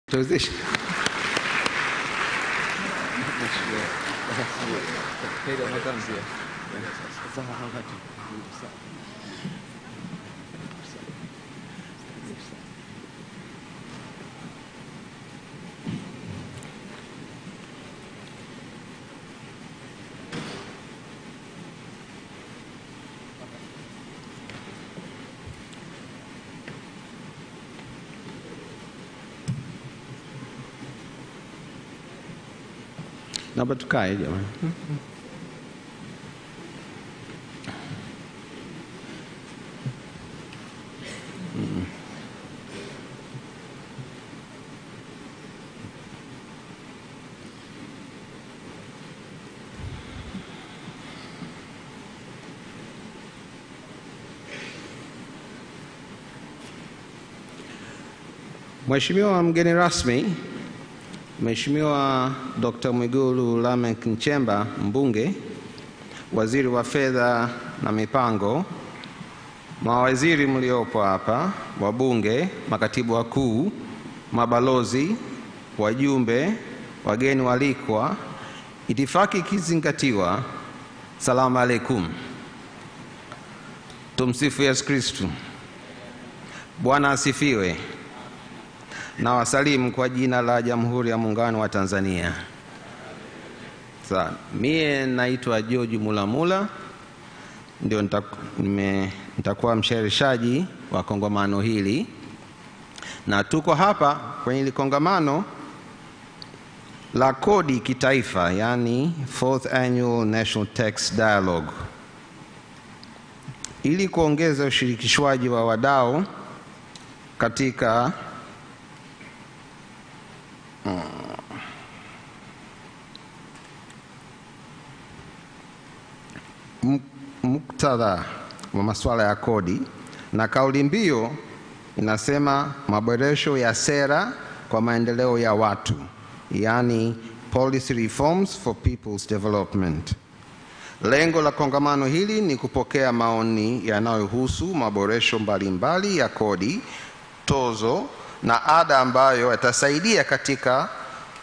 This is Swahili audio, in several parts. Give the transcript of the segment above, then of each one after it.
Tuwezeshe. Naomba tukae jamani. Mheshimiwa mgeni rasmi, Mheshimiwa Dr. Mwigulu Lameck Nchemba, mbunge, waziri wa fedha na mipango, mawaziri mliopo hapa, wabunge, makatibu wakuu, mabalozi, wajumbe, wageni walikwa, itifaki ikizingatiwa, salamu alaikum. Tumsifu Yesu Kristu. Bwana asifiwe. Na wasalimu kwa jina la Jamhuri ya Muungano wa Tanzania. Mie naitwa George Mulamula, ndio nitakuwa mshereheshaji wa kongamano hili. Na tuko hapa kwenye kongamano la Kodi Kitaifa, yani 4th Annual National Tax Dialogue, ili kuongeza ushirikishwaji wa wadau katika muktadha wa masuala ya kodi, na kauli mbiu inasema maboresho ya sera kwa maendeleo ya watu, yani policy reforms for people's development. Lengo la kongamano hili ni kupokea maoni yanayohusu maboresho mbalimbali ya kodi, tozo na ada ambayo yatasaidia katika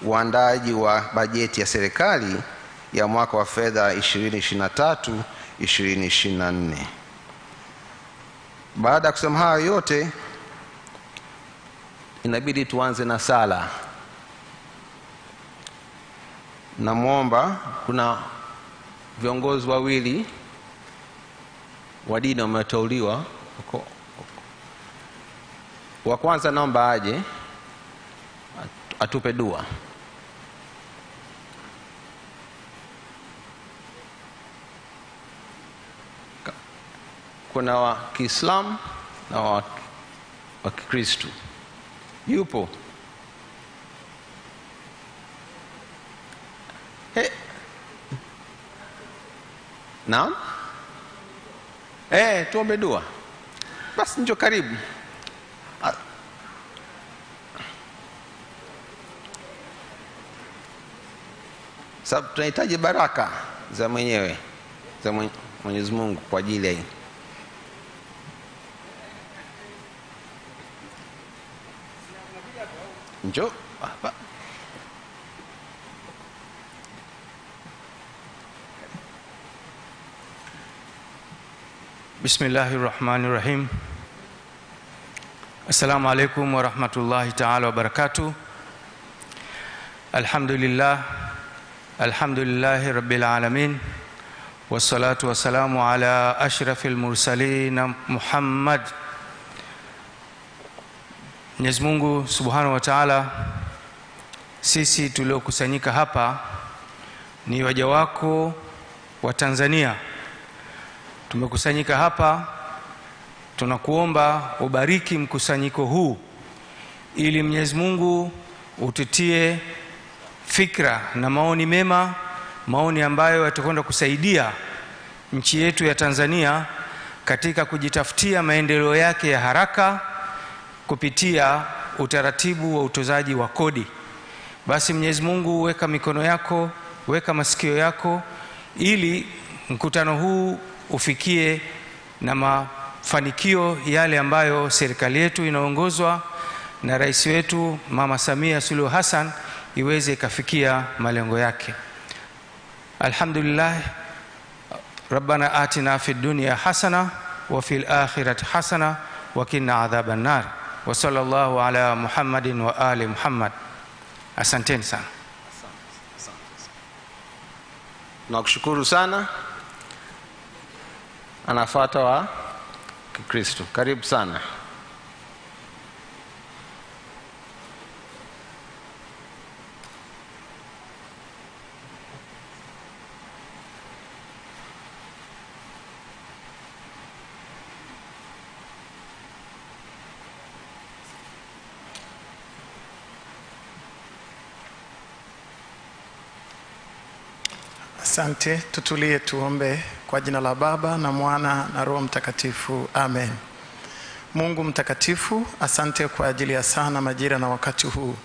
uandaaji wa bajeti ya serikali ya mwaka wa fedha 2023-2024. Baada ya kusema hayo yote, inabidi tuanze na sala. Namuomba, kuna viongozi wawili wa dini wameteuliwa. Wa kwanza naomba aje atupe dua. Kuna wa Kiislamu na wa Kikristo. Yupo? Naam? Tuombe dua. Basi njoo karibu. Sababu tunahitaji baraka za mwenyewe, za Mwenyezi Mungu kwa ajili ya hii. Njoo hapa. Bismillahirrahmanirrahim. Assalamu alaikum wa rahmatullahi ta'ala wa barakatuh. Alhamdulillahi rabbil alamin. Wassalatu wassalamu ala ashrafil mursalin Muhammad. Mwenyezi Mungu Subhanahu wa Ta'ala, sisi tuliokusanyika hapa ni waja wako wa Tanzania. Tumekusanyika hapa, tunakuomba ubariki mkusanyiko huu ili Mwenyezi Mungu ututie fikra na maoni mema, maoni ambayo yatakwenda kusaidia nchi yetu ya Tanzania katika kujitafutia maendeleo yake ya haraka kupitia utaratibu wa utozaji wa kodi. Basi Mwenyezi Mungu, weka mikono yako, weka masikio yako ili mkutano huu ufikie na mafanikio yale ambayo serikali yetu inaongozwa na rais wetu Mama Samia Suluhu Hassan iweze ikafikia malengo yake. Alhamdulillah, Rabbana atina fid dunya hasana wa fil akhirati hasana wa qina adhaban nar. Wa sallallahu ala Muhammadin wa ali Muhammad. Asanteni sana. Nakushukuru sana. Anafuata wa Kikristo. Karibu sana. Asante, tutulie tuombe. Kwa jina la Baba na Mwana na Roho Mtakatifu, amen. Mungu mtakatifu, asante kwa ajili ya sana majira na wakati huu.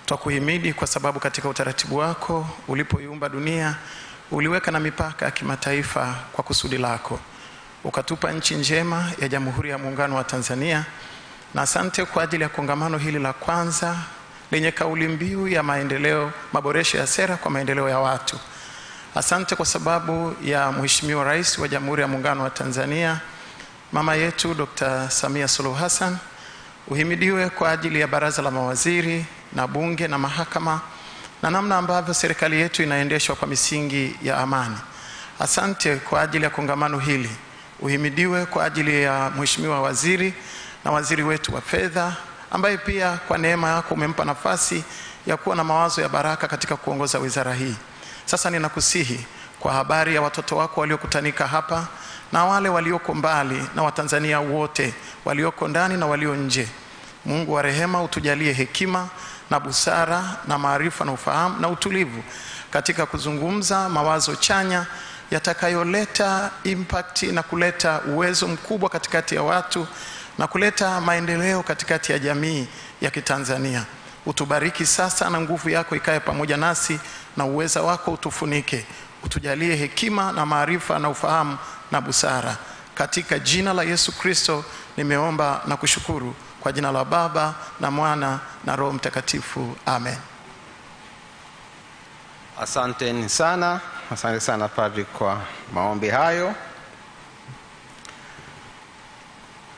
Twakuhimidi kwa sababu katika utaratibu wako ulipoiumba dunia uliweka na mipaka ya kimataifa kwa kusudi lako. Ukatupa nchi njema ya Jamhuri ya Muungano wa Tanzania, na asante kwa ajili ya kongamano hili la kwanza lenye kauli mbiu ya maendeleo, maboresho ya sera kwa maendeleo ya watu. Asante kwa sababu ya Mheshimiwa Rais wa Jamhuri ya Muungano wa Tanzania, mama yetu Dr. Samia Suluhu Hassan. Uhimidiwe kwa ajili ya baraza la mawaziri na bunge na mahakama na namna ambavyo serikali yetu inaendeshwa kwa misingi ya amani. Asante kwa ajili ya kongamano hili. Uhimidiwe kwa ajili ya Mheshimiwa waziri na waziri wetu wa fedha, ambaye pia kwa neema yako umempa nafasi ya kuwa na mawazo ya baraka katika kuongoza wizara hii. Sasa ninakusihi kwa habari ya watoto wako waliokutanika hapa na wale walioko mbali na Watanzania wote walioko ndani na walio nje. Mungu wa rehema, utujalie hekima na busara na maarifa na ufahamu na utulivu katika kuzungumza mawazo chanya yatakayoleta impact na kuleta uwezo mkubwa katikati ya watu na kuleta maendeleo katikati ya jamii ya Kitanzania. Utubariki sasa na nguvu yako ikae pamoja nasi na uweza wako utufunike. Utujalie hekima na maarifa na ufahamu na busara. Katika jina la Yesu Kristo nimeomba na kushukuru, kwa jina la Baba na Mwana na Roho Mtakatifu, amen. Asanteni sana. Asante sana Padri kwa maombi hayo.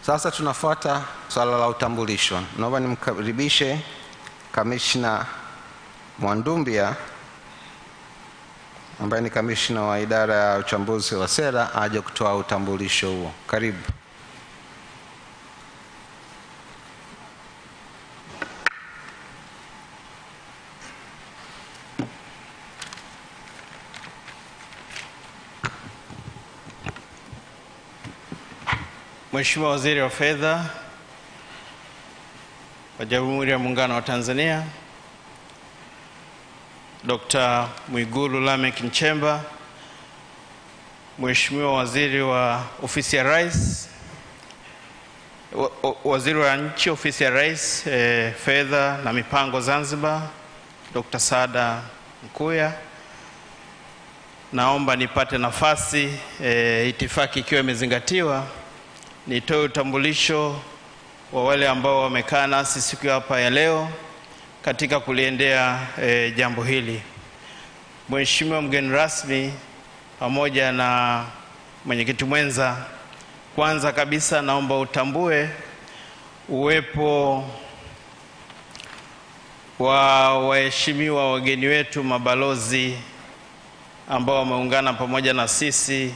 Sasa tunafuata swala la utambulisho. Naomba nimkaribishe Kamishna Mwandumbia ambaye ni kamishna wa idara ya uchambuzi wa sera aje kutoa utambulisho huo. Karibu. Mheshimiwa Waziri wa Fedha wa Jamhuri ya Muungano wa Tanzania, Dr. Mwigulu Lameck Nchemba, Mheshimiwa Waziri wa Ofisi ya Rais, Waziri wa Nchi Ofisi ya Rais, Fedha na Mipango Zanzibar, Dr. Saada Mkuya, naomba nipate nafasi, itifaki ikiwa imezingatiwa, nitoe utambulisho wa wale ambao wamekaa nasi siku hapa ya leo katika kuliendea jambo hili. Mheshimiwa mgeni rasmi pamoja na mwenyekiti mwenza, kwanza kabisa naomba utambue uwepo wa waheshimiwa wageni wetu, mabalozi ambao wameungana pamoja na sisi,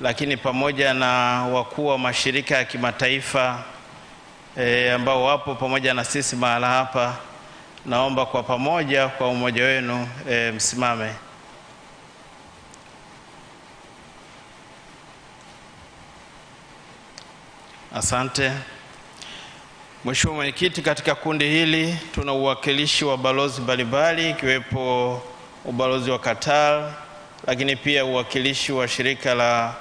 lakini pamoja na wakuu wa mashirika ya kimataifa ambao wapo pamoja na sisi mahala hapa. Naomba kwa pamoja, kwa umoja wenu, msimame. Asante. Mheshimiwa Mwenyekiti, katika kundi hili tuna uwakilishi wa balozi mbalimbali ikiwepo ubalozi wa Qatar, lakini pia uwakilishi wa shirika la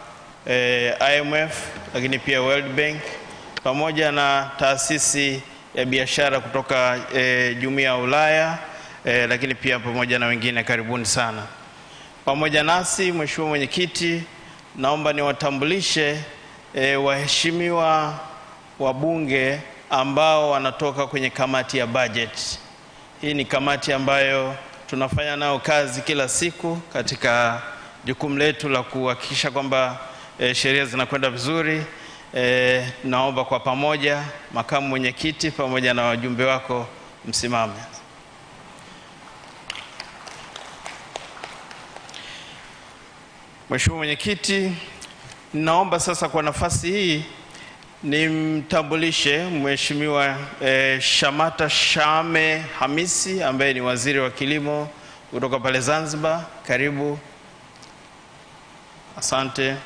IMF, lakini pia World Bank, pamoja na taasisi ya biashara kutoka Jumuiya ya Ulaya, lakini pia pamoja na wengine. Karibuni sana pamoja nasi. Mheshimiwa Mwenyekiti, naomba niwatambulishe waheshimiwa wabunge ambao wanatoka kwenye kamati ya budget. Hii ni kamati ambayo tunafanya nao kazi kila siku katika jukumu letu la kuhakikisha kwamba sheria zinakwenda vizuri. Naomba kwa pamoja makamu mwenyekiti pamoja na wajumbe wako msimame. Mheshimiwa Mwenyekiti, naomba sasa kwa nafasi hii nimtambulishe Mheshimiwa Shamata Shame Hamisi ambaye ni waziri wa kilimo kutoka pale Zanzibar. Karibu. Asante.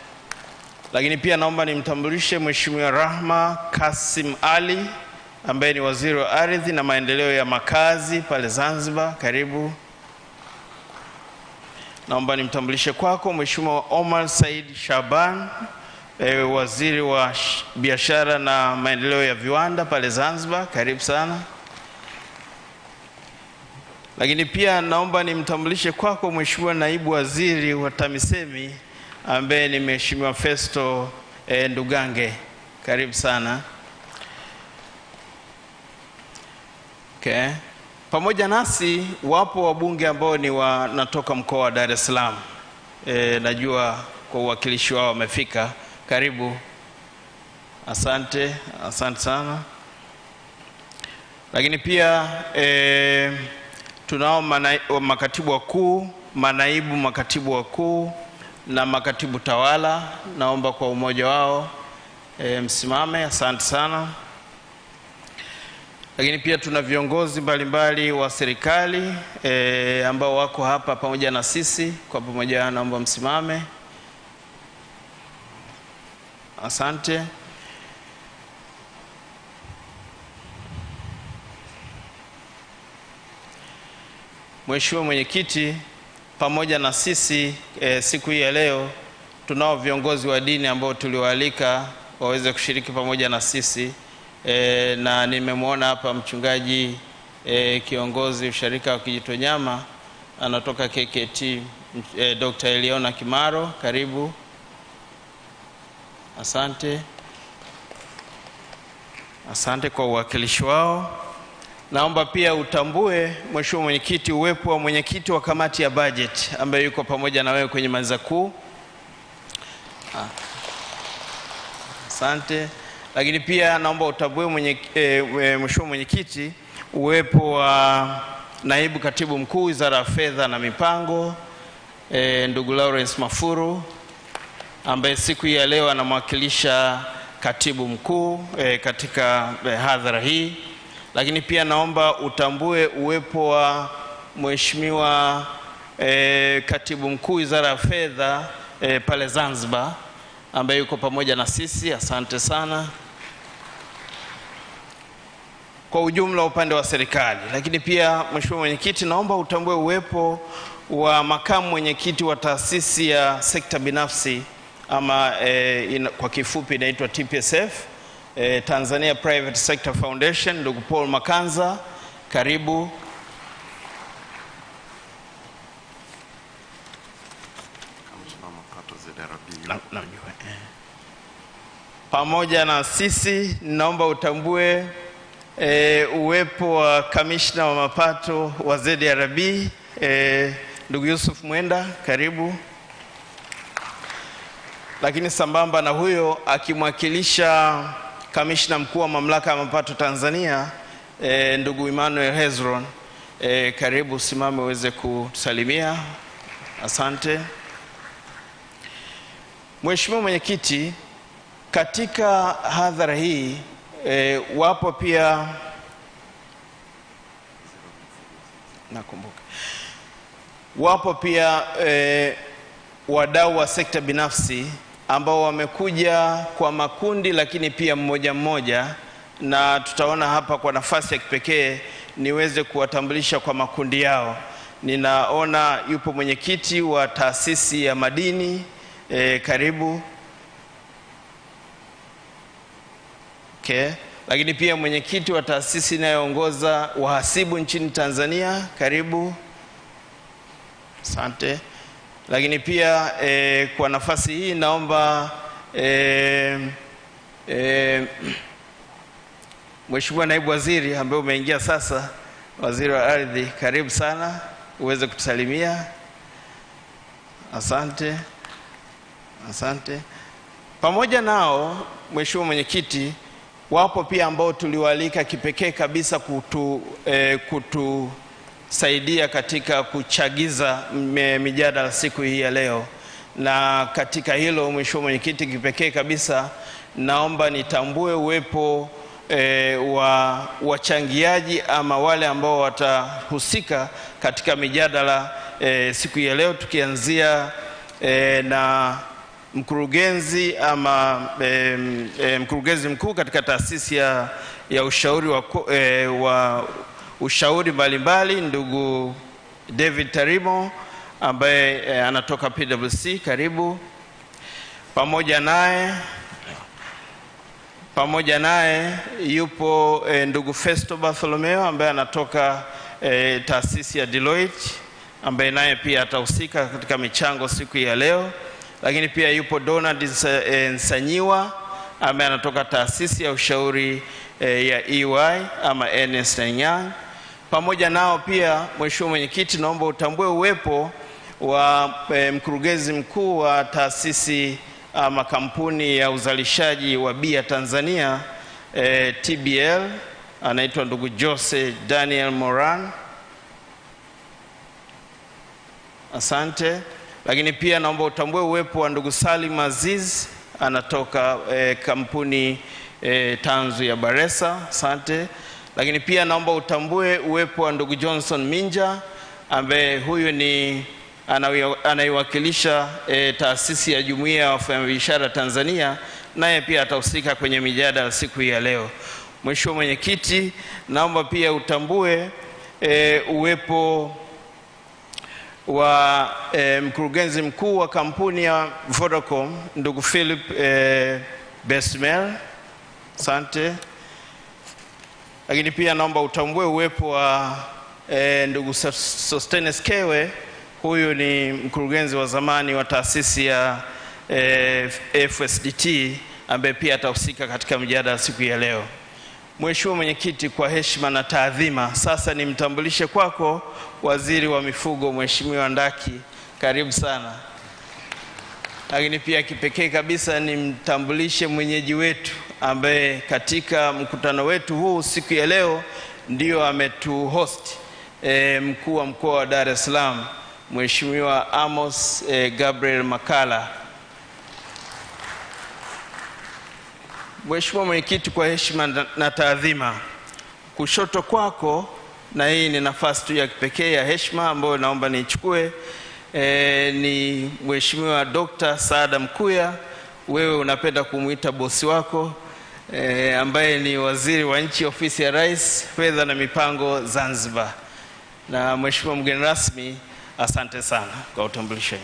Lakini pia naomba nimtambulishe Mheshimiwa Rahma Kasim Ali ambaye ni waziri wa ardhi na maendeleo ya makazi pale Zanzibar. Karibu. Naomba nimtambulishe kwako Mheshimiwa Omar Said Shaban, waziri wa biashara na maendeleo ya viwanda pale Zanzibar. Karibu sana. Lakini pia naomba nimtambulishe kwako Mheshimiwa naibu waziri wa TAMISEMI ambaye ni Mheshimiwa Festo Ndugange. Karibu sana. Okay. Pamoja nasi wapo wabunge ambao ni wanatoka mkoa wa Dar es Salaam. Najua kwa uwakilishi wao wamefika. Karibu. Asante, asante sana. Lakini pia tunao makatibu wakuu, manaibu makatibu wakuu na makatibu tawala. Naomba kwa umoja wao msimame. Asante sana. Lakini pia tuna viongozi mbalimbali wa serikali ambao wako hapa pamoja na sisi. Kwa pamoja naomba msimame. Asante. Mheshimiwa Mwenyekiti, pamoja na sisi siku hii ya leo tunao viongozi wa dini ambao tuliwaalika waweze kushiriki pamoja na sisi. Na nimemwona hapa mchungaji kiongozi usharika wa Kijitonyama anatoka KKT, Dr. Eliona Kimaro. Karibu. Asante. Asante kwa uwakilishi wao. Naomba pia utambue Mheshimiwa Mwenyekiti uwepo wa mwenyekiti wa kamati ya budget ambaye yuko pamoja na wewe kwenye meza kuu. Asante. Lakini pia naomba utambue Mheshimiwa Mwenyekiti uwepo wa naibu katibu mkuu Wizara ya Fedha na Mipango ndugu Lawrence Mafuru ambaye siku hii ya leo anamwakilisha katibu mkuu katika hadhara hii. Lakini pia naomba utambue uwepo wa Mheshimiwa katibu mkuu Wizara ya Fedha pale Zanzibar ambaye yuko pamoja na sisi. Asante sana. Kwa ujumla upande wa serikali. Lakini pia Mheshimiwa Mwenyekiti, naomba utambue uwepo wa makamu mwenyekiti wa taasisi ya sekta binafsi ama kwa kifupi inaitwa TPSF, Tanzania Private Sector Foundation, ndugu Paul Makanza. Karibu. Pamoja na sisi naomba utambue uwepo wa kamishna wa mapato wa ZRB ndugu Yusuf Mwenda. Karibu. Lakini sambamba na huyo akimwakilisha kamishna mkuu wa mamlaka ya mapato Tanzania ndugu Emmanuel Hezron. Karibu, simame uweze kusalimia. Asante. Mheshimiwa Mwenyekiti, katika hadhara hii wapo pia nakumbuka wapo pia wadau wa sekta binafsi ambao wamekuja kwa makundi lakini pia mmoja mmoja, na tutaona hapa kwa nafasi ya kipekee niweze kuwatambulisha kwa makundi yao. Ninaona yupo mwenyekiti wa taasisi ya madini. Karibu. Okay. Lakini pia mwenyekiti wa taasisi inayoongoza wahasibu nchini Tanzania. Karibu. Asante. Lakini pia kwa nafasi hii naomba Mheshimiwa Naibu Waziri ambaye umeingia sasa, Waziri wa Ardhi, karibu sana uweze kutusalimia. Asante. Asante. Pamoja nao, Mheshimiwa Mwenyekiti, wapo pia ambao tuliwaalika kipekee kabisa kutusaidia katika kuchagiza mijadala siku hii ya leo. Na katika hilo, Mheshimiwa Mwenyekiti, kipekee kabisa naomba nitambue uwepo wa wachangiaji ama wale ambao watahusika katika mijadala siku ya leo, tukianzia na mkurugenzi ama mkurugenzi mkuu katika taasisi ya ushauri wa ushauri mbalimbali, ndugu David Tarimo ambaye anatoka PwC. Karibu. Pamoja naye yupo ndugu Festo Bartholomeo ambaye anatoka taasisi ya Deloitte, ambaye naye pia atahusika katika michango siku ya leo. Lakini pia yupo Donald Nsanyiwa ambaye anatoka taasisi ya ushauri ya EY ama Ernst & Young. Pamoja nao pia, Mheshimiwa Mwenyekiti, naomba utambue uwepo wa mkurugenzi mkuu wa taasisi ama kampuni ya uzalishaji wa bia Tanzania, TBL, anaitwa ndugu Jose Daniel Moran. Asante. Lakini pia naomba utambue uwepo wa ndugu Salim Aziz, anatoka kampuni tanzu ya Baresa. Asante. Lakini pia naomba utambue uwepo wa ndugu Johnson Minja ambaye huyu ni anaiwakilisha taasisi ya Jumuiya ya Wafanyabiashara Tanzania, naye pia atahusika kwenye mijadala siku ya leo. Mheshimiwa Mwenyekiti, naomba pia utambue uwepo wa mkurugenzi mkuu wa kampuni ya Vodacom, ndugu Philip Besmel. Asante. Lakini pia naomba utambue uwepo wa ndugu Sostenes Kewe, huyu ni mkurugenzi wa zamani wa taasisi ya FSDT ambaye pia atahusika katika mjadala siku ya leo. Mheshimiwa Mwenyekiti, kwa heshima na taadhima, sasa nimtambulishe kwako Waziri wa Mifugo, Mheshimiwa Ndaki. Karibu sana. Lakini pia kipekee kabisa nimtambulishe mwenyeji wetu ambaye katika mkutano wetu huu siku ya leo ndio ametuhost, mkuu wa mkoa wa Dar es Salaam, Mheshimiwa Amos Gabriel Makala. Mheshimiwa Mwenyekiti, kwa heshima na taadhima, kushoto kwako, na hii ni nafasi tu ya kipekee ya heshima ambayo naomba nichukue, ni Mheshimiwa Dr. Saada Mkuya. Wewe unapenda kumuita bosi wako, ambaye ni waziri wa nchi ofisi ya Rais, fedha na mipango Zanzibar. Na Mheshimiwa mgeni rasmi, asante sana kwa utambulisho hii.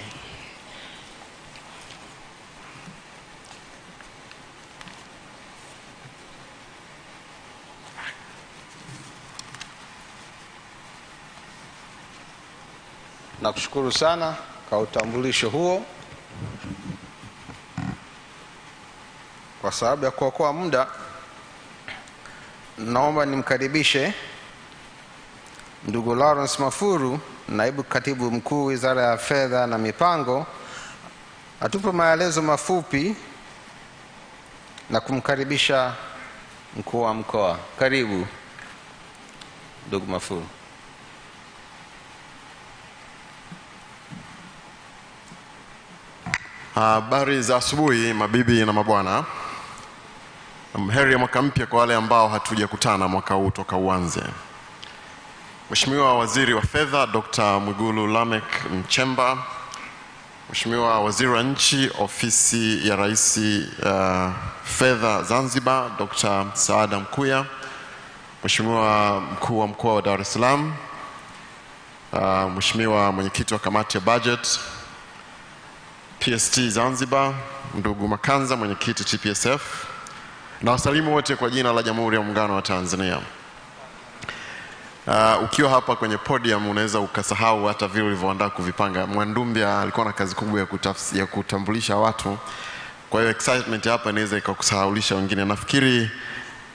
Nakushukuru sana kwa utambulisho huo. Kwa sababu ya kuokoa muda, naomba nimkaribishe ndugu Lawrence Mafuru, naibu katibu mkuu Wizara ya Fedha na Mipango, atupe maelezo mafupi na kumkaribisha mkuu wa mkoa. Karibu ndugu Mafuru. Habari za asubuhi mabibi na mabwana. Heri ya mwaka mpya kwa wale ambao hatujakutana mwaka huu toka uanze. Mheshimiwa Waziri wa Fedha Dr. Mwigulu Lameck Nchemba, Mheshimiwa Waziri wa Nchi Ofisi ya Rais Fedha Zanzibar Dr. Saada Mkuya, Mheshimiwa Mkuu wa Mkoa wa Dar es Salaam, Mheshimiwa Mwenyekiti wa Kamati ya Budget PST Zanzibar, ndugu Makanza, mwenyekiti TPSF, na wasalimu wote kwa jina la Jamhuri ya Muungano wa Tanzania. Ukiwa hapa kwenye podium unaweza ukasahau hata vile ulivyoandaa kuvipanga. Mwandumbia alikuwa na kazi kubwa ya kutambulisha watu, kwa hiyo excitement hapa inaweza ikakusahaulisha wengine. Nafikiri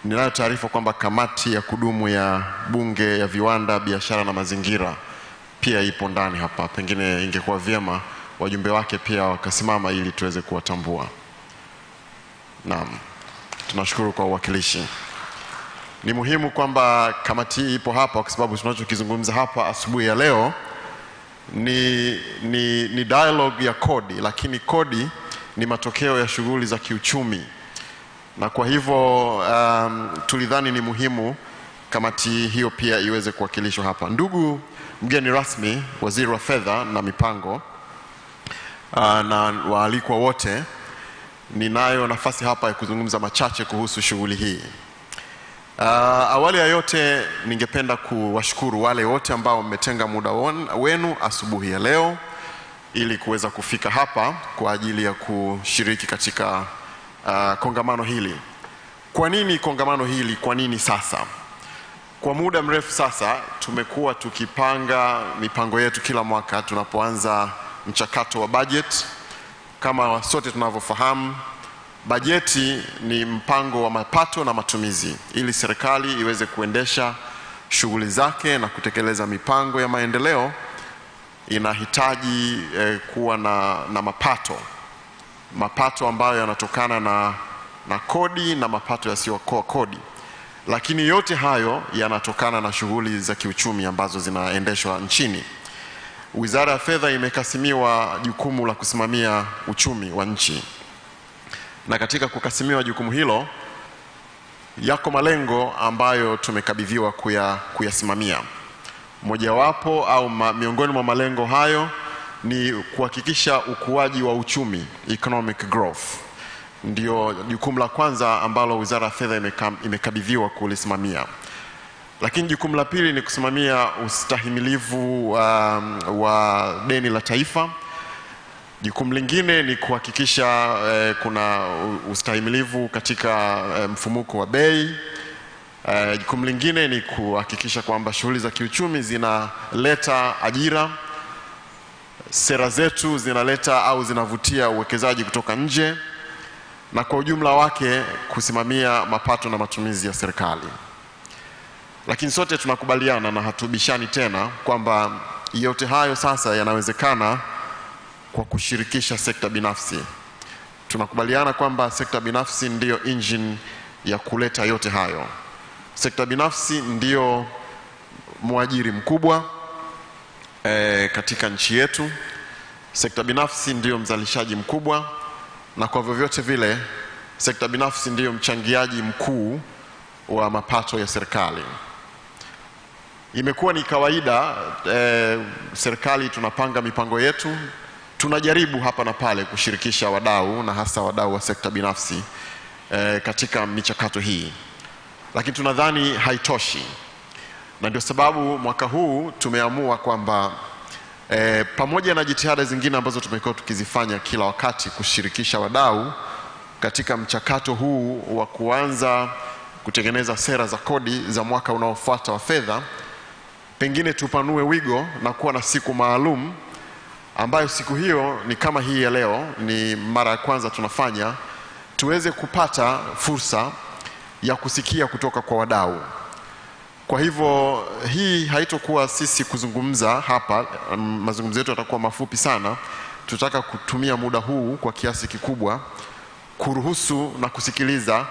ninayo taarifa kwamba kamati ya kudumu ya bunge ya viwanda, biashara na mazingira pia ipo ndani hapa. Pengine ingekuwa vyema wajumbe wake pia wakasimama ili tuweze kuwatambua. Naam, tunashukuru kwa uwakilishi. Ni muhimu kwamba kamati hii ipo hapa kwa sababu tunachokizungumza hapa asubuhi ya leo ni dialogue ya kodi, lakini kodi ni matokeo ya shughuli za kiuchumi. Na kwa hivyo tulidhani ni muhimu kamati hiyo pia iweze kuwakilishwa hapa. Ndugu mgeni rasmi, waziri wa fedha na mipango, na waalikwa wote, ninayo nafasi hapa ya kuzungumza machache kuhusu shughuli hii. Awali ya yote ningependa kuwashukuru wale wote ambao mmetenga muda wenu asubuhi ya leo ili kuweza kufika hapa kwa ajili ya kushiriki katika kongamano hili. Kwa nini kongamano hili? Kwa nini sasa? Kwa muda mrefu sasa tumekuwa tukipanga mipango yetu kila mwaka tunapoanza mchakato wa budget. Kama sote tunavyofahamu, bajeti ni mpango wa mapato na matumizi ili serikali iweze kuendesha shughuli zake na kutekeleza mipango ya maendeleo. Inahitaji kuwa na mapato ambayo yanatokana na kodi na mapato yasiyokuwa kodi, lakini yote hayo yanatokana na shughuli za kiuchumi ambazo zinaendeshwa nchini. Wizara ya Fedha imekasimiwa jukumu la kusimamia uchumi wa nchi, na katika kukasimiwa jukumu hilo yako malengo ambayo tumekabidhiwa kuyasimamia. Mojawapo au miongoni mwa malengo hayo ni kuhakikisha ukuaji wa uchumi, economic growth. Ndio jukumu la kwanza ambalo Wizara ya Fedha imekabidhiwa kulisimamia. Lakini jukumu la pili ni kusimamia ustahimilivu wa deni la taifa. Jukumu lingine ni kuhakikisha kuna ustahimilivu katika mfumuko wa bei. Jukumu lingine ni kuhakikisha kwamba shughuli za kiuchumi zinaleta ajira, sera zetu zinaleta au zinavutia uwekezaji kutoka nje, na kwa ujumla wake kusimamia mapato na matumizi ya serikali. Lakini sote tunakubaliana na hatubishani tena kwamba yote hayo sasa yanawezekana kwa kushirikisha sekta binafsi. Tunakubaliana kwamba sekta binafsi ndiyo engine ya kuleta yote hayo. Sekta binafsi ndiyo mwajiri mkubwa katika nchi yetu. Sekta binafsi ndiyo mzalishaji mkubwa, na kwa vyovyote vile sekta binafsi ndiyo mchangiaji mkuu wa mapato ya serikali. Imekuwa ni kawaida serikali tunapanga mipango yetu, tunajaribu hapa na pale kushirikisha wadau na hasa wadau wa sekta binafsi katika michakato hii, lakini tunadhani haitoshi. Na ndio sababu mwaka huu tumeamua kwamba pamoja na jitihada zingine ambazo tumekuwa tukizifanya kila wakati kushirikisha wadau katika mchakato huu wa kuanza kutengeneza sera za kodi za mwaka unaofuata wa fedha, pengine tupanue wigo na kuwa na siku maalum ambayo siku hiyo ni kama hii ya leo, ni mara ya kwanza tunafanya, tuweze kupata fursa ya kusikia kutoka kwa wadau. Kwa hivyo hii haitokuwa sisi kuzungumza hapa, mazungumzo yetu yatakuwa mafupi sana. Tutaka kutumia muda huu kwa kiasi kikubwa kuruhusu na kusikiliza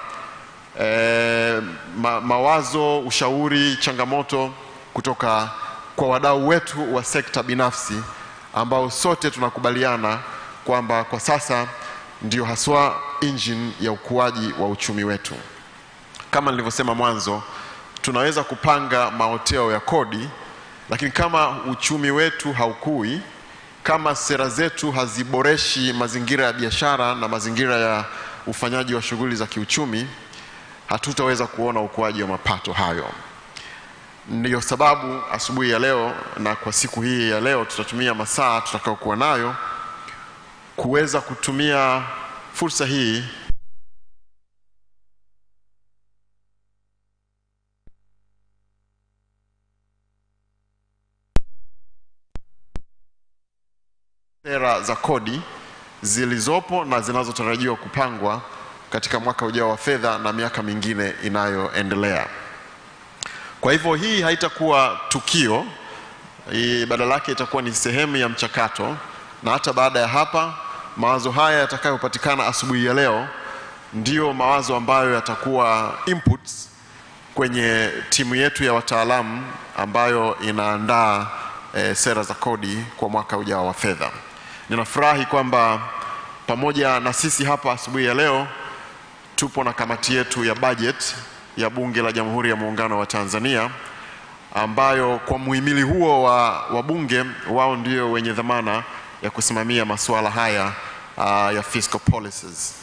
mawazo, ushauri, changamoto kutoka kwa wadau wetu wa sekta binafsi ambao sote tunakubaliana kwamba kwa sasa ndio haswa engine ya ukuaji wa uchumi wetu. Kama nilivyosema mwanzo, tunaweza kupanga maoteo ya kodi, lakini kama uchumi wetu haukui, kama sera zetu haziboreshi mazingira ya biashara na mazingira ya ufanyaji wa shughuli za kiuchumi, hatutaweza kuona ukuaji wa mapato hayo. Ndiyo sababu asubuhi ya leo na kwa siku hii ya leo tutatumia masaa tutakayokuwa nayo kuweza kutumia fursa hii sera za kodi zilizopo na zinazotarajiwa kupangwa katika mwaka ujao wa fedha na miaka mingine inayoendelea. Kwa hivyo hii haitakuwa tukio, badala yake itakuwa ni sehemu ya mchakato, na hata baada ya hapa mawazo haya yatakayopatikana asubuhi ya leo ndio mawazo ambayo yatakuwa inputs kwenye timu yetu ya wataalamu ambayo inaandaa sera za kodi kwa mwaka ujao wa fedha. Ninafurahi kwamba pamoja na sisi hapa asubuhi ya leo tupo na kamati yetu ya budget ya Bunge la Jamhuri ya Muungano wa Tanzania, ambayo kwa muhimili huo wa bunge, wao ndio wenye dhamana ya kusimamia masuala haya ya fiscal policies.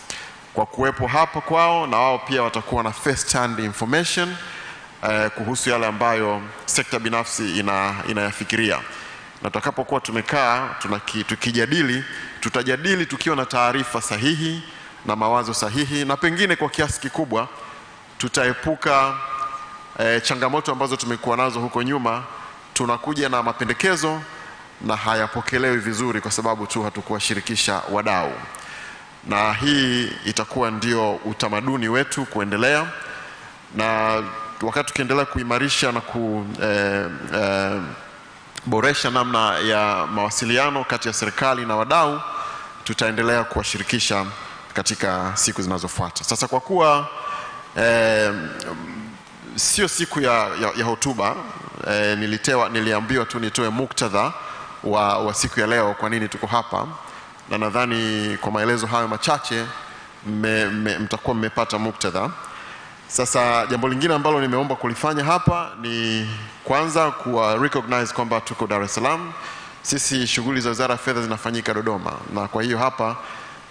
Kwa kuwepo hapa kwao, na wao pia watakuwa na first hand information kuhusu yale ambayo sekta binafsi inayafikiria. Na tutakapokuwa tumekaa tukijadili, tutajadili tukiwa na taarifa sahihi na mawazo sahihi, na pengine kwa kiasi kikubwa tutaepuka changamoto ambazo tumekuwa nazo huko nyuma. Tunakuja na mapendekezo na hayapokelewi vizuri kwa sababu tu hatukuwashirikisha wadau. Na hii itakuwa ndio utamaduni wetu kuendelea, na wakati tukiendelea kuimarisha na kuboresha namna ya mawasiliano kati ya serikali na wadau, tutaendelea kuwashirikisha katika siku zinazofuata. Sasa kwa kuwa sio siku ya hotuba, niliambiwa tu nitoe muktadha wa siku ya leo, kwa nini tuko hapa, na nadhani kwa maelezo hayo machache mtakuwa mmepata muktadha. Sasa jambo lingine ambalo nimeomba kulifanya hapa ni kwanza kuwa recognize kwamba tuko Dar es Salaam. Sisi shughuli za Wizara ya Fedha zinafanyika Dodoma, na kwa hiyo hapa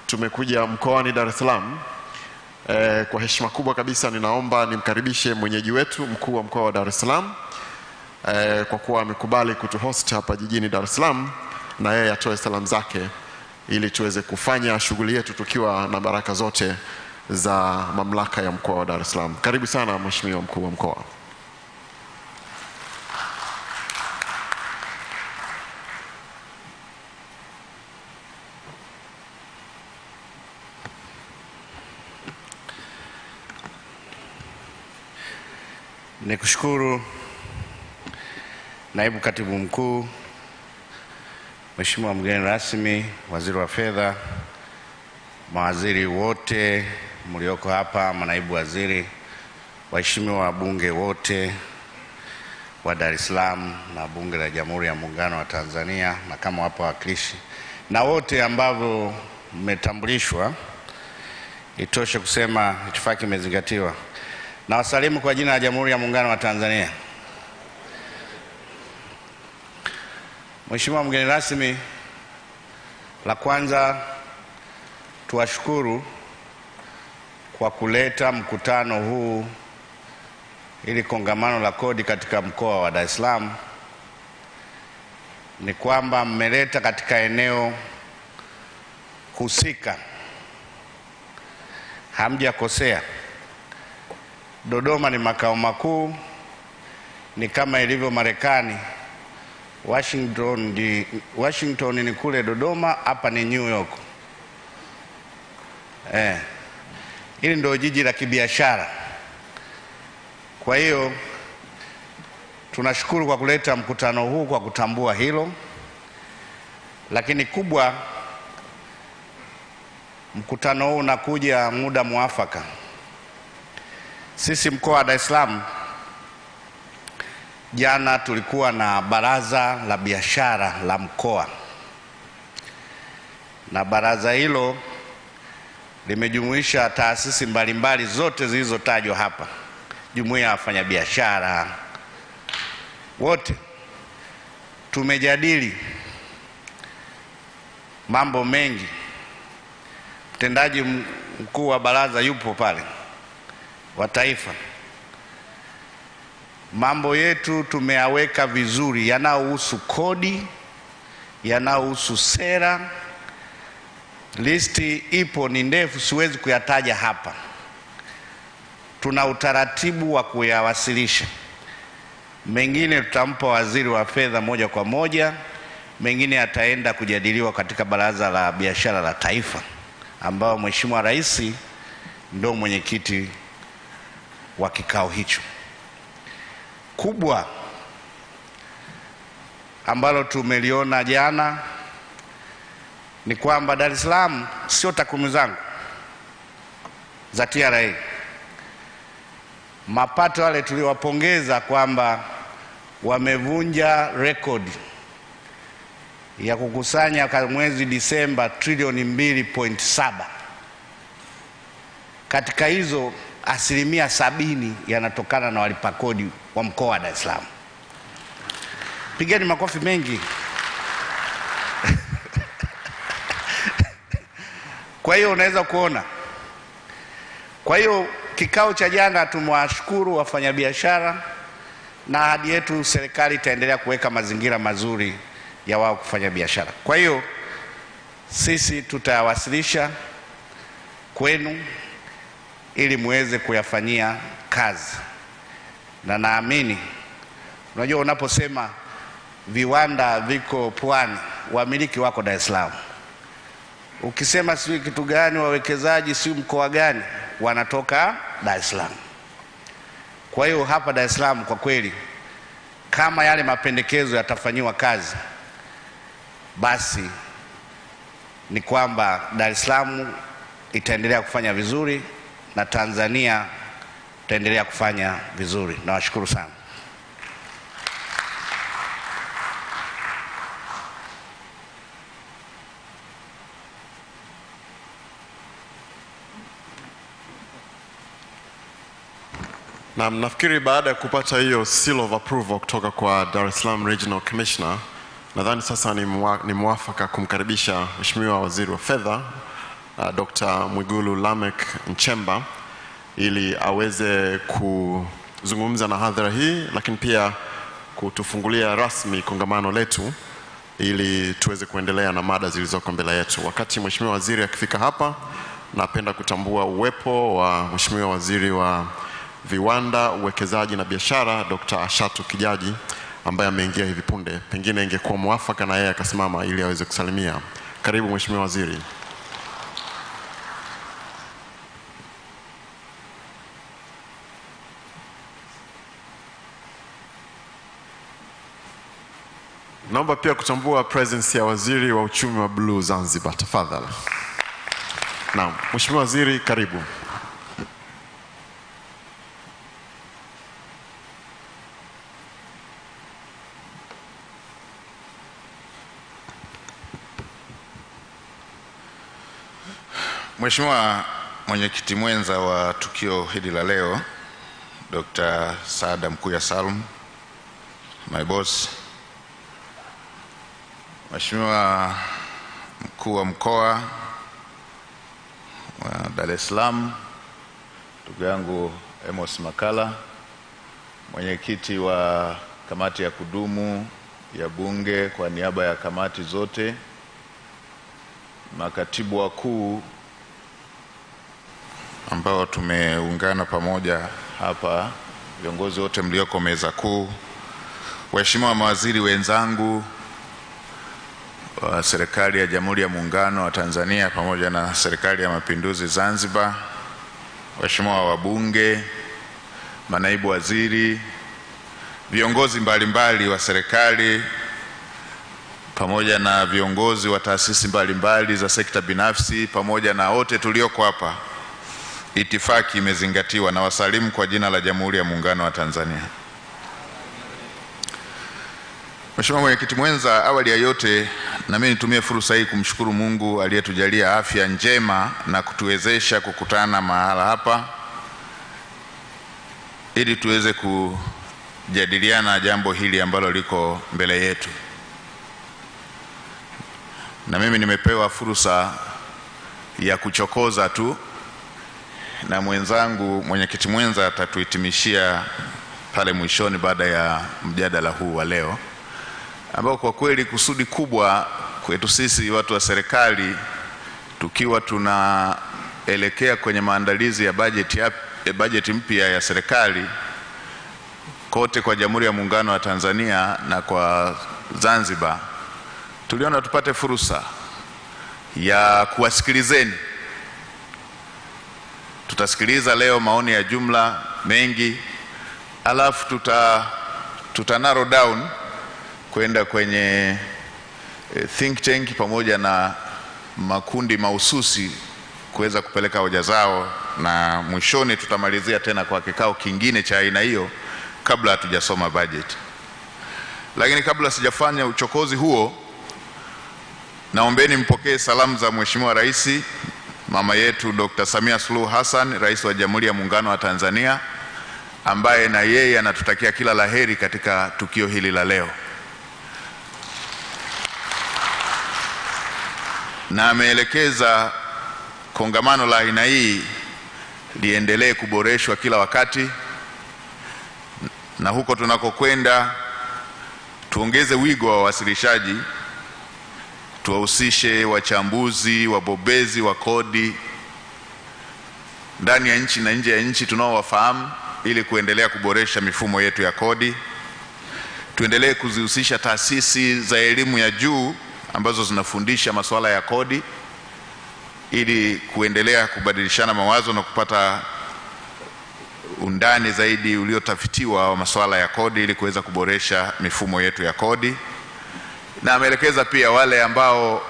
tumekuja mkoani Dar es Salaam. Kwa heshima kubwa kabisa ninaomba nimkaribishe mwenyeji wetu, mkuu wa mkoa wa Dar es Salaam, kwa kuwa amekubali kutuhost hapa jijini Dar es Salaam, na yeye atoe salamu zake ili tuweze kufanya shughuli yetu tukiwa na baraka zote za mamlaka ya mkoa wa Dar es Salaam. Karibu sana Mheshimiwa mkuu wa mkoa. Nikushukuru Naibu Katibu Mkuu, Mheshimiwa mgeni rasmi, Waziri wa Fedha, mawaziri wote mlioko hapa, manaibu waziri, waheshimiwa wabunge wote wa Dar es Salaam na Bunge la Jamhuri ya Muungano wa Tanzania, na kama wapo wawakilishi na wote ambao mmetambulishwa, itoshe kusema itifaki imezingatiwa. Na wasalimu kwa jina la Jamhuri ya Muungano wa Tanzania. Mheshimiwa mgeni rasmi, la kwanza tuwashukuru kwa kuleta mkutano huu ili kongamano la kodi katika mkoa wa Dar es Salaam. Ni kwamba mmeleta katika eneo husika, hamjakosea. Dodoma ni makao makuu, ni kama ilivyo Marekani. Washington ni kule Dodoma, hapa ni New York. Hili ndio jiji la kibiashara. Kwa hiyo tunashukuru kwa kuleta mkutano huu, kwa kutambua hilo. Lakini kubwa, mkutano huu unakuja muda muafaka. Sisi mkoa wa Dar es Salaam jana tulikuwa na baraza la biashara la mkoa, na baraza hilo limejumuisha taasisi mbalimbali zote zilizotajwa hapa, jumuiya ya wafanyabiashara wote. Tumejadili mambo mengi. Mtendaji mkuu wa baraza yupo pale wa taifa. Mambo yetu tumeyaweka vizuri, yanayohusu kodi, yanayohusu sera. Listi ipo, ni ndefu, siwezi kuyataja hapa. Tuna utaratibu wa kuyawasilisha. Mengine tutampa waziri wa fedha moja kwa moja, mengine ataenda kujadiliwa katika baraza la biashara la taifa, ambao Mheshimiwa Rais ndo mwenyekiti wa kikao hicho. Kubwa ambalo tumeliona jana ni kwamba Dar es Salaam, sio takwimu zangu za TRA, mapato wale tuliwapongeza kwamba wamevunja rekodi ya kukusanya kwa mwezi Disemba trilioni 2.7. Katika hizo 70% yanatokana na walipa kodi wa mkoa wa Dar es Salaam. Pigeni makofi mengi. Kwa hiyo unaweza kuona. Kwa hiyo kikao cha jana tumewashukuru wafanyabiashara, na ahadi yetu serikali itaendelea kuweka mazingira mazuri ya wao kufanya biashara. Kwa hiyo sisi tutawasilisha kwenu ili muweze kuyafanyia kazi. Na naamini, unajua unaposema viwanda viko Pwani, wamiliki wako Dar es Salaam. Ukisema sio kitu gani, wawekezaji sio mkoa gani, wanatoka Dar es Salaam. Kwa hiyo hapa Dar es Salaam kwa kweli, kama yale mapendekezo yatafanywa kazi, basi ni kwamba Dar es Salaam itaendelea kufanya vizuri na Tanzania itaendelea kufanya vizuri. Nawashukuru sana. Na nafikiri baada ya kupata hiyo seal of approval kutoka kwa Dar es Salaam Regional Commissioner, nadhani sasa ni mwafaka kumkaribisha Mheshimiwa Waziri wa Fedha Dr. Mwigulu Lameck Nchemba ili aweze kuzungumza na hadhara hii, lakini pia kutufungulia rasmi kongamano letu ili tuweze kuendelea na mada zilizoko mbele yetu. Wakati Mheshimiwa Waziri akifika hapa, napenda kutambua uwepo wa Mheshimiwa Waziri wa Viwanda, Uwekezaji na Biashara Dr. Ashatu Kijaji ambaye ameingia hivi punde. Pengine ingekuwa mwafaka na yeye akasimama ili aweze kusalimia. Karibu Mheshimiwa Waziri. Naomba pia kutambua presence ya Waziri wa Uchumi wa Bluu Zanzibar, tafadhali. Naam, Mheshimiwa Waziri, karibu. Mheshimiwa mwenyekiti mwenza wa tukio hili la leo, Dr. Saada Mkuya Salum, my boss, Mheshimiwa mkuu wa mkoa wa Dar es Salaam, ndugu yangu Amos Makala, mwenyekiti wa kamati ya kudumu ya Bunge kwa niaba ya kamati zote, makatibu wakuu ambao tumeungana pamoja hapa, viongozi wote mlioko meza kuu, waheshimiwa mawaziri wenzangu wa serikali ya Jamhuri ya Muungano wa Tanzania pamoja na serikali ya Mapinduzi Zanzibar, waheshimiwa wabunge, manaibu waziri, viongozi mbalimbali wa serikali pamoja na viongozi wa taasisi mbalimbali za sekta binafsi, pamoja na wote tulioko hapa, itifaki imezingatiwa, na wasalimu kwa jina la Jamhuri ya Muungano wa Tanzania. Mheshimiwa mwenyekiti mwenza, awali ya yote na mimi nitumie fursa hii kumshukuru Mungu aliyetujalia afya njema na kutuwezesha kukutana mahala hapa ili tuweze kujadiliana jambo hili ambalo liko mbele yetu. Na mimi nimepewa fursa ya kuchokoza tu, na mwenzangu mwenyekiti mwenza atatuhitimishia pale mwishoni baada ya mjadala huu wa leo, ambao kwa kweli kusudi kubwa kwetu sisi watu wa serikali, tukiwa tunaelekea kwenye maandalizi ya bajeti mpya ya serikali kote kwa Jamhuri ya Muungano wa Tanzania na kwa Zanzibar, tuliona tupate fursa ya kuwasikilizeni, Tutasikiliza leo maoni ya jumla mengi, alafu tuta narrow down kwenda kwenye think tank pamoja na makundi mahususi kuweza kupeleka hoja zao, na mwishoni tutamalizia tena kwa kikao kingine cha aina hiyo kabla hatujasoma budget. Lakini kabla sijafanya uchokozi huo, naombeni mpokee salamu za Mheshimiwa Rais mama yetu Dr. Samia Suluhu Hassan, Rais wa Jamhuri ya Muungano wa Tanzania, ambaye na yeye anatutakia kila laheri katika tukio hili la leo. Na ameelekeza kongamano la aina hii liendelee kuboreshwa kila wakati, na huko tunakokwenda tuongeze wigo wa wawasilishaji, tuwahusishe wachambuzi, wabobezi wa kodi ndani ya nchi na nje ya nchi tunaowafahamu, ili kuendelea kuboresha mifumo yetu ya kodi. Tuendelee kuzihusisha taasisi za elimu ya juu ambazo zinafundisha masuala ya kodi, ili kuendelea kubadilishana mawazo na kupata undani zaidi uliotafitiwa wa masuala ya kodi, ili kuweza kuboresha mifumo yetu ya kodi. Na ameelekeza pia wale ambao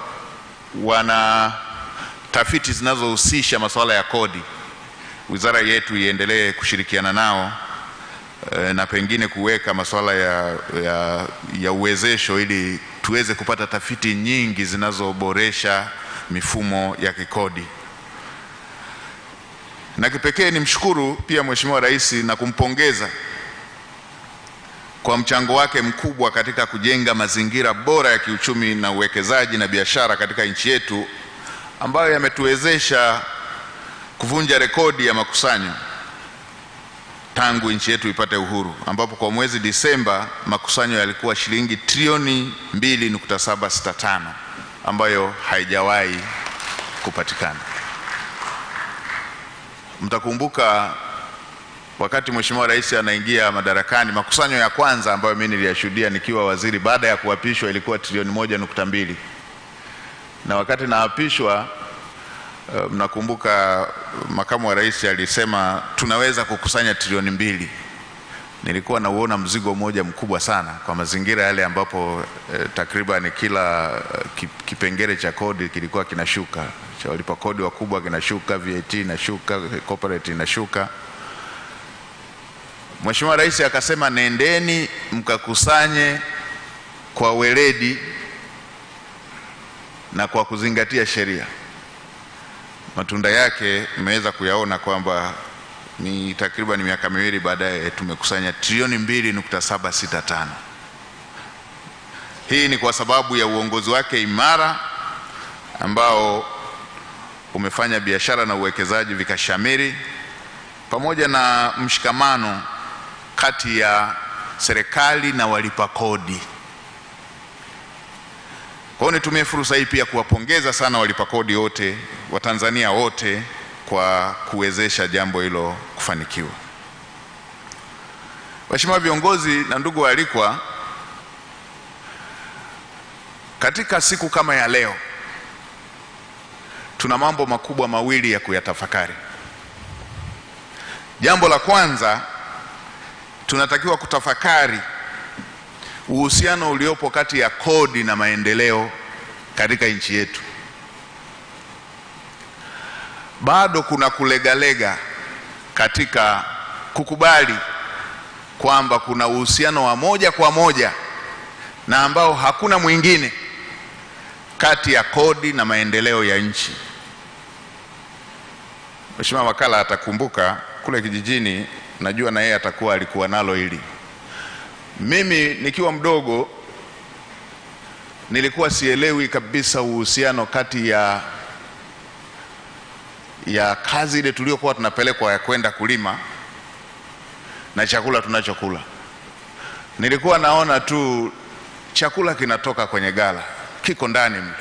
wana tafiti zinazohusisha masuala ya kodi, wizara yetu iendelee kushirikiana nao na pengine kuweka masuala ya uwezesho, ili tuweze kupata tafiti nyingi zinazoboresha mifumo ya kikodi. Na kipekee nimshukuru pia Mheshimiwa Rais na kumpongeza kwa mchango wake mkubwa katika kujenga mazingira bora ya kiuchumi na uwekezaji na biashara katika nchi yetu, ambayo yametuwezesha kuvunja rekodi ya makusanyo tangu nchi yetu ipate uhuru, ambapo kwa mwezi Disemba makusanyo yalikuwa shilingi trilioni 2.765, ambayo haijawahi kupatikana. Mtakumbuka wakati Mheshimiwa Rais anaingia madarakani, makusanyo ya kwanza ambayo mimi niliyashuhudia nikiwa waziri baada ya kuapishwa ilikuwa trilioni 1.2, na wakati naapishwa mnakumbuka makamu wa rais alisema tunaweza kukusanya trilioni 2. Nilikuwa nauona mzigo mmoja mkubwa sana kwa mazingira yale ambapo takriban kila kipengele cha kodi kilikuwa kinashuka. Cha walipa kodi wakubwa kinashuka, VAT inashuka, corporate inashuka. Mheshimiwa Rais akasema nendeni mkakusanye kwa weledi na kwa kuzingatia sheria. Matunda yake mmeweza kuyaona kwamba ni takriban miaka miwili baadaye tumekusanya trilioni 2.765. Hii ni kwa sababu ya uongozi wake imara ambao umefanya biashara na uwekezaji vikashamiri, pamoja na mshikamano kati ya serikali na walipa kodi. Kwa hiyo nitumie fursa hii pia kuwapongeza sana walipa kodi wote, Watanzania wote, kwa kuwezesha jambo hilo kufanikiwa. Waheshimiwa viongozi na ndugu waalikwa, katika siku kama ya leo tuna mambo makubwa mawili ya kuyatafakari. Jambo la kwanza, tunatakiwa kutafakari uhusiano uliopo kati ya kodi na maendeleo katika nchi yetu. Bado kuna kulegalega katika kukubali kwamba kuna uhusiano wa moja kwa moja na ambao hakuna mwingine kati ya kodi na maendeleo ya nchi. Mheshimiwa Wakala atakumbuka kule kijijini, najua na yeye alikuwa nalo hili. Mimi nikiwa mdogo nilikuwa sielewi kabisa uhusiano kati ya kazi ile tuliyokuwa tunapelekwa ya kwenda kulima na chakula tunachokula. Nilikuwa naona tu chakula kinatoka kwenye gala, kiko ndani mle.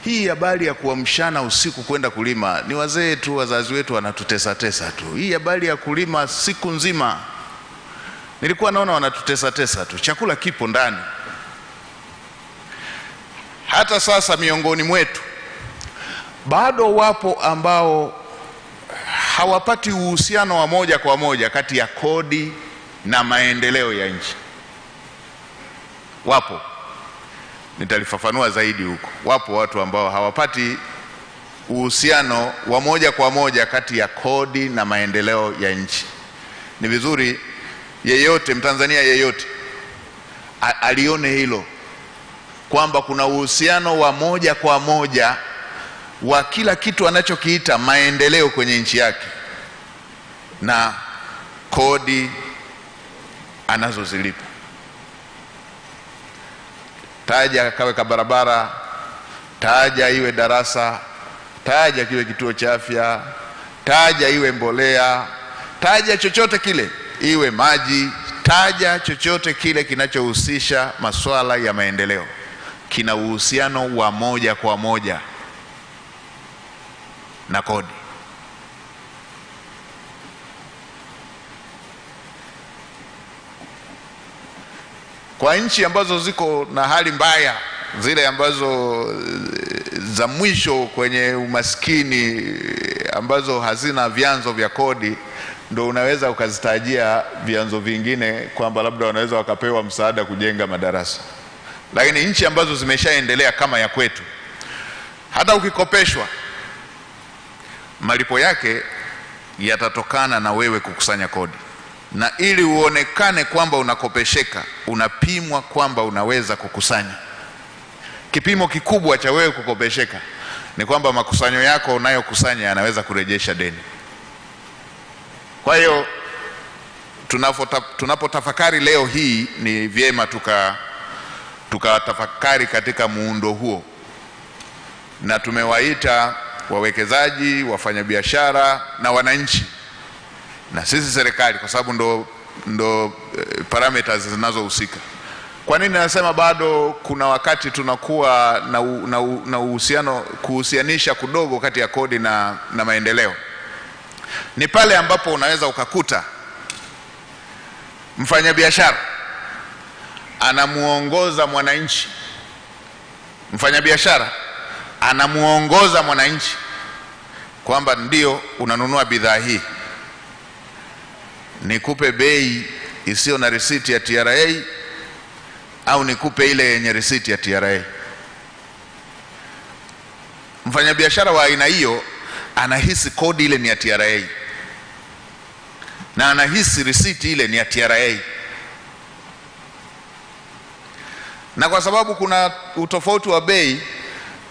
Hii habari ya kuamshana usiku kwenda kulima ni wazee tu, wazazi wetu wanatutesa tu. Hii habari ya kulima siku nzima, nilikuwa naona wanatutesa tu. Chakula kipo ndani. Hata sasa miongoni mwetu bado wapo ambao hawapati uhusiano wa moja kwa moja kati ya kodi na maendeleo ya nchi. Wapo, nitalifafanua zaidi huko. Wapo watu ambao hawapati uhusiano wa moja kwa moja kati ya kodi na maendeleo ya nchi. Ni vizuri yeyote, Mtanzania yeyote alione hilo, kwamba kuna uhusiano wa moja kwa moja wa kila kitu anachokiita maendeleo kwenye nchi yake na kodi anazozilipa. Taja kawe ka barabara, taja iwe darasa, taja kiwe kituo cha afya, taja iwe mbolea, taja chochote kile, iwe maji, taja chochote kile kinachohusisha masuala ya maendeleo, kina uhusiano wa moja kwa moja na kodi. Kwa nchi ambazo ziko na hali mbaya, zile ambazo za mwisho kwenye umaskini, ambazo hazina vyanzo vya kodi, ndo unaweza ukazitajia vyanzo vingine kwamba labda wanaweza wakapewa msaada kujenga madarasa. Lakini nchi ambazo zimeshaendelea kama ya kwetu, hata ukikopeshwa, malipo yake yatatokana na wewe kukusanya kodi. Na ili uonekane kwamba unakopesheka, unapimwa kwamba unaweza kukusanya. Kipimo kikubwa cha wewe kukopesheka ni kwamba makusanyo yako unayokusanya yanaweza kurejesha deni. Kwa hiyo tunapotafakari leo hii, ni vyema tukatafakari katika muundo huo, na tumewaita wawekezaji, wafanyabiashara na wananchi, na sisi serikali, kwa sababu ndo parameters zinazohusika. Kwa nini nasema bado kuna wakati tunakuwa na uhusiano, kuhusianisha kidogo kati ya kodi na maendeleo? Ni pale ambapo unaweza ukakuta mfanyabiashara anamuongoza mwananchi, mfanyabiashara anamuongoza mwananchi kwamba ndio unanunua bidhaa hii, nikupe bei isiyo na risiti ya TRA au nikupe ile yenye risiti ya TRA. Mfanyabiashara wa aina hiyo anahisi kodi ile ni ya TRA na anahisi risiti ile ni ya TRA, na kwa sababu kuna utofauti wa bei,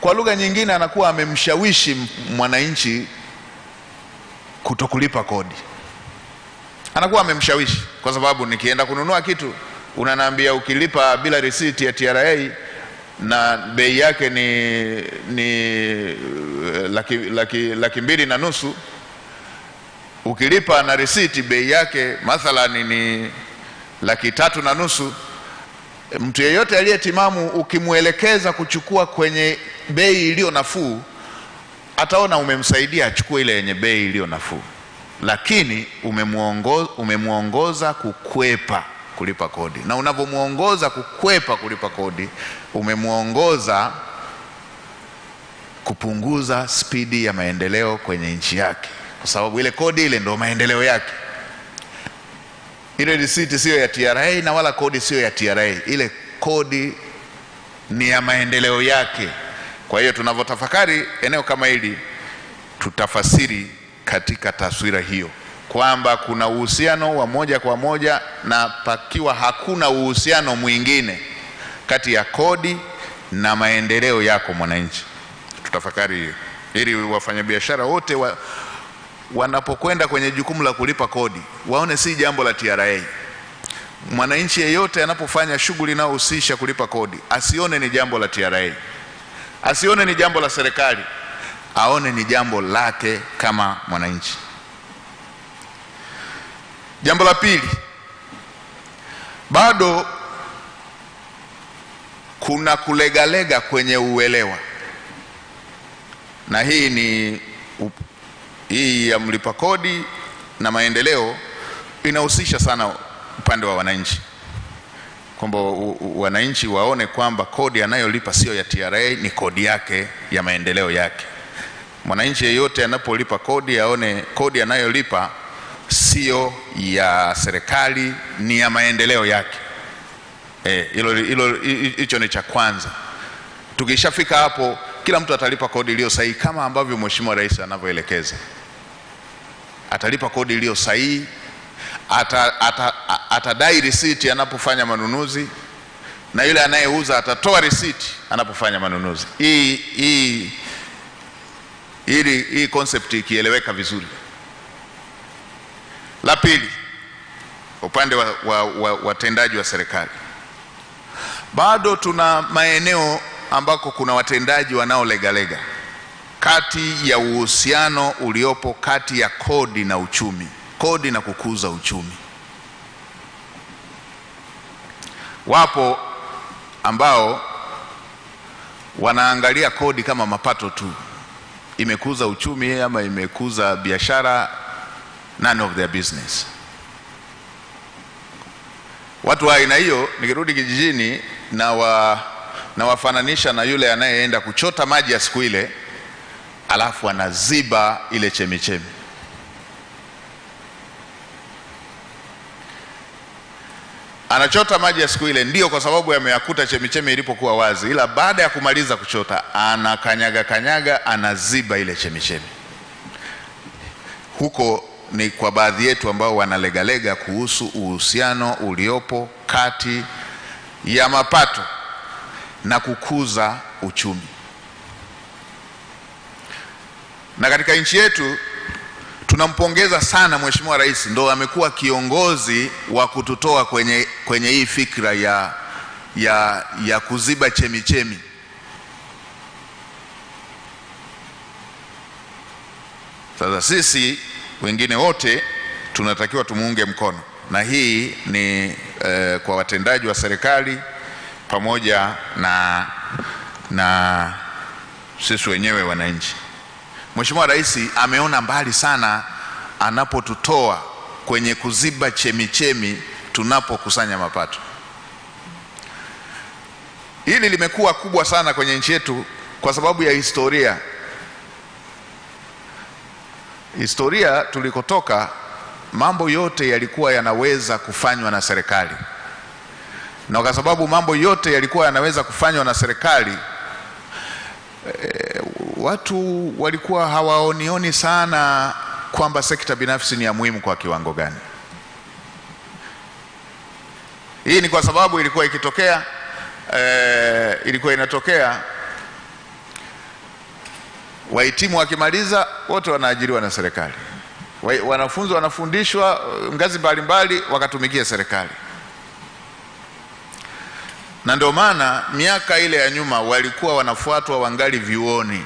kwa lugha nyingine anakuwa amemshawishi mwananchi kutokulipa kodi. Anakuwa amemshawishi, kwa sababu nikienda kununua kitu unaniambia ukilipa bila risiti ya TRA na bei yake ni laki mbili na nusu, ukilipa na risiti bei yake mathalani ni 3.5 na nusu. Mtu yeyote aliyetimamu ukimuelekeza kuchukua kwenye bei iliyo nafuu, ataona umemsaidia achukue ile yenye bei iliyo nafuu, lakini umemuongoza kukwepa kulipa kodi. Na unapomuongoza kukwepa kulipa kodi, umemuongoza kupunguza spidi ya maendeleo kwenye nchi yake, kwa sababu ile kodi ile ndio maendeleo yake. Ile risiti sio ya TRA na wala kodi sio ya TRA, ile kodi ni ya maendeleo yake. Kwa hiyo tunavyotafakari eneo kama hili, tutafasiri katika taswira hiyo kwamba kuna uhusiano wa moja kwa moja, na pakiwa hakuna uhusiano mwingine kati ya kodi na maendeleo yako mwananchi. Tutafakari hiyo ili wafanyabiashara wote wanapokwenda kwenye jukumu la kulipa kodi waone si jambo la TRA. Mwananchi yeyote anapofanya shughuli inayohusisha kulipa kodi, asione ni jambo la TRA, asione ni jambo la serikali, aone ni jambo lake kama mwananchi. Jambo la pili, bado kuna kulegalega kwenye uelewa, na hii ya mlipa kodi na maendeleo inahusisha sana upande wa wananchi, kwamba wananchi waone kwamba kodi anayolipa sio ya TRA, ni kodi yake ya maendeleo yake. Mwananchi yeyote anapolipa kodi aone kodi anayolipa sio ya serikali, ni ya maendeleo yake. Hicho ni cha kwanza. Tukishafika hapo, kila mtu atalipa kodi iliyo sahihi kama ambavyo Mheshimiwa Rais anavyoelekeza. Atalipa kodi iliyo sahihi, atadai receipt anapofanya manunuzi, na yule anayeuza atatoa receipt anapofanya manunuzi. Hii concept ikieleweka vizuri. La pili, upande wa watendaji wa serikali, bado tuna maeneo ambako kuna watendaji wanaolegalega kati ya uhusiano uliopo kati ya kodi na uchumi, kodi na kukuza uchumi. Wapo ambao wanaangalia kodi kama mapato tu, imekuza uchumi ama imekuza biashara, none of their business. Watu wa aina hiyo nikirudi kijijini na wafananisha na yule anayeenda kuchota maji ya siku ile alafu anaziba ile chemichemi. Anachota maji ya siku ile ndio kwa sababu yameyakuta chemichemi ilipokuwa wazi, ila baada ya kumaliza kuchota anakanyaga anaziba ile chemichemi. Huko ni kwa baadhi yetu ambao wanalegalega kuhusu uhusiano uliopo kati ya mapato na kukuza uchumi. Na katika nchi yetu tunampongeza sana Mheshimiwa Rais, ndo amekuwa kiongozi wa kututoa kwenye hii fikra ya kuziba chemichemi. Sasa sisi wengine wote tunatakiwa tumuunge mkono, na hii ni kwa watendaji wa serikali pamoja na sisi wenyewe wananchi. Mheshimiwa Rais ameona mbali sana anapotutoa kwenye kuziba chemichemi tunapokusanya mapato. Hili limekuwa kubwa sana kwenye nchi yetu kwa sababu ya historia. Historia tulikotoka, mambo yote yalikuwa yanaweza kufanywa na serikali. Na kwa sababu mambo yote yalikuwa yanaweza kufanywa na serikali, watu walikuwa hawaonioni sana kwamba sekta binafsi ni ya muhimu kwa kiwango gani. Hii ni kwa sababu ilikuwa inatokea wahitimu wakimaliza wote wanaajiriwa na serikali. Wanafunzi wanafundishwa ngazi mbalimbali wakatumikia serikali. Na ndio maana miaka ile ya nyuma walikuwa wanafuatwa wangali vyuoni.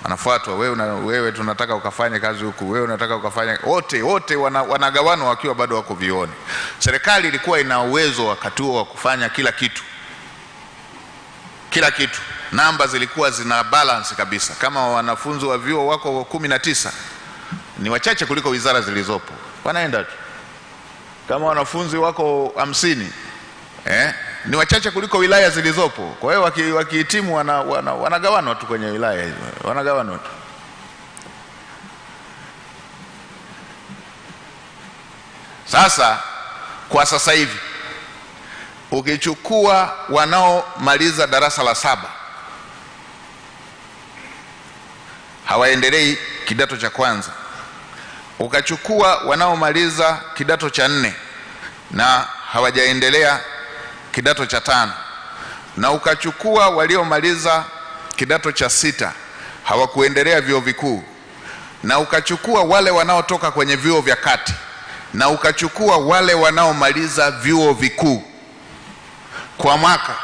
Wanafuatwa, wewe tunataka ukafanye kazi huku, wewe unataka ukafanya, wote wanagawanwa wakiwa bado wako vyuoni. Serikali ilikuwa ina uwezo wakati huo wa kufanya kila kitu. Kila kitu. Namba zilikuwa zina balance kabisa. Kama wanafunzi wa vyuo wako 19, ni wachache kuliko wizara zilizopo. Wanaenda tu. Kama wanafunzi wako 50, ni wachache kuliko wilaya zilizopo. Kwa hiyo wakihitimu wanagawanwa tu kwenye wilaya hizo. Wanagawanwa tu. Sasa kwa sasa hivi ukichukua wanaomaliza darasa la 7 hawaendelei kidato cha kwanza, ukachukua wanaomaliza kidato cha 4 na hawajaendelea kidato cha 5, na ukachukua waliomaliza kidato cha 6 hawakuendelea vyuo vikuu, na ukachukua wale wanaotoka kwenye vyuo vya kati, na ukachukua wale wanaomaliza vyuo vikuu, kwa mwaka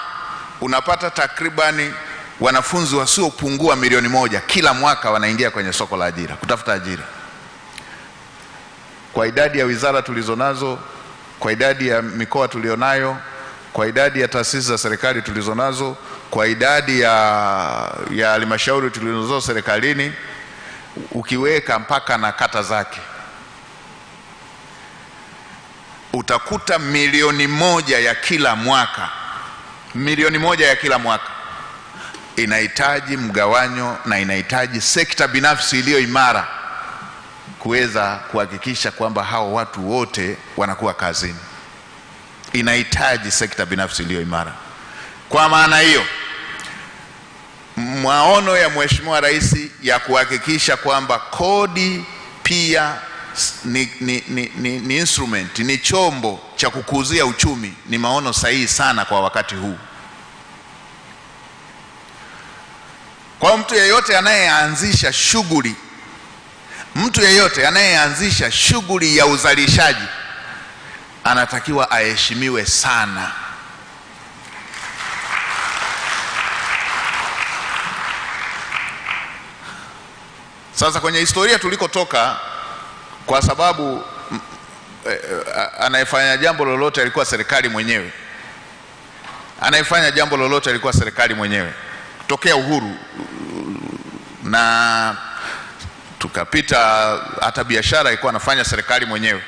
unapata takribani wanafunzi wasiopungua 1,000,000 kila mwaka wanaingia kwenye soko la ajira kutafuta ajira. Kwa idadi ya wizara tulizonazo, kwa idadi ya mikoa tulionayo, kwa idadi ya taasisi za serikali tulizonazo, kwa idadi ya halmashauri tulizonazo serikalini, ukiweka mpaka na kata zake, utakuta 1,000,000 ya kila mwaka. 1,000,000 ya kila mwaka. inahitaji mgawanyo na inahitaji sekta binafsi iliyo imara kuweza kuhakikisha kwamba hao watu wote wanakuwa kazini. Inahitaji sekta binafsi iliyo imara. Kwa maana hiyo, maono ya Mheshimiwa Rais ya kuhakikisha kwamba kodi pia ni instrument, ni chombo cha kukuzia uchumi, ni maono sahihi sana kwa wakati huu. Kwa mtu yeyote anayeanzisha shughuli ya uzalishaji anatakiwa aheshimiwe sana. Sasa kwenye historia tulikotoka, kwa sababu anayefanya jambo lolote alikuwa serikali mwenyewe, tokea uhuru na tukapita, hata biashara ilikuwa anafanya serikali mwenyewe.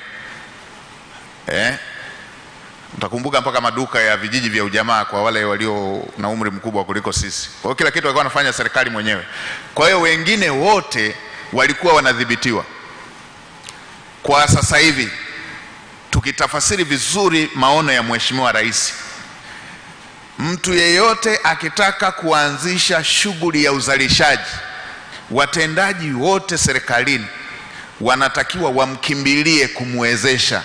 Mtakumbuka mpaka maduka ya vijiji vya ujamaa kwa wale walio na umri mkubwa kuliko sisi. Kwa hiyo kila kitu alikuwa anafanya serikali mwenyewe. Kwa hiyo wengine wote walikuwa wanadhibitiwa. Kwa sasa hivi tukitafasiri vizuri maono ya Mheshimiwa Rais, mtu yeyote akitaka kuanzisha shughuli ya uzalishaji, watendaji wote serikalini wanatakiwa wamkimbilie kumwezesha.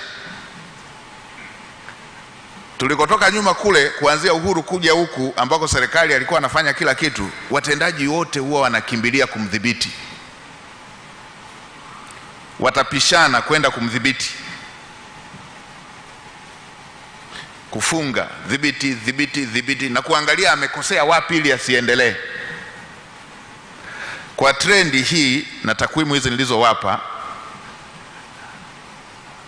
Tulikotoka nyuma kule, kuanzia uhuru kuja huku ambako serikali alikuwa anafanya kila kitu, watendaji wote huwa wanakimbilia kumdhibiti. Watapishana kwenda kumdhibiti, kufunga, dhibiti na kuangalia amekosea wapi ili asiendelee. Kwa trendi hii na takwimu hizi nilizowapa,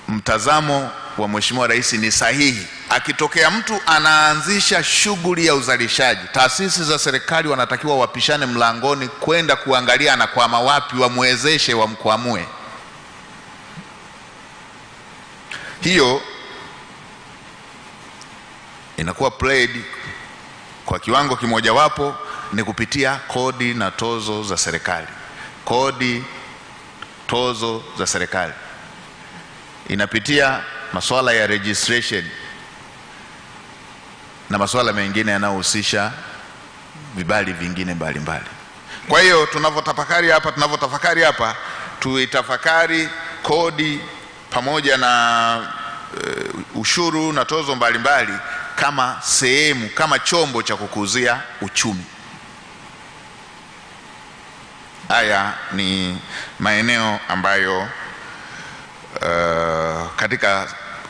mtazamo wa Mheshimiwa Rais ni sahihi. Akitokea mtu anaanzisha shughuli ya uzalishaji, taasisi za serikali wanatakiwa wapishane mlangoni kwenda kuangalia anakwama wapi, wamwezeshe, wamkwamue. Hiyo inakuwa played kwa kiwango kimojawapo ni kupitia kodi na tozo za serikali. Kodi, tozo za serikali inapitia masuala ya registration na masuala mengine yanayohusisha vibali vingine mbalimbali. Kwa hiyo tunavyotafakari hapa tuitafakari kodi pamoja na ushuru na tozo mbalimbali kama sehemu, kama chombo cha kukuzia uchumi. Haya ni maeneo ambayo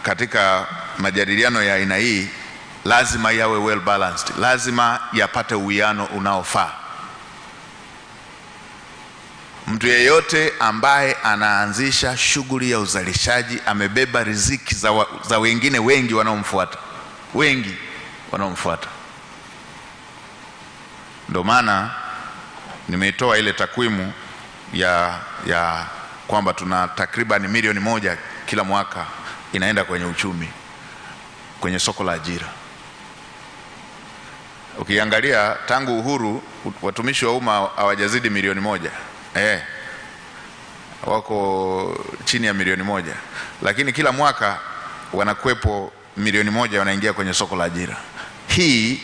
katika majadiliano ya aina hii lazima yawe well balanced, lazima yapate uwiano unaofaa. Mtu yeyote ambaye anaanzisha shughuli ya uzalishaji amebeba riziki za wengine wengi wanaomfuata. Ndio maana nimeitoa ile takwimu ya kwamba tuna takriban milioni 1 kila mwaka inaenda kwenye uchumi, kwenye soko la ajira. Ukiangalia tangu uhuru watumishi wa umma hawajazidi milioni 1. Wako chini ya milioni 1, lakini kila mwaka wanakwepo milioni 1 wanaingia kwenye soko la ajira. Hii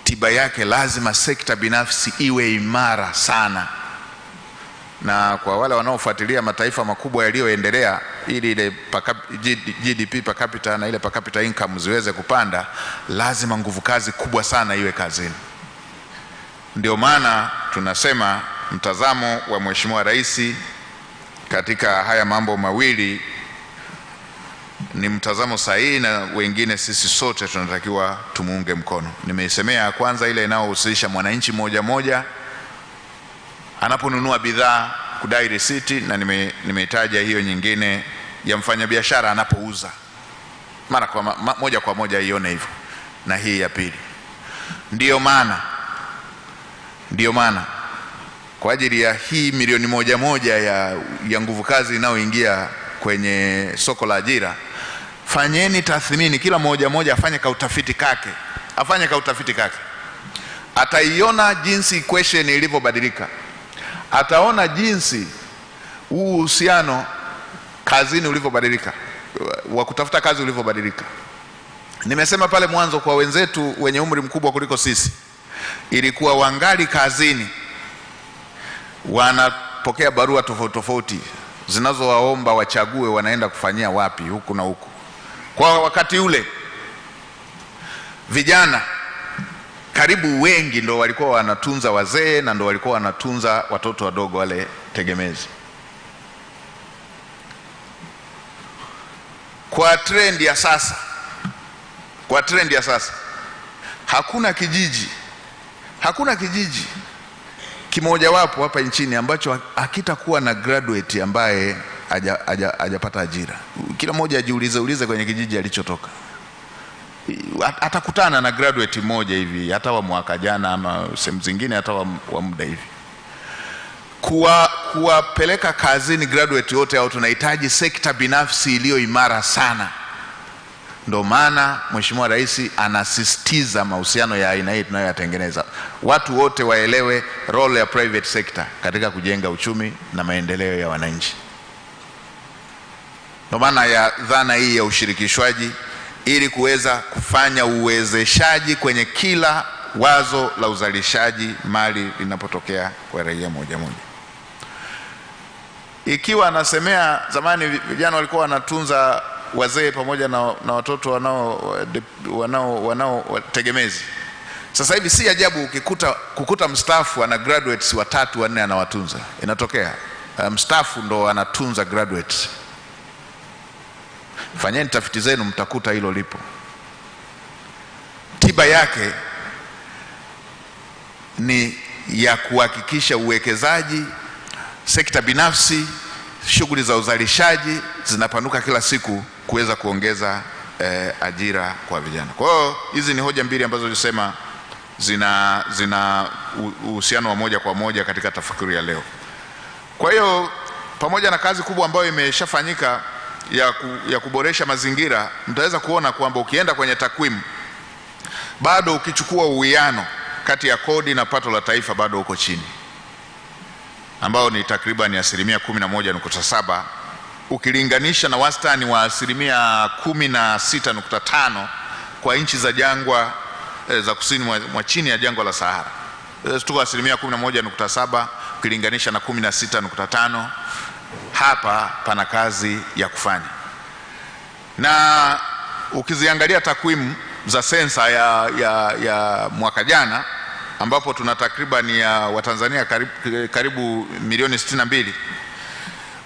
tiba yake lazima sekta binafsi iwe imara sana. Na kwa wale wanaofuatilia mataifa makubwa yaliyoendelea, ili ile GDP per capita na ile per capita income ziweze kupanda, lazima nguvu kazi kubwa sana iwe kazini. Ndio maana tunasema mtazamo wa Mheshimiwa Rais katika haya mambo mawili ni mtazamo sahihi, na wengine sisi sote tunatakiwa tumuunge mkono. Nimeisemea kwanza ile inayohusisha mwananchi moja anaponunua bidhaa kudai risiti, na nimeitaja hiyo nyingine ya mfanyabiashara anapouza moja kwa moja ione hivyo, na hii ya pili. Ndio maana kwa ajili ya hii milioni 1 ya nguvu kazi inayoingia kwenye soko la ajira, fanyeni tathmini, kila mmoja afanye kautafiti kake, ataiona jinsi equation ilivyobadilika, ataona jinsi uhusiano kazini ulivyobadilika, wa kutafuta kazi ulivyobadilika. Nimesema pale mwanzo kwa wenzetu wenye umri mkubwa kuliko sisi, ilikuwa wangali kazini wanapokea barua tofauti tofauti zinazowaomba wachague wanaenda kufanyia wapi huku na huku. Kwa wakati ule vijana karibu wengi ndo walikuwa wanatunza wazee na ndo walikuwa wanatunza watoto wadogo wale tegemezi. Kwa trend ya sasa, hakuna kijiji kimoja wapo hapa nchini ambacho hakitakuwa na graduate ambaye hajapata ajira. Kila mmoja ajiulize kwenye kijiji alichotoka, atakutana na graduate mmoja hivi, hata wa mwaka jana ama sehemu zingine hata wa muda hivi. Kuwapeleka kazini graduate wote hao, tunahitaji sekta binafsi iliyo imara sana. Ndio maana Mheshimiwa Rais anasisitiza mahusiano ya aina hii tunayoyatengeneza. Watu wote waelewe role ya private sector katika kujenga uchumi na maendeleo ya wananchi. Ndio maana ya dhana hii ya ushirikishwaji, ili kuweza kufanya uwezeshaji kwenye kila wazo la uzalishaji mali linapotokea kwa raia moja moja. Ikiwa anasemea zamani vijana walikuwa wanatunza wazee pamoja na watoto wanao tegemezi, sasa hivi si ajabu kukuta mstaafu ana graduates 3 4 anawatunza. Inatokea mstaafu ndo anatunza graduates. Fanyeni tafiti zenu mtakuta hilo lipo. Tiba yake ni ya kuhakikisha uwekezaji, sekta binafsi, shughuli za uzalishaji zinapanuka kila siku kuweza kuongeza ajira kwa vijana. Kwa hiyo hizi ni hoja mbili ambazo nilisema zina uhusiano wa moja kwa moja katika tafakuri ya leo. Kwa hiyo pamoja na kazi kubwa ambayo imeshafanyika ya kuboresha mazingira, mtaweza kuona kwamba ukienda kwenye takwimu, bado ukichukua uwiano kati ya kodi na pato la taifa bado uko chini, ambao ni takriban 11.7 ukilinganisha na wastani wa 16.5 kwa nchi za jangwa za kusini mwa chini ya jangwa la Sahara. Tuko 11.7 ukilinganisha na 16.5. Hapa pana kazi ya kufanya. Na ukiziangalia takwimu za sensa ya mwaka jana, ambapo tuna takriban ya Watanzania karibu milioni 62,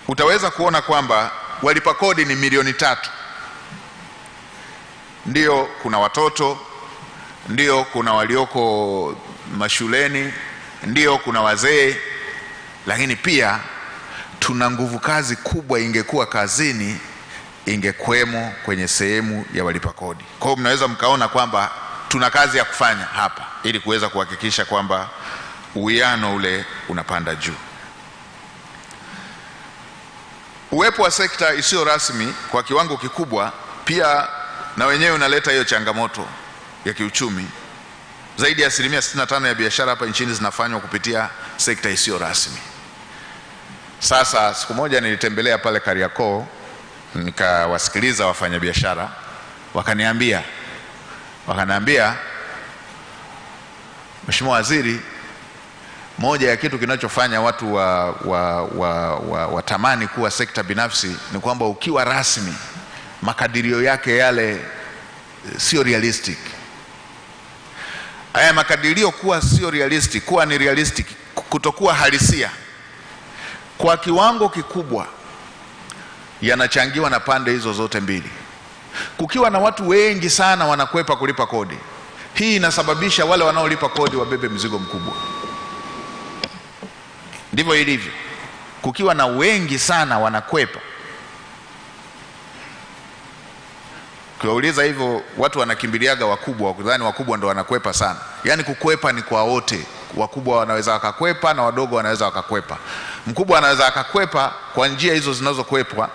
utaweza kuona kwamba walipa kodi ni milioni 3. Ndio kuna watoto, ndio kuna walioko mashuleni, ndio kuna wazee, lakini pia tuna nguvu kazi kubwa. Ingekuwa kazini, ingekwemo kwenye sehemu ya walipa kodi. Kwa hiyo mnaweza mkaona kwamba tuna kazi ya kufanya hapa ili kuweza kuhakikisha kwamba uwiano ule unapanda juu. Uwepo wa sekta isiyo rasmi kwa kiwango kikubwa pia na wenyewe unaleta hiyo changamoto ya kiuchumi. Zaidi ya 65% ya biashara hapa nchini zinafanywa kupitia sekta isiyo rasmi. Sasa siku moja nilitembelea pale Kariakoo, nikawasikiliza wafanyabiashara, wakaniambia Mheshimiwa Waziri, moja ya kitu kinachofanya watu watamani kuwa sekta binafsi ni kwamba ukiwa rasmi makadirio yake yale sio realistic. Haya makadirio kuwa sio realistic, kuwa ni realistic, kutokuwa halisia, kwa kiwango kikubwa yanachangiwa na pande hizo zote mbili. Kukiwa na watu wengi sana wanakwepa kulipa kodi, hii inasababisha wale wanaolipa kodi wabebe mzigo mkubwa. Ndivyo ilivyo. Kukiwa na wengi sana wanakwepa, ukiwauliza hivyo watu wanakimbiliaga wakubwa, wakidhani wakubwa ndo wanakwepa sana. Yaani kukwepa ni kwa wote. Wakubwa wanaweza wakakwepa na wadogo wanaweza wakakwepa. Mkubwa anaweza akakwepa kwa njia hizo zinazokwepwa,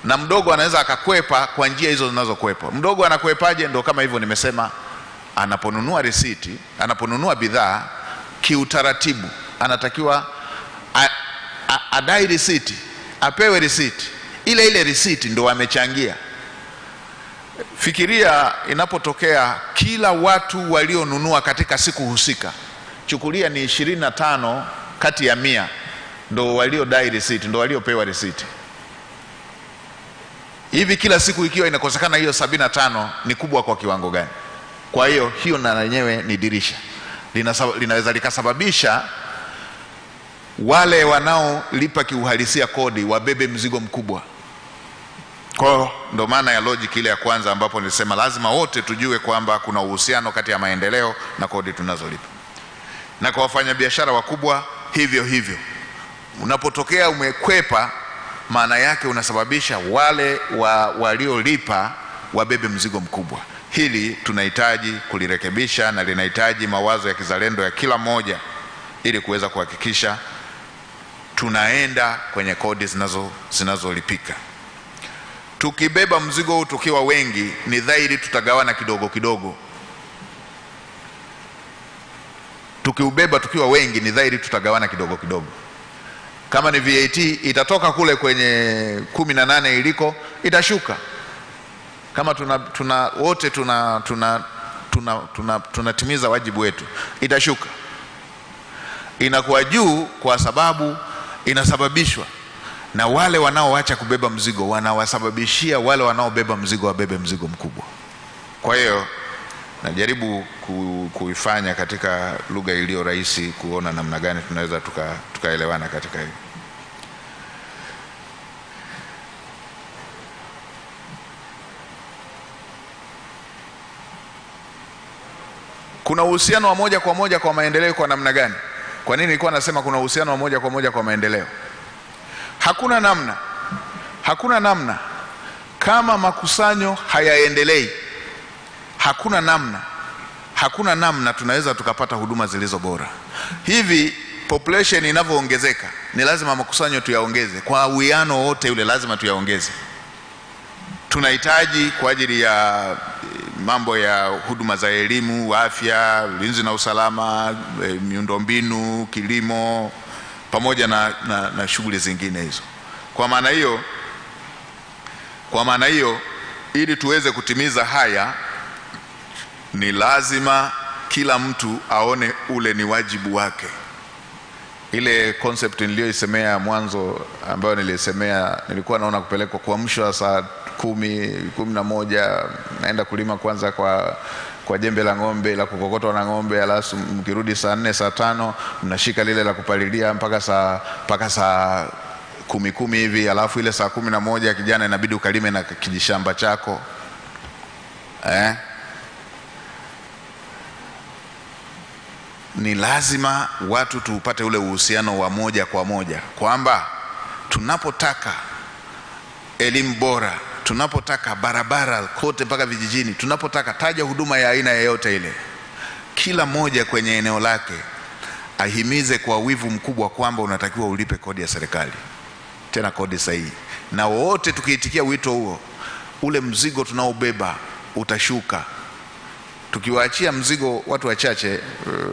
na mdogo anaweza akakwepa kwa njia hizo zinazokwepwa. Mdogo anakwepaje? Ndo kama hivyo nimesema, anaponunua risiti, anaponunua bidhaa kiutaratibu, anatakiwa adai risiti, apewe risiti. Ile risiti ndo amechangia. Fikiria inapotokea kila watu walionunua katika siku husika, chukulia ni 25 kati ya 100 ndo waliodai risiti, ndo waliopewa risiti. Hivi kila siku ikiwa inakosekana hiyo 75, ni kubwa kwa kiwango gani? Kwa hiyo na lenyewe ni dirisha, linaweza likasababisha wale wanaolipa kiuhalisia kodi wabebe mzigo mkubwa. Kwa ndo maana ya logic ile ya kwanza ambapo nilisema lazima wote tujue kwamba kuna uhusiano kati ya maendeleo na kodi tunazolipa. Na kwa wafanyabiashara wakubwa hivyo. Unapotokea umekwepa, maana yake unasababisha wale waliolipa wabebe mzigo mkubwa. Hili tunahitaji kulirekebisha na linahitaji mawazo ya kizalendo ya kila mmoja ili kuweza kuhakikisha tunaenda kwenye kodi zinazolipika. Tukibeba mzigo huu tukiwa wengi, ni dhahiri tutagawana kidogo kidogo. Tukiubeba tukiwa wengi, ni dhahiri tutagawana kidogo kidogo. Kama ni VAT itatoka kule kwenye 18 iliko, itashuka. Kama wote tunatimiza wajibu wetu, itashuka. Inakuwa juu kwa sababu inasababishwa na wale wanaoacha kubeba mzigo, wanawasababishia wale wanaobeba mzigo wabebe mzigo mkubwa. Kwa hiyo najaribu kuifanya katika lugha iliyo rahisi, kuona namna gani tunaweza tukaelewana katika hili. Kuna uhusiano wa moja kwa moja kwa maendeleo kwa namna gani? Kwa nini nilikuwa nasema kuna uhusiano wa moja kwa moja kwa maendeleo? Hakuna namna kama makusanyo hayaendelei. Hakuna namna tunaweza tukapata huduma zilizo bora. Hivi population inavyoongezeka, ni lazima makusanyo tuyaongeze kwa uwiano wote ule, lazima tuyaongeze. Tunahitaji kwa ajili ya mambo ya huduma za elimu, afya, ulinzi na usalama, miundombinu, kilimo, pamoja na shughuli zingine hizo. Kwa maana hiyo ili tuweze kutimiza haya, ni lazima kila mtu aone ule ni wajibu wake. Ile concept niliyoisemea mwanzo, ambayo nilikuwa naona kupelekwa kuamshwa saa 10-11, naenda kulima kwanza kwa jembe la ng'ombe, la kukokotwa na ng'ombe, alafu mkirudi saa 4 saa 5 mnashika lile la kupalilia mpaka saa 10 hivi, alafu ile saa 11 kijana inabidi ukalime na kijishamba chako. Ni lazima watu tupate ule uhusiano wa moja kwa moja, kwamba tunapotaka elimu bora, tunapotaka barabara kote mpaka vijijini, tunapotaka taja huduma ya aina yoyote ile, kila moja kwenye eneo lake ahimize kwa wivu mkubwa kwamba unatakiwa ulipe kodi ya serikali, tena kodi sahihi. Na wote tukiitikia wito huo, ule mzigo tunaobeba utashuka. Tukiwaachia mzigo watu wachache,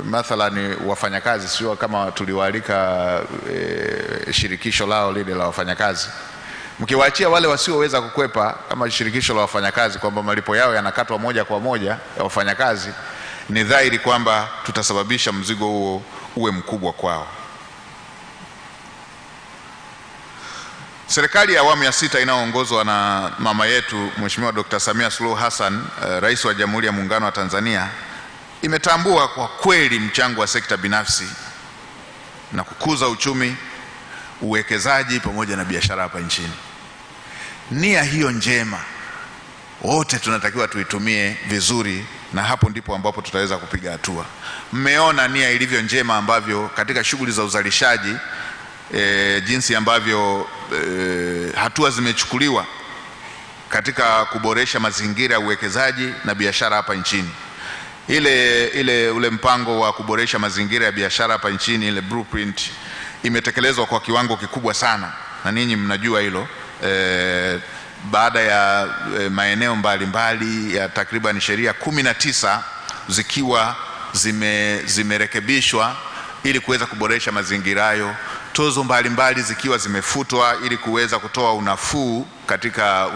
mathalani wafanyakazi, sio kama tuliwaalika shirikisho lao lile la wafanyakazi, mkiwaachia wale wasioweza kukwepa kama shirikisho la wafanyakazi kwamba malipo yao yanakatwa moja kwa moja ya wafanyakazi, ni dhahiri kwamba tutasababisha mzigo huo uwe mkubwa kwao. Serikali ya awamu ya 6 inayoongozwa na mama yetu Mheshimiwa Dr. Samia Suluhu Hassan, Rais wa Jamhuri ya Muungano wa Tanzania, imetambua kwa kweli mchango wa sekta binafsi na kukuza uchumi, uwekezaji pamoja na biashara hapa nchini. Nia hiyo njema wote tunatakiwa tuitumie vizuri, na hapo ndipo ambapo tutaweza kupiga hatua. Mmeona nia ilivyo njema ambavyo katika shughuli za uzalishaji, jinsi ambavyo hatua zimechukuliwa katika kuboresha mazingira ya uwekezaji na biashara hapa nchini. Ule mpango wa kuboresha mazingira ya biashara hapa nchini, ile blueprint, imetekelezwa kwa kiwango kikubwa sana, na ninyi mnajua hilo. Baada ya maeneo mbalimbali ya takriban sheria 19 zikiwa zimerekebishwa ili kuweza kuboresha mazingira hayo, tozo mbalimbali zikiwa zimefutwa ili kuweza kutoa unafuu katika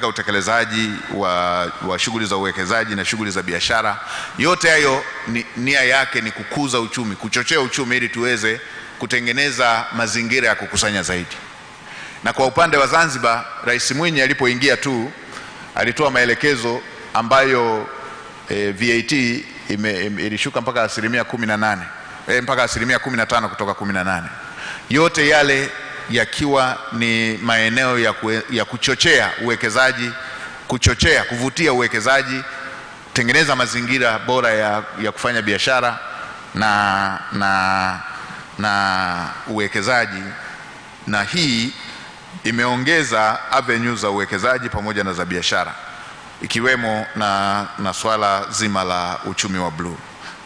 utekelezaji wa shughuli za uwekezaji na shughuli za biashara. Yote hayo nia yake ni kukuza uchumi, kuchochea uchumi ili tuweze kutengeneza mazingira ya kukusanya zaidi. Na kwa upande wa Zanzibar, Rais Mwinyi alipoingia tu alitoa maelekezo ambayo VAT ilishuka mpaka 18%, mpaka 15% kutoka 18%. Yote yale yakiwa ni maeneo ya kuchochea uwekezaji, kuvutia uwekezaji, tengeneza mazingira bora ya kufanya biashara na uwekezaji. Na hii imeongeza avenues za uwekezaji pamoja na za biashara, ikiwemo na swala zima la uchumi wa blue.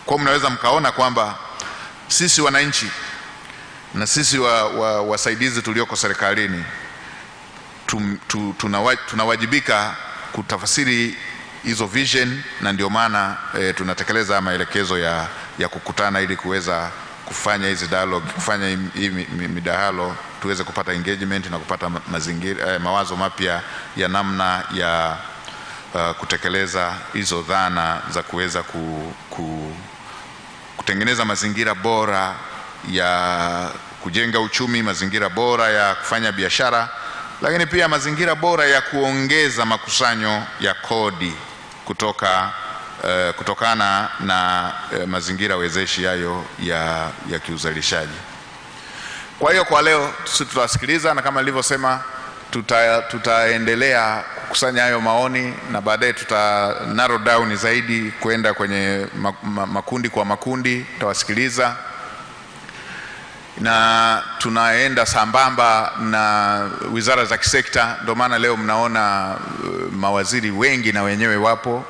Kwa mnaweza mkaona kwamba sisi wananchi na sisi wasaidizi tulioko serikalini tunawajibika kutafasiri hizo vision, na ndio maana tunatekeleza maelekezo ya kukutana ili kuweza kufanya hizi dialogue, kufanya hii midahalo, tuweze kupata engagement na kupata mawazo mapya ya namna ya kutekeleza hizo dhana za kuweza kutengeneza mazingira bora ya kujenga uchumi, mazingira bora ya kufanya biashara, lakini pia mazingira bora ya kuongeza makusanyo ya kodi kutokana na mazingira wezeshi hayo ya kiuzalishaji. Kwa hiyo kwa leo sisi tutasikiliza, na kama nilivyosema tutaendelea kukusanya hayo maoni, na baadaye tuta narrow down zaidi kwenda kwenye makundi kwa makundi, tutawasikiliza. Na tunaenda sambamba na wizara za kisekta. Ndio maana leo mnaona mawaziri wengi na wenyewe wapo,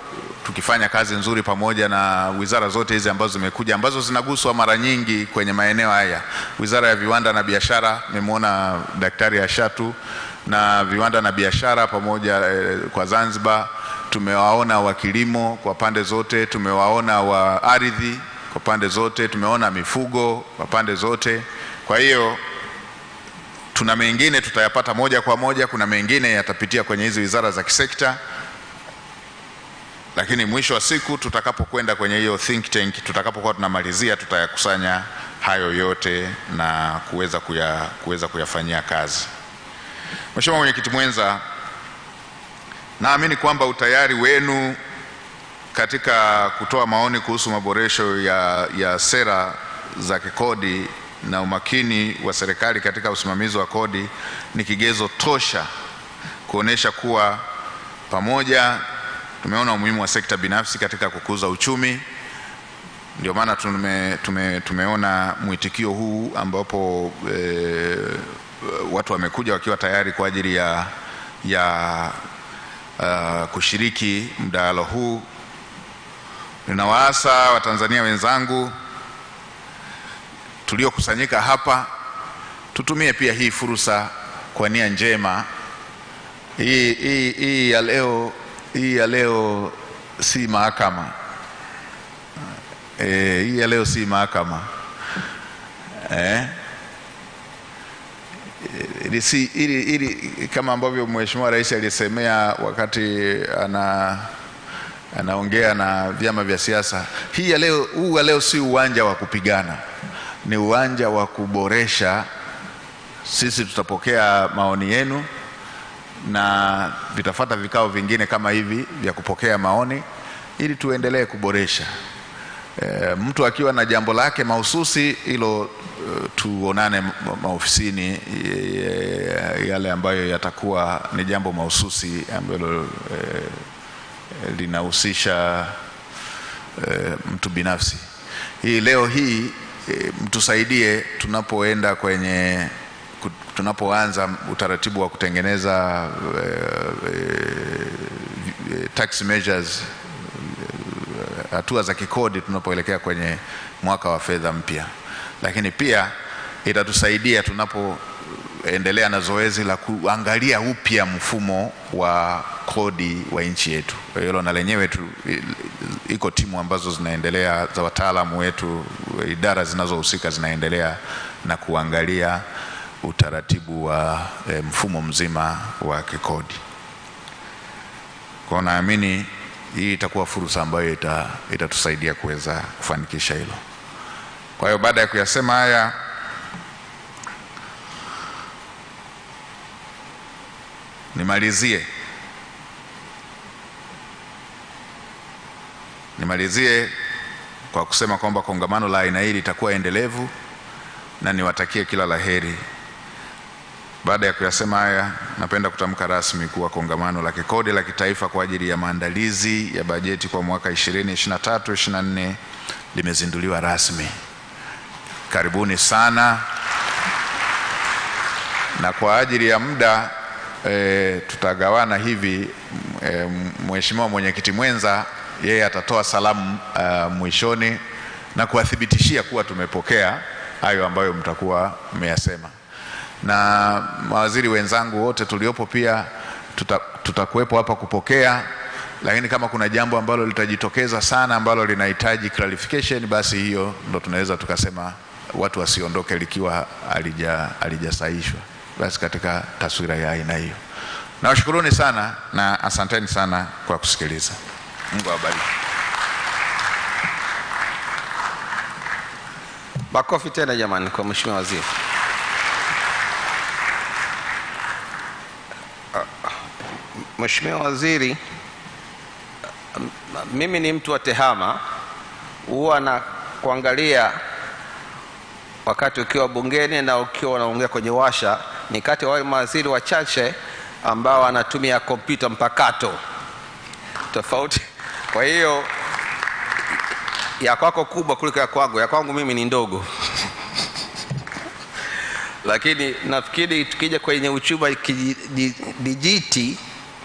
tukifanya kazi nzuri pamoja na wizara zote hizi ambazo zimekuja, ambazo zinaguswa mara nyingi kwenye maeneo haya. Wizara ya viwanda na biashara, nimemwona Daktari Ashatu, na viwanda na biashara pamoja kwa Zanzibar. Tumewaona wa kilimo kwa pande zote, tumewaona wa ardhi kwa pande zote, tumeona mifugo kwa pande zote. Kwa hiyo tuna mengine tutayapata moja kwa moja, kuna mengine yatapitia kwenye hizi wizara za kisekta, lakini mwisho wa siku tutakapokwenda kwenye hiyo think tank, tutakapokuwa tunamalizia, tutayakusanya hayo yote na kuweza kuyafanyia kazi. Mheshimiwa Mwenyekiti mwenza, naamini kwamba utayari wenu katika kutoa maoni kuhusu maboresho ya sera za kikodi na umakini wa serikali katika usimamizi wa kodi ni kigezo tosha kuonesha kuwa pamoja tumeona umuhimu wa sekta binafsi katika kukuza uchumi. Ndio maana tumeona mwitikio huu ambapo watu wamekuja wakiwa tayari kwa ajili ya kushiriki mdahalo huu. Ninawaasa Watanzania wenzangu tuliokusanyika hapa, tutumie pia hii fursa kwa nia njema. Hii ya leo si mahakama. Hii ya leo si mahakama. Ili kama ambavyo Mheshimiwa Rais alisemea wakati anaongea na vyama vya siasa, hii ya leo si uwanja wa kupigana, ni uwanja wa kuboresha. Sisi tutapokea maoni yenu na vitafuata vikao vingine kama hivi vya kupokea maoni ili tuendelee kuboresha. Mtu akiwa na jambo lake mahususi hilo, tuonane maofisini yale ambayo yatakuwa ni jambo mahususi ambalo linahusisha mtu binafsi. Leo hii mtusaidie tunapoanza utaratibu wa kutengeneza tax measures, hatua za kikodi tunapoelekea kwenye mwaka wa fedha mpya. Lakini pia itatusaidia kuendelea na zoezi la kuangalia upya mfumo wa kodi wa nchi yetu. Kwa hiyo na lenyewe tu iko timu ambazo zinaendelea za wataalamu wetu, idara zinazohusika zinaendelea na kuangalia utaratibu wa mfumo mzima wa kikodi. Kwa naamini hii itakuwa fursa ambayo itatusaidia kuweza kufanikisha hilo. Kwa hiyo baada ya kuyasema haya, nimalizie kwa kusema kwamba kongamano la aina hili litakuwa endelevu na niwatakie kila laheri. Baada ya kuyasema haya, napenda kutamka rasmi kuwa kongamano la kikodi la kitaifa kwa ajili ya maandalizi ya bajeti kwa mwaka 2023-2024 limezinduliwa rasmi. Karibuni sana. Na kwa ajili ya muda tutagawana hivi. Mheshimiwa mwenyekiti mwenza yeye atatoa salamu mwishoni na kuwathibitishia kuwa tumepokea hayo ambayo mtakuwa mmeyasema. Na mawaziri wenzangu wote tuliopo pia tutakuwepo hapa kupokea, lakini kama kuna jambo ambalo litajitokeza sana ambalo linahitaji clarification, basi hiyo ndo tunaweza tukasema watu wasiondoke likiwa halijasahihishwa. Basi katika taswira ya aina hiyo, nawashukuruni sana na asanteni sana kwa kusikiliza. Mungu awabariki. Makofi tena jamani kwa Mheshimiwa Waziri. Mheshimiwa Waziri, mimi ni mtu wa tehama, huwa na kuangalia wakati ukiwa bungeni na ukiwa unaongea kwenye washa, ni kati ya wale mawaziri wachache ambao wanatumia kompyuta mpakato tofauti. Kwa hiyo ya kwako kubwa kuliko ya kwangu mimi ni ndogo. Lakini nafikiri tukija kwenye uchumi wa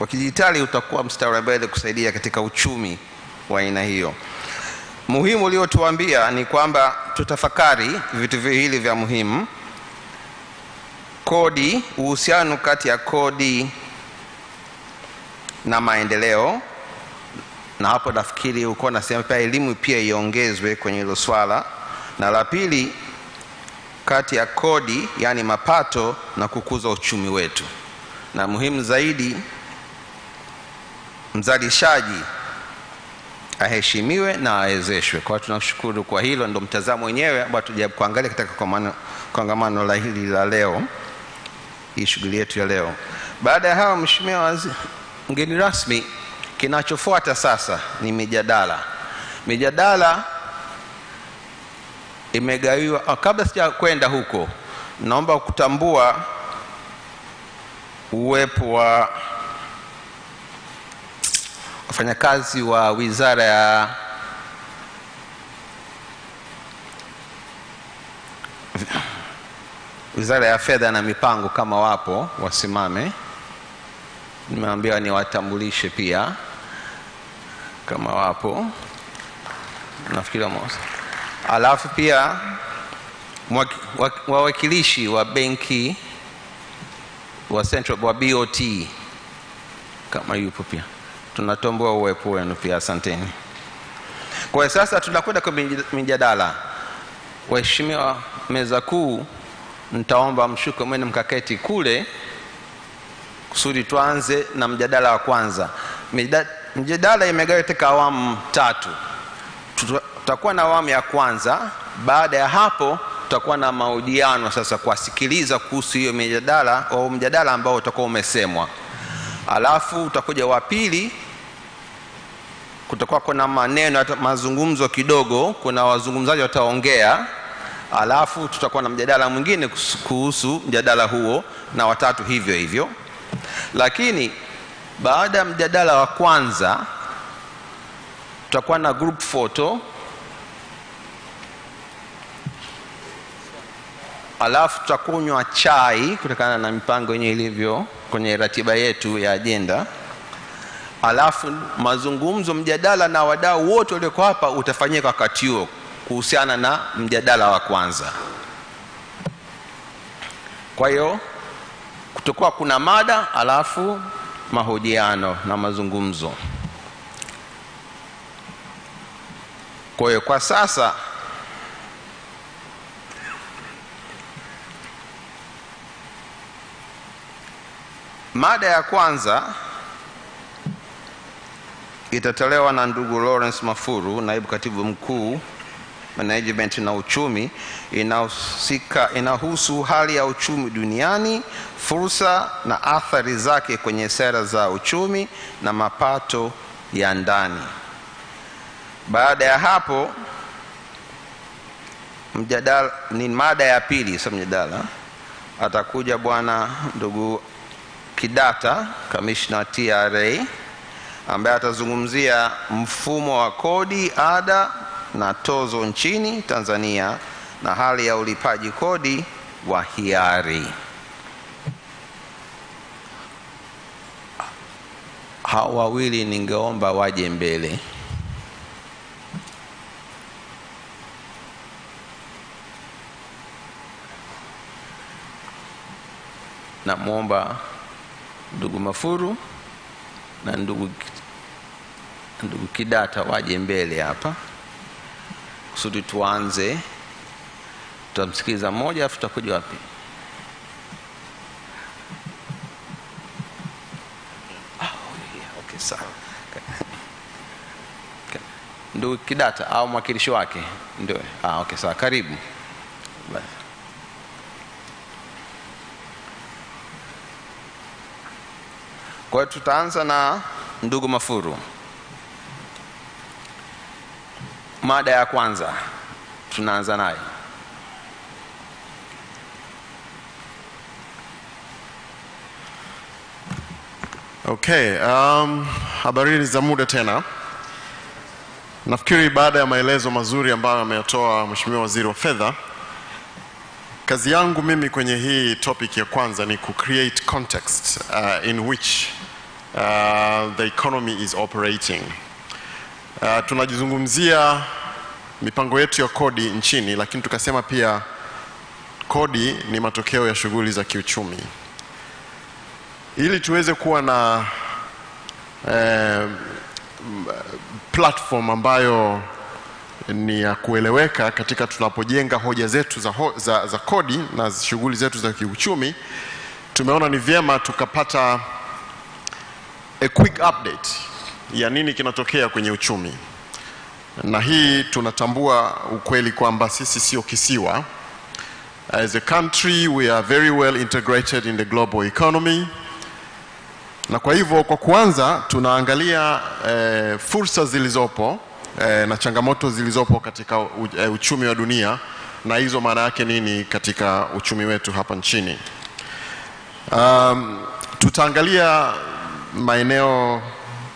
kidijitali utakuwa mstari wa mbele kusaidia katika uchumi wa aina hiyo. Muhimu uliotuambia ni kwamba tutafakari vitu hili vya muhimu: kodi, uhusiano kati ya kodi na maendeleo, na hapo nafikiri uko nasema pia elimu pia iongezwe kwenye hilo swala, na la pili kati ya kodi yani mapato na kukuza uchumi wetu, na muhimu zaidi mzalishaji aheshimiwe na awezeshwe. Kwa tunashukuru kwa hilo, ndo mtazamo wenyewe ambao tujaribu kuangalia katika kongamano la hili la leo, hii shughuli yetu ya leo. Baada ya hayo, Mheshimiwa mgeni rasmi, kinachofuata sasa ni mijadala. Mijadala imegawiwa. Kabla sija kwenda huko, naomba kutambua uwepo wa wafanyakazi wa Wizara ya Fedha na Mipango, kama wapo wasimame. Nimeambiwa niwatambulishe pia kama wapo, nafikiri mmoja. Alafu pia wawakilishi wa benki wa Central wa BOT kama yupo pia, tunatambua uwepo wenu pia, asanteni. Kwa sasa tunakwenda kwa mijadala. Waheshimiwa meza kuu, nitaomba mshuke mwene mkaketi kule kusudi tuanze na mjadala wa kwanza. Mjadala imegawa katika awamu tatu. Tutakuwa na awamu ya kwanza, baada ya hapo tutakuwa na mahojiano sasa kuwasikiliza kuhusu hiyo mjadala au mjadala ambao utakuwa umesemwa. Alafu utakuja wa pili, kutakuwa kuna maneno mazungumzo kidogo, kuna wazungumzaji wataongea. Alafu tutakuwa na mjadala mwingine kuhusu mjadala huo, na watatu hivyo hivyo. Lakini baada ya mjadala wa kwanza tutakuwa na group photo. Alafu tutakunywa chai kutokana na mipango yenyewe ilivyo kwenye ratiba yetu ya agenda. Alafu mazungumzo, mjadala na wadau wote walioko hapa utafanyika wakati huo kuhusiana na mjadala wa kwanza. Kwa hiyo kutakuwa kuna mada alafu mahojiano na mazungumzo. Kwa hiyo kwa sasa mada ya kwanza itatolewa na ndugu Lawrence Mafuru, naibu katibu mkuu management na uchumi. Inahusu hali ya uchumi duniani, fursa na athari zake kwenye sera za uchumi na mapato ya ndani. Baada ya hapo mjadala ni mada ya pili, sio mjadala, atakuja bwana ndugu Kidata, Commissioner TRA, ambaye atazungumzia mfumo wa kodi, ada na tozo nchini Tanzania na hali ya ulipaji kodi wa hiari. Hao wawili ningeomba waje mbele. Na muomba ndugu Mafuru na ndugu Kidata waje mbele hapa kusudi tuanze. Tutamsikiza mmoja afu tutakuja wapi? Okay, sawa. Ndugu Kidata au mwakilishi wake ndio. Okay, sawa, karibu. Kwa hiyo tutaanza na ndugu Mafuru. Mada ya kwanza tunaanza nayo. Okay, habari za muda tena. Nafikiri baada ya maelezo mazuri ambayo ameyatoa Mheshimiwa Waziri wa Fedha, kazi yangu mimi kwenye hii topic ya kwanza ni create context in which the economy is operating. Tunajizungumzia mipango yetu ya kodi nchini, lakini tukasema pia kodi ni matokeo ya shughuli za kiuchumi. Ili tuweze kuwa na platform ambayo ni ya kueleweka katika tunapojenga hoja zetu za kodi na shughuli zetu za kiuchumi, tumeona ni vyema tukapata a quick update ya nini kinatokea kwenye uchumi. Na hii tunatambua ukweli kwamba sisi sio kisiwa. As a country we are very well integrated in the global economy. Na kwa hivyo kwa kuanza tunaangalia fursa zilizopo na changamoto zilizopo katika uchumi wa dunia, na hizo maana yake nini katika uchumi wetu hapa nchini. Tutaangalia maeneo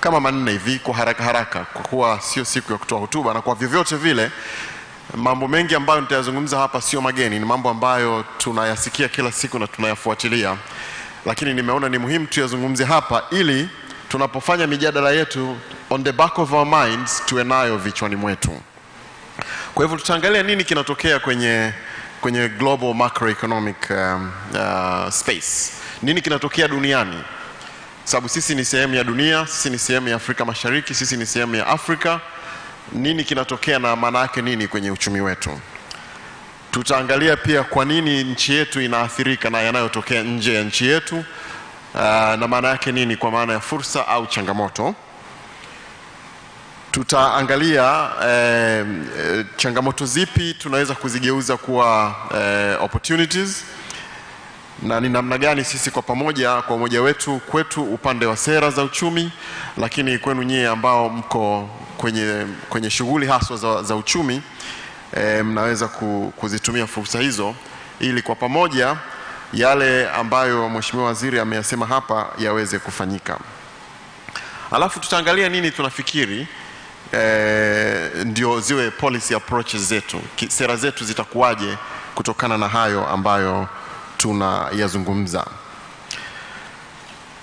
kama manne hivi kwa haraka kwa kuwa sio siku ya kutoa hotuba, na kwa vyovyote vile mambo mengi ambayo nitayazungumza hapa sio mageni, ni mambo ambayo tunayasikia kila siku na tunayafuatilia, lakini nimeona ni muhimu tuyazungumze hapa ili tunapofanya mijadala yetu on the back of our minds tuwe nayo vichwani mwetu. Kwa hivyo tutaangalia nini kinatokea kwenye global macroeconomic space. Nini kinatokea duniani? Sababu sisi ni sehemu ya dunia, sisi ni sehemu ya Afrika Mashariki, sisi ni sehemu ya Afrika. Nini kinatokea na maana yake nini kwenye uchumi wetu? Tutaangalia pia kwa nini nchi yetu inaathirika na yanayotokea nje ya nchi yetu, na maana yake nini kwa maana ya fursa au changamoto. Tutaangalia changamoto zipi tunaweza kuzigeuza kuwa opportunities, na ni namna gani sisi kwa pamoja, kwa umoja wetu, kwetu upande wa sera za uchumi, lakini kwenu nyie ambao mko kwenye shughuli haswa za uchumi, mnaweza kuzitumia fursa hizo ili kwa pamoja yale ambayo Mheshimiwa Waziri ameyasema hapa yaweze kufanyika. Alafu tutaangalia nini tunafikiri ndio ziwe policy approaches zetu, sera zetu zitakuwaje kutokana na hayo ambayo tunayazungumza.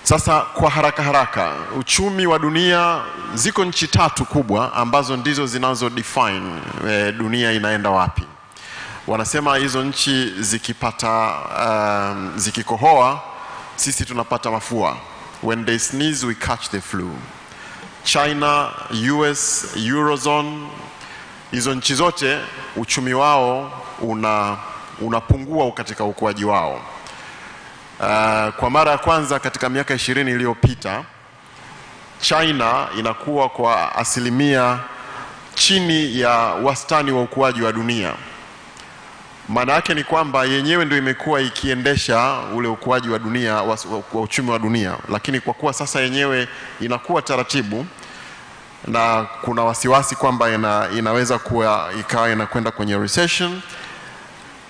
Sasa kwa haraka, uchumi wa dunia, ziko nchi tatu kubwa ambazo ndizo zinazo define dunia inaenda wapi. Wanasema hizo nchi zikikohoa sisi tunapata mafua. When they sneeze, we catch the flu. China, US, Eurozone, hizo nchi zote uchumi wao unapungua katika ukuaji wao. Kwa mara ya kwanza katika miaka 20 iliyopita, China inakuwa kwa asilimia chini ya wastani wa ukuaji wa dunia. Maana yake ni kwamba yenyewe ndio imekuwa ikiendesha ule ukuaji wa dunia, wa uchumi wa dunia, lakini kwa kuwa sasa yenyewe inakuwa taratibu na kuna wasiwasi kwamba inaweza kuwa ikawa inakwenda kwenye recession,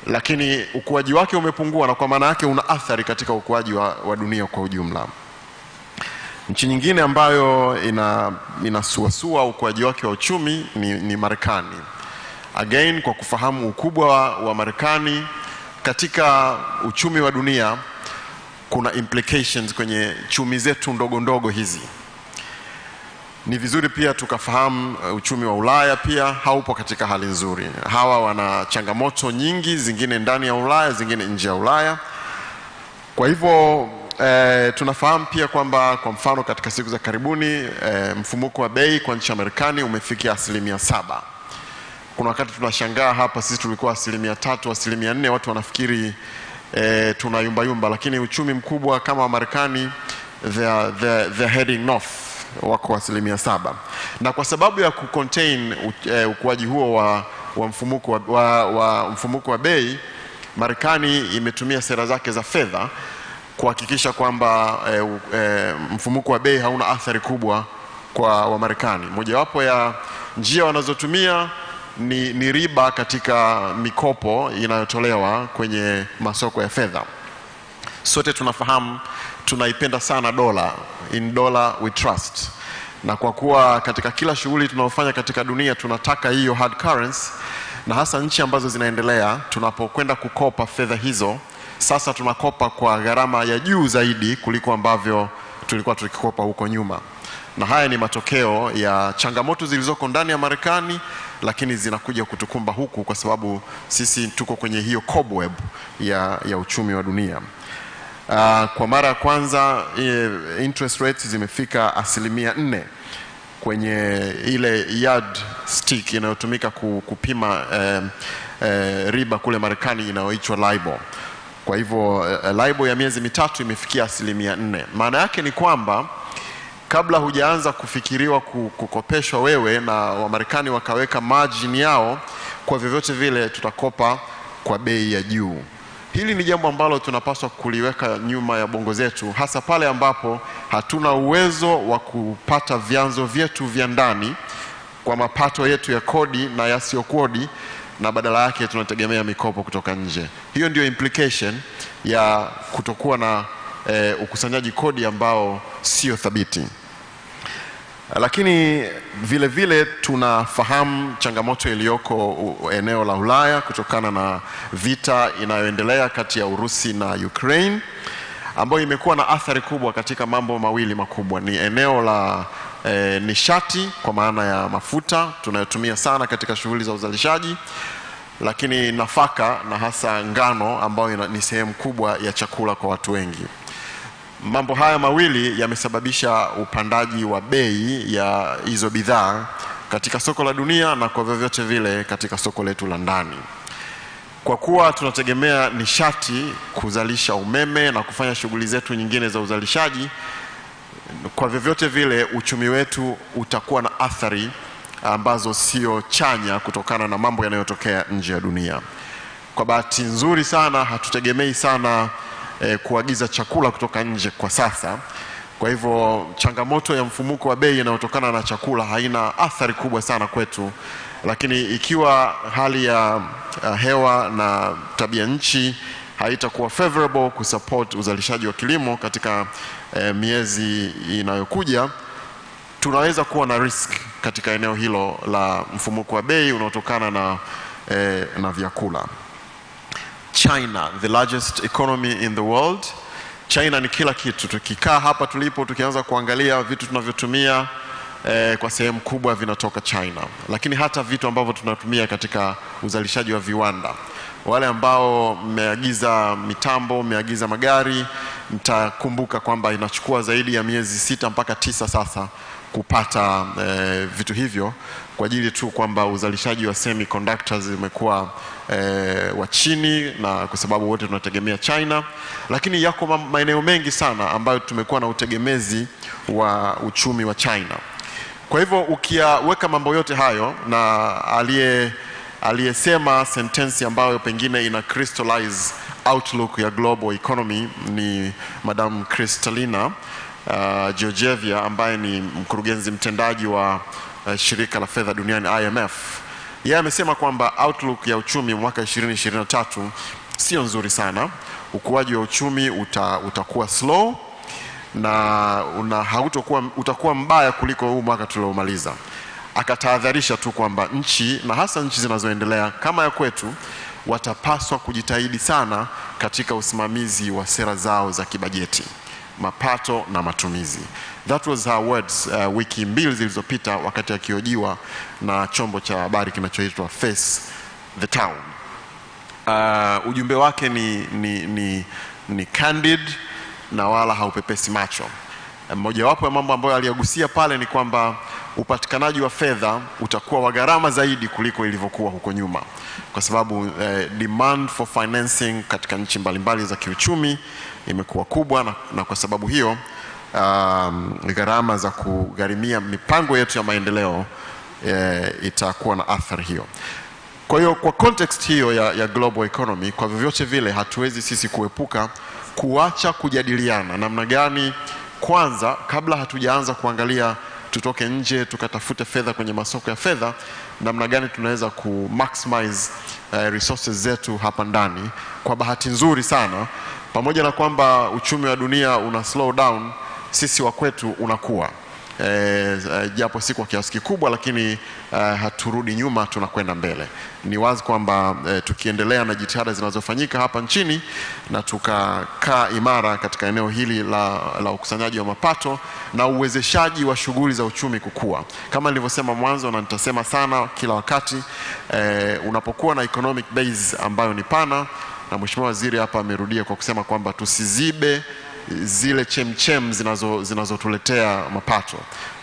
lakini ukuaji wake umepungua, na kwa maana yake una athari katika ukuaji wa dunia kwa ujumla. Nchi nyingine ambayo inasuasua ukuaji wake wa uchumi ni Marekani. Again, kwa kufahamu ukubwa wa Marekani katika uchumi wa dunia, kuna implications kwenye chumi zetu ndogo ndogo hizi. Ni vizuri pia tukafahamu uchumi wa Ulaya pia haupo katika hali nzuri. Hawa wana changamoto nyingi, zingine ndani ya Ulaya, zingine nje ya Ulaya. Kwa hivyo tunafahamu pia kwamba kwa mfano katika siku za karibuni mfumuko wa bei kwa nchi ya Marekani umefikia 7%. Kuna wakati tunashangaa hapa, sisi tulikuwa 3%, 4%, watu wanafikiri tunayumba yumba, lakini uchumi mkubwa kama wa Marekani they're heading north, wako 7%. Na kwa sababu ya kucontain ukuaji huo wa mfumuko wa bei, Marekani imetumia sera zake za fedha kuhakikisha kwamba mfumuko wa bei hauna athari kubwa kwa Wamarekani. Mojawapo ya njia wanazotumia ni riba katika mikopo inayotolewa kwenye masoko ya fedha. Sote tunafahamu tunaipenda sana dola. In dollar we trust. Na kwa kuwa katika kila shughuli tunayofanya katika dunia tunataka hiyo hard currency, na hasa nchi ambazo zinaendelea, tunapokwenda kukopa fedha hizo, sasa tunakopa kwa gharama ya juu zaidi kuliko ambavyo tulikuwa tukikopa huko nyuma. Na haya ni matokeo ya changamoto zilizoko ndani ya Marekani, lakini zinakuja kutukumba huku kwa sababu sisi tuko kwenye hiyo cobweb ya uchumi wa dunia. Kwa mara ya kwanza interest rates zimefika 4% kwenye ile yardstick inayotumika kupima riba kule Marekani inayoitwa LIBOR. Kwa hivyo LIBOR ya miezi mitatu imefikia 4%. Maana yake ni kwamba kabla hujaanza kufikiriwa kukopeshwa wewe, na Wamarekani wakaweka margin yao, kwa vyovyote vile tutakopa kwa bei ya juu. Hili ni jambo ambalo tunapaswa kuliweka nyuma ya bongo zetu, hasa pale ambapo hatuna uwezo wa kupata vyanzo vyetu vya ndani kwa mapato yetu ya kodi na yasiyo kodi, na badala yake tunategemea mikopo kutoka nje. Hiyo ndio implication ya kutokuwa na ukusanyaji kodi ambao sio thabiti. Lakini vile vile tunafahamu changamoto iliyoko eneo la Ulaya kutokana na vita inayoendelea kati ya Urusi na Ukraine, ambayo imekuwa na athari kubwa katika mambo mawili makubwa. Ni eneo la nishati, kwa maana ya mafuta tunayotumia sana katika shughuli za uzalishaji, lakini nafaka na hasa ngano ambayo ni sehemu kubwa ya chakula kwa watu wengi. Mambo haya mawili yamesababisha upandaji wa bei ya hizo bidhaa katika soko la dunia na kwa vyovyote vile katika soko letu la ndani. Kwa kuwa tunategemea nishati kuzalisha umeme na kufanya shughuli zetu nyingine za uzalishaji, kwa vyovyote vile uchumi wetu utakuwa na athari ambazo sio chanya kutokana na mambo yanayotokea nje ya dunia. Kwa bahati nzuri sana hatutegemei sana kuagiza chakula kutoka nje kwa sasa. Kwa hivyo changamoto ya mfumuko wa bei inayotokana na chakula haina athari kubwa sana kwetu, lakini ikiwa hali ya hewa na tabia nchi haitakuwa favorable kusupport uzalishaji wa kilimo katika miezi inayokuja, tunaweza kuwa na risk katika eneo hilo la mfumuko wa bei unaotokana na vyakula. China, the largest economy in the world. China ni kila kitu. Tukikaa hapa tulipo tukianza kuangalia vitu tunavyotumia kwa sehemu kubwa vinatoka China. Lakini hata vitu ambavyo tunatumia katika uzalishaji wa viwanda, Wale ambao mmeagiza mitambo, mmeagiza magari, mtakumbuka kwamba inachukua zaidi ya miezi 6 mpaka 9 sasa kupata vitu hivyo, kwa ajili tu kwamba uzalishaji wa semiconductors umekuwa wa chini, na kwa sababu wote tunategemea China. Lakini yako maeneo mengi sana ambayo tumekuwa na utegemezi wa uchumi wa China. Kwa hivyo ukiweka mambo yote hayo, na aliyesema sentensi ambayo pengine ina crystallize outlook ya global economy ni Madam Kristalina Georgieva, ambaye ni mkurugenzi mtendaji wa shirika la fedha duniani IMF. Yeye amesema kwamba outlook ya uchumi mwaka 2023 sio nzuri sana. Ukuaji wa uchumi utakuwa slow na utakuwa mbaya kuliko huu mwaka tuliomaliza. Akatahadharisha tu kwamba nchi, na hasa nchi zinazoendelea kama ya kwetu, watapaswa kujitahidi sana katika usimamizi wa sera zao za kibajeti, mapato na matumizi. That was her words wiki 2 zilizopita wakati akihojiwa na chombo cha habari kinachoitwa Face the Town. Ujumbe wake ni candid na wala haupepesi macho. Mojawapo ya mambo ambayo aliyagusia pale ni kwamba upatikanaji wa fedha utakuwa wa gharama zaidi kuliko ilivyokuwa huko nyuma, kwa sababu demand for financing katika nchi mbalimbali za kiuchumi imekuwa kubwa, na kwa sababu hiyo gharama za kugharimia mipango yetu ya maendeleo itakuwa na athari hiyo. Kwa hiyo kwa context hiyo ya global economy, kwa vyovyote vile hatuwezi sisi kuepuka kuacha kujadiliana namna gani, kwanza kabla hatujaanza kuangalia tutoke nje tukatafute fedha kwenye masoko ya fedha, namna gani tunaweza maximize resources zetu hapa ndani. Kwa bahati nzuri sana, pamoja na kwamba uchumi wa dunia una slow down, sisi wa kwetu unakuwa japo si kwa kiasi kikubwa, lakini haturudi nyuma, tunakwenda mbele. Ni wazi kwamba tukiendelea na jitihada zinazofanyika hapa nchini na tukakaa imara katika eneo hili la ukusanyaji wa mapato na uwezeshaji wa shughuli za uchumi kukua, kama nilivyosema mwanzo na nitasema sana kila wakati, unapokuwa na economic base ambayo ni pana, na Mheshimiwa Waziri hapa amerudia kwa kusema kwamba tusizibe zile chemchem zinazotuletea mapato.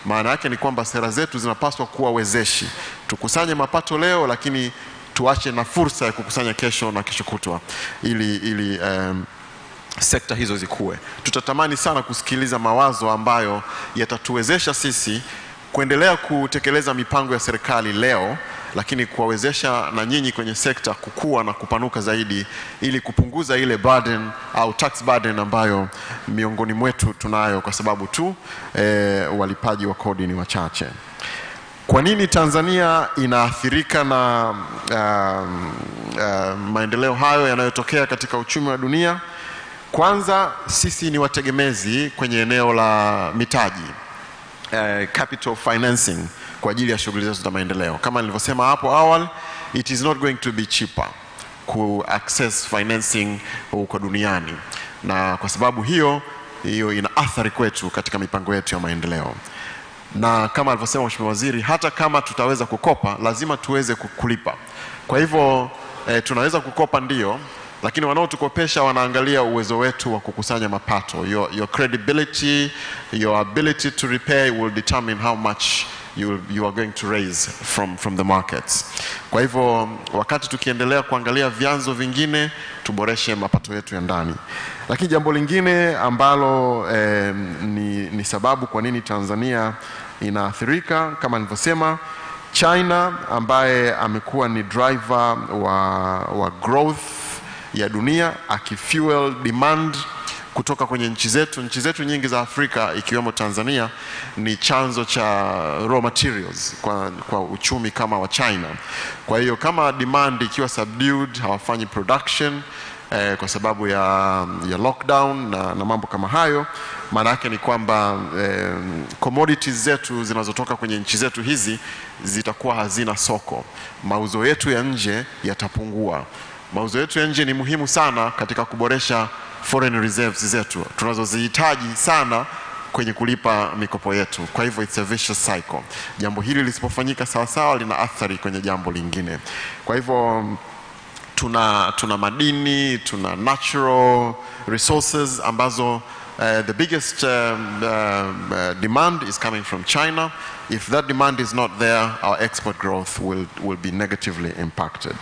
Maana yake ni kwamba sera zetu zinapaswa kuwa wezeshi. Tukusanye mapato leo, lakini tuache na fursa ya kukusanya kesho na kesho kutwa, ili sekta hizo zikue. Tutatamani sana kusikiliza mawazo ambayo yatatuwezesha sisi kuendelea kutekeleza mipango ya serikali leo, lakini kuwawezesha na nyinyi kwenye sekta kukua na kupanuka zaidi, ili kupunguza ile burden au tax burden ambayo miongoni mwetu tunayo kwa sababu tu walipaji wa kodi ni wachache. Kwa nini Tanzania inaathirika na maendeleo hayo yanayotokea katika uchumi wa dunia? Kwanza, sisi ni wategemezi kwenye eneo la mitaji, capital financing kwa ajili ya shughuli zetu za maendeleo. Kama nilivyosema hapo awali, it is not going to be cheaper ku access financing huko duniani, na kwa sababu hiyo ina athari kwetu katika mipango yetu ya maendeleo. Na kama alivyosema Mheshimiwa Waziri, hata kama tutaweza kukopa, lazima tuweze kulipa. Kwa hivyo tunaweza kukopa ndio, lakini wanaotukopesha wanaangalia uwezo wetu wa kukusanya mapato. Your credibility, your ability to repay will determine how much you are going to raise from the markets. Kwa hivyo wakati tukiendelea kuangalia vyanzo vingine, tuboreshe mapato yetu ya ndani. Lakini jambo lingine ambalo ni sababu kwa nini Tanzania inaathirika, kama nilivyosema, China ambaye amekuwa ni driver wa growth ya dunia, akifuel demand kutoka kwenye nchi zetu. Nchi zetu nyingi za Afrika ikiwemo Tanzania ni chanzo cha raw materials kwa uchumi kama wa China. Kwa hiyo kama demand ikiwa subdued, hawafanyi production kwa sababu ya lockdown na mambo kama hayo, maana yake ni kwamba commodities zetu zinazotoka kwenye nchi zetu hizi zitakuwa hazina soko. Mauzo yetu ya nje yatapungua. Mauzo yetu ya nje ni muhimu sana katika kuboresha foreign reserves zetu tunazozihitaji sana kwenye kulipa mikopo yetu. Kwa hivyo it's a vicious cycle. Jambo hili lisipofanyika sawa sawa lina athari kwenye jambo lingine. Kwa hivyo tuna madini, tuna natural resources ambazo the biggest demand is coming from China. If that demand is not there, our export growth will be negatively impacted.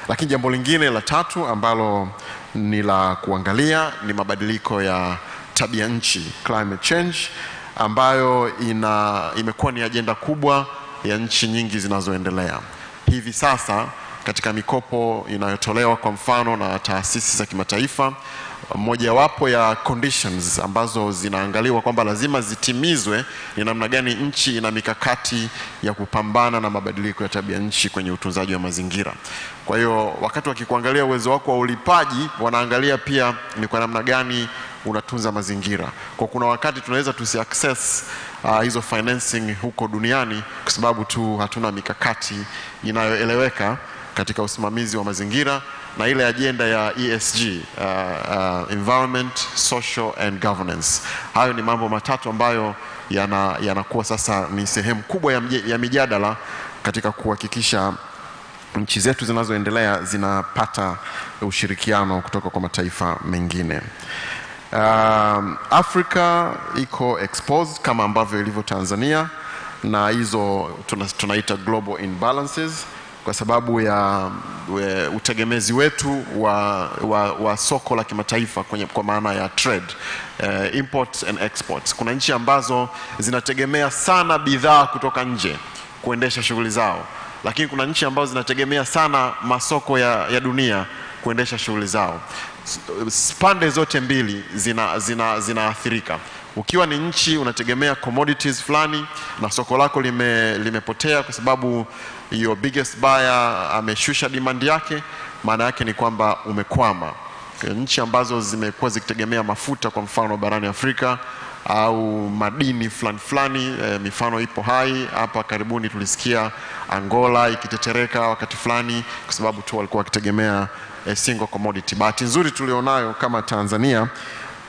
Lakini jambo lingine la tatu ambalo ni la kuangalia ni mabadiliko ya tabia nchi, climate change, ambayo imekuwa ni ajenda kubwa ya nchi nyingi zinazoendelea. Hivi sasa katika mikopo inayotolewa kwa mfano na taasisi za kimataifa, mojawapo ya conditions ambazo zinaangaliwa kwamba lazima zitimizwe ni namna gani nchi ina mikakati ya kupambana na mabadiliko ya tabia nchi kwenye utunzaji wa mazingira. Kwa hiyo wakati wakikuangalia uwezo wako wa ulipaji, wanaangalia pia ni kwa namna gani unatunza mazingira. Kwa kuna wakati tunaweza tusi-access hizo financing huko duniani kwa sababu tu hatuna mikakati inayoeleweka katika usimamizi wa mazingira na ile agenda ya ESG, environment, social and governance. Hayo ni mambo matatu ambayo yanakuwa sasa ni sehemu kubwa ya mijadala katika kuhakikisha nchi zetu zinazoendelea zinapata ushirikiano kutoka kwa mataifa mengine. Afrika iko exposed kama ambavyo ilivyo Tanzania, na hizo tunaita global imbalances kwa sababu ya utegemezi wetu wa soko la kimataifa kwa maana ya trade, imports and exports. Kuna nchi ambazo zinategemea sana bidhaa kutoka nje kuendesha shughuli zao, lakini kuna nchi ambazo zinategemea sana masoko ya dunia kuendesha shughuli zao. Pande zote mbili zinaathirika. Ukiwa ni nchi unategemea commodities fulani na soko lako limepotea kwa sababu your biggest buyer ameshusha demand yake, maana yake ni kwamba umekwama. Nchi ambazo zimekuwa zikitegemea mafuta kwa mfano barani Afrika au madini fulani, mifano ipo hai. Hapa karibuni tulisikia Angola ikitetereka wakati fulani kwa sababu tu walikuwa wakitegemea single commodity. Bahati nzuri tulionayo kama Tanzania,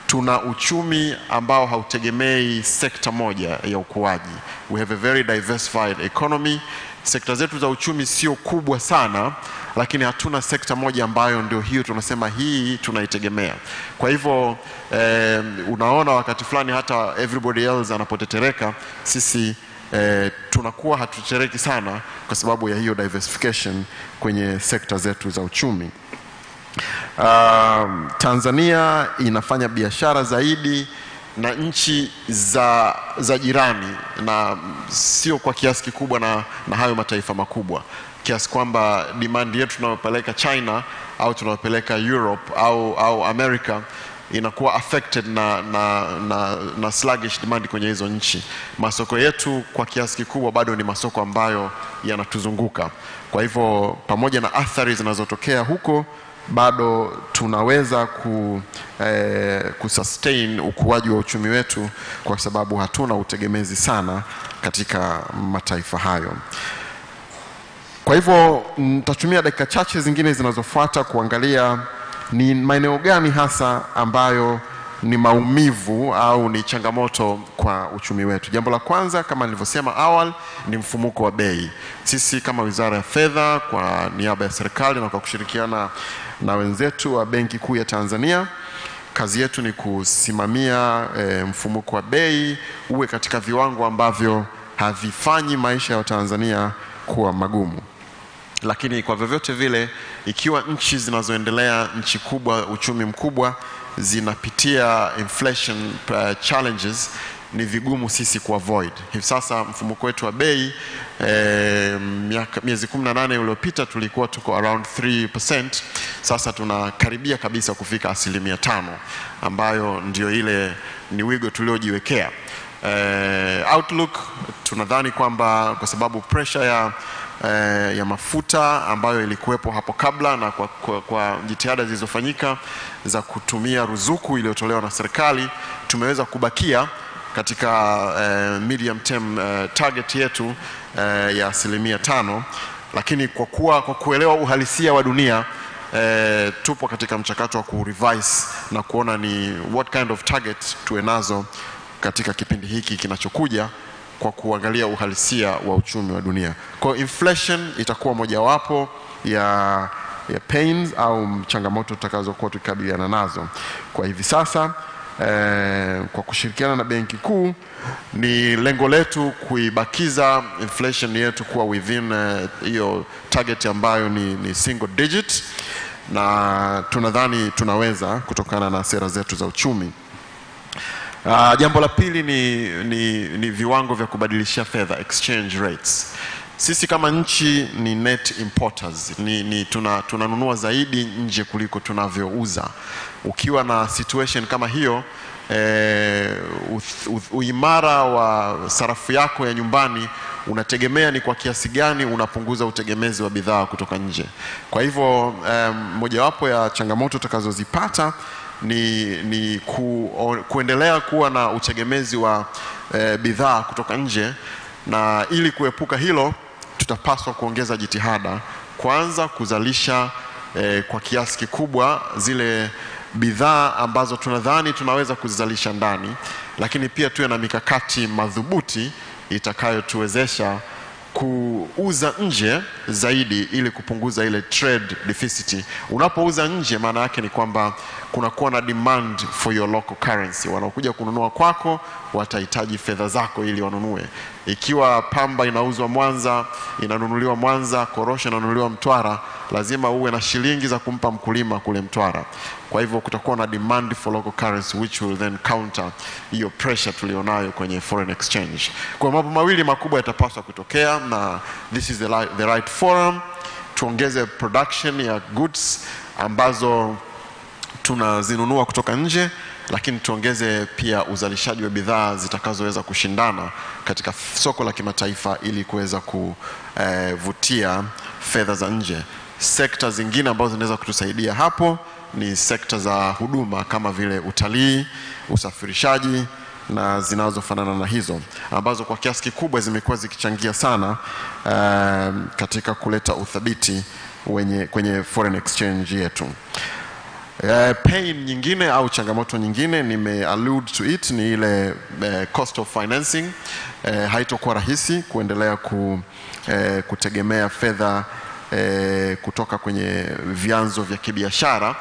tuna uchumi ambao hautegemei sekta moja ya ukuaji. We have a very diversified economy. Sekta zetu za uchumi sio kubwa sana, lakini hatuna sekta moja ambayo ndio hiyo tunasema hii tunaitegemea. Kwa hivyo unaona wakati fulani hata everybody else anapotetereka, sisi tunakuwa hatutetereki sana kwa sababu ya hiyo diversification kwenye sekta zetu za uchumi. Tanzania inafanya biashara zaidi na nchi za jirani, na sio kwa kiasi kikubwa na hayo mataifa makubwa, kiasi kwamba demand yetu tunayopeleka China au tunayopeleka Europe au America inakuwa affected na sluggish demand kwenye hizo nchi. Masoko yetu kwa kiasi kikubwa bado ni masoko ambayo yanatuzunguka. Kwa hivyo pamoja na athari zinazotokea huko, bado tunaweza kusustain ukuaji wa uchumi wetu kwa sababu hatuna utegemezi sana katika mataifa hayo. Kwa hivyo nitatumia dakika chache zingine zinazofuata kuangalia ni maeneo gani hasa ambayo ni maumivu au ni changamoto kwa uchumi wetu. Jambo la kwanza kama nilivyosema awali ni mfumuko wa bei. Sisi kama Wizara ya Fedha kwa niaba ya serikali na kwa kushirikiana na wenzetu wa Benki Kuu ya Tanzania, kazi yetu ni kusimamia mfumuko wa bei uwe katika viwango ambavyo havifanyi maisha ya Tanzania kuwa magumu. Lakini kwa vyovyote vile, ikiwa nchi zinazoendelea, nchi kubwa, uchumi mkubwa, zinapitia inflation challenges, ni vigumu sisi kuavoid. Hivi sasa mfumuko wetu wa bei miezi 18 uliopita tulikuwa tuko around 3%. Sasa tunakaribia kabisa kufika 5%, ambayo ndio ile ni wigo tuliojiwekea. Outlook tunadhani kwamba kwa sababu pressure ya mafuta ambayo ilikuwepo hapo kabla na kwa jitihada zilizofanyika za kutumia ruzuku iliyotolewa na serikali, tumeweza kubakia katika medium term target yetu ya 5%. Lakini kwa kuelewa uhalisia wa dunia, tupo katika mchakato wa kurevise na kuona ni what kind of target tuwe nazo katika kipindi hiki kinachokuja, kwa kuangalia uhalisia wa uchumi wa dunia. Kwa inflation itakuwa mojawapo ya pains au changamoto tutakazokuwa tukikabiliana nazo. Kwa hivi sasa kwa kushirikiana na Benki Kuu ni lengo letu kuibakiza inflation yetu kuwa within hiyo target ambayo ni single digit, na tunadhani tunaweza kutokana na sera zetu za uchumi. Jambo la pili ni viwango vya kubadilishia fedha, exchange rates. Sisi kama nchi ni net importers, tunanunua zaidi nje kuliko tunavyouza. Ukiwa na situation kama hiyo, uimara wa sarafu yako ya nyumbani unategemea ni kwa kiasi gani unapunguza utegemezi wa bidhaa kutoka nje. Kwa hivyo mojawapo ya changamoto tutakazozipata ni kuendelea kuwa na utegemezi wa bidhaa kutoka nje, na ili kuepuka hilo tutapaswa kuongeza jitihada, kwanza kuzalisha kwa kiasi kikubwa zile bidhaa ambazo tunadhani tunaweza kuzalisha ndani, lakini pia tuwe na mikakati madhubuti itakayotuwezesha kuuza nje zaidi ili kupunguza ile trade deficit. Unapouza nje maana yake ni kwamba kunakuwa na demand for your local currency. Wanaokuja kununua kwako watahitaji fedha zako ili wanunue. Ikiwa pamba inauzwa Mwanza, inanunuliwa Mwanza, korosho inanunuliwa Mtwara, lazima uwe na shilingi za kumpa mkulima kule Mtwara. Kwa hivyo kutakuwa na demand for local currency which will then counter hiyo pressure tulionayo kwenye foreign exchange. Kwa mambo mawili makubwa yatapaswa kutokea, na this is the right forum. Tuongeze production ya goods ambazo tunazinunua kutoka nje, lakini tuongeze pia uzalishaji wa bidhaa zitakazoweza kushindana katika soko la kimataifa ili kuweza kuvutia fedha za nje. Sekta zingine ambazo zinaweza kutusaidia hapo ni sekta za huduma kama vile utalii, usafirishaji na zinazofanana na hizo, ambazo kwa kiasi kikubwa zimekuwa zikichangia sana katika kuleta uthabiti kwenye foreign exchange yetu. Pain nyingine au changamoto nyingine allude to it ni ile cost of financing. Haitokuwa rahisi kuendelea kutegemea fedha kutoka kwenye vyanzo vya kibiashara.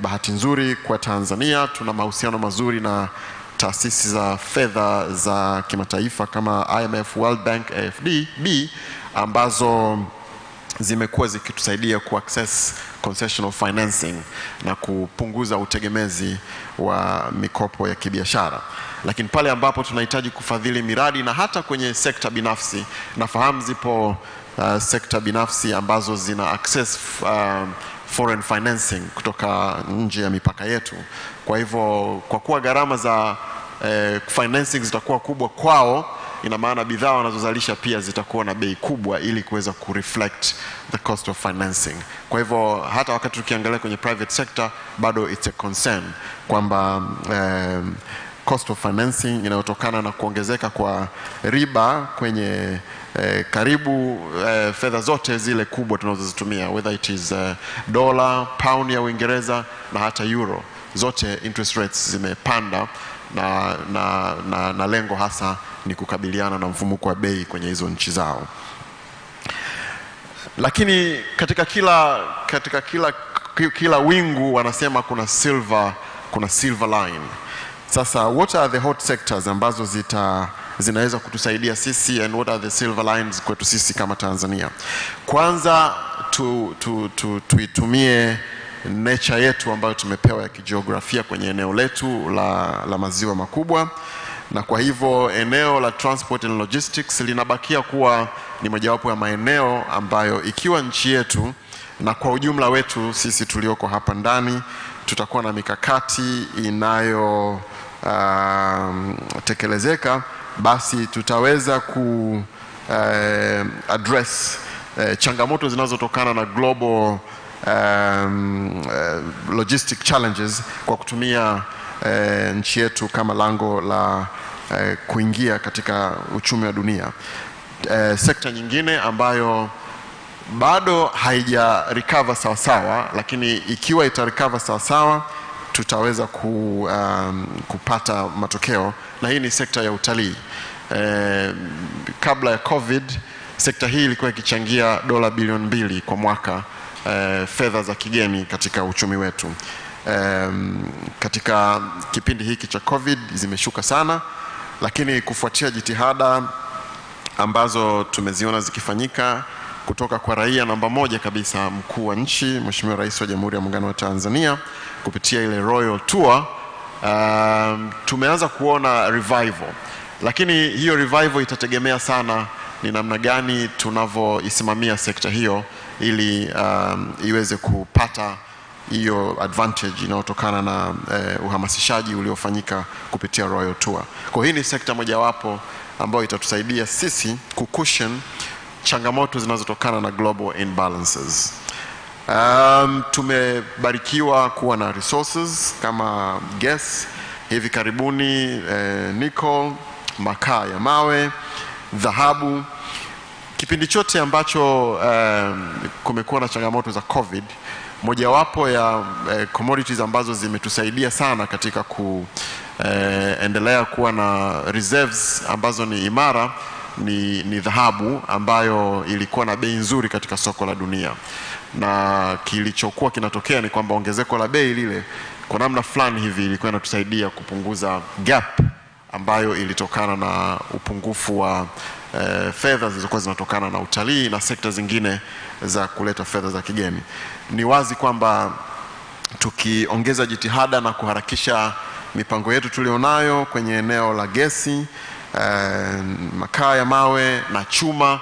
Bahati nzuri kwa Tanzania tuna mahusiano mazuri na taasisi za fedha za kimataifa kama IMF, World Bank, AFDB ambazo zimekuwa zikitusaidia kuaccess concessional financing na kupunguza utegemezi wa mikopo ya kibiashara. Lakini pale ambapo tunahitaji kufadhili miradi na hata kwenye sekta binafsi, nafahamu zipo sekta binafsi ambazo zina access foreign financing kutoka nje ya mipaka yetu. Kwa hivyo kwa kuwa gharama za financing zitakuwa kubwa kwao, ina maana bidhaa wanazozalisha pia zitakuwa na bei kubwa ili kuweza kureflect the cost of financing. Kwa hivyo hata wakati tukiangalia kwenye private sector bado it's a concern kwamba cost of financing inayotokana na kuongezeka kwa riba kwenye karibu fedha zote zile kubwa tunazozitumia, whether it is dollar, pound ya Uingereza na hata euro, zote interest rates zimepanda na lengo hasa ni kukabiliana na mfumuko wa bei kwenye hizo nchi zao. Lakini katika kila wingu wanasema kuna silver line. Sasa what are the hot sectors ambazo zinaweza kutusaidia sisi, and what are the silver lines kwetu sisi kama Tanzania? Kwanza tuitumie nature yetu ambayo tumepewa ya kijiografia kwenye eneo letu la maziwa makubwa, na kwa hivyo eneo la transport and logistics linabakia kuwa ni mojawapo ya maeneo ambayo ikiwa nchi yetu na kwa ujumla wetu sisi tulioko hapa ndani tutakuwa na mikakati inayo tekelezeka, basi tutaweza address changamoto zinazotokana na global logistic challenges kwa kutumia nchi yetu kama lango la kuingia katika uchumi wa dunia. Sekta nyingine ambayo bado haija recover sawasawa, lakini ikiwa ita recover sawasawa tutaweza kupata matokeo, na hii ni sekta ya utalii. Kabla ya COVID sekta hii ilikuwa ikichangia $2 bilioni kwa mwaka fedha za kigeni katika uchumi wetu. Katika kipindi hiki cha COVID zimeshuka sana, lakini kufuatia jitihada ambazo tumeziona zikifanyika kutoka kwa raia namba moja kabisa, mkuu wa nchi Mheshimiwa Rais wa Jamhuri ya Muungano wa Tanzania kupitia ile Royal Tour, tumeanza kuona revival. Lakini hiyo revival itategemea sana ni namna gani tunavyoisimamia sekta hiyo ili iweze kupata hiyo advantage inayotokana na uhamasishaji uliofanyika kupitia Royal Tour. Kwa hii ni sekta mojawapo ambayo itatusaidia sisi kucushion changamoto zinazotokana na global imbalances. Tumebarikiwa kuwa na resources kama gas, hivi karibuni nickel, makaa ya mawe, dhahabu. Kipindi chote ambacho kumekuwa na changamoto za COVID, mojawapo ya commodities ambazo zimetusaidia sana katika kuendelea kuwa na reserves ambazo ni imara ni dhahabu, ambayo ilikuwa na bei nzuri katika soko la dunia. Na kilichokuwa kinatokea ni kwamba ongezeko la bei lile kwa namna fulani hivi ilikuwa inatusaidia kupunguza gap ambayo ilitokana na upungufu wa fedha zilizokuwa zinatokana na utalii na sekta zingine za kuleta fedha za kigeni. Ni wazi kwamba tukiongeza jitihada na kuharakisha mipango yetu tulionayo kwenye eneo la gesi, makaa ya mawe na chuma,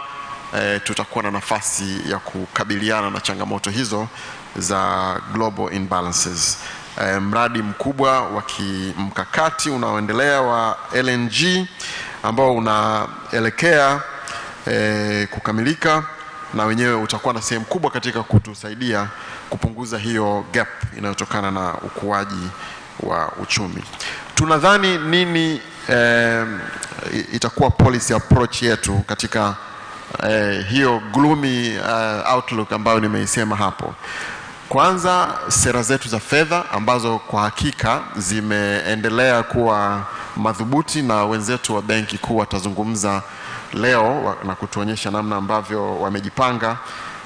tutakuwa na nafasi ya kukabiliana na changamoto hizo za global imbalances. Mradi mkubwa wa kimkakati unaoendelea wa LNG ambao unaelekea kukamilika, na wenyewe utakuwa na sehemu kubwa katika kutusaidia kupunguza hiyo gap inayotokana na ukuaji wa uchumi. Tunadhani nini itakuwa policy approach yetu katika hiyo gloomy outlook ambayo nimeisema hapo? Kwanza, sera zetu za fedha ambazo kwa hakika zimeendelea kuwa madhubuti, na wenzetu wa benki kuu watazungumza leo na kutuonyesha namna ambavyo wamejipanga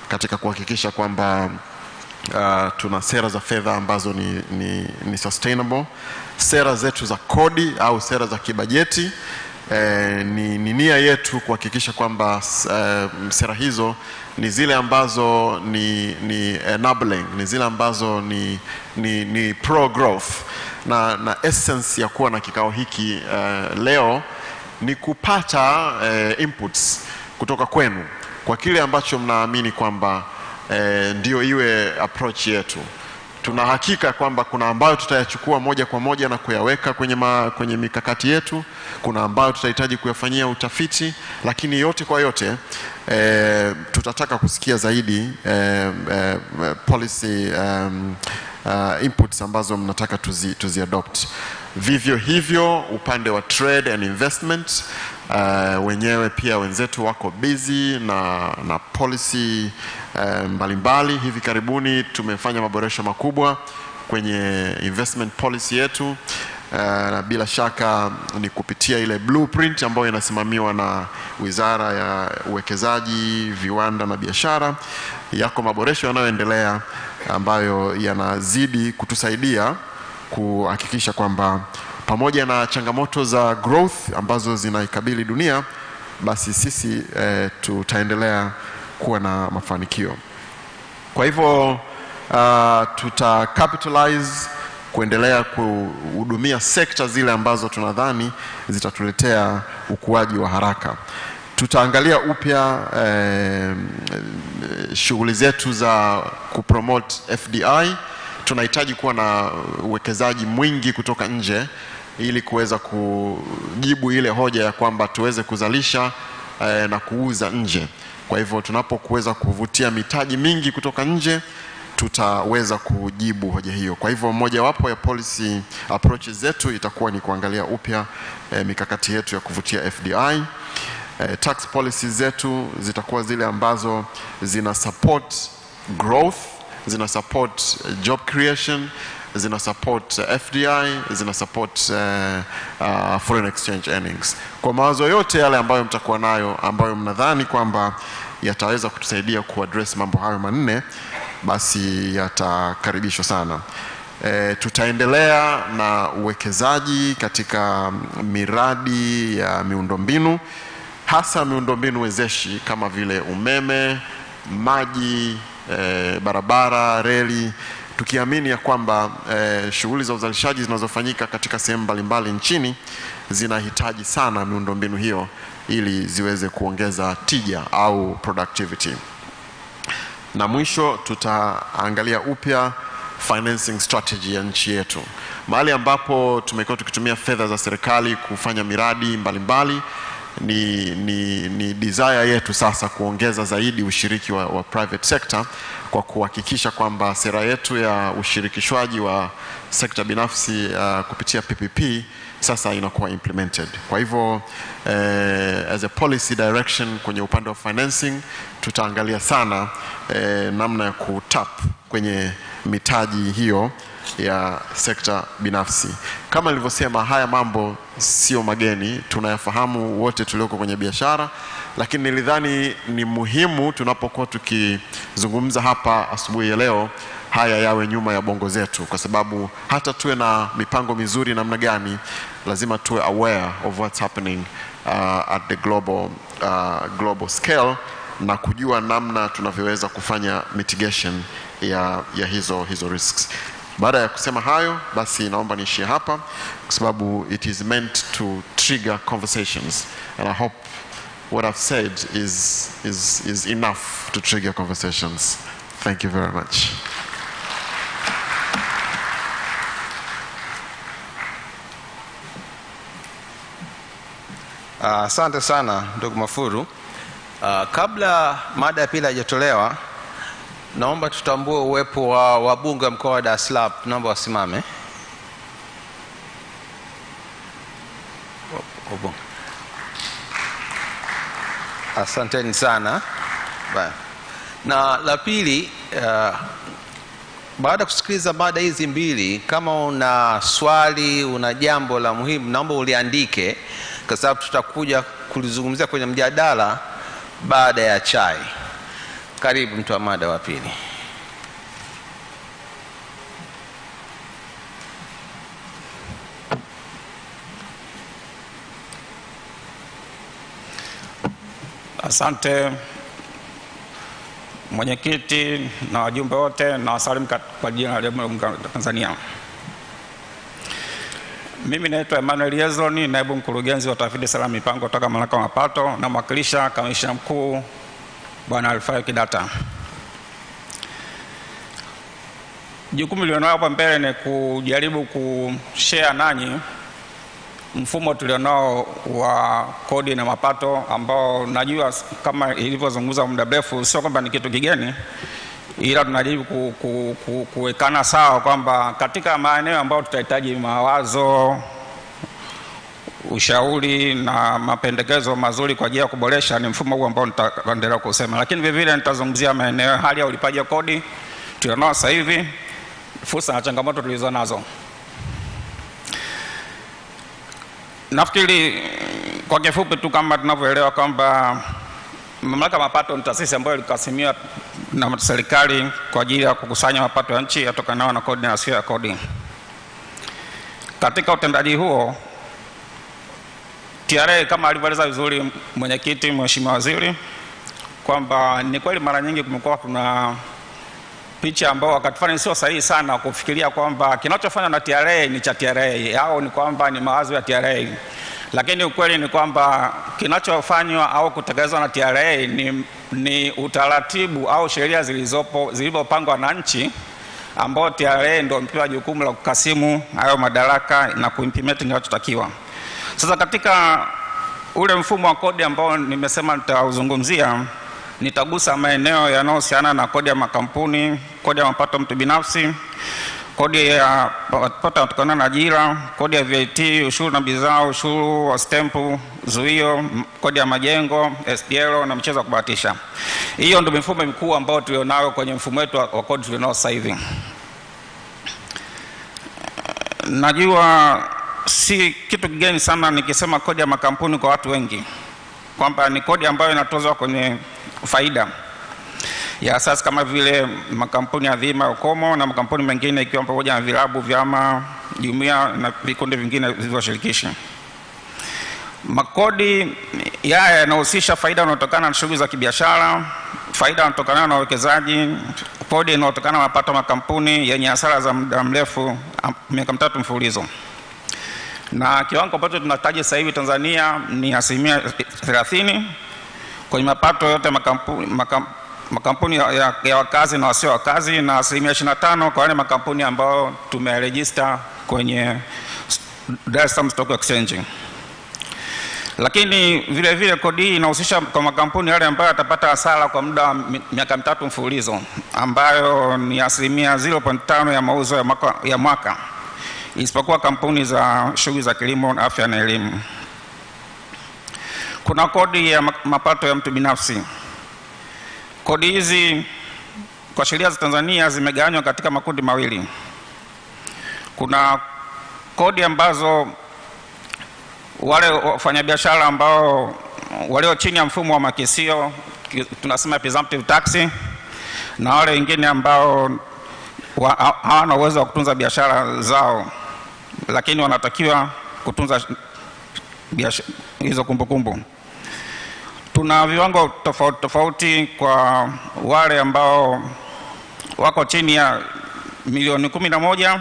katika kuhakikisha kwamba tuna sera za fedha ambazo ni sustainable. Sera zetu za kodi au sera za kibajeti, ni nia yetu kuhakikisha kwamba sera hizo ni zile ambazo ni enabling, ni zile ambazo ni pro growth. Na essence ya kuwa na kikao hiki leo ni kupata inputs kutoka kwenu kwa kile ambacho mnaamini kwamba ndio iwe approach yetu. Tuna hakika kwamba kuna ambayo tutayachukua moja kwa moja na kuyaweka kwenye mikakati yetu, kuna ambayo tutahitaji kuyafanyia utafiti, lakini yote kwa yote tutataka kusikia zaidi policy inputs ambazo mnataka tuzi adopt. Vivyo hivyo upande wa trade and investment, wenyewe pia wenzetu wako busy na policy mbalimbali. Hivi karibuni tumefanya maboresho makubwa kwenye investment policy yetu, na bila shaka ni kupitia ile blueprint ambayo inasimamiwa na Wizara ya Uwekezaji, Viwanda na Biashara. Yako maboresho yanayoendelea ambayo yanazidi kutusaidia kuhakikisha kwamba pamoja na changamoto za growth ambazo zinaikabili dunia, basi sisi tutaendelea kuwa na mafanikio. Kwa hivyo tuta capitalize kuendelea kuhudumia sekta zile ambazo tunadhani zitatuletea ukuaji wa haraka. Tutaangalia upya shughuli zetu za kupromote FDI. Tunahitaji kuwa na uwekezaji mwingi kutoka nje ili kuweza kujibu ile hoja ya kwamba tuweze kuzalisha na kuuza nje. Kwa hivyo tunapokuweza kuvutia mitaji mingi kutoka nje, tutaweza kujibu hoja hiyo. Kwa hivyo mojawapo ya policy approaches zetu itakuwa ni kuangalia upya mikakati yetu ya kuvutia FDI. Tax policies zetu zitakuwa zile ambazo zina support growth, zina support job creation, zina support FDI, zina support foreign exchange earnings. Kwa mawazo yote yale ambayo mtakuwa nayo, ambayo mnadhani kwamba yataweza kutusaidia kuaddress mambo hayo manne, basi yatakaribishwa sana. Tutaendelea na uwekezaji katika miradi ya miundombinu, hasa miundombinu wezeshi kama vile umeme, maji, barabara, reli, tukiamini ya kwamba shughuli za uzalishaji zinazofanyika katika sehemu mbalimbali nchini zinahitaji sana miundombinu hiyo ili ziweze kuongeza tija au productivity. Na mwisho tutaangalia upya financing strategy ya nchi yetu. Mahali ambapo tumekuwa tukitumia fedha za serikali kufanya miradi mbalimbali, ni desire yetu sasa kuongeza zaidi ushiriki wa private sector kwa kuhakikisha kwamba sera yetu ya ushirikishwaji wa sekta binafsi kupitia PPP sasa inakuwa implemented. Kwa hivyo as a policy direction kwenye upande wa financing tutaangalia sana namna ya kutap kwenye mitaji hiyo ya sekta binafsi. Kama nilivyosema, haya mambo sio mageni, tunayafahamu wote tulioko kwenye biashara, lakini nilidhani ni muhimu tunapokuwa tukizungumza hapa asubuhi ya leo haya yawe nyuma ya bongo zetu, kwa sababu hata tuwe na mipango mizuri namna gani, lazima tuwe aware of what's happening at the global scale na kujua namna tunavyoweza kufanya mitigation ya hizo risks. Baada ya kusema hayo, basi naomba niishie hapa kwa sababu it is meant to trigger conversations, and I hope what I've said is enough to trigger conversations. Thank you very much. Asante sana ndugu Mafuru. Kabla mada ya pili haijatolewa, naomba tutambue uwepo wa wabunge wa mkoa wa Dar es Salaam. Naomba wasimame. Asanteni sana. Na la pili, baada ya kusikiliza mada hizi mbili, kama una swali, una jambo la muhimu, naomba uliandike kwa sababu tutakuja kulizungumzia kwenye mjadala baada ya chai. Karibu mtu wa mada wa pili. Asante mwenyekiti na wajumbe wote, na wasalimu kwa jina la Jamhuri ya Tanzania. Mimi naitwa Emmanuel Yezoni, naibu mkurugenzi wa tafiti sera mipango kutoka Mamlaka ya Mapato, na mwakilisha kamishna mkuu Bwana Alfayo Kidata. Jukumu lilionao hapa mbele ni kujaribu kushare nanyi mfumo tulionao wa kodi na mapato, ambao najua kama ilivyozungumza muda mrefu sio kwamba ni kitu kigeni, ila tunajaribu kuwekana sawa kwamba katika maeneo ambayo tutahitaji mawazo, ushauri na mapendekezo mazuri kwa ajili ya kuboresha ni mfumo huu ambao nitaendelea kusema. Lakini vile vile nitazungumzia maeneo hali ya ulipaji wa kodi tulionao sasa hivi, fursa na changamoto tulizo nazo. Nafikiri kwa kifupi tu kama tunavyoelewa kwamba Mamlaka ya Mapato ni taasisi ambayo ilikasimiwa na serikali kwa ajili ya kukusanya mapato ya nchi yatokanayo na kodi na yasiyo ya kodi. Katika utendaji huo, TRA kama alivyoeleza vizuri mwenyekiti Mheshimiwa Waziri kwamba ni kweli mara nyingi kumekuwa kuna picha ambao wakati fulani sio sahihi sana kufikiria kwamba kinachofanywa na TRA ni cha TRA au ni kwamba ni mawazo ya TRA. Lakini ukweli ni kwamba kinachofanywa au kutekelezwa na TRA ni utaratibu au sheria zilizopangwa na nchi, ambao TRA ndio mpewa jukumu la kukasimu hayo madaraka na kuimplement kinachotakiwa. Sasa katika ule mfumo wa kodi ambao nimesema nitauzungumzia, nitagusa maeneo yanayohusiana na kodi ya makampuni, kodi ya mapato mtu binafsi, kodi ya mapato kutokana na ajira, kodi ya VAT, ushuru na bidhaa, ushuru wa stempu, zuio, kodi ya majengo, SDL na michezo ya kubahatisha. Hiyo ndio mifumo mikuu ambao tulionao kwenye mfumo wetu wa kodi tulionao sasa hivi. Najua si kitu kigeni sana nikisema kodi ya makampuni kwa watu wengi, kwamba ni kodi ambayo inatozwa kwenye faida. ya asasi kama vile makampuni adhima ya ukomo na makampuni mengine ikiwa pamoja na vilabu, vyama, jumuiya na vikundi vingine vilivyoshirikishi. Makodi yanahusisha faida inayotokana na shughuli za kibiashara, faida inayotokana na uwekezaji, kodi inayotokana na mapato makampuni yenye hasara za muda mrefu miaka 3 mfululizo. Na kiwango ambacho tunataja sasa hivi Tanzania ni 30% kwenye mapato yote makampuni ya wakazi na wasio wakazi, na 25% kwa wale makampuni ambao tumeregister kwenye Dar es Salaam Stock Exchange. Lakini vile vile kodi hii inahusisha kwa makampuni yale ambayo yatapata hasara kwa muda wa miaka 3 mfululizo, ambayo ni 0.5% ya mauzo ya mwaka, isipokuwa kampuni za shughuli za kilimo, afya na elimu. Kuna kodi ya mapato ya mtu binafsi. Kodi hizi kwa sheria za Tanzania zimegawanywa katika makundi mawili. Kuna kodi ambazo wale wafanyabiashara ambao walio chini ya mfumo wa makisio, tunasema presumptive tax, na wale wengine ambao hawana uwezo wa kutunza biashara zao lakini wanatakiwa kutunza hizo kumbukumbu. Tuna viwango tofauti tofauti kwa wale ambao wako chini ya milioni 11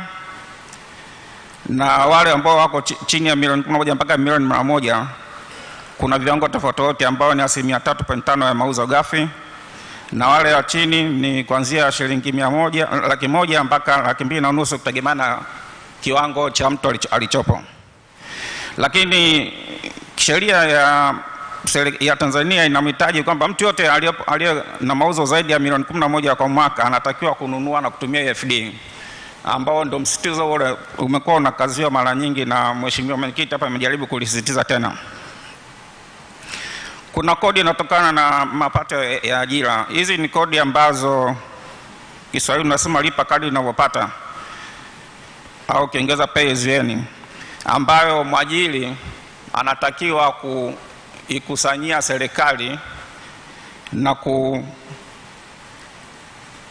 na wale ambao wako chini ya milioni 11 mpaka milioni 100. Kuna viwango tofauti ambao ni 3.5% ya mauzo ghafi, na wale wa chini ni kuanzia shilingi 100,000 mpaka 2,500,000 kutegemeana kiwango cha mtu alichopo. Lakini sheria ya Tanzania inamhitaji kwamba mtu yote aliye na mauzo zaidi ya milioni 11 kwa mwaka anatakiwa kununua na kutumia EFD, ambao ndio msitizo ule umekuwa unakaziwa mara nyingi na mheshimiwa mwenyekiti hapa amejaribu kulisisitiza tena. Kuna kodi inatokana na mapato ya ajira. Hizi ni kodi ambazo Kiswahili tunasema lipa kadri unavyopata, au Kiingereza pay as you earn, ambayo mwajiri anatakiwa kuikusanyia serikali na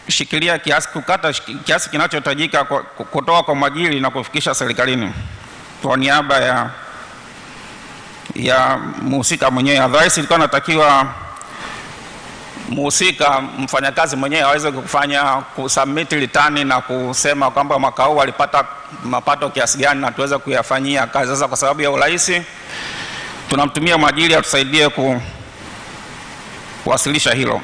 kushikilia kukata kiasi kinachohitajika kutoka kwa mwajiri na kufikisha serikalini kwa niaba ya mhusika mwenyewe. Otherwise ilikuwa natakiwa mhusika, mfanyakazi mwenyewe aweze kusubmit return na kusema kwamba mwaka huu alipata mapato kiasi gani na tuweza kuyafanyia kazi. Sasa kwa sababu ya urahisi tunamtumia mwajiri atusaidie kuwasilisha hilo.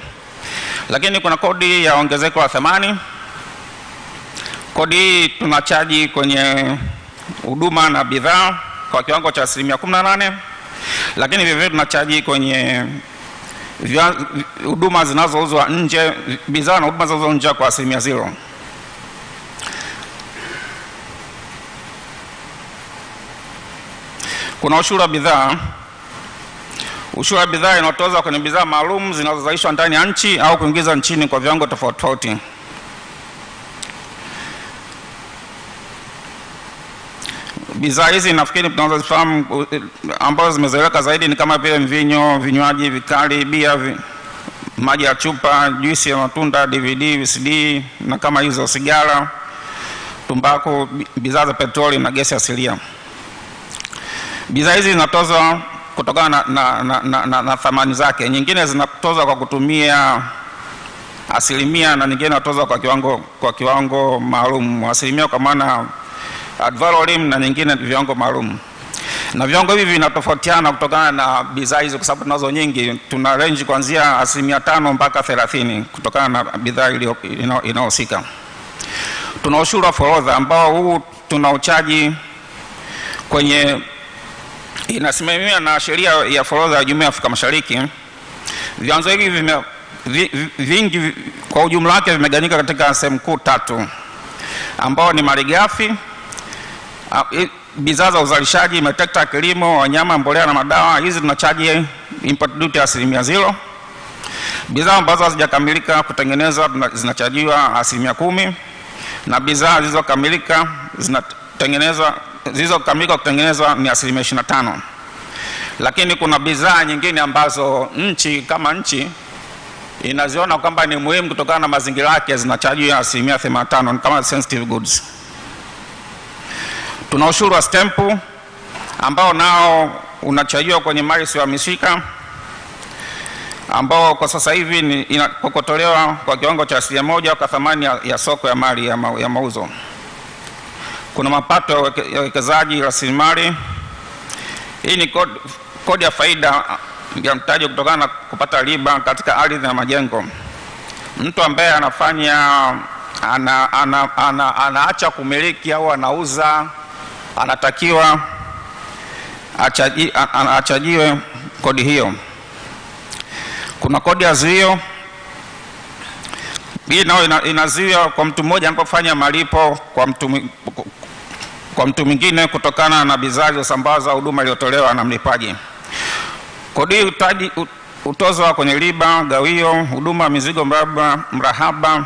Lakini kuna kodi ya ongezeko la thamani. Kodi hii tunachaji kwenye huduma na bidhaa kwa kiwango cha 18%, lakini vivyo tunachaji kwenye huduma zinazouzwa nje, bidhaa na huduma zinazouzwa nje kwa 0%. Kuna ushuru wa bidhaa. Ushuru wa bidhaa inatozwa kwenye bidhaa maalum zinazozalishwa ndani ya nchi au kuingizwa nchini kwa viwango tofauti tofauti. Bidhaa hizi nafikiri tunaweza zifahamu ambazo zimezoeleka zaidi ni kama vile mvinyo, vinywaji vikali, bia, maji ya chupa, juisi ya matunda, DVD, VCD na kama hizo, sigara, tumbaku, bidhaa za petroli na gesi asilia. Bidhaa hizi zinatozwa kutokana na thamani zake. Nyingine zinatozwa kwa kutumia asilimia na nyingine zinatozwa kwa kiwango maalum. Asilimia kwa maana ad valorem na nyingine viwango maalum. Na viwango hivi vinatofautiana kutokana na bidhaa hizo kwa sababu tunazo nyingi. Tuna range kuanzia 5% mpaka 30% kutokana na bidhaa inayohusika. Tuna ushuru wa forodha ambao huu tunauchaji kwenye, inasimamiwa na sheria ya forodha ya Jumuiya ya Afrika Mashariki. Vyanzo hivi vingi kwa ujumla wake vimegawanyika katika sehemu kuu 3 ambao ni malighafi, bidhaa za uzalishaji, matrekta ya kilimo, wanyama, mbolea na madawa. Hizi tunachaji import duty ya 0%. Bidhaa ambazo hazijakamilika kutengenezwa zinachajiwa 10%, na bidhaa zilizokamilika kutengenezwa ni 25%. Lakini kuna bidhaa nyingine ambazo nchi kama nchi inaziona kwamba ni muhimu kutokana na mazingira yake, zinachajiwa 85% ni kama sensitive goods. Tuna ushuru wa stampu ambao nao unachajiwa kwenye mali isiyohamishika, ambao kwa sasa hivi inakokotolewa kwa kiwango cha 1% kwa thamani ya soko ya mali ya mauzo. Kuna mapato ya wekezaji rasilimali. Hii ni kodi ya faida ya mtaji kutokana na kupata riba katika ardhi na majengo. Mtu ambaye anaacha kumiliki au anauza, anatakiwa achajiwe kodi hiyo. Kuna kodi ya zuio. Hii nao inazuia kwa mtu mmoja anapofanya malipo kwa mtu mwingine kutokana na bidhaa zilizosambaza huduma iliyotolewa na mlipaji. Kodi utozwa kwenye riba, gawio, huduma mizigo mrahaba,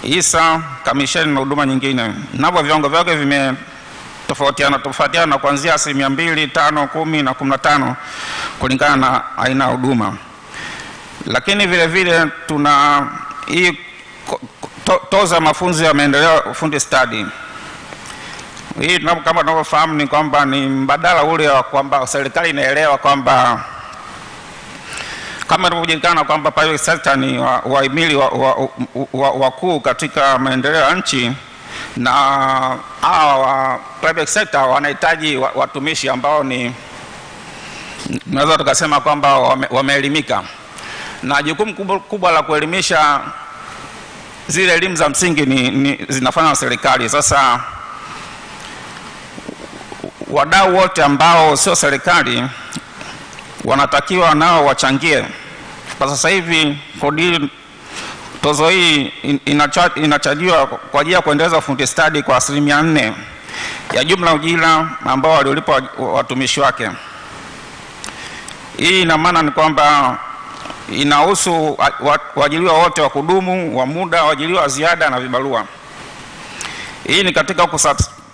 hisa, kamisheni na huduma nyingine. Navyo viwango vyake vimetofautiana kuanzia 2%, 5%, 10% na 15% kulingana na aina ya huduma. Lakini vile vile tuna hii toza mafunzo ya maendeleo ufundi stadi. Hii kama tunavyofahamu ni kwamba ni mbadala ule wa kwamba serikali inaelewa kwamba kama inavyojulikana kwamba private sector ni wahimili wakuu katika maendeleo ya nchi, na hawa private sector wanahitaji watumishi ambao ni tunaweza tukasema kwamba wameelimika, na jukumu kubwa la kuelimisha zile elimu za msingi zinafanywa na serikali. Sasa wadau wote ambao sio serikali wanatakiwa nao wachangie. Kwa sasa hivi kodi tozo hii inachajiwa kwa ajili ya kuendeleza ufundi stadi kwa 4% ya jumla ujira ambao waliolipwa watumishi wake. Hii ina maana ni kwamba inahusu waajiriwa wote wa kudumu, wa muda, waajiriwa wa ziada na vibarua. Hii ni katika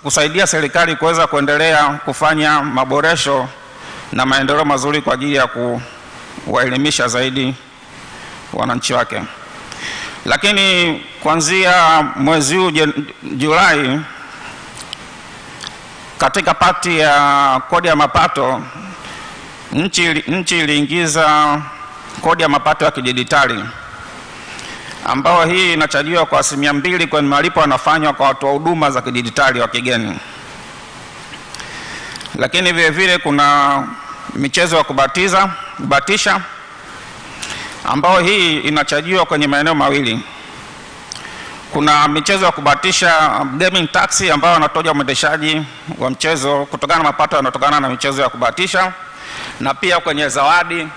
kusaidia serikali kuweza kuendelea kufanya maboresho na maendeleo mazuri kwa ajili ya kuwaelimisha zaidi wananchi wake. Lakini kuanzia mwezi huu Julai, katika pati ya kodi ya mapato, nchi iliingiza kodi ya mapato ya kidijitali, ambao hii inachajiwa kwa 2% kwenye malipo yanafanywa kwa watu wa huduma za kidijitali wa kigeni. Lakini vile vile kuna michezo ya kubatisha, ambao hii inachajiwa kwenye maeneo mawili. Kuna michezo ya kubatisha gaming tax, ambao wanatoja mwendeshaji wa mchezo kutokana na mapato yanayotokana na michezo ya kubatisha, na pia kwenye zawadi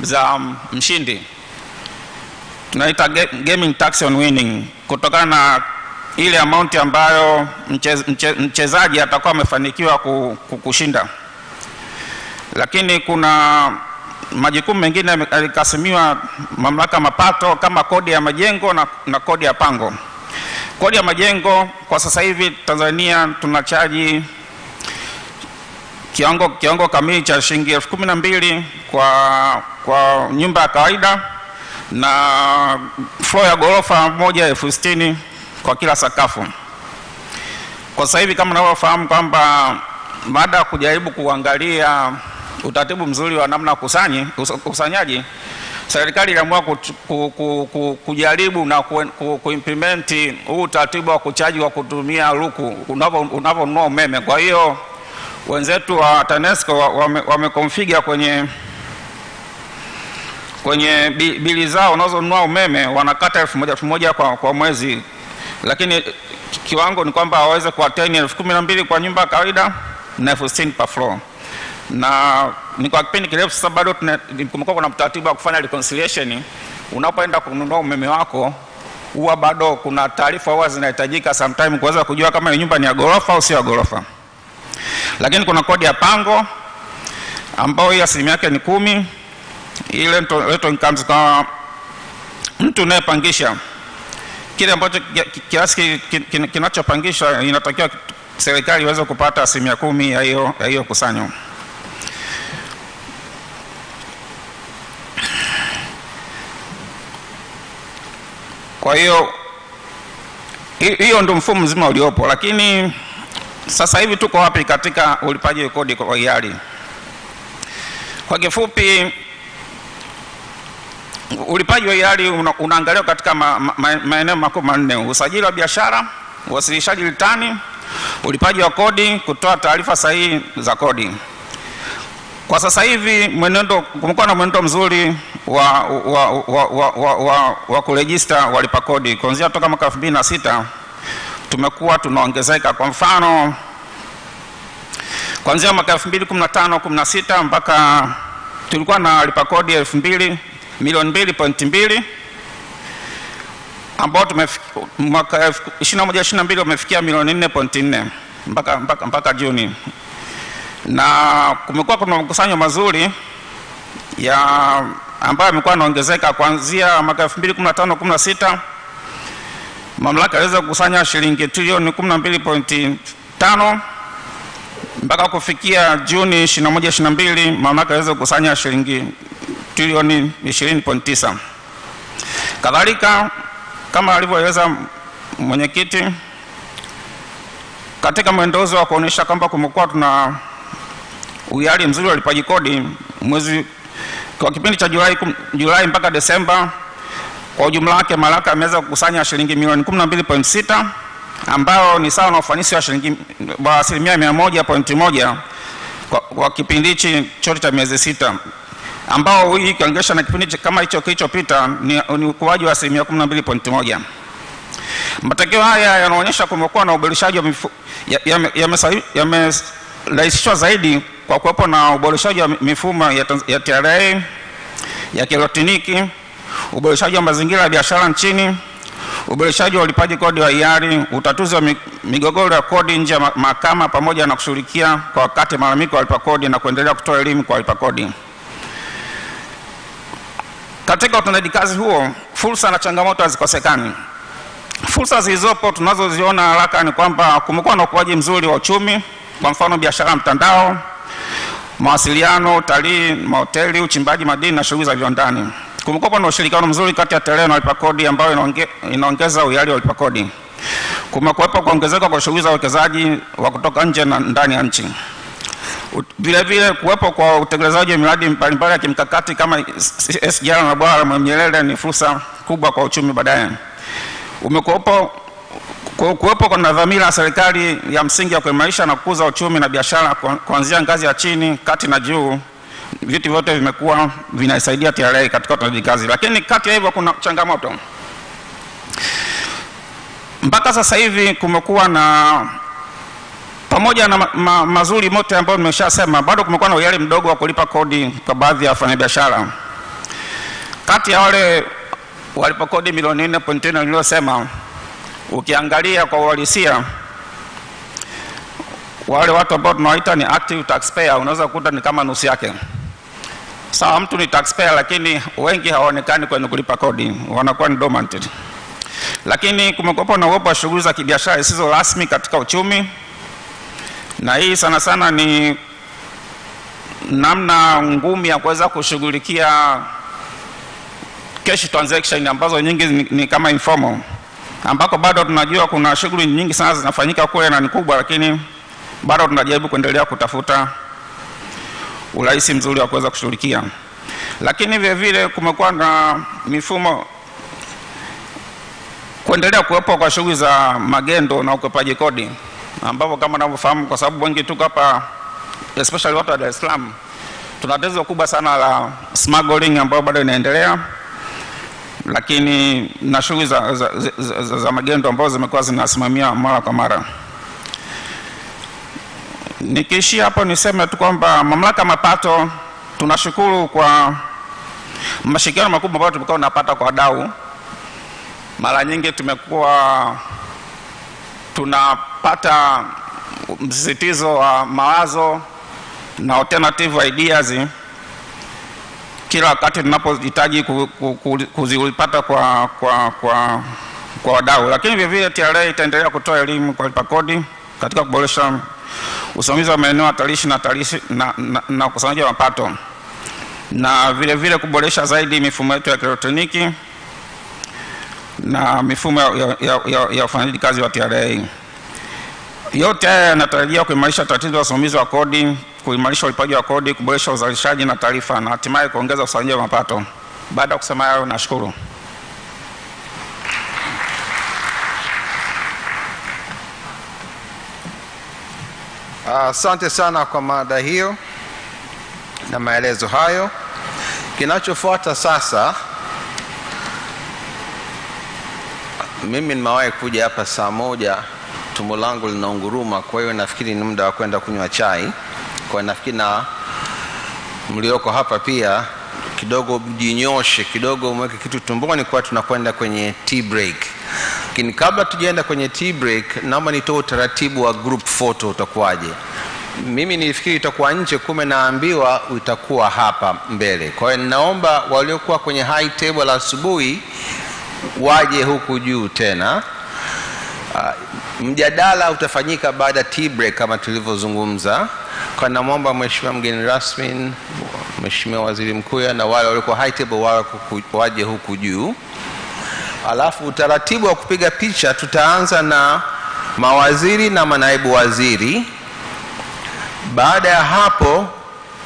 za mshindi tunaita gaming tax on winning, kutokana na ile amount ambayo mchezaji atakuwa amefanikiwa kushinda. Lakini kuna majukumu mengine yalikasimiwa mamlaka mapato kama kodi ya majengo na kodi ya pango. Kodi ya majengo kwa sasa hivi Tanzania tunachaji kiwango kamili cha shilingi 12,000 kwa nyumba ya kawaida, na floor ya ghorofa moja 60,000 kwa kila sakafu. Kwa sasa hivi kama unavyofahamu kwamba baada ya kujaribu kuangalia utaratibu mzuri wa namna ukusanyaji, serikali iliamua kujaribu na kuimplement huu utaratibu wa kuchaji wa kutumia luku unavyonunua umeme. Kwa hiyo wenzetu wa TANESCO wamekonfigure kwenye bili zao unazonunua umeme, wanakata 1,000 kwa mwezi, lakini kiwango ni kwamba waweze kuattain 12,000 kwa nyumba ya kawaida na 60,000 per floor. Na ni kwa kipindi kirefu sasa bado kumekuwa kuna mtaratibu wa kufanya reconciliation. Unapoenda kununua umeme wako, huwa bado kuna taarifa huwa zinahitajika sometime kuweza kujua kama nyumba ni ya ghorofa au sio ya ghorofa. Lakini kuna kodi ya pango ambayo hii asilimia yake ni 10. Ile rental incomes kwa mtu unayepangisha, kile ambacho kiasi kinachopangishwa inatakiwa serikali iweze kupata 10% ya hiyo kusanyo. Kwa hiyo hiyo ndio mfumo mzima uliopo, lakini sasa hivi tuko wapi katika ulipaji wa kodi kwa hiari? Kwa kifupi, ulipaji wa hiari unaangaliwa katika maeneo makuu manne: usajili wa biashara, uwasilishaji litani, ulipaji wa kodi, kutoa taarifa sahihi za kodi. Kwa sasa hivi kumekuwa na mwenendo mzuri wa kurejista walipa kodi. Kuanzia toka mwaka 2006 tumekuwa tunaongezeka. Kwa mfano, kuanzia mwaka 2015-16 mpaka tulikuwa na walipa kodi 2 milioni ambao mwaka 21-22 wamefikia milioni 4.4 mpaka Juni. Na kumekuwa kuna mkusanyo mazuri ambayo yamekuwa yanaongezeka. Kuanzia mwaka 2015-16 mamlaka iliweza kukusanya shilingi trilioni 12.5 mpaka kufikia Juni 21-22 mamlaka iliweza kukusanya shilingi trilioni 20.9. Kadhalika, kama alivyoeleza mwenyekiti, katika mwendozo wa kuonesha kwamba kumekuwa tuna uhiari mzuri wa ulipaji kodi, kwa kipindi cha Julai mpaka Desemba, kwa ujumla wake mamlaka imeweza kukusanya shilingi milioni 12.6 ambao ni sawa na ufanisi wa asilimia 100.1 kwa kipindi hichi chote cha miezi 6, ambao hii ikiongezwa na kipindi kama hicho kilichopita ni ukuaji wa asilimia 12.1. Matokeo haya yanaonyesha kumekuwa na uboreshaji yamerahisishwa zaidi kwa kuwepo na uboreshaji wa mifumo ya TRA, ya kielektroniki, uboreshaji wa mazingira ya biashara nchini, uboreshaji wa ulipaji kodi wa hiari, utatuzi wa migogoro ya kodi nje ya mahakama, pamoja na kushughulikia kwa wakati malalamiko ya walipa kodi na kuendelea kutoa elimu kwa walipa kodi. Katika utendaji kazi huo, fursa na changamoto hazikosekani. Fursa zilizopo tunazoziona haraka ni kwamba kumekuwa na ukuaji mzuri wa uchumi, kwa mfano biashara mtandao, mawasiliano, utalii, mahoteli, uchimbaji madini na shughuli za viwandani. Kumekuwa na ushirikiano mzuri kati ya TRA na walipa kodi ambayo inaongeza uhiari wa walipa kodi. Kumekuwa kuongezeka kwa shughuli za uwekezaji wa kutoka nje na ndani ya nchi. Vile vile kuwepo kwa utekelezaji wa miradi mbalimbali ya kimkakati kama SGR na bwawa la Mwalimu Nyerere ni fursa kubwa kwa uchumi baadaye. Kuwepo kwa dhamira ya serikali ya msingi ya kuimarisha na kukuza uchumi na biashara kuanzia ngazi ya chini, kati na juu, vitu vyote vimekuwa vinasaidia TRA katika utendaji kazi. Lakini kati ya hivyo kuna changamoto. Mpaka sasa hivi kumekuwa na, pamoja na mazuri mote ambayo nimeshasema, bado kumekuwa na uhiari mdogo wa kulipa kodi kwa baadhi ya wafanyabiashara. Kati ya wale walipa kodi milioni 4.5 niliyosema, ukiangalia kwa uhalisia, wale watu ambao tunawaita ni active taxpayer, unaweza kukuta ni kama nusu yake. Sawa, mtu ni taxpayer, lakini wengi hawaonekani kwenye kulipa kodi, wanakuwa ni dormant. Lakini kumekuwa na uwepo wa shughuli za kibiashara zisizo rasmi katika uchumi, na hii sana sana ni namna ngumu ya kuweza kushughulikia cash transaction ambazo nyingi ni kama informal, ambako bado tunajua kuna shughuli nyingi sana zinafanyika kule na ni kubwa, lakini bado tunajaribu kuendelea kutafuta urahisi mzuri wa kuweza kushughulikia. Lakini vile vile kumekuwa na mifumo kuendelea kuwepo kwa shughuli za magendo na ukwepaji kodi, ambapo kama unavyofahamu, kwa sababu wengi tuko hapa, especially watu wa Dar es Salaam, tuna tatizo kubwa sana la smuggling ambayo bado inaendelea, lakini na shughuli za magendo ambazo zimekuwa zinasimamia mara kwa mara. Nikiishia hapo niseme tu kwamba mamlaka mapato tunashukuru kwa mashirikiano makubwa ambayo tumekuwa tunapata kwa wadau. Mara nyingi tumekuwa tunapata msisitizo wa mawazo na alternative ideas kila wakati tunapohitaji kuzipata kwa wadau. Lakini vile vile TRA itaendelea kutoa elimu kwa walipa kodi katika kuboresha usimamizi wa maeneo hatarishi na ukusanyaji wa mapato, na vile vile kuboresha zaidi mifumo yetu ya kielektroniki na mifumo ya ufanyaji kazi wa TRA. Yote haya yanatarajia kuimarisha tatizo la usimamizi wa kodi, kuimarisha ulipaji wa kodi, kuboresha uzalishaji na taarifa, na hatimaye kuongeza ukusanyaji wa mapato. Baada ya kusema hayo, nashukuru. Asante sana kwa mada hiyo na maelezo hayo. Kinachofuata sasa, mimi nimewahi kuja hapa saa moja, tumbo langu linaunguruma, kwa hiyo nafikiri ni muda wa kwenda kunywa chai. Kwa nafikiri na mlioko hapa pia kidogo mjinyoshe, kidogo mweke kitu tumboni, kwa tunakwenda kwenye tea break. Lakini kabla tujaenda kwenye tea break, naomba nitoe utaratibu wa group photo utakuwaje. Mimi nilifikiri itakuwa nje, kumbe naambiwa itakuwa hapa mbele. Kwa hiyo naomba waliokuwa kwenye high table asubuhi waje huku juu tena. Mjadala utafanyika baada tea break kama tulivyozungumza. Kwa naomba mheshimiwa mgeni rasmi, mheshimiwa waziri mkuu na wale waliokuwa high table waje huku juu. Alafu utaratibu wa kupiga picha, tutaanza na mawaziri na manaibu waziri. Baada ya hapo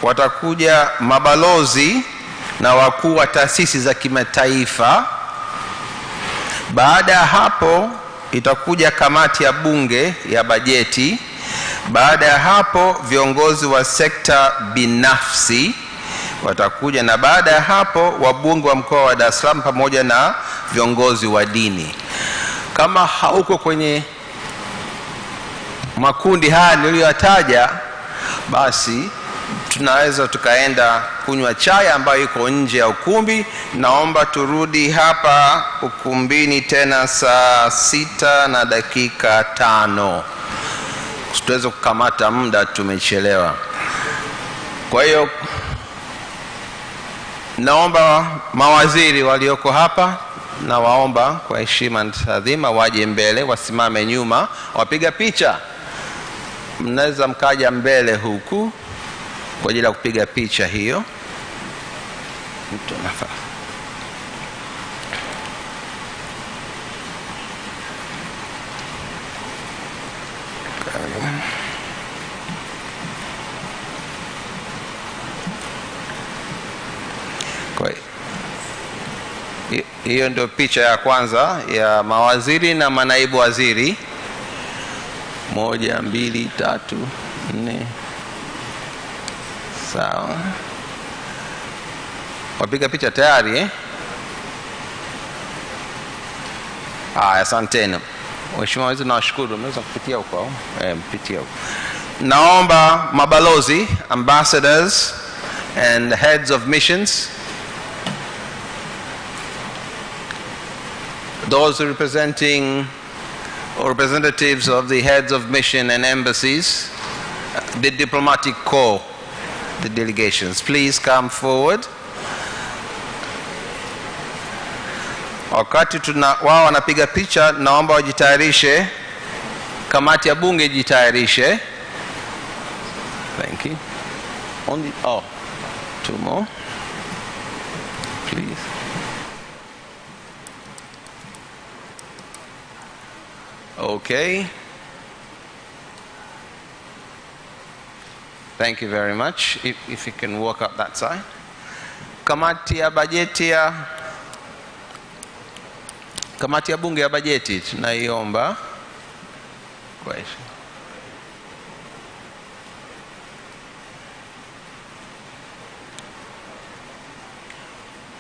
watakuja mabalozi na wakuu wa taasisi za kimataifa. Baada ya hapo itakuja kamati ya bunge ya bajeti. Baada ya hapo viongozi wa sekta binafsi watakuja, na baada ya hapo wabunge wa mkoa wa Dar es Salaam pamoja na viongozi wa dini. Kama hauko kwenye makundi haya niliyotaja, basi tunaweza tukaenda kunywa chai ambayo iko nje ya ukumbi. Naomba turudi hapa ukumbini tena saa 6:05. Tuweze kukamata muda, tumechelewa. Kwa hiyo naomba mawaziri walioko hapa, na waomba kwa heshima na taadhima waje mbele, wasimame nyuma. Wapiga picha mnaweza mkaja mbele huku kwa ajili ya kupiga picha hiyo. Mtu nafaa. Hiyo ndio picha ya kwanza ya mawaziri na manaibu waziri. 1, 2, 3, 4. Sawa. Wapiga picha tayari asanteni. Mheshimiwa waziri, nawashukuru. Mnaweza kupitia huko mpitia huko. Naomba mabalozi, ambassadors and heads of missions, those representing or representatives of the heads of mission and embassies, the diplomatic corps, the delegations, please come forward. Wakati wao wanapiga picha, naomba wajitayarishe. Kamati ya bunge jitayarishe. Thank you. Only 2 more, please. Okay. Thank you very much. If you can walk up that side. Kamati ya bunge ya bajeti tunaiomba kwa heshima.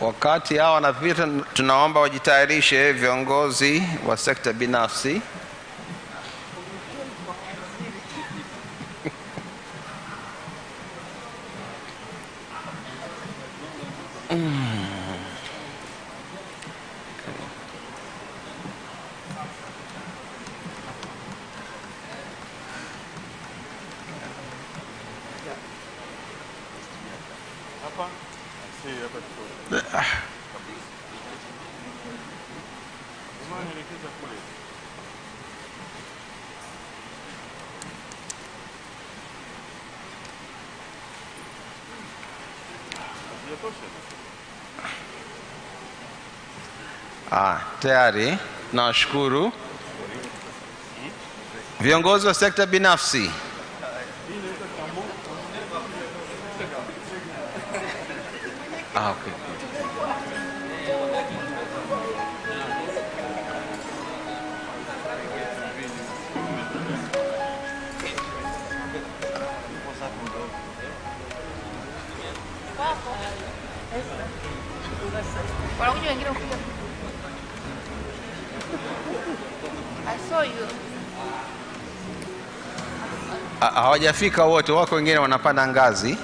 Wakati hao wanapita, tunaomba wajitayarishe viongozi wa sekta binafsi. Tayari. Nawashukuru. Viongozi wa sekta binafsi. Okay. Hawajafika wote, wako wengine wanapanda ngazi.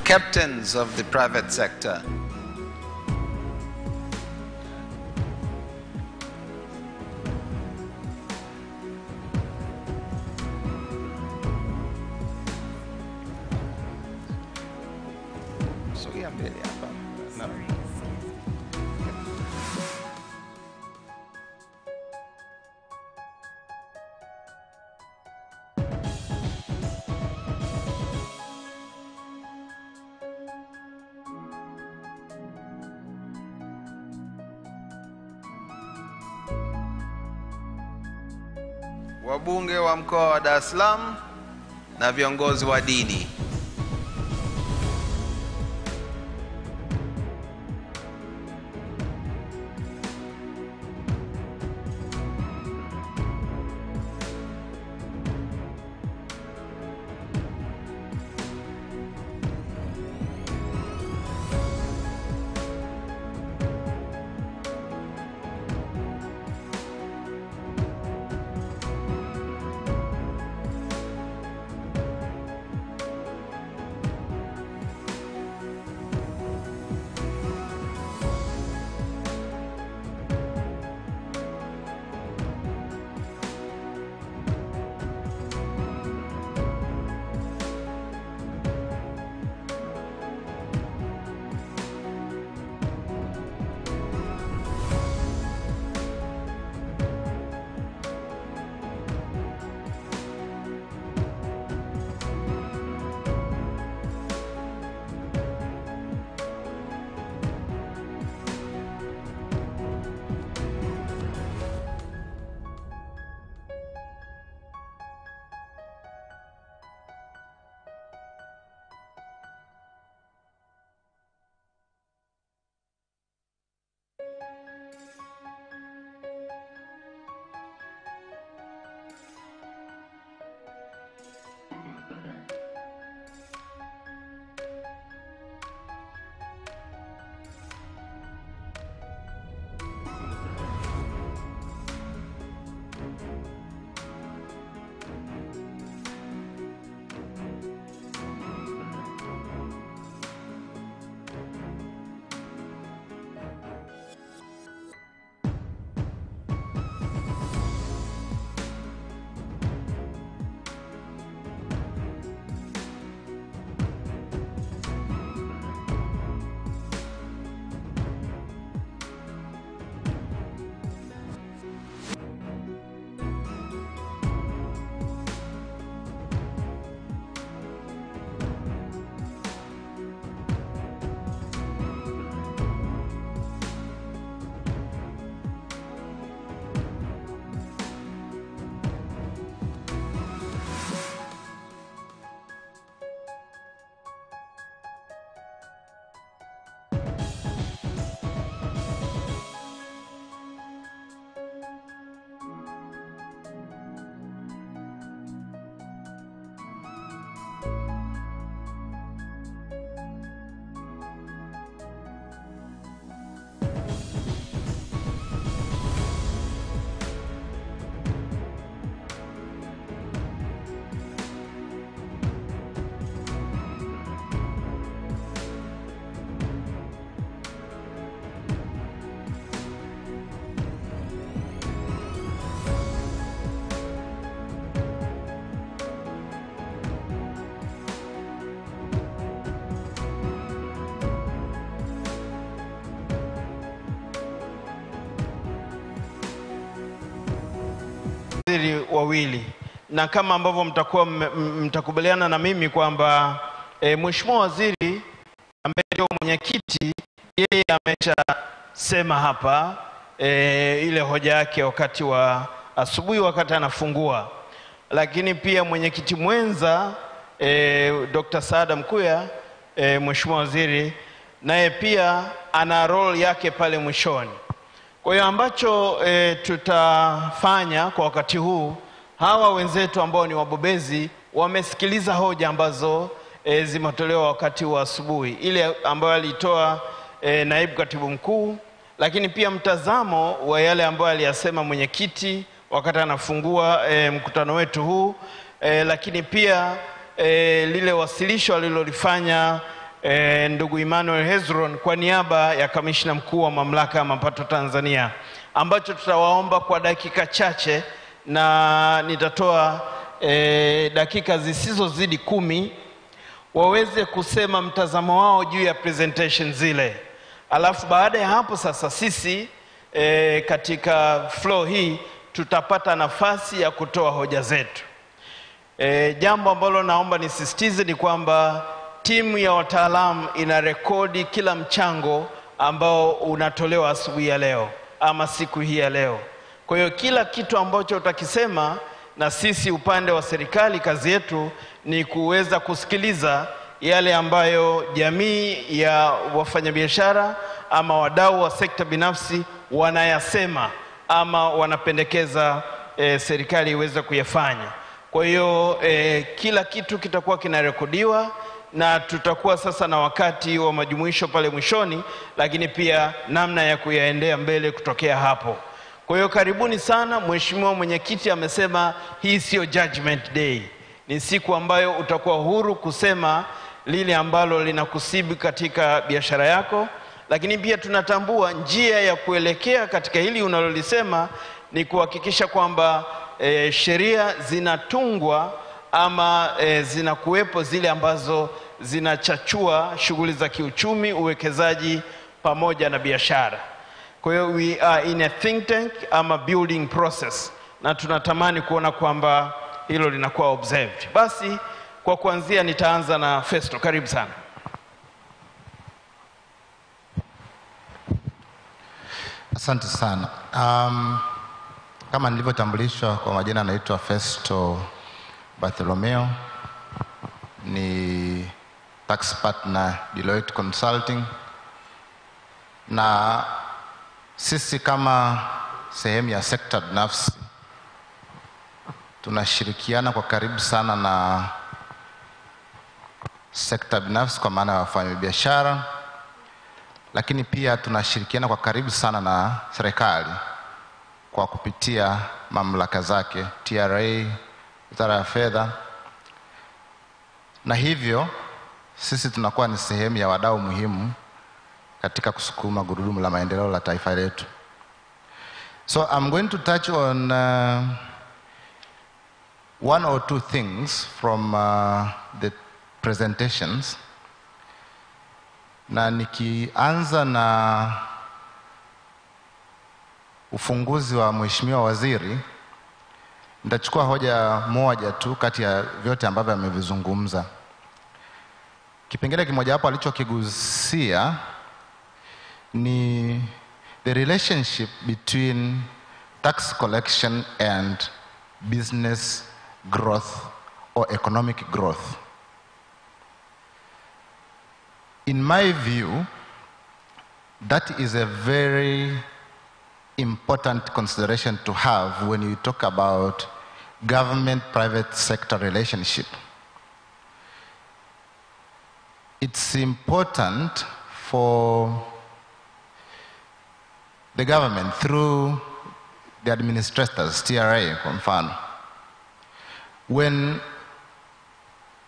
Captains of the private sector. Sogea mbele hapa. Wabunge wa mkoa wa Dar es Salaam na viongozi wa dini. mawaziri wawili, na kama ambavyo mtakubaliana na mimi kwamba Mheshimiwa Waziri ambaye ndio mwenyekiti, yeye ameshasema hapa ile hoja yake wakati wa asubuhi wakati anafungua, lakini pia mwenyekiti mwenza Dr. Saada Mkuya, Mheshimiwa Waziri, naye pia ana role yake pale mwishoni. Kwa hiyo ambacho tutafanya kwa wakati huu, hawa wenzetu ambao ni wabobezi wamesikiliza hoja ambazo zimetolewa wakati wa asubuhi, ile ambayo alitoa naibu katibu mkuu, lakini pia mtazamo wa yale ambayo aliyasema mwenyekiti wakati anafungua mkutano wetu huu, lakini pia lile wasilisho alilolifanya ndugu Emmanuel Hezron kwa niaba ya kamishna mkuu wa mamlaka ya mapato Tanzania, ambacho tutawaomba kwa dakika chache, na nitatoa dakika zisizozidi 10 waweze kusema mtazamo wao juu ya presentation zile. Alafu baada ya hapo sasa sisi katika flow hii tutapata nafasi ya kutoa hoja zetu. Jambo ambalo naomba nisisitize ni kwamba timu ya wataalamu ina rekodi kila mchango ambao unatolewa asubuhi ya leo ama siku hii ya leo. Kwa hiyo kila kitu ambacho utakisema, na sisi upande wa serikali kazi yetu ni kuweza kusikiliza yale ambayo jamii ya wafanyabiashara ama wadau wa sekta binafsi wanayasema ama wanapendekeza serikali iweze kuyafanya. Kwa hiyo kila kitu kitakuwa kinarekodiwa, na tutakuwa sasa na wakati wa majumuisho pale mwishoni, lakini pia namna ya kuyaendea mbele kutokea hapo. Kwa hiyo karibuni sana. Mheshimiwa mwenyekiti amesema hii sio judgment day, ni siku ambayo utakuwa huru kusema lile ambalo linakusibu katika biashara yako, lakini pia tunatambua njia ya kuelekea katika hili unalolisema ni kuhakikisha kwamba sheria zinatungwa ama zinakuwepo zile ambazo zinachachua shughuli za kiuchumi, uwekezaji pamoja na biashara. Kwa hiyo we are in a think tank ama building process, na tunatamani kuona kwamba hilo linakuwa observed. Basi kwa kuanzia nitaanza na Festo. Karibu sana. Asante sana. Kama nilivyotambulishwa kwa majina, naitwa Festo Bartholomeo, ni tax partner Deloitte Consulting, na sisi kama sehemu ya sekta binafsi tunashirikiana kwa karibu sana na sekta binafsi kwa maana ya wafanyabiashara, lakini pia tunashirikiana kwa karibu sana na serikali kwa kupitia mamlaka zake, TRA, Wizara ya Fedha, na hivyo sisi tunakuwa ni sehemu ya wadau muhimu katika kusukuma gurudumu la maendeleo la taifa letu. So I'm going to touch on one or two things from the presentations, na nikianza na ufunguzi wa Mheshimiwa Waziri, nitachukua hoja moja tu kati ya vyote ambavyo amevizungumza. Kipengele kimoja hapo alichokigusia ni the relationship between tax collection and business growth or economic growth. In my view, that is a very important consideration to have when you talk about government-private sector relationship. It's important for the government through the administrators, TRA kwa mfano, when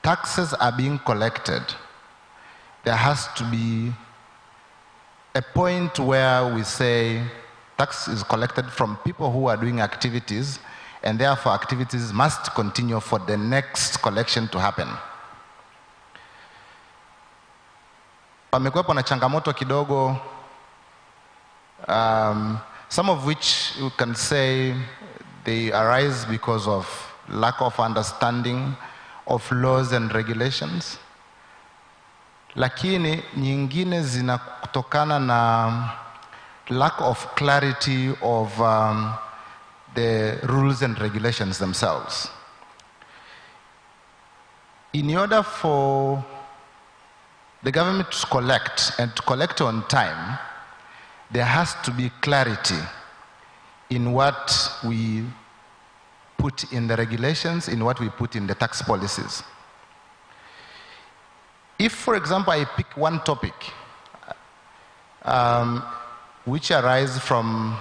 taxes are being collected, there has to be a point where we say tax is collected from people who are doing activities, and therefore activities must continue for the next collection to happen. Pamekuwepo na changamoto kidogo, some of which you can say they arise because of lack of understanding of laws and regulations. Lakini nyingine zinatokana na lack of clarity of the rules and regulations themselves. In order for the government to collect and to collect on time, there has to be clarity in what we put in the regulations, in what we put in the tax policies. If, for example, I pick one topic which arises from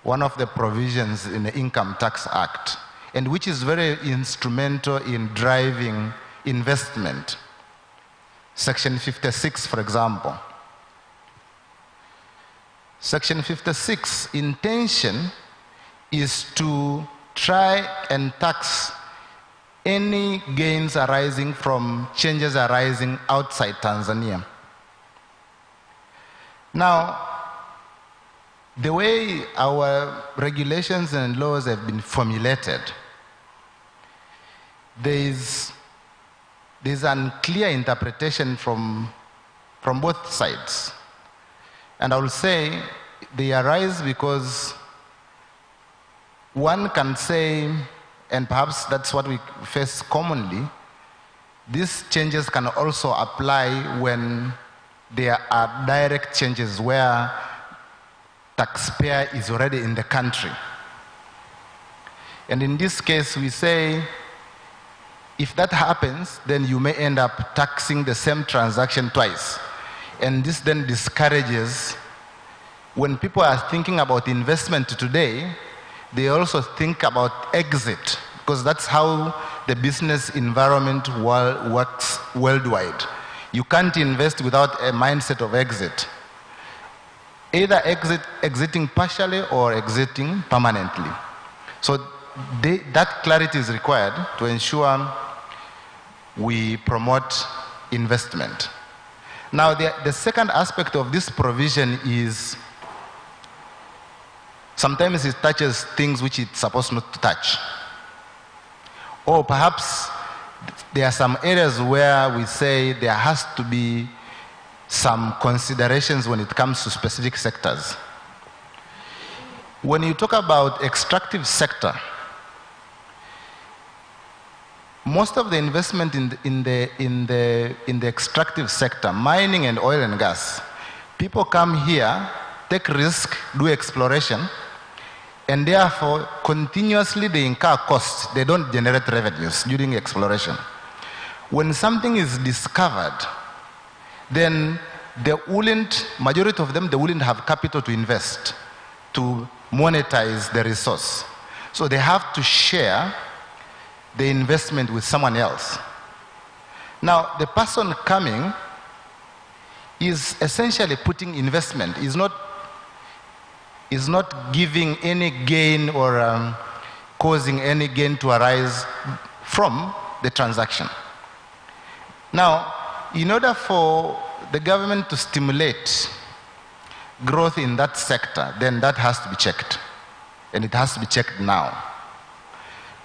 one of the provisions in the Income Tax Act, and which is very instrumental in driving investment, Section 56, for example. Section 56 intention is to try and tax any gains arising from changes arising outside Tanzania. Now, the way our regulations and laws have been formulated, there's unclear interpretation from both sides. And I will say they arise because one can say, and perhaps that's what we face commonly, these changes can also apply when there are direct changes where taxpayer is already in the country. And in this case, we say, if that happens, then you may end up taxing the same transaction twice. And this then discourages, when people are thinking about investment today, they also think about exit, because that's how the business environment works worldwide. You can't invest without a mindset of exit. Either exiting partially or exiting permanently. So that clarity is required to ensure we promote investment. Now, the second aspect of this provision is sometimes it touches things which it's supposed not to touch. Or perhaps there are some areas where we say there has to be some considerations when it comes to specific sectors. When you talk about extractive sector, most of the investment in the extractive sector, mining and oil and gas, people come here, take risk, do exploration, and therefore continuously they incur costs. They don't generate revenues during exploration. When something is discovered, then majority of them, they wouldn't have capital to invest, to monetize the resource. So they have to share the investment with someone else. Now, the person coming is essentially putting investment, is not giving any gain or causing any gain to arise from the transaction. Now, in order for the government to stimulate growth in that sector, then that has to be checked. And it has to be checked now.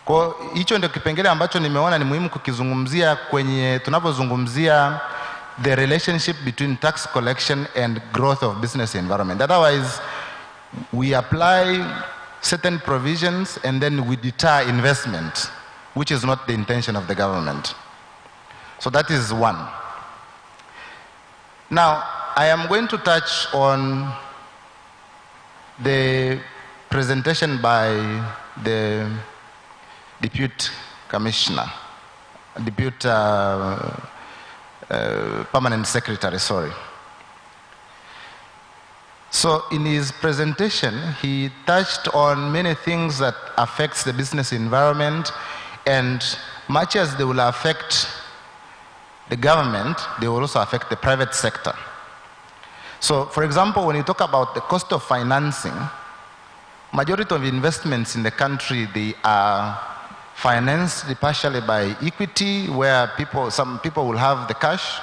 Kwa hicho ndio kipengele ambacho nimeona ni muhimu kukizungumzia kwenye tunapozungumzia the relationship between tax collection and growth of business environment. Otherwise, we apply certain provisions and then we deter investment, which is not the intention of the government. So that is one. Now, I am going to touch on the presentation by the Deputy Commissioner, Deputy Permanent Secretary, sorry. So in his presentation, he touched on many things that affects the business environment, and much as they will affect the government, they will also affect the private sector. So, for example, when you talk about the cost of financing, majority of investments in the country, they are financed partially by equity, where some people will have the cash,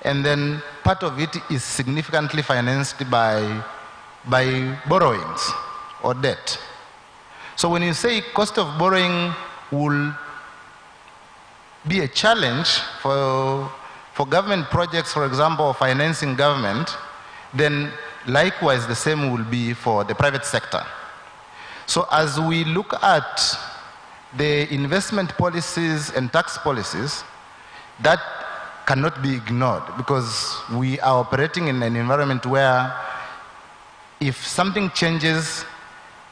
and then part of it is significantly financed by borrowings or debt. So when you say cost of borrowing will be a challenge for government projects, for example, financing government, then likewise the same will be for the private sector. So as we look at the investment policies and tax policies, that cannot be ignored, because we are operating in an environment where if something changes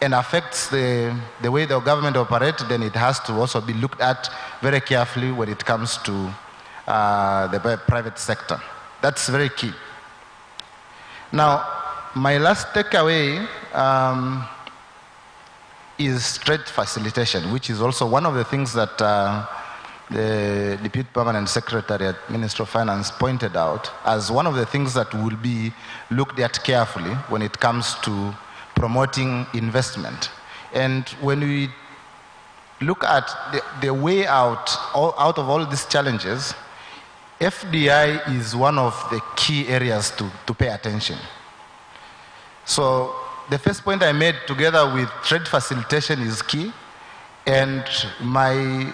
and affects the way the government operates, then it has to also be looked at very carefully when it comes to the private sector. That's very key. Now, my last takeaway is trade facilitation, which is also one of the things that the Deputy Permanent Secretary at Ministry of Finance pointed out as one of the things that will be looked at carefully when it comes to promoting investment. And when we look at the way out of all these challenges, FDI is one of the key areas to pay attention. So the first point I made together with trade facilitation is key, and my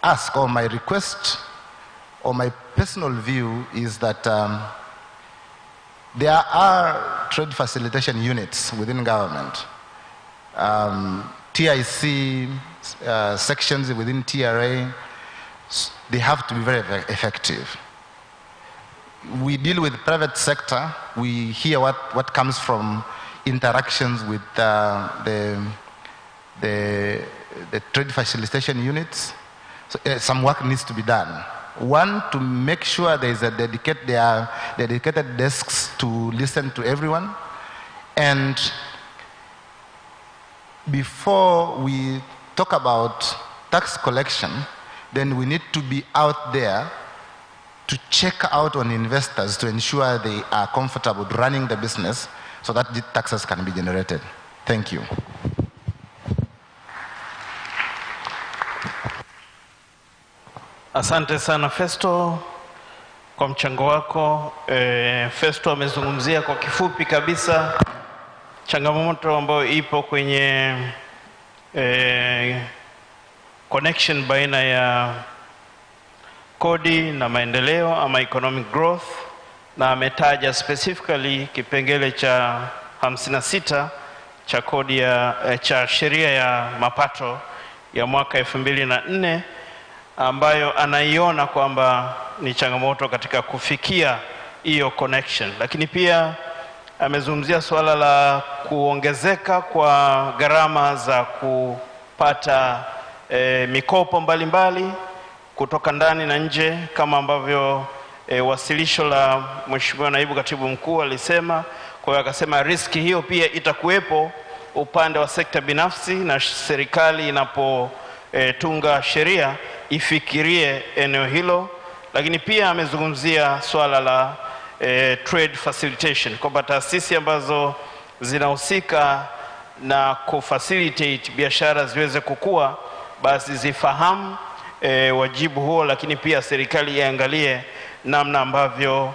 ask or my request or my personal view is that there are trade facilitation units within government, TIC sections within TRA. They have to be very, very effective. We deal with private sector. We hear what comes from interactions with the trade facilitation units. So, some work needs to be done. One, to make sure there are dedicated desks to listen to everyone. And before we talk about tax collection, then we need to be out there to check out on investors to ensure they are comfortable running the business so that the taxes can be generated. Thank you. Asante sana Festo kwa mchango wako. Festo amezungumzia kwa kifupi kabisa changamoto ambayo ipo kwenye connection baina ya kodi na maendeleo ama economic growth, na ametaja specifically kipengele cha 56 cha kodi cha sheria ya mapato ya mwaka 2004 ambayo anaiona kwamba ni changamoto katika kufikia hiyo connection. Lakini pia amezungumzia swala la kuongezeka kwa gharama za kupata mikopo mbalimbali kutoka ndani na nje, kama ambavyo wasilisho la Mheshimiwa Naibu Katibu Mkuu alisema. Kwa hiyo akasema riski hiyo pia itakuwepo upande wa sekta binafsi, na serikali inapotunga sheria ifikirie eneo hilo. Lakini pia amezungumzia swala la trade facilitation, kwamba taasisi ambazo zinahusika na kufacilitate biashara ziweze kukua, basi zifahamu wajibu huo, lakini pia serikali iangalie namna ambavyo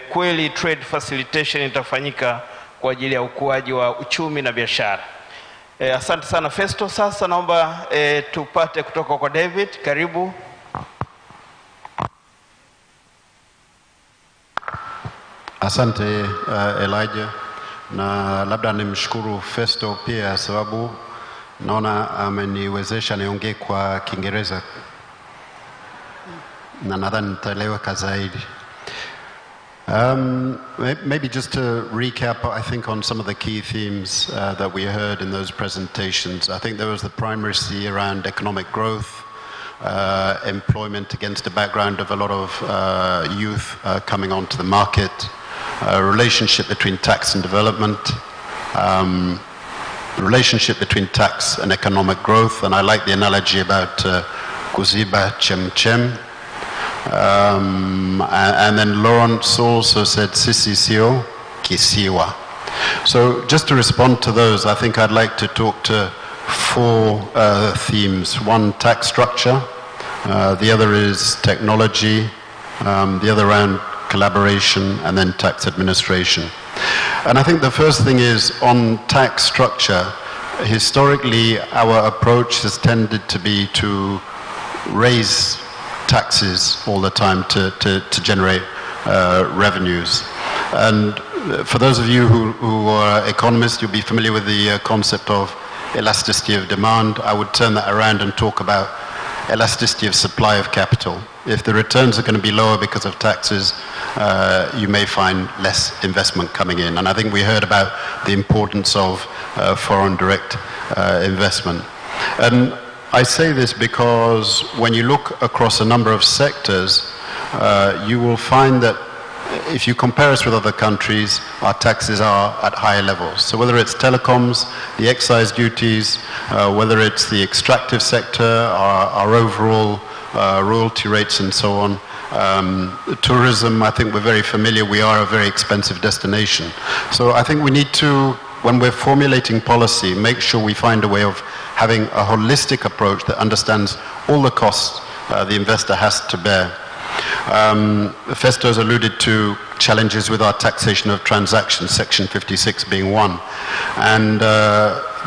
kweli trade facilitation itafanyika kwa ajili ya ukuaji wa uchumi na biashara. Asante sana Festo. Sasa naomba tupate kutoka kwa David. Karibu. Asante Elijah, na labda nimshukuru Festo pia sababu naona ameniwezesha niongee kwa Kiingereza na nadhani nitaeleweka zaidi. Maybe just to recap, I think, on some of the key themes that we heard in those presentations. I think there was the primacy around economic growth, employment against the background of a lot of youth coming onto the market, relationship between tax and development, relationship between tax and economic growth, and I like the analogy about kuziba chemchem. And then Lawrence also said sisisio kisiwa. So just to respond to those, I think I'd like to talk to four themes. One, tax structure. The other is technology. The other around collaboration, and then tax administration. And I think the first thing is on tax structure. Historically, our approach has tended to be to raise taxes all the time to generate revenues. And for those of you who are economists, you'll be familiar with the concept of elasticity of demand. I would turn that around and talk about elasticity of supply of capital. If the returns are going to be lower because of taxes, you may find less investment coming in. And I think we heard about the importance of foreign direct investment. And I say this because when you look across a number of sectors, you will find that if you compare us with other countries, our taxes are at higher levels. So whether it's telecoms, the excise duties, whether it's the extractive sector, our overall royalty rates and so on. Tourism, I think we're very familiar. We are a very expensive destination. So I think we need to, when we're formulating policy, make sure we find a way of having a holistic approach that understands all the costs the investor has to bear. Festo's alluded to challenges with our taxation of transactions, Section 56 being one. And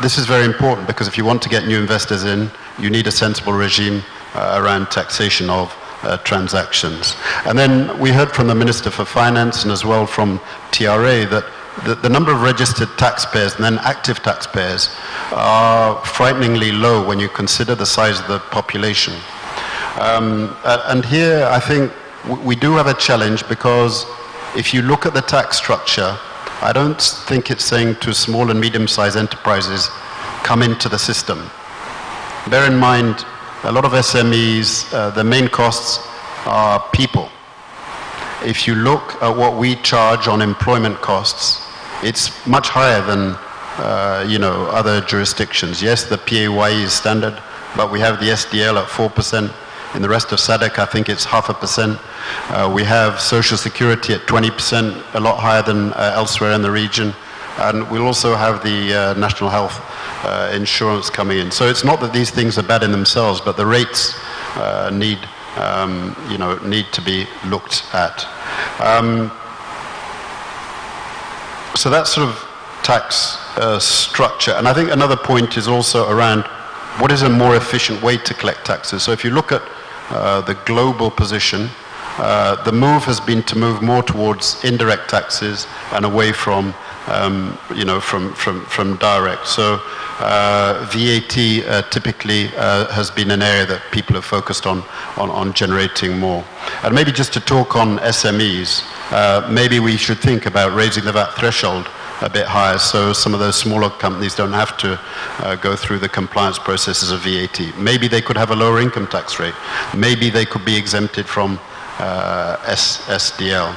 this is very important because if you want to get new investors in, you need a sensible regime around taxation of transactions. And then we heard from the Minister for Finance and as well from TRA that the number of registered taxpayers and then active taxpayers are frighteningly low when you consider the size of the population. And here I think we do have a challenge because if you look at the tax structure, I don't think it's saying to small and medium-sized enterprises, come into the system. Bear in mind, a lot of SMEs, the main costs are people. If you look at what we charge on employment costs, it's much higher than other jurisdictions. Yes, the PAYE is standard, but we have the SDL at 4%. In the rest of SADC, I think it's 0.5%. We have Social Security at 20%, a lot higher than elsewhere in the region. And we'll also have the National Health Insurance coming in. So it's not that these things are bad in themselves, but the rates need to be looked at. So that's sort of tax structure. And I think another point is also around what is a more efficient way to collect taxes. So if you look at the global position, the move has been to move more towards indirect taxes and away from direct. So VAT typically has been an area that people have focused on generating more. And maybe just to talk on SMEs, maybe we should think about raising the VAT threshold a bit higher so some of those smaller companies don't have to go through the compliance processes of VAT. Maybe they could have a lower income tax rate. Maybe they could be exempted from SDL.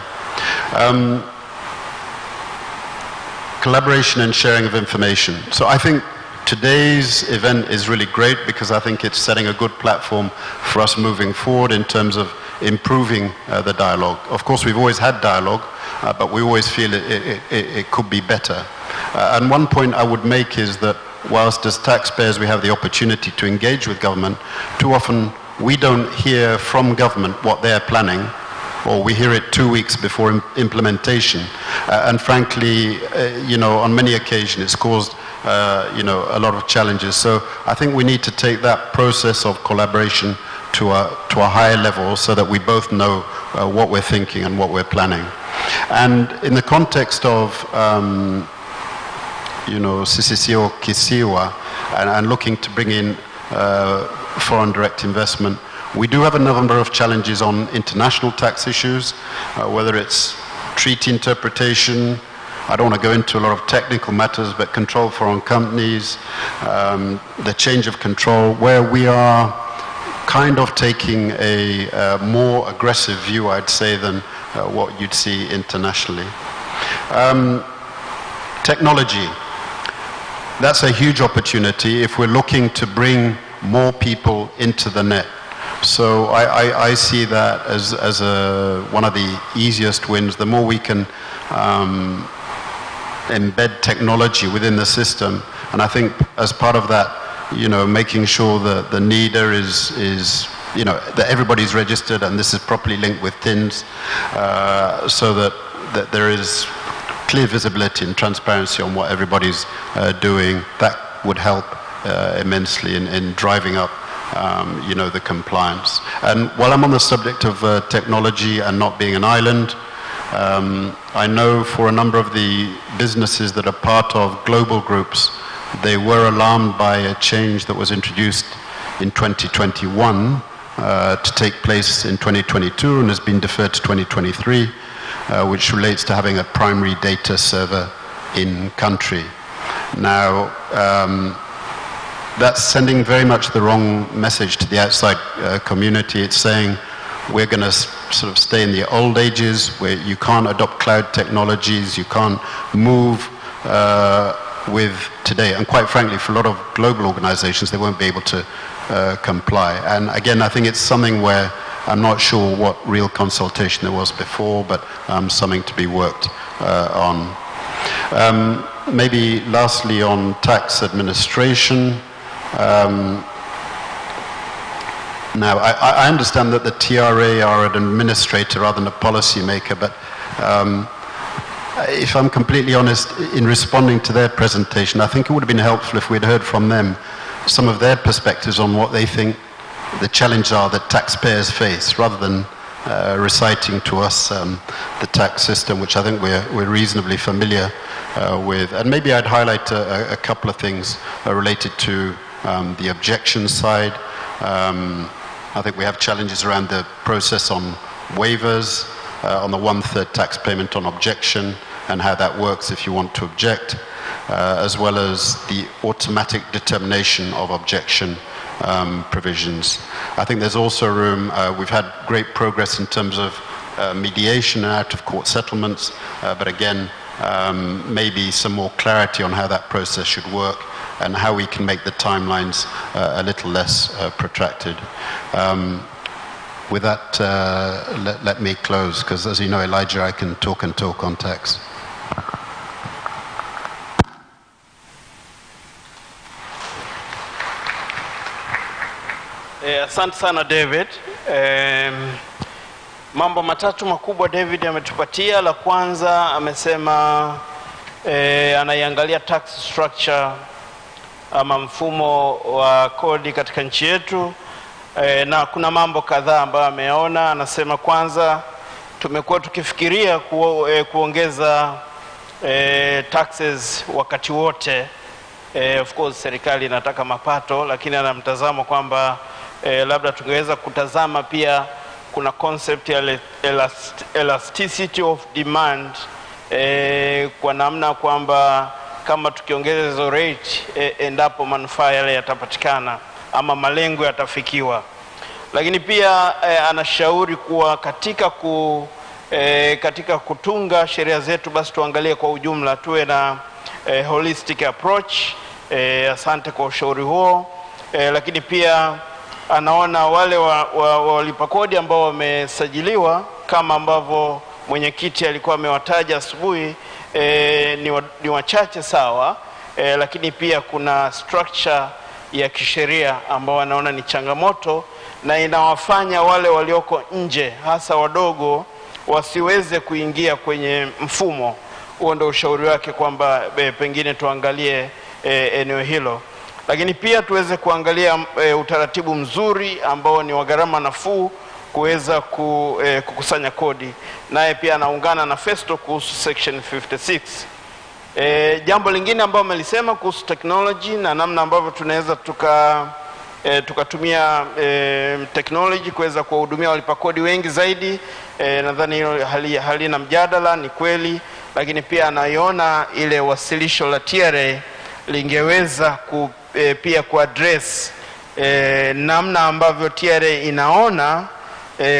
Collaboration and sharing of information. So I think today's event is really great because I think it's setting a good platform for us moving forward in terms of improving the dialogue. Of course, we've always had dialogue, but we always feel it could be better. And one point I would make is that whilst as taxpayers we have the opportunity to engage with government, too often we don't hear from government what they're planning, or we hear it 2 weeks before implementation. And frankly, on many occasions it's caused a lot of challenges. So I think we need to take that process of collaboration to a higher level so that we both know what we're thinking and what we're planning. And in the context of Sisisio Kisiwa and looking to bring in foreign direct investment, we do have a number of challenges on international tax issues, whether it's treaty interpretation. I don't want to go into a lot of technical matters, but control foreign companies, the change of control, where we are kind of taking a more aggressive view, I'd say, than what you'd see internationally. Technology. That's a huge opportunity if we're looking to bring more people into the net. So I see that as one of the easiest wins. The more we can embed technology within the system, and I think as part of that, making sure that the NIDA is that everybody's registered and this is properly linked with TINs, so that there is clear visibility and transparency on what everybody's doing. That would help immensely in driving up the compliance. And while I'm on the subject of technology and not being an island, I know for a number of the businesses that are part of global groups, they were alarmed by a change that was introduced in 2021 to take place in 2022 and has been deferred to 2023, which relates to having a primary data server in country. Now, that's sending very much the wrong message to the outside community. It's saying we're going to sort of stay in the old ages where you can't adopt cloud technologies, you can't move with today. And quite frankly, for a lot of global organizations, they won't be able to comply. And again, I think it's something where I'm not sure what real consultation there was before, but something to be worked on. Maybe lastly on tax administration. Now, I understand that the TRA are an administrator rather than a policy maker, but if I'm completely honest, in responding to their presentation, I think it would have been helpful if we'd heard from them some of their perspectives on what they think the challenges are that taxpayers face, rather than reciting to us the tax system, which I think we're reasonably familiar with. And maybe I'd highlight a couple of things related to the objection side. I think we have challenges around the process on waivers, on the 1/3 tax payment on objection, and how that works if you want to object, as well as the automatic determination of objection provisions. I think there's also room, we've had great progress in terms of mediation and out-of-court settlements, but again, maybe some more clarity on how that process should work and how we can make the timelines a little less protracted. With that, let me close, because as you know, Elijah, I can talk and talk on tax. Asante sana David. Mambo matatu makubwa David ametupatia. La kwanza amesema anaiangalia tax structure ama mfumo wa kodi katika nchi yetu, na kuna mambo kadhaa ambayo ameona. Anasema kwanza, tumekuwa tukifikiria kuongeza taxes wakati wote. Of course serikali inataka mapato, lakini ana mtazamo kwamba labda tungeweza kutazama pia kuna concept ya elasticity of demand, kwa namna kwamba kama tukiongeza hizo rate endapo manufaa yale yatapatikana ama malengo yatafikiwa. Lakini pia anashauri kuwa katika kutunga sheria zetu, basi tuangalie kwa ujumla, tuwe na holistic approach. Asante kwa ushauri huo. Lakini pia anaona wale walipa kodi ambao wamesajiliwa kama ambavyo mwenyekiti alikuwa amewataja asubuhi, ni wachache sawa, lakini pia kuna structure ya kisheria ambao anaona ni changamoto na inawafanya wale walioko nje hasa wadogo wasiweze kuingia kwenye mfumo. Huo ndio ushauri wake kwamba pengine tuangalie eneo hilo. Lakini pia tuweze kuangalia utaratibu mzuri ambao ni wa gharama nafuu kuweza kukusanya kodi. Naye pia anaungana na Festo kuhusu section 56. Jambo lingine ambalo amelisema kuhusu technology na namna ambavyo tunaweza tukatumia technology kuweza kuwahudumia walipa kodi wengi zaidi. Nadhani hilo halina mjadala, ni kweli. Lakini pia anaiona ile wasilisho la TRA lingeweza pia kuaddress namna ambavyo TRA inaona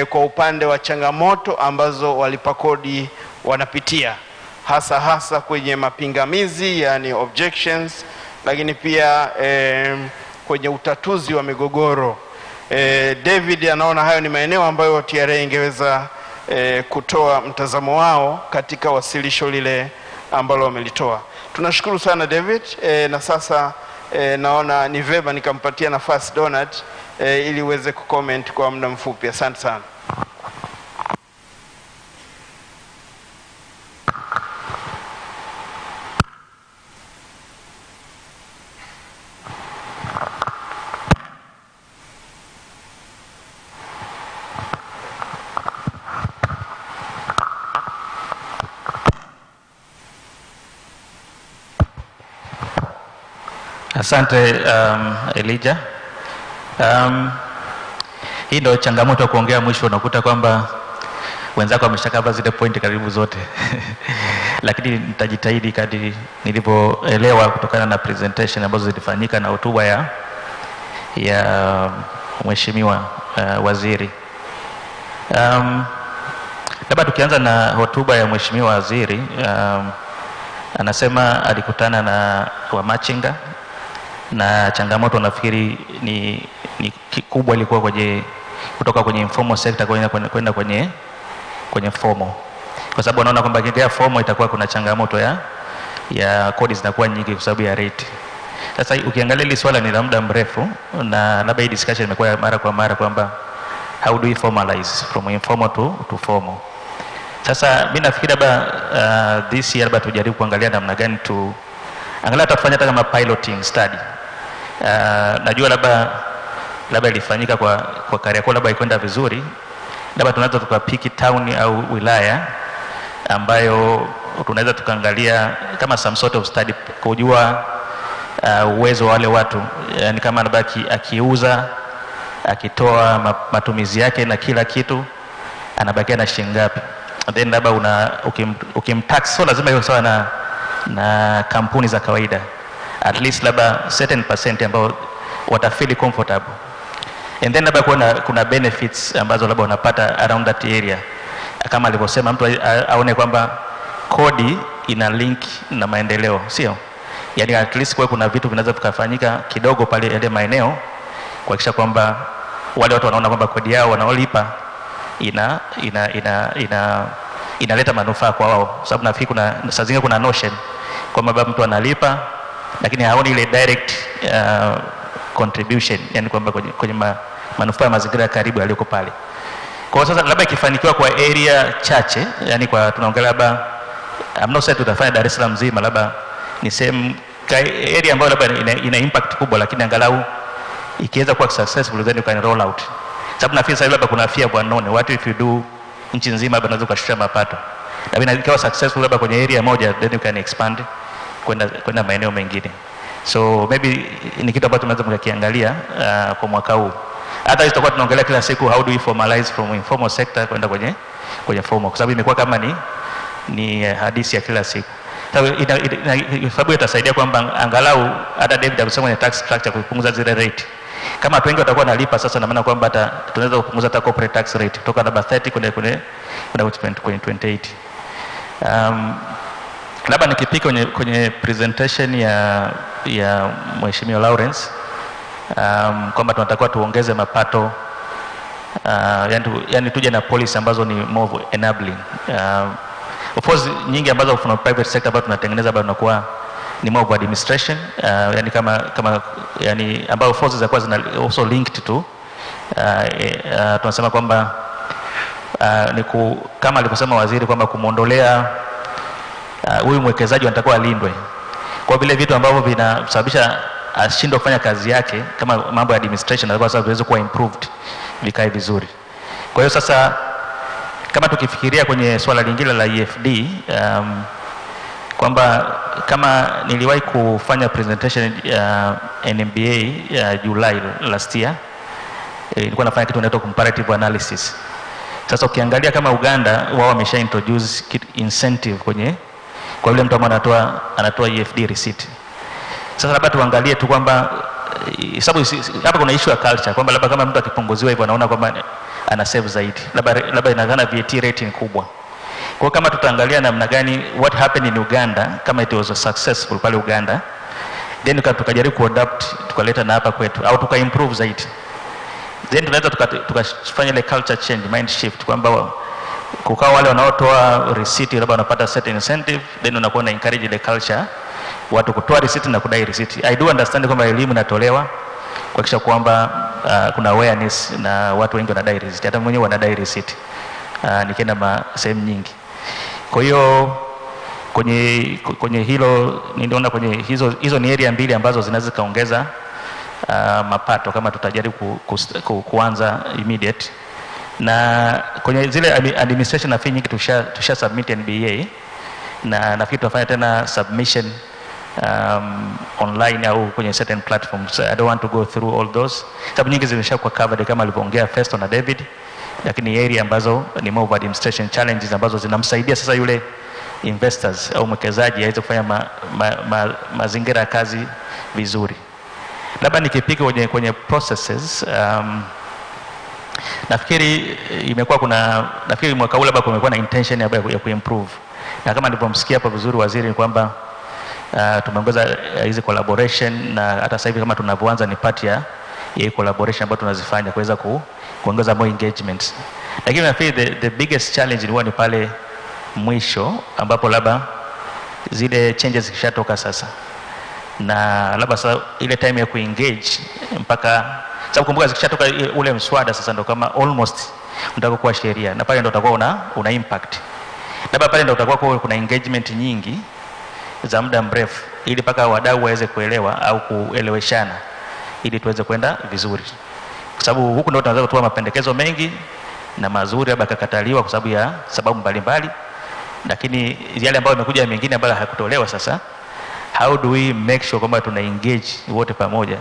kwa upande wa changamoto ambazo walipa kodi wanapitia, hasa kwenye mapingamizi, yani objections, lakini pia kwenye utatuzi wa migogoro. David anaona hayo ni maeneo ambayo TRA ingeweza kutoa mtazamo wao katika wasilisho lile ambalo wamelitoa. Tunashukuru sana David, na sasa naona ni vema nikampatia nafasi Donald ili uweze kucomment kwa muda mfupi. Asante sana. Asante Elijah. Hii ndio changamoto ya kuongea mwisho, unakuta kwamba wenzako wameshakava zile pointi karibu zote. Lakini nitajitahidi kadri nilivyoelewa kutokana na presentation ambazo zilifanyika na hotuba ya mheshimiwa waziri. Labda tukianza na hotuba ya mheshimiwa waziri, anasema alikutana na wamachinga na changamoto nafikiri ni kubwa ilikuwa kutoka kwenye informal sector kwenda kwenye formal, kwa sababu anaona kwamba kiingia formal itakuwa kuna changamoto ya kodi zinakuwa nyingi kwa sababu ya rate. Sasa ukiangalia hili swala ni la muda mrefu, na labda hii discussion imekuwa mara kwa mara kwamba how do we formalize from informal to formal. Sasa mimi nafikiri labda this year labda tujaribu kuangalia namna gani angalau tutafanya hata kama piloting study. Najua labda ilifanyika kwa Kariakoo, labda ikwenda vizuri, labda tunaweza tukapiki town au wilaya ambayo tunaweza tukaangalia kama some sort of study kujua uwezo wa wale watu, yani kama labda akiuza, akitoa matumizi yake na kila kitu anabakia na shilingi ngapi. Then labda ukimtax, so lazima iwe sawa na kampuni za kawaida, at least labda certain percent ambao watafeel comfortable. And then labda kuna benefits ambazo labda unapata around that area, kama alivyosema mtu aone kwamba kodi ina link na maendeleo, sio? Yani at least kuna vitu vinaweza vikafanyika kidogo pale ile maeneo kuhakikisha kwamba wale watu wanaona kwamba kodi yao wanaolipa inaleta manufaa kwa wao. Sababu nafikiri saa zingine kuna notion kwamba mtu analipa lakini haoni ile direct contribution, yani kwamba kwenye manufaa ya mazingira karibu yaliyoko pale. Kwa sasa labda ikifanikiwa kwa area chache, yani kwa tunaongelea labda I'm not saying tutafanya Dar es Salaam nzima, labda ni same area ambayo labda ina impact kubwa, lakini angalau ikiweza kuwa successful then you can roll out. Sababu nafikiri sasa labda kuna fear bwanone, what if you do nchi nzima labda unaweza kushusha mapato. Labda ikiwa successful labda kwenye area moja then you can expand kwenda maeneo mengine. So maybe ni kitu ambacho tunaweza mkakiangalia kwa mwaka huu. Hata hizo tutakuwa tunaongelea kila siku how do we formalize from informal sector kwenda kwenye formal, kwa sababu imekuwa kama ni hadithi ya kila siku. Sababu itasaidia kwamba angalau hata David alisema kwenye tax structure kupunguza zile rate. Kama watu wengi watakuwa nalipa sasa, na maana kwamba hata tunaweza kupunguza hata corporate tax rate kutoka labda 30 kwenda kwenye 28. Labda nikipika kwenye presentation ya Mheshimiwa Lawrence, kwamba tunatakiwa tuongeze mapato, yani tuje na policy ambazo ni more enabling. Of course nyingi ambazo from private sector ambazo tunatengeneza bado tunakuwa ni more administration, yani kama yani ambao forces za kwa zina also linked to tunasema kwamba kama alivyosema waziri kwamba kumuondolea huyu mwekezaji anatakiwa alindwe kwa vile vitu ambavyo vinasababisha ashindwe kufanya kazi yake, kama mambo ya administration na sababu viweze kuwa improved, vikae vizuri. Kwa hiyo sasa kama tukifikiria kwenye swala lingine la EFD, kwamba kama niliwahi kufanya presentation ya NMBA ya July last year, nilikuwa nafanya kitu inaitwa comparative analysis. Sasa ukiangalia kama Uganda wao wamesha introduce incentive kwa yule mtu ambaye anatoa EFD receipt. Sasa labda tuangalie tu kwamba sababu hapa kuna issue ya culture kwamba labda kama mtu akipunguziwa hivyo anaona kwamba ana save zaidi, labda inadhana VAT rate ni kubwa. Kwa kama tutaangalia namna gani what happened in Uganda, kama it was successful pale Uganda, then tukajaribu kuadapt tukaleta na hapa kwetu au tukaimprove zaidi, then tunaweza tukafanya ile culture change, mind shift, kwamba kukaa wale wanaotoa receipt labda wanapata certain incentive, then unakuwa na encourage ile culture watu kutoa receipt na kudai receipt. I do understand kwamba elimu inatolewa kuhakikisha kwamba kuna awareness na watu wengi wanadai receipt, hata mwenyewe wanadai receipt nikienda sehemu nyingi. Kwa hiyo kwenye hilo niliona kwenye hizo ni area mbili ambazo zinaweza kaongeza mapato kama tutajaribu kuanza immediate. Na kwenye zile administration na fee nyingi tusha submit NBA, na nafikiri tutafanya tena submission online au kwenye certain platforms. So I don't want to go through all those. Sababu nyingi zimeshakuwa covered kama alivyoongea Festo na David, lakini area ambazo ni more of administration challenges ambazo zinamsaidia sasa yule investors au mwekezaji aweze kufanya mazingira ya kazi vizuri. Labda nikipika kwenye processes, nafikiri imekuwa nafikiri mwaka huu labda kumekuwa na intention ya kuimprove, na kama nilivyomsikia hapa vizuri waziri ni kwamba tumeongeza hizi collaboration, na hata sasa hivi kama tunavyoanza ni part ya collaboration ambayo tunazifanya kuweza kuongeza more engagement. Lakini nafikiri the biggest challenge ni pale mwisho ambapo labda zile changes zikishatoka sasa, na labda sasa ile time ya kuengage mpaka sababu kumbuka zikishatoka ule mswada sasa ndo kama almost unataka kuwa sheria, na pale ndo utakuwa una impact. Labda pale ndo utakuwa kuna engagement nyingi za muda mrefu ili paka wadau waweze kuelewa au kueleweshana ili tuweze kwenda vizuri. Kwa sababu huku ndo tunaweza kutoa mapendekezo mengi na mazuri labda kakataliwa kwa sababu ya sababu mbalimbali, lakini yale ambayo yamekuja mengine ambayo hayakutolewa sasa, how do we make sure kwamba tuna engage wote pamoja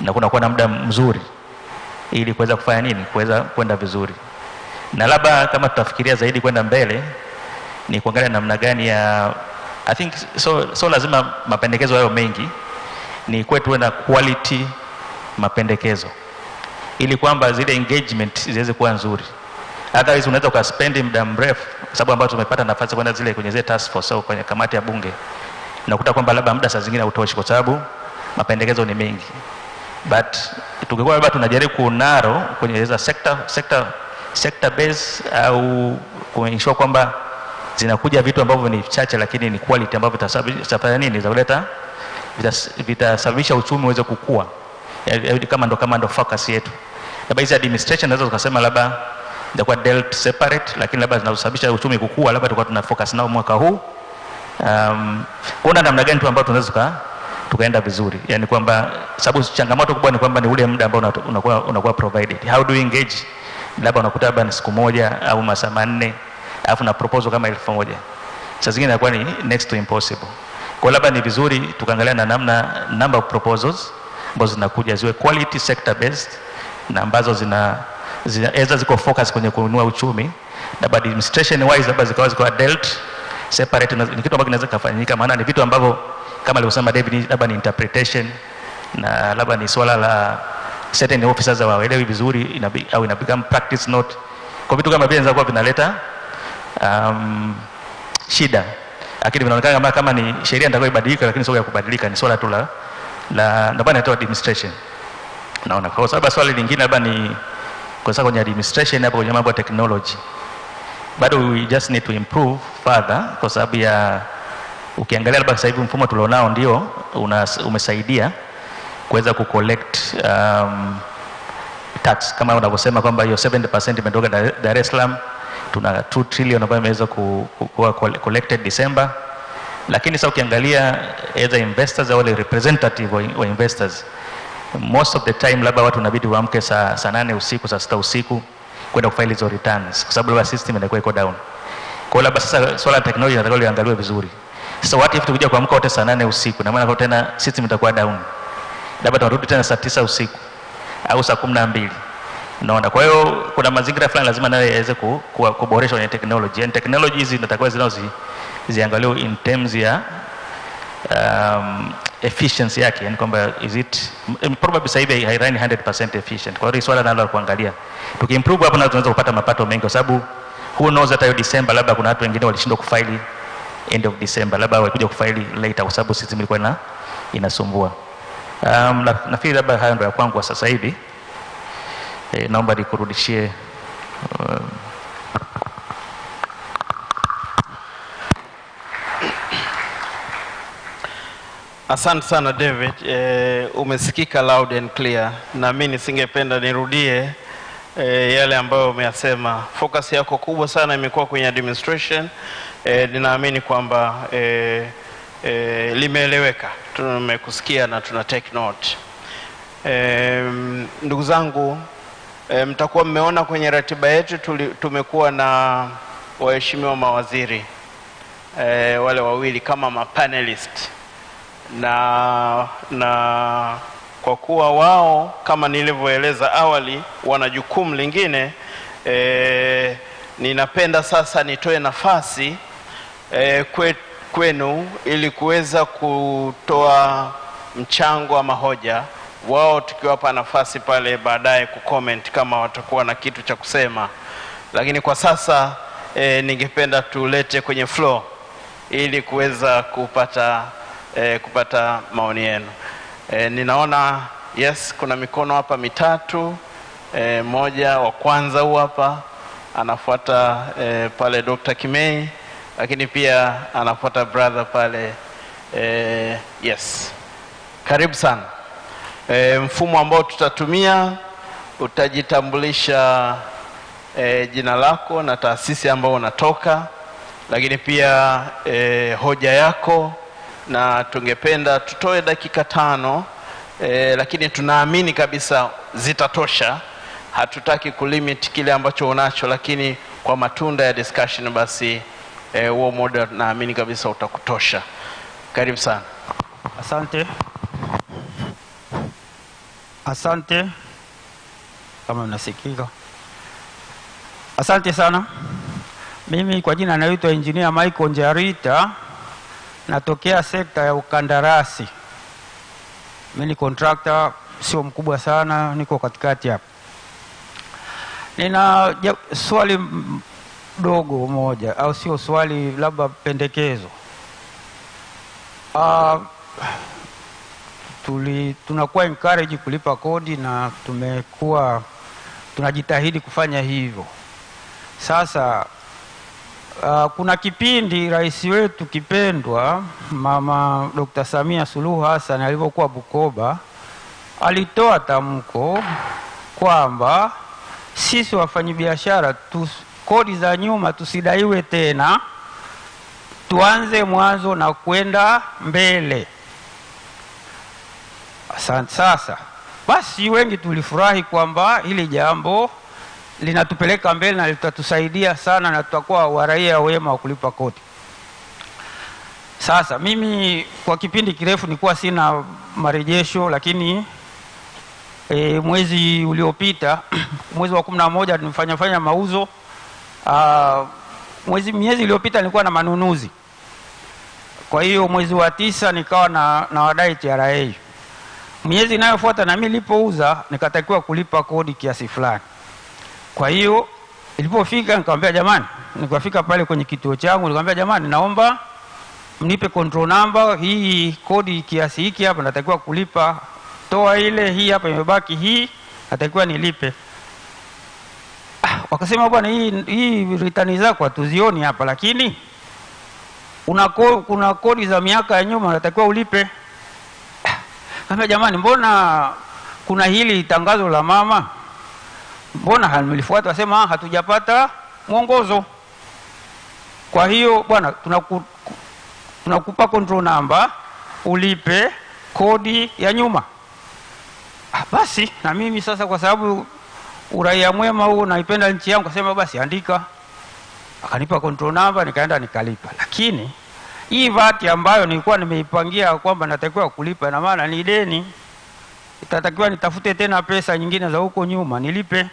na kuwa na muda mzuri ili kuweza kufanya nini, kuweza kwenda vizuri. Na labda kama tutafikiria zaidi kwenda mbele ni kuangalia namna gani ya I think so lazima mapendekezo hayo mengi ni kwetu na quality mapendekezo ili kwamba zile engagement ziweze kuwa nzuri. Hata hizo unaweza kuspend muda mrefu, sababu ambayo tumepata nafasi kwenda kwenye zile task force au kwenye kamati ya bunge, nakuta kwamba labda muda saa zingine hautoshi kwa sababu mapendekezo ni mengi. But tukikuwa labda tunajaribu kunaro kwenye hizo sector base au kuensure kwamba zinakuja vitu ambavyo ni chache lakini ni quality ambavyo vitasababisha nini, zitaleta vitasababisha uchumi uweze kukua, kama ndo focus yetu. Labda hizi administration naweza tukasema labda itakuwa dealt separate, lakini labda zinasababisha uchumi kukua, labda tulikuwa tuna focus nao mwaka huu. Kuna namna gani tu ambayo tunaweza tukaenda vizuri, yani kwamba sababu changamoto kubwa ni kwamba ni ule muda ambao unakuwa provided. How do we engage? Labda unakuta labda ni siku moja au masaa 4 alafu na proposal kama 1000. Sasa zingine inakuwa ni next to impossible. Kwa labda ni vizuri tukaangalia na number of proposals ambazo zinakuja ziwe quality sector based na ambazo ziko focus kwenye kununua uchumi, labda administration wise labda zikawa dealt separate. Ni kitu ambacho kinaweza kufanyika, maana ni vitu ambavyo kama alivyosema David labda ni interpretation na labda ni swala la certain officers waelewi vizuri au ina become practice note. Kwa vitu kama vile inaweza kuwa vinaleta shida, lakini vinaonekana kama ni sheria ndio ibadilika, lakini sio ya kubadilika, ni swala tu la ndio bana administration. Naona kwa sababu swali lingine labda ni kwa sababu kwenye administration hapo kwenye mambo ya technology bado we just need to improve further, kwa sababu ya ukiangalia labda sasa hivi mfumo tulionao ndio umesaidia kuweza kucollect tax kama unavyosema kwamba hiyo 70% imetoka Dar es Salaam, tuna 2 trillion ambayo imeweza kuwa collected December. Lakini sasa ukiangalia as investors au representative wa investors, most of the time labda watu inabidi waamke saa 8 usiku, saa 6 usiku kwenda kufile hizo returns kwa sababu labda system inakuwa iko down. Kwa hiyo labda sasa swala la technology nataka liangaliwe vizuri. Sasa what if tukija kuamka wote saa 8 usiku, na maana kwa tena system itakuwa down, labda tunarudi tena saa 9 usiku au saa 12. Unaona, kwa hiyo kuna mazingira fulani lazima nayo yaweze kuboreshwa kwenye technology. And technology hizi zinatakiwa ziangaliwe in terms ya efficiency yake, yani kwamba is it probably sasa hivi hairani 100% efficient. Kwa hiyo swala nalo kuangalia, tukiimprove hapo tunaweza kupata mapato mengi, kwa sababu who knows hata hiyo December labda kuna watu wengine walishindwa kufaili end of December, labda walikuja kufaili later kwa sababu system ilikuwa inasumbua. Nafikiri labda hayo ndio ya kwangu kwa sasa hivi. Naomba nikurudishie Asante sana David, umesikika loud and clear, na mimi nisingependa nirudie yale ambayo umeyasema. Focus yako kubwa sana imekuwa kwenye administration. Ninaamini kwamba limeeleweka, tumekusikia na tuna take note. Ndugu zangu, mtakuwa mmeona kwenye ratiba yetu tumekuwa na waheshimiwa mawaziri wale wawili kama mapanelist na kwa kuwa wao kama nilivyoeleza awali wana jukumu lingine, ninapenda sasa nitoe nafasi kwenu ili kuweza kutoa mchango wa mahoja, wao tukiwapa nafasi pale baadaye kucomment kama watakuwa na kitu cha kusema. Lakini kwa sasa ningependa tulete kwenye floor ili kuweza kupata maoni yenu. Ninaona yes, kuna mikono hapa mitatu. Moja wa kwanza huu hapa, anafuata pale Dr. Kimei, lakini pia anafuata brother pale. Yes, karibu sana. Mfumo ambao tutatumia, utajitambulisha jina lako na taasisi ambao unatoka, lakini pia hoja yako, na tungependa tutoe dakika 5, lakini tunaamini kabisa zitatosha. Hatutaki kulimit kile ambacho unacho, lakini kwa matunda ya discussion basi huo muda naamini kabisa utakutosha. Karibu sana. Asante kama unasikika. Asante sana. Mimi kwa jina naitwa Engineer Michael Njarita, natokea sekta ya ukandarasi. Mimi ni contractor, sio mkubwa sana, niko katikati hapa. Nina swali dogo moja, au sio swali, labda pendekezo. Tunakuwa encourage kulipa kodi na tunajitahidi kufanya hivyo. Sasa kuna kipindi rais wetu kipendwa Mama Dr. Samia Suluhu Hassan alipokuwa Bukoba, alitoa tamko kwamba sisi wafanyabiashara kodi za nyuma tusidaiwe tena, tuanze mwanzo na kwenda mbele. Asante. Sasa basi wengi tulifurahi kwamba hili jambo linatupeleka mbele na litatusaidia sana na tutakuwa waraia wema wa kulipa kodi. Sasa mimi kwa kipindi kirefu nilikuwa sina marejesho, lakini mwezi uliopita mwezi wa 11 nimefanya mauzo. Miezi iliyopita nilikuwa na manunuzi. Kwa hiyo mwezi wa 9 nikawa na wadai TRA. Miezi inayofuata na mimi nilipouza nikatakiwa kulipa kodi kiasi fulani. Kwa hiyo ilipofika nikamwambia jamani, nikafika pale kwenye kituo changu nikamwambia jamani, naomba mnipe control number, hii kodi kiasi hiki hapa natakiwa kulipa, toa ile, hii hapa imebaki, hii natakiwa nilipe. Wakasema bwana, hii return zako hatuzioni hapa, lakini kuna kodi za miaka ya nyuma natakiwa ulipe. Kama jamani, mbona kuna hili tangazo la mama, mbona hamlifuata? Wasema hatujapata mwongozo. Kwa hiyo bwana, tunakupa control number ulipe kodi ya nyuma. Basi na mimi sasa kwa sababu uraia mwema huu naipenda nchi yangu, akasema basi andika. Akanipa control number, nikaenda nikalipa. Lakini hii VAT ambayo nilikuwa nimeipangia kwamba natakiwa kulipa, na maana ni deni, itatakiwa nitafute tena pesa nyingine za huko nyuma nilipe.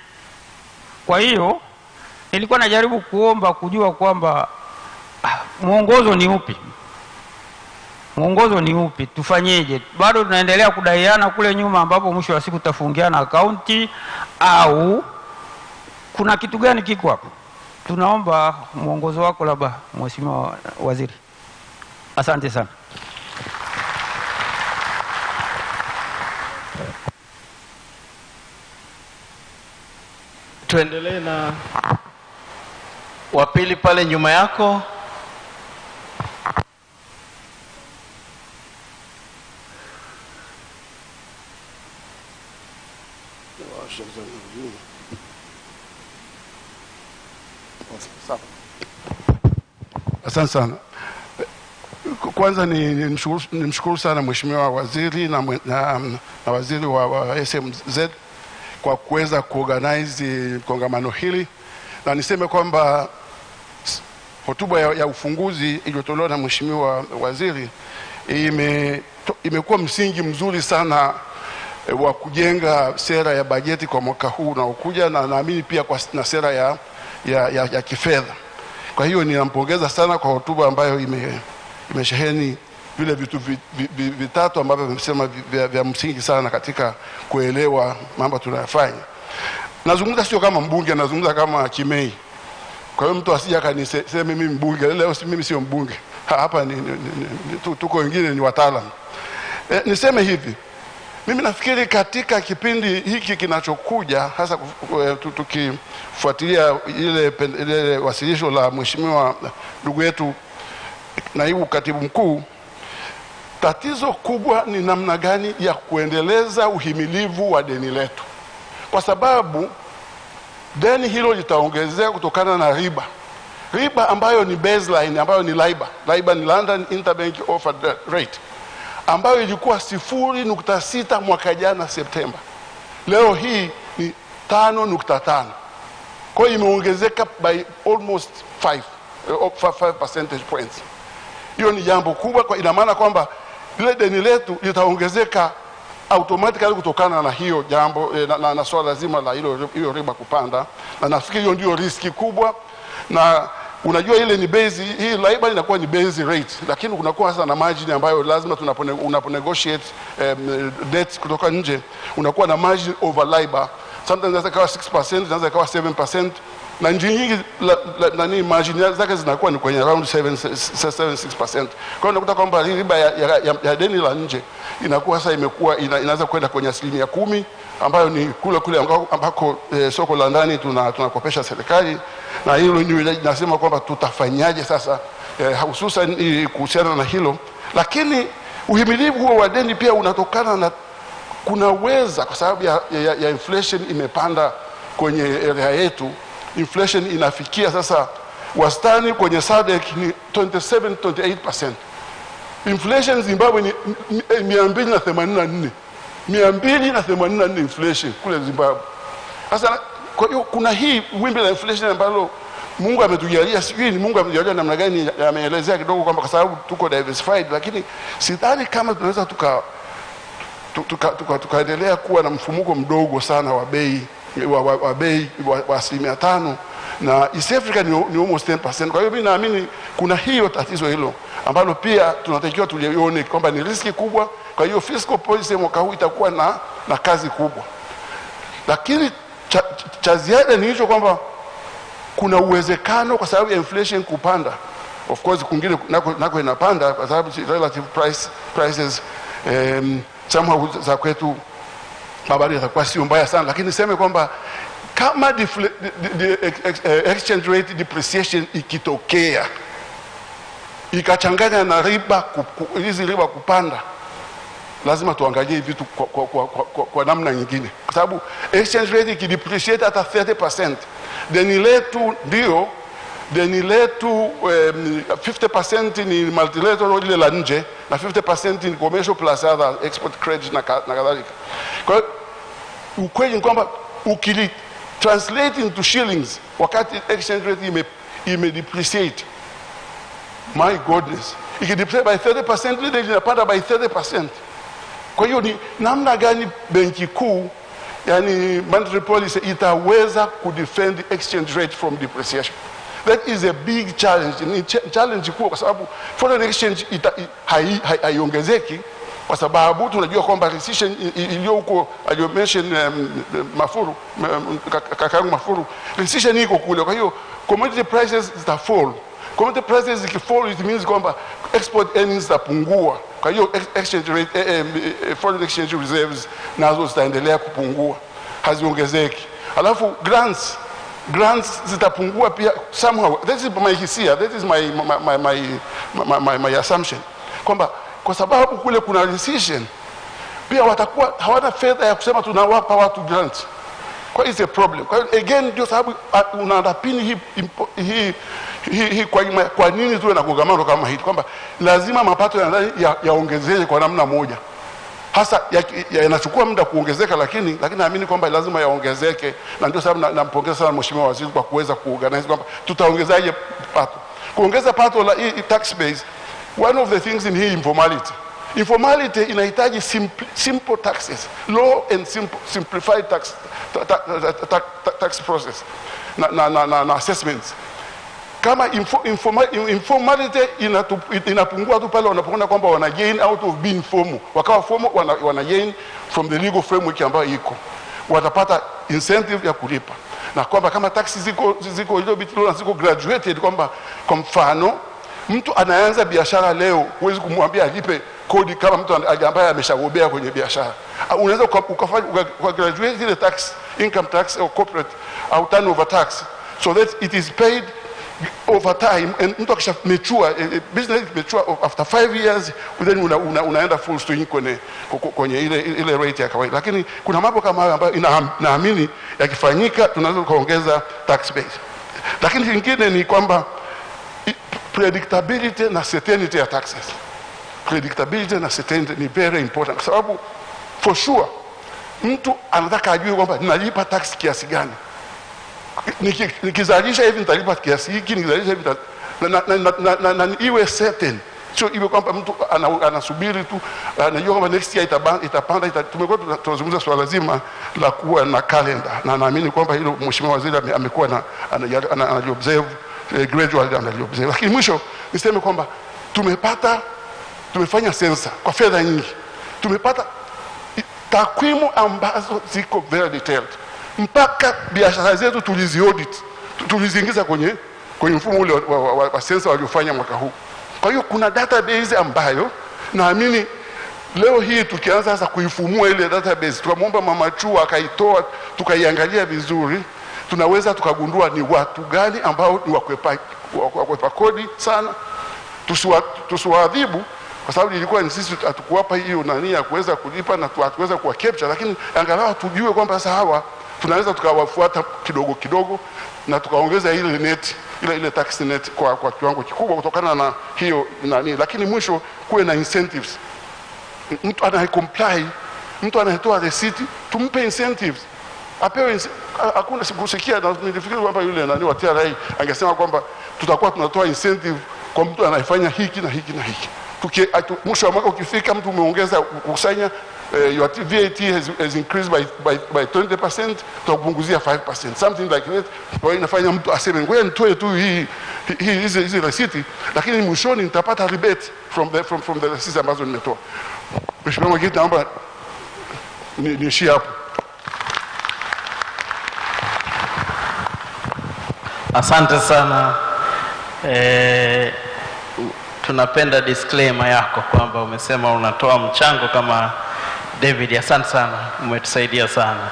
Kwa hiyo nilikuwa najaribu kuomba kujua kwamba mwongozo ni upi, tufanyeje? Bado tunaendelea kudaiana kule nyuma ambapo mwisho wa siku tafungiana akaunti, au kuna kitu gani kiko hapo? Tunaomba mwongozo wako labda Mheshimiwa Waziri. Asante sana. Tuendelee na wapili pale nyuma yako. Asante sana. Kwanza nimshukuru sana Mheshimiwa Waziri na Waziri wa SMZ kwa kuweza kuorganize kongamano hili, na niseme kwamba hotuba ya ufunguzi iliyotolewa na Mheshimiwa Waziri imekuwa msingi mzuri sana wa kujenga sera ya bajeti kwa mwaka huu unaokuja, na naamini pia na sera ya kifedha. Kwa hiyo ninampongeza sana kwa hotuba ambayo imesheheni vile vitu vitatu ambavyo vimesema vya msingi sana katika kuelewa mambo tunayofanya. Nazungumza sio kama mbunge, nazungumza kama kimei. Kwa hiyo mtu asije akaniseme mimi mbunge. Leo mimi sio mbunge. Hapa tuko wengine ni wataalamu. Niseme hivi. Mimi nafikiri katika kipindi hiki kinachokuja, hasa tukifuatilia ile wasilisho la mheshimiwa ndugu yetu naibu katibu mkuu, tatizo kubwa ni namna gani ya kuendeleza uhimilivu wa deni letu. Kwa sababu deni hilo litaongezeka kutokana na riba. Riba ambayo ni baseline, ambayo ni LIBOR. LIBOR ni London Interbank Offered Rate, ambayo ilikuwa 0.6 mwaka jana Septemba. Leo hii ni 5.5. Kwa hiyo imeongezeka by almost 5 percentage points. Hiyo ni jambo kubwa, kwa ina maana kwamba ile deni letu litaongezeka automatically kutokana na hiyo jambo na swala zima la hiyo riba kupanda. Na nafikiri hiyo ndio riski kubwa. Na unajua ile ni base, hii LIBOR inakuwa ni base rate, lakini kunakuwa hasa na margin ambayo lazima unaponegotiate debt kutoka nje, unakuwa na margin over LIBOR. Sometimes inaweza kuwa 6%, inaweza kuwa 7%, na nchi nyingi nani margin zake zinakuwa ni kwenye around 7-6%. Kwa hiyo unakuta kwamba riba ya deni la nje inakuwa sasa inaweza kwenda kwenye 10%, ambayo ni kule ambako soko la ndani tunakopesha serikali. Na hilo nasema kwamba tutafanyaje sasa hususan kuhusiana na hilo. Lakini uhimilivu huo wa deni pia unatokana na kunaweza, kwa sababu ya inflation imepanda kwenye area yetu. Inflation inafikia sasa wastani kwenye SADC ni 27-28%. Inflation Zimbabwe ni 284. 284 inflation kule Zimbabwe. Sasa kwa hiyo kuna hii wimbi la inflation ambalo Mungu ametujalia, sijui ni Mungu ametujalia namna gani, ameelezea kidogo kwamba kwa sababu tuko diversified, lakini sidhani kama tunaweza tukaendelea kuwa na mfumuko mdogo sana wa bei wa 5%, na East Africa ni almost 10%. Kwa hiyo mimi naamini kuna hiyo tatizo hilo ambalo pia tunatakiwa tulione kwamba ni riski kubwa. Kwa hiyo fiscal policy mwaka huu itakuwa na kazi kubwa. Lakini cha ziada ni hicho kwamba kuna uwezekano kwa sababu ya inflation kupanda. Of course kwingine nako inapanda kwa sababu relative prices somehow za kwetu habari itakuwa sio mbaya sana, lakini niseme kwamba kama exchange rate depreciation ikitokea ikachanganya na hizi riba kupanda, lazima tuangalie vitu kwa namna nyingine, kwa sababu exchange rate ikidepreciate hata 30%, deni letu 50% ni multilateral ile la nje, na 50% ni commercial plus other export credit na kadhalika. Kwa hiyo ukweli ni kwamba ukili translate into shillings wakati exchange rate imedepreciate, my goodness, ikidepreciate by 30%, ile inapanda by 30%. Kwa hiyo ni namna gani benki kuu, yani monetary policy, itaweza kudefend exchange rate from depreciation? That is a big challenge. Ni challenge kubwa kwa sababu foreign exchange haiongezeki, kwa sababu tunajua kwamba recession iliyo huko aliyomention Mafuru, kakaangu Mafuru, recession iko kule. Kwa hiyo commodity prices zitafall. Commodity prices zikifall, it means kwamba export earnings zitapungua. Kwa hiyo exchange rate, foreign exchange reserves nazo zitaendelea kupungua, haziongezeki. Alafu grants zitapungua pia somehow. That is my hisia, that is my assumption, kwamba kwa sababu kule kuna recession pia watakuwa hawana fedha ya kusema tunawapa watu grants. Kwa hiyo it's a problem. Kwa hiyo again ndio sababu unaandapini hii kwa nini tuwe na kongamano kama hili, kwamba lazima mapato ya ndani yaongezeke kwa namna moja. Hasa yanachukua muda kuongezeka, lakini naamini kwamba lazima yaongezeke, na ndio sababu nampongeza sana mheshimiwa waziri kwa kuweza kuorganize kwamba tutaongezaje pato. Kuongeza pato la tax base, one of the things in hii informality, informality inahitaji simple taxes, low and simplified tax process na assessments. Kama informality inapungua tu pale wanapoona kwamba wana gain out of being formal, wakawa formal wana gain from the legal framework ambayo iko, watapata incentive ya kulipa. Na kwamba kama taxi ziko little bit low na ziko graduated, kwamba kwa mfano mtu anaanza biashara leo, huwezi kumwambia alipe kodi kama mtu ambaye ameshagobea kwenye biashara. Unaweza graduate ile tax, income tax or corporate au turnover tax, so that it is paid over time, and mtu akisha mature, business mature after 5 years, then unaenda full swing kwenye ile rate ya kawaida. Lakini kuna mambo kama hayo ambayo naamini yakifanyika tunaweza kuongeza tax base. Lakini kingine ni kwamba predictability na certainty ya taxes. Predictability na certainty ni very important, kwa sababu for sure mtu anataka ajue kwamba ninalipa tax kiasi gani. Nikizalisha hivi nitalipa kiasi hiki, nikizalisha hivi na iwe certain, sio iwe kwamba mtu anasubiri tu anajua kwamba next year itapanda. Tumekuwa tunazungumza swala zima la kuwa na calendar, na naamini kwamba hilo mheshimiwa waziri amekuwa anajiobserve gradually, anajiobserve. Lakini mwisho niseme kwamba tumefanya sensa kwa fedha nyingi, tumepata takwimu ambazo ziko very detailed, mpaka biashara zetu tuliziaudit, tuliziingiza kwenye mfumo ule wa sensa waliofanya mwaka huu. Kwa hiyo kuna database ambayo naamini leo hii tukianza sasa kuifumua ile database, tukamwomba Mama Chua akaitoa, tukaiangalia vizuri, tunaweza tukagundua ni watu gani ambao ni wakwepa kodi sana. Tusiwaadhibu kwa sababu ilikuwa ni sisi hatukuwapa hiyo nani ya kuweza kulipa na hatuweza kuwa capture, lakini angalau tujue kwamba sasa hawa tunaweza tukawafuata kidogo kidogo na tukaongeza ile net, ile tax net kwa kiwango kikubwa kutokana na hiyo nani. Lakini mwisho kuwe na incentives. Mtu anayecomply, mtu anayetoa receipt, tumpe incentives, apewe. Hakuna sikusikia, na nilifikiri kwamba yule nani wa TRA angesema kwamba tutakuwa tunatoa incentive kwa mtu anayefanya hiki na hiki na hiki. Mwisho wa mwaka ukifika, mtu umeongeza kukusanya, your VAT has increased by 20%, tutapunguzia 5%, something like that. Kwa hiyo inafanya mtu aseme ngoja nitoe tu hizi receipt, lakini mwishoni nitapata rebate from the receipts ambazo nimetoa. Mheshimiwa Mwenyekiti, naomba niishie hapo. Asante sana. Tunapenda disclaimer yako kwamba umesema unatoa mchango kama David. Asante sana, umetusaidia sana.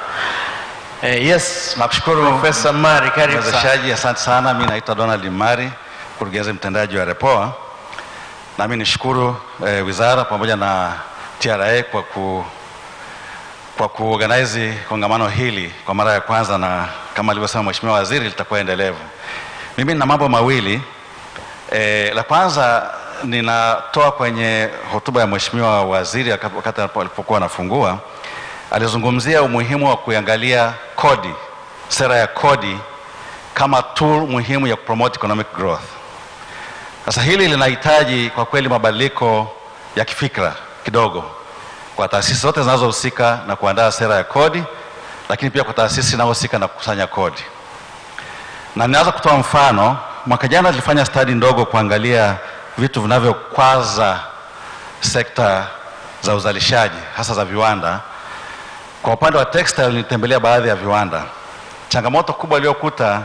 Yes, nakushukuru Professor Mari, karibu sana. Asante sana. Mimi naitwa Donald Mari, mkurugenzi mtendaji wa Repoa. Na mimi nishukuru wizara pamoja na TRA kwa kuorganize kongamano hili kwa mara ya kwanza, na kama alivyosema mheshimiwa waziri litakuwa endelevu. Mimi nina mambo mawili. La kwanza ninatoa kwenye hotuba ya mheshimiwa waziri wakati alipokuwa anafungua, alizungumzia umuhimu wa kuangalia kodi, sera ya kodi kama tool muhimu ya kupromote economic growth. Sasa hili linahitaji kwa kweli mabadiliko ya kifikra kidogo kwa taasisi zote zinazohusika na kuandaa sera ya kodi, lakini pia kwa taasisi zinazohusika na kukusanya kodi. Na ninaanza kutoa mfano. Mwaka jana tulifanya study ndogo kuangalia vitu vinavyokwaza sekta za uzalishaji hasa za viwanda. Kwa upande wa textile nilitembelea baadhi ya viwanda. Changamoto kubwa iliyokuta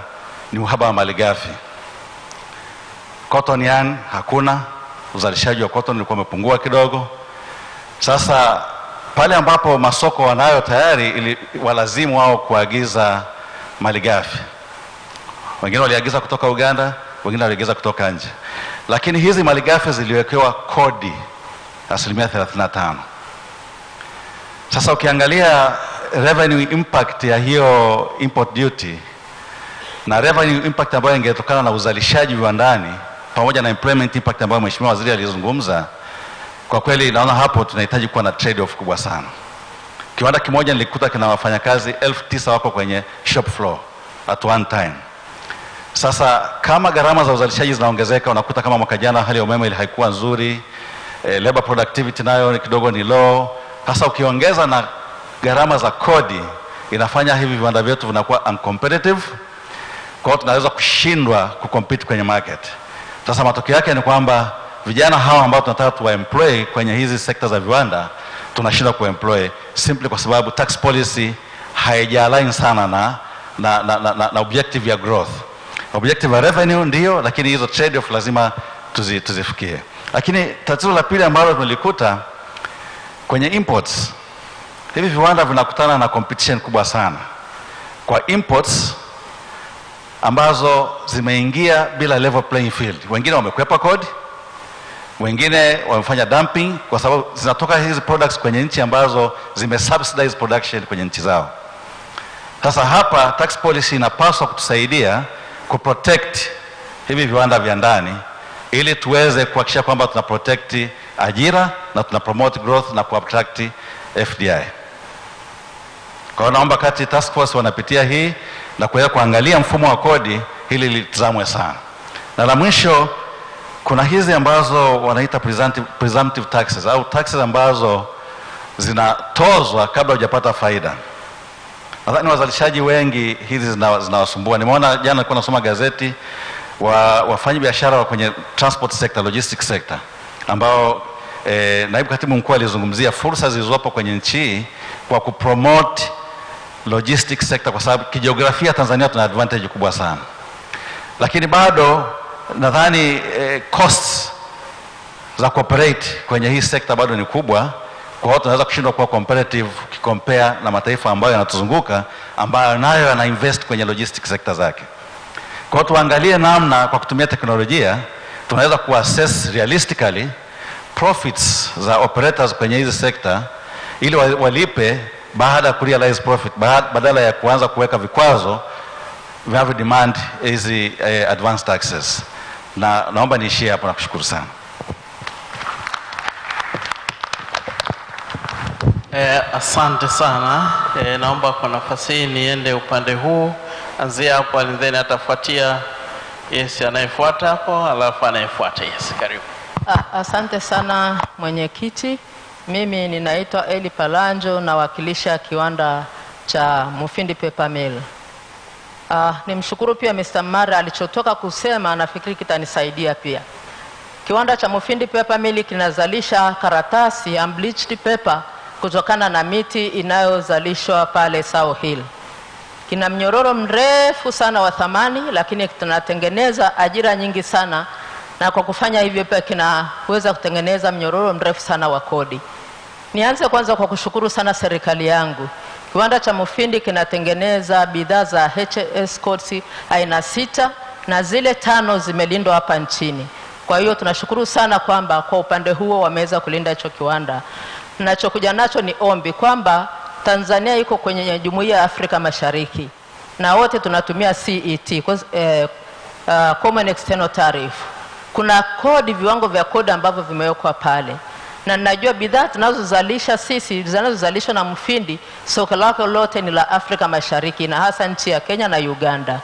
ni uhaba wa malighafi. Cotton yarn hakuna, uzalishaji wa cotton ulikuwa umepungua kidogo. Sasa pale ambapo masoko wanayo tayari, walazimu wao kuagiza malighafi. Wengine waliagiza kutoka Uganda, wengine waliagiza kutoka nje. Lakini hizi malighafi ziliwekewa kodi asilimia 35. Sasa ukiangalia revenue impact ya hiyo import duty na revenue impact ambayo ingetokana na uzalishaji viwandani pamoja na employment impact ambayo mheshimiwa waziri alizungumza, kwa kweli naona hapo tunahitaji kuwa na trade off kubwa sana. Kiwanda kimoja nilikuta kina wafanyakazi 9,000 wako kwenye shop floor at one time. Sasa kama gharama za uzalishaji zinaongezeka, unakuta kama mwaka jana hali ya umeme haikuwa nzuri, labor productivity nayo kidogo ni low. Sasa ukiongeza na gharama za kodi, inafanya hivi viwanda vyetu vinakuwa uncompetitive, kwa hiyo tunaweza kushindwa kucompete kwenye market. Sasa matokeo yake ni kwamba vijana hawa ambao tunataka tuwaemploy kwenye hizi sekta za viwanda tunashindwa kuemploy simply kwa sababu tax policy haijalign sana na objective ya growth. Objective ya revenue ndio, lakini hizo trade off lazima tuzifikie. Lakini tatizo la pili ambalo tunalikuta kwenye imports, hivi viwanda vinakutana na competition kubwa sana kwa imports ambazo zimeingia bila level playing field. Wengine wamekwepa kodi, wengine wamefanya dumping kwa sababu zinatoka hizi products kwenye nchi ambazo zimesubsidize production kwenye nchi zao. Sasa hapa tax policy inapaswa kutusaidia kuprotect hivi viwanda vya ndani ili tuweze kuhakikisha kwamba tuna protect ajira na tuna promote growth na kuattract FDI. Kwa hiyo naomba kati task force wanapitia hii na kuweza kuangalia mfumo wa kodi hili litazamwe sana. Na la mwisho, kuna hizi ambazo wanaita presumptive taxes au taxes ambazo zinatozwa kabla hujapata faida. Nadhani wazalishaji wengi hizi zinawasumbua. Nimeona jana nilikuwa nasoma gazeti wafanyi biashara kwenye transport sector, logistics sector, ambao naibu katibu mkuu alizungumzia fursa zilizopo kwenye nchi kwa kupromote logistics sector, kwa sababu kijiografia Tanzania tuna advantage kubwa sana. Lakini bado nadhani costs za cooperate kwenye hii sector bado ni kubwa, kwa hiyo tunaweza kushindwa kuwa competitive ukikompare na mataifa ambayo yanatuzunguka ambayo nayo yana invest kwenye logistics sector zake. Kwa hiyo tuangalie namna kwa kutumia teknolojia tunaweza kuassess realistically profits za operators kwenye hizi sector ili walipe baada ya kurealize profit, badala ya kuanza kuweka vikwazo vinavyo demand hizi advanced taxes. Na naomba niishie hapo na kushukuru sana. Asante sana. Naomba kwa nafasi hii niende upande huu, anzia hapo and then atafuatia yes anayefuata hapo alafu anayefuata yes. Karibu. Asante sana mwenyekiti. Mimi ninaitwa Eli Palanjo, nawakilisha kiwanda cha Mufindi Paper Mill. Nimshukuru pia Mr. Mara alichotoka kusema, nafikiri kitanisaidia pia. Kiwanda cha Mufindi Paper Mill kinazalisha karatasi unbleached paper kutokana na miti inayozalishwa pale South Hill. Kina mnyororo mrefu sana wa thamani, lakini tunatengeneza ajira nyingi sana, na kwa kufanya hivyo pia kinaweza kutengeneza mnyororo mrefu sana wa kodi. Nianze kwanza kwa kushukuru sana serikali yangu. Kiwanda cha Mufindi kinatengeneza bidhaa za HS codes aina 6 na zile 5 zimelindwa hapa nchini. Kwa hiyo tunashukuru sana kwamba kwa upande huo wameweza kulinda hicho kiwanda. Ninachokuja nacho ni ombi kwamba Tanzania iko kwenye Jumuiya ya Afrika Mashariki na wote tunatumia CET, Common External Tariff. Kuna kodi, viwango vya kodi ambavyo vimewekwa pale. Na ninajua bidhaa tunazozalisha sisi, zinazozalishwa na Mufindi, soko lake lote ni la Afrika Mashariki na hasa nchi ya Kenya na Uganda.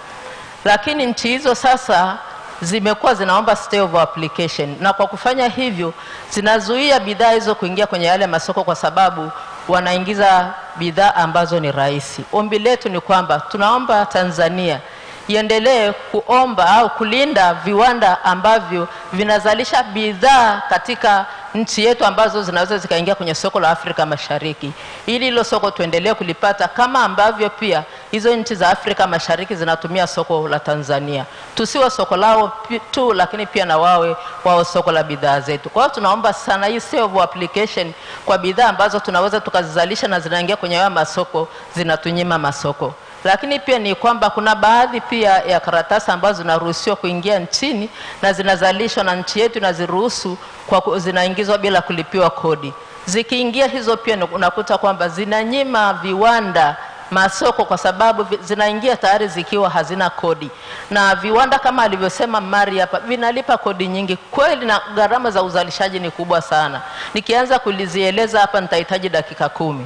Lakini nchi hizo sasa zimekuwa zinaomba stay of application, na kwa kufanya hivyo zinazuia bidhaa hizo kuingia kwenye yale masoko kwa sababu wanaingiza bidhaa ambazo ni rahisi. Ombi letu ni kwamba tunaomba Tanzania iendelee kuomba au kulinda viwanda ambavyo vinazalisha bidhaa katika nchi yetu ambazo zinaweza zikaingia kwenye soko la Afrika Mashariki, ili hilo soko tuendelee kulipata kama ambavyo pia hizo nchi za Afrika Mashariki zinatumia soko la Tanzania. Tusiwe soko lao tu, lakini pia na wao soko la bidhaa zetu. Kwa hiyo tunaomba sana hii stay of application kwa bidhaa ambazo tunaweza tukazizalisha na zinaingia kwenye haya masoko, zinatunyima masoko. Lakini pia ni kwamba kuna baadhi pia ya karatasi ambazo zinaruhusiwa kuingia nchini na zinazalishwa na nchi yetu na ziruhusu kwa zinaingizwa bila kulipiwa kodi. Zikiingia hizo pia unakuta kwamba zinanyima viwanda masoko kwa sababu zinaingia tayari zikiwa hazina kodi. Na viwanda kama alivyosema Mari hapa vinalipa kodi nyingi kweli, na gharama za uzalishaji ni kubwa sana. Nikianza kulizieleza hapa nitahitaji dakika 10.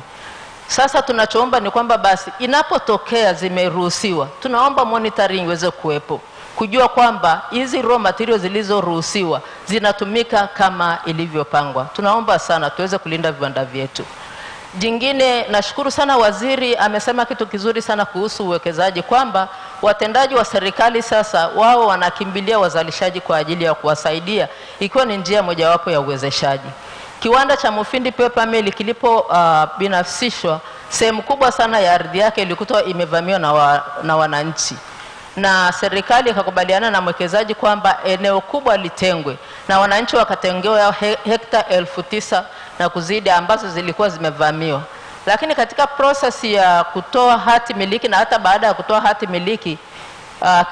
Sasa tunachoomba ni kwamba basi inapotokea zimeruhusiwa, tunaomba monitoring iweze kuwepo. kujua kwamba hizi raw materials zilizoruhusiwa zinatumika kama ilivyopangwa. Tunaomba sana tuweze kulinda viwanda vyetu. Jingine, nashukuru sana waziri amesema kitu kizuri sana kuhusu uwekezaji, kwamba watendaji wa serikali sasa wao wanakimbilia wazalishaji kwa ajili ya kuwasaidia, ikiwa ni njia mojawapo ya uwezeshaji. Kiwanda cha Mufindi Paper Mill kilipo binafsishwa, sehemu kubwa sana ya ardhi yake ilikuwa imevamiwa na wananchi, na serikali ikakubaliana na mwekezaji kwamba eneo kubwa litengwe, na wananchi wakatengewa hekta 9,000 na kuzidi ambazo zilikuwa zimevamiwa. Lakini katika process ya kutoa hati miliki na hata baada ya kutoa hati miliki,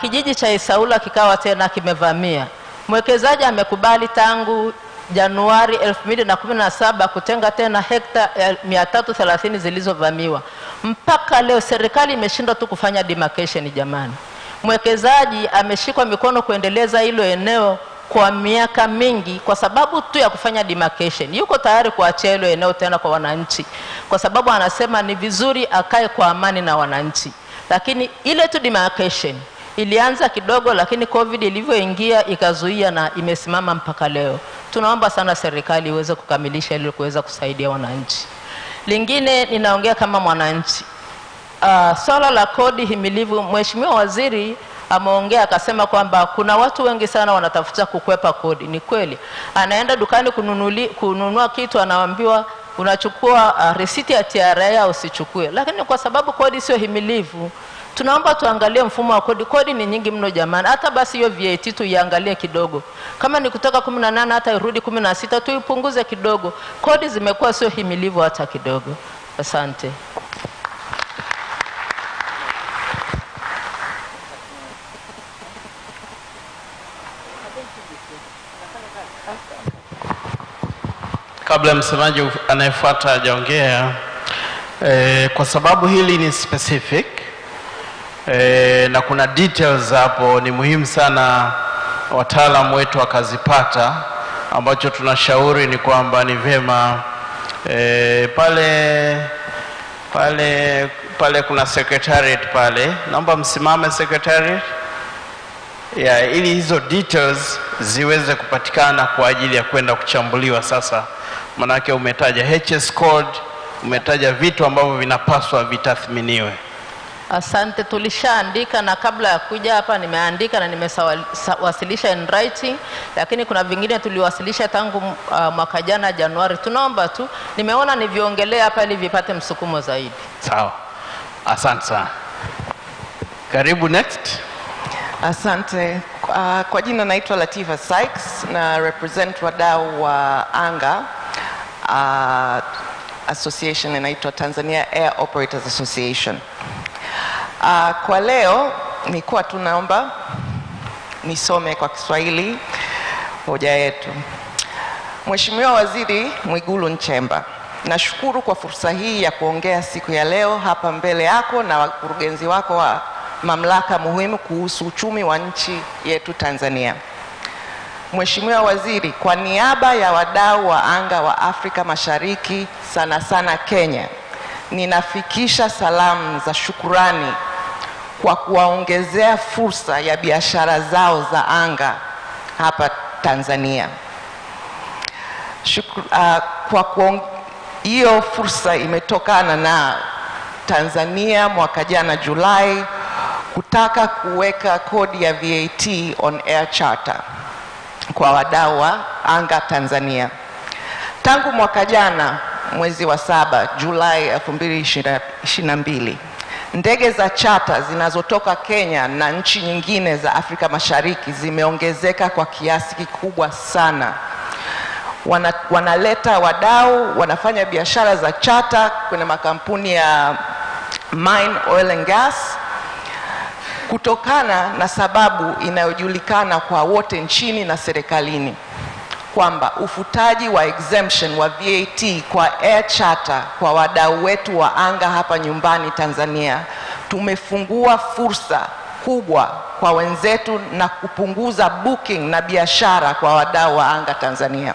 kijiji cha Isaula kikawa tena kimevamia. Mwekezaji amekubali tangu Januari 2017 kutenga tena hekta 330 zilizovamiwa. Mpaka leo serikali imeshindwa tu kufanya demarcation. Jamani, mwekezaji ameshikwa mikono kuendeleza hilo eneo kwa miaka mingi kwa sababu tu ya kufanya demarcation. Yuko tayari kuachia hilo eneo tena kwa wananchi kwa sababu anasema ni vizuri akae kwa amani na wananchi. Lakini ile tu demarcation ilianza kidogo, lakini COVID ilivyoingia ikazuia na imesimama mpaka leo. Tunaomba sana serikali iweze kukamilisha ili kuweza kusaidia wananchi. Lingine, ninaongea kama mwananchi. Swala la kodi himilivu, Mheshimiwa Waziri ameongea akasema kwamba kuna watu wengi sana wanatafuta kukwepa kodi. Ni kweli. Anaenda dukani kununua kitu, anaambiwa unachukua risiti ya TRA au usichukue. Lakini kwa sababu kodi sio himilivu, tunaomba tuangalie mfumo wa kodi. Kodi ni nyingi mno jamani. Hata basi hiyo VAT tuiangalie kidogo. Kama ni kutoka 18 hata irudi 16, tuipunguze kidogo. Kodi zimekuwa sio himilivu hata kidogo. Asante. Kabla msemaji anayefuata hajaongea, kwa sababu hili ni specific na kuna details hapo, ni muhimu sana wataalamu wetu wakazipata. Ambacho tunashauri ni kwamba ni vema pale kuna secretariat pale, naomba msimame secretariat ili hizo details ziweze kupatikana kwa ajili ya kwenda kuchambuliwa. Sasa manake umetaja HS code, umetaja vitu ambavyo vinapaswa vitathminiwe. Asante, tulishaandika na kabla ya kuja hapa nimeandika na nimewasilisha in writing, lakini kuna vingine tuliwasilisha tangu mwaka jana Januari. Tunaomba tu, nimeona niviongelea hapa ili vipate msukumo zaidi. Sawa. Asante sana. Karibu next. Asante. Kwa jina naitwa Latifa Sykes na represent wadau wa anga association inaitwa Tanzania Air Operators Association. Kwa leo nilikuwa tunaomba nisome kwa Kiswahili hoja yetu. Mheshimiwa Waziri Mwigulu Nchemba, nashukuru kwa fursa hii ya kuongea siku ya leo hapa mbele yako na wakurugenzi wako wa mamlaka muhimu kuhusu uchumi wa nchi yetu Tanzania. Mheshimiwa Waziri, kwa niaba ya wadau wa anga wa Afrika Mashariki, sana sana Kenya, ninafikisha salamu za shukurani kwa kuwaongezea fursa ya biashara zao za anga hapa Tanzania. Hiyo fursa imetokana na Tanzania mwaka jana Julai kutaka kuweka kodi ya VAT on air charter kwa wadau wa anga Tanzania. Tangu mwaka jana mwezi wa 7 Julai 2022, ndege za charter zinazotoka Kenya na nchi nyingine za Afrika Mashariki zimeongezeka kwa kiasi kikubwa sana. Wanaleta wadau, wanafanya biashara za charter kwenye makampuni ya mine, oil and gas, kutokana na sababu inayojulikana kwa wote nchini na serikalini, kwamba ufutaji wa exemption wa VAT kwa air charter kwa wadau wetu wa anga hapa nyumbani Tanzania, tumefungua fursa kubwa kwa wenzetu na kupunguza booking na biashara kwa wadau wa anga Tanzania.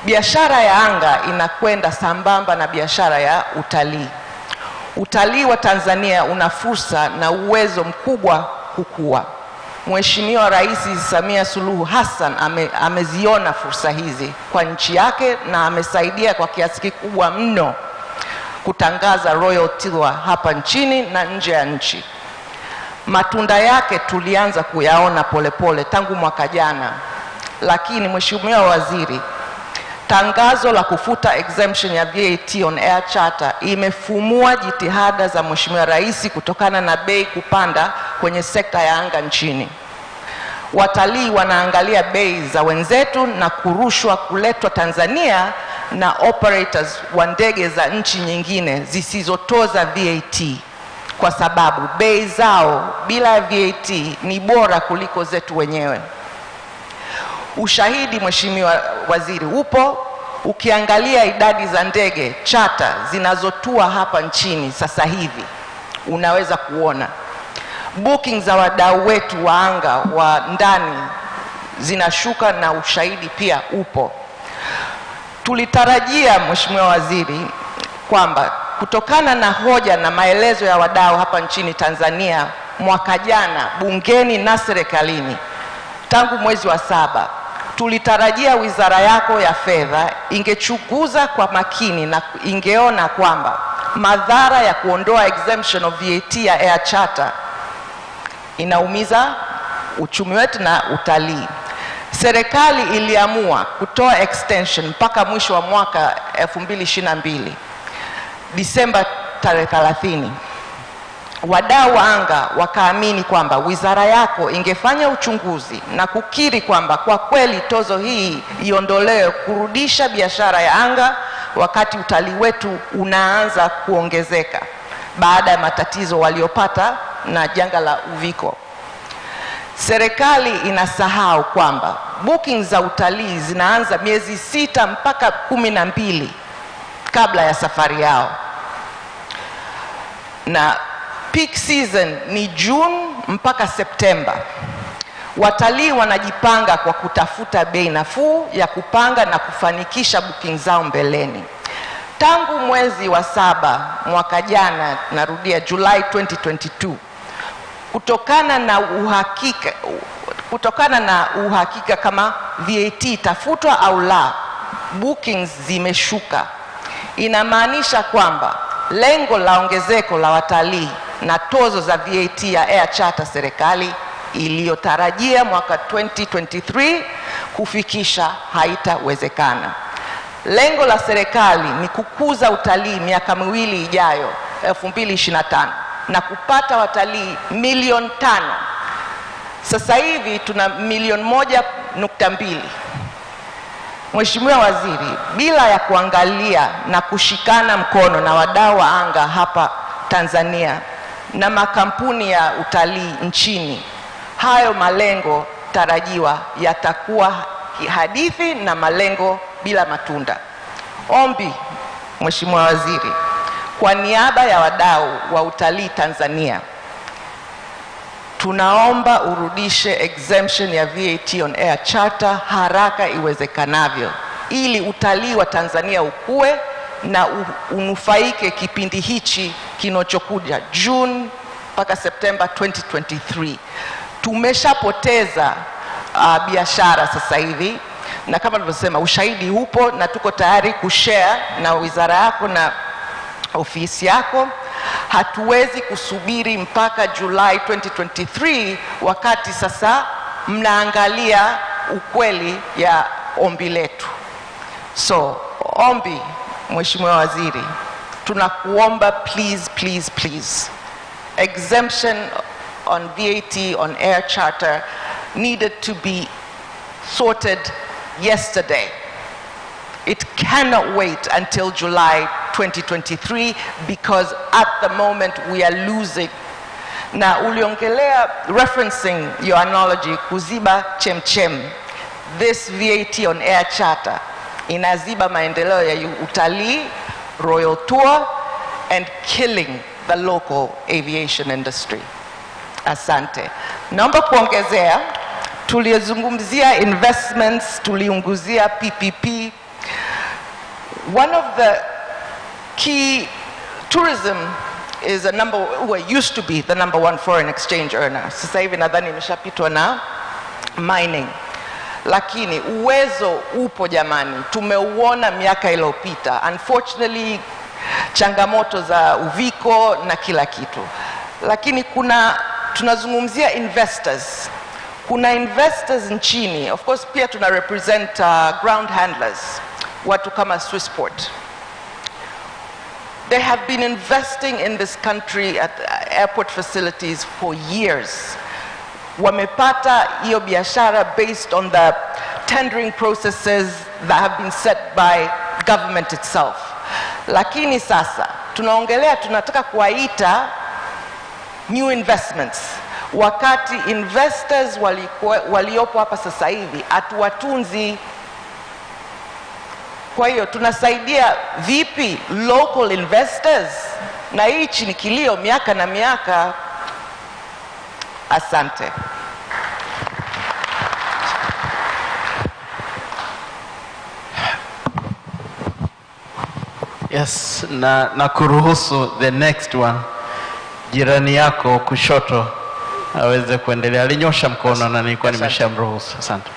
Biashara ya anga inakwenda sambamba na biashara ya utalii. Utalii wa Tanzania una fursa na uwezo mkubwa kukua. Mheshimiwa Rais Samia Suluhu Hassan ameziona fursa hizi kwa nchi yake na amesaidia kwa kiasi kikubwa mno kutangaza Royal Tour hapa nchini na nje ya nchi. Matunda yake tulianza kuyaona polepole tangu mwaka jana, lakini Mheshimiwa Waziri, tangazo la kufuta exemption ya VAT on air charter imefumua jitihada za Mheshimiwa Rais kutokana na bei kupanda kwenye sekta ya anga nchini. Watalii wanaangalia bei za wenzetu na kurushwa kuletwa Tanzania na operators wa ndege za nchi nyingine zisizotoza VAT, kwa sababu bei zao bila VAT ni bora kuliko zetu wenyewe. Ushahidi Mheshimiwa Waziri upo. Ukiangalia idadi za ndege charter zinazotua hapa nchini sasa hivi, unaweza kuona booking za wadau wetu wa anga wa ndani zinashuka, na ushahidi pia upo. Tulitarajia Mheshimiwa Waziri kwamba kutokana na hoja na maelezo ya wadau hapa nchini Tanzania mwaka jana bungeni na serikalini tangu mwezi wa 7, tulitarajia wizara yako ya fedha ingechunguza kwa makini na ingeona kwamba madhara ya kuondoa exemption of VAT ya air charter inaumiza uchumi wetu na utalii. Serikali iliamua kutoa extension mpaka mwisho wa mwaka 2022 Disemba tarehe 30. Wadau wa anga wakaamini kwamba wizara yako ingefanya uchunguzi na kukiri kwamba kwa kweli tozo hii iondolewe kurudisha biashara ya anga wakati utalii wetu unaanza kuongezeka baada ya matatizo waliopata na janga la uviko. Serikali inasahau kwamba booking za utalii zinaanza miezi 6 mpaka 12 kabla ya safari yao, na peak season ni June mpaka Septemba. Watalii wanajipanga kwa kutafuta bei nafuu ya kupanga na kufanikisha booking zao mbeleni. Tangu mwezi wa 7 mwaka jana, narudia July 2022, kutokana na uhakika kama VAT itafutwa au la, bookings zimeshuka. Inamaanisha kwamba lengo la ongezeko la watalii na tozo za VAT ya air charter serikali iliyotarajia mwaka 2023 kufikisha haitawezekana. Lengo la serikali ni kukuza utalii miaka 2 ijayo 2025 na kupata watalii milioni 5. Sasa hivi tuna milioni 1.2. Mheshimiwa Waziri, bila ya kuangalia na kushikana mkono na wadau wa anga hapa Tanzania na makampuni ya utalii nchini, hayo malengo tarajiwa yatakuwa hadithi na malengo bila matunda. Ombi Mheshimiwa Waziri, kwa niaba ya wadau wa utalii Tanzania, tunaomba urudishe exemption ya VAT on air charter haraka iwezekanavyo, ili utalii wa Tanzania ukue na unufaike kipindi hichi kinochokuja June mpaka Septemba 2023. Tumeshapoteza biashara sasa hivi, na kama nilivyosema ushahidi upo, na tuko tayari kushare na wizara yako na ofisi yako. Hatuwezi kusubiri mpaka July 2023 wakati sasa mnaangalia ukweli ya ombi letu. So ombi Mheshimiwa Waziri, tunakuomba please, exemption on VAT on air charter needed to be sorted yesterday. It cannot wait until July 2023 because at the moment we are losing. Na uliongelea, referencing your analogy, kuziba chemchem. This VAT on air charter inaziba maendeleo ya utalii, Royal Tour, and killing the local aviation industry. Asante. Naomba kuongezea, tulizungumzia investments, tuliunguzia PPP. One of the key tourism is used to be the #1 foreign exchange earner. Sasa hivi nadhani imeshapitwa na mining. Lakini uwezo upo jamani, tumeuona miaka iliyopita. Unfortunately, changamoto za uviko na kila kitu. Lakini tunazungumzia investors. Kuna investors nchini, of course pia tuna represent ground handlers, watu kama Swissport. They have been investing in this country at airport facilities for years. Wamepata hiyo biashara based on the tendering processes that have been set by government itself. Lakini sasa tunataka kuwaita new investments, wakati investors waliopo hapa sasa hivi hatuwatunzi. Kwa hiyo tunasaidia vipi local investors? Na hichi ni kilio miaka na miaka. Asante. Yes, na kuruhusu the next one, jirani yako kushoto aweze kuendelea. Alinyosha mkono na nilikuwa nimeshamruhusu. Asante.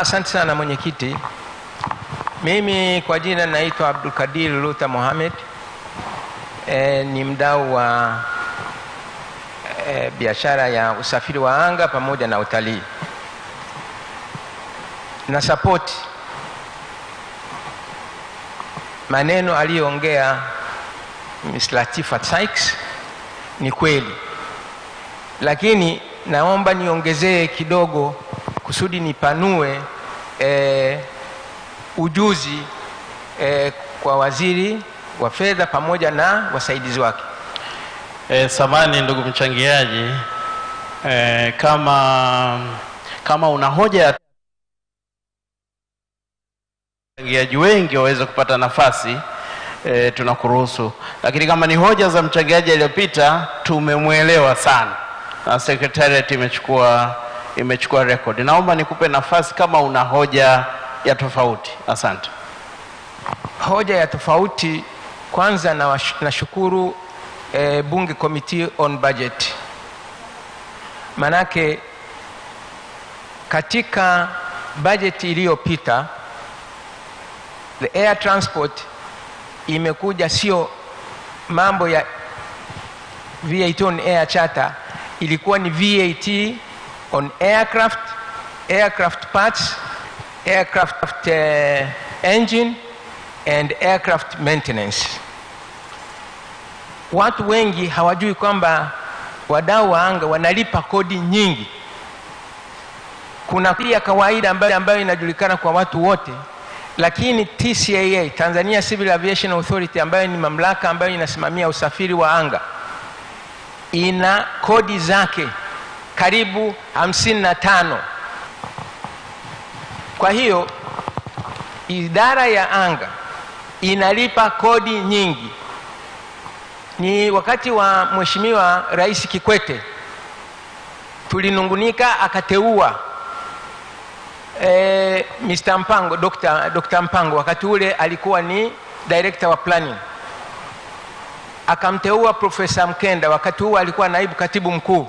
Asante sana mwenyekiti. Mimi kwa jina naitwa Abdul Kadir Luther Mohamed. Ni mdau wa biashara ya usafiri wa anga pamoja na utalii. Na support maneno aliyoongea Ms. Latifa Sykes, ni kweli. Lakini naomba niongezee kidogo kusudi nipanue ujuzi kwa waziri wa fedha pamoja na wasaidizi wake. Samani ndugu mchangiaji, kama una hoja ya mchangiaji wengi waweze kupata nafasi, tunakuruhusu. Lakini kama ni hoja za mchangiaji aliyopita, tumemuelewa sana na secretariat imechukua record. Naomba nikupe nafasi kama una hoja ya tofauti. Asante. Hoja ya tofauti, kwanza nashukuru Bunge Committee on Budget. Manake katika budget iliyopita the air transport imekuja sio mambo ya VAT on air charter, ilikuwa ni VAT on aircraft parts, aircraft engine and aircraft maintenance. Watu wengi hawajui kwamba wadau wa anga wanalipa kodi nyingi. Kuna pia kawaida ambayo inajulikana kwa watu wote, lakini TCAA, Tanzania Civil Aviation Authority, ambayo ni mamlaka ambayo inasimamia usafiri wa anga, ina kodi zake karibu 55. Kwa hiyo idara ya anga inalipa kodi nyingi. Ni wakati wa Mheshimiwa Rais Kikwete tulinungunika, akateua Mr. Mpango, Dr. Mpango, wakati ule alikuwa ni director wa planning. Akamteua Profesa Mkenda, wakati huo alikuwa naibu katibu mkuu.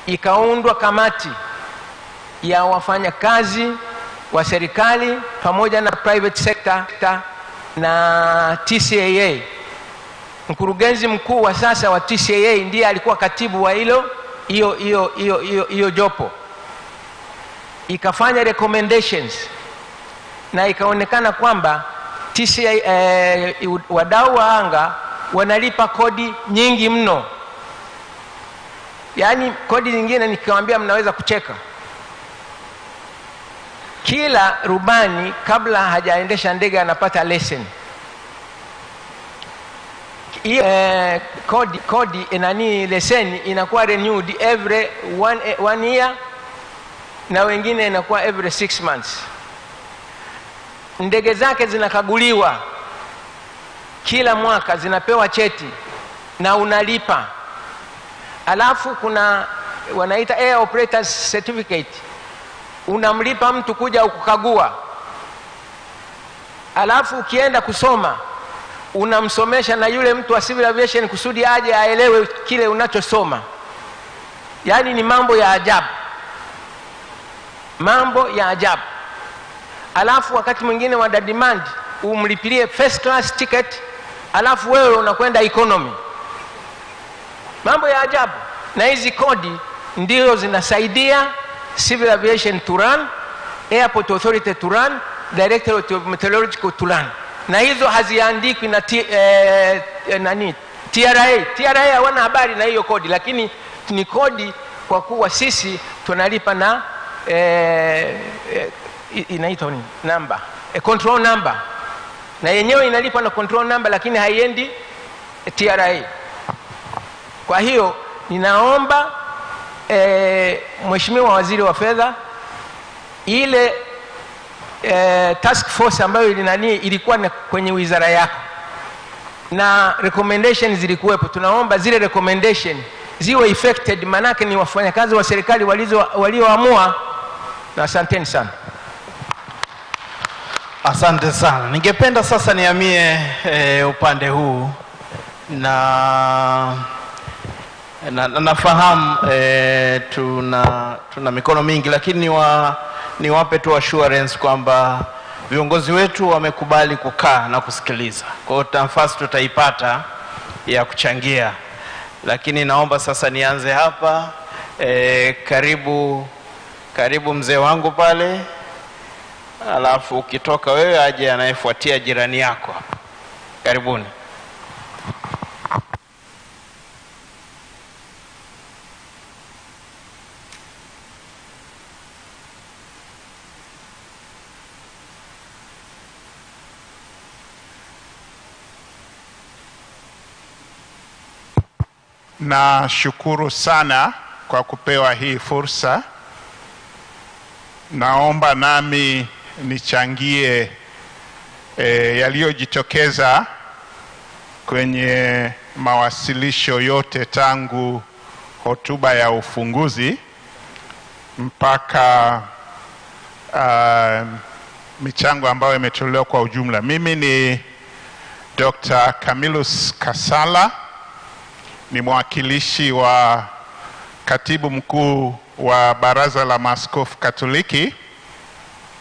Ikaundwa kamati ya wafanyakazi wa serikali pamoja na private sector na TCAA. Mkurugenzi mkuu wa sasa wa TCAA ndiye alikuwa katibu wa hiyo jopo. Ikafanya recommendations na ikaonekana kwamba TCAA wadau wa anga wanalipa kodi nyingi mno. Yaani kodi nyingine nikiwaambia mnaweza kucheka. Kila rubani kabla hajaendesha ndege anapata lesson. Kodi leseni inakuwa renewed every one year, na wengine inakuwa every 6 months. Ndege zake zinakaguliwa kila mwaka, zinapewa cheti na unalipa. Alafu kuna wanaita Air Operators Certificate, unamlipa mtu kuja kukagua. Alafu ukienda kusoma unamsomesha na yule mtu wa civil aviation kusudi aje aelewe kile unachosoma. Yaani ni mambo ya ajabu, mambo ya ajabu. Alafu wakati mwingine wa demand umlipilie first class ticket, alafu wewe unakwenda economy. Mambo ya ajabu. Na hizi kodi ndio zinasaidia civil aviation to run, airport authority to run, directorate of meteorological to run. Na hizo haziandikwi na TRA. TRA hawana habari na hiyo kodi, lakini ni kodi kwa kuwa sisi tunalipa na inaitwa nini? Number. Control number. Na yenyewe inalipa na control number, lakini haiendi TRA. Kwa hiyo ninaomba Mheshimiwa Waziri wa Fedha, ile task force ambayo ilikuwa kwenye wizara yako na recommendations zilikuwepo, tunaomba zile recommendation ziwe effected, manake ni wafanyakazi wa serikali walioamua. Na asanteni sana. Asante sana. Ningependa sasa nihamie upande huu na nafahamu tuna mikono mingi, lakini niwape tu assurance kwamba viongozi wetu wamekubali kukaa na kusikiliza. Kwa hiyo nafasi tutaipata ya kuchangia. Lakini naomba sasa nianze hapa. Karibu mzee wangu pale. Alafu ukitoka wewe aje anayefuatia jirani yako. Karibuni. Na shukuru sana kwa kupewa hii fursa. Naomba nami nichangie yaliyojitokeza kwenye mawasilisho yote tangu hotuba ya ufunguzi mpaka michango ambayo imetolewa kwa ujumla. Mimi ni Dr. Camillus Kasala, ni mwakilishi wa katibu mkuu wa Baraza la Maaskofu Katoliki,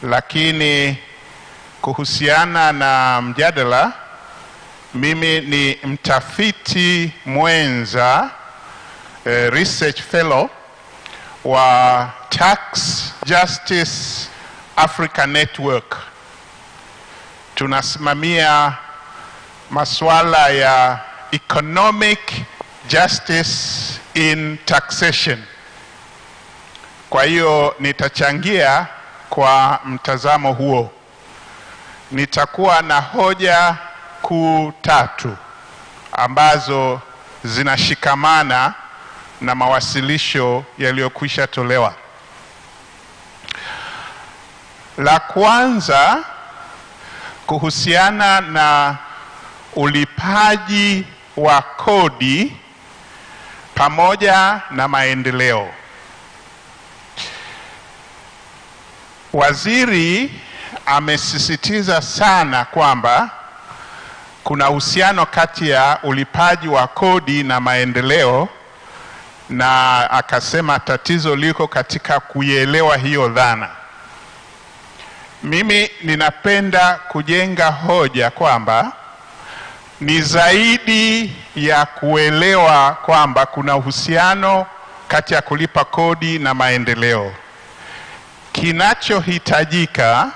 lakini kuhusiana na mjadala, mimi ni mtafiti mwenza, research fellow wa Tax Justice Africa Network. Tunasimamia masuala ya economic justice in taxation. Kwa hiyo nitachangia kwa mtazamo huo. Nitakuwa na hoja kuu 3 ambazo zinashikamana na mawasilisho yaliyokwisha tolewa. La kwanza kuhusiana na ulipaji wa kodi pamoja na maendeleo. Waziri amesisitiza sana kwamba kuna uhusiano kati ya ulipaji wa kodi na maendeleo, na akasema tatizo liko katika kuielewa hiyo dhana. Mimi ninapenda kujenga hoja kwamba ni zaidi ya kuelewa kwamba kuna uhusiano kati ya kulipa kodi na maendeleo. Kinachohitajika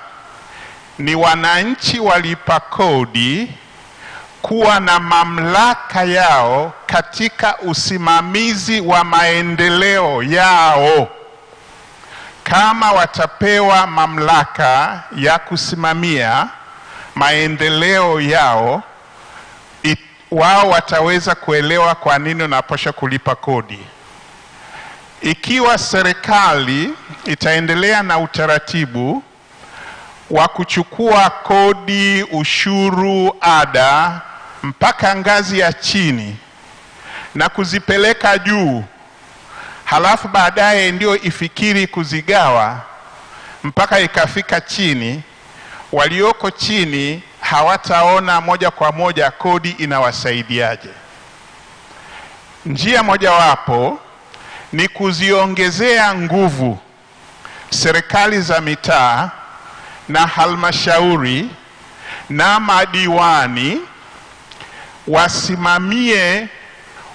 ni wananchi walipa kodi kuwa na mamlaka yao katika usimamizi wa maendeleo yao. Kama watapewa mamlaka ya kusimamia maendeleo yao, wao wataweza kuelewa kwa nini wanapaswa kulipa kodi. Ikiwa serikali itaendelea na utaratibu wa kuchukua kodi, ushuru, ada mpaka ngazi ya chini na kuzipeleka juu, halafu baadaye ndio ifikiri kuzigawa mpaka ikafika chini, walioko chini hawataona moja kwa moja kodi inawasaidiaje. Njia mojawapo ni kuziongezea nguvu serikali za mitaa na halmashauri na madiwani wasimamie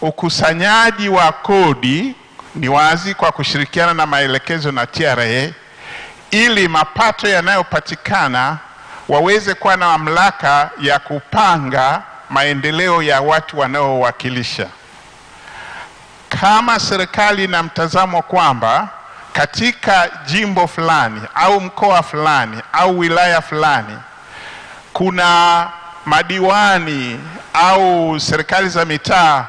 ukusanyaji wa kodi, ni wazi kwa kushirikiana na maelekezo na TRA, ili mapato yanayopatikana waweze kuwa na mamlaka ya kupanga maendeleo ya watu wanaowakilisha. Kama serikali na mtazamo kwamba katika jimbo fulani au mkoa fulani au wilaya fulani kuna madiwani au serikali za mitaa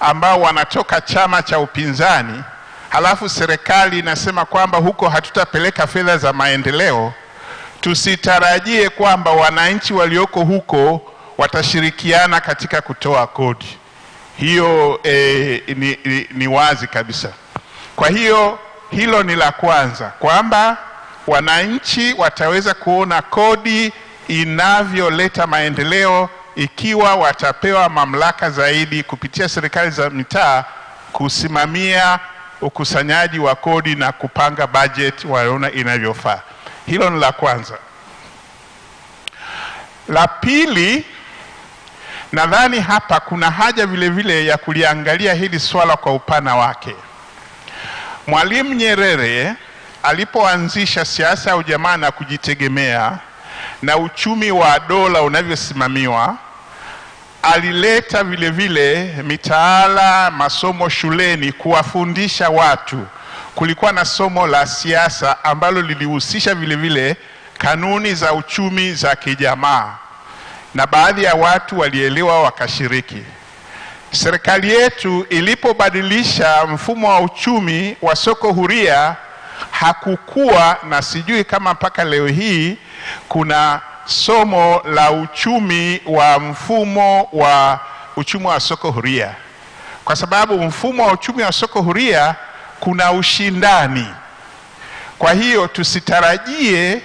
ambao wanatoka chama cha upinzani, halafu serikali inasema kwamba huko hatutapeleka fedha za maendeleo, tusitarajie kwamba wananchi walioko huko watashirikiana katika kutoa kodi. Hiyo ni wazi kabisa. Kwa hiyo hilo ni la kwanza, kwamba wananchi wataweza kuona kodi inavyoleta maendeleo ikiwa watapewa mamlaka zaidi kupitia serikali za mitaa kusimamia ukusanyaji wa kodi na kupanga budget waona inavyofaa. Hilo ni la kwanza. La pili, nadhani hapa kuna haja vile vile ya kuliangalia hili swala kwa upana wake. Mwalimu Nyerere alipoanzisha siasa ya ujamaa na kujitegemea na uchumi wa dola unavyosimamiwa, alileta vile vile mitaala, masomo shuleni kuwafundisha watu. Kulikuwa na somo la siasa ambalo lilihusisha vile vile kanuni za uchumi za kijamaa, na baadhi ya watu walielewa wakashiriki. Serikali yetu ilipobadilisha mfumo wa uchumi wa soko huria, hakukuwa na, sijui kama mpaka leo hii kuna somo la uchumi wa mfumo wa uchumi wa soko huria, kwa sababu mfumo wa uchumi wa soko huria kuna ushindani. Kwa hiyo tusitarajie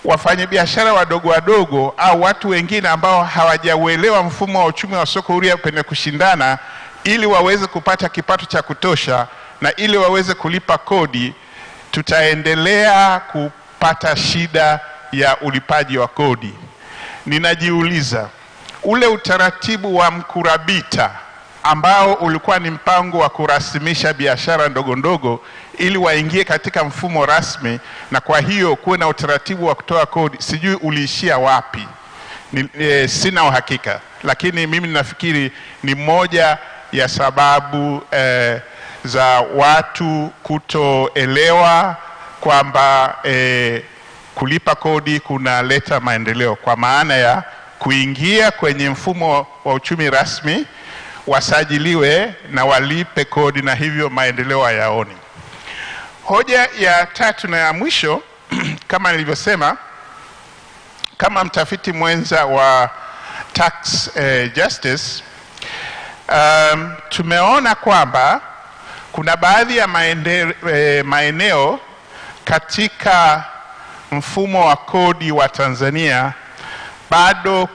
wafanyabiashara wadogo wadogo au watu wengine ambao hawajauelewa mfumo wa uchumi wa soko huria penye kushindana ili waweze kupata kipato cha kutosha na ili waweze kulipa kodi, tutaendelea kupata shida ya ulipaji wa kodi. Ninajiuliza, ule utaratibu wa mkurabita ambao ulikuwa ni mpango wa kurasimisha biashara ndogo ndogo ili waingie katika mfumo rasmi, na kwa hiyo kuwe na utaratibu wa kutoa kodi, sijui uliishia wapi. Sina uhakika, lakini mimi ninafikiri ni moja ya sababu za watu kutoelewa kwamba kulipa kodi kunaleta maendeleo, kwa maana ya kuingia kwenye mfumo wa uchumi rasmi, wasajiliwe na walipe kodi, na hivyo maendeleo hayaoni. Hoja ya tatu na ya mwisho kama nilivyosema, kama mtafiti mwenza wa tax justice, tumeona kwamba kuna baadhi ya maeneo katika mfumo wa kodi wa Tanzania bado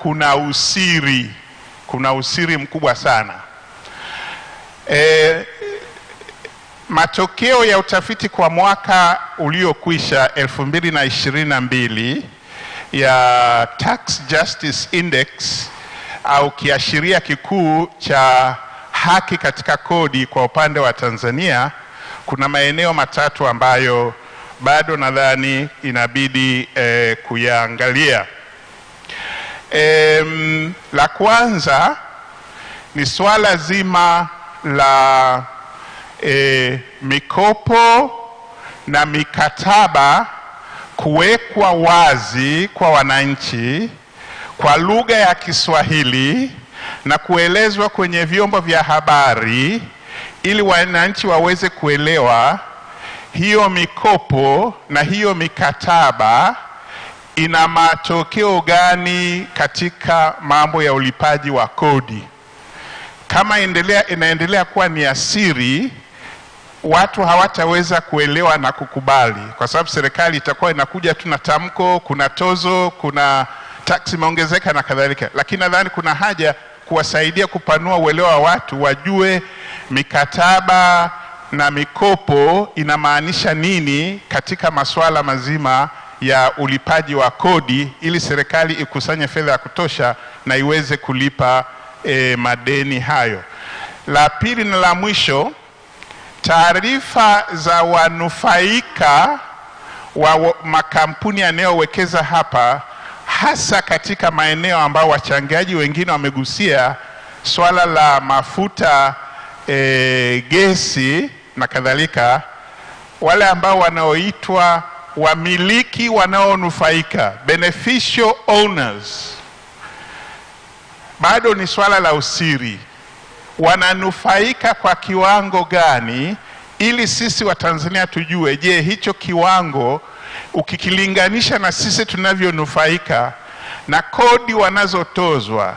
kuna usiri mkubwa sana. Matokeo ya utafiti kwa mwaka uliokwisha 2022 ya Tax Justice Index au kiashiria kikuu cha haki katika kodi kwa upande wa Tanzania, kuna maeneo matatu ambayo bado nadhani inabidi kuyaangalia. La kwanza ni swala zima la mikopo na mikataba kuwekwa wazi kwa wananchi kwa lugha ya Kiswahili na kuelezwa kwenye vyombo vya habari ili wananchi waweze kuelewa hiyo mikopo na hiyo mikataba ina matokeo gani katika mambo ya ulipaji wa kodi. Kama inaendelea kuwa ni asiri, watu hawataweza kuelewa na kukubali, kwa sababu serikali itakuwa inakuja tu na tamko, kuna tozo, kuna tax imeongezeka na kadhalika, lakini nadhani kuna haja kuwasaidia kupanua uelewa wa watu wajue mikataba na mikopo inamaanisha nini katika masuala mazima ya ulipaji wa kodi, ili serikali ikusanye fedha ya kutosha na iweze kulipa madeni hayo. La pili na la mwisho, taarifa za wanufaika wa makampuni yanayowekeza hapa, hasa katika maeneo ambao wachangiaji wengine wamegusia, swala la mafuta, gesi na kadhalika, wale ambao wanaoitwa wamiliki wanaonufaika, beneficial owners, bado ni swala la usiri. Wananufaika kwa kiwango gani, ili sisi wa Tanzania tujue, je, hicho kiwango ukikilinganisha na sisi tunavyonufaika na kodi wanazotozwa,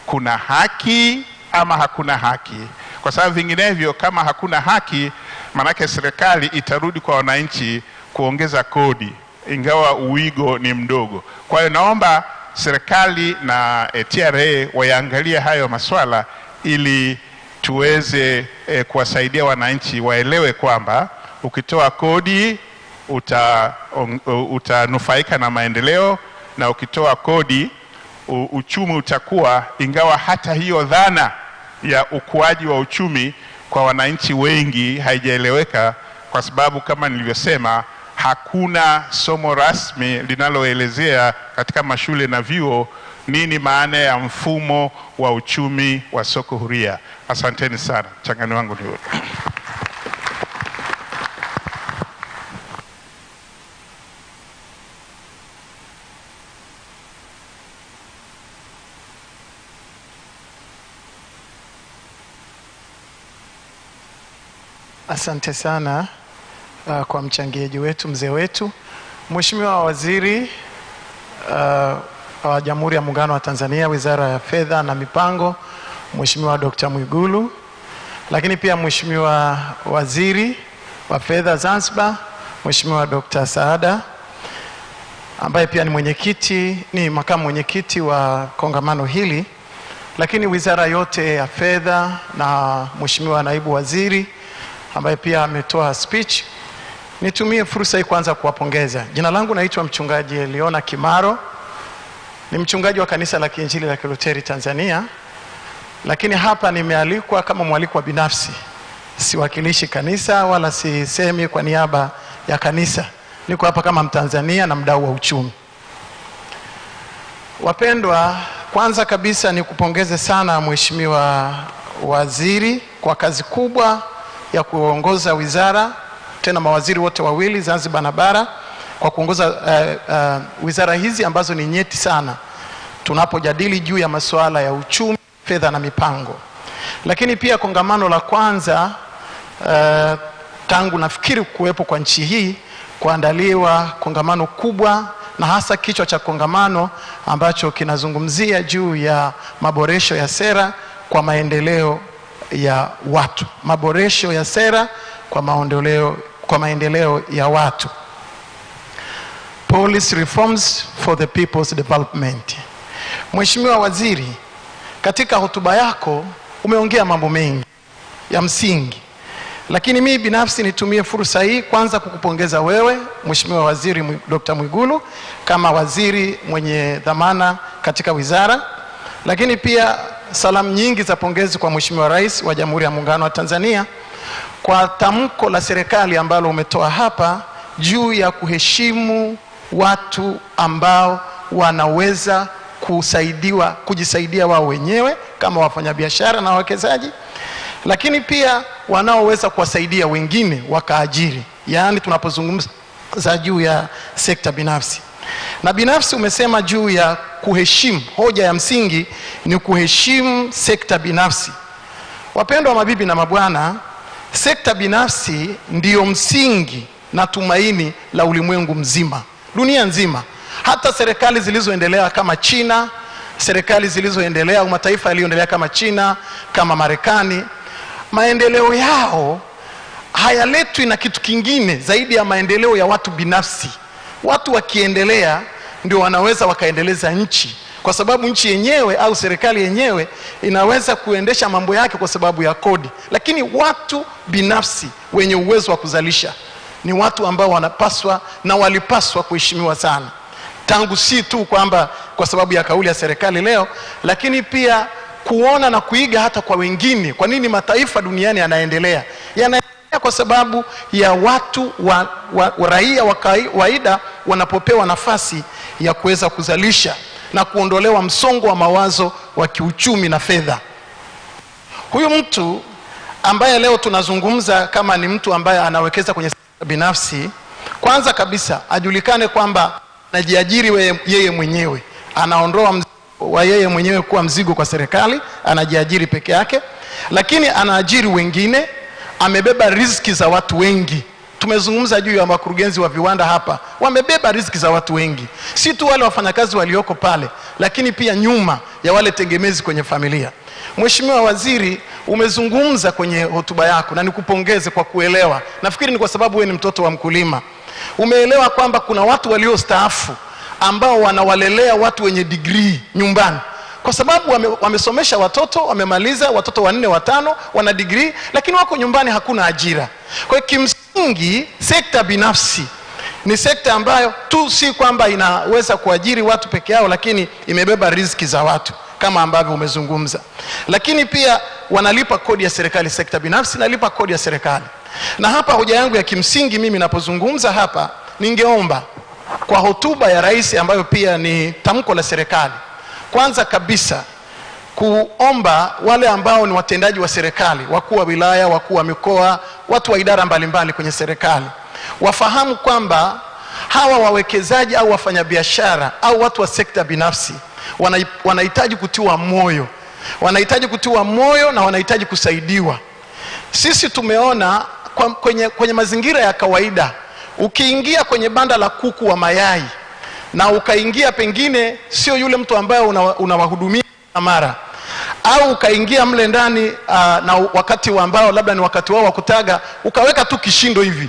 kuna haki ama hakuna haki? Kwa sababu vinginevyo, kama hakuna haki, manake serikali itarudi kwa wananchi kuongeza kodi, ingawa uwigo ni mdogo. Kwa hiyo naomba serikali na TRA waangalie hayo maswala, ili tuweze kuwasaidia wananchi waelewe kwamba ukitoa kodi utanufaika na maendeleo, na ukitoa kodi uchumi utakuwa, ingawa hata hiyo dhana ya ukuaji wa uchumi kwa wananchi wengi haijaeleweka, kwa sababu kama nilivyosema, hakuna somo rasmi linaloelezea katika mashule na vyuo nini maana ya mfumo wa uchumi wa soko huria. Asanteni sana. Changamoto wangu ni huo. Asante sana kwa mchangiaji wetu, mzee wetu, Mheshimiwa Waziri wa Jamhuri ya Muungano wa Tanzania, Wizara ya Fedha na Mipango, Mheshimiwa Dr. Mwigulu, lakini pia Mheshimiwa Waziri wa Fedha Zanzibar, Mheshimiwa Dr. Saada, ambaye pia ni makamu mwenyekiti wa kongamano hili, lakini wizara yote ya fedha, na Mheshimiwa Naibu Waziri ambaye pia ametoa speech. Nitumie fursa hii kwanza kuwapongeza. Jina langu naitwa Mchungaji Eliona Kimaro. Ni mchungaji wa kanisa la Kiinjili la Kiluteri Tanzania. Lakini hapa nimealikwa kama mwalikwa binafsi. Siwakilishi kanisa wala sisemi kwa niaba ya kanisa. Niko hapa kama Mtanzania na mdau wa uchumi. Wapendwa, kwanza kabisa nikupongeze sana Mheshimiwa Waziri kwa kazi kubwa ya kuongoza wizara, tena mawaziri wote wawili Zanzibar na Bara, kwa kuongoza wizara hizi ambazo ni nyeti sana tunapojadili juu ya masuala ya uchumi, fedha na mipango. Lakini pia kongamano la kwanza tangu nafikiri kuwepo kwa nchi hii, kuandaliwa kongamano kubwa, na hasa kichwa cha kongamano ambacho kinazungumzia juu ya maboresho ya sera kwa maendeleo ya watu. Maboresho ya sera kwa maendeleo ya watu. Policy reforms for the people's development. Mheshimiwa Waziri, katika hotuba yako umeongea mambo mengi ya msingi, lakini mimi binafsi nitumie fursa hii kwanza kukupongeza wewe Mheshimiwa Waziri Dr. Mwigulu kama waziri mwenye dhamana katika wizara, lakini pia salamu nyingi za pongezi kwa Mheshimiwa Rais wa Jamhuri ya Muungano wa Tanzania kwa tamko la serikali ambalo umetoa hapa juu ya kuheshimu watu ambao wanaweza kujisaidia wao wenyewe kama wafanyabiashara na wawekezaji, lakini pia wanaoweza kuwasaidia wengine wakaajiri. Yaani tunapozungumza juu ya sekta binafsi. Na binafsi umesema juu ya kuheshimu, hoja ya msingi ni kuheshimu sekta binafsi. Wapendwa mabibi na mabwana, sekta binafsi ndiyo msingi na tumaini la ulimwengu mzima, dunia nzima. Hata serikali zilizoendelea kama China, serikali zilizoendelea au mataifa yaliyoendelea kama China, kama Marekani, maendeleo yao hayaletwi na kitu kingine zaidi ya maendeleo ya watu binafsi. Watu wakiendelea ndio wanaweza wakaendeleza nchi, kwa sababu nchi yenyewe au serikali yenyewe inaweza kuendesha mambo yake kwa sababu ya kodi. Lakini watu binafsi wenye uwezo wa kuzalisha ni watu ambao wanapaswa na walipaswa kuheshimiwa sana, tangu si tu kwamba kwa sababu ya kauli ya serikali leo, lakini pia kuona na kuiga hata kwa wengine. Kwa nini mataifa duniani yanaendelea? Yanaendelea kwa sababu ya watu wa raia wa kawaida wanapopewa nafasi ya kuweza kuzalisha na kuondolewa msongo wa mawazo wa kiuchumi na fedha. Huyu mtu ambaye leo tunazungumza kama ni mtu ambaye anawekeza kwenye sekta binafsi, kwanza kabisa ajulikane kwamba anajiajiri yeye mwenyewe, anaondoa mzigo wa yeye mwenyewe kuwa mzigo kwa serikali, anajiajiri peke yake, lakini anaajiri wengine, amebeba riziki za watu wengi. Tumezungumza juu ya wakurugenzi wa viwanda hapa, wamebeba riziki za watu wengi, si tu wale wafanyakazi walioko pale, lakini pia nyuma ya wale tegemezi kwenye familia. Mheshimiwa Waziri, umezungumza kwenye hotuba yako na nikupongeze kwa kuelewa. Nafikiri ni kwa sababu wewe ni mtoto wa mkulima. Umeelewa kwamba kuna watu waliostaafu ambao wanawalelea watu wenye degree nyumbani, kwa sababu wamesomesha watoto, wamemaliza watoto 4 5, wana degree, lakini wako nyumbani, hakuna ajira. Kwa hiyo kimsingi sekta binafsi ni sekta ambayo tu si kwamba inaweza kuajiri watu peke yao, lakini imebeba riziki za watu kama ambavyo umezungumza. Lakini pia wanalipa kodi ya serikali, sekta binafsi nalipa kodi ya serikali. Na hapa hoja yangu ya kimsingi mimi napozungumza hapa, ningeomba kwa hotuba ya rais ambayo pia ni tamko la serikali, kwanza kabisa kuomba wale ambao ni watendaji wa serikali, wakuu wa wilaya, wakuu wa mikoa, watu wa idara mbalimbali kwenye serikali, wafahamu kwamba hawa wawekezaji au wafanyabiashara au watu wa sekta binafsi wanahitaji kutiwa moyo. Wanahitaji kutiwa moyo na wanahitaji kusaidiwa. Sisi tumeona kwenye mazingira ya kawaida, ukiingia kwenye banda la kuku wa mayai na ukaingia pengine sio yule mtu ambaye unawahudumia mara, au ukaingia mle ndani na wakati ambao labda ni wakati wao wa kutaga, ukaweka tu kishindo hivi,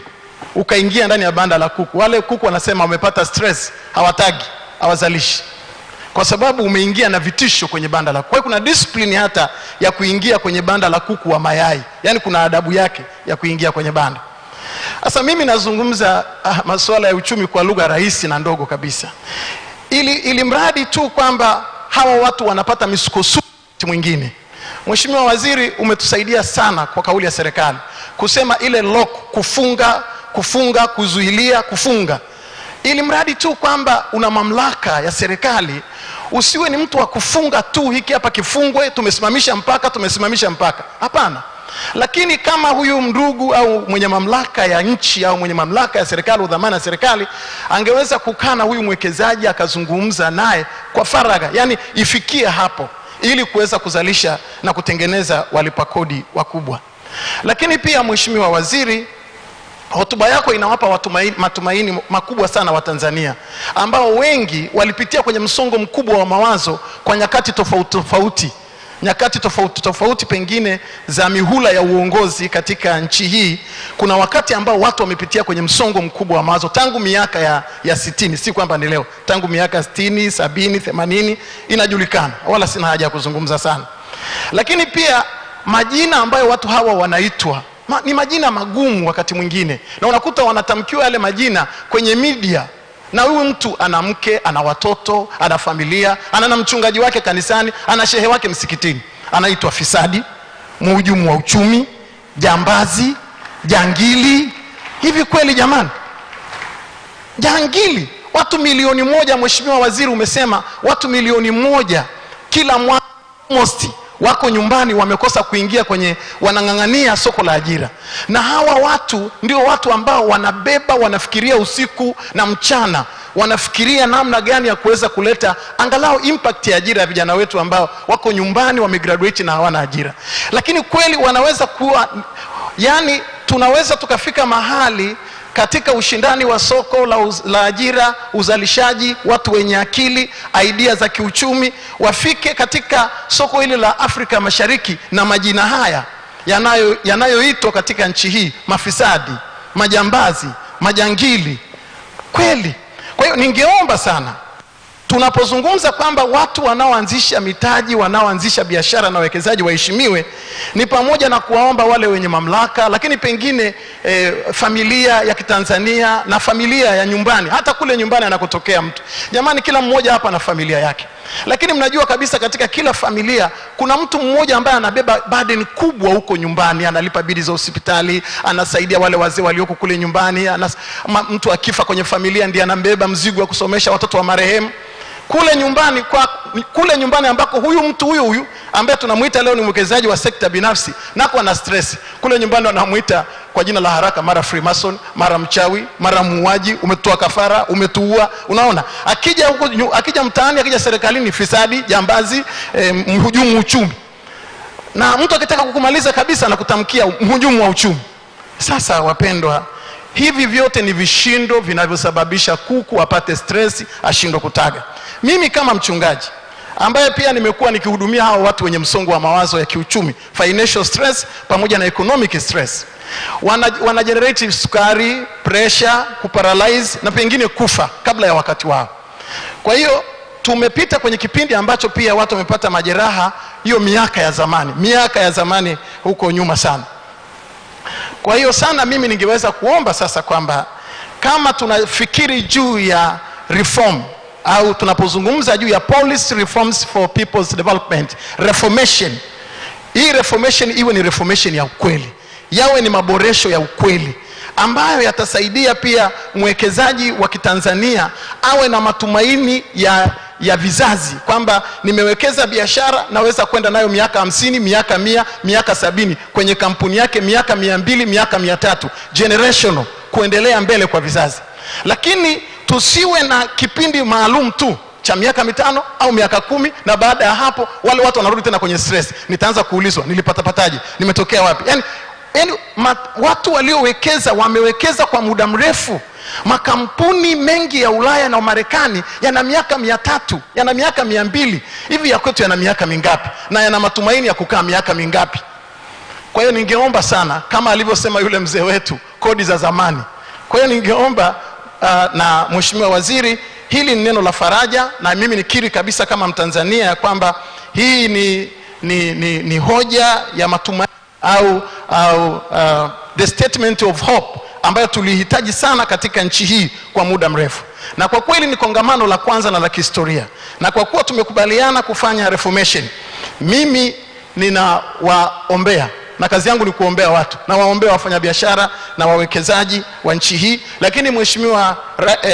ukaingia ndani ya banda la kuku, wale kuku wanasema wamepata stress, hawatagi, hawazalishi, kwa sababu umeingia na vitisho kwenye banda la kuku. Kwa hiyo kuna discipline hata ya kuingia kwenye banda la kuku wa mayai, yani kuna adabu yake ya kuingia kwenye banda. Sasa mimi nazungumza masuala ya uchumi kwa lugha rahisi na ndogo kabisa, ili mradi tu kwamba hawa watu wanapata misukosuko mwingine. Mheshimiwa Waziri, umetusaidia sana kwa kauli ya serikali kusema ile lock, kufunga, kuzuilia, kufunga, ili mradi tu kwamba una mamlaka ya serikali. Usiwe ni mtu wa kufunga tu, hiki hapa kifungwe, tumesimamisha mpaka. Hapana. Lakini kama huyu ndugu au mwenye mamlaka ya nchi au mwenye mamlaka ya serikali, udhamana ya serikali, angeweza kukaa na huyu mwekezaji akazungumza naye kwa faragha, yani ifikie hapo, ili kuweza kuzalisha na kutengeneza walipa kodi wakubwa. Lakini pia Mheshimiwa Waziri, hotuba yako inawapa watu matumaini makubwa sana wa Tanzania, ambao wengi walipitia kwenye msongo mkubwa wa mawazo kwa nyakati tofauti pengine za mihula ya uongozi katika nchi hii. Kuna wakati ambao watu wamepitia kwenye msongo mkubwa wa mawazo tangu miaka ya 60, si kwamba ni leo, tangu miaka 60, 70, 80 inajulikana, wala sina haja ya kuzungumza sana. Lakini pia majina ambayo watu hawa wanaitwa ni majina magumu wakati mwingine, na unakuta wanatamkiwa yale majina kwenye media, na huyu mtu ana mke, ana watoto, ana familia, ana mchungaji wake kanisani, ana shehe wake msikitini, anaitwa fisadi, mhujumu wa uchumi, jambazi, jangili. Hivi kweli jamani? Jangili, watu 1,000,000. Mheshimiwa Waziri, umesema watu 1,000,000 kila mwaka almost wako nyumbani, wamekosa kuingia kwenye, wanang'ang'ania soko la ajira. Na hawa watu ndio watu ambao wanabeba, wanafikiria usiku na mchana, wanafikiria namna gani ya kuweza kuleta angalau impact ya ajira ya vijana wetu ambao wako nyumbani, wamegraduate na hawana ajira. Lakini kweli wanaweza kuwa, yani tunaweza tukafika mahali katika ushindani wa soko la ajira, uzalishaji, watu wenye akili, idea za kiuchumi, wafike katika soko hili la Afrika Mashariki na majina haya yanayoitwa katika nchi hii mafisadi, majambazi, majangili kweli. Kwa hiyo ningeomba sana tunapozungumza kwamba watu wanaoanzisha mitaji, wanaoanzisha biashara na wawekezaji waheshimiwe, ni pamoja na kuwaomba wale wenye mamlaka, lakini pengine familia ya Kitanzania na familia ya nyumbani, hata kule nyumbani anakotokea mtu. Jamani, kila mmoja hapa na familia yake, lakini mnajua kabisa katika kila familia kuna mtu mmoja ambaye anabeba burden kubwa huko nyumbani, analipa bili za hospitali, anasaidia wale wazee walioko kule nyumbani, mtu akifa kwenye familia ndiye anambeba mzigo wa kusomesha watoto wa marehemu. Kule nyumbani ambako huyu mtu huyu ambaye tunamuita leo ni mwekezaji wa sekta binafsi, nako ana stress. Kule nyumbani wanamuita kwa jina la haraka mara Freemason, mara mchawi, mara muuaji, umetoa kafara, umetuua. Unaona, akija mtaani, akija serikalini, fisadi, jambazi, mhujumu uchumi. Na mtu akitaka kukumaliza kabisa na kutamkia mhujumu wa uchumi. Sasa wapendwa, hivi vyote ni vishindo vinavyosababisha kuku apate stress, ashindwe kutaga. Mimi kama mchungaji ambaye pia nimekuwa nikihudumia hao watu wenye msongo wa mawazo ya kiuchumi, financial stress pamoja na economic stress, wana generate sukari, pressure, kuparalyze na pengine kufa kabla ya wakati wao. Kwa hiyo tumepita kwenye kipindi ambacho pia watu wamepata majeraha hiyo miaka ya zamani huko nyuma sana. Kwa hiyo sana mimi ningeweza kuomba sasa kwamba kama tunafikiri juu ya reform, au tunapozungumza juu ya policy reforms for people's development, reformation, hii reformation iwe ni reformation ya ukweli, yawe ni maboresho ya ukweli ambayo yatasaidia pia mwekezaji wa Kitanzania awe na matumaini ya vizazi, kwamba nimewekeza biashara, naweza kwenda nayo miaka 50, miaka 100, miaka 70 kwenye kampuni yake, miaka 200, miaka 300, generational, kuendelea mbele kwa vizazi. Lakini tusiwe na kipindi maalum tu cha miaka 5 au miaka 10, na baada ya hapo wale watu wanarudi tena kwenye stress. Nitaanza kuulizwa nilipata-pataje, nimetokea wapi? Yani watu waliowekeza wamewekeza kwa muda mrefu. Makampuni mengi ya Ulaya na Marekani yana miaka 300, yana miaka 200. Hivi ya kwetu yana miaka mingapi? Na yana matumaini ya kukaa miaka mingapi? Kwa hiyo ningeomba sana, kama alivyosema yule mzee wetu, kodi za zamani. Kwa hiyo ningeomba na Mheshimiwa Waziri, hili ni neno la faraja, na mimi nikiri kabisa kama Mtanzania ya kwamba hii ni hoja ya matumaini au the statement of hope ambayo tulihitaji sana katika nchi hii kwa muda mrefu. Na kwa kweli ni kongamano la kwanza na la kihistoria, na kwa kuwa tumekubaliana kufanya reformation, mimi ninawaombea, na kazi yangu ni kuombea watu, na waombea wafanyabiashara na wawekezaji wa nchi hii, lakini Mheshimiwa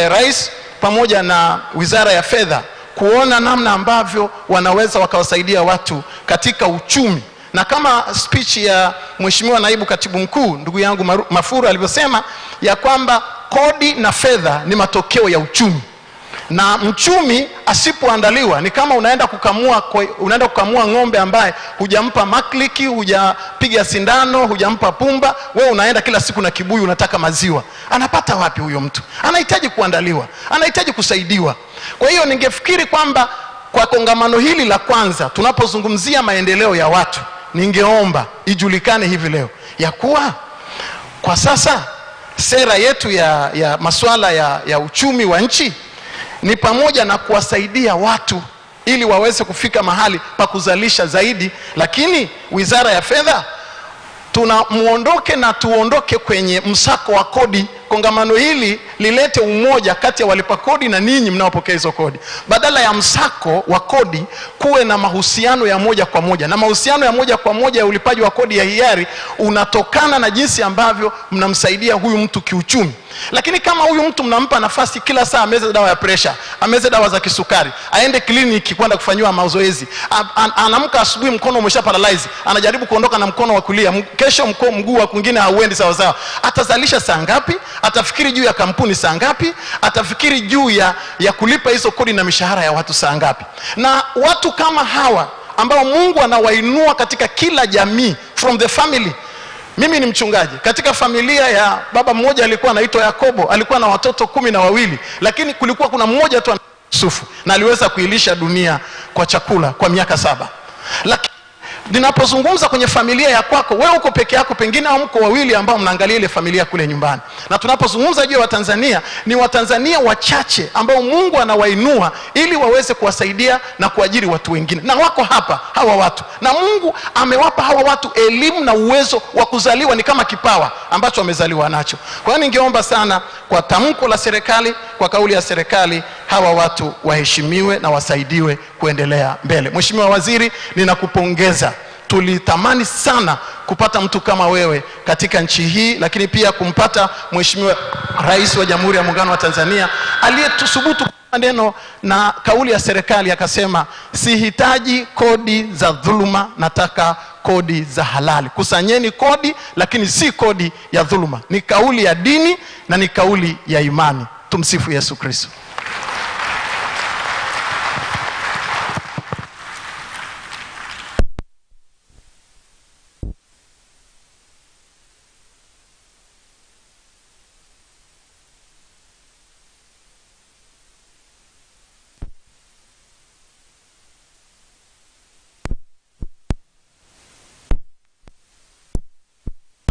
Rais pamoja na Wizara ya Fedha kuona namna ambavyo wanaweza wakawasaidia watu katika uchumi. Na kama speech ya Mheshimiwa Naibu Katibu Mkuu ndugu yangu Mafuru alivyosema ya kwamba kodi na fedha ni matokeo ya uchumi, na mchumi asipoandaliwa ni kama unaenda kukamua ng'ombe ambaye hujampa makliki, hujapiga sindano, hujampa pumba, wewe unaenda kila siku na kibuyu unataka maziwa. Anapata wapi huyo mtu? Anahitaji kuandaliwa, anahitaji kusaidiwa. Kwa hiyo ningefikiri kwamba kwa kongamano hili la kwanza tunapozungumzia maendeleo ya watu, ningeomba ijulikane hivi leo ya kuwa kwa sasa sera yetu ya masuala ya uchumi wa nchi ni pamoja na kuwasaidia watu ili waweze kufika mahali pa kuzalisha zaidi. Lakini Wizara ya Fedha tuondoke kwenye msako wa kodi. Kongamano hili lilete umoja kati ya walipa kodi na ninyi mnaopokea hizo kodi. Badala ya msako wa kodi, kuwe na mahusiano ya moja kwa moja. Na mahusiano ya moja kwa moja ya ulipaji wa kodi ya hiari unatokana na jinsi ambavyo mnamsaidia huyu mtu kiuchumi. Lakini kama huyu mtu mnampa nafasi kila saa ameze dawa ya pressure, ameze dawa za kisukari, aende kliniki kwenda kufanyiwa mazoezi, anamka asubuhi mkono umesha paralyze, anajaribu kuondoka na mkono wa kulia, kesho mguu wa kwingine hauendi sawa sawa, atazalisha saa ngapi? Atafikiri juu ya kampuni saa ngapi? Atafikiri juu ya kulipa hizo kodi na mishahara ya watu saa ngapi? Na watu kama hawa ambao Mungu anawainua katika kila jamii, from the family. Mimi ni mchungaji. Katika familia ya baba mmoja alikuwa anaitwa Yakobo, alikuwa na watoto 12, lakini kulikuwa kuna mmoja tu Yusufu, na aliweza kuilisha dunia kwa chakula kwa miaka 7. Lakini Ninapozungumza kwenye familia ya kwako, wewe uko peke yako, pengine au mko wawili ambao mnaangalia ile familia kule nyumbani. Na tunapozungumza juu ya Watanzania, ni Watanzania wachache ambao Mungu anawainua ili waweze kuwasaidia na kuajiri watu wengine. Na wako hapa hawa watu. Na Mungu amewapa hawa watu elimu na uwezo wa kuzaliwa, ni kama kipawa ambacho wamezaliwa nacho. Kwa hiyo ningeomba sana kwa tamko la serikali, kwa kauli ya serikali, hawa watu waheshimiwe na wasaidiwe kuendelea mbele. Mheshimiwa Waziri, ninakupongeza. Tulitamani sana kupata mtu kama wewe katika nchi hii, lakini pia kumpata Mheshimiwa Rais wa Jamhuri ya Muungano wa Tanzania aliyetusubutu maneno na kauli ya serikali, akasema sihitaji kodi za dhuluma, nataka kodi za halali. Kusanyeni kodi, lakini si kodi ya dhuluma. Ni kauli ya dini na ni kauli ya imani. Tumsifu Yesu Kristo.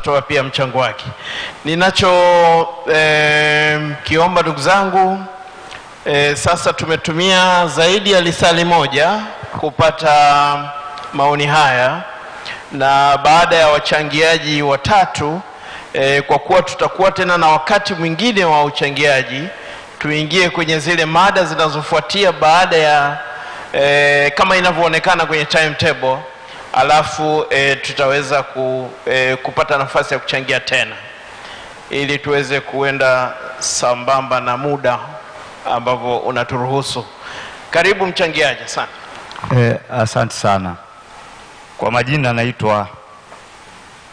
Toa pia mchango wake. Ninacho kiomba ndugu zangu, sasa tumetumia zaidi ya lisali moja kupata maoni haya, na baada ya wachangiaji watatu, kwa kuwa tutakuwa tena na wakati mwingine wa uchangiaji, tuingie kwenye zile mada zinazofuatia baada ya kama inavyoonekana kwenye timetable. Alafu tutaweza kupata nafasi ya kuchangia tena ili tuweze kuenda sambamba na muda ambavyo unaturuhusu. Karibu mchangiaji. Asante. Asante sana. Kwa majina naitwa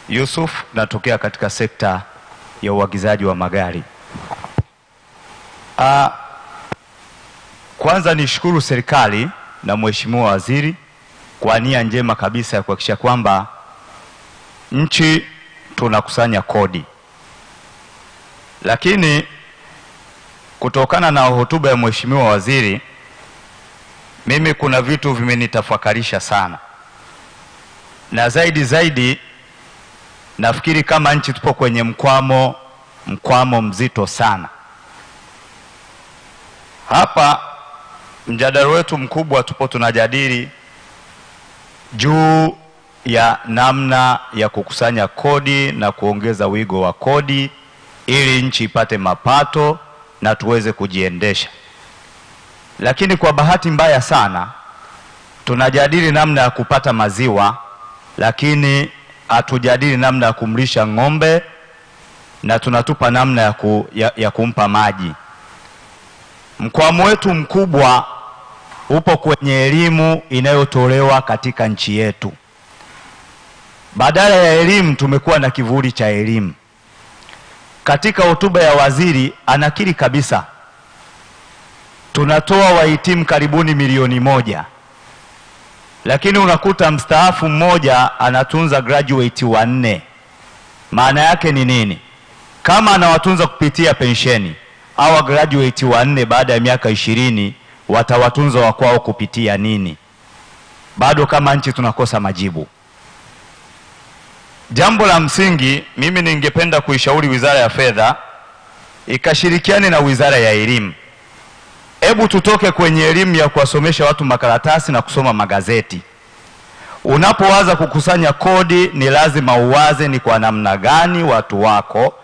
Yusuf, natokea katika sekta ya uagizaji wa magari. Kwanza nishukuru serikali na Mheshimiwa Waziri kwa nia njema kabisa ya kuhakikisha kwamba nchi tunakusanya kodi. Lakini kutokana na hotuba ya Mheshimiwa Waziri, mimi kuna vitu vimenitafakarisha sana. Na zaidi nafikiri kama nchi tupo kwenye mkwamo mzito sana. Hapa mjadala wetu mkubwa tupo tunajadili juu ya namna ya kukusanya kodi na kuongeza wigo wa kodi ili nchi ipate mapato na tuweze kujiendesha. Lakini kwa bahati mbaya sana tunajadili namna ya kupata maziwa, lakini hatujadili namna ya kumlisha ng'ombe, na tunatupa namna ya kumpa maji. Mkwamo wetu mkubwa upo kwenye elimu inayotolewa katika nchi yetu. Badala ya elimu tumekuwa na kivuli cha elimu. Katika hotuba ya waziri anakiri kabisa tunatoa wahitimu karibuni 1,000,000, lakini unakuta mstaafu mmoja anatunza graduate 4. Maana yake ni nini? Kama anawatunza kupitia pensheni, au graduate 4 baada ya miaka 20 watawatunza wakwao kupitia nini? Bado kama nchi tunakosa majibu. Jambo la msingi, mimi ningependa kuishauri Wizara ya Fedha ikashirikiane na Wizara ya Elimu. Hebu tutoke kwenye elimu ya kuwasomesha watu makaratasi na kusoma magazeti. Unapowaza kukusanya kodi, ni lazima uwaze ni kwa namna gani watu wako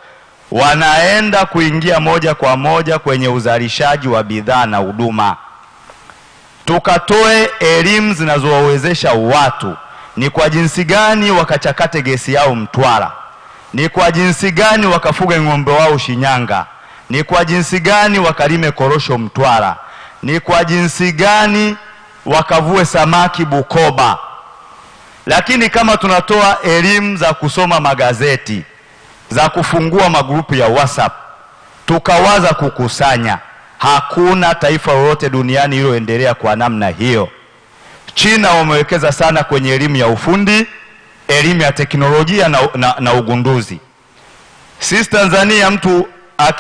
wanaenda kuingia moja kwa moja kwenye uzalishaji wa bidhaa na huduma. Tukatoe elimu zinazowawezesha watu ni kwa jinsi gani wakachakate gesi yao Mtwara, ni kwa jinsi gani wakafuge ng'ombe wao Shinyanga, ni kwa jinsi gani wakalime korosho Mtwara, ni kwa jinsi gani wakavue samaki Bukoba. Lakini kama tunatoa elimu za kusoma magazeti, za kufungua magrupu ya WhatsApp, tukawaza kukusanya, hakuna taifa lolote duniani liloendelea kwa namna hiyo. China wamewekeza sana kwenye elimu ya ufundi, elimu ya teknolojia na ugunduzi. Sisi Tanzania, mtu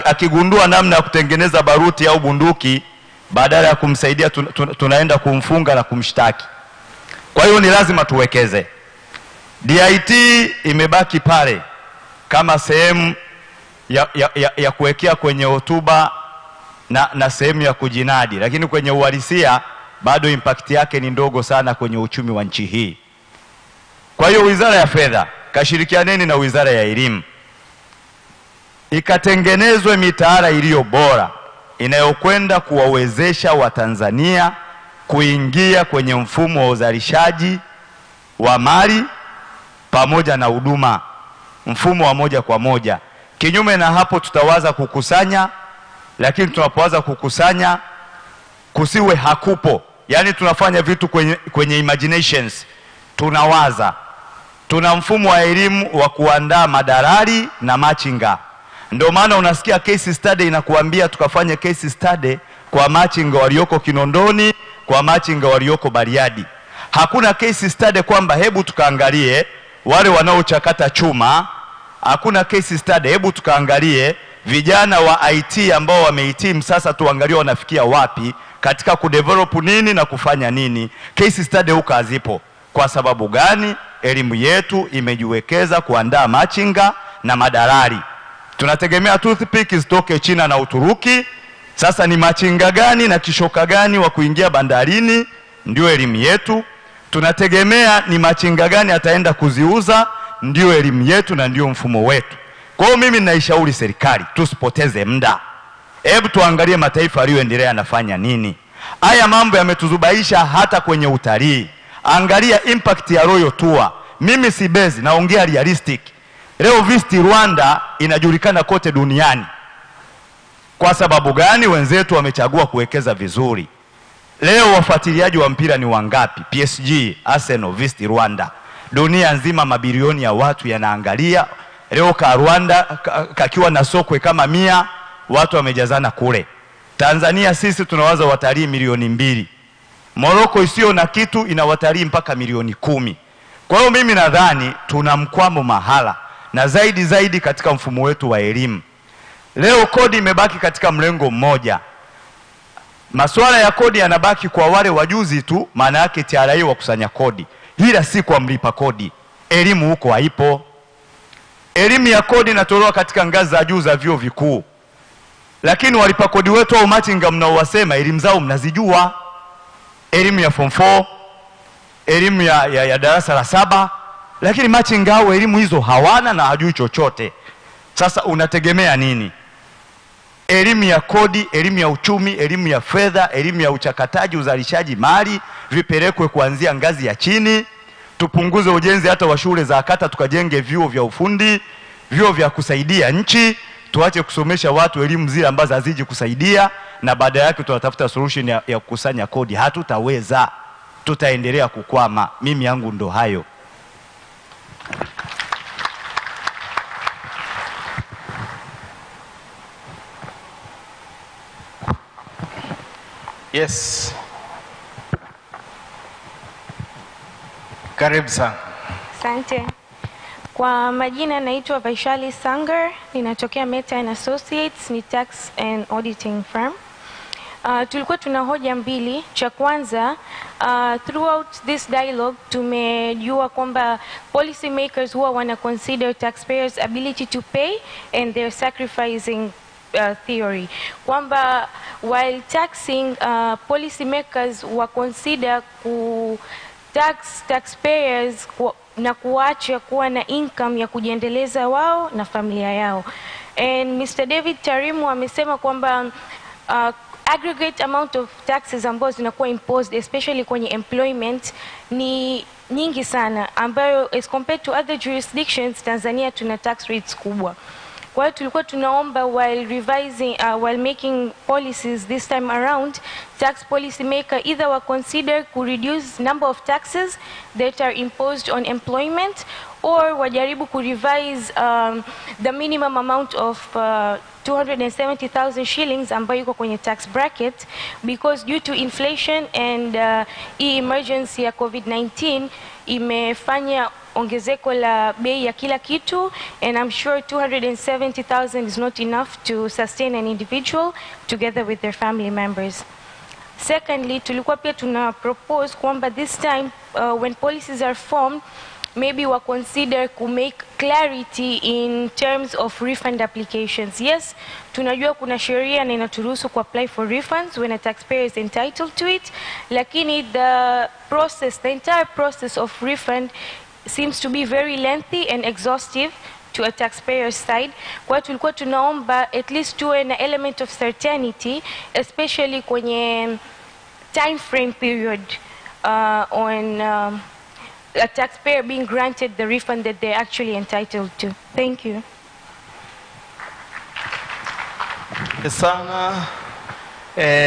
akigundua namna ya kutengeneza baruti au bunduki, badala ya kumsaidia tunaenda kumfunga na kumshtaki. Kwa hiyo ni lazima tuwekeze. DIT imebaki pale kama sehemu ya kuwekea kwenye hotuba na sehemu ya kujinadi, lakini kwenye uhalisia bado impact yake ni ndogo sana kwenye uchumi wa nchi hii. Kwa hiyo Wizara ya Fedha kashirikianeni na Wizara ya Elimu, ikatengenezwe mitaala iliyo bora inayokwenda kuwawezesha Watanzania kuingia kwenye mfumo wa uzalishaji wa mali pamoja na huduma, mfumo wa moja kwa moja. Kinyume na hapo tutawaza kukusanya, lakini tunapowaza kukusanya kusiwe hakupo. Yani tunafanya vitu kwenye imaginations, tunawaza. Tuna mfumo wa elimu wa kuandaa madalali na machinga. Ndio maana unasikia case study inakuambia tukafanye case study kwa machinga walioko Kinondoni, kwa machinga walioko Bariadi. Hakuna case study kwamba hebu tukaangalie wale wanaochakata chuma. Hakuna case study hebu tukaangalie vijana wa IT ambao wamehitimu sasa, tuangalie wanafikia wapi katika kudevelop nini na kufanya nini. Case study huko hazipo. Kwa sababu gani? Elimu yetu imejiwekeza kuandaa machinga na madalali. Tunategemea toothpick zitoke China na Uturuki. Sasa ni machinga gani na kishoka gani wa kuingia bandarini? Ndio elimu yetu. Tunategemea ni machinga gani ataenda kuziuza? Ndio elimu yetu na ndio mfumo wetu. Kwa hiyo mimi naishauri serikali tusipoteze muda. Hebu tuangalie mataifa yaliyoendelea yanafanya nini. Haya mambo yametuzubaisha hata kwenye utalii. Angalia impact ya Royal Tour. Mimi si bezi, naongea realistic. Leo Visit Rwanda inajulikana kote duniani. Kwa sababu gani? Wenzetu wamechagua kuwekeza vizuri. Leo wafuatiliaji wa mpira ni wangapi? PSG, Arsenal, Visit Rwanda. Dunia nzima mabilioni ya watu yanaangalia. Leo ka Rwanda kakiwa na sokwe kama 100, watu wamejazana kule. Tanzania sisi tunawaza watalii milioni 2. Morocco isiyo na kitu ina watalii mpaka milioni 10. Kwa hiyo mimi nadhani tuna mkwamo mahala, na zaidi katika mfumo wetu wa elimu. Leo kodi imebaki katika mlengo mmoja. Masuala ya kodi yanabaki kwa wale wajuzi tu, maana yake TRA wakusanya kodi, ila si kwa mlipa kodi. Elimu huko haipo. Elimu ya kodi inatolewa katika ngazi za juu za vyuo vikuu, lakini walipa kodi wetu au machinga mnaowasema elimu zao mnazijua. Elimu ya form 4, elimu ya darasa la 7, lakini machinga hao elimu hizo hawana na hajui chochote. Sasa unategemea nini? Elimu ya kodi, elimu ya uchumi, elimu ya fedha, elimu ya uchakataji, uzalishaji mali vipelekwe kuanzia ngazi ya chini. Tupunguze ujenzi hata wa shule za kata, tukajenge vyuo vya ufundi, vyuo vya kusaidia nchi. Tuache kusomesha watu elimu zile ambazo haziji kusaidia, na baada yake tunatafuta solution ya kukusanya kodi. Hatutaweza, tutaendelea kukwama. Mimi yangu ndo hayo. Yes. Karibu sana. Asante. Kwa majina naitwa Vaishali Sangar, ninatokea Meta and Associates, ni tax and auditing firm. Tulikuwa tuna hoja mbili. Cha kwanza, throughout this dialogue tumejua kwamba policy makers huwa wana consider taxpayers ability to pay and they're sacrificing theory, kwamba while taxing policy makers wa consider ku taxpayers na kuacha kuwa na income ya kujiendeleza wao na familia yao. And Mr. David Tarimu amesema kwamba aggregate amount of taxes ambazo zinakuwa imposed especially kwenye employment ni nyingi sana, ambayo as compared to other jurisdictions Tanzania tuna tax rates kubwa. Kwa hiyo tulikuwa tunaomba while making policies this time around, tax policy maker either wa consider to reduce number of taxes that are imposed on employment, or wajaribu to revise the minimum amount of 270,000 shillings ambayo yuko kwenye tax bracket, because due to inflation and emergency ya COVID-19 imefanya ongezeko la bei ya kila kitu, and I'm sure 270,000 is not enough to sustain an individual together with their family members. Secondly, tulikuwa pia tuna propose kwamba this time when policies are formed, maybe we consider to make clarity in terms of refund applications. Yes, tunajua kuna sheria na inaturuhusu ku apply for refunds when a taxpayer is entitled to it, lakini the entire process of refund seems to be very lengthy and exhaustive to a taxpayer's side. Kwa hiyo tulikuwa tunaomba at least tuwe na element of certainty, especially kwenye time frame period on a taxpayer being granted the refund that they're actually entitled to. Thank you. Sana.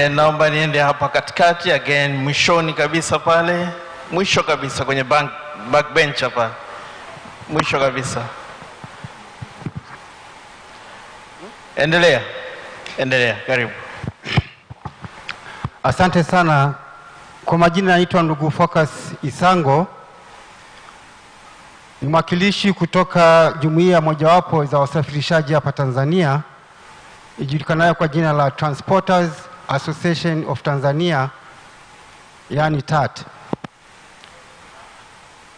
Naomba niende hapa katikati again, mwishoni kabisa pale, mwisho kabisa kwenye backbench hapa, mwisho kabisa. Endelea, karibu. Asante sana. Kwa majina naitwa ndugu Focus Isango, ni mwakilishi kutoka jumuiya mojawapo za wasafirishaji hapa Tanzania ijulikanayo kwa jina la Transporters Association of Tanzania, yani TAT.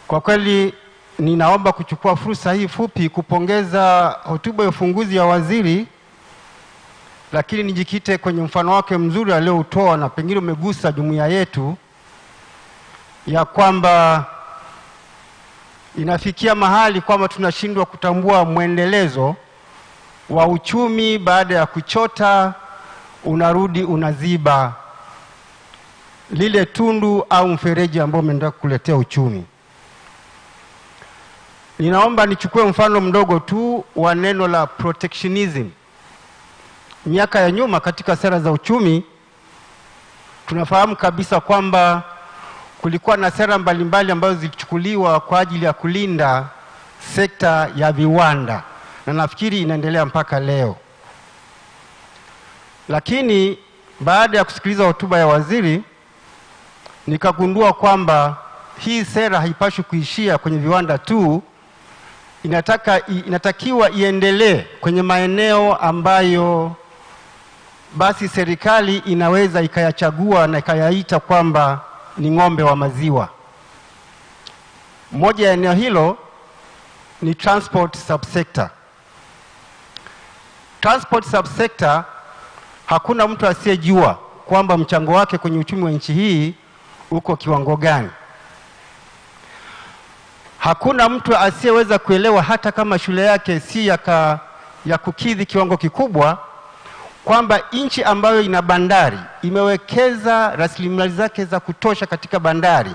Kwa kweli ninaomba kuchukua fursa hii fupi kupongeza hotuba ya ufunguzi ya waziri, lakini nijikite kwenye mfano wake mzuri alioutoa na pengine umegusa jumuiya yetu, ya kwamba inafikia mahali kwamba tunashindwa kutambua mwendelezo wa uchumi. Baada ya kuchota unarudi unaziba lile tundu au mfereji ambao umeenda kukuletea uchumi. Ninaomba nichukue mfano mdogo tu wa neno la protectionism. Miaka ya nyuma katika sera za uchumi tunafahamu kabisa kwamba kulikuwa na sera mbalimbali ambazo zilichukuliwa kwa ajili ya kulinda sekta ya viwanda, na nafikiri inaendelea mpaka leo. Lakini baada ya kusikiliza hotuba ya waziri, nikagundua kwamba hii sera haipaswi kuishia kwenye viwanda tu, inatakiwa iendelee kwenye maeneo ambayo basi serikali inaweza ikayachagua na ikayaita kwamba ni ng'ombe wa maziwa. Moja ya eneo hilo ni transport subsector. Transport subsector, hakuna mtu asiyejua kwamba mchango wake kwenye uchumi wa nchi hii uko kiwango gani. Hakuna mtu asiyeweza kuelewa, hata kama shule yake si ya kukidhi kiwango kikubwa, kwamba nchi ambayo ina bandari imewekeza rasilimali zake za kutosha katika bandari,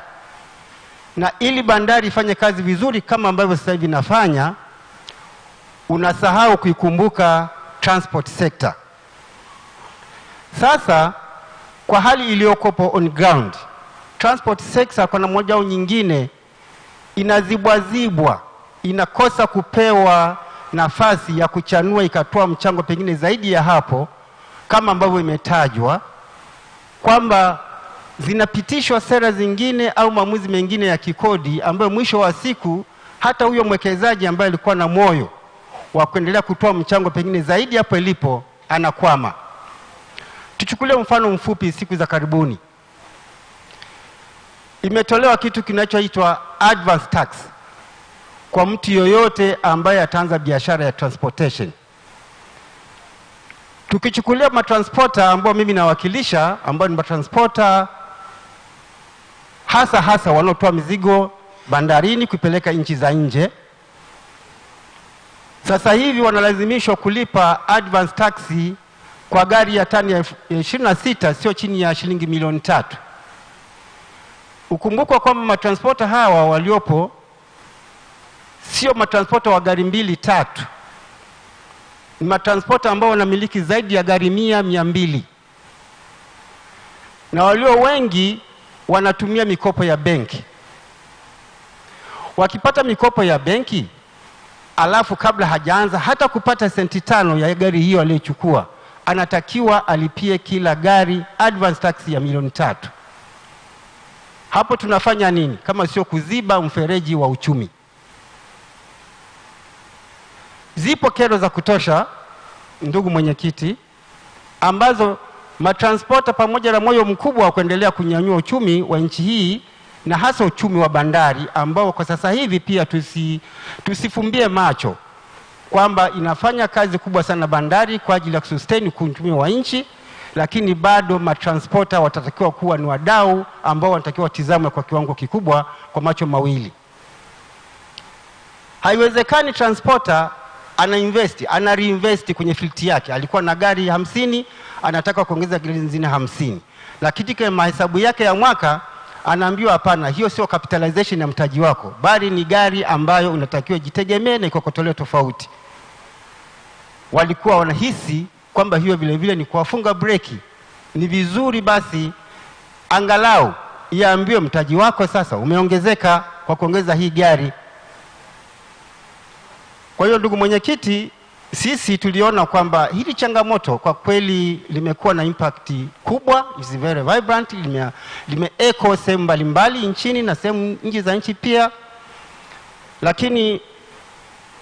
na ili bandari ifanye kazi vizuri kama ambavyo sasa hivi inafanya, unasahau kuikumbuka transport sector. Sasa kwa hali iliyokopo on ground, transport sector kwa namna moja au nyingine inazibwazibwa, inakosa kupewa nafasi ya kuchanua ikatoa mchango pengine zaidi ya hapo, kama ambavyo imetajwa kwamba zinapitishwa sera zingine au maamuzi mengine ya kikodi ambayo mwisho wa siku hata huyo mwekezaji ambaye alikuwa na moyo wa kuendelea kutoa mchango pengine zaidi hapo ilipo anakwama. Tuchukulie mfano mfupi. Siku za karibuni imetolewa kitu kinachoitwa advance tax kwa mtu yoyote ambaye ataanza biashara ya transportation. Tukichukulia matransporter ambao mimi nawakilisha, ambao ni matransporter hasa wanaotoa mizigo bandarini kupeleka nchi za nje, sasa hivi wanalazimishwa kulipa advance tax kwa gari ya tani ya 26 sio chini ya shilingi milioni 3. Ukumbukwa kwamba matransporter hawa waliopo sio matransporter wa gari 2-3, ni matransporter ambao wanamiliki zaidi ya gari 100-200, na walio wengi wanatumia mikopo ya benki. Wakipata mikopo ya benki, alafu kabla hajaanza hata kupata senti 5 ya gari hiyo aliyochukua, anatakiwa alipie kila gari advance tax ya milioni 3. Hapo tunafanya nini kama sio kuziba mfereji wa uchumi? Zipo kero za kutosha, ndugu mwenyekiti, ambazo matransporter pamoja na moyo mkubwa wa kuendelea kunyanyua uchumi wa nchi hii na hasa uchumi wa bandari ambao kwa sasa hivi pia tusifumbie macho kwamba inafanya kazi kubwa sana bandari kwa ajili ya kusustain uchumi wa nchi, lakini bado matransporter watatakiwa kuwa ni wadau ambao wanatakiwa tizamwe kwa kiwango kikubwa kwa macho mawili. Haiwezekani transporter ana reinvest kwenye fleet yake. Alikuwa na gari 50, anataka kuongeza gari zingine 50. Lakini kwa mahesabu yake ya mwaka anaambiwa hapana, hiyo sio capitalization ya mtaji wako, bali ni gari ambayo unatakiwa jitegemee na ikokotolewe tofauti. Walikuwa wanahisi kwamba hiyo vile vile ni kuwafunga breki. Ni vizuri basi angalau iambiwe mtaji wako sasa umeongezeka kwa kuongeza hii gari. Kwa hiyo ndugu mwenyekiti, sisi tuliona kwamba hili changamoto kwa kweli limekuwa na impact kubwa, is very vibrant, lime-echo sehemu mbalimbali nchini na sehemu nje za nchi pia, lakini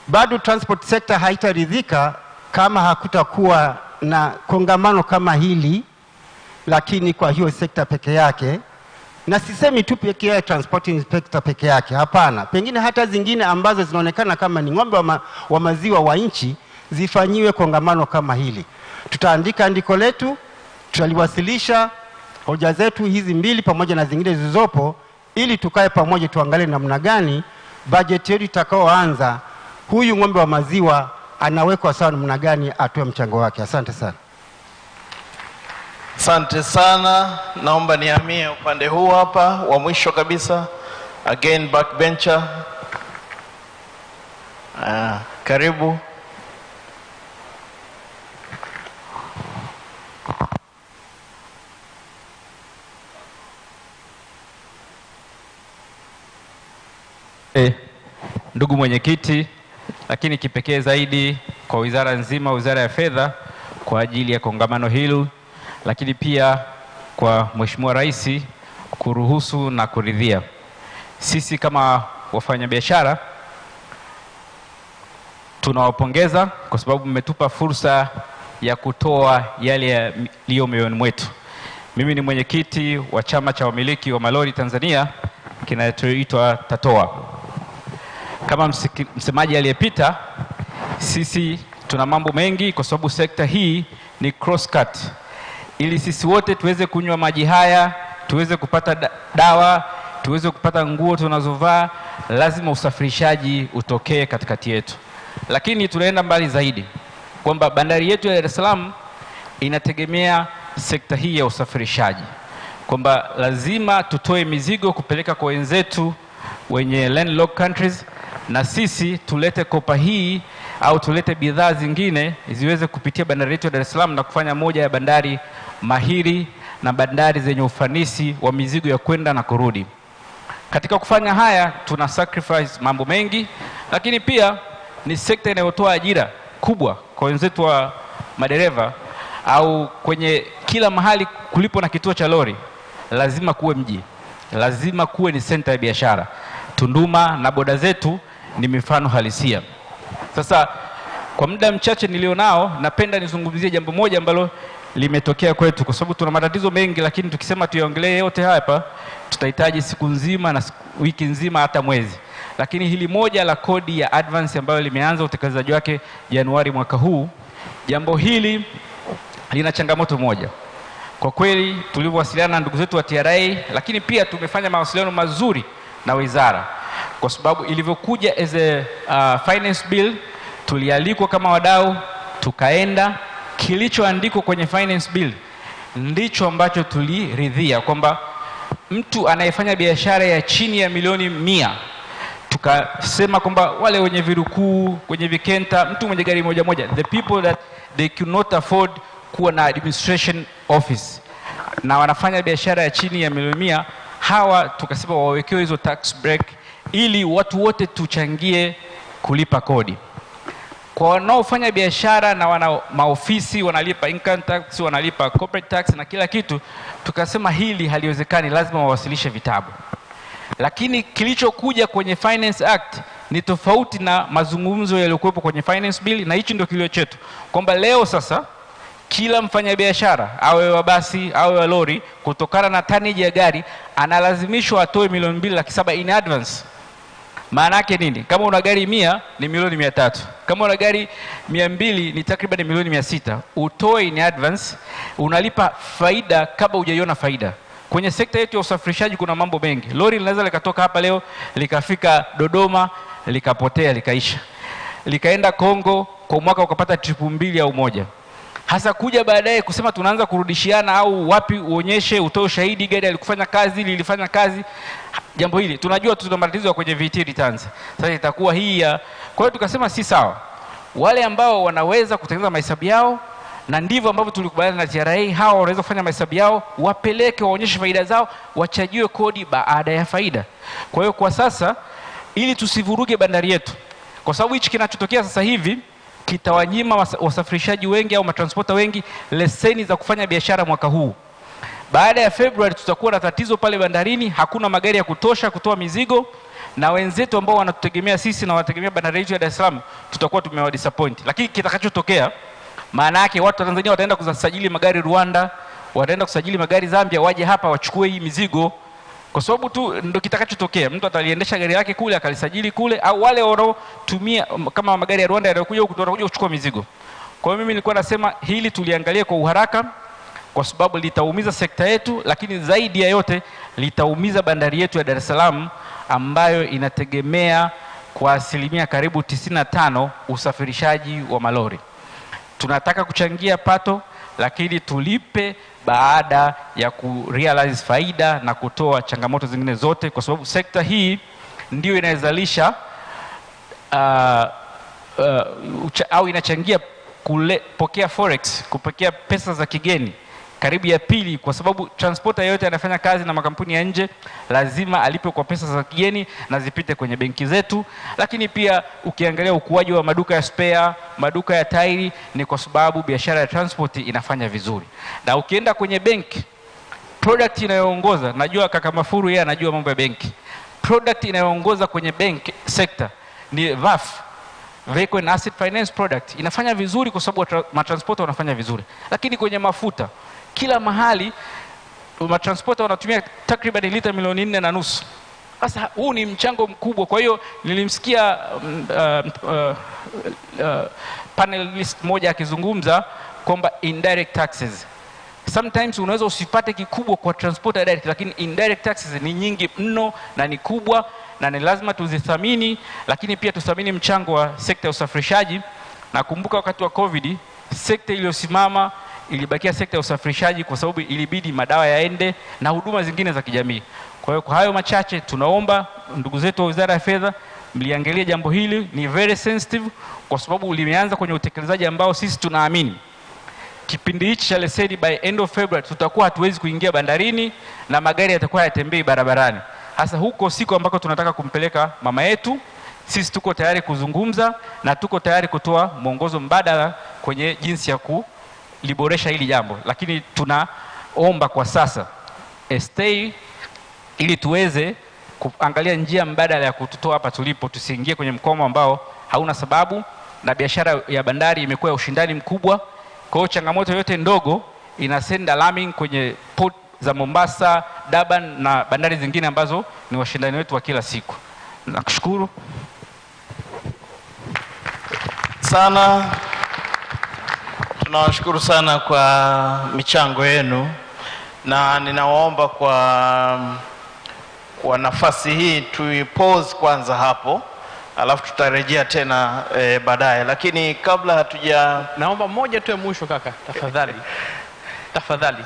bado transport sector haitaridhika kama hakutakuwa na kongamano kama hili. Lakini kwa hiyo sekta peke yake, na sisemi tu peke yake transport inspector peke yake, hapana, pengine hata zingine ambazo zinaonekana kama ni ng'ombe wa maziwa wa nchi zifanyiwe kongamano kama hili. Tutaandika andiko letu, tutaliwasilisha hoja zetu hizi mbili pamoja na zingine zilizopo, ili tukae pamoja tuangalie namna gani bajeti yetu itakaoanza, huyu ng'ombe wa maziwa anawekwa sawa namna gani atoe mchango wake. Asante sana. Asante sana. Naomba nihamie upande huu hapa wa mwisho kabisa. Again backbencher. Karibu. Ndugu mwenyekiti, lakini kipekee zaidi kwa wizara nzima, Wizara ya Fedha, kwa ajili ya kongamano hili, lakini pia kwa Mheshimiwa Rais kuruhusu na kuridhia. Sisi kama wafanyabiashara tunawapongeza kwa sababu mmetupa fursa ya kutoa yale yaliyo mioyoni mwetu. Mimi ni mwenyekiti wa chama cha wamiliki wa malori Tanzania kinachoitwa TATOA. Kama msemaji aliyepita, sisi tuna mambo mengi kwa sababu sekta hii ni cross cut. Ili sisi wote tuweze kunywa maji haya, tuweze kupata dawa, tuweze kupata nguo tunazovaa, lazima usafirishaji utokee katikati yetu. Lakini tunaenda mbali zaidi kwamba bandari yetu ya Dar es Salaam inategemea sekta hii ya usafirishaji, kwamba lazima tutoe mizigo kupeleka kwa wenzetu wenye landlocked countries, na sisi tulete kopa hii au tulete bidhaa zingine ziweze kupitia bandari yetu ya Dar es Salaam na kufanya moja ya bandari mahiri na bandari zenye ufanisi wa mizigo ya kwenda na kurudi. Katika kufanya haya tuna sacrifice mambo mengi, lakini pia ni sekta inayotoa ajira kubwa kwa wenzetu wa madereva, au kwenye kila mahali kulipo na kituo cha lori lazima kuwe mji, lazima kuwe ni center ya biashara. Tunduma na boda zetu ni mifano halisia. Sasa kwa muda mchache nilionao, napenda nizungumzie jambo moja ambalo limetokea kwetu, kwa sababu tuna matatizo mengi, lakini tukisema tuyaongelee yote hapa tutahitaji siku nzima na wiki nzima hata mwezi. Lakini hili moja la kodi ya advance ambayo limeanza utekelezaji wake Januari mwaka huu, jambo hili lina changamoto moja. Kwa kweli tulivyowasiliana na ndugu zetu wa TRA, lakini pia tumefanya mawasiliano mazuri na wizara, kwa sababu ilivyokuja as a finance bill tulialikwa kama wadau, tukaenda. Kilichoandikwa kwenye finance bill ndicho ambacho tuliridhia, kwamba mtu anayefanya biashara ya chini ya milioni 100, tukasema kwamba wale wenye virukuu, wenye vikenta, mtu mwenye gari moja moja, the people that they cannot afford kuwa na administration office na wanafanya biashara ya chini ya milioni 100, hawa tukasema wawekewe hizo tax break ili watu wote tuchangie kulipa kodi. Kwa wanaofanya biashara na wana maofisi wanalipa income tax, wanalipa corporate tax na kila kitu, tukasema hili haliwezekani, lazima wawasilishe vitabu. Lakini kilichokuja kwenye Finance Act ni tofauti na mazungumzo yaliyokuwepo kwenye Finance Bill, na hicho ndio kilio chetu, kwamba leo sasa kila mfanyabiashara awe wa basi awe wa lori, kutokana na tonnage ya gari analazimishwa atoe milioni 2.7 in advance. Maana yake nini? Kama una gari 100 ni milioni 300, kama una gari 200 ni takriban milioni 600. Utoe in advance, unalipa faida kabla hujaiona faida. Kwenye sekta yetu ya usafirishaji kuna mambo mengi. Lori linaweza likatoka hapa leo likafika Dodoma likapotea likaisha, likaenda Kongo kwa mwaka ukapata trip 2 au 1. Hasa kuja baadaye kusema tunaanza kurudishiana au wapi uonyeshe utoe shahidi gari alikufanya kazi lilifanya kazi, jambo hili tunajua tuna matatizo kwenye VAT returns. Sasa itakuwa hii ya, kwa hiyo tukasema si sawa. Wale ambao wanaweza kutengeneza mahesabu yao, na ndivyo ambavyo tulikubaliana na TRA, hawa wanaweza kufanya mahesabu yao, wapeleke waonyeshe faida zao, wachajiwe kodi baada ya faida. Kwa hiyo kwa sasa, ili tusivuruge bandari yetu, kwa sababu hichi kinachotokea sasa hivi kitawanyima wasafirishaji wengi au matransporta wengi leseni za kufanya biashara mwaka huu. Baada ya Februari tutakuwa na tatizo pale bandarini, hakuna magari ya kutosha kutoa mizigo, na wenzetu ambao wanatutegemea sisi na wanategemea bandari yetu ya Dar es Salaam tutakuwa tumewadisappoint. Lakini kitakachotokea, maana yake watu wa Tanzania wataenda kusajili magari Rwanda, wataenda kusajili magari Zambia, waje hapa wachukue hii mizigo, kwa sababu tu ndio kitakachotokea. Mtu ataliendesha gari lake kule akalisajili kule, au wale wanaotumia kama magari ya Rwanda yanayokuja huku watakuja kuchukua mizigo. Kwa hiyo mimi nilikuwa nasema hili tuliangalie kwa uharaka, kwa sababu litaumiza sekta yetu, lakini zaidi ya yote litaumiza bandari yetu ya Dar es Salaam ambayo inategemea kwa asilimia karibu 95 usafirishaji wa malori. Tunataka kuchangia pato, lakini tulipe baada ya kurealize faida na kutoa changamoto zingine zote, kwa sababu sekta hii ndio inazalisha au inachangia kupokea forex, kupokea pesa za kigeni karibu ya pili, kwa sababu transporter yote anafanya kazi na makampuni ya nje lazima alipe kwa pesa za kigeni na zipite kwenye benki zetu. Lakini pia ukiangalia ukuaji wa maduka ya spare, maduka ya tairi, ni kwa sababu biashara ya transport inafanya vizuri. Na ukienda kwenye benki, product inayoongoza, najua kaka Mafuru yeye anajua mambo ya benki, product inayoongoza kwenye bank sector ni VAF, Vehicle and Asset Finance product, inafanya vizuri kwa sababu matransporter wanafanya vizuri. Lakini kwenye mafuta, kila mahali matransporter wanatumia takriban lita milioni 4.5. Sasa huu ni mchango mkubwa. Kwa hiyo nilimsikia panelist moja akizungumza kwamba indirect taxes, sometimes unaweza usipate kikubwa kwa transporter direct, lakini indirect taxes ni nyingi mno na ni kubwa, na ni lazima tuzithamini. Lakini pia tuthamini mchango wa sekta ya usafirishaji. Nakumbuka wakati wa COVID, sekta iliyosimama ilibakia sekta ya usafirishaji, kwa sababu ilibidi madawa yaende na huduma zingine za kijamii. Kwa hiyo kwa hayo machache, tunaomba ndugu zetu wa Wizara ya Fedha mliangalie jambo hili, ni very sensitive, kwa sababu limeanza kwenye utekelezaji ambao sisi tunaamini kipindi hichi cha leseni by end of February tutakuwa hatuwezi kuingia bandarini na magari yatakuwa yatembei barabarani. Hasa huko siku ambako tunataka kumpeleka mama yetu, sisi tuko tayari kuzungumza na tuko tayari kutoa mwongozo mbadala kwenye jinsi ya kuliboresha hili jambo. Lakini tunaomba kwa sasa stay, ili tuweze kuangalia njia mbadala ya kututoa hapa tulipo, tusiingie kwenye mkomo ambao hauna sababu, na biashara ya bandari imekuwa ya ushindani mkubwa. Kwa hiyo changamoto yote ndogo ina send alarming kwenye port za Mombasa, Durban na bandari zingine ambazo ni washindani wetu wa kila siku. Nakushukuru sana. Tunawashukuru sana kwa michango yenu, na ninawaomba kwa nafasi hii tuipause kwanza hapo, alafu tutarejea tena baadaye. Lakini kabla hatuja, naomba moja tu ya mwisho kaka, tafadhali. Tafadhali.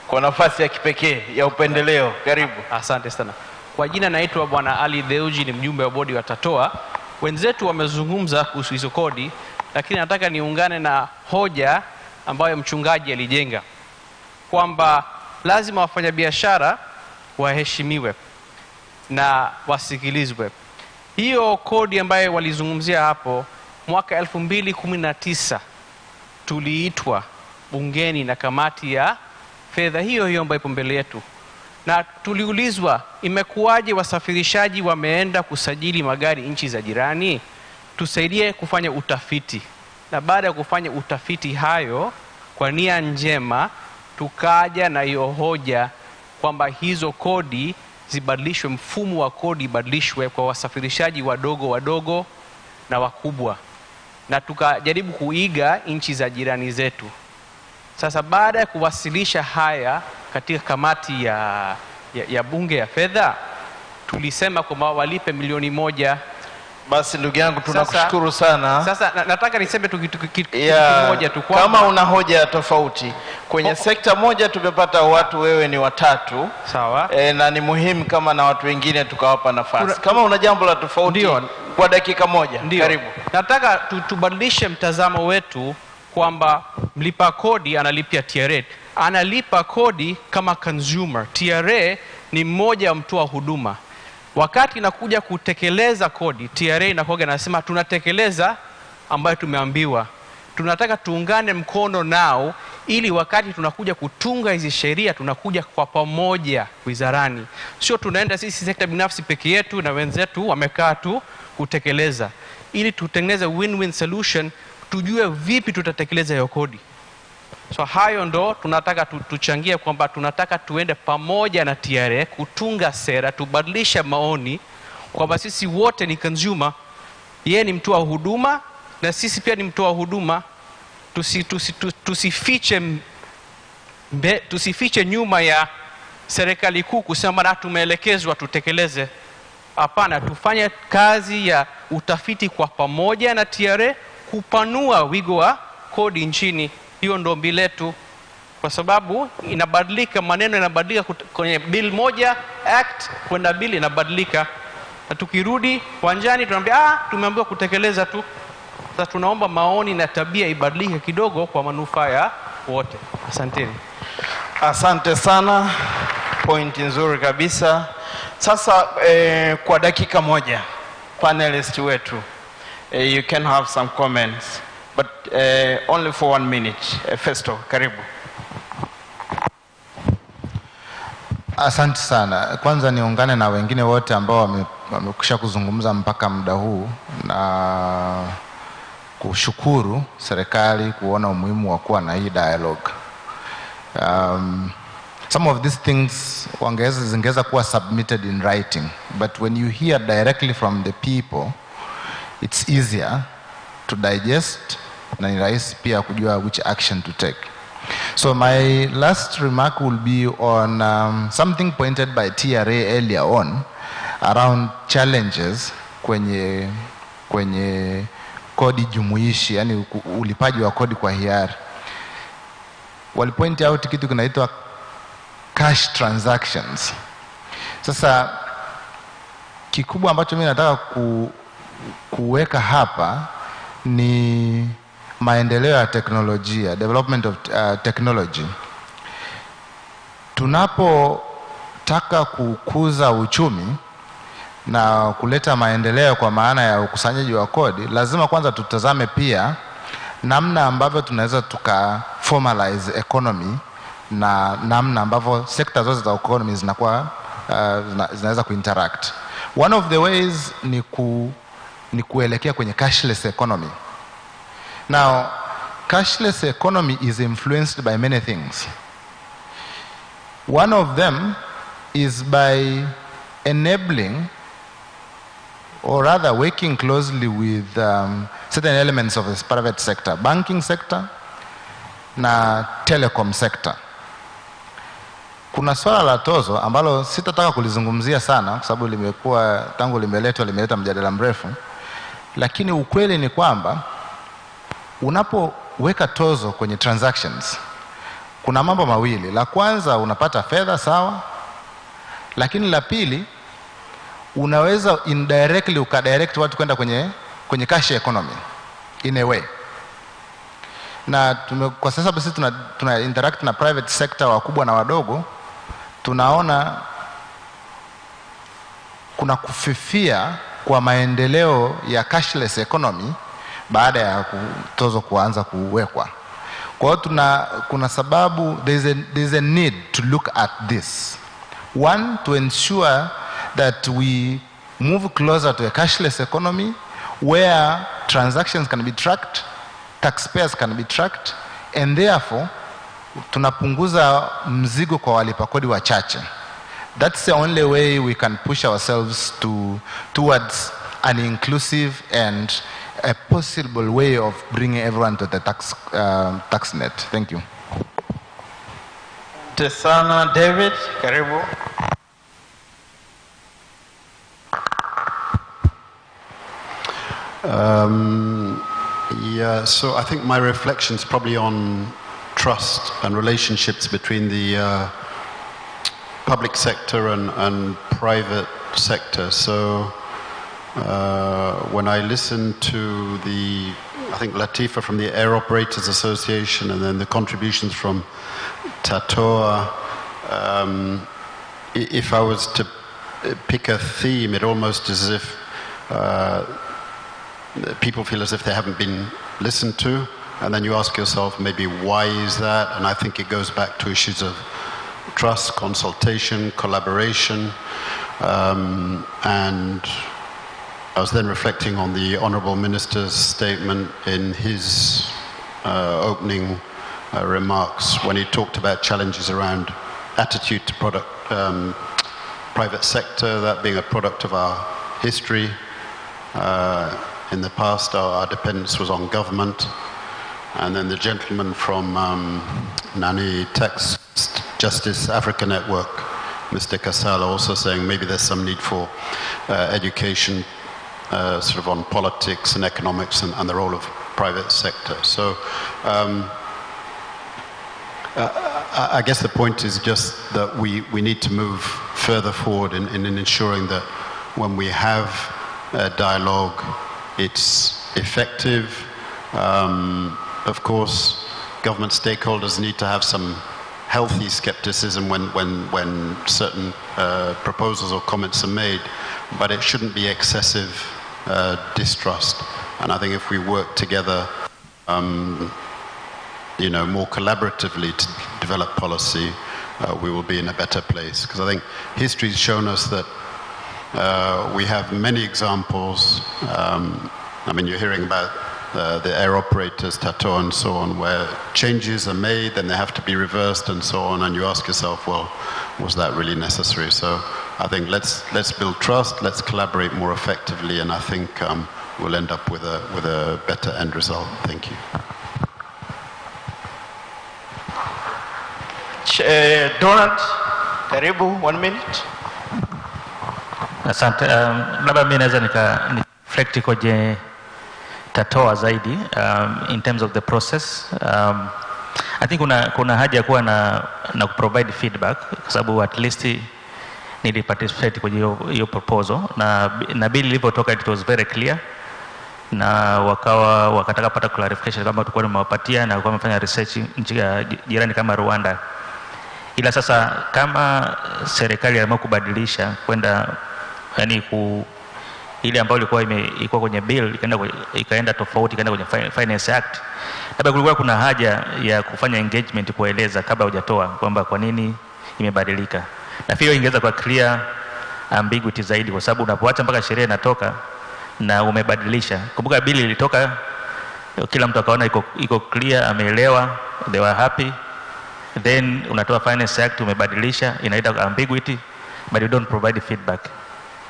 Kwa nafasi ya kipekee ya upendeleo, karibu. Asante sana. Kwa jina naitwa Bwana Ali Deuji, ni mjumbe wa bodi wa Tatoa. Wenzetu wamezungumza kuhusu hizo kodi, lakini nataka niungane na hoja ambayo mchungaji alijenga kwamba lazima wafanyabiashara waheshimiwe na wasikilizwe. Hiyo kodi ambayo walizungumzia hapo, mwaka 2019 tuliitwa bungeni na kamati ya fedha hiyo ambayo ipo mbele yetu, na tuliulizwa imekuwaje wasafirishaji wameenda kusajili magari nchi za jirani, tusaidie kufanya utafiti. Na baada ya kufanya utafiti hayo kwa nia njema tukaja na hiyo hoja kwamba hizo kodi zibadilishwe, mfumo wa kodi ibadilishwe kwa wasafirishaji wadogo na wakubwa, na tukajaribu kuiga nchi za jirani zetu. Sasa baada ya kuwasilisha haya katika kamati ya bunge ya fedha, tulisema kwamba walipe milioni 1. Basi ndugu yangu tunakushukuru sana. Sasa nataka niseme kitu kimoja tu kwamba kama una hoja tofauti kwenye sekta moja tumepata watu, wewe ni watatu. Sawa. Na ni muhimu kama na watu wengine tukawapa nafasi. Kama una jambo la tofauti kwa dakika moja, karibu. Nataka tubadilishe mtazamo wetu kwamba mlipa kodi analipia TRA. Analipa kodi kama consumer. TRA ni mmoja wa mtoa huduma. Wakati inakuja kutekeleza kodi, TRA inakuwa inasema tunatekeleza ambayo tumeambiwa. Tunataka tuungane mkono nao ili wakati tunakuja kutunga hizi sheria tunakuja kwa pamoja wizarani. Sio tunaenda sisi sekta binafsi peke yetu na wenzetu wamekaa tu kutekeleza. Ili tutengeneze win-win solution, tujue vipi tutatekeleza hiyo kodi. So hayo ndo tunataka tuchangie kwamba tunataka tuende pamoja na TRA kutunga sera, tubadilisha maoni kwamba sisi wote ni consumer. Yeye ni mtoa huduma na sisi pia ni mtoa huduma. Tusifiche nyuma ya serikali kuu kusema na tumeelekezwa tutekeleze. Hapana, tufanye kazi ya utafiti kwa pamoja na TRA kupanua wigo wa kodi nchini. Hiyo ndo ombi letu, kwa sababu inabadilika, maneno yanabadilika kwenye bill moja act kwenda bill inabadilika, na tukirudi uwanjani tunaambia tumeambiwa kutekeleza tu. Sasa tunaomba maoni na tabia ibadilike kidogo kwa manufaa ya wote. Asanteni. Asante sana, point nzuri kabisa. Sasa kwa dakika moja panelist wetu, you can have some comments. But only for 1 minute. Festo, karibu. Asante sana. Kwanza niungane na wengine wote ambao wamekwisha kuzungumza mpaka muda huu na kushukuru serikali kuona umuhimu wa kuwa na hii dialogue. Some of these things zingeweza kuwa submitted in writing, but when you hear directly from the people, it's easier to digest na ni rahisi pia kujua which action to take. So my last remark will be on something pointed by TRA earlier on around challenges kwenye kodi jumuishi, yani ulipaji wa kodi kwa hiari. Walipoint out kitu kinaitwa cash transactions. Sasa kikubwa ambacho mimi nataka kuweka hapa ni maendeleo ya teknolojia, development of technology. Tunapotaka kukuza uchumi na kuleta maendeleo kwa maana ya ukusanyaji wa kodi, lazima kwanza tutazame pia namna ambavyo tunaweza formalize economy na namna ambavyo sekta zote za economy zinakuwa zinaweza kuinteract. One of the ways ni kuelekea kwenye cashless economy. Now, cashless economy is influenced by many things. One of them is by enabling, or rather working closely with certain elements of the private sector, banking sector na telecom sector. Kuna swala la tozo ambalo sitataka kulizungumzia sana kwa sababu limekuwa tangu limeleta mjadala mrefu, lakini ukweli ni kwamba unapoweka tozo kwenye transactions kuna mambo mawili. La kwanza, unapata fedha sawa, lakini la pili, unaweza indirectly ukadirect watu kwenda kwenye cash economy in a way. Na kwa sasa sisi tuna interact na private sector wakubwa na wadogo, tunaona kuna kufifia kwa maendeleo ya cashless economy baada ya tozo kuanza kuwekwa. Kwa hiyo kuna sababu, there's a need to look at this. One, to ensure that we move closer to a cashless economy where transactions can be tracked, taxpayers can be tracked, and therefore tunapunguza mzigo kwa walipa kodi wachache. That's the only way we can push ourselves towards an inclusive and a possible way of bringing everyone to the tax net. Thank you. Asante sana David, karibu. Yeah, so I think my reflection's probably on trust and relationships between the public sector and private sector. So when I listen to I think Latifa from the Air Operators Association and then the contributions from Tatoa, if I was to pick a theme, it almost is as if people feel as if they haven't been listened to, and then you ask yourself maybe why is that, and I think it goes back to issues of trust, consultation, collaboration, and I was then reflecting on the Honourable Minister's statement in his opening remarks when he talked about challenges around attitude to private sector, that being a product of our history. In the past, our dependence was on government. And then the gentleman from Nani Tax Justice Africa Network, Mr. Kasala, also saying maybe there's some need for education sort of on politics and economics and the role of private sector. So I guess the point is just that we need to move further forward in ensuring that when we have a dialogue, it's effective. Of course, government stakeholders need to have some healthy skepticism when certain proposals or comments are made, but it shouldn't be excessive distrust. And I think if we work together, more collaboratively to develop policy, we will be in a better place. Because I think history's shown us that we have many examples. I mean, you're hearing about the air operators, Tato and so on, where changes are made, then they have to be reversed and so on, and you ask yourself, well, was that really necessary? So I think let's build trust, let's collaborate more effectively, and I think we'll end up with a better end result. Thank you. Donald, karibu, 1 minute. Asante. Labda mimi naweza reflect kwenye Tatoa zaidi in terms of the process. I think kuna haja ya kuwa na provide feedback kwa sababu at least nili participate kwenye hiyo proposal na bill ilipotoka it was very clear, na wakataka pata clarification kama tulikuwa tumewapatia na kwa wamefanya research nchi ya jirani kama Rwanda. Ila sasa kama serikali iliamua kubadilisha kwenda ile ambayo ilikuwa kwenye bill ikaenda tofauti, ikaenda kwenye Finance Act, labda kulikuwa kuna haja ya kufanya engagement kueleza kabla hujatoa kwamba kwa nini imebadilika. Na hiyo ingeweza kwa clear ambiguity zaidi, kwa sababu unapoacha mpaka sheria inatoka na umebadilisha. Kumbuka bill ilitoka, kila mtu akaona iko clear, ameelewa, they were happy. Then unatoa Finance Act, umebadilisha, inaita ambiguity, but you don't provide feedback.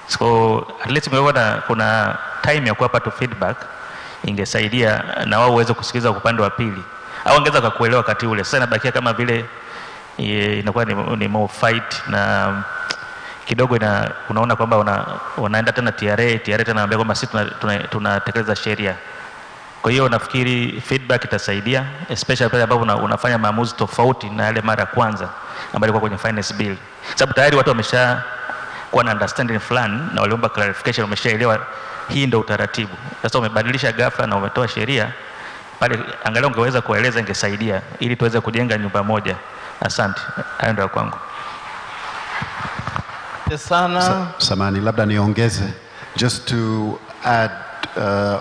So at least kuna time ya kuwapa tu feedback, ingesaidia na wao uweze kusikiliza upande wa pili, au ongeza kwa kuelewa wakati ule. Sasa inabakia kama vile inakuwa ni more fight, na kidogo unaona kwamba wanaenda tena TRA tena anambia kwamba sisi tunatekeleza sheria. Kwa hiyo nafikiri feedback itasaidia, especially pale ambapo unafanya maamuzi tofauti na yale mara kwanza ambayo ilikuwa kwenye finance bill, sababu tayari watu wamesha kuwa na understanding fulani na waliomba clarification, wameshaelewa hii ndio utaratibu. Sasa umebadilisha ghafla na umetoa sheria pale, angalau ungeweza kueleza, ingesaidia ili tuweze kujenga nyumba moja. Asante, hayo ndio kwangu. Samani, labda niongeze just to add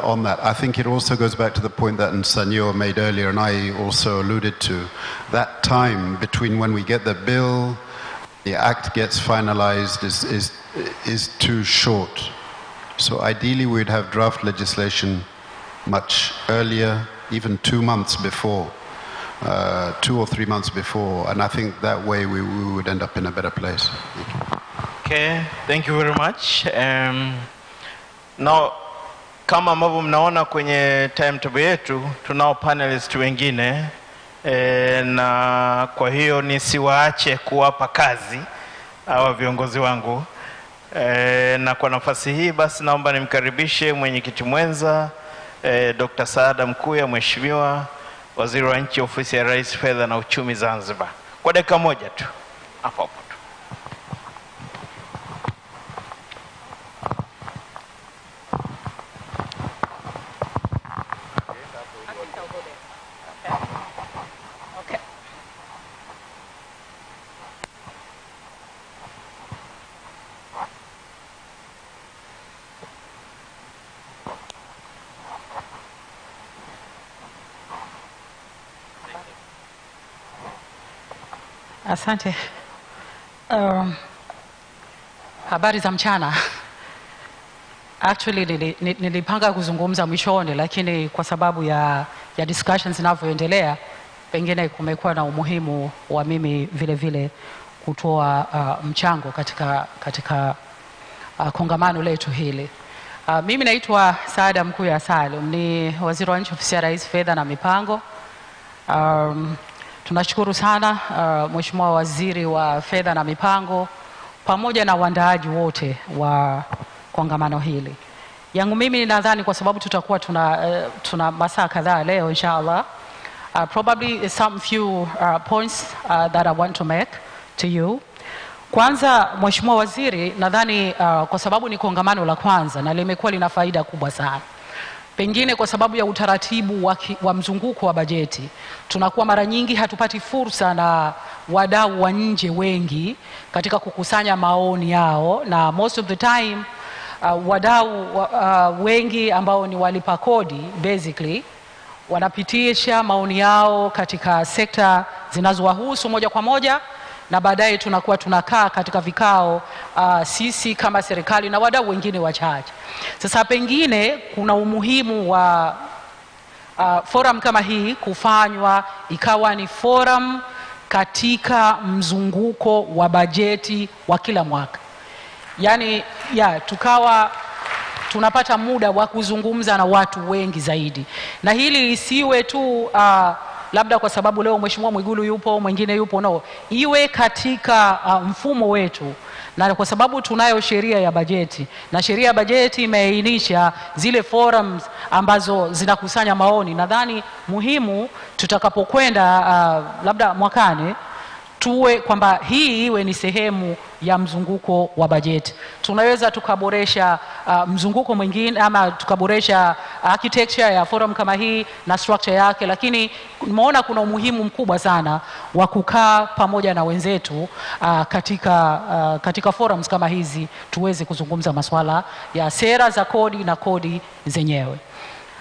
on that. I think it also goes back to the point that Nsanyo made earlier, and I also alluded to, that time between when we get the bill, the act gets finalized is too short. So ideally we'd have draft legislation much earlier, even 2 months before. 2 or 3 months before, and I think that way we would end up in a better place. Okay, thank you very much. Now, kama ambavyo mnaona kwenye timetable yetu, tunao panelists wengine na kwa hiyo nisiwaache kuwapa kazi hawa viongozi wangu. Na kwa nafasi hii basi naomba nimkaribishe mwenyekiti mwenza Dr. Saada Mkuya, Mheshimiwa Waziri wa Nchi, Ofisi ya Rais, Fedha na Uchumi Zanzibar. Kwa dakika moja tu. Hapo. Asante. Habari za mchana. Actually nilipanga kuzungumza mwishoni, lakini kwa sababu ya discussions zinavyoendelea, pengine kumekuwa na umuhimu wa mimi vile vile kutoa mchango katika kongamano letu hili. Mimi naitwa Saada Mkuya Salum, ni Waziri wa Nchi, Ofisi ya Rais, Fedha na Mipango. Tunashukuru sana Mheshimiwa Waziri wa Fedha na Mipango pamoja na waandaaji wote wa kongamano hili. Yangu mimi nadhani kwa sababu tutakuwa tuna masaa kadhaa leo inshallah, probably some few points that I want to make to you. Kwanza Mheshimiwa Waziri, nadhani kwa sababu ni kongamano la kwanza na limekuwa lina faida kubwa sana. Pengine kwa sababu ya utaratibu wa mzunguko wa bajeti, tunakuwa mara nyingi hatupati fursa na wadau wa nje wengi katika kukusanya maoni yao, na most of the time wadau wengi ambao ni walipa kodi basically wanapitisha maoni yao katika sekta zinazowahusu moja kwa moja, na baadaye tunakuwa tunakaa katika vikao sisi kama serikali na wadau wengine wachache. Sasa pengine kuna umuhimu wa forum kama hii kufanywa ikawa ni forum katika mzunguko wa bajeti wa kila mwaka. Yani tukawa tunapata muda wa kuzungumza na watu wengi zaidi, na hili isiwe tu labda kwa sababu leo Mheshimiwa Mwigulu yupo, mwingine yupo, no, iwe katika mfumo wetu. Na kwa sababu tunayo sheria ya bajeti, na sheria ya bajeti imeainisha zile forums ambazo zinakusanya maoni, nadhani muhimu tutakapokwenda labda mwakani tuwe kwamba hii iwe ni sehemu ya mzunguko wa bajeti. Tunaweza tukaboresha mzunguko mwingine ama tukaboresha architecture ya forum kama hii na structure yake, lakini nimeona kuna umuhimu mkubwa sana wa kukaa pamoja na wenzetu katika forums kama hizi tuweze kuzungumza masuala ya sera za kodi na kodi zenyewe.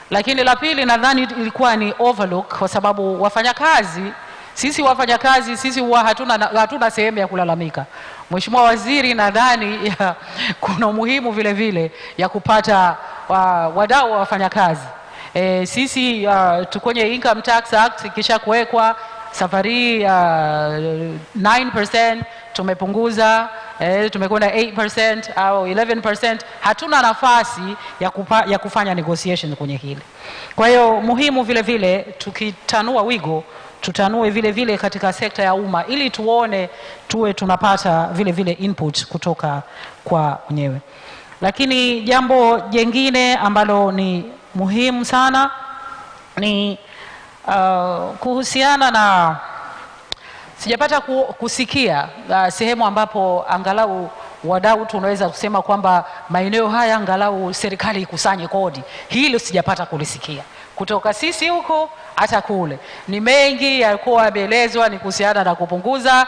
Lakini la pili nadhani ilikuwa ni overlook, kwa sababu wafanyakazi sisi huwa hatuna sehemu ya kulalamika. Mheshimiwa Waziri, nadhani kuna umuhimu vile vile ya kupata wadau wa wafanyakazi. Sisi kwenye Income Tax Act kisha kuwekwa safari 9% tumepunguza, tumekwenda 8% au 11%. Hatuna nafasi ya kufanya negotiation kwenye hili. Kwa hiyo muhimu vile vile tukitanua wigo, tutanue vile vile katika sekta ya umma ili tuwe tunapata vile vile input kutoka kwa wenyewe. Lakini jambo jingine ambalo ni muhimu sana ni kuhusiana na, sijapata kusikia sehemu ambapo angalau wadau tunaweza kusema kwamba maeneo haya angalau serikali ikusanye kodi. Hilo sijapata kulisikia kutoka sisi huko hata kule. Ni mengi yalikuwa yameelezwa ni kuhusiana na kupunguza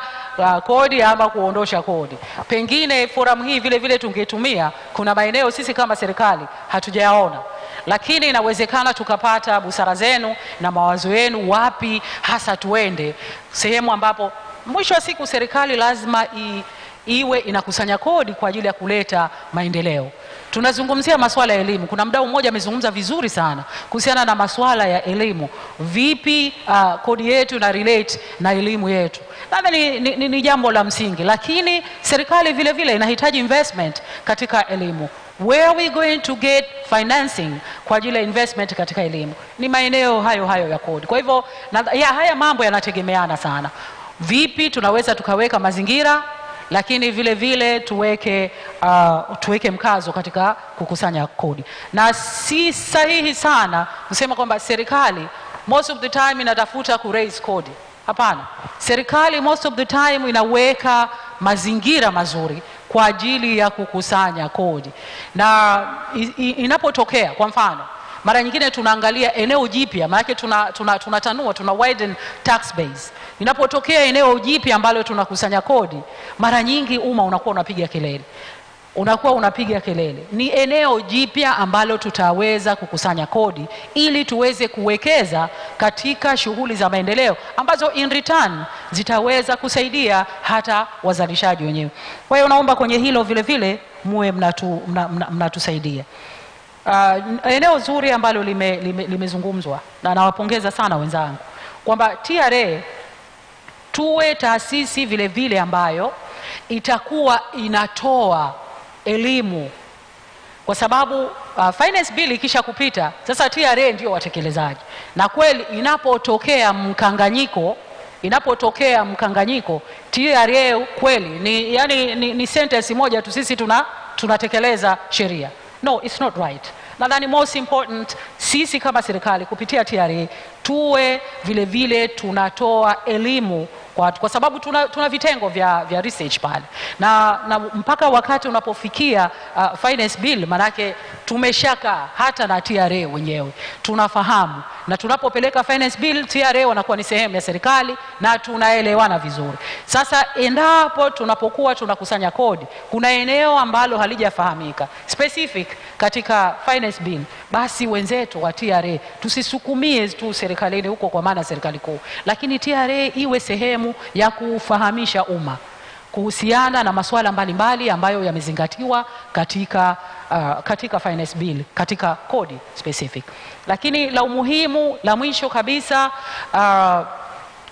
kodi ama kuondosha kodi. Pengine forum hii vile vile tungetumia, kuna maeneo sisi kama serikali hatujayaona, lakini inawezekana tukapata busara zenu na mawazo yenu, wapi hasa tuende, sehemu ambapo mwisho wa siku serikali lazima iwe inakusanya kodi kwa ajili ya kuleta maendeleo. tunazungumzia masuala ya elimu. Kuna mdau mmoja amezungumza vizuri sana kuhusiana na masuala ya elimu. Vipi kodi yetu na relate na elimu yetu? Nadhani ni jambo la msingi, lakini serikali vile vile inahitaji investment katika elimu. Where are we going to get financing kwa ajili ya investment katika elimu? Ni maeneo hayo ya kodi. Kwa hivyo haya mambo yanategemeana sana. Vipi tunaweza tukaweka mazingira, lakini vile vile tuweke mkazo katika kukusanya kodi. Na si sahihi sana kusema kwamba serikali most of the time inatafuta ku raise kodi. Hapana. Serikali most of the time inaweka mazingira mazuri kwa ajili ya kukusanya kodi. Na inapotokea kwa mfano, mara nyingine tunaangalia eneo jipya, maana tunatanua, tuna widen tax base. Inapotokea eneo jipya ambalo tunakusanya kodi, mara nyingi umma unakuwa unapiga kelele. Ni eneo jipya ambalo tutaweza kukusanya kodi ili tuweze kuwekeza katika shughuli za maendeleo ambazo in return zitaweza kusaidia hata wazalishaji wenyewe. Kwa hiyo naomba kwenye hilo vile vile muwe mnatusaidia. Eneo zuri ambalo limezungumzwa, na nawapongeza sana wenzangu kwamba TRA tuwe taasisi vile vile ambayo itakuwa inatoa elimu, kwa sababu finance bill ikisha kupita sasa TRA ndio watekelezaji. Na kweli inapotokea mkanganyiko TRA kweli ni sentence moja tu, sisi tunatekeleza sheria. No, it's not right. Nadhani most important, sisi kama serikali kupitia TRA tuwe vile vile tunatoa elimu kwa sababu tuna vitengo vya research pale. Na mpaka wakati unapofikia finance bill, manake tumeshaka hata na TRA wenyewe tunafahamu, na tunapopeleka finance bill TRA wanakuwa ni sehemu ya serikali na tunaelewana vizuri. Sasa endapo tunapokuwa tunakusanya kodi, kuna eneo ambalo halijafahamika specific katika finance bill, basi wenzetu wa TRA tusisukumie tu serikalini huko, kwa maana serikali kuu, lakini TRA iwe sehemu ya kufahamisha umma kuhusiana na masuala mbalimbali ambayo yamezingatiwa katika finance bill, katika kodi specific. Lakini la umuhimu la mwisho kabisa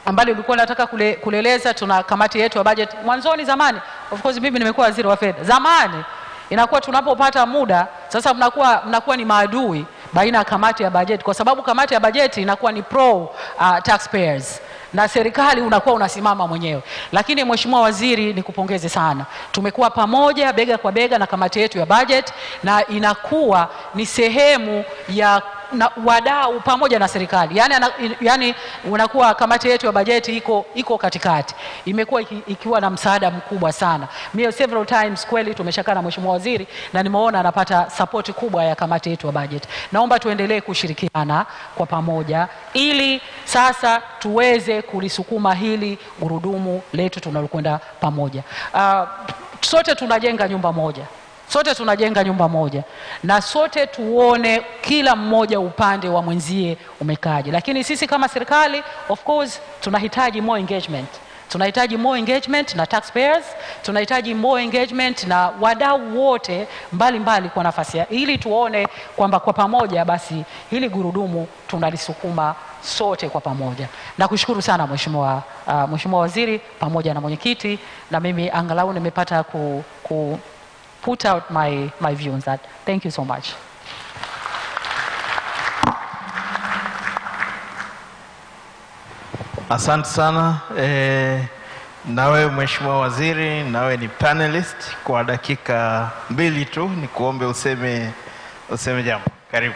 ambalo nilikuwa nataka kuleleza, tuna kamati yetu ya budget. Mwanzoni zamani, of course mimi nimekuwa waziri wa fedha, zamani inakuwa tunapopata muda sasa mnakuwa ni maadui baina ya kamati ya budget, kwa sababu kamati ya budget inakuwa ni pro taxpayers na serikali unakuwa unasimama mwenyewe. Lakini Mheshimiwa Waziri, nikupongeze sana, tumekuwa pamoja bega kwa bega na kamati yetu ya budget, na inakuwa ni sehemu ya wadau pamoja na serikali. Yani unakuwa kamati yetu ya bajeti iko katikati, imekuwa ikiwa na msaada mkubwa sana. Mimi several times kweli tumeshakaa na Mheshimiwa Waziri na nimeona anapata support kubwa ya kamati yetu ya bajeti. Naomba tuendelee kushirikiana kwa pamoja ili sasa tuweze kulisukuma hili gurudumu letu tunalokwenda pamoja. Sote tunajenga nyumba moja, na sote tuone kila mmoja upande wa mwenzie umekaje. Lakini sisi kama serikali, of course, tunahitaji more engagement na taxpayers, tunahitaji more engagement na wadau wote mbalimbali kwa nafasi ili tuone kwamba kwa pamoja basi hili gurudumu tunalisukuma sote kwa pamoja. Nakushukuru sana Mheshimiwa Waziri pamoja na mwenyekiti, na mimi angalau nimepata put out my view on that. Thank you so much. Asante sana. Nawe Mheshimiwa Waziri, nawe ni panelist, kwa dakika 2 tu ni kuombe useme jambo. Karibu.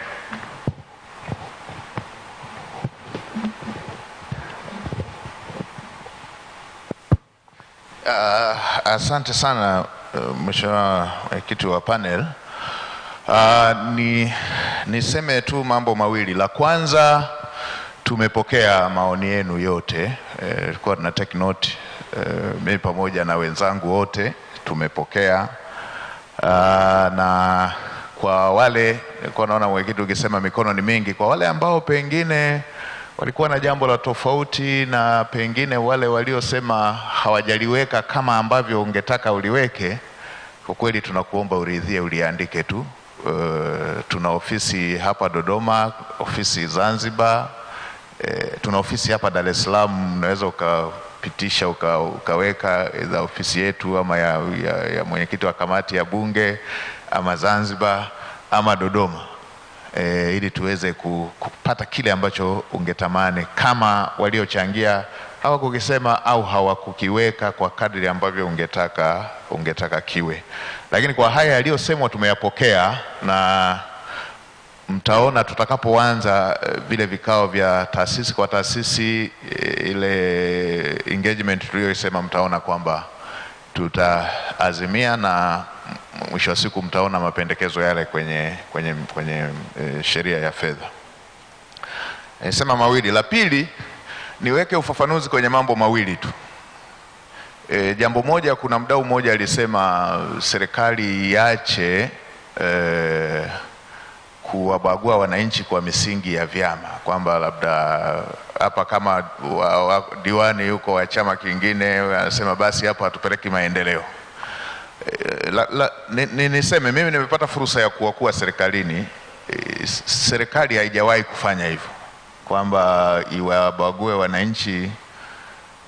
Asante sana Mheshimiwa mwenyekiti wa panel. Niseme tu mambo mawili. La kwanza, tumepokea maoni yenu yote, tulikuwa tuna take note, mimi pamoja na wenzangu wote tumepokea. Na kwa wale, nilikuwa naona mwenyekiti ukisema mikono ni mingi, kwa wale ambao pengine walikuwa na jambo la tofauti, na pengine wale waliosema hawajaliweka kama ambavyo ungetaka uliweke, kwa kweli tunakuomba uridhie uliandike tu. Tuna ofisi hapa Dodoma, ofisi Zanzibar, tuna ofisi hapa Dar es Salaam. Unaweza ukapitisha ukaweka za ofisi yetu ama ya mwenyekiti wa kamati ya bunge, ama Zanzibar ama Dodoma, ili tuweze kupata kile ambacho ungetamani, kama waliochangia hawakukisema au hawakukiweka kwa kadri ambavyo ungetaka kiwe. Lakini kwa haya yaliyosemwa tumeyapokea, na mtaona tutakapoanza vile vikao vya taasisi kwa taasisi, ile engagement tuliyosema, mtaona kwamba tutaazimia na mwisho wa siku mtaona mapendekezo yale kwenye sheria ya fedha. Sema mawili. La pili, niweke ufafanuzi kwenye mambo mawili tu. Jambo moja, kuna mdau mmoja alisema serikali iache kuwabagua wananchi kwa misingi ya vyama, kwamba labda hapa kama diwani yuko wa chama kingine anasema basi hapa hatupeleki maendeleo. Niseme mimi nimepata fursa ya kuwa serikalini. Serikali haijawahi kufanya hivyo, kwamba iwabague wananchi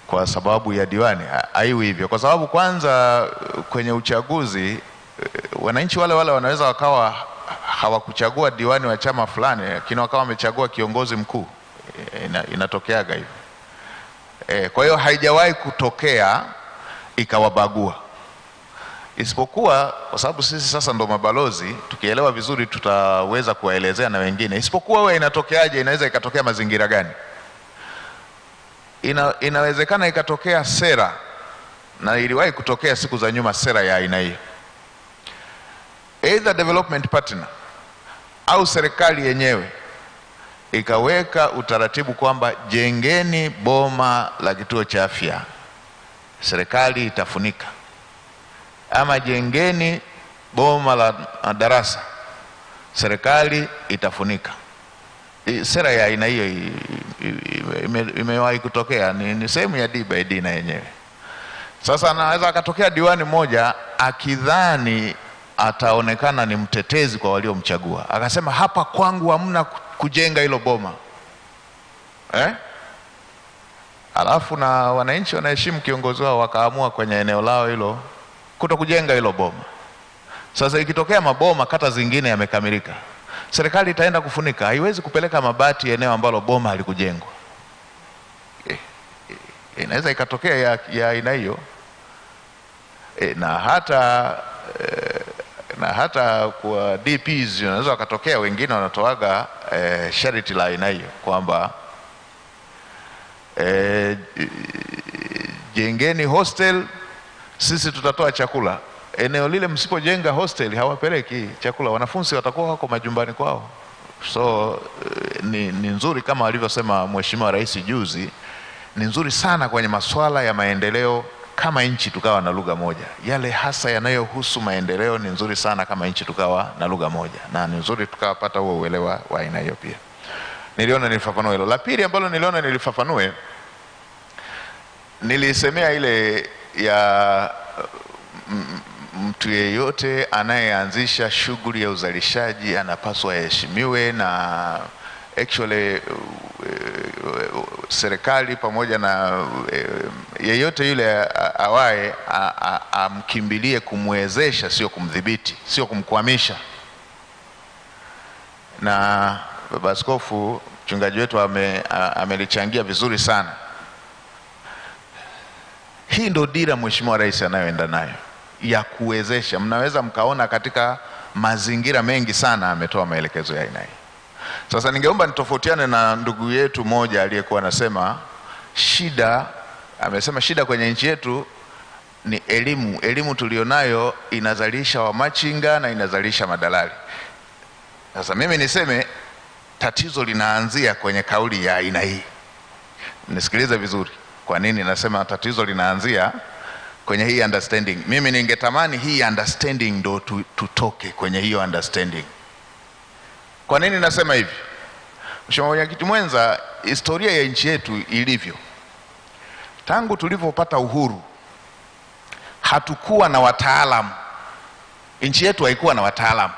kwa sababu ya diwani. Haiwi hivyo, kwa sababu kwanza kwenye uchaguzi wananchi wale wanaweza wakawa hawakuchagua diwani wa chama fulani, lakini wakawa wamechagua kiongozi mkuu. Inatokeaga hivyo. Kwa hiyo haijawahi kutokea ikawabagua, isipokuwa kwa sababu sisi sasa ndo mabalozi, tukielewa vizuri tutaweza kuwaelezea na wengine. Isipokuwa wewe inatokeaje, inaweza ikatokea mazingira gani? Inawezekana ikatokea sera, na iliwahi kutokea siku za nyuma sera ya aina hiyo, either development partner au serikali yenyewe ikaweka utaratibu kwamba jengeni boma la kituo cha afya, serikali itafunika, ama jengeni boma la darasa, serikali itafunika. Sera ya aina hiyo imewahi kutokea, ni sehemu ya D by D na yenyewe. Sasa anaweza akatokea diwani mmoja akidhani ataonekana ni mtetezi kwa waliomchagua, akasema hapa kwangu hamna kujenga hilo boma, alafu na wananchi wanaheshimu kiongozi wao wakaamua kwenye eneo lao hilo kutokujenga hilo boma. Sasa ikitokea maboma kata zingine yamekamilika, serikali itaenda kufunika. Haiwezi kupeleka mabati eneo ambalo boma halikujengwa. Inaweza ikatokea ya aina hiyo. Na hata kwa DPs unaweza wakatokea wengine wanatoaga charity la aina hiyo, kwamba jengeni hostel, sisi tutatoa chakula. Eneo lile msipojenga hostel hawapeleki chakula, wanafunzi watakuwa wako majumbani kwao. So ni nzuri kama alivyosema Mheshimiwa Rais juzi, ni nzuri sana kwenye masuala ya maendeleo kama nchi tukawa na lugha moja. Yale hasa yanayohusu maendeleo ni nzuri sana kama nchi tukawa na lugha moja, na ni nzuri tukawapata huo uelewa wa aina hiyo pia. Niliona nilifafanue hilo. La pili ambalo niliona nilifafanue, nilisemea ile ya mtu yeyote anayeanzisha shughuli ya uzalishaji anapaswa aheshimiwe, na actually serikali pamoja na yeyote yule awaye amkimbilie kumwezesha, sio kumdhibiti, sio kumkwamisha. Na Baba Askofu mchungaji wetu amelichangia vizuri sana. Hii ndio dira Mheshimiwa Rais anayoenda nayo ya kuwezesha. Mnaweza mkaona katika mazingira mengi sana ametoa maelekezo ya aina hii. Sasa ningeomba nitofautiane na ndugu yetu moja aliyekuwa anasema amesema shida kwenye nchi yetu ni elimu. Elimu tulionayo inazalisha wamachinga na inazalisha madalali. Sasa mimi niseme tatizo linaanzia kwenye kauli ya aina hii. Nisikilize vizuri. Kwa nini nasema tatizo linaanzia kwenye hii understanding? Mimi ningetamani hii understanding ndo tutoke kwenye hiyo understanding. Kwa nini nasema hivi? Mheshimiwa Mwenyekiti mwenza, historia ya nchi yetu ilivyo, tangu tulivyopata uhuru hatukuwa na wataalamu Nchi yetu haikuwa na wataalamu.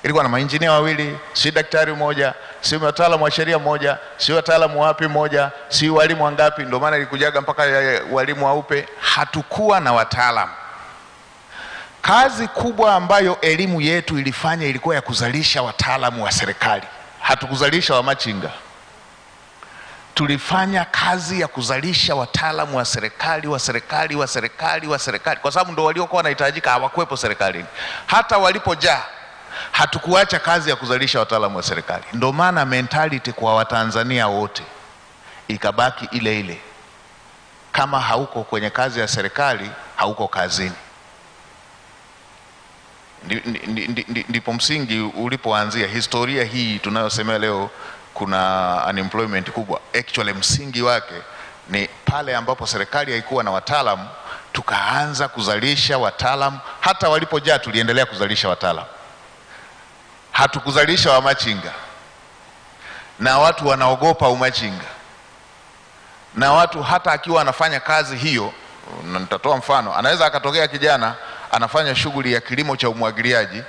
Ilikuwa na mainjinia wawili, si daktari mmoja, si wataalamu wa sheria mmoja, si wataalamu wapi mmoja, si walimu wangapi. Ndio maana ilikujaga mpaka walimu waupe. Hatukuwa na wataalamu. Kazi kubwa ambayo elimu yetu ilifanya ilikuwa ya kuzalisha wataalamu wa serikali. Hatukuzalisha wa machinga. Tulifanya kazi ya kuzalisha wataalamu wa serikali, kwa sababu ndio waliokuwa wanahitajika, hawakuwepo serikalini. Hata walipojaa, hatukuacha kazi ya kuzalisha wataalamu wa serikali. Ndio maana mentality kwa Watanzania wote ikabaki ile ile. Kama hauko kwenye kazi ya serikali, hauko kazini. Ndipo msingi ulipoanzia. Historia hii tunayosema leo kuna unemployment kubwa, actually msingi wake ni pale ambapo serikali haikuwa na wataalamu, tukaanza kuzalisha wataalamu. Hata walipojaa tuliendelea kuzalisha wataalamu. Hatukuzalisha wamachinga, na watu wanaogopa umachinga, na watu hata akiwa anafanya kazi hiyo, nitatoa mfano, anaweza akatokea kijana anafanya shughuli ya kilimo cha umwagiliaji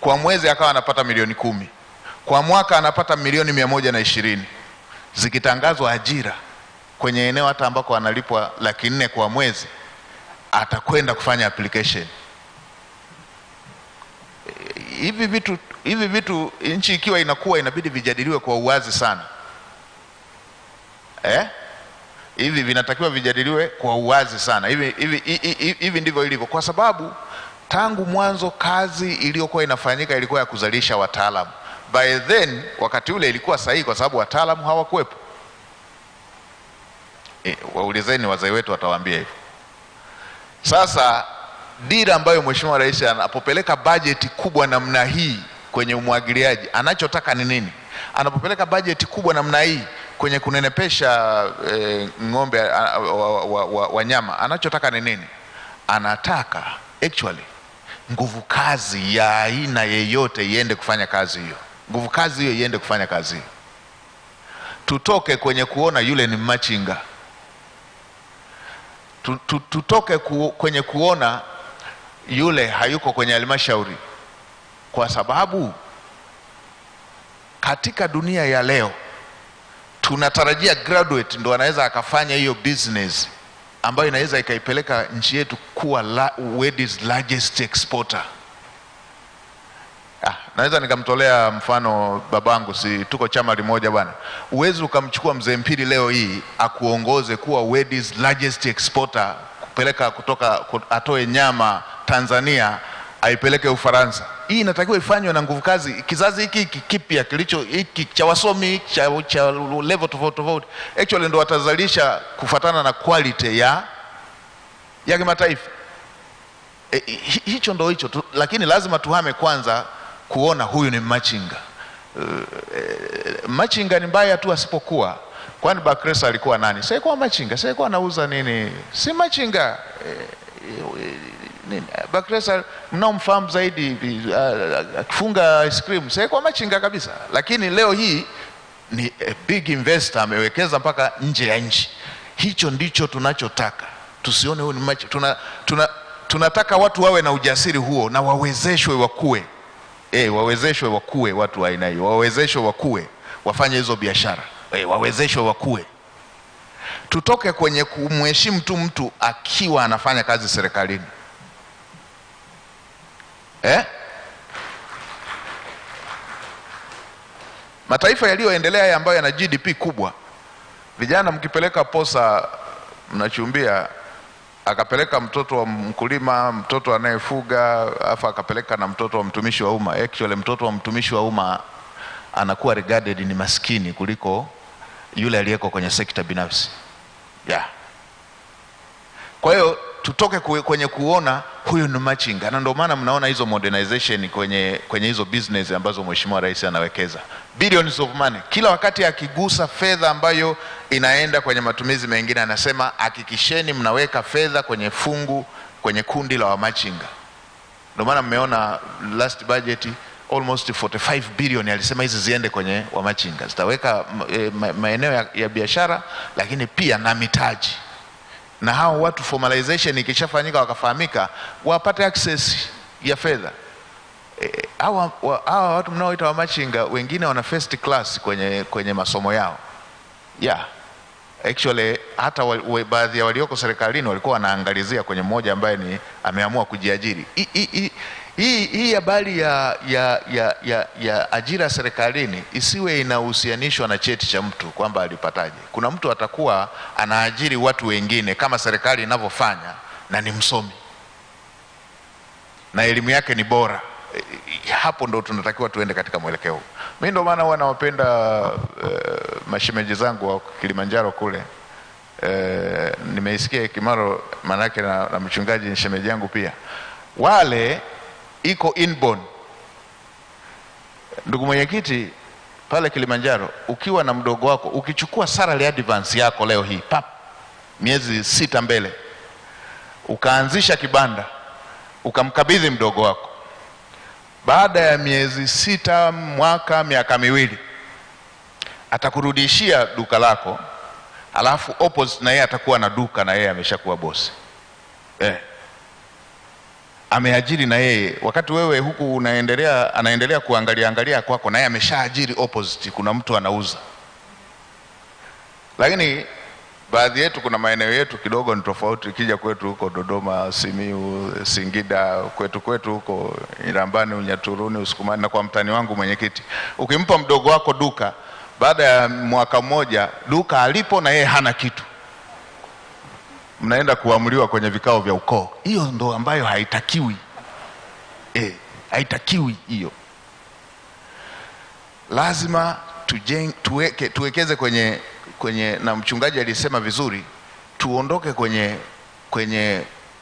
kwa mwezi akawa anapata milioni 10, kwa mwaka anapata milioni 120. Zikitangazwa ajira kwenye eneo hata ambako analipwa 400,000 kwa mwezi, atakwenda kufanya application. Hivi vitu nchi ikiwa inakuwa inabidi vijadiliwe kwa uwazi sana. Hivi vinatakiwa vijadiliwe kwa uwazi sana. Hivi ndivyo ilivyo, kwa sababu tangu mwanzo kazi iliyokuwa inafanyika ilikuwa ya kuzalisha wataalamu. By then, wakati ule ilikuwa sahihi kwa sababu wataalamu hawakuwepo. Waulizeni wazee wetu, watawaambia hivyo. Sasa dira ambayo Mheshimiwa Rais anapopeleka bajeti kubwa namna hii kwenye umwagiliaji, anachotaka ni nini? Anapopeleka bajeti kubwa namna hii kwenye kunenepesha ng'ombe wanyama, anachotaka ni nini? Anataka actually nguvu kazi ya aina yeyote iende kufanya kazi hiyo. Nguvu kazi hiyo iende kufanya kazi hiyo. Tutoke kwenye kuona yule ni machinga. Tutoke kwenye kuona yule hayuko kwenye halmashauri, kwa sababu katika dunia ya leo tunatarajia graduate ndo anaweza akafanya hiyo business ambayo inaweza ikaipeleka nchi yetu kuwa world's largest exporter. Naweza nikamtolea mfano babangu, si tuko chama limoja bwana. Uwezi ukamchukua mzee Mpili leo hii akuongoze kuwa world's largest exporter, kupeleka atoe nyama Tanzania aipeleke Ufaransa. Hii inatakiwa ifanywe na nguvu kazi. Kizazi hiki kipya kilicho hiki cha wasomi cha level tofauti actually ndo watazalisha kufatana na quality ya kimataifa. Hicho ndo hicho, lakini lazima tuhame kwanza kuona huyu ni machinga. Machinga ni mbaya tu asipokuwa. Kwani Bakresa alikuwa nani? Sasa kwa machinga, sasa kwa anauza nini? Si machinga. Bakresa mnaomfahamu zaidi akifunga ice cream, sasa kwa machinga kabisa. Lakini leo hii ni big investor, amewekeza mpaka nje ya nchi. Hicho ndicho tunachotaka. Tusione huyu ni machinga. Tunataka watu wawe na ujasiri huo na wawezeshwe wakue. Wawezeshwe wakue watu wa aina hiyo. Wawezeshwe wakue, wafanye hizo biashara. Wawezeshwe wakue. Tutoke kwenye kumheshimu tu mtu akiwa anafanya kazi serikalini. Mataifa yaliyoendelea ambayo yana GDP kubwa, vijana mkipeleka posa mnachumbia, akapeleka mtoto wa mkulima, mtoto anayefuga, afa akapeleka na mtoto wa mtumishi wa umma. Actually mtoto wa mtumishi wa umma anakuwa regarded ni maskini kuliko yule aliyeko kwenye sekta binafsi. Kwa hiyo tutoke kwenye kuona huyu ni machinga, na ndio maana mnaona hizo modernization kwenye hizo business ambazo Mheshimiwa Rais anawekeza billions of money. Kila wakati akigusa fedha ambayo inaenda kwenye matumizi mengine, anasema hakikisheni mnaweka fedha kwenye kundi la wamachinga. Ndio maana mmeona last budget almost 45 billion alisema hizi ziende kwenye wamachinga. Zitaweka maeneo ya biashara, lakini pia na mitaji na hao watu formalization ikishafanyika wakafahamika, wapate access ya fedha. Hawa watu mnaoita wamachinga wengine wana first class kwenye masomo yao. Actually hata baadhi ya walioko serikalini walikuwa wanaangalizia kwenye mmoja ambaye ni ameamua kujiajiri. Hii habari ya ajira serikalini isiwe inahusianishwa na cheti cha mtu kwamba alipataje. Kuna mtu atakuwa anaajiri watu wengine kama serikali inavyofanya na ni msomi na elimu yake ni bora. Hapo ndo tunatakiwa tuende katika mwelekeo. Mimi ndo maana huwa nawapenda mashemeji zangu wa Kilimanjaro kule. Nimeisikia Kimaro manake na mchungaji ni shemeji yangu pia. Wale iko inborn. Ndugu mwenyekiti, pale Kilimanjaro ukiwa na mdogo wako, ukichukua salary advance yako leo hii miezi 6 mbele, ukaanzisha kibanda, ukamkabidhi mdogo wako, baada ya miezi 6, mwaka, miaka 2 atakurudishia duka lako, alafu opposite na yeye atakuwa na duka na yeye ameshakuwa bosi. Ameajiri na yeye, wakati wewe huku anaendelea kuangalia kwako, na yeye ameshaajiri opposite, kuna mtu anauza. Lakini baadhi yetu kuna maeneo yetu kidogo ni tofauti. Kija kwetu huko Dodoma, Simiu, Singida, kwetu huko Irambani, Unyaturuni, Usukumani, na kwa mtani wangu mwenyekiti, ukimpa mdogo wako duka, baada ya mwaka mmoja duka alipo na yeye hana kitu, mnaenda kuamuliwa kwenye vikao vya ukoo. Hiyo ndo ambayo haitakiwi. Haitakiwi hiyo. Lazima tuwekeze kwenye na mchungaji alisema vizuri, tuondoke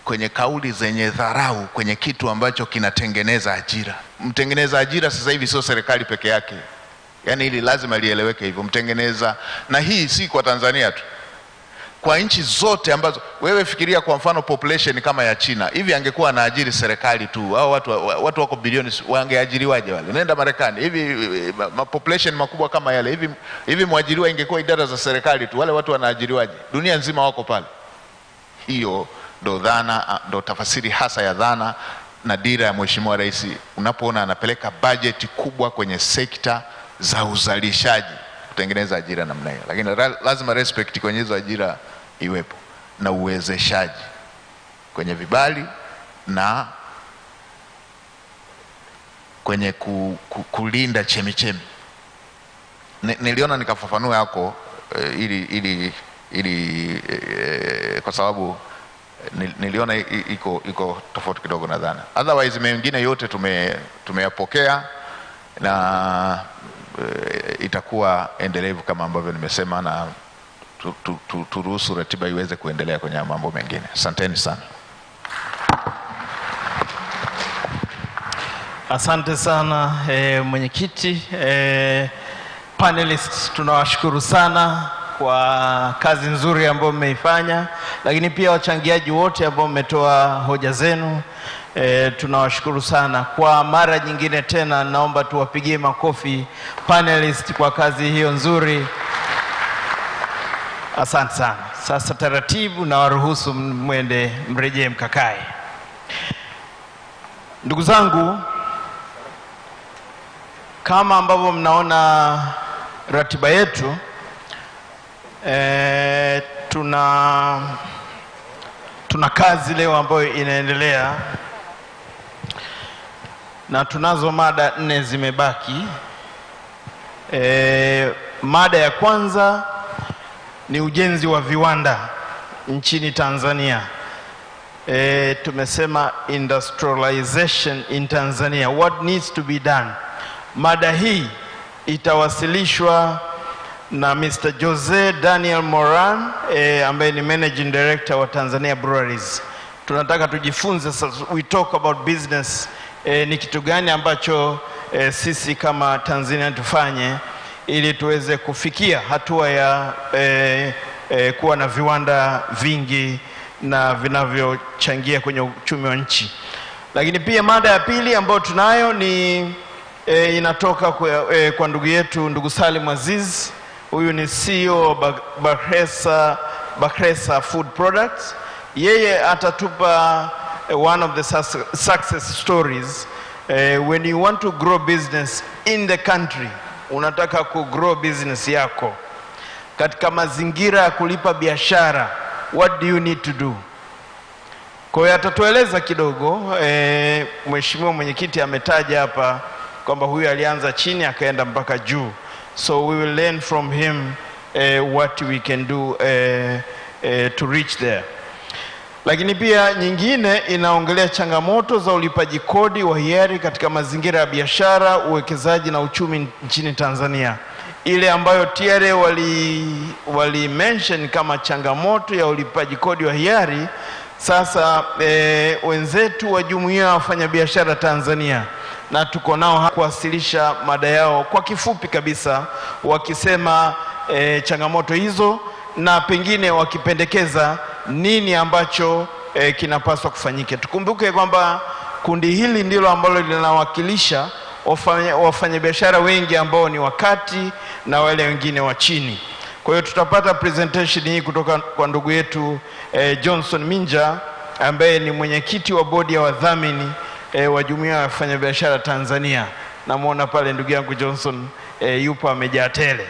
kwenye kauli zenye dharau kwenye kitu ambacho kinatengeneza ajira. Mtengeneza ajira sasa hivi sio serikali peke yake. Yaani hili lazima lieleweke hivyo, mtengeneza, na hii si kwa Tanzania tu, kwa nchi zote ambazo wewe fikiria. Kwa mfano population kama ya China hivi, angekuwa anaajiri serikali tu, hao watu wako bilioni, wangeajiriwaje wale? Nenda Marekani hivi, population makubwa kama yale hivi mwajiriwa ingekuwa idara za serikali tu, wale watu wanaajiriwaje? Dunia nzima wako pale. Hiyo ndo dhana, ndo tafasiri hasa ya dhana na dira ya Mheshimiwa Rais. Unapoona anapeleka budget kubwa kwenye sekta za uzalishaji kutengeneza ajira namna hiyo, lakini lazima respect kwenye hizo ajira iwepo, na uwezeshaji kwenye vibali na kwenye kulinda chemichemi. Niliona nikafafanua yako ili kwa sababu niliona iko tofauti kidogo na dhana. Otherwise mengine yote tumeyapokea na itakuwa endelevu kama ambavyo nimesema, na turuhusu ratiba iweze kuendelea kwenye mambo mengine. Asanteni sana. Asante sana mwenyekiti. Panelists tunawashukuru sana kwa kazi nzuri ambayo mmeifanya, lakini pia wachangiaji wote ambao mmetoa hoja zenu. Tunawashukuru sana. Kwa mara nyingine tena naomba tuwapigie makofi panelists kwa kazi hiyo nzuri. Asante sana. Sasa taratibu na waruhusu mrejee mkakae. Ndugu zangu, kama ambavyo mnaona ratiba yetu, tuna kazi leo ambayo inaendelea, na tunazo mada 4 zimebaki. Mada ya kwanza ni ujenzi wa viwanda nchini Tanzania. Tumesema industrialization in Tanzania, what needs to be done. Mada hii itawasilishwa na Mr. Jose Daniel Moran ambaye ni Managing Director wa Tanzania Breweries. Tunataka tujifunze sasa, we talk about business, ni kitu gani ambacho sisi kama Tanzania tufanye ili tuweze kufikia hatua ya kuwa na viwanda vingi na vinavyochangia kwenye uchumi wa nchi. Lakini pia mada ya pili ambayo tunayo ni inatoka kwa ndugu yetu, ndugu Salim Aziz. Huyu ni CEO wa Bahresa Bakresa Food Products. Yeye atatupa one of the success stories. When you want to grow business in the country, unataka ku grow business yako katika mazingira ya kulipa biashara, what do you need to do? Kwa hiyo atatueleza kidogo. Mheshimiwa mwenyekiti ametaja hapa kwamba huyu alianza chini akaenda mpaka juu, so we will learn from him what we can do to reach there. Lakini pia nyingine inaongelea changamoto za ulipaji kodi wa hiari katika mazingira ya biashara, uwekezaji na uchumi nchini Tanzania. Ile ambayo TRA wali mention kama changamoto ya ulipaji kodi wa hiari, sasa wenzetu wa Jumuiya ya Wafanyabiashara Tanzania na tuko nao kuwasilisha mada yao kwa kifupi kabisa, wakisema changamoto hizo na pengine wakipendekeza nini ambacho kinapaswa kufanyike. Tukumbuke kwamba kundi hili ndilo ambalo linawakilisha wafanyabiashara wengi ambao ni wakati na wale wengine wa chini. Kwa hiyo tutapata presentation hii kutoka kwa ndugu yetu Johnson Minja ambaye ni mwenyekiti wa bodi ya wadhamini wa Jumuiya ya Wafanyabiashara Tanzania. Namuona pale ndugu yangu Johnson yupo amejaa tele.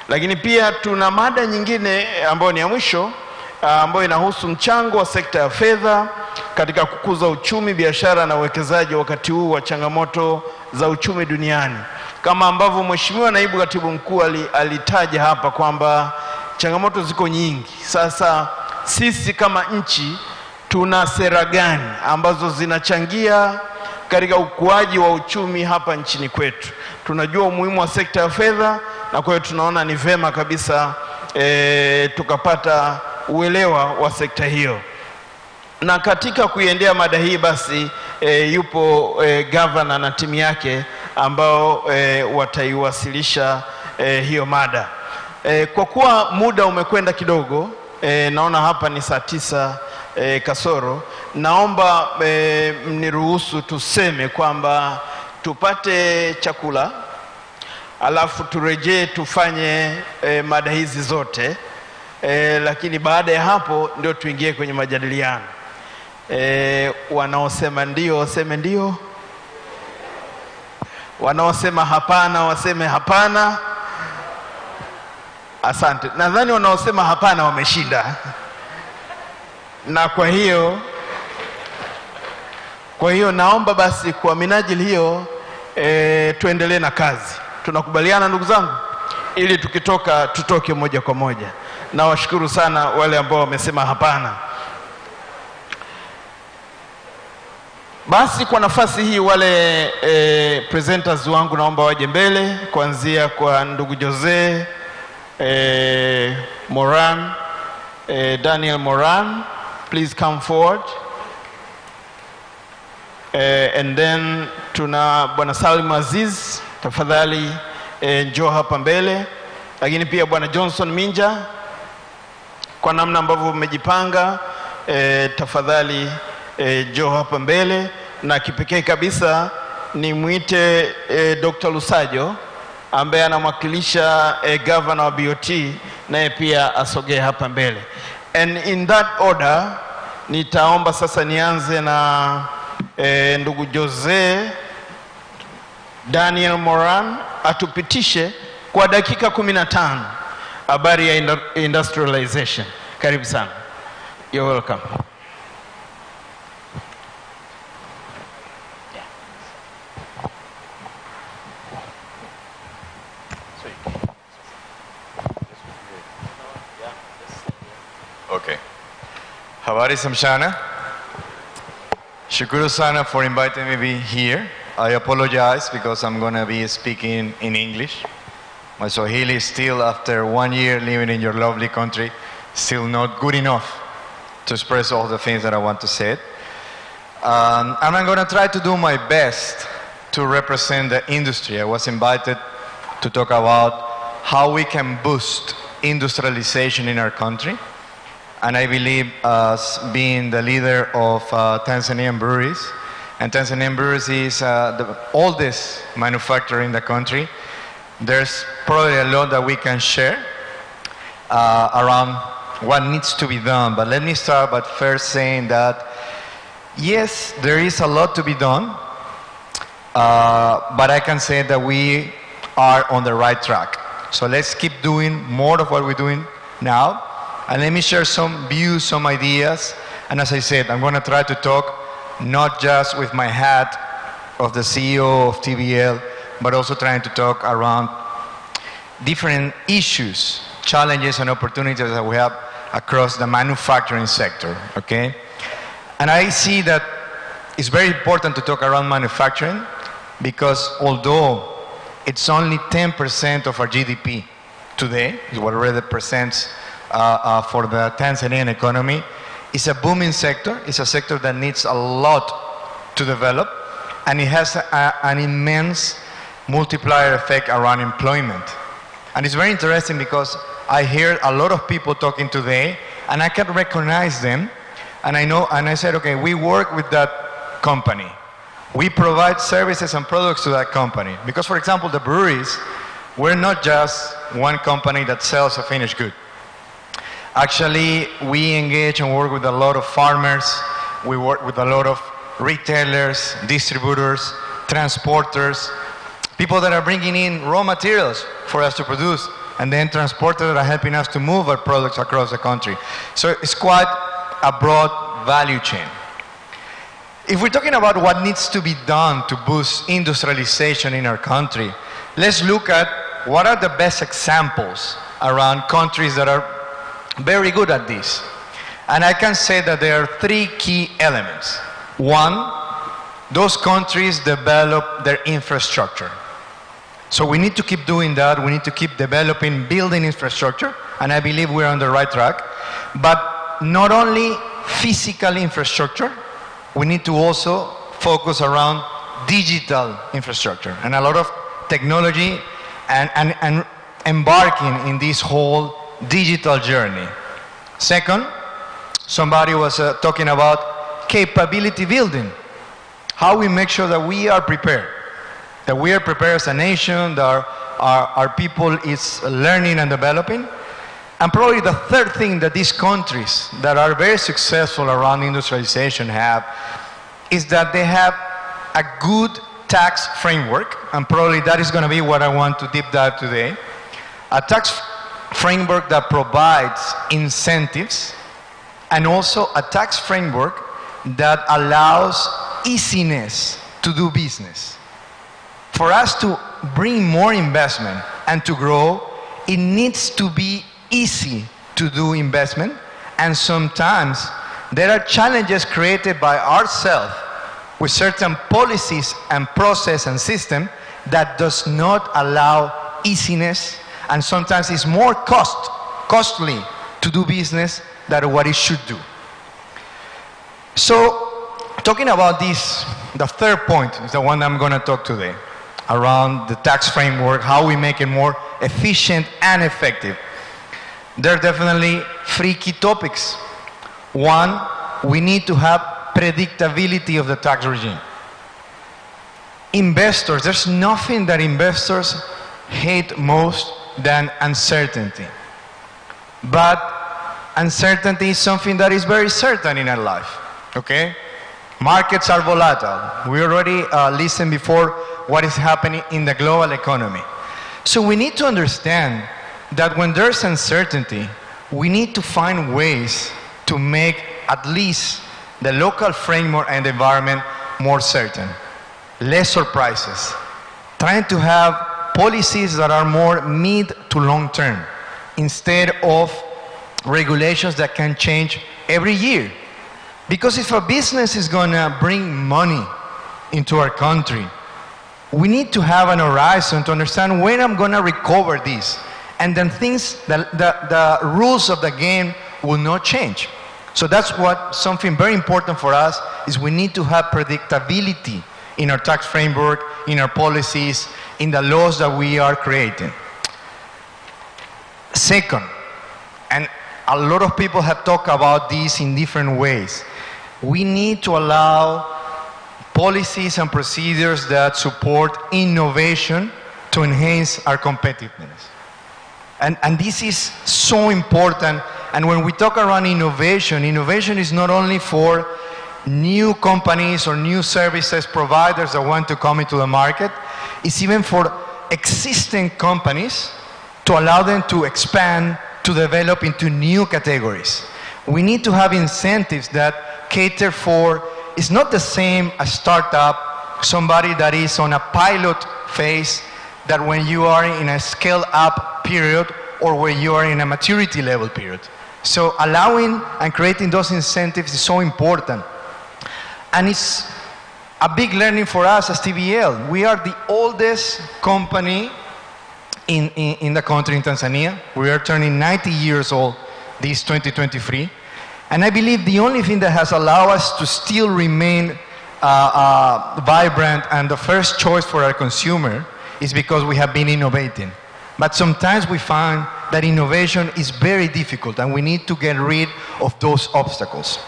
Lakini pia tuna mada nyingine ambayo ni ya mwisho ambayo inahusu mchango wa sekta ya fedha katika kukuza uchumi, biashara na uwekezaji wakati huu wa changamoto za uchumi duniani. Kama ambavyo Mheshimiwa Naibu Katibu Mkuu alitaja hapa kwamba changamoto ziko nyingi. Sasa sisi kama nchi tuna sera gani ambazo zinachangia katika ukuaji wa uchumi hapa nchini kwetu? Tunajua umuhimu wa sekta ya fedha, na kwa hiyo tunaona ni vema kabisa tukapata uelewa wa sekta hiyo. Na katika kuiendea mada hii basi yupo governor na timu yake ambao wataiwasilisha hiyo mada. Kwa kuwa muda umekwenda kidogo, naona hapa ni saa 9 kasoro, naomba mniruhusu tuseme kwamba tupate chakula alafu turejee tufanye mada hizi zote, lakini baada ya hapo ndio tuingie kwenye majadiliano. Wanaosema ndio waseme ndio, wanaosema hapana waseme hapana. Asante. Nadhani wanaosema hapana wameshinda, na kwa hiyo naomba basi kwa minajili hiyo tuendelee na kazi. Tunakubaliana ndugu zangu, ili tukitoka tutoke moja kwa moja. Na washukuru sana wale ambao wamesema hapana. Basi kwa nafasi hii wale presenters wangu naomba waje mbele, kuanzia kwa ndugu Jose Moran, Daniel Moran, please come forward. And then tuna bwana Salim Aziz, tafadhali njoo hapa mbele. Lakini pia bwana Johnson Minja, kwa namna ambavyo umejipanga, tafadhali njoo hapa mbele. Na kipekee kabisa ni muite Dr. Lusajo ambaye anamwakilisha governor wa BOT, naye pia asogee hapa mbele. And in that order nitaomba sasa nianze na ndugu Jose Daniel Moran atupitishe kwa dakika 15 habari ya industrialization. Karibu sana. You're welcome. Okay. Habari za mchana. Shukuru sana for inviting me here. I apologize because I'm going to be speaking in English. My Swahili is still, after 1 year living in your lovely country, still not good enough to express all the things that I want to say. And I'm going to try to do my best to represent the industry. I was invited to talk about how we can boost industrialization in our country. And I believe, as being the leader of Tanzanian breweries, and Tanzanian breweries is the oldest manufacturer in the country, there's probably a lot that we can share around what needs to be done, but let me start by first saying that yes, there is a lot to be done, but I can say that we are on the right track. So let's keep doing more of what we're doing now, and let me share some views, some ideas, and as I said, I'm going to try to talk not just with my hat of the CEO of TBL, but also trying to talk around different issues, challenges and opportunities that we have across the manufacturing sector, okay? And I see that it's very important to talk around manufacturing because although it's only 10% of our GDP today, is what it represents for the Tanzanian economy, it's a booming sector, it's a sector that needs a lot to develop, and it has an immense multiplier effect around employment. And it's very interesting because I hear a lot of people talking today, and I can recognize them, and I know, and I said, okay, we work with that company. We provide services and products to that company. Because, for example, the breweries, we're not just one company that sells a finished good. Actually, we engage and work with a lot of farmers, we work with a lot of retailers, distributors, transporters, people that are bringing in raw materials for us to produce, and then transporters that are helping us to move our products across the country. So it's quite a broad value chain. If we're talking about what needs to be done to boost industrialization in our country, let's look at what are the best examples around countries that are very good at this. And I can say that there are three key elements. One, those countries develop their infrastructure. So we need to keep doing that. We need to keep developing, building infrastructure, and I believe we're on the right track. But not only physical infrastructure, we need to also focus around digital infrastructure and a lot of technology and embarking in this whole digital journey. Second, somebody was talking about capability building. How we make sure that we are prepared. That we are prepared as a nation, that our people is learning and developing. And probably the third thing that these countries that are very successful around industrialization have is that they have a good tax framework, and probably that is going to be what I want to deep dive today. A tax framework that provides incentives, and also a tax framework that allows easiness to do business. For us to bring more investment and to grow, it needs to be easy to do investment, and sometimes there are challenges created by ourselves with certain policies and process and system that does not allow easiness, and sometimes it's more costly to do business than what it should do. So talking about this, the third point is the one that I'm going to talk today, around the tax framework, how we make it more efficient and effective. There are definitely three key topics. One, we need to have predictability of the tax regime. Investors, there's nothing that investors hate most than uncertainty. But uncertainty is something that is very certain in our life, okay? Markets are volatile. We already listened before what is happening in the global economy. So we need to understand that when there's uncertainty, we need to find ways to make at least the local framework and environment more certain. Less surprises. Trying to have policies that are more mid to long term instead of regulations that can change every year. Because if a business is going to bring money into our country, we need to have an horizon to understand when I'm going to recover this. And then the rules of the game will not change. So that's what something very important for us is we need to have predictability in our tax framework, in our policies, in the laws that we are creating. Second, and a lot of people have talked about this in different ways, we need to allow policies and procedures that support innovation to enhance our competitiveness. And this is so important, And when we talk around innovation, innovation is not only for new companies or new services providers that want to come into the market, it's even for existing companies to allow them to expand, to develop into new categories. We need to have incentives that cater for, it's not the same as startup, somebody that is on a pilot phase, that when you are in a scale up period or when you are in a maturity level period. So allowing and creating those incentives is so important. And it's a big learning for us as TBL. We are the oldest company in the country, in Tanzania. We are turning 90 years old this 2023. And I believe the only thing that has allowed us to still remain vibrant and the first choice for our consumer is because we have been innovating. But sometimes we find that innovation is very difficult and we need to get rid of those obstacles.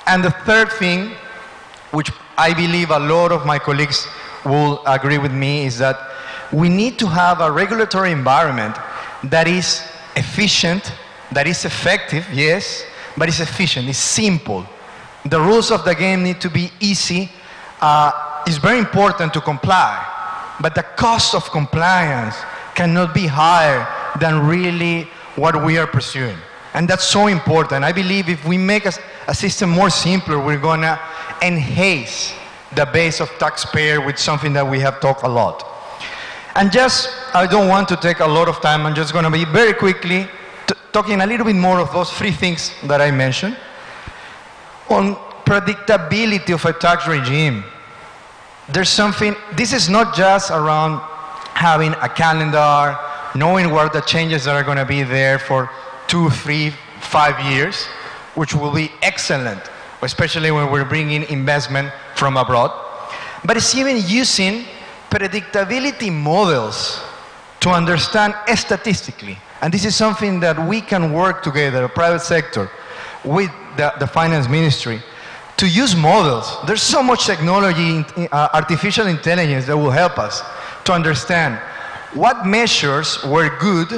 And the third thing, which I believe a lot of my colleagues will agree with me, is that we need to have a regulatory environment that is efficient, that is effective, yes, but it's efficient, it's simple. The rules of the game need to be easy. It's very important to comply, but the cost of compliance cannot be higher than really what we are pursuing. And that's so important. I believe if we make a system more simpler, we're going to enhance the base of taxpayer with something that we have talked a lot. And just, I don't want to take a lot of time, I'm just going to be very quickly talking a little bit more of those three things that I mentioned. On predictability of a tax regime, there's something, this is not just around having a calendar, knowing what the changes that are going to be there for 2, 3, 5 years, which will be excellent, especially when we're bringing investment from abroad. But it's even using predictability models to understand statistically. And this is something that we can work together, the private sector, with the finance ministry, to use models. There's so much technology, artificial intelligence that will help us to understand what measures were good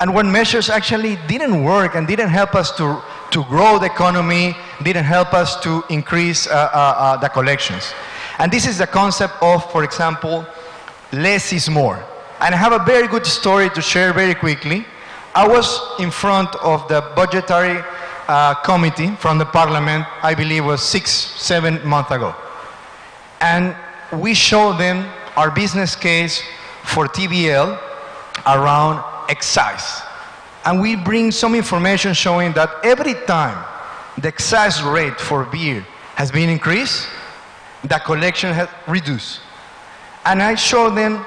and what measures actually didn't work and didn't help us to grow the economy, didn't help us to increase the collections. And this is the concept of, for example, less is more. And I have a very good story to share very quickly. I was in front of the budgetary committee from the parliament, I believe it was 6-7 months ago. And we showed them our business case for TBL around excise. And we bring some information showing that every time the excise rate for beer has been increased, the collection has reduced. And I showed them,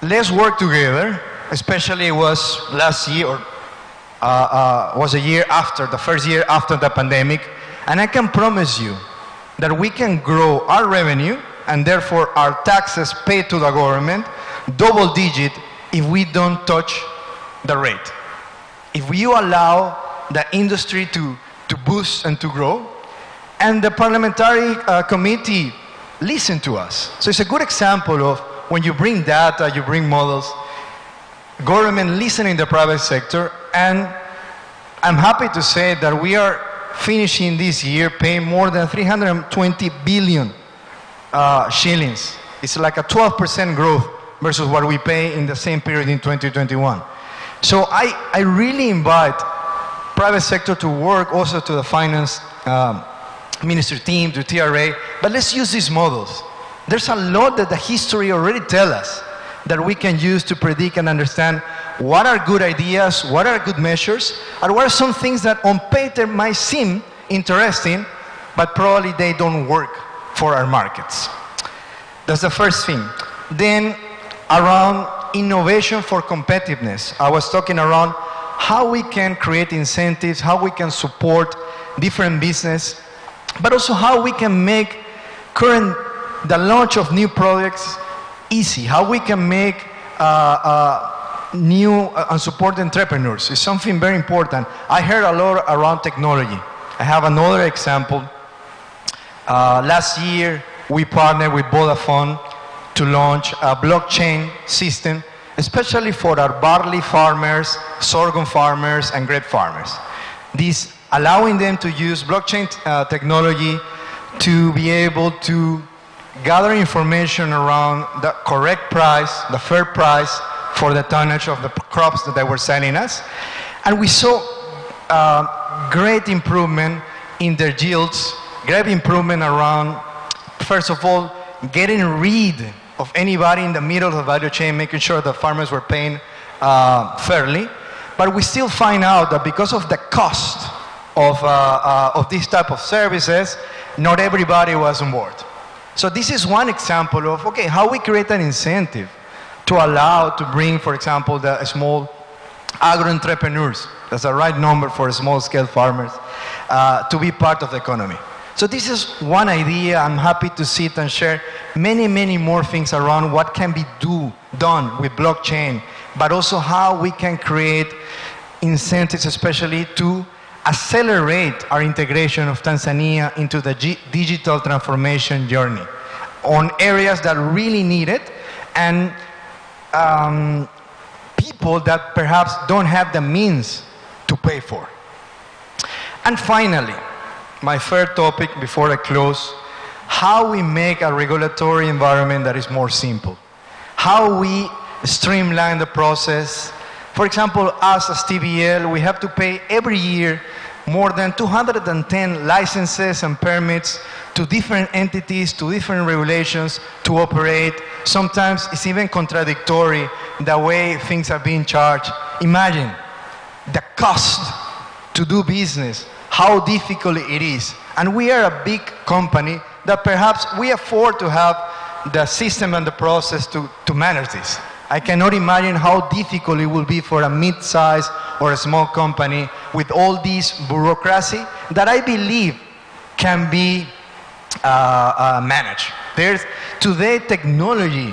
let's work together, especially it was last year, or was a year after, the first year after the pandemic. And I can promise you that we can grow our revenue and therefore our taxes paid to the government double digit if we don't touch the rate. If you allow the industry to boost and to grow, and the parliamentary committee listen to us. So it's a good example of when you bring data, you bring models, government listening to the private sector, and I'm happy to say that we are finishing this year paying more than 320 billion shillings. It's like a 12% growth versus what we pay in the same period in 2021. So I really invite private sector to work also to the finance ministry team, to TRA, but let's use these models. There's a lot that the history already tells us that we can use to predict and understand what are good ideas, what are good measures, and what are some things that on paper might seem interesting, but probably they don't work for our markets. That's the first thing. Then around innovation for competitiveness, I was talking around how we can create incentives, how we can support different business, but also how we can make the launch of new products easy, how we can make new and support entrepreneurs. It's something very important. I heard a lot around technology. I have another example. Last year, we partnered with Vodafone to launch a blockchain system especially for our barley farmers, sorghum farmers, and grape farmers. This allowing them to use blockchain technology to be able to gather information around the correct price, the fair price for the tonnage of the crops that they were selling us. And we saw great improvement in their yields, great improvement around, first of all, getting rid of anybody in the middle of the value chain, making sure the farmers were paying fairly. But we still find out that because of the cost of this type of services, not everybody was on board. So this is one example of, okay, how we create an incentive to allow to bring, for example, the small agro-entrepreneurs, that's the right number for small-scale farmers, to be part of the economy. So this is one idea. I'm happy to sit and share many, many more things around what can be done with blockchain, but also how we can create incentives, especially to accelerate our integration of Tanzania into the digital transformation journey on areas that really need it, and people that perhaps don't have the means to pay for. And finally, my third topic before I close, how we make a regulatory environment that is more simple. How we streamline the process. For example, us as TBL, we have to pay every year more than 210 licenses and permits to different entities, to different regulations to operate. Sometimes it's even contradictory the way things are being charged. Imagine the cost to do business, how difficult it is. And we are a big company that perhaps we afford to have the system and the process to manage this. I cannot imagine how difficult it will be for a mid-size or a small company with all this bureaucracy that I believe can be managed. Today, technology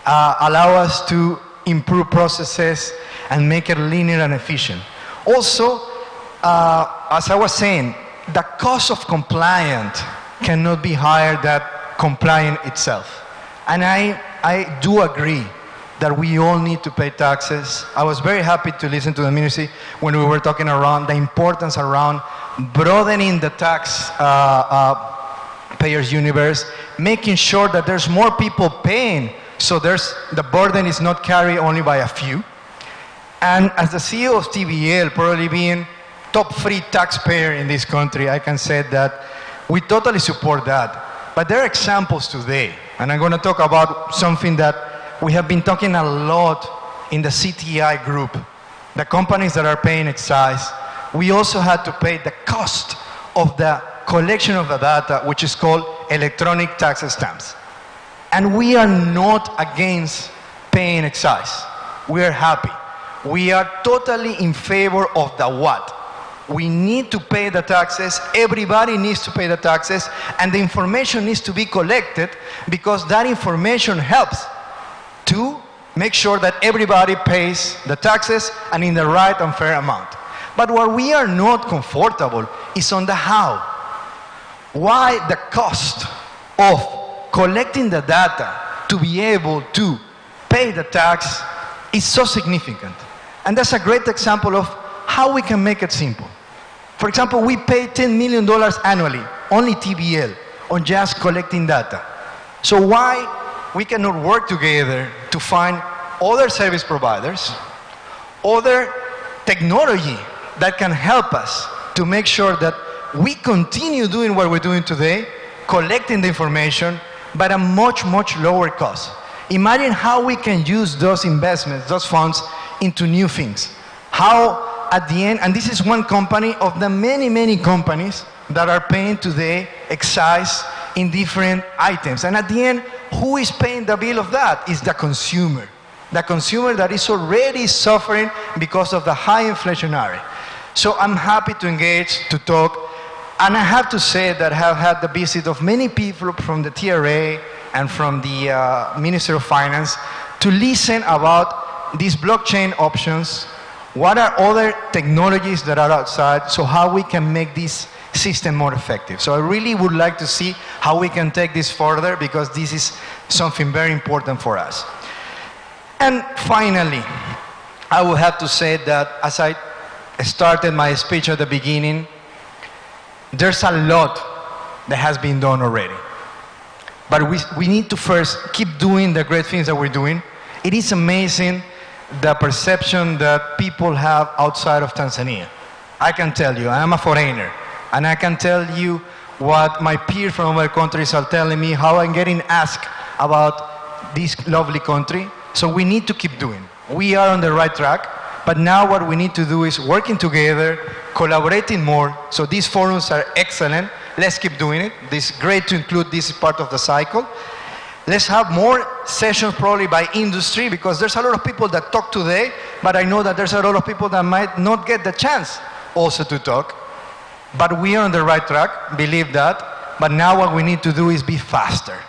allow us to improve processes and make it linear and efficient. Also, as I was saying, the cost of compliance cannot be higher than compliance itself. And I do agree that we all need to pay taxes. I was very happy to listen to the ministry when we were talking around the importance around broadening the tax payers universe, making sure that there's more people paying, so the burden is not carried only by a few. And as the CEO of TBL, probably being top 3 taxpayer in this country, I can say that we totally support that. But there are examples today, and I'm going to talk about something that we have been talking a lot in the CTI group, the companies that are paying excise. We also had to pay the cost of the collection of the data, which is called electronic tax stamps. And we are not against paying excise. We are happy. We are totally in favor of the what. We need to pay the taxes, everybody needs to pay the taxes, and the information needs to be collected because that information helps to make sure that everybody pays the taxes and in the right and fair amount. But what we are not comfortable is on the how. Why the cost of collecting the data to be able to pay the tax is so significant. And that's a great example of how we can make it simple. For example, we pay $10 million annually, only TBL, on just collecting data. So why we cannot work together to find other service providers, other technology that can help us to make sure that we continue doing what we're doing today, collecting the information, but at a much, much lower cost. Imagine how we can use those investments, those funds, into new things. How at the end, and this is one company of the many, many companies that are paying today excise in different items. And at the end, who is paying the bill of that? Is the consumer. The consumer that is already suffering because of the high inflationary. So I'm happy to engage, to talk. And I have to say that I have had the visit of many people from the TRA and from the Ministry of Finance to listen about these blockchain options. What are other technologies that are outside? So how we can make this system more effective. So I really would like to see how we can take this further because this is something very important for us. And finally, I will have to say that as I started my speech at the beginning, there's a lot that has been done already. But we need to first keep doing the great things that we're doing. It is amazing the perception that people have outside of Tanzania. I can tell you, I'm a foreigner, and I can tell you what my peers from other countries are telling me, how I'm getting asked about this lovely country. So we need to keep doing. We are on the right track, but now what we need to do is working together, collaborating more. So these forums are excellent. Let's keep doing it. It's great to include this part of the cycle. Let's have more sessions probably by industry, because there's a lot of people that talk today, but I know that there's a lot of people that might not get the chance also to talk. But we are on the right track, believe that. But now what we need to do is be faster,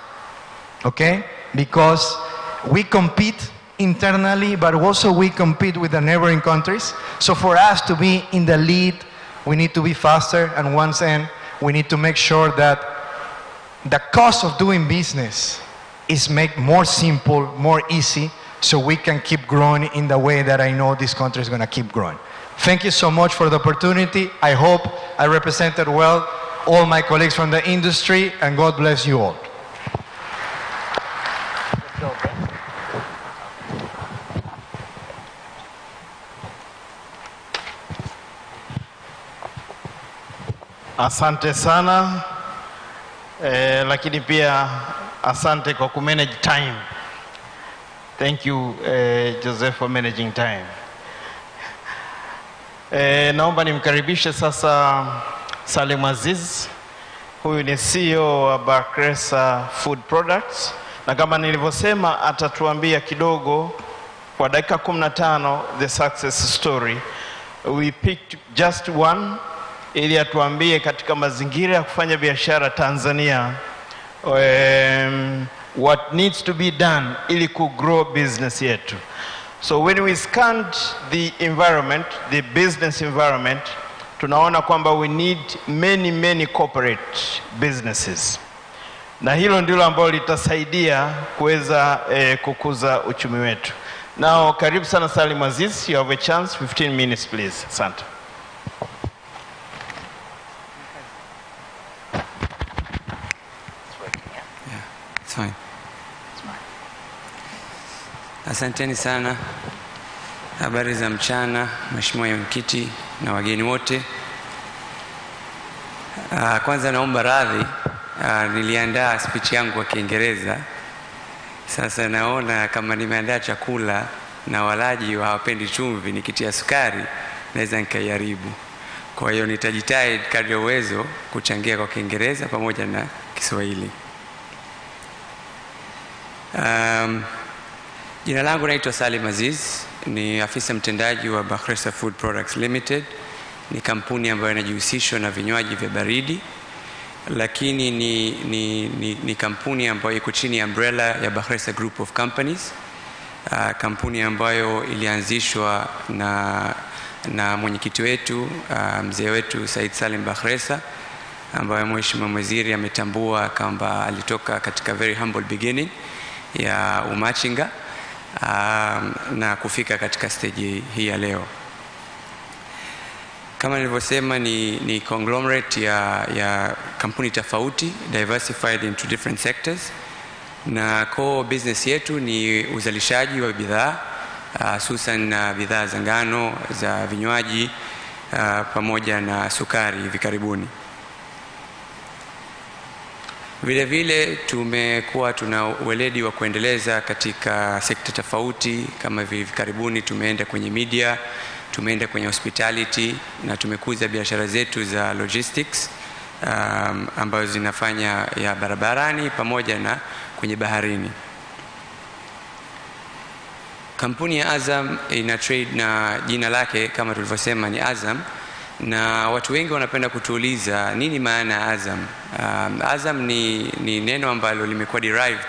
okay? Because we compete internally, but also we compete with the neighboring countries. So for us to be in the lead, we need to be faster, and once again, we need to make sure that the cost of doing business is made more simple, more easy, so we can keep growing in the way that I know this country is going to keep growing. Thank you so much for the opportunity. I hope I represented well all my colleagues from the industry, and God bless you all. Asante sana, lakini pia asante kwa kumanage time. Thank you Joseph for managing time. Naomba nimkaribishe sasa Salim Aziz. Huyu ni CEO wa Bakresa Food Products, na kama nilivyosema atatuambia kidogo kwa dakika 15 the success story. We picked just one ili atuambie katika mazingira ya kufanya biashara Tanzania what needs to be done ili ku grow business yetu. So when we scanned the environment, the business environment, tunaona kwamba we need many corporate businesses. Na hilo ndilo ambalo litasaidia kuweza kukuza uchumi wetu. Now karibu sana Salim Aziz, you have a chance, 15 minutes please. Asante. Fine. Asanteni sana. Habari za mchana, Mheshimiwa Mwenyekiti na wageni wote. Kwanza naomba radhi, niliandaa speech yangu kwa Kiingereza. Sasa naona kama nimeandaa chakula na walaji hawapendi chumvi, nikitia sukari naweza nikaiharibu. Kwa hiyo nitajitahidi kadri uwezo kuchangia kwa Kiingereza pamoja na Kiswahili. Jina langu naitwa Salim Aziz, ni afisa mtendaji wa Bakresa Food Products Limited. Ni kampuni ambayo inajihusisha na vinywaji vya baridi, lakini ni kampuni ambayo iko chini ya umbrella ya Bakresa Group of Companies. Kampuni ambayo ilianzishwa na mwenyekiti wetu, mzee wetu Said Salim Bakresa, ambaye Mheshimiwa Waziri ametambua kwamba alitoka katika very humble beginning ya umachinga na kufika katika stage hii ya leo. Kama nilivyosema, ni conglomerate ya kampuni tofauti, diversified into different sectors, na core business yetu ni uzalishaji wa bidhaa, hususan bidhaa za ngano, za vinywaji pamoja na sukari hivi karibuni. Vile vile tumekuwa tuna uweledi wa kuendeleza katika sekta tofauti, kama hivi karibuni tumeenda kwenye media, tumeenda kwenye hospitality, na tumekuza biashara zetu za logistics ambazo zinafanya ya barabarani pamoja na kwenye baharini. Kampuni ya Azam ina trade na jina lake kama tulivyosema ni Azam, na watu wengi wanapenda kutuuliza nini maana ya Azam. Azam ni neno ambalo limekuwa derived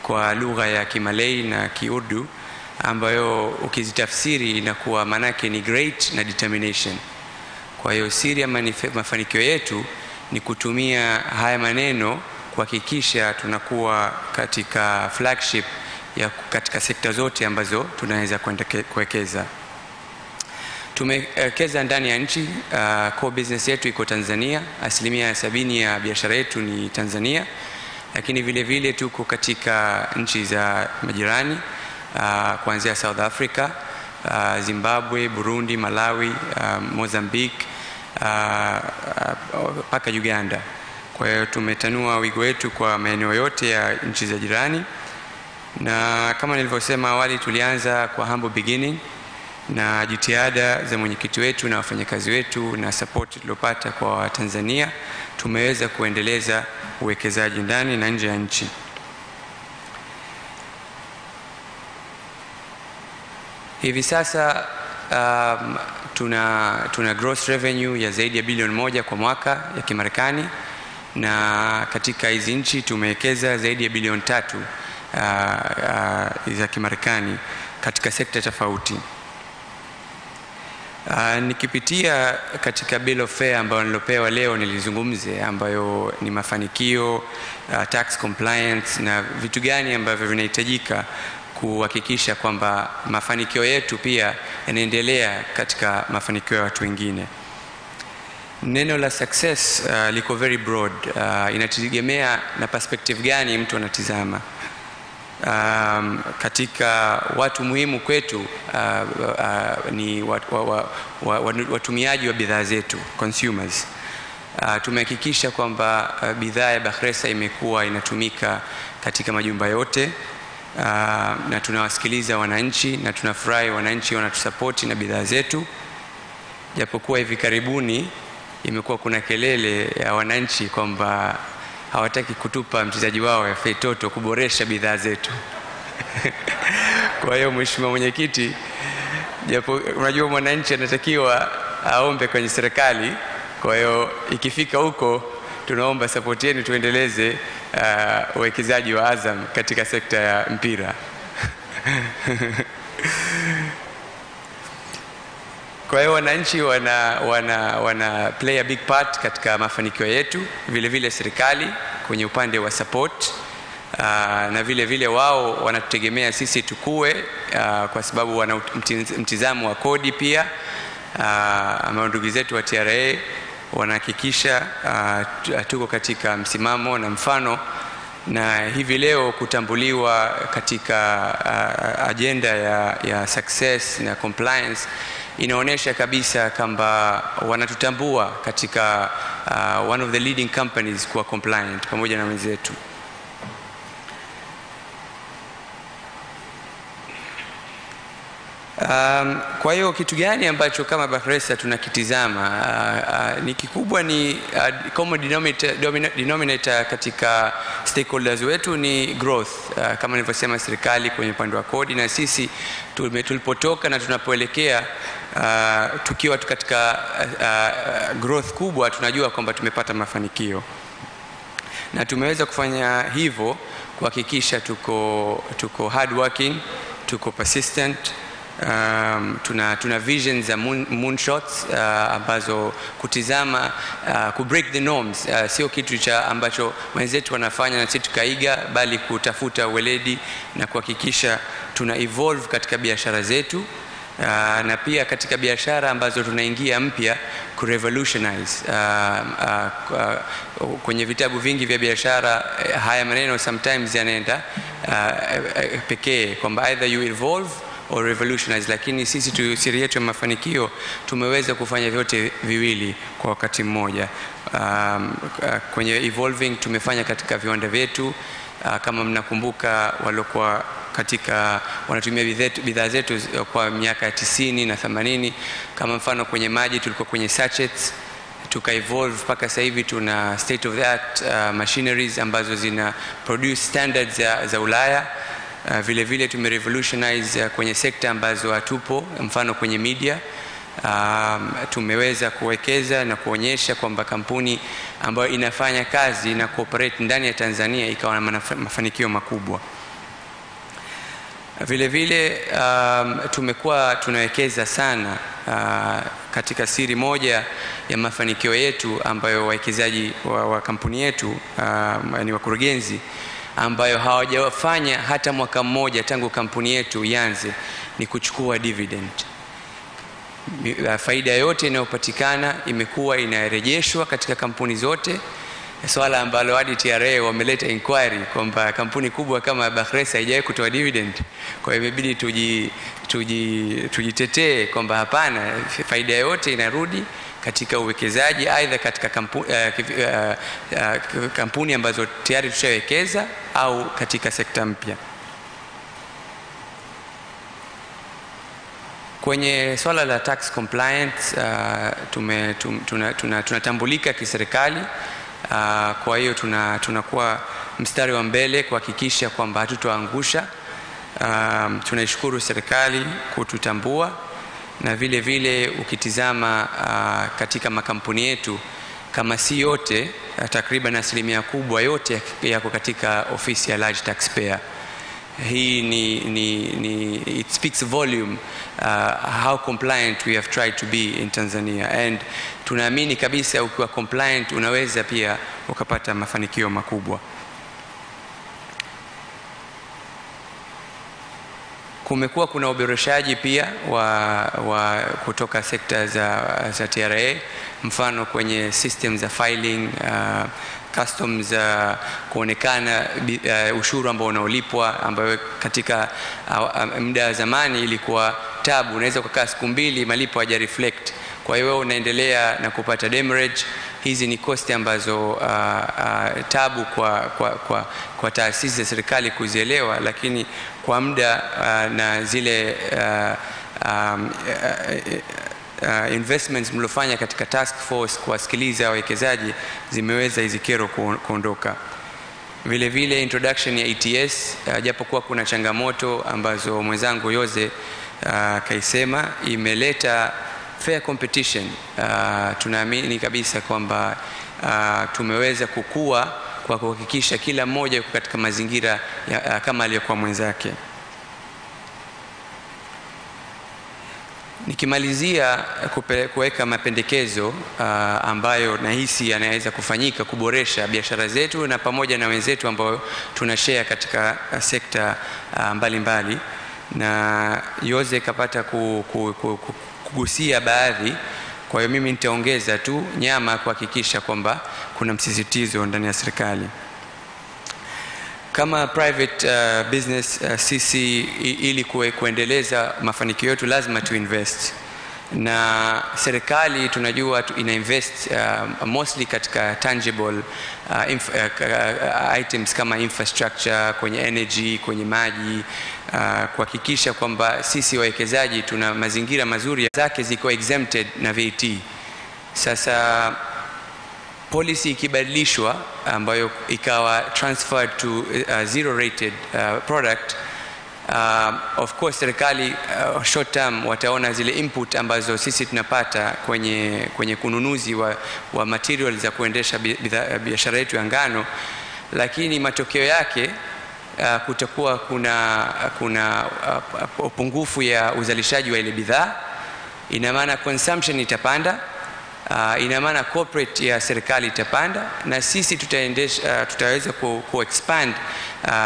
kwa lugha ya Kimalay na Kiurdu, ambayo ukizitafsiri inakuwa manake ni great na determination. Kwa hiyo siri ya mafanikio yetu ni kutumia haya maneno kuhakikisha tunakuwa katika flagship katika sekta zote ambazo tunaweza kuwekeza. Tumewekeza ndani ya nchi. Core business yetu iko Tanzania, 70% ya biashara yetu ni Tanzania, lakini vile vile tuko katika nchi za majirani kuanzia South Africa, Zimbabwe, Burundi, Malawi, Mozambique mpaka Uganda. Kwa hiyo tumetanua wigo wetu kwa maeneo yote ya nchi za jirani, na kama nilivyosema awali, tulianza kwa humble beginning, na jitihada za mwenyekiti wetu na wafanyakazi wetu na support tuliyopata kwa Tanzania, tumeweza kuendeleza uwekezaji ndani na nje ya nchi. Hivi sasa tuna gross revenue ya zaidi ya bilioni 1 kwa mwaka ya Kimarekani, na katika hizi nchi tumewekeza zaidi ya bilioni 3 za Kimarekani katika sekta tofauti. Nikipitia katika bill of fare ambayo nilopewa leo nilizungumze, ambayo ni mafanikio, tax compliance na vitu gani ambavyo vinahitajika kuhakikisha kwamba mafanikio yetu pia yanaendelea katika mafanikio ya watu wengine. Neno la success liko very broad, inategemea na perspective gani mtu anatizama. Katika watu muhimu kwetu ni watumiaji wa bidhaa zetu, consumers. Tumehakikisha kwamba bidhaa ya Bakhresa imekuwa inatumika katika majumba yote, na tunawasikiliza wananchi na tunafurahi wananchi wanatusapoti na bidhaa zetu. Japokuwa hivi karibuni imekuwa kuna kelele ya wananchi kwamba hawataki kutupa mchezaji wao ya Feitoto kuboresha bidhaa zetu. Kwa hiyo Mheshimiwa Mwenyekiti, japo unajua mwananchi anatakiwa aombe kwenye serikali, kwa hiyo ikifika huko tunaomba support yenu tuendeleze uwekezaji wa Azam katika sekta ya mpira. Kwa hiyo wananchi wana play a big part katika mafanikio yetu, vile vile serikali kwenye upande wa support, na vile vile wao wanatutegemea sisi tukue, kwa sababu wana mtizamo wa kodi pia, ambao ndugu zetu wa TRA wanahakikisha tuko katika msimamo na mfano, na hivi leo kutambuliwa katika agenda ya success na compliance inaonyesha kabisa kwamba wanatutambua katika one of the leading companies kuwa compliant pamoja na wenzetu. Kwa hiyo kitu gani ambacho kama Bakhresa tunakitizama ni kikubwa, ni common denominator katika stakeholders wetu ni growth. Kama nilivyosema, serikali kwenye upande wa kodi, na sisi tulipotoka na tunapoelekea, tukiwa katika growth kubwa, tunajua kwamba tumepata mafanikio, na tumeweza kufanya hivyo kuhakikisha tuko hard working, tuko persistent. Tuna visions za moonshots ambazo kutizama ku break the norms, sio kitu cha ambacho wenzetu wanafanya na sisi tukaiga, bali kutafuta weledi na kuhakikisha tuna evolve katika biashara zetu, na pia katika biashara ambazo tunaingia mpya ku revolutionize. Kwenye vitabu vingi vya biashara haya maneno sometimes yanaenda pekee kwamba either you evolve or revolutionize, lakini sisi siri yetu ya mafanikio tumeweza kufanya vyote viwili kwa wakati mmoja. Kwenye evolving tumefanya katika viwanda vyetu, kama mnakumbuka waliokuwa wanatumia bidhaa zetu kwa miaka ya 90 na 80, kama mfano kwenye maji tulikuwa kwenye sachets, tuka evolve mpaka sasa hivi tuna state of the art machineries ambazo zina produce standards za Ulaya. Vile vile tumerevolutionize kwenye sekta ambazo hatupo, mfano kwenye media. Tumeweza kuwekeza na kuonyesha kwamba kampuni ambayo inafanya kazi na cooperate ndani ya Tanzania ikawa na mafanikio makubwa. Vile vile tumekuwa tunawekeza sana katika siri moja ya mafanikio yetu ambayo wawekezaji wa kampuni yetu ni wakurugenzi ambayo hawajafanya hata mwaka mmoja tangu kampuni yetu ianze ni kuchukua dividend. Faida yote inayopatikana imekuwa inarejeshwa katika kampuni zote, swala ambalo hadi TRA wameleta inquiry kwamba kampuni kubwa kama Bakhresa haijawahi kutoa dividend. Kwa hiyo imebidi tujitetee kwamba hapana, faida yote inarudi katika uwekezaji, aidha katika kampuni ambazo tayari tushawekeza au katika sekta mpya. Kwenye swala la tax compliance tunatambulika kiserikali. Kwa hiyo tunakuwa mstari wa mbele kuhakikisha kwamba hatutoangusha. Tunaishukuru serikali kututambua, na vile vile ukitizama katika makampuni yetu, kama si yote, takriban asilimia kubwa yote yako katika ofisi ya large taxpayer. Hii it speaks volume how compliant we have tried to be in Tanzania, and tunaamini kabisa ukiwa compliant unaweza pia ukapata mafanikio makubwa. Kumekuwa kuna uboreshaji pia wa kutoka sekta za TRA, mfano kwenye system za filing, customs, kuonekana ushuru ambao unaolipwa, ambayo katika muda wa zamani ilikuwa tabu, unaweza kukaa siku 2 malipo haja reflect. Kwa hiyo wewe unaendelea na kupata demurrage. Hizi ni cost ambazo tabu kwa taasisi za serikali kuzielewa, lakini kwa muda na zile investments mlofanya katika task force kuwasikiliza wawekezaji zimeweza hizi kero kuondoka. Vile vile introduction ya ETS, japokuwa kuna changamoto ambazo mwenzangu Yoze kaisema, imeleta fair competition. Tunaamini kabisa kwamba tumeweza kukua kwa kuhakikisha kila mmoja yuko katika mazingira kama aliyokuwa mwenzake. Nikimalizia kuweka mapendekezo ambayo nahisi yanaweza kufanyika kuboresha biashara zetu na pamoja na wenzetu ambao tunashare katika sekta mbalimbali, na Yoze kapata kugusia baadhi. Kwa hiyo mimi nitaongeza tu nyama kuhakikisha kwamba kuna msisitizo ndani ya serikali. Kama private business, sisi ili kuendeleza mafanikio yetu lazima tuinvest, na serikali tunajua ina invest mostly katika tangible items kama infrastructure, kwenye energy, kwenye maji, kuhakikisha kwamba sisi wawekezaji tuna mazingira mazuri zake ziko exempted na VAT. Sasa policy ikibadilishwa ambayo ikawa transferred to zero rated product, of course serikali short term wataona zile input ambazo sisi tunapata kwenye kununuzi wa material za kuendesha biashara yetu ya ngano, lakini matokeo yake kutakuwa kuna upungufu ya uzalishaji wa ile bidhaa. Ina maana consumption itapanda, ina maana corporate ya serikali itapanda, na sisi tutaweza expand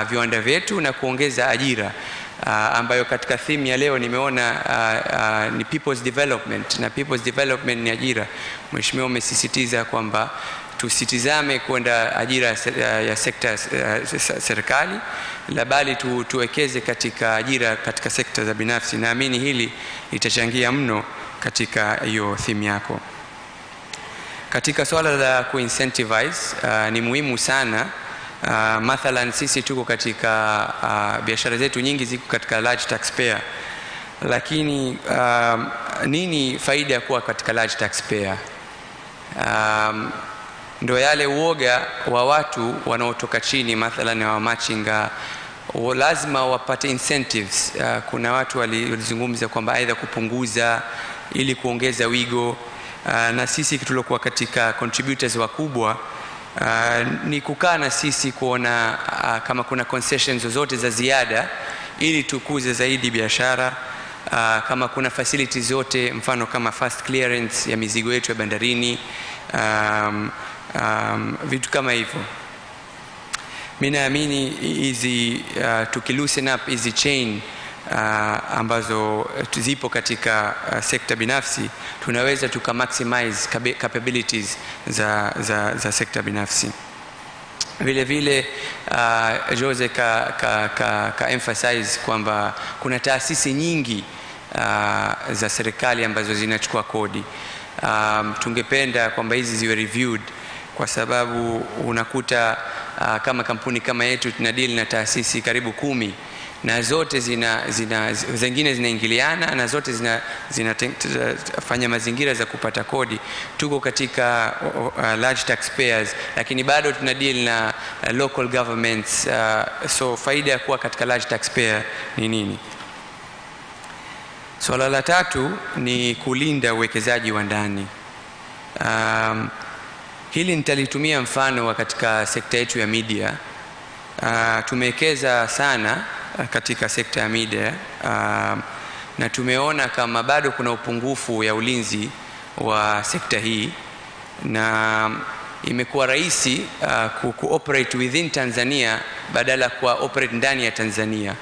viwanda vyetu na kuongeza ajira, ambayo katika theme ya leo nimeona ni people's development, na people's development ni ajira. Mheshimiwa umesisitiza kwamba tusitizame kwenda ajira ya sekta serikali, la bali tuwekeze katika ajira katika sekta za binafsi. Naamini hili litachangia mno katika hiyo theme yako. Katika swala la kuincentivize, ni muhimu sana. Mathalan sisi tuko katika biashara zetu nyingi ziko katika large taxpayer, lakini nini faida ya kuwa katika large taxpayer? Ndio yale uoga wa watu wanaotoka chini, mathalan wa machinga, lazima wapate incentives. Kuna watu walizungumza kwamba aidha kupunguza ili kuongeza wigo, na sisi tuliokuwa katika contributors wakubwa ni kukaa na sisi kuona kama kuna concessions zozote za ziada ili tukuze zaidi biashara, kama kuna facilities zote, mfano kama fast clearance ya mizigo yetu ya bandarini, vitu kama hivyo. Mimi naamini hizi tukiloosen up hizi chain ambazo zipo katika sekta binafsi, tunaweza maximize capabilities za sekta binafsi. Vile vile Jose ka emphasize kwamba kuna taasisi nyingi za serikali ambazo zinachukua kodi. Tungependa kwamba hizi ziwe reviewed, kwa sababu unakuta kama kampuni kama yetu tuna deal na taasisi karibu 10 na zote zingine zinaingiliana na zote zinafanya mazingira za kupata kodi. Tuko katika large taxpayers, lakini bado tuna deal na local governments. So faida ya kuwa katika large taxpayer ni nini? Swala la tatu ni kulinda uwekezaji wa ndani. Hili nitalitumia mfano katika sekta yetu ya media. Tumewekeza sana katika sekta ya media na tumeona kama bado kuna upungufu ya ulinzi wa sekta hii, na imekuwa rahisi ku-operate within Tanzania badala kwa operate ndani ya Tanzania,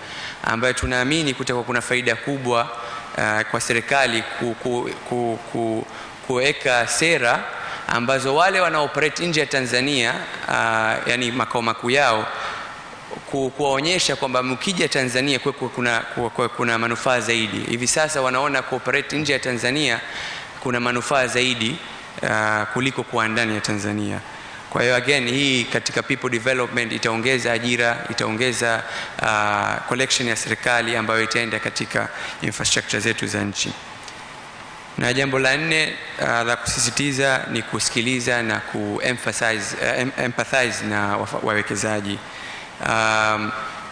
ambayo tunaamini kutakuwa kuna faida kubwa kwa serikali kuweka sera ambazo wale wanaoperate nje ya Tanzania, yani makao makuu yao, kuwaonyesha kwamba mkija Tanzania kuna manufaa zaidi. Hivi sasa wanaona cooperate nje ya Tanzania kuna manufaa zaidi kuliko kuwa ndani ya Tanzania. Kwa hiyo again, hii katika people development itaongeza ajira, itaongeza collection ya serikali ambayo itaenda katika infrastructure zetu za nchi. Na jambo la 4 la kusisitiza ni kusikiliza na empathize na wawekezaji.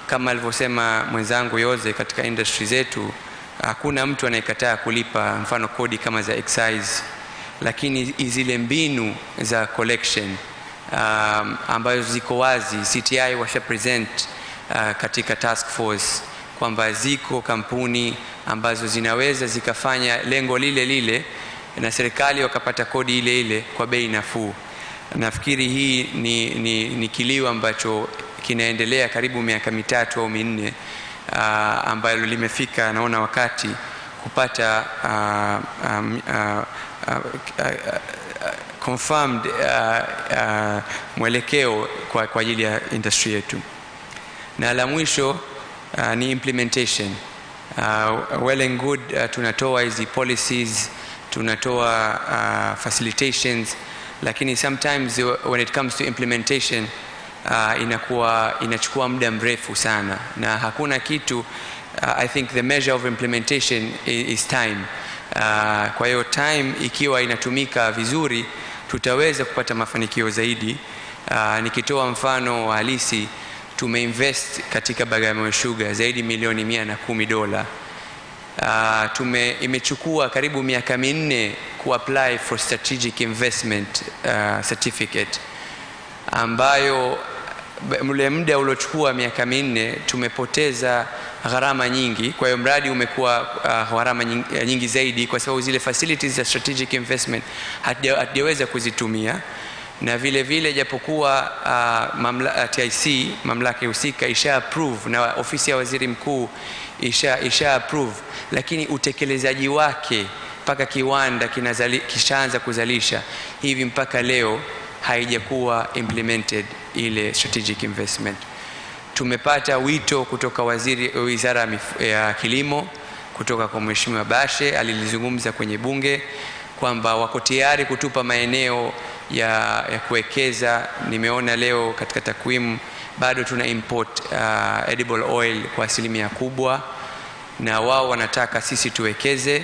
Kama alivyosema mwenzangu Yoze, katika industry zetu hakuna mtu anayekataa kulipa mfano kodi kama za excise, lakini zile mbinu za collection ambazo ziko wazi, CTI washa present katika task force kwamba ziko kampuni ambazo zinaweza zikafanya lengo lile lile na serikali wakapata kodi ile ile kwa bei nafuu. Nafikiri hii ni kilio ambacho kinaendelea karibu miaka 3 au 4, ambalo limefika naona wakati kupata confirmed mwelekeo kwa ajili ya industry yetu. Na la mwisho ni implementation. Well and good, tunatoa hizi policies, tunatoa facilitations, lakini sometimes when it comes to implementation inachukua muda mrefu sana, na hakuna kitu. I think the measure of implementation is time. Kwa hiyo time ikiwa inatumika vizuri, tutaweza kupata mafanikio zaidi. Nikitoa mfano halisi, tumeinvest katika Bagamoyo Sugar zaidi milioni $110. Imechukua karibu miaka 4 kuapply for strategic investment certificate, ambayo mle muda uliochukua miaka 4 tumepoteza gharama nyingi. Kwa hiyo mradi umekuwa gharama nyingi zaidi, kwa sababu zile facilities za strategic investment hatujaweza kuzitumia. Na vile vile japokuwa TIC mamlaka husika isha approve na ofisi ya waziri mkuu isha approve, lakini utekelezaji wake mpaka kiwanda kishaanza kuzalisha hivi mpaka leo haijakuwa implemented ile strategic investment. Tumepata wito kutoka wizara ya kilimo, kutoka kwa Mheshimiwa Bashe, alilizungumza kwenye bunge kwamba wako tayari kutupa maeneo ya kuwekeza. Nimeona leo katika takwimu bado tuna import edible oil kwa 1% kubwa, na wao wanataka sisi tuwekeze.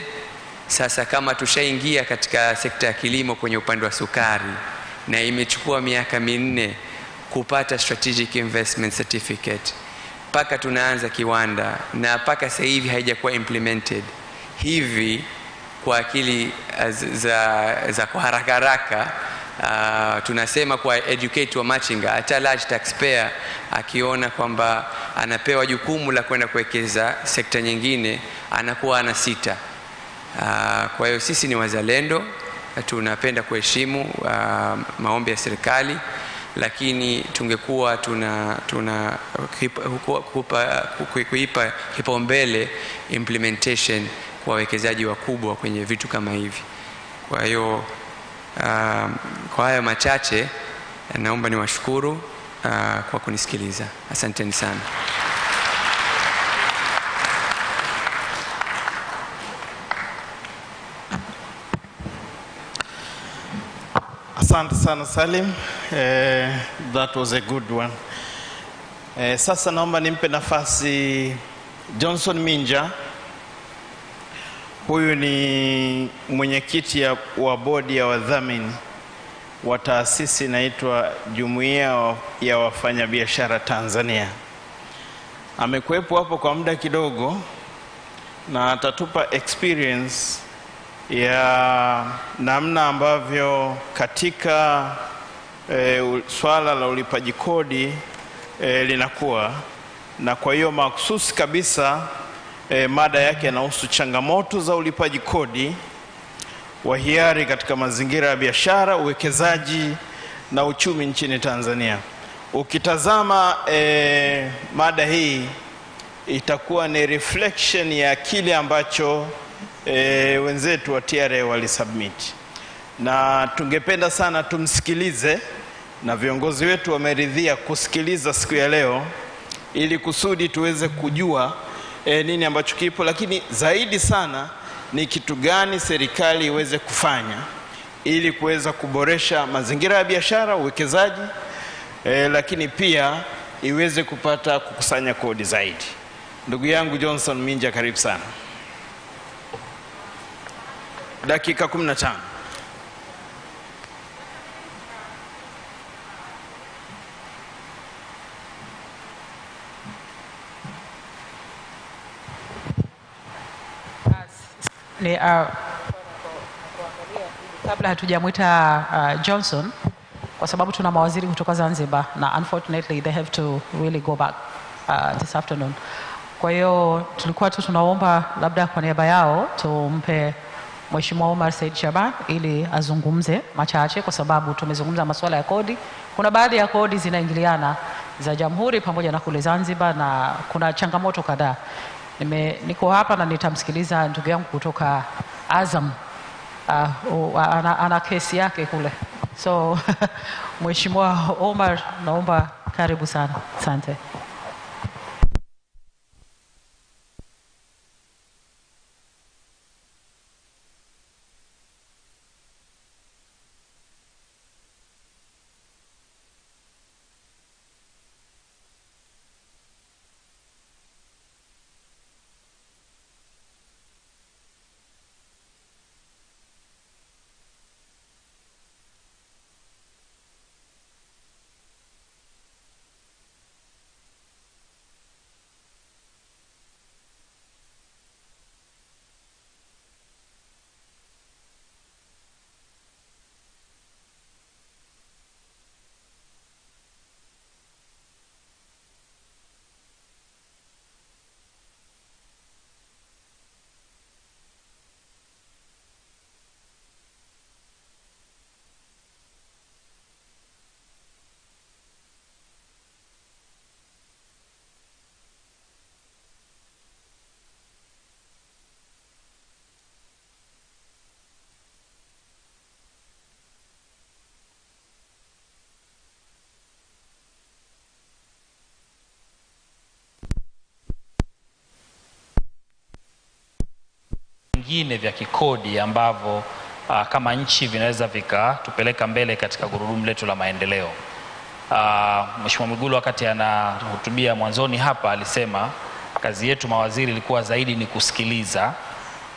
Sasa kama tushaingia katika sekta ya kilimo kwenye upande wa sukari, na imechukua miaka 4 kupata strategic investment certificate, paka tunaanza kiwanda na paka sasa hivi haijakuwa implemented, hivi kwa akili za kwa haraka tunasema kwa educate wa machinga, hata large taxpayer akiona kwamba anapewa jukumu la kwenda kuwekeza sekta nyingine anakuwa anasita. Kwa hiyo sisi ni wazalendo, tunapenda kuheshimu maombi ya serikali, lakini tungekuwa tuna kuipa kipaumbele implementation kwa wawekezaji wakubwa kwenye vitu kama hivi. Kwa hiyo kwa haya machache naomba niwashukuru kwa kunisikiliza. Asanteni sana. Asante sana Salim. That was a good one. Sasa naomba nimpe nafasi Johnson Minja. Huyu ni mwenyekiti wa bodi ya wadhamini wa taasisi inaitwa Jumuiya ya Wafanyabiashara Tanzania. Amekuwepo hapo kwa muda kidogo na atatupa experience ya namna ambavyo katika swala la ulipaji kodi linakuwa, na kwa hiyo mahususi kabisa mada yake inahusu changamoto za ulipaji kodi wa hiari katika mazingira ya biashara, uwekezaji na uchumi nchini Tanzania. Ukitazama mada hii itakuwa ni reflection ya kile ambacho wenzetu wa TRA walisubmit, na tungependa sana tumsikilize, na viongozi wetu wameridhia kusikiliza siku ya leo ili kusudi tuweze kujua nini ambacho kipo, lakini zaidi sana ni kitu gani serikali iweze kufanya ili kuweza kuboresha mazingira ya biashara, uwekezaji, lakini pia iweze kupata kukusanya kodi zaidi. Ndugu yangu Johnson Minja, karibu sana. Dakika 15. Kabla hatujamwita Johnson, kwa sababu tuna mawaziri kutoka Zanzibar na unfortunately they have to really go back this afternoon. Kwa hiyo tulikuwa tu tunaomba labda kwa niaba yao tumpe Mheshimiwa Omar Said Shaban ili azungumze machache, kwa sababu tumezungumza masuala ya kodi. Kuna baadhi ya kodi zinaingiliana za Jamhuri pamoja na kule Zanzibar, na kuna changamoto kadhaa. Niko hapa na nitamsikiliza ndugu yangu kutoka Azam. Ana kesi yake kule. So Mheshimiwa Omar, naomba karibu sana. Asante. vingine vya kikodi ambavyo kama nchi vinaweza vikatupeleka mbele katika gurudumu letu la maendeleo. Mheshimiwa Mwigulu wakati anahutubia mwanzoni hapa alisema kazi yetu mawaziri ilikuwa zaidi ni kusikiliza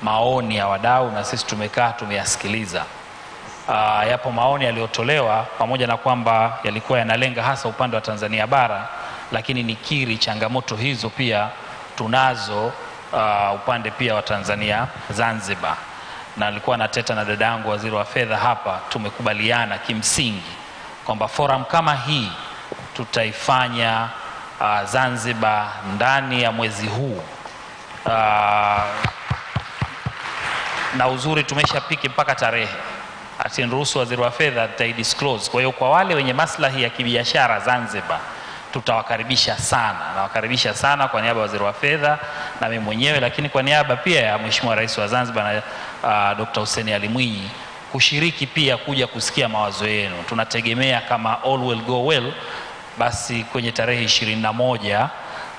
maoni ya wadau, na sisi tumekaa tumeyasikiliza. Yapo maoni yaliyotolewa pamoja na kwamba yalikuwa yanalenga hasa upande wa Tanzania bara, lakini nikiri changamoto hizo pia tunazo upande pia wa Tanzania Zanzibar. Na alikuwa nateta na dadangu waziri wa fedha hapa, tumekubaliana kimsingi kwamba forum kama hii tutaifanya Zanzibar ndani ya mwezi huu. Na uzuri tumeshapiki mpaka tarehe. atiniruhusu waziri wa fedha nitaidisclose. Kwa hiyo kwa wale wenye maslahi ya kibiashara Zanzibar tutawakaribisha sana, nawakaribisha sana kwa niaba ya waziri wa fedha na mimi mwenyewe, lakini kwa niaba pia ya Mheshimiwa Rais wa Zanzibar na Dr. Hussein Ali Mwinyi kushiriki pia kuja kusikia mawazo yenu. Tunategemea kama all will go well, basi kwenye tarehe 21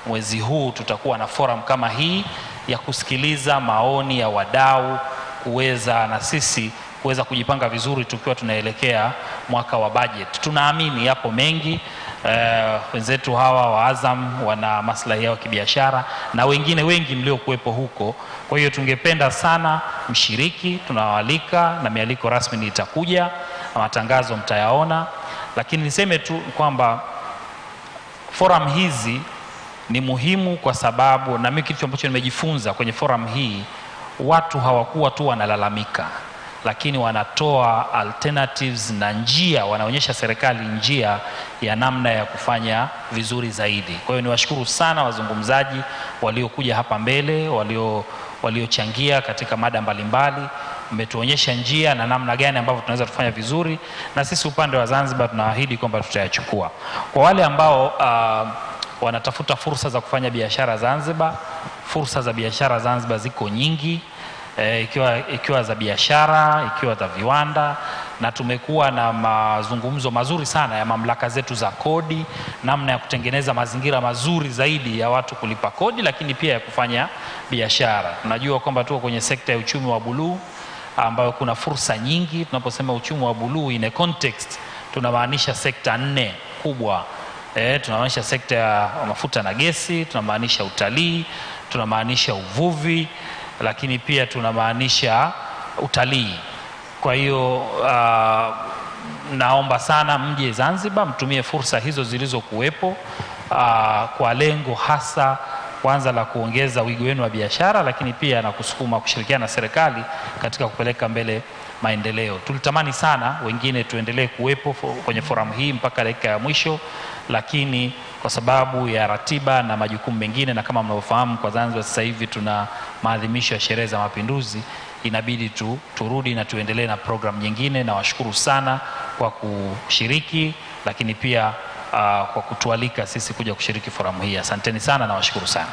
mwezi huu tutakuwa na forum kama hii ya kusikiliza maoni ya wadau, kuweza na sisi kuweza kujipanga vizuri tukiwa tunaelekea mwaka wa budget. Tunaamini yapo mengi, wenzetu hawa wa Azam wana maslahi yao kibiashara na wengine wengi mlio kuwepo huko. Kwa hiyo tungependa sana mshiriki, tunawaalika na mialiko rasmi itakuja na matangazo mtayaona, lakini niseme tu kwamba forum hizi ni muhimu kwa sababu, na mimi kitu ambacho nimejifunza kwenye forum hii, watu hawakuwa tu wanalalamika, lakini wanatoa alternatives na njia, wanaonyesha serikali njia ya namna ya kufanya vizuri zaidi. Kwa hiyo niwashukuru sana wazungumzaji waliokuja hapa mbele, waliochangia katika mada mbalimbali. Mmetuonyesha njia na namna gani ambavyo tunaweza kufanya vizuri, na sisi upande wa Zanzibar tunaahidi kwamba tutayachukua. Kwa wale ambao wanatafuta fursa za kufanya biashara Zanzibar, fursa za biashara Zanzibar ziko nyingi, ikiwa za biashara, ikiwa za viwanda, na tumekuwa na mazungumzo mazuri sana ya mamlaka zetu za kodi, namna ya kutengeneza mazingira mazuri zaidi ya watu kulipa kodi, lakini pia ya kufanya biashara. Tunajua kwamba tuko kwenye sekta ya uchumi wa buluu ambayo kuna fursa nyingi. Tunaposema uchumi wa buluu in a context, tunamaanisha sekta 4 kubwa. Tunamaanisha sekta ya mafuta na gesi, tunamaanisha utalii, tunamaanisha uvuvi, lakini pia tunamaanisha utalii. Kwa hiyo naomba sana mje Zanzibar, mtumie fursa hizo zilizokuwepo kwa lengo hasa kwanza la kuongeza wigo wenu wa biashara, lakini pia na kusukuma kushirikiana na serikali katika kupeleka mbele maendeleo. Tulitamani sana wengine tuendelee kuwepo kwenye forum hii mpaka dakika ya mwisho, lakini kwa sababu ya ratiba na majukumu mengine, na kama mnavyofahamu kwa Zanzibar sasa hivi tuna maadhimisho ya sherehe za Mapinduzi, inabidi turudi na tuendelee na program nyingine. Na washukuru sana kwa kushiriki, lakini pia kwa kutualika sisi kuja kushiriki forum hii. Asanteni sana na washukuru sana.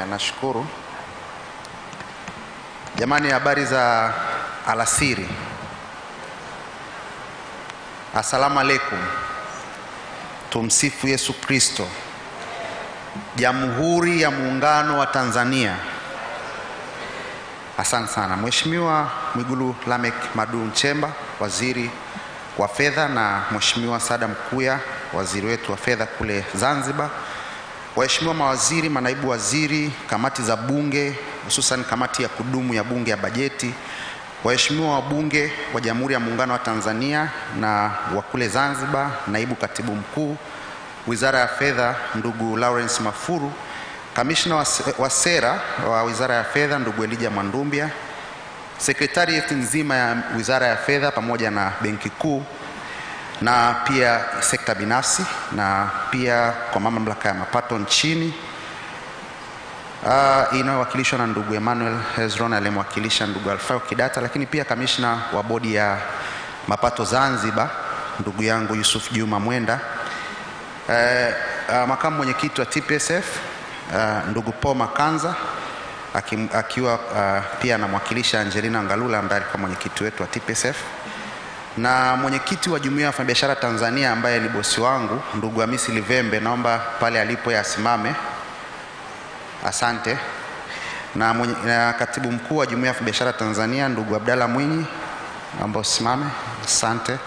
Nashukuru. Jamani, habari za alasiri. Asalamu alaikum. Tumsifu Yesu Kristo. Jamhuri ya Muungano wa Tanzania. Asante sana. Mheshimiwa Mwigulu Lameck Madu Nchemba, waziri wa fedha, na Mheshimiwa Saada Mkuya, waziri wetu wa fedha kule Zanzibar, waheshimiwa mawaziri, manaibu waziri, kamati za bunge, hususan kamati ya kudumu ya bunge ya bajeti, waheshimiwa wabunge wa Jamhuri ya Muungano wa Tanzania na wa kule Zanzibar, naibu katibu mkuu Wizara ya Fedha ndugu Lawrence Mafuru, kamishna wa sera wa Wizara ya Fedha ndugu Elijah Mwandumbia, sekretarieti nzima ya Wizara ya Fedha pamoja na Benki Kuu, na pia sekta binafsi, na pia kwa mamlaka ya mapato nchini inayowakilishwa na ndugu Emmanuel Hezron aliyemwakilisha ndugu Alfayo Kidata, lakini pia kamishna wa bodi ya mapato Zanzibar ndugu yangu Yusuf Juma Mwenda, makamu mwenyekiti wa TPSF ndugu Paul Makanza akiwa pia anamwakilisha Angelina Ngalula ambaye alikuwa mwenyekiti wetu wa TPSF, na mwenyekiti wa Jumuiya ya Wafanyabiashara Tanzania ambaye ni bosi wangu ndugu Hamisi Livembe, naomba pale alipo yasimame. Asante. Na katibu mkuu wa Jumuiya ya Wafanyabiashara Tanzania ndugu Abdalla Mwinyi, naomba usimame. Asante.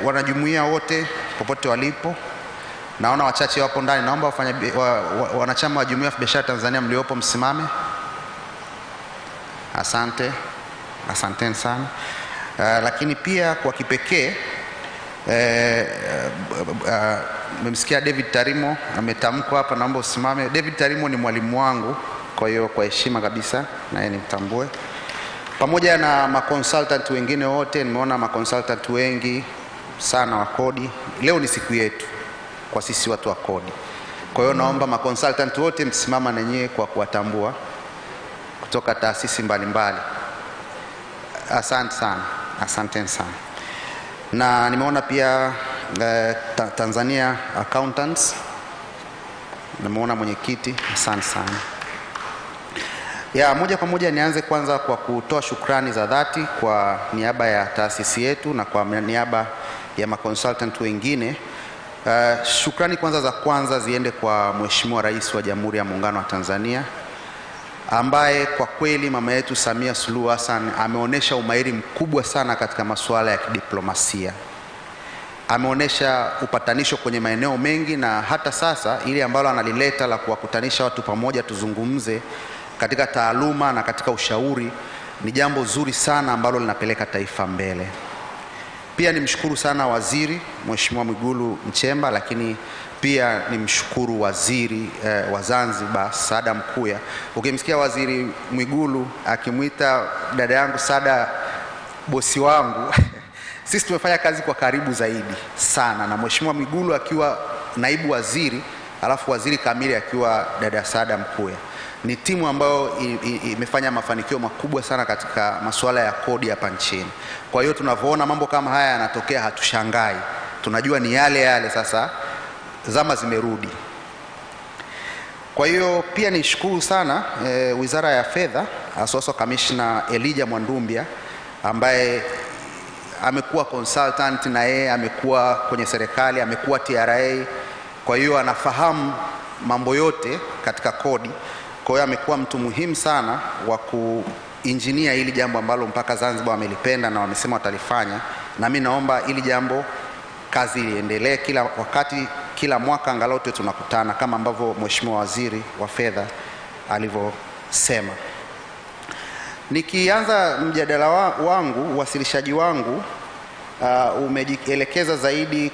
Wanajumuiya wote popote walipo, naona wachache wapo ndani, naomba wanachama wa Jumuiya ya Wafanyabiashara Tanzania mliopo msimame. Asante. Asanteni sana. Lakini pia kwa kipekee mmemsikia David Tarimo ametamkwa hapa, naomba usimame. David Tarimo ni mwalimu wangu Kwa hiyo kwa heshima kabisa na yeye nimtambue. Pamoja na maconsultant wengine wote, nimeona maconsultant wengi sana wa Kodi. Leo ni siku yetu kwa sisi watu wa Kodi. Kwa hiyo naomba maconsultant wote msimama na nyie kwa kuwatambua kutoka taasisi mbalimbali. Asante sana. Asante sana. Na nimeona pia Tanzania accountants. Nimeona mwenyekiti. Asante sana. Ya moja kwa moja nianze kwanza kwa kutoa shukrani za dhati kwa niaba ya taasisi yetu na kwa niaba ya maconsultant wengine. Shukrani kwanza ziende kwa Mheshimiwa Rais wa Jamhuri ya Muungano wa Tanzania, ambaye kwa kweli mama yetu Samia Suluhu Hassan ameonesha umahiri mkubwa sana katika masuala ya kidiplomasia. Ameonesha upatanisho kwenye maeneo mengi, na hata sasa ili ambalo analileta la kuwakutanisha watu pamoja tuzungumze katika taaluma na katika ushauri ni jambo zuri sana ambalo linapeleka taifa mbele. Pia nimshukuru sana waziri Mheshimiwa Mwigulu Nchemba, lakini pia nimshukuru waziri wa Zanzibar Saada Mkuya. Ukimsikia waziri Mwigulu akimuita dada yangu Saada bosi wangu sisi tumefanya kazi kwa karibu zaidi sana na Mheshimiwa Mwigulu akiwa naibu waziri, alafu waziri kamili akiwa dada Saada Mkuya. Ni timu ambayo imefanya mafanikio makubwa sana katika masuala ya kodi hapa nchini. Kwa hiyo tunavyoona mambo kama haya yanatokea hatushangai. Tunajua ni yale yale sasa, zama zimerudi. Kwa hiyo pia nishukuru sana Wizara ya Fedha, Associate Commissioner Elijah Mwandumbia ambaye amekuwa consultant na yeye amekuwa kwenye serikali, amekuwa TRA. Kwa hiyo anafahamu mambo yote katika kodi. Kwa hiyo amekuwa mtu muhimu sana wa kuinjinia hili jambo ambalo mpaka Zanzibar wamelipenda na wamesema watalifanya. Na mimi naomba hili jambo kazi iendelee kila wakati, kila mwaka angalau tu tunakutana kama ambavyo Mheshimiwa Waziri wa Fedha alivyosema. Nikianza mjadala wangu, uwasilishaji wangu umejielekeza zaidi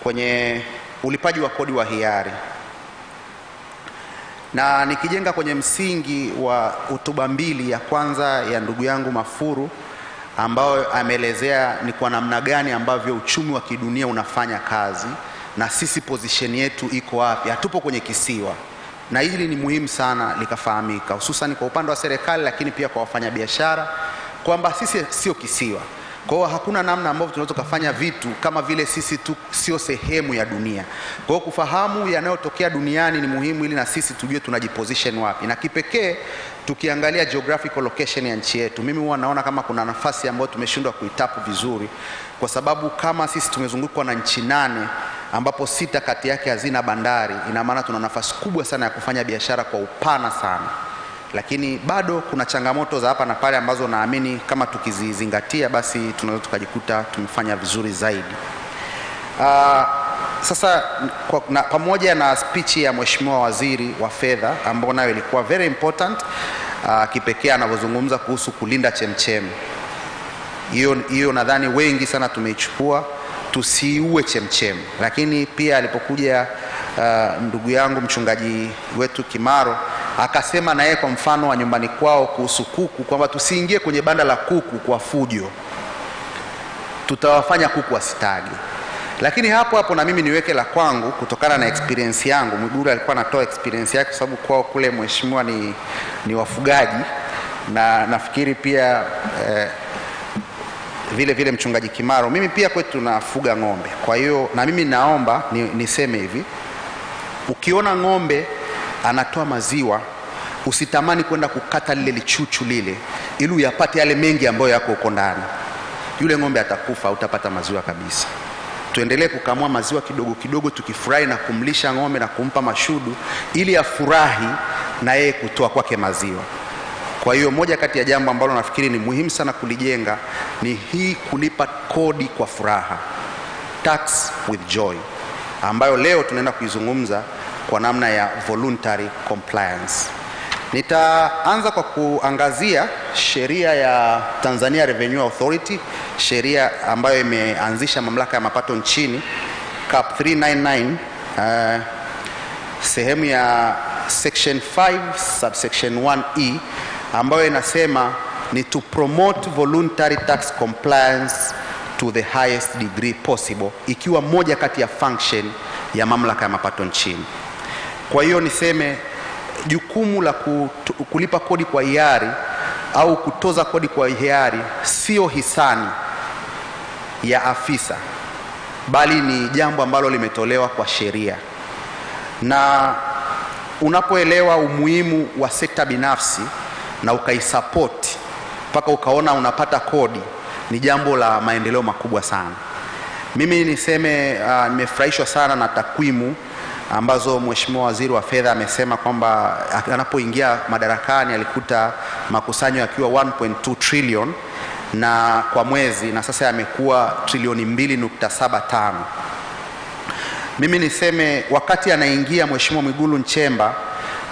kwenye ulipaji wa kodi wa hiari. Na nikijenga kwenye msingi wa hotuba mbili, ya kwanza ya ndugu yangu Mafuru ambao ameelezea ni kwa namna gani ambavyo uchumi wa kidunia unafanya kazi na sisi position yetu iko wapi. Hatupo kwenye kisiwa. Na hili ni muhimu sana likafahamika, hususan kwa upande wa serikali lakini pia kwa wafanyabiashara, kwamba sisi sio kisiwa. Kwa hiyo hakuna namna ambavyo tunaweza kufanya vitu kama vile sisi tu sio sehemu ya dunia. Kwa hiyo kufahamu yanayotokea duniani ni muhimu ili na sisi tujue tunajiposition wapi. Na kipekee tukiangalia geographical location ya nchi yetu, mimi huwa naona kama kuna nafasi ambayo tumeshindwa kuitapu vizuri, kwa sababu kama sisi tumezungukwa na nchi 8 ambapo 6 kati yake hazina bandari, ina maana tuna nafasi kubwa sana ya kufanya biashara kwa upana sana. Lakini bado kuna changamoto za hapa na pale ambazo naamini kama tukizizingatia basi tunaweza tukajikuta tumefanya vizuri zaidi. Sasa pamoja na speech ya Mheshimiwa Waziri wa Fedha ambao nayo ilikuwa very important, kipekee anavyozungumza kuhusu kulinda chemchem. Hiyo nadhani wengi sana tumeichukua, tusiue chemchem. Lakini pia alipokuja ndugu yangu mchungaji wetu Kimaro akasema na yeye kwa mfano wa nyumbani kwao kuhusu kuku, kwamba tusiingie kwenye banda la kuku kwa fujo, tutawafanya kuku wasitage. Lakini hapo na mimi niweke la kwangu kutokana na experience yangu. Mwigulu alikuwa anatoa experience yake kwa sababu kwao kule mheshimiwa ni wafugaji, na nafikiri pia vile mchungaji Kimaro, mimi pia kwetu tunafuga ng'ombe. Kwa hiyo na mimi naomba niseme hivi, ukiona ng'ombe anatoa maziwa, usitamani kwenda kukata lile lichuchu lile ili uyapate yale mengi ambayo yako huko ndani. Yule ng'ombe atakufa, utapata maziwa kabisa. Tuendelee kukamua maziwa kidogo kidogo, tukifurahi na kumlisha ng'ombe na kumpa mashudu ili afurahi na yeye kutoa kwake maziwa. Kwa hiyo moja kati ya jambo ambalo nafikiri ni muhimu sana kulijenga ni hii kulipa kodi kwa furaha, tax with joy, ambayo leo tunaenda kuizungumza kwa namna ya voluntary compliance. Nitaanza kwa kuangazia sheria ya Tanzania Revenue Authority, sheria ambayo imeanzisha mamlaka ya mapato nchini, CAP 399, sehemu ya section 5 subsection 1E ambayo inasema ni to promote voluntary tax compliance to the highest degree possible, ikiwa moja kati ya function ya mamlaka ya mapato nchini. Kwa hiyo niseme jukumu la kulipa kodi kwa hiari au kutoza kodi kwa hiari sio hisani ya afisa, bali ni jambo ambalo limetolewa kwa sheria. Na unapoelewa umuhimu wa sekta binafsi na ukaisupport mpaka ukaona unapata kodi, ni jambo la maendeleo makubwa sana. Mimi niseme nimefurahishwa sana na takwimu ambazo Mheshimiwa Waziri wa Fedha amesema kwamba anapoingia madarakani alikuta makusanyo yakiwa 1.2 trillion na kwa mwezi, na sasa yamekuwa trilioni 2.75. Mimi niseme wakati anaingia Mheshimiwa Mwigulu Nchemba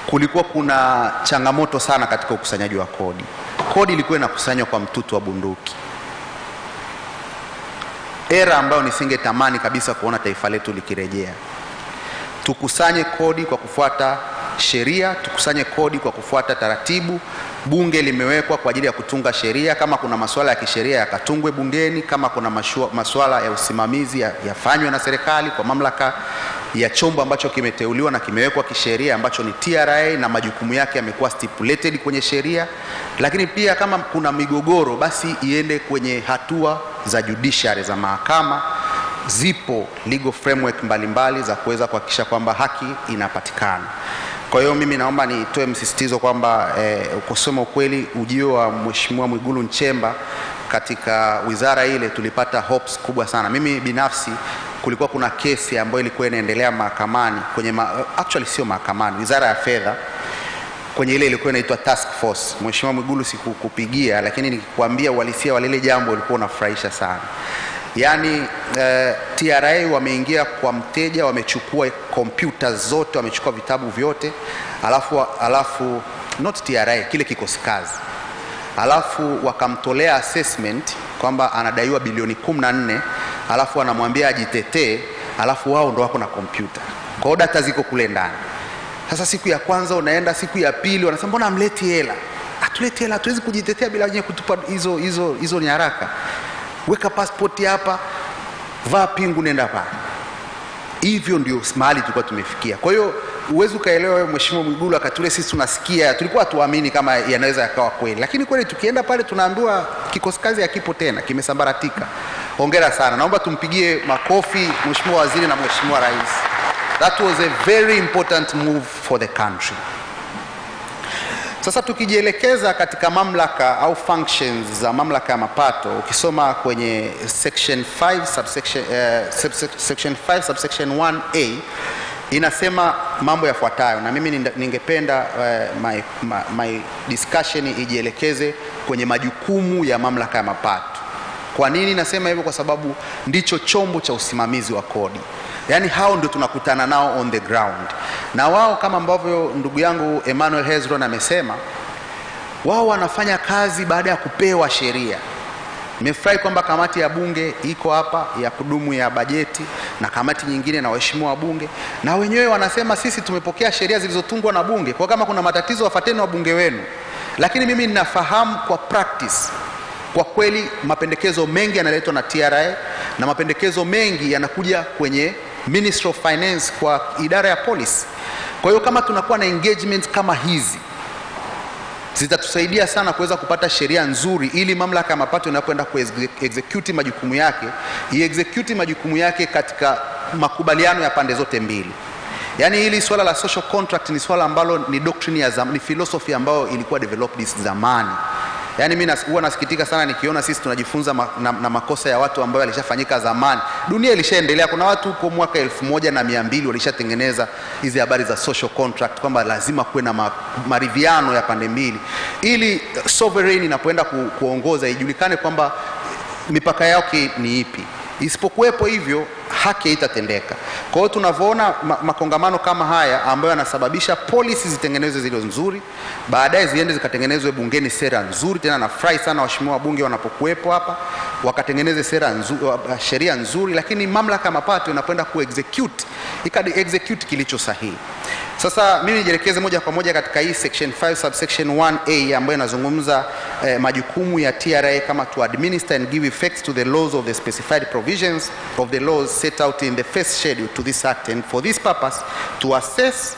kulikuwa kuna changamoto sana katika ukusanyaji wa kodi. Kodi ilikuwa inakusanywa kwa mtutu wa bunduki, era ambayo nisingetamani kabisa kuona taifa letu likirejea. Tukusanye kodi kwa kufuata sheria, tukusanye kodi kwa kufuata taratibu. Bunge limewekwa kwa ajili ya kutunga sheria. Kama kuna masuala ya kisheria yakatungwe bungeni, kama kuna masuala ya usimamizi yafanywe na serikali kwa mamlaka ya chombo ambacho kimeteuliwa na kimewekwa kisheria ambacho ni TRA, na majukumu yake yamekuwa stipulated kwenye sheria. Lakini pia kama kuna migogoro, basi iende kwenye hatua za judiciary, za mahakama. Zipo legal framework mbalimbali za kuweza kuhakikisha kwamba haki inapatikana. Kwa hiyo mimi naomba nitoe msisitizo kwamba kusema ukweli, ujio wa Mheshimiwa Mwigulu Nchemba katika wizara ile tulipata hopes kubwa sana. Mimi binafsi kulikuwa kuna kesi ambayo ilikuwa inaendelea mahakamani kwenye actually sio mahakamani, Wizara ya Fedha, kwenye ile ilikuwa inaitwa task force. Mheshimiwa Mwigulu sikukupigia, lakini nikikwambia uhalisia wa lile jambo ulikuwa unafurahisha sana. Yaani TRA wameingia kwa mteja, wamechukua computers zote, wamechukua vitabu vyote, alafu not TRA, kile kikosi kazi, alafu wakamtolea assessment kwamba anadaiwa bilioni 14, alafu anamwambia ajitetee, alafu wao ndo wako na kompyuta. Kwa hiyo data ziko kule ndani. Sasa siku ya kwanza unaenda, siku ya pili wanasema mbona amleti hela? Atuleti hela, hatuwezi kujitetea bila wenyewe kutupa hizo nyaraka. Weka passport hapa, vaa pingu, nenda pale. Hivyo ndio mahali tulikuwa tumefikia. Kwa hiyo uwezo kaelewa wewe Mheshimiwa Mwigulu akatule, sisi tunasikia, tulikuwa tuamini kama yanaweza yakawa kweli. Lakini kweli tukienda pale tunaambiwa kikosi kazi hakipo tena, kimesambaratika. Hongera sana. Naomba tumpigie makofi Mheshimiwa Waziri na Mheshimiwa Rais. That was a very important move for the country. Sasa tukijielekeza katika mamlaka au functions za mamlaka ya mapato, ukisoma kwenye section 5 subsection 1A inasema mambo yafuatayo, na mimi ningependa my discussion ijielekeze kwenye majukumu ya mamlaka ya mapato. Kwa nini nasema hivyo? Kwa sababu ndicho chombo cha usimamizi wa kodi. Yaani hao ndio tunakutana nao on the ground. Na wao kama ambavyo ndugu yangu Emmanuel Hezron amesema, wao wanafanya kazi baada ya kupewa sheria. Nimefurahi kwamba kamati ya bunge iko hapa ya kudumu ya bajeti na kamati nyingine na waheshimiwa wa bunge, na wenyewe wanasema sisi tumepokea sheria zilizotungwa na bunge, kwa kama kuna matatizo wafateni wa bunge wenu. Lakini mimi ninafahamu kwa practice, kwa kweli mapendekezo mengi yanaletwa na TRA na mapendekezo mengi yanakuja kwenye Ministry of Finance kwa idara ya policy. Kwa hiyo kama tunakuwa na engagement kama hizi, zitatusaidia sana kuweza kupata sheria nzuri, ili mamlaka ya mapato inapoenda ku-execute majukumu yake, i-execute majukumu yake katika makubaliano ya pande zote mbili. Yaani hili swala la social contract ni swala ambalo ni doctrine ya zamani, ni philosophy ambayo ilikuwa developed zamani. Yaani mimi huwa nasikitika sana nikiona sisi tunajifunza na makosa ya watu ambao yalishafanyika zamani. Dunia ilishaendelea. Kuna watu huko mwaka 1200 walishatengeneza hizi habari za social contract kwamba lazima kuwe na maridhiano ya pande mbili, ili sovereign inapoenda kuongoza ijulikane kwamba mipaka yake ni ipi. Isipokuwepo hivyo, haki haitatendeka. Kwa hiyo tunavyoona makongamano kama haya ambayo yanasababisha policies zitengenezwe zile nzuri, baadaye ziende zikatengenezwe bungeni sera nzuri. Tena nafurahi sana waheshimiwa wabunge wanapokuwepo hapa wakatengeneze sera nzuri, sheria nzuri, lakini mamlaka ya mapato inapoenda ku-execute, execute kilicho sahihi. Sasa Sasa mimi nijelekeze moja kwa moja katika hii section 5 subsection 1A ambayo inazungumza majukumu ya TRA kama to administer and give effect to the laws of the specified provisions of the laws set out in the first schedule to this act, and for this purpose to assess,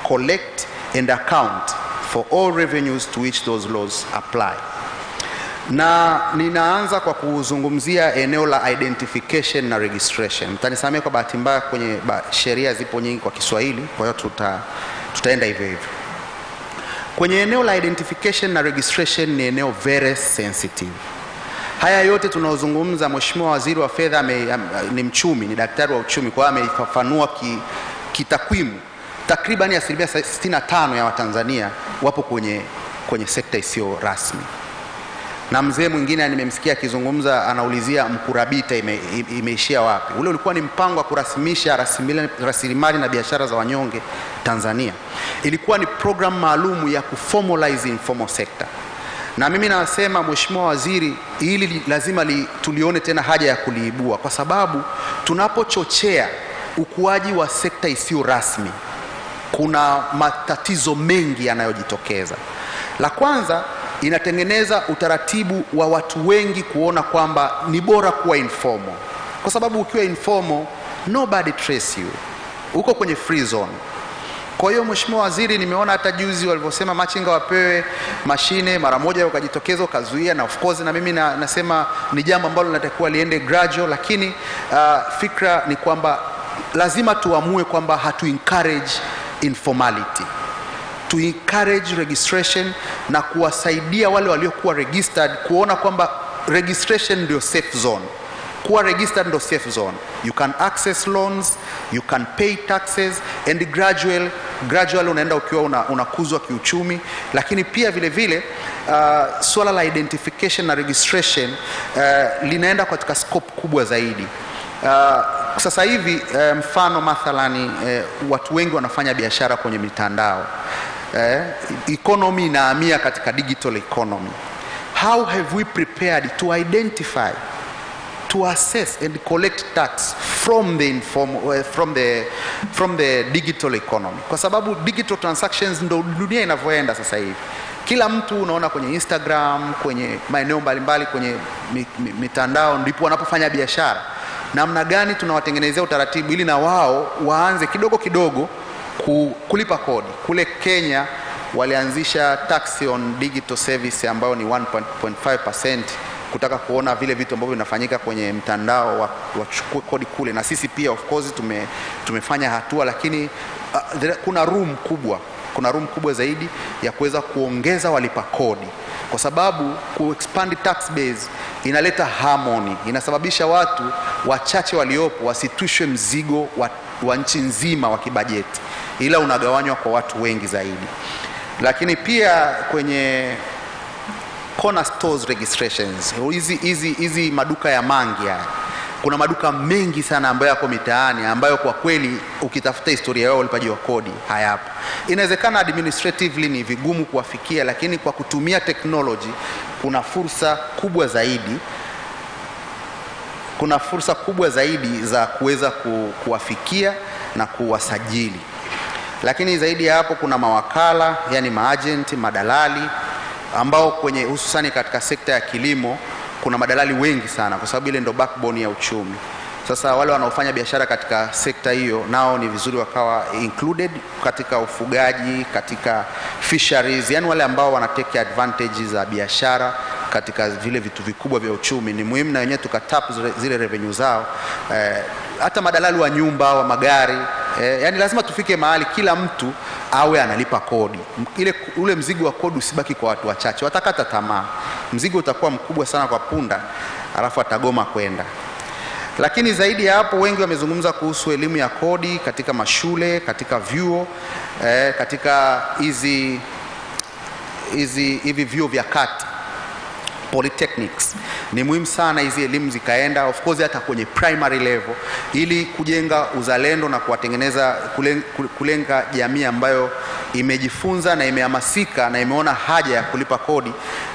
collect and account for all revenues to which those laws apply. Na ninaanza kwa kuzungumzia eneo la identification na registration. Mtanisamea kwa bahati mbaya kwenye sheria zipo nyingi kwa Kiswahili, kwa hiyo tutaenda hivyo hivyo. Kwenye eneo la identification na registration ni eneo very sensitive. Haya yote tunaozungumza, Mheshimiwa Waziri wa Fedha ni mchumi, ni daktari wa uchumi, kwa hiyo ameifafanua kitakwimu. Takriban 65% ya Watanzania wapo kwenye sekta isiyo rasmi. Na mzee mwingine nimemsikia akizungumza, anaulizia mkurabita imeishia wapi. Ule ulikuwa ni mpango wa kurasimisha rasilimali na biashara za wanyonge Tanzania. Ilikuwa ni program maalum ya kuformalize informal sector. Na mimi nasema Mheshimiwa Waziri, hili lazima tulione tena haja ya kuliibua, kwa sababu tunapochochea ukuaji wa sekta isiyo rasmi kuna matatizo mengi yanayojitokeza. La kwanza, inatengeneza utaratibu wa watu wengi kuona kwamba ni bora kuwa informal, kwa sababu ukiwa informal nobody trace you, uko kwenye free zone. Kwa hiyo Mheshimiwa Waziri, nimeona hata juzi walivyosema machinga wapewe mashine mara moja ukajitokeza ukazuia, na of course na mimi nasema ni jambo ambalo linatakiwa liende gradual, lakini fikra ni kwamba lazima tuamue kwamba hatu encourage informality, to encourage registration na kuwasaidia wale waliokuwa registered kuona kwamba registration ndio safe zone. Kuwa registered ndio safe zone. You can access loans, you can pay taxes, and gradually unaenda ukiwa unakuzwa kiuchumi. Lakini pia vile vile swala la identification na registration linaenda katika scope kubwa zaidi. Sasa hivi mfano mathalani watu wengi wanafanya biashara kwenye mitandao. Economy inahamia katika digital economy. How have we prepared to identify, to assess and collect tax from the digital economy? Kwa sababu digital transactions ndo dunia inavyoenda sasa hivi. Kila mtu unaona kwenye Instagram, kwenye maeneo mbalimbali kwenye mitandao ndipo wanapofanya biashara. Namna gani tunawatengenezea utaratibu ili na wao waanze kidogo kidogo kulipa kodi? Kule Kenya walianzisha tax on digital service ambayo ni 1.5%, kutaka kuona vile vitu ambavyo vinafanyika kwenye mtandao wachukue kodi kule, na sisi pia of course tumefanya hatua, lakini kuna room kubwa zaidi ya kuweza kuongeza walipa kodi, kwa sababu expand tax base inaleta harmony, inasababisha watu wachache waliopo wasitwishwe mzigo wa nchi nzima wa kibajeti, ila unagawanywa kwa watu wengi zaidi. Lakini pia kwenye corner stores registrations, hizi maduka ya mangi haya, kuna maduka mengi sana ambayo yako mitaani ambayo kwa kweli ukitafuta historia yao ulipaji wa kodi hayapo. Inawezekana administratively ni vigumu kuwafikia, lakini kwa kutumia technology kuna fursa kubwa zaidi za kuweza kuwafikia na kuwasajili. Lakini zaidi ya hapo kuna mawakala, yani maagent, madalali ambao kwenye hususani katika sekta ya kilimo kuna madalali wengi sana, kwa sababu ile ndo backbone ya uchumi. Sasa wale wanaofanya biashara katika sekta hiyo nao ni vizuri wakawa included katika ufugaji, katika fisheries, yani wale ambao wana take advantage za biashara katika vile vitu vikubwa vya uchumi. Ni muhimu na wenyewe tukatap zile revenue zao. Hata madalali wa nyumba, wa magari, yani lazima tufike mahali kila mtu awe analipa kodi. Ule mzigo wa kodi usibaki kwa watu wachache, watakata tamaa. Mzigo utakuwa mkubwa sana kwa punda, alafu atagoma kwenda. Lakini zaidi ya hapo, wengi wamezungumza kuhusu elimu ya kodi katika mashule, katika vyuo, katika hivi vyuo vya kati, polytechnics. Ni muhimu sana hizi elimu zikaenda of course hata kwenye primary level, ili kujenga uzalendo na kuwatengeneza kulenga jamii ambayo imejifunza na imehamasika na imeona haja ya kulipa kodi.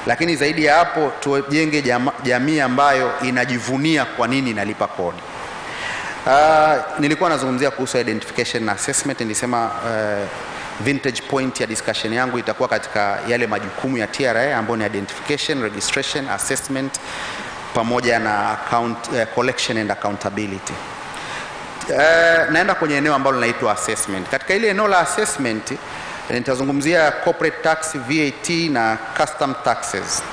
Lakini zaidi ya hapo, tujenge jamii ambayo inajivunia kwa nini inalipa kodi. Nilikuwa nazungumzia kuhusu identification na assessment. Nilisema vintage point ya discussion yangu itakuwa katika yale majukumu ya TRA ambayo ni identification, registration, assessment pamoja na collection and accountability. Naenda kwenye eneo ambalo linaitwa assessment. Katika ile eneo la assessment nitazungumzia corporate tax, VAT na custom taxes.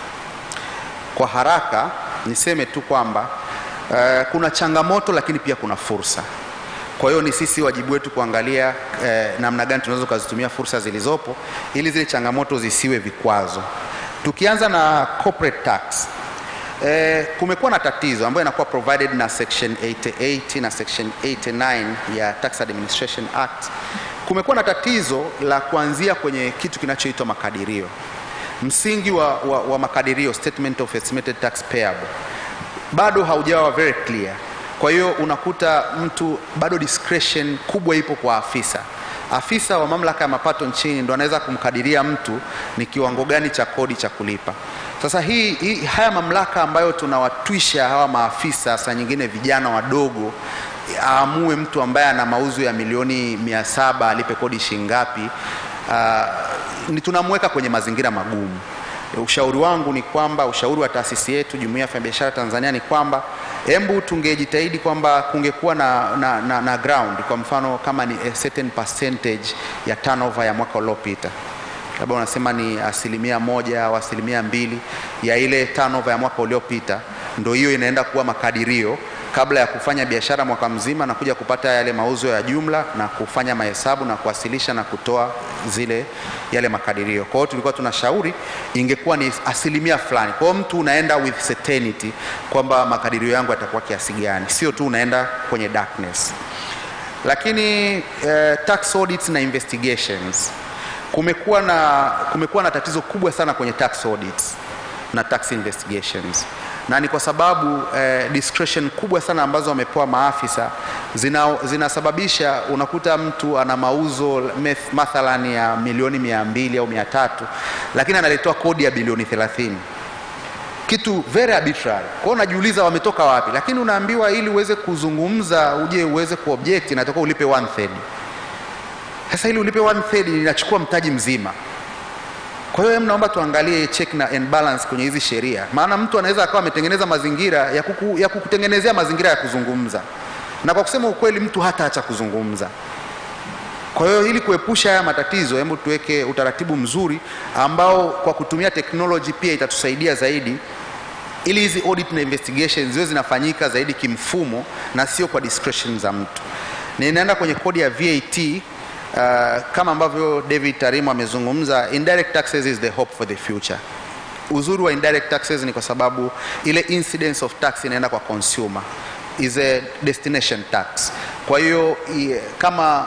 Kwa haraka niseme tu kwamba kuna changamoto lakini pia kuna fursa. Kwa hiyo ni sisi wajibu wetu kuangalia namna gani tunaweza kuzitumia fursa zilizopo ili zile changamoto zisiwe vikwazo. Tukianza na corporate tax, kumekuwa na tatizo ambayo inakuwa provided na section 88 na section 89 ya Tax Administration Act. Kumekuwa na tatizo la kuanzia kwenye kitu kinachoitwa makadirio. Msingi wa makadirio, statement of estimated tax payable, bado haujawa very clear. Kwa hiyo unakuta mtu bado discretion kubwa ipo kwa afisa wa mamlaka ya mapato nchini ndo anaweza kumkadiria mtu ni kiwango gani cha kodi cha kulipa. Sasa haya mamlaka ambayo tunawatwisha hawa maafisa, saa nyingine vijana wadogo, aamue mtu ambaye ana mauzo ya milioni 700 alipe kodi shingapi, ni tunamweka kwenye mazingira magumu. Ushauri wangu ni kwamba, ushauri wa taasisi yetu Jumuiya ya Wafanyabiashara Tanzania ni kwamba hebu tungejitahidi kwamba kungekuwa na ground, kwa mfano kama ni a certain percentage ya turnover ya mwaka uliopita, labda unasema ni 1% au 2% ya ile turnover ya mwaka uliopita, ndio hiyo inaenda kuwa makadirio kabla ya kufanya biashara mwaka mzima na kuja kupata yale mauzo ya jumla na kufanya mahesabu na kuwasilisha na kutoa yale makadirio. Kwa hiyo tulikuwa tunashauri ingekuwa ni 1% fulani. Kwa hiyo mtu unaenda with certainty kwamba makadirio yangu yatakuwa kiasi gani, sio tu unaenda kwenye darkness. Lakini tax audits na investigations, kumekuwa na tatizo kubwa sana kwenye tax audits na tax investigations, na ni kwa sababu discretion kubwa sana ambazo wamepewa maafisa zinasababisha unakuta mtu ana mauzo mathalan ya milioni 200 au 300, lakini analetoa kodi ya bilioni 30, kitu very arbitrary. Kwa hiyo unajiuliza wametoka wapi, lakini unaambiwa ili uweze kuzungumza, uje uweze kuobject, inatoka ulipe 1/3. Sasa ili ulipe 1/3 inachukua mtaji mzima. Kwa hiyo naomba tuangalie check and balance kwenye hizi sheria, maana mtu anaweza akawa ametengeneza mazingira ya kukutengenezea mazingira ya kuzungumza, na kwa kusema ukweli mtu hataacha kuzungumza. Kwa hiyo ili kuepusha haya matatizo, hebu tuweke utaratibu mzuri ambao kwa kutumia technology pia itatusaidia zaidi, ili hizi audit na investigations ziwe zinafanyika zaidi kimfumo na sio kwa discretion za mtu. Ninaenda kwenye kodi ya VAT. Kama ambavyo David Tarimo amezungumza, indirect taxes is the hope for the future. Uzuri wa indirect taxes ni kwa sababu ile incidence of tax inaenda kwa consumer, is a destination tax. Kwa hiyo kama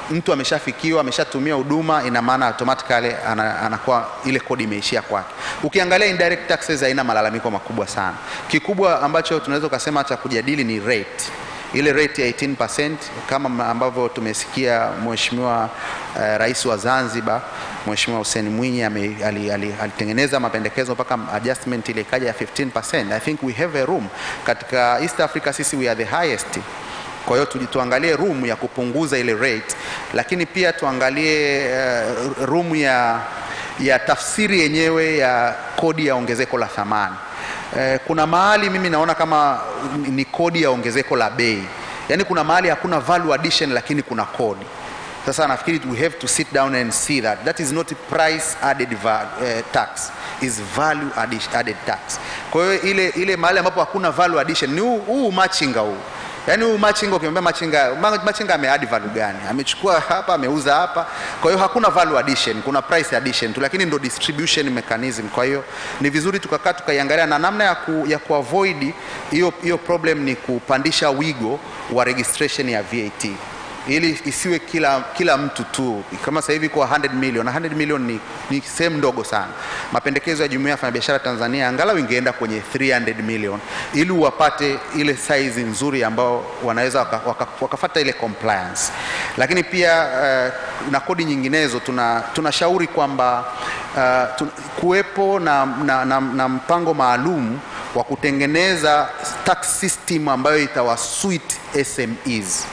mtu ameshafikiwa, ameshatumia huduma, ina maana automatically anakuwa ile kodi imeishia kwake. Ukiangalia indirect taxes haina malalamiko makubwa sana. Kikubwa ambacho tunaweza kusema cha kujadili ni rate. Ile rate ya 18% kama ambavyo tumesikia Mheshimiwa Rais wa Zanzibar Mheshimiwa Hussein Mwinyi alitengeneza mapendekezo mpaka adjustment ile ikaja ya 15%. I think we have a room katika East Africa, sisi we are the highest. Kwa hiyo tuangalie room ya kupunguza ile rate, lakini pia tuangalie room ya tafsiri yenyewe ya kodi ya ongezeko la thamani. Kuna mahali mimi naona kama ni kodi ya ongezeko la bei. Yaani kuna mahali hakuna value addition lakini kuna kodi. Sasa nafikiri we have to sit down and see that is not a price added tax, is value added tax. Kwa hiyo ile mahali ambapo hakuna value addition ni huu machinga huu. Yaani huu machinga, ukimwambia machinga ameadd value gani? Amechukua hapa, ameuza hapa. Kwa hiyo hakuna value addition, kuna price addition tu, lakini ndo distribution mechanism. Kwa hiyo ni vizuri tukakaa tukaiangalia, na namna ya kuavoid hiyo problem ni kupandisha wigo wa registration ya VAT, ili isiwe kila mtu tu. Kama sasa hivi kwa 100 million ni sehemu ndogo sana. Mapendekezo ya Jumuiya ya Wafanyabiashara Tanzania angalau ingeenda kwenye 300 million ili wapate ile size nzuri ambao wanaweza wakafuata ile compliance. Lakini pia na kodi nyinginezo tunashauri kwamba kuwepo na mpango maalum wa kutengeneza tax system ambayo itawasuit SMEs.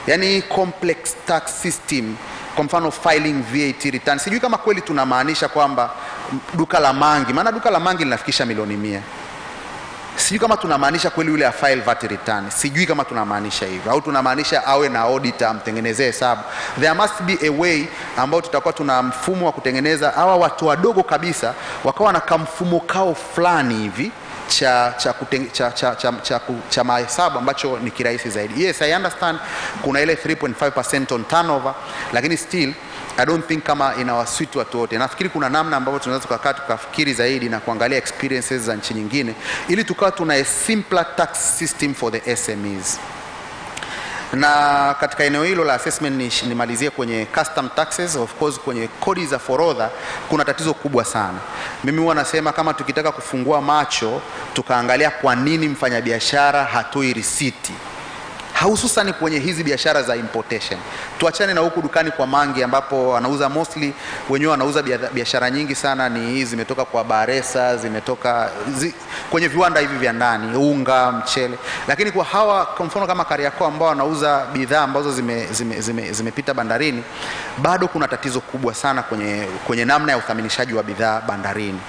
Yaani complex tax system Kwa mfano filing VAT return. Sijui kama kweli tunamaanisha kwamba duka la mangi, maana duka la mangi linafikisha milioni 100. Sijui kama tunamaanisha kweli yule file VAT return. Sijui kama tunamaanisha hivyo au tunamaanisha awe na auditor amtengenezee hesabu. There must be a way ambao tutakuwa tuna mfumo wa kutengeneza hawa watu wadogo kabisa wakawa na kamfumo kao fulani hivi cha mahesabu ambacho ni kirahisi zaidi. Yes, I understand kuna ile 3.5% on turnover, lakini still I don't think kama inawaswitu watu wote. Nafikiri kuna namna ambapo tunaweza tukakaa tukafikiri zaidi na kuangalia experiences za nchi nyingine ili tukawa tuna a simpler tax system for the SMEs. Na katika eneo hilo la assessment nimalizie kwenye custom taxes. Of course kwenye kodi za forodha kuna tatizo kubwa sana. Mimi huwa nasema kama tukitaka kufungua macho tukaangalia kwa nini mfanyabiashara hatoi risiti, hususan kwenye hizi biashara za importation. Tuachane na huku dukani kwa mangi ambapo anauza mostly wenyewe wanauza biashara nyingi sana ni hizi zimetoka kwa baresa, zimetoka kwenye viwanda hivi vya ndani, unga, mchele. Lakini kwa hawa kwa mfano kama Kariakoo ambao wanauza bidhaa ambazo zimepita bandarini, bado kuna tatizo kubwa sana kwenye namna ya uthaminishaji wa bidhaa bandarini.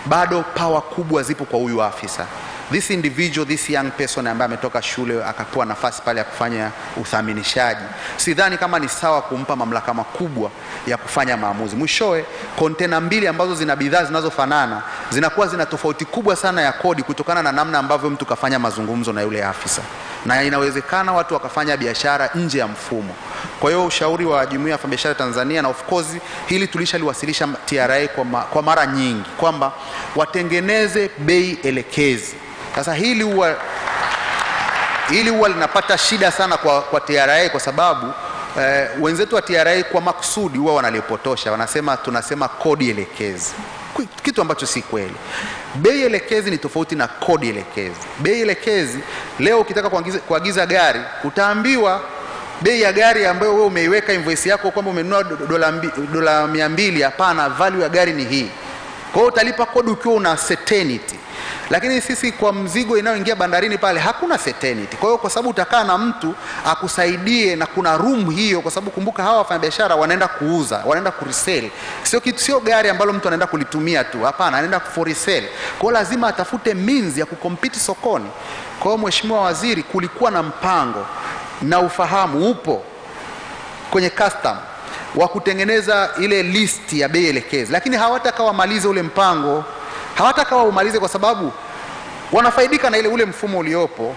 Bado power kubwa zipo kwa huyu afisa. This individual, this young person ambaye ametoka shule akapewa nafasi pale ya kufanya uthaminishaji, sidhani kama ni sawa kumpa mamlaka makubwa ya kufanya maamuzi. Mwishowe kontena 2 ambazo zina bidhaa zinazofanana zinakuwa zina tofauti kubwa sana ya kodi kutokana na namna ambavyo mtu kafanya mazungumzo na yule afisa, na inawezekana watu wakafanya biashara nje ya mfumo. Kwa hiyo ushauri wa Jumuiya ya Wafanyabiashara Tanzania, na of course hili tulishaliwasilisha TRA kwa mara nyingi, kwamba watengeneze bei elekezi. Sasa hili huwa linapata shida sana kwa TRA kwa sababu wenzetu wa TRA kwa makusudi huwa wanalipotosha, tunasema kodi elekezi, kitu ambacho si kweli. Bei elekezi ni tofauti na kodi elekezi. Bei elekezi leo ukitaka kuagiza gari utaambiwa bei ya gari ambayo wewe umeiweka invoice yako kwamba umenunua dola 200, hapana, value ya gari ni hii. Kwa hiyo utalipa kodi ukiwa una certainty. Lakini sisi kwa mzigo inayoingia bandarini pale hakuna certainty. Kwa hiyo kwa sababu utakaa na mtu akusaidie na kuna room hiyo, kwa sababu kumbuka hawa wafanyabiashara wanaenda kuuza, wanaenda kuresell. Sio gari ambalo mtu anaenda kulitumia tu, hapana, anaenda for resell. Kwa hiyo lazima atafute means ya kucompete sokoni. Kwa hiyo Mheshimiwa Waziri, kulikuwa na mpango na ufahamu upo kwenye custom wa kutengeneza ile list ya bei elekezi, lakini hawataka wamalize ule mpango, hawataka waumalize kwa sababu wanafaidika na ule mfumo uliopo.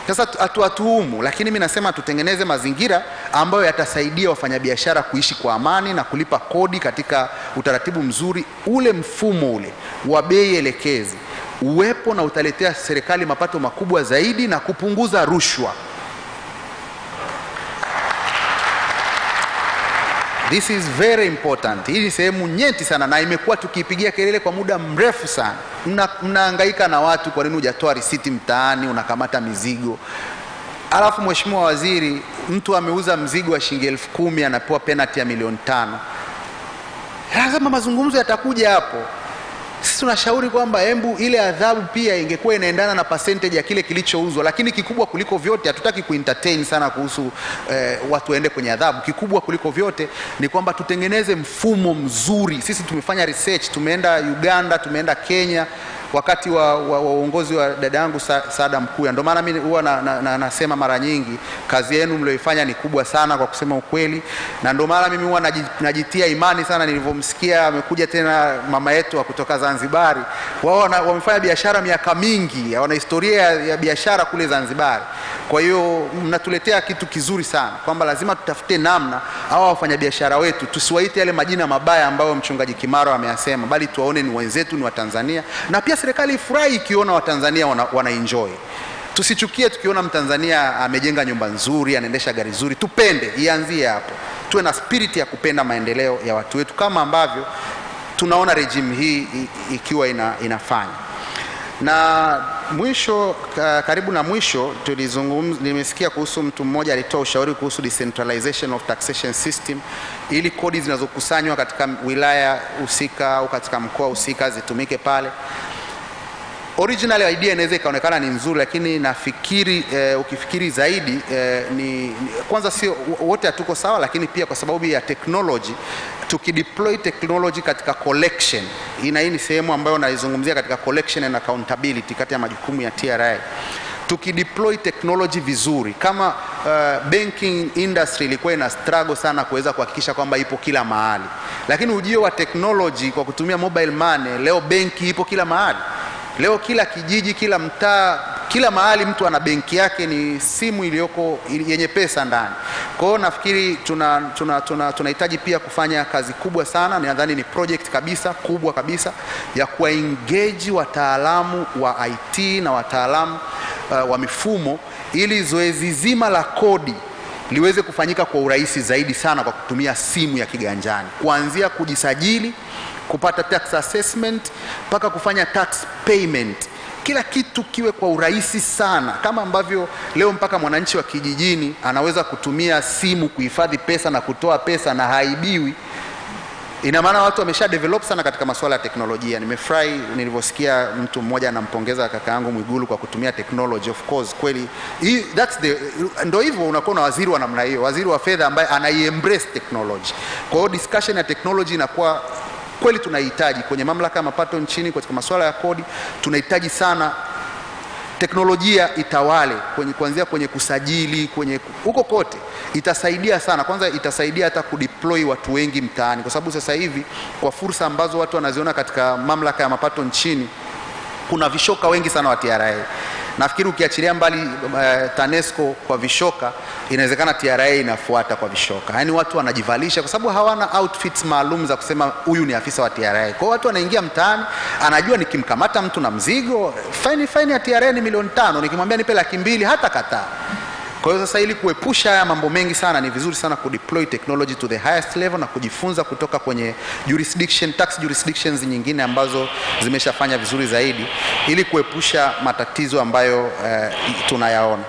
Sasa atuhumu, lakini mimi nasema tutengeneze mazingira ambayo yatasaidia wafanyabiashara kuishi kwa amani na kulipa kodi katika utaratibu mzuri. Ule mfumo ule wa bei elekezi uwepo na utaletea serikali mapato makubwa zaidi na kupunguza rushwa. This is very important. Hii ni sehemu nyeti sana na imekuwa tukipigia kelele kwa muda mrefu sana. Mnahangaika na watu, kwa nini hujatoa risiti mtaani, unakamata mizigo. Alafu Mheshimiwa Waziri, mtu ameuza mzigo wa shilingi 10,000 anapewa penalty ya milioni 5. Lazima mazungumzo yatakuja hapo. Sisi tunashauri kwamba ile adhabu pia ingekuwa inaendana na percentage ya kile kilichouzwa, lakini kikubwa kuliko vyote, hatutaki kuentertain sana kuhusu watu waende kwenye adhabu. Kikubwa kuliko vyote ni kwamba tutengeneze mfumo mzuri. Sisi tumefanya research, tumeenda Uganda, tumeenda Kenya wakati wa uongozi wa dada yangu Saada Mkuya. Ndio maana mimi huwa nasema mara nyingi kazi yenu mlioifanya ni kubwa sana kwa kusema ukweli, na ndio maana mimi huwa najitia imani sana nilivyomsikia amekuja tena mama yetu wa kutoka Zanzibar. Wao wamefanya biashara miaka mingi, wana historia ya biashara kule Zanzibar. Kwa hiyo mnatuletea kitu kizuri sana kwamba lazima tutafute namna hawa wafanyabiashara wetu tusiwaite yale majina mabaya ambayo mchungaji Kimaro ameyasema, bali tuwaone ni wenzetu, ni Watanzania, na pia serikali ifurahi ikiona Watanzania wana enjoy. Tusichukie tukiona Mtanzania amejenga nyumba nzuri, anaendesha gari nzuri. Tupende, ianzie hapo. Tuwe na spirit ya kupenda maendeleo ya watu wetu kama ambavyo tunaona regime hii ikiwa inafanya. Na mwisho, karibu na mwisho, nimesikia kuhusu mtu mmoja alitoa ushauri kuhusu decentralization of taxation system, ili kodi zinazokusanywa katika wilaya husika au katika mkoa husika zitumike pale. Original idea inaweza ikaonekana ni nzuri, lakini nafikiri ukifikiri zaidi kwanza sio wote hatuko sawa, lakini pia kwa sababu ya technology, tukideploy technology katika collection, hii ni sehemu ambayo naizungumzia katika collection and accountability kati ya majukumu ya TRA. Tukideploy technology vizuri, kama banking industry ilikuwa ina struggle sana kuweza kuhakikisha kwamba ipo kila mahali, lakini ujio wa technology kwa kutumia mobile money, leo benki ipo kila mahali. Leo kila kijiji, kila mtaa, kila mahali mtu ana benki yake, ni simu iliyoko yenye pesa ndani. Kwa hiyo nafikiri tunahitaji pia kufanya kazi kubwa sana, nadhani ni project kabisa kubwa kabisa ya kuengage wataalamu wa IT na wataalamu wa mifumo, ili zoezi zima la kodi liweze kufanyika kwa urahisi zaidi sana kwa kutumia simu ya kiganjani, kuanzia kujisajili, kupata tax assessment, mpaka kufanya tax payment. Kila kitu kiwe kwa urahisi sana, kama ambavyo leo mpaka mwananchi wa kijijini anaweza kutumia simu kuhifadhi pesa na kutoa pesa na haibiwi. Ina maana watu wamesha develop sana katika masuala ya teknolojia. Nimefurahi nilivyosikia mtu mmoja anampongeza kaka yangu Mwigulu kwa kutumia technology. Of course kweli ndio hivyo, unakuwa na waziri wa namna hiyo, waziri wa fedha ambaye anaiembrace technology. Kwa hiyo discussion ya technology inakuwa kweli tunahitaji kwenye mamlaka ya mapato nchini, katika masuala ya kodi tunahitaji sana teknolojia itawale, kuanzia kwenye kusajili, kwenye huko kote. Itasaidia sana. Kwanza itasaidia hata kudeploy watu wengi mtaani, kwa sababu sasa hivi kwa fursa ambazo watu wanaziona katika mamlaka ya mapato nchini, kuna vishoka wengi sana wa TRA. Nafikiri ukiachilia mbali TANESCO kwa vishoka, inawezekana TRA inafuata kwa vishoka. Yaani watu wanajivalisha kwa sababu hawana outfits maalum za kusema huyu ni afisa wa TRA. Kwa hiyo watu wanaingia mtaani, anajua nikimkamata mtu na mzigo, fine ya TRA ni 5 milioni, nikimwambia nipe 200,000 hata kataa. Kwa hiyo sasa, ili kuepusha haya mambo mengi sana, ni vizuri sana kudeploy technology to the highest level na kujifunza kutoka kwenye tax jurisdictions nyingine ambazo zimeshafanya vizuri zaidi, ili kuepusha matatizo ambayo tunayaona.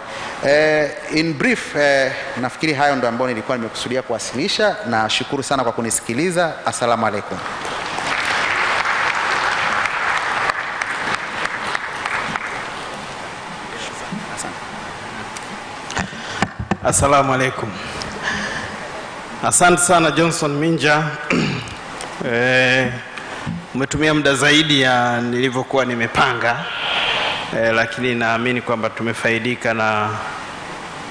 In brief, nafikiri hayo ndio ambayo nilikuwa nimekusudia kuwasilisha, na shukuru sana kwa kunisikiliza. Asalamu alaykum. Assalamu alaikum. Asante sana Johnson Minja. Umetumia muda zaidi ya nilivyokuwa nimepanga, lakini naamini kwamba tumefaidika na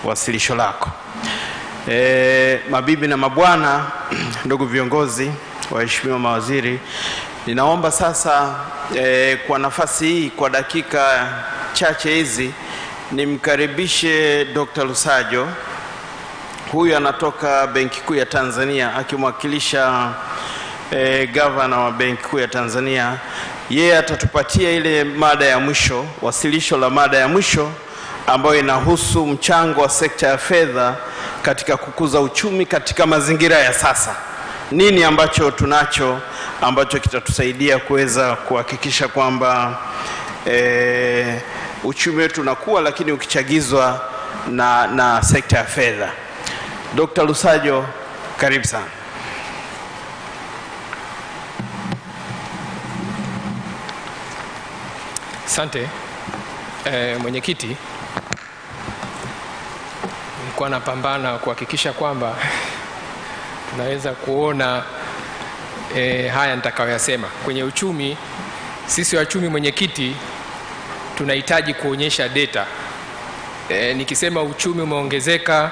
wasilisho lako. Mabibi na mabwana, ndugu viongozi, waheshimiwa mawaziri, ninaomba sasa kwa nafasi hii, kwa dakika chache hizi, nimkaribishe Dr. Lusajo. Huyu anatoka Benki Kuu ya Tanzania akimwakilisha governor wa Benki Kuu ya Tanzania. Yeye atatupatia ile mada ya mwisho, wasilisho la mada ya mwisho ambayo inahusu mchango wa sekta ya fedha katika kukuza uchumi katika mazingira ya sasa. Nini ambacho tunacho ambacho kitatusaidia kuweza kuhakikisha kwamba uchumi wetu unakuwa, lakini ukichagizwa na sekta ya fedha. Dr. Lusajo, karibu sana. Asante. Mwenyekiti, nilikuwa napambana kuhakikisha kwamba tunaweza kuona haya nitakayoyasema. Kwenye uchumi, sisi wachumi, mwenyekiti, tunahitaji kuonyesha data. Nikisema uchumi umeongezeka,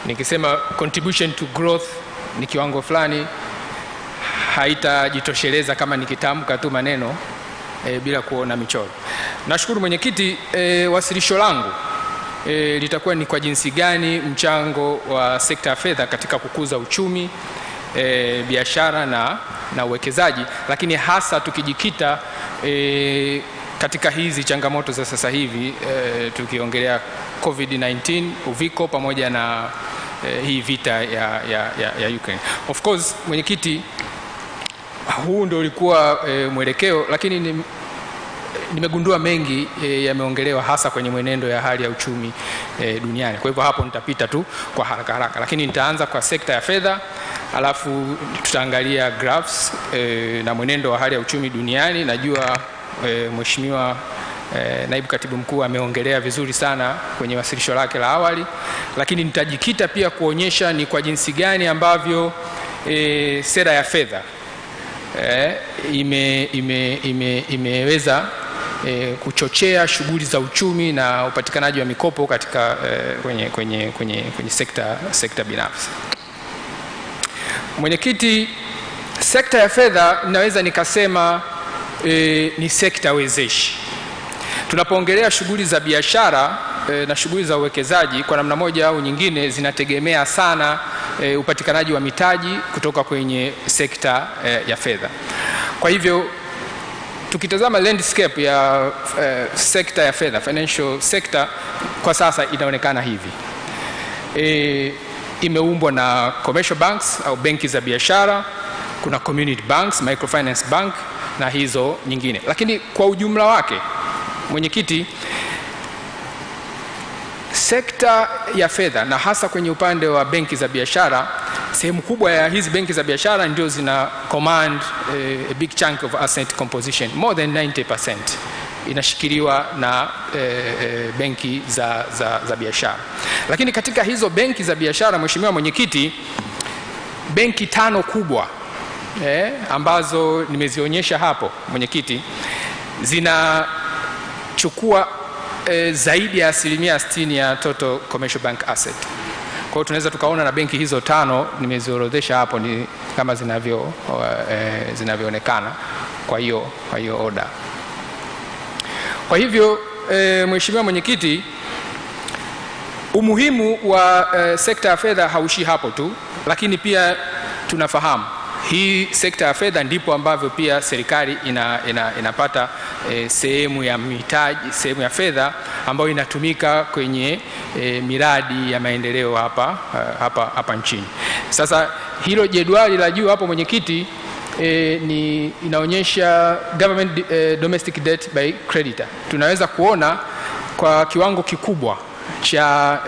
nikisema contribution to growth ni kiwango fulani, haitajitosheleza kama nikitamka tu maneno bila kuona michoro. Nashukuru mwenyekiti. Wasilisho langu litakuwa ni kwa jinsi gani mchango wa sekta ya fedha katika kukuza uchumi, biashara na uwekezaji, lakini hasa tukijikita katika hizi changamoto za sasa hivi, tukiongelea COVID-19, uviko, pamoja na hii vita ya Ukraine. Of course mwenyekiti, huu ndio ulikuwa mwelekeo, lakini nimegundua mengi yameongelewa hasa kwenye mwenendo ya hali ya uchumi duniani. Kwa hivyo hapo nitapita tu kwa haraka, lakini nitaanza kwa sekta ya fedha, alafu tutaangalia graphs na mwenendo wa hali ya uchumi duniani. Najua Mheshimiwa naibu katibu mkuu ameongelea vizuri sana kwenye wasilisho lake la awali, lakini nitajikita pia kuonyesha ni kwa jinsi gani ambavyo sera ya fedha imeweza kuchochea shughuli za uchumi na upatikanaji wa mikopo katika kwenye sekta binafsi. Mwenyekiti, sekta ya fedha naweza nikasema ni sekta wezeshi. Tunapoongelea shughuli za biashara na shughuli za uwekezaji, kwa namna moja au nyingine zinategemea sana upatikanaji wa mitaji kutoka kwenye sekta ya fedha. Kwa hivyo tukitazama landscape ya sekta ya fedha, financial sector, kwa sasa inaonekana hivi. Imeumbwa na commercial banks au benki za biashara, kuna community banks, microfinance bank na hizo nyingine. Lakini kwa ujumla wake, mwenyekiti, sekta ya fedha na hasa kwenye upande wa benki za biashara, sehemu kubwa ya hizi benki za biashara ndio zina command a big chunk of asset composition, more than 90% inashikiliwa na benki za biashara. Lakini katika hizo benki za biashara, mheshimiwa mwenyekiti, benki 5 kubwa ambazo nimezionyesha hapo mwenyekiti, zinachukua zaidi ya 60% ya total commercial bank asset. Kwa hiyo tunaweza tukaona na benki hizo 5 nimeziorodhesha hapo ni kama zinavyoonekana kwa hiyo order. Kwa hivyo mheshimiwa mwenyekiti, umuhimu wa sekta ya fedha haushi hapo tu, lakini pia tunafahamu hii sekta ya fedha ndipo ambavyo pia serikali inapata sehemu ya mitaji, sehemu ya fedha ambayo inatumika kwenye miradi ya maendeleo hapa nchini. Sasa hilo jedwali la juu hapo mwenyekiti, inaonyesha government domestic debt by creditor. Tunaweza kuona kwa kiwango kikubwa cha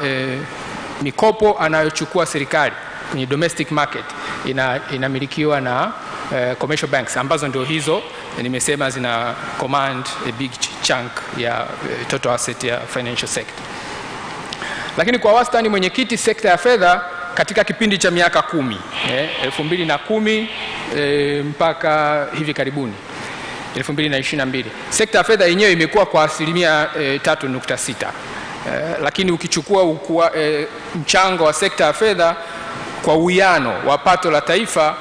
mikopo anayochukua serikali kwenye domestic market inamilikiwa na commercial banks, ambazo ndio hizo nimesema zina command a big chunk ya total asset ya financial sector. Lakini kwa wastani mwenyekiti, sekta ya fedha katika kipindi cha miaka 10, 2010 mpaka hivi karibuni 2022, sekta ya fedha yenyewe imekuwa kwa asilimia 3.6. Lakini ukichukua mchango wa sekta ya fedha kwa uwiano wa pato la taifa,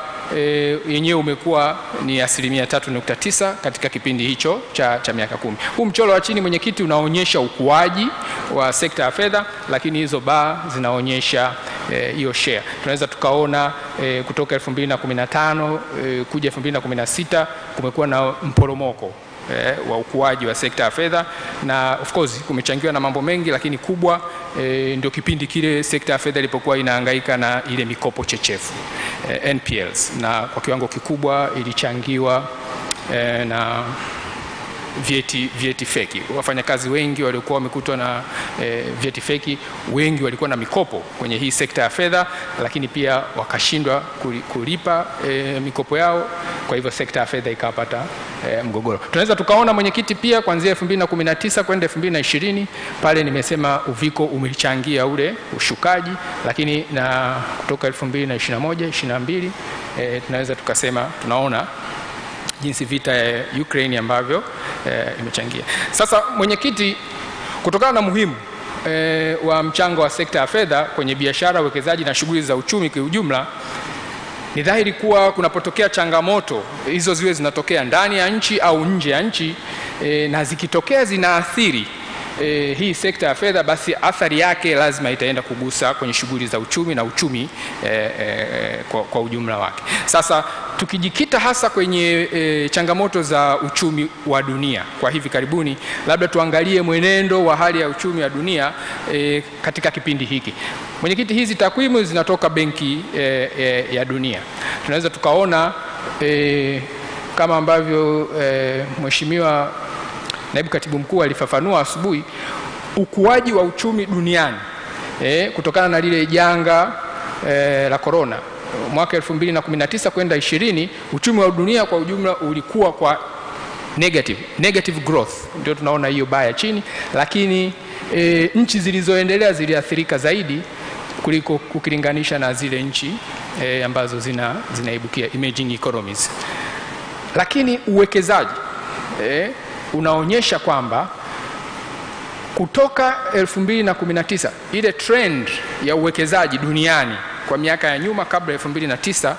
yenyewe umekuwa ni asilimia 3.9 katika kipindi hicho cha miaka 10. Huu mchoro wa chini mwenyekiti unaonyesha ukuaji wa sekta ya fedha, lakini hizo baa zinaonyesha hiyo share. Tunaweza tukaona kutoka 2015 kuja 2016 kumekuwa na mporomoko wa ukuaji wa sekta ya fedha, na of course kumechangiwa na mambo mengi, lakini kubwa ndio kipindi kile sekta ya fedha ilipokuwa inahangaika na ile mikopo chechefu, NPLs, na kwa kiwango kikubwa ilichangiwa na vyeti feki. Wafanyakazi wengi walikuwa wamekutwa na vyeti feki, wengi walikuwa na mikopo kwenye hii sekta ya fedha, lakini pia wakashindwa kulipa mikopo yao. Kwa hivyo sekta ya fedha ikapata mgogoro. Tunaweza tukaona mwenyekiti pia kuanzia 2019 kwenda 2020, pale nimesema uviko umechangia ule ushukaji, lakini na kutoka 2021 22 tunaweza tukasema tunaona jinsi vita ya Ukraine ambavyo imechangia. Sasa mwenyekiti, kutokana na muhimu wa mchango wa sekta ya fedha kwenye biashara, uwekezaji na shughuli za uchumi kwa ujumla, ni dhahiri kuwa kunapotokea changamoto hizo, ziwe zinatokea ndani ya nchi au nje ya nchi, na zikitokea zinaathiri hii sekta ya fedha, basi athari yake lazima itaenda kugusa kwenye shughuli za uchumi na uchumi kwa ujumla wake. Sasa tukijikita hasa kwenye changamoto za uchumi wa dunia kwa hivi karibuni, labda tuangalie mwenendo wa hali ya uchumi wa dunia katika kipindi hiki. Mwenyekiti, hizi takwimu zinatoka Benki ya Dunia. Tunaweza tukaona kama ambavyo Mheshimiwa Naibu Katibu Mkuu alifafanua asubuhi, ukuaji wa uchumi duniani kutokana na lile janga la corona mwaka 2019 kwenda 20, uchumi wa dunia kwa ujumla ulikuwa kwa negative growth, ndio tunaona hiyo baya chini, lakini nchi zilizoendelea ziliathirika zaidi kuliko ukilinganisha na zile nchi ambazo zinaibukia emerging economies. Lakini uwekezaji unaonyesha kwamba kutoka 2019 ile trend ya uwekezaji duniani kwa miaka ya nyuma kabla 2009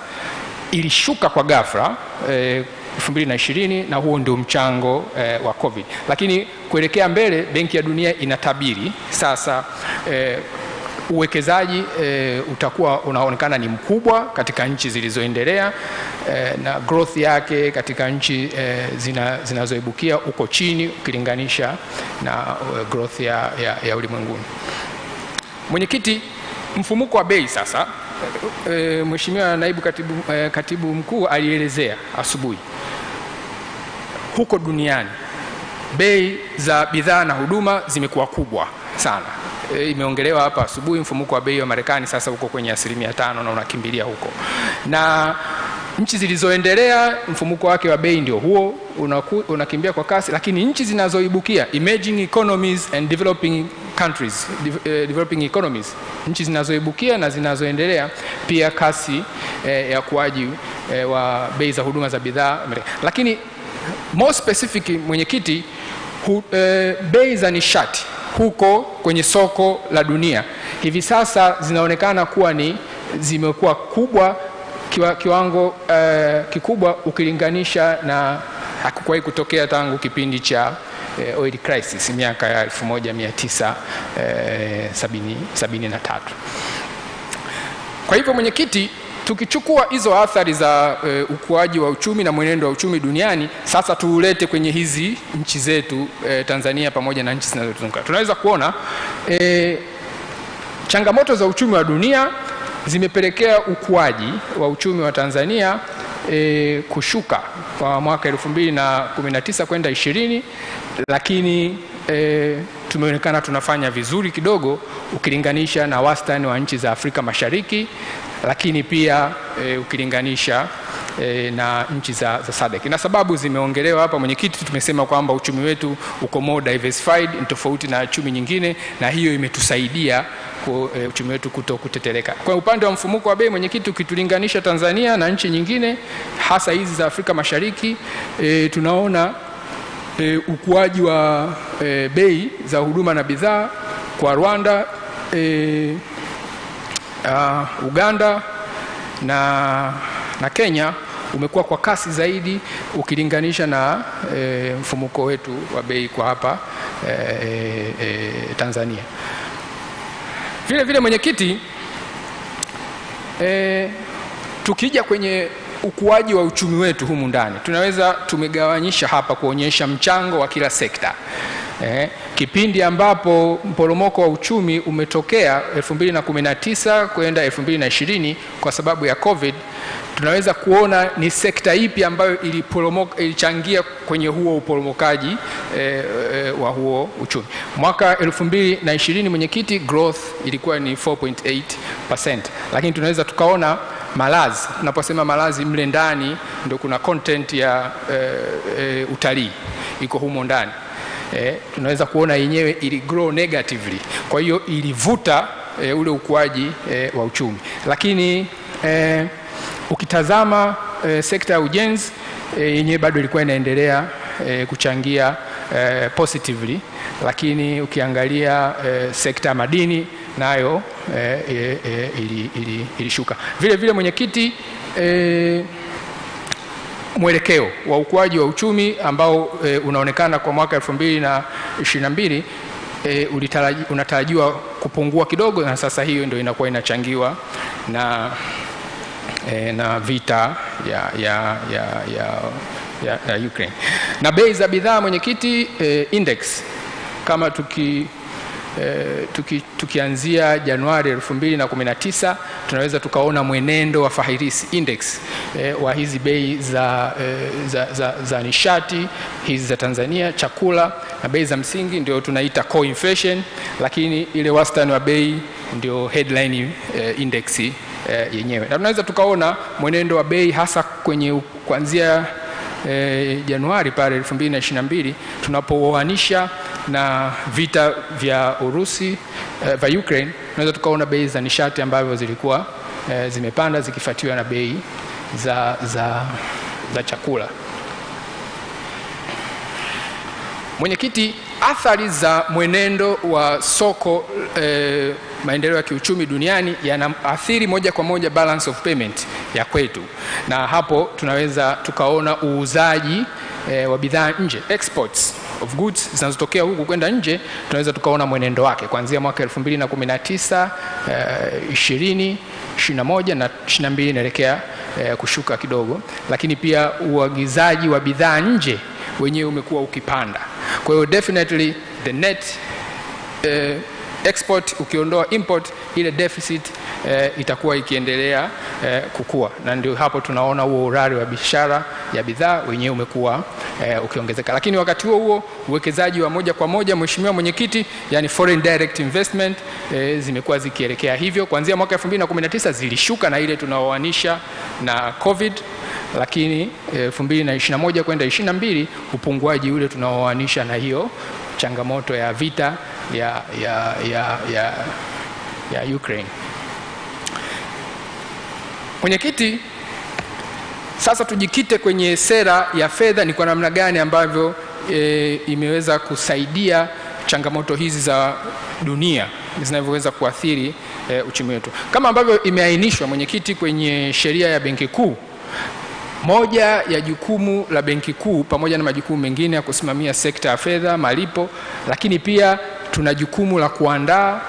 ilishuka kwa ghafla 2020, na huo ndio mchango wa COVID. Lakini kuelekea mbele, Benki ya Dunia inatabiri sasa uwekezaji utakuwa unaonekana ni mkubwa katika nchi zilizoendelea, na growth yake katika nchi zinazoibukia uko chini ukilinganisha na growth ya ulimwenguni. Mwenyekiti, mfumuko wa bei sasa, Mheshimiwa Naibu Katibu Mkuu alielezea asubuhi. Huko duniani bei za bidhaa na huduma zimekuwa kubwa sana. Imeongelewa hapa asubuhi, mfumuko wa bei wa Marekani sasa uko kwenye 5% na unakimbilia huko. Na nchi zilizoendelea mfumuko wake wa bei ndio huo unakimbia kwa kasi, lakini nchi zinazoibukia emerging economies and developing countries, developing economies, nchi zinazoibukia na zinazoendelea pia kasi ya ukuaji wa bei za huduma za bidhaa. Lakini more specific, mwenyekiti, bei za nishati huko kwenye soko la dunia hivi sasa zinaonekana kuwa zimekuwa kubwa kiwango kikubwa ukilinganisha na hakuwahi kutokea tangu kipindi cha oil crisis miaka ya 1973. Kwa hivyo mwenyekiti, tukichukua hizo athari za ukuaji wa uchumi na mwenendo wa uchumi duniani, sasa tuulete kwenye hizi nchi zetu Tanzania pamoja na nchi zinazotuzunguka. Tunaweza kuona changamoto za uchumi wa dunia zimepelekea ukuaji wa uchumi wa Tanzania kushuka kwa mwaka 2019 kwenda 20, lakini tumeonekana tunafanya vizuri kidogo ukilinganisha na wastani wa nchi za Afrika Mashariki, lakini pia ukilinganisha na nchi za SADC. Na sababu zimeongelewa hapa mwenyekiti, tumesema kwamba uchumi wetu uko more diversified tofauti na uchumi nyingine, na hiyo imetusaidia uchumi wetu kuteteleka. Kwa upande wa mfumuko wa bei mwenyekiti, ukitulinganisha Tanzania na nchi nyingine hasa hizi za Afrika Mashariki, tunaona ukuaji wa bei za huduma na bidhaa kwa Rwanda, Uganda na Kenya umekuwa kwa kasi zaidi ukilinganisha na mfumuko wetu wa bei kwa hapa Tanzania. Vile vile mwenyekiti, tukija kwenye ukuaji wa uchumi wetu humu ndani, tumegawanyisha hapa kuonyesha mchango wa kila sekta. Kipindi ambapo mporomoko wa uchumi umetokea 2019 kwenda 2020 kwa sababu ya COVID, tunaweza kuona ni sekta ipi ambayo ilichangia kwenye huo uporomokaji wa huo uchumi. Mwaka 2020 mwenyekiti, growth ilikuwa ni 4.8%, lakini tunaweza tukaona malazi. Tunaposema malazi, mle ndani ndio kuna content ya utalii iko humo ndani. Tunaweza kuona yenyewe ili grow negatively, kwa hiyo ilivuta ule ukuaji wa uchumi. Lakini ukitazama sekta ya ujenzi yenyewe bado ilikuwa inaendelea kuchangia positively, lakini ukiangalia sekta ya madini nayo ilishuka. Vile vile mwenyekiti, mwelekeo wa ukuaji wa uchumi ambao unaonekana kwa mwaka 2022 unatarajiwa kupungua kidogo, na sasa hiyo ndio inakuwa inachangiwa na vita ya Ukraine. Na bei za bidhaa mwenyekiti, index kama tukianzia Januari 2019 tunaweza tukaona mwenendo wa fahirisi index wa hizi bei za nishati hizi za Tanzania, chakula na bei za msingi ndio tunaita core inflation, lakini ile wastani wa bei ndio headline index yenyewe. Na tunaweza tukaona mwenendo wa bei hasa kwenye kuanzia Januari pale 2022 tunapooanisha na vita vya Urusi vya Ukraine, tunaweza tukaona bei za nishati ambavyo zilikuwa zimepanda zikifuatiwa na bei za chakula. Mwenyekiti, athari za mwenendo wa soko maendeleo ya kiuchumi duniani yanaathiri moja kwa moja balance of payment ya kwetu, na hapo tunaweza tukaona uuzaji wa bidhaa nje, exports of goods zinazotokea huku kwenda nje, tunaweza tukaona mwenendo wake kuanzia mwaka 2019, 20, 21 na 22 inaelekea kushuka kidogo, lakini pia uagizaji wa bidhaa nje wenyewe umekuwa ukipanda. Kwa hiyo definitely the net export ukiondoa import, ile deficit itakuwa ikiendelea kukua, na ndio hapo tunaona huo urari wa biashara ya bidhaa wenyewe umekuwa ukiongezeka. Lakini wakati huo uwekezaji wa moja kwa moja, Mheshimiwa Mwenyekiti, yani foreign direct investment zimekuwa zikielekea hivyo. Kuanzia mwaka 2019 zilishuka na ile tunaoanisha na COVID, lakini 2021 kwenda 22 upunguaji ule tunaoanisha na hiyo changamoto ya vita ya Ukraine. Mwenyekiti, sasa tujikite kwenye sera ya fedha, ni kwa namna gani ambavyo imeweza kusaidia changamoto hizi za dunia zinavyoweza kuathiri uchumi wetu. Kama ambavyo imeainishwa, Mwenyekiti, kwenye sheria ya Benki Kuu, moja ya jukumu la Benki Kuu pamoja na majukumu mengine ya kusimamia sekta ya fedha, malipo, lakini pia tuna jukumu la kuandaa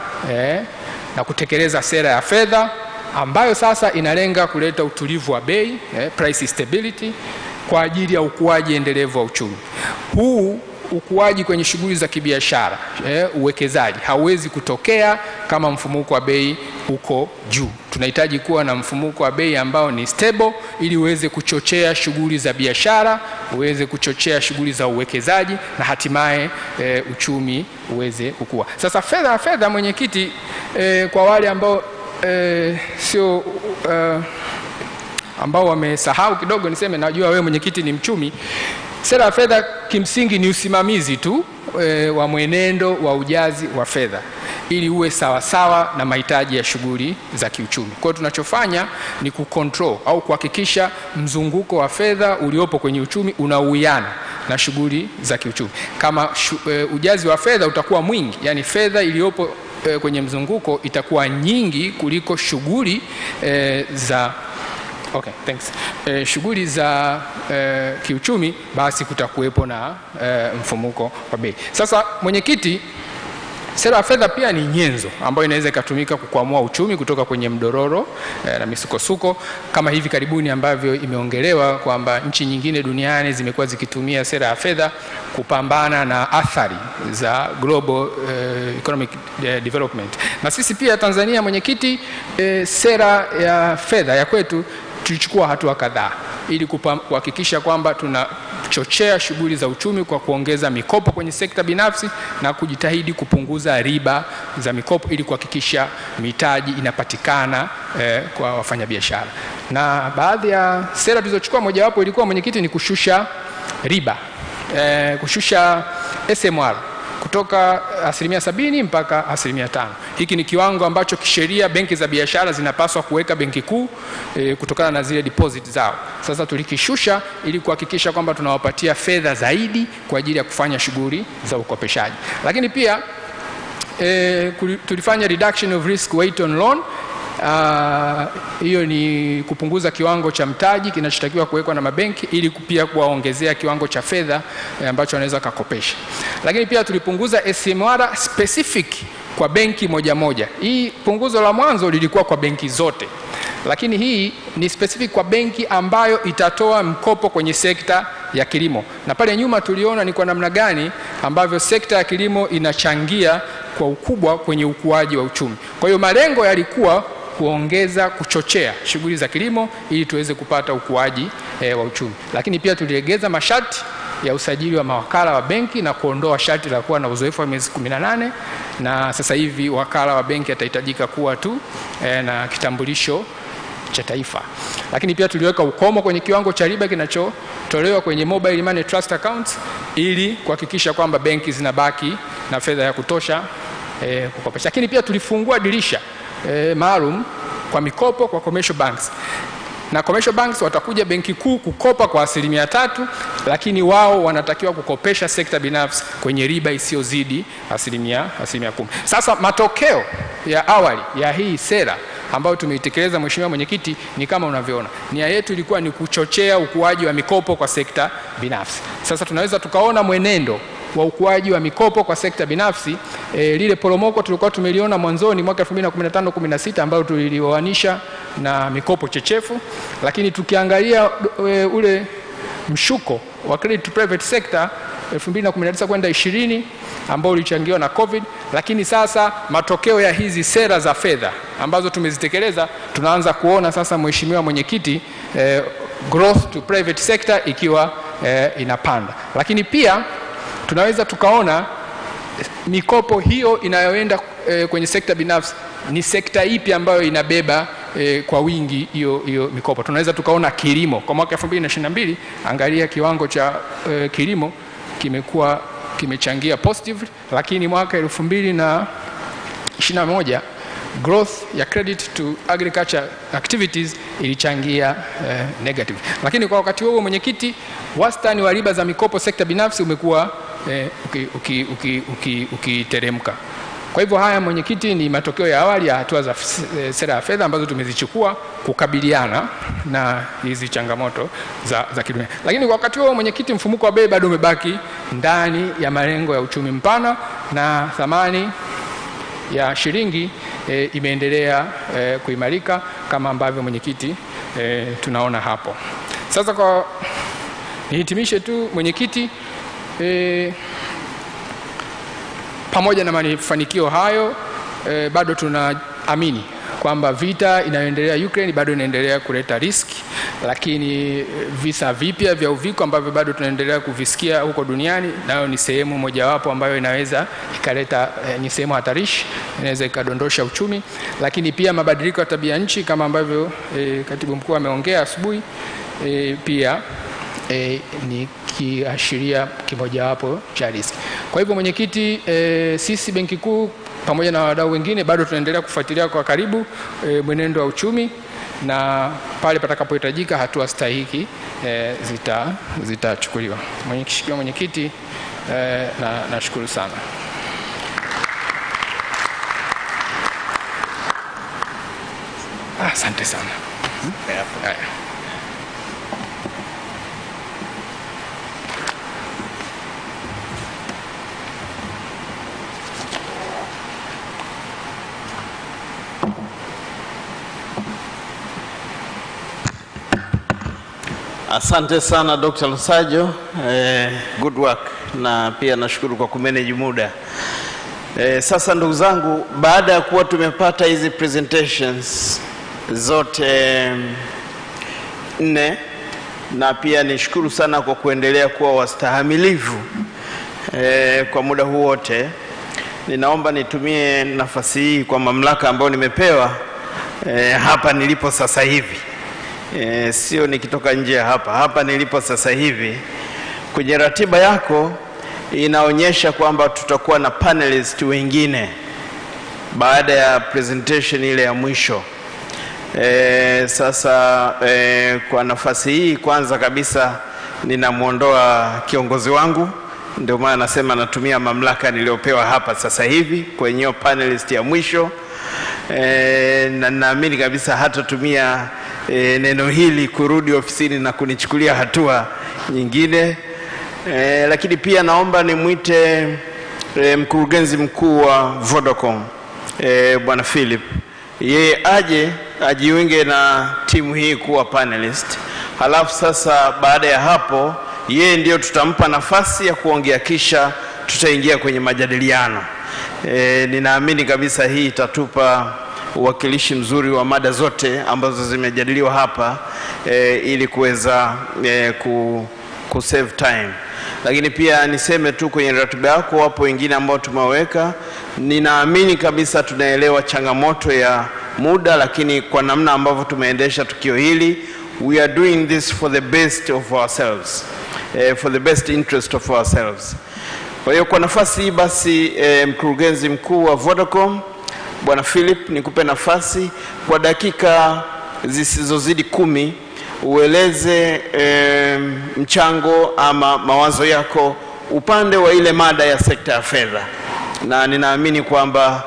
na kutekeleza sera ya fedha ambayo sasa inalenga kuleta utulivu wa bei, price stability, kwa ajili ya ukuaji endelevu wa uchumi. Huu ukuaji kwenye shughuli za kibiashara, uwekezaji hauwezi kutokea kama mfumuko wa bei uko juu. Tunahitaji kuwa na mfumuko wa bei ambao ni stable, ili uweze kuchochea shughuli za biashara, uweze kuchochea shughuli za uwekezaji, na hatimaye uchumi uweze kukua. Sasa fedha Mwenyekiti, kwa wale ambao sio ambao wamesahau kidogo, niseme, najua wewe Mwenyekiti ni mchumi. Sera ya fedha kimsingi ni usimamizi tu wa mwenendo wa ujazi wa fedha ili uwe sawa na mahitaji ya shughuli za kiuchumi. Kwa hiyo tunachofanya ni kucontrol au kuhakikisha mzunguko wa fedha uliopo kwenye uchumi unauiana na shughuli za kiuchumi. Kama ujazi wa fedha utakuwa mwingi, yani fedha iliyopo kwenye mzunguko itakuwa nyingi kuliko shughuli za shughuli za kiuchumi, basi kutakuwepo na mfumuko wa bei. Sasa Mwenyekiti, sera ya fedha pia ni nyenzo ambayo inaweza ikatumika kukwamua uchumi kutoka kwenye mdororo na misukosuko, kama hivi karibuni ambavyo imeongelewa kwamba nchi nyingine duniani zimekuwa zikitumia sera ya fedha kupambana na athari za global economic development. Na sisi pia Tanzania, Mwenyekiti, sera ya fedha ya kwetu tulichukua hatua kadhaa ili kuhakikisha kwamba tunachochea shughuli za uchumi kwa kuongeza mikopo kwenye sekta binafsi na kujitahidi kupunguza riba za mikopo ili kuhakikisha mitaji inapatikana kwa wafanyabiashara. Na baadhi ya sera tulizochukua, mojawapo ilikuwa Mwenyekiti ni kushusha riba, kushusha SMR kutoka 70% mpaka 5%. Hiki ni kiwango ambacho kisheria benki za biashara zinapaswa kuweka Benki Kuu kutokana na zile deposit zao. Sasa tulikishusha ili kuhakikisha kwamba tunawapatia fedha zaidi kwa ajili ya kufanya shughuli za ukopeshaji. Lakini pia tulifanya reduction of risk weight on loan. Hiyo ni kupunguza kiwango cha mtaji kinachotakiwa kuwekwa na mabenki ili pia kuwaongezea kiwango cha fedha ambacho wanaweza kukopesha. Lakini pia tulipunguza SMR specific kwa benki moja. Hii punguzo la mwanzo lilikuwa kwa benki zote, lakini hii ni specific kwa benki ambayo itatoa mkopo kwenye sekta ya kilimo. Na pale nyuma tuliona ni kwa namna gani ambavyo sekta ya kilimo inachangia kwa ukubwa kwenye ukuaji wa uchumi. Kwa hiyo malengo yalikuwa kuchochea shughuli za kilimo ili tuweze kupata ukuaji wa uchumi. Lakini pia tulilegeza masharti ya usajili wa mawakala wa benki na kuondoa sharti la kuwa na uzoefu wa miezi 18, na sasa hivi wakala wa benki atahitajika kuwa tu na kitambulisho cha taifa. Lakini pia tuliweka ukomo kwenye kiwango cha riba kinachotolewa kwenye mobile money trust accounts ili kuhakikisha kwamba benki zinabaki na fedha ya kutosha kukopesha. Lakini pia tulifungua dirisha maalum kwa mikopo kwa commercial banks. Na commercial banks watakuja benki kuu kukopa kwa 3%, lakini wao wanatakiwa kukopesha sekta binafsi kwenye riba isiyozidi 10%. Sasa matokeo ya awali ya hii sera ambayo tumeitekeleza, Mheshimiwa Mwenyekiti, ni kama unavyoona. Nia yetu ilikuwa ni kuchochea ukuaji wa mikopo kwa sekta binafsi. Sasa tunaweza tukaona mwenendo wa ukuaji wa mikopo kwa sekta binafsi. Lile poromoko tulikuwa tumeliona mwanzoni mwaka 2015-16 ambao tulilioanisha na mikopo chechefu, lakini tukiangalia ule mshuko wa credit to private sector 2019 kwenda 20 ambao ulichangiwa na COVID, lakini sasa matokeo ya hizi sera za fedha ambazo tumezitekeleza, tunaanza kuona sasa, Mheshimiwa Mwenyekiti, growth to private sector ikiwa inapanda. Lakini pia tunaweza tukaona mikopo hiyo inayoenda kwenye sekta binafsi ni sekta ipi ambayo inabeba kwa wingi hiyo mikopo. Tunaweza tukaona kilimo kwa mwaka 2022, angalia kiwango cha kilimo kimechangia positive, lakini mwaka 2021 growth ya credit to agriculture activities ilichangia negative. Lakini kwa wakati huo, Mwenyekiti, wastani wa riba za mikopo sekta binafsi umekuwa ukiteremka. Kwa hivyo haya, Mwenyekiti, ni matokeo ya awali ya hatua za sera ya fedha ambazo tumezichukua kukabiliana na hizi changamoto za kidunia. Lakini kwa wakati huo, Mwenyekiti, mfumuko wa bei bado umebaki ndani ya malengo ya uchumi mpana na thamani ya shilingi imeendelea kuimarika kama ambavyo, Mwenyekiti, tunaona hapo. Sasa kwa nihitimishe tu, Mwenyekiti, pamoja na mafanikio hayo, bado tunaamini kwamba vita inayoendelea Ukraine bado inaendelea kuleta riski, lakini visa vipya vya uviko ambavyo bado tunaendelea kuvisikia huko duniani, nayo ni sehemu mojawapo ambayo inaweza ikaleta, ni sehemu hatarishi, inaweza ikadondosha uchumi. Lakini pia mabadiliko ya tabia nchi kama ambavyo Katibu Mkuu ameongea asubuhi, pia ni kiashiria kimojawapo cha riski. Kwa hivyo, Mwenyekiti, sisi Benki Kuu pamoja na wadau wengine bado tunaendelea kufuatilia kwa karibu mwenendo wa uchumi, na pale patakapohitajika hatua stahiki zitachukuliwa. Mheshimiwa Mwenyekiti, nashukuru sana. Asante sana. Asante sana Dr. Lusajo, good work, na pia nashukuru kwa kumanage muda. Sasa ndugu zangu, baada ya kuwa tumepata hizi presentations zote 4, na pia nishukuru sana kwa kuendelea kuwa wastahamilivu kwa muda huu wote, ninaomba nitumie nafasi hii kwa mamlaka ambayo nimepewa hapa nilipo sasa hivi. Sio nikitoka nje ya hapa nilipo sasa hivi. Kwenye ratiba yako inaonyesha kwamba tutakuwa na panelists wengine baada ya presentation ile ya mwisho. Sasa kwa nafasi hii, kwanza kabisa ninamuondoa kiongozi wangu, ndio maana nasema natumia mamlaka niliopewa hapa sasa hivi kwenye panelist ya mwisho. Na naamini kabisa hatatumia neno hili kurudi ofisini na kunichukulia hatua nyingine. Lakini pia naomba nimwite mkurugenzi mkuu wa Vodacom, Bwana Philip, yeye ajiunge na timu hii kuwa panelist. Halafu sasa baada ya hapo, yeye ndio tutampa nafasi ya kuongea, kisha tutaingia kwenye majadiliano. Ninaamini kabisa hii itatupa uwakilishi mzuri wa mada zote ambazo zimejadiliwa hapa, ili kuweza ku save time. Lakini pia niseme tu kwenye ratiba yako wapo wengine ambao tumeweka. Ninaamini kabisa tunaelewa changamoto ya muda, lakini kwa namna ambavyo tumeendesha tukio hili, we are doing this for the best of ourselves, for the best interest of ourselves. Kwa hiyo kwa nafasi hii basi, mkurugenzi mkuu wa Vodacom Bwana Philip, nikupe nafasi kwa dakika zisizozidi 10 ueleze mchango ama mawazo yako upande wa ile mada ya sekta ya fedha, na ninaamini kwamba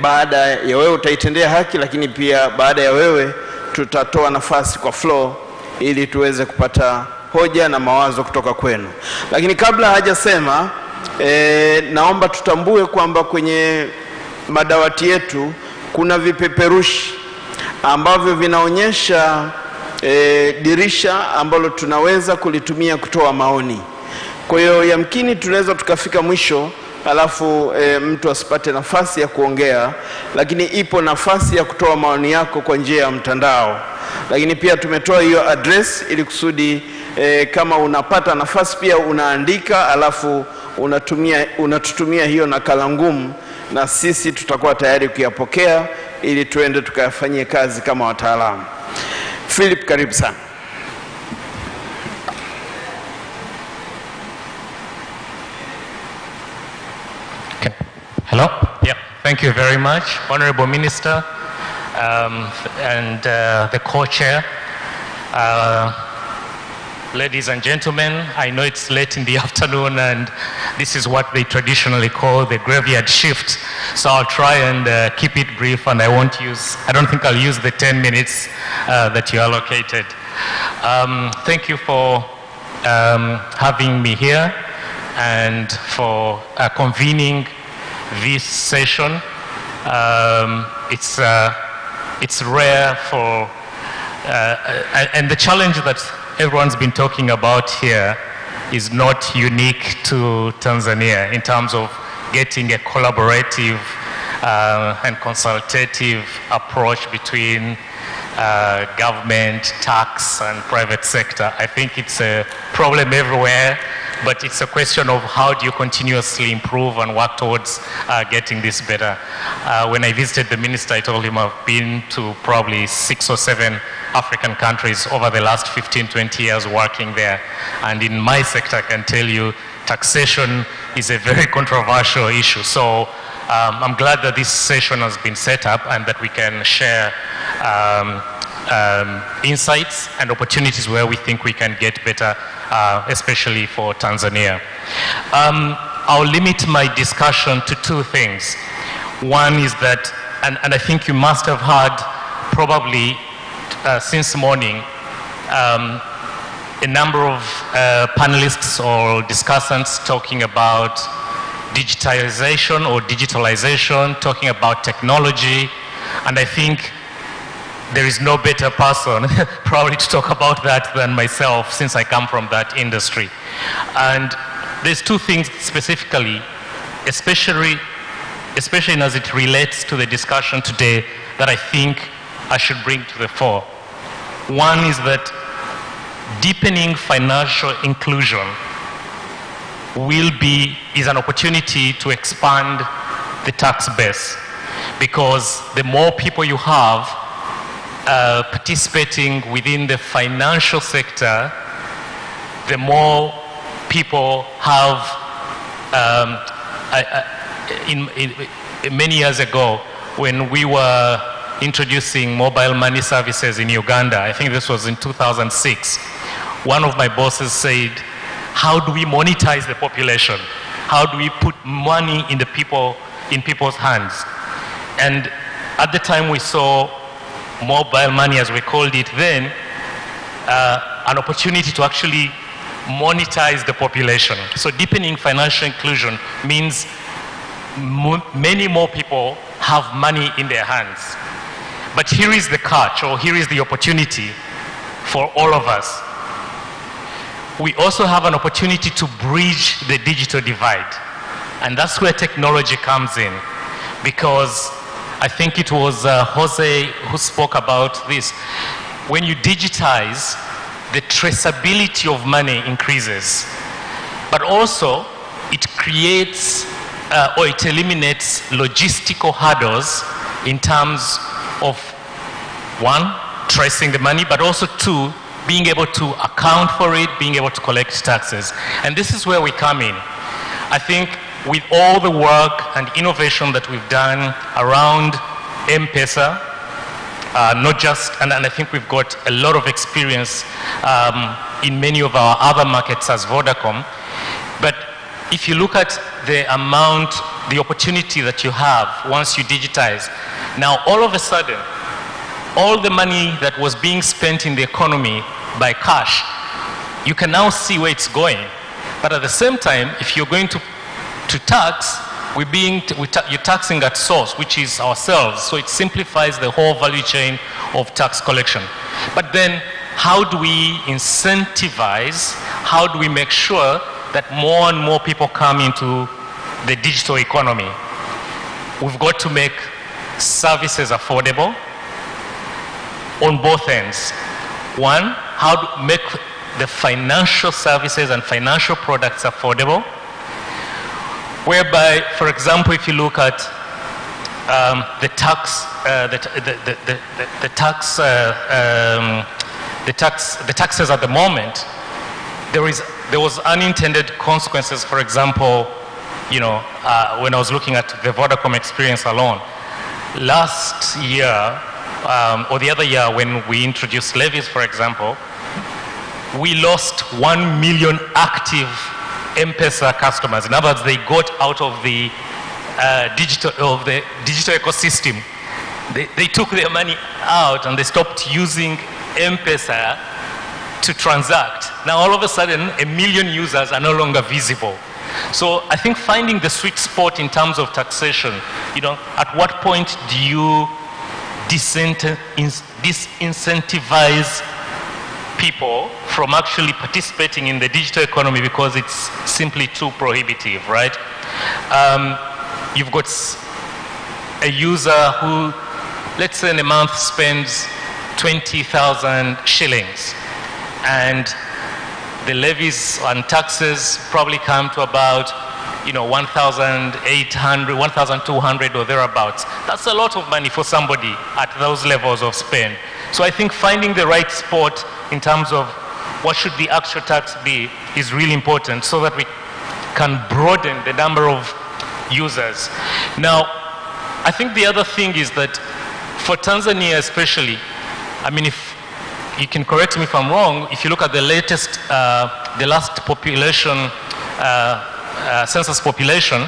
baada ya wewe utaitendea haki, lakini pia baada ya wewe tutatoa nafasi kwa floor ili tuweze kupata hoja na mawazo kutoka kwenu. Lakini kabla hajasema, naomba tutambue kwamba kwenye madawati yetu kuna vipeperushi ambavyo vinaonyesha dirisha ambalo tunaweza kulitumia kutoa maoni. Kwa hiyo yamkini tunaweza tukafika mwisho alafu mtu asipate nafasi ya kuongea, lakini ipo nafasi ya kutoa maoni yako kwa njia ya mtandao. Lakini pia tumetoa hiyo address ili kusudi kama unapata nafasi pia unaandika, alafu unatutumia hiyo nakala ngumu, na sisi tutakuwa tayari kuyapokea ili tuende tukayafanyie kazi kama wataalamu. Philip, karibu sana. Hello. Yeah. Thank you very much, Honorable Minister, and the co-chair. Ladies and gentlemen, I know it's late in the afternoon, and this is what they traditionally call the graveyard shift. So I'll try and keep it brief, and I don't think I'll use the 10 minutes that you allocated. Thank you for having me here and for convening this session. It's rare for, and the challenge that everyone's been talking about here is not unique to Tanzania in terms of getting a collaborative and consultative approach between government, tax, and private sector. I think it's a problem everywhere, but it's a question of how do you continuously improve and work towards getting this better. When I visited the minister, I told him I've been to probably 6 or 7 African countries over the last 15, 20 years working there. And in my sector, I can tell you, taxation is a very controversial issue. So I'm glad that this session has been set up and that we can share insights and opportunities where we think we can get better, especially for Tanzania. I'll limit my discussion to 2 things. One is that, and I think you must have heard probably since morning, a number of panelists or discussants talking about digitization or digitalization, talking about technology, and I think there is no better person probably to talk about that than myself, since I come from that industry. And there's 2 things specifically, especially as it relates to the discussion today, that I think I should bring to the fore. One is that deepening financial inclusion is an opportunity to expand the tax base, because the more people you have participating within the financial sector, the more people have, many years ago when we were introducing mobile money services in Uganda, I think this was in 2006, one of my bosses said, how do we monetize the population? How do we put money in people's hands? And at the time we saw mobile money, as we called it then, an opportunity to actually monetize the population. So deepening financial inclusion means many more people have money in their hands. But here is the catch, or here is the opportunity for all of us. We also have an opportunity to bridge the digital divide. And that's where technology comes in, because I think it was Jose who spoke about this. When you digitize, the traceability of money increases, but also it creates or it eliminates logistical hurdles in terms of one, tracing the money, but also two, being able to account for it, being able to collect taxes. And this is where we come in. I think with all the work and innovation that we've done around M-Pesa, not just, and I think we've got a lot of experience in many of our other markets as Vodacom, but if you look at the amount, the opportunity that you have once you digitize, now all of a sudden, all the money that was being spent in the economy by cash, you can now see where it's going. But at the same time, if you're going to tax, you're taxing at source, which is ourselves. So it simplifies the whole value chain of tax collection. But then, how do we incentivize, how do we make sure that more and more people come into the digital economy? We've got to make services affordable on both ends. One, how to make the financial services and financial products affordable, whereby, for example, if you look at the taxes at the moment, there was unintended consequences. For example, when I was looking at the Vodacom experience alone, last year or the other year when we introduced levies, for example, we lost 1 million active M-Pesa customers. In other words, they got out of the digital ecosystem. They took their money out and they stopped using M-Pesa to transact. Now all of a sudden, 1 million users are no longer visible. So I think finding the sweet spot in terms of taxation, at what point do you disincentivize people from actually participating in the digital economy because it's simply too prohibitive, right? You've got a user who, let's say in a month, spends 20,000 shillings, and the levies and taxes probably come to about 1,800, 1,200 or thereabouts. That's a lot of money for somebody at those levels of spend. So I think finding the right spot in terms of what should the actual tax be is really important so that we can broaden the number of users. Now, I think the other thing is that for Tanzania especially, if you can correct me if I'm wrong, if you look at the latest, the last population, census population,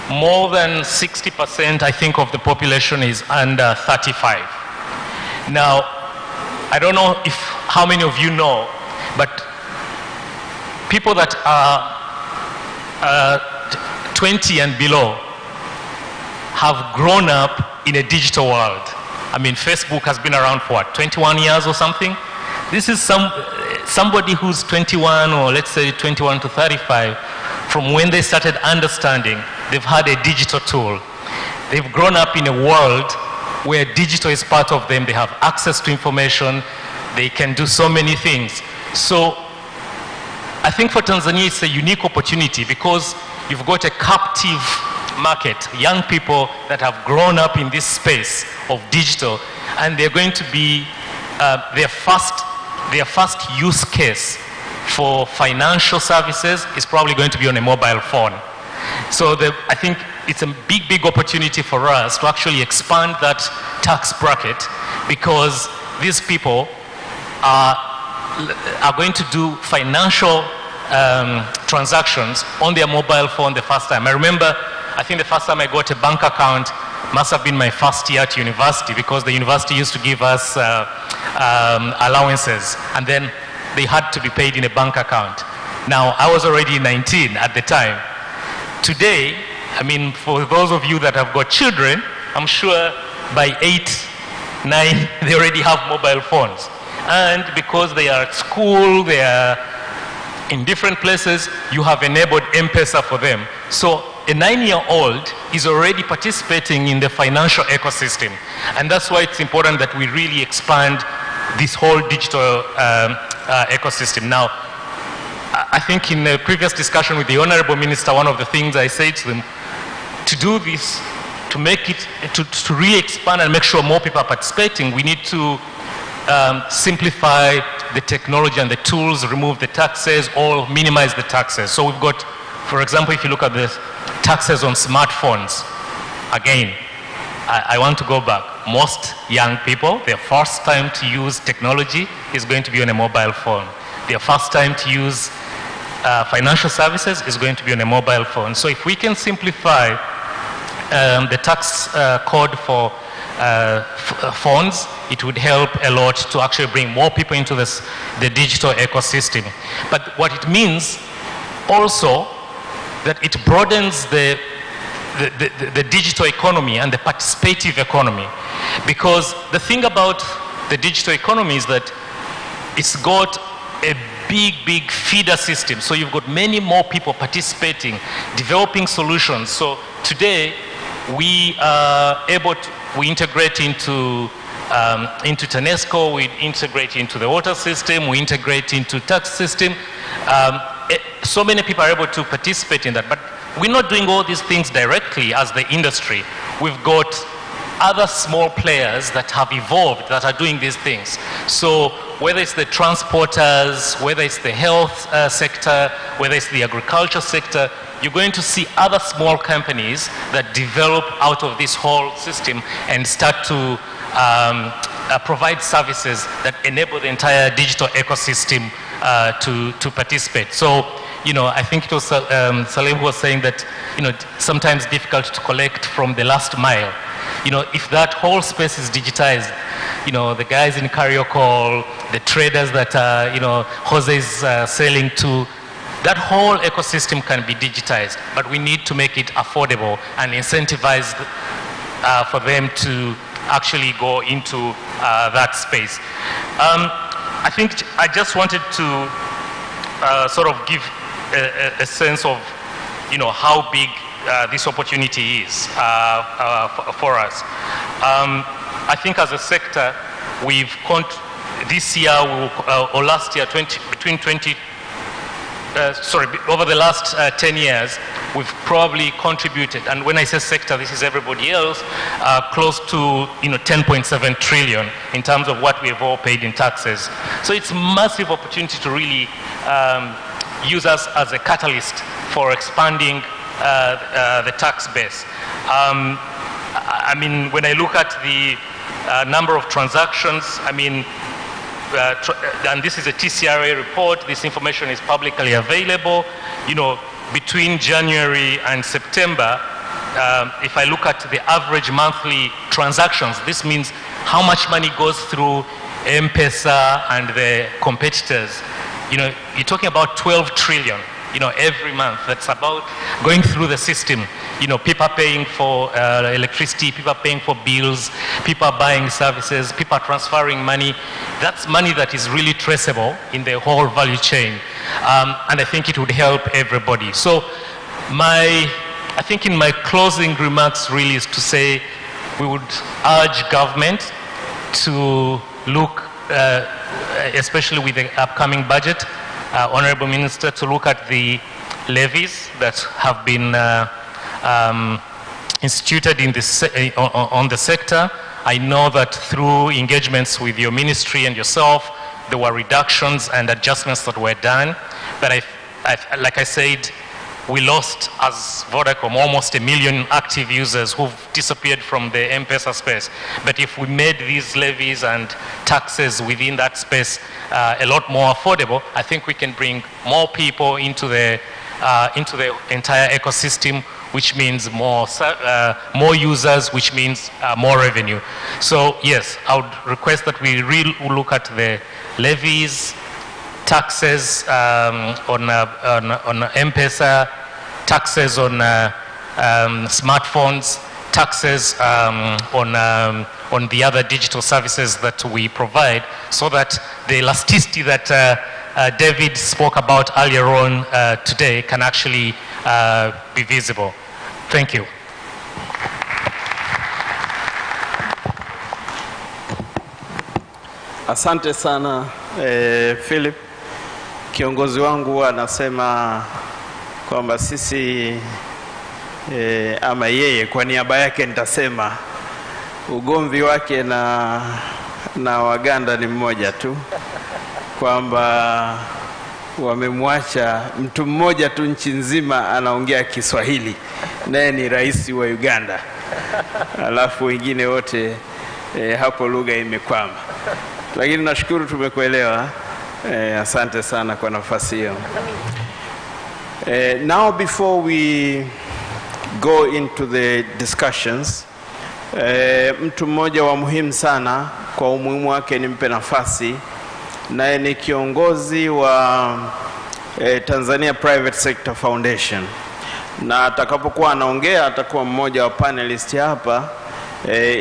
more than 60%, I think, of the population is under 35. Now, I don't know how many of you know, but people that are 20 and below have grown up in a digital world. Facebook has been around for what, 21 years or something? This is somebody who's 21 or let's say 21 to 35. From when they started understanding, they've had a digital tool. They've grown up in a world where digital is part of them. They have access to information. They can do so many things. So I think for Tanzania it's a unique opportunity because you've got a captive market, young people that have grown up in this space of digital, and they're going to be their first use case for financial services is probably going to be on a mobile phone. So I think it's a big opportunity for us to actually expand that tax bracket because these people are going to do financial transactions on their mobile phone the first time. I remember, I think the first time I got a bank account must have been my first year at university because the university used to give us allowances and then they had to be paid in a bank account. Now, I was already 19 at the time. Today, for those of you that have got children, I'm sure by 8, 9, they already have mobile phones. And because they are at school, they are in different places, you have enabled M-Pesa for them. So a 9-year-old is already participating in the financial ecosystem. And that's why it's important that we really expand this whole digital ecosystem. Now, I think in the previous discussion with the Honorable Minister, one of the things I said to them, to do this, to make it, to really expand and make sure more people are participating, we need to simplify the technology and the tools, remove the taxes, or minimize the taxes. So we've got, for example, if you look at the taxes on smartphones, again, I want to go back. Most young people, their first time to use technology is going to be on a mobile phone. Their first time to use financial services is going to be on a mobile phone. So if we can simplify the tax code for phones, it would help a lot to actually bring more people into the digital ecosystem. But what it means also that it broadens the digital economy and the participative economy. Because the thing about the digital economy is that it's got a big feeder system. So you've got many more people participating, developing solutions. So today we are able to, we integrate into TANESCO, we integrate into the water system, we integrate into tax system. So many people are able to participate in that. But we're not doing all these things directly as the industry. We've got other small players that have evolved that are doing these things. So whether it's the transporters, whether it's the health sector, whether it's the agriculture sector, you're going to see other small companies that develop out of this whole system and start to provide services that enable the entire digital ecosystem to participate. So, you know, I think it was Salim who was saying that, you know, sometimes difficult to collect from the last mile. You know, if that whole space is digitized, you know, the guys in Kariokol, the traders that, you know, Jose is selling to, that whole ecosystem can be digitized, but we need to make it affordable and incentivize for them to actually go into that space. I think I just wanted to sort of give a sense of, you know, how big this opportunity is for us. I think as a sector, we've this year or last year, over the last 10 years, we've probably contributed, and when I say sector, this is everybody else, close to, you know, 10.7 trillion in terms of what we have all paid in taxes. So it's a massive opportunity to really use us as a catalyst for expanding the tax base. I mean, when I look at the number of transactions, I mean, and this is a TCRA report, this information is publicly available. You know, between January and September, if I look at the average monthly transactions, this means how much money goes through M-Pesa and the competitors. You know, you're talking about 12 trillion, you know, every month. That's about going through the system. You know, people are paying for electricity, people are paying for bills, people are buying services, people are transferring money. That's money that is really traceable in the whole value chain. And I think it would help everybody. So I think in my closing remarks really is to say we would urge government to look, especially with the upcoming budget, Honorable Minister, to look at the levies that have been instituted in this, on the sector. I know that through engagements with your ministry and yourself, there were reductions and adjustments that were done. But like I said, we lost as Vodacom almost 1 million active users who've disappeared from the M-Pesa space. But if we made these levies and taxes within that space a lot more affordable, I think we can bring more people into the entire ecosystem, which means more users, which means more revenue. So yes, I would request that we really look at the levies, taxes on M-Pesa, taxes on smartphones, taxes on the other digital services that we provide, so that the elasticity that David spoke about earlier on today can actually be visible. Thank you. Asante sana Philip. Kiongozi wangu anasema kwamba sisi ama yeye kwa niaba yake nitasema ugomvi wake na Waganda ni mmoja tu, kwamba wamemwacha mtu mmoja tu nchi nzima anaongea Kiswahili, naye ni rais wa Uganda, alafu wengine wote hapo lugha imekwama. Lakini nashukuru tumekuelewa. Asante sana kwa nafasi hiyo. Now before we go into the discussions, mtu mmoja wa muhimu sana kwa umuhimu wake nimpe nafasi, naye ni kiongozi wa Tanzania Private Sector Foundation, na atakapokuwa anaongea atakuwa mmoja wa panelists hapa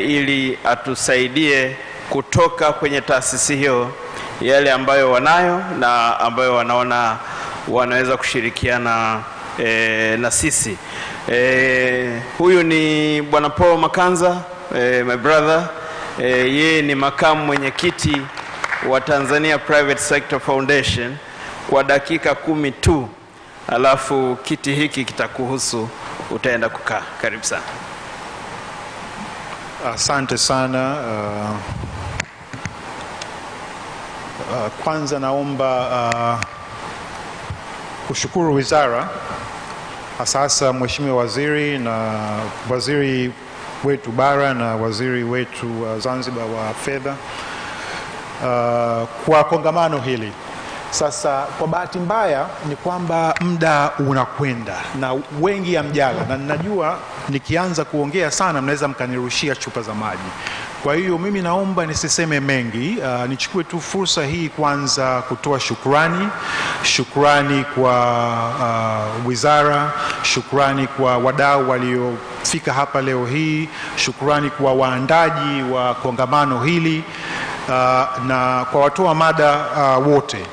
ili atusaidie kutoka kwenye taasisi hiyo yale ambayo wanayo na ambayo wanaona wanaweza kushirikiana na sisi. Huyu ni Bwana Paul Makanza, my brother. Yeye ni makamu mwenyekiti wa Tanzania Private Sector Foundation. Kwa dakika 10 tu, alafu kiti hiki kitakuhusu, utaenda kukaa. Karibu sana. Asante sana. Kwanza naomba kushukuru wizara, hasa Mheshimiwa Waziri na waziri wetu bara na waziri wetu Zanzibar wa fedha kwa kongamano hili. Sasa kwa bahati mbaya ni kwamba muda unakwenda na wengi hamjala, na ninajua nikianza kuongea sana mnaweza mkanirushia chupa za maji. Kwa hiyo mimi naomba nisiseme mengi, nichukue tu fursa hii kwanza kutoa shukrani kwa wizara, shukrani kwa wadau waliofika hapa leo hii, shukrani kwa waandaji wa kongamano hili na kwa watoa mada wote.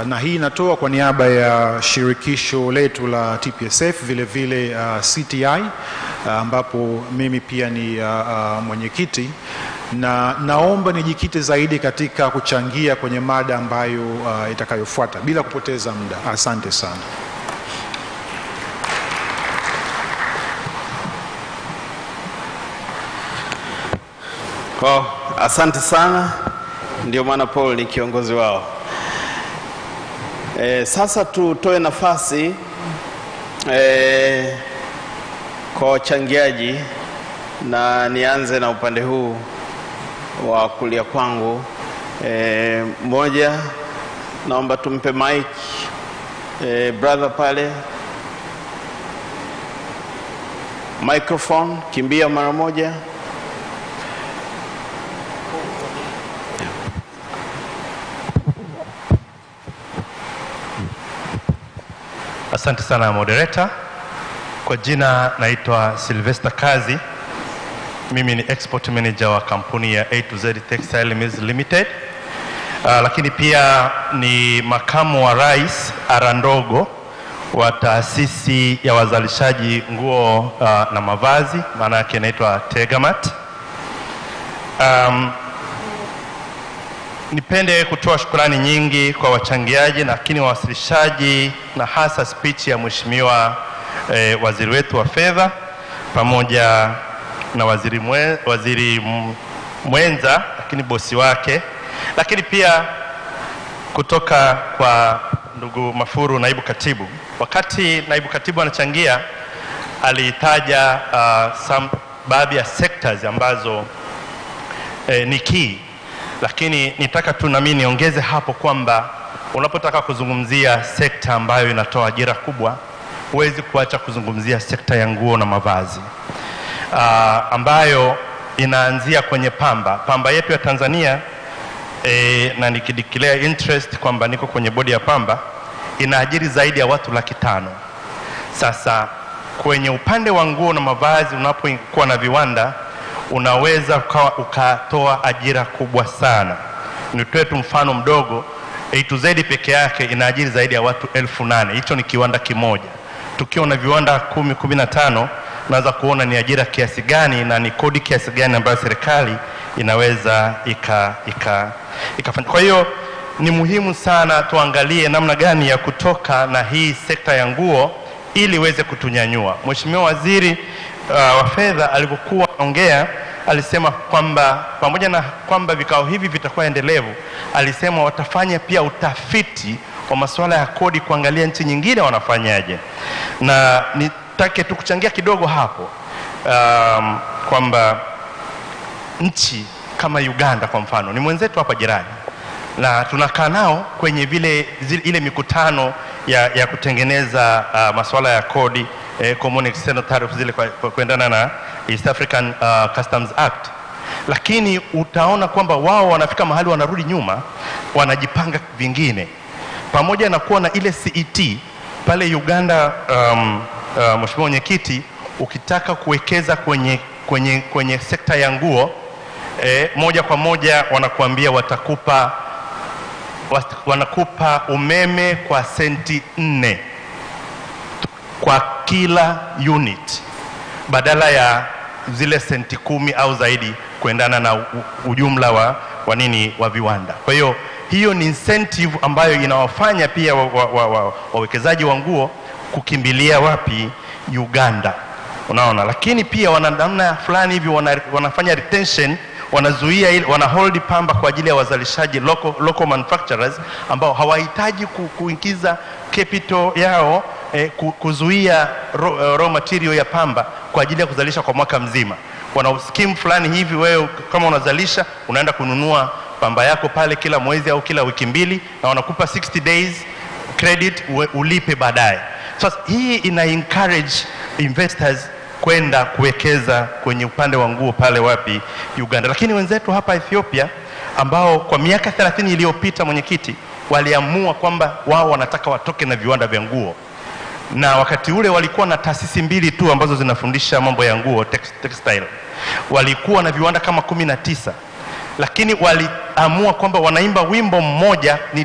Na hii natoa kwa niaba ya shirikisho letu la TPSF, vile vile CTI ambapo mimi pia ni mwenyekiti, na naomba nijikite zaidi katika kuchangia kwenye mada ambayo itakayofuata bila kupoteza muda. Asante sana. Asante sana. Ndio maana Paul ni kiongozi wao. Sasa tutoe nafasi kwa wachangiaji, na nianze na upande huu wa kulia kwangu. Mmoja naomba tumpe mic brother pale, microphone, kimbia mara moja. Asante sana moderator. Kwa jina naitwa Sylvester Kazi. Mimi ni export manager wa kampuni ya A to Z Textile Mills Limited. Lakini pia ni makamu wa rais arandogo wa taasisi ya wazalishaji nguo na mavazi, maana yake inaitwa Tegamat. Nipende kutoa shukrani nyingi kwa wachangiaji, lakini wawasilishaji, na hasa speech ya mheshimiwa waziri wetu wa fedha pamoja na waziri mwenza, lakini bosi wake, lakini pia kutoka kwa ndugu Mafuru, naibu katibu. Wakati naibu katibu anachangia alitaja baadhi ya sectors ambazo ni key, lakini nitaka tu na mimi niongeze hapo kwamba unapotaka kuzungumzia sekta ambayo inatoa ajira kubwa, huwezi kuacha kuzungumzia sekta ya nguo na mavazi, ambayo inaanzia kwenye pamba yetu ya Tanzania. Na nikideclare interest kwamba niko kwenye bodi ya pamba, inaajiri zaidi ya watu 500,000. Sasa kwenye upande wa nguo na mavazi, unapokuwa na viwanda, unaweza ukatoa ajira kubwa sana. Nitoe tu mfano mdogo, A to Z peke yake inaajiri zaidi ya watu 8,000. Hicho ni kiwanda kimoja. Tukiwa na viwanda 10, 15, unaweza kuona ni ajira kiasi gani na ni kodi kiasi gani ambayo serikali inaweza ikafanya. Kwa hiyo ni muhimu sana tuangalie namna gani ya kutoka na hii sekta ya nguo ili iweze kutunyanyua. Mheshimiwa Waziri wa Fedha alipokuwa anaongea alisema kwamba pamoja na kwamba vikao hivi vitakuwa endelevu, alisema watafanya pia utafiti wa masuala ya kodi kuangalia nchi nyingine wanafanyaje. Na nitake tu kuchangia kidogo hapo kwamba nchi kama Uganda kwa mfano ni mwenzetu hapa jirani, na tunakaa nao kwenye ile mikutano ya kutengeneza masuala ya kodi, common external tariffs zile kuendana na East African Customs Act. Lakini utaona kwamba wao wanafika mahali wanarudi nyuma, wanajipanga vingine. Pamoja na kuwa na ile CET pale Uganda, Mheshimiwa Mwenyekiti, ukitaka kuwekeza kwenye sekta ya nguo, moja kwa moja wanakuambia wanakupa umeme kwa senti 4 kwa kila unit, badala ya zile senti 10 au zaidi kuendana na ujumla wa viwanda. Kwa hiyo ni incentive ambayo inawafanya pia wawekezaji wa nguo kukimbilia wapi? Uganda. Unaona, lakini pia wana namna fulani hivi wanafanya retention, wanazuia wana hold pamba kwa ajili ya wazalishaji local manufacturers ambao hawahitaji kuingiza capital yao, kuzuia raw material ya pamba kwa ajili ya kuzalisha kwa mwaka mzima. Wana scheme fulani hivi, wewe kama unazalisha unaenda kununua pamba yako pale kila mwezi au kila wiki mbili, na wanakupa 60 days credit ulipe baadaye. Sasa hii ina encourage investors kwenda kuwekeza kwenye upande wa nguo pale wapi? Uganda. Lakini wenzetu hapa Ethiopia ambao kwa miaka 30 iliyopita, Mwenyekiti, waliamua kwamba wao wanataka watoke na viwanda vya nguo, na wakati ule walikuwa na taasisi 2 tu ambazo zinafundisha mambo ya nguo, textile. Walikuwa na viwanda kama 19, lakini waliamua kwamba wanaimba wimbo mmoja, ni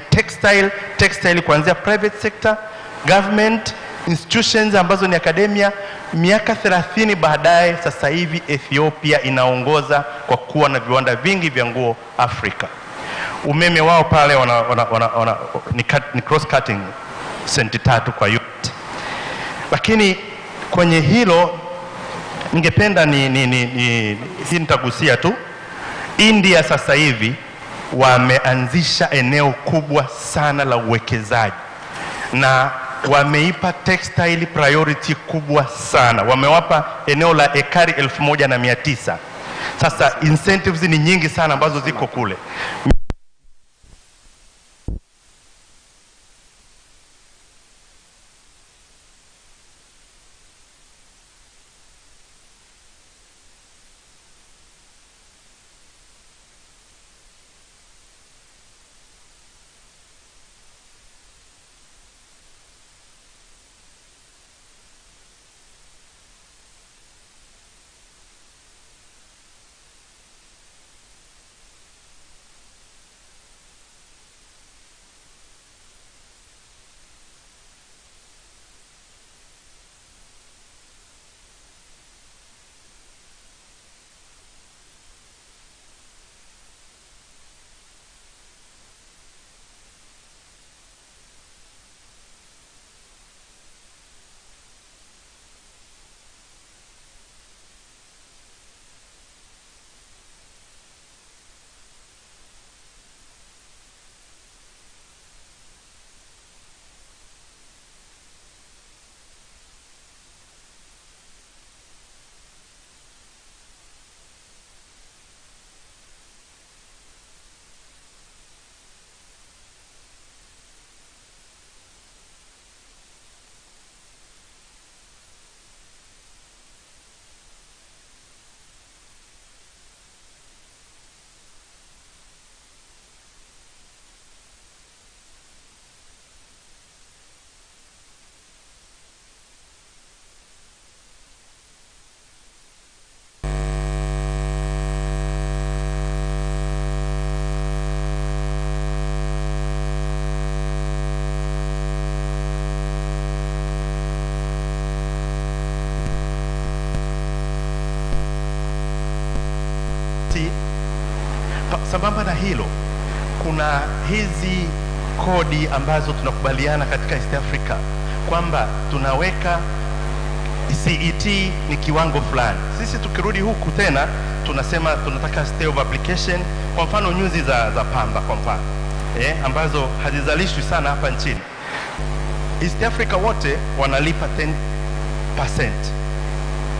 textile kuanzia private sector, government, institutions ambazo ni akademia. Miaka 30 baadaye, sasa hivi Ethiopia inaongoza kwa kuwa na viwanda vingi vya nguo Afrika. Umeme wao pale ni cross cutting senti 3 kwa unit. Lakini kwenye hilo ningependa nitagusia tu, India sasa hivi wameanzisha eneo kubwa sana la uwekezaji na wameipa textile priority kubwa sana. Wamewapa eneo la ekari 1900. Sasa incentives ni nyingi sana ambazo ziko kule. Sambamba na hilo, kuna hizi kodi ambazo tunakubaliana katika East Africa kwamba tunaweka CET ni kiwango fulani. Sisi tukirudi huku tena tunasema tunataka stay of application, kwa mfano nyuzi za pamba kwa mfano ambazo hazizalishwi sana hapa nchini. East Africa wote wanalipa 10%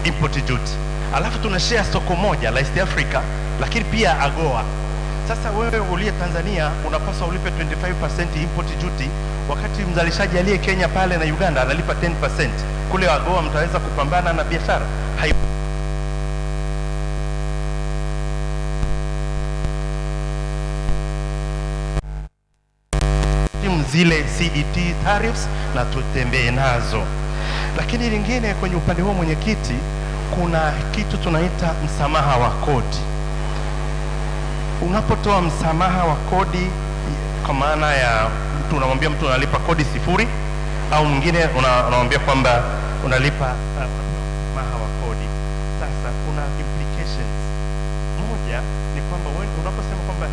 import duty, alafu tunashare soko moja la East Africa, lakini pia AGOA. Sasa wewe uliye Tanzania unapaswa ulipe 25% import duty, wakati mzalishaji aliye Kenya pale na Uganda analipa 10%. Kule AGOA mtaweza kupambana na biashara? Zile CET tariffs na tutembee nazo. Lakini lingine kwenye upande huo mwenyekiti, kuna kitu tunaita msamaha wa kodi. Unapotoa msamaha wa kodi, kwa maana ya mtu unamwambia mtu unalipa kodi 0, au mwingine unamwambia kwamba unalipa msamaha wa kodi. Sasa kuna implications. Moja ni kwamba wewe unaposema kwamba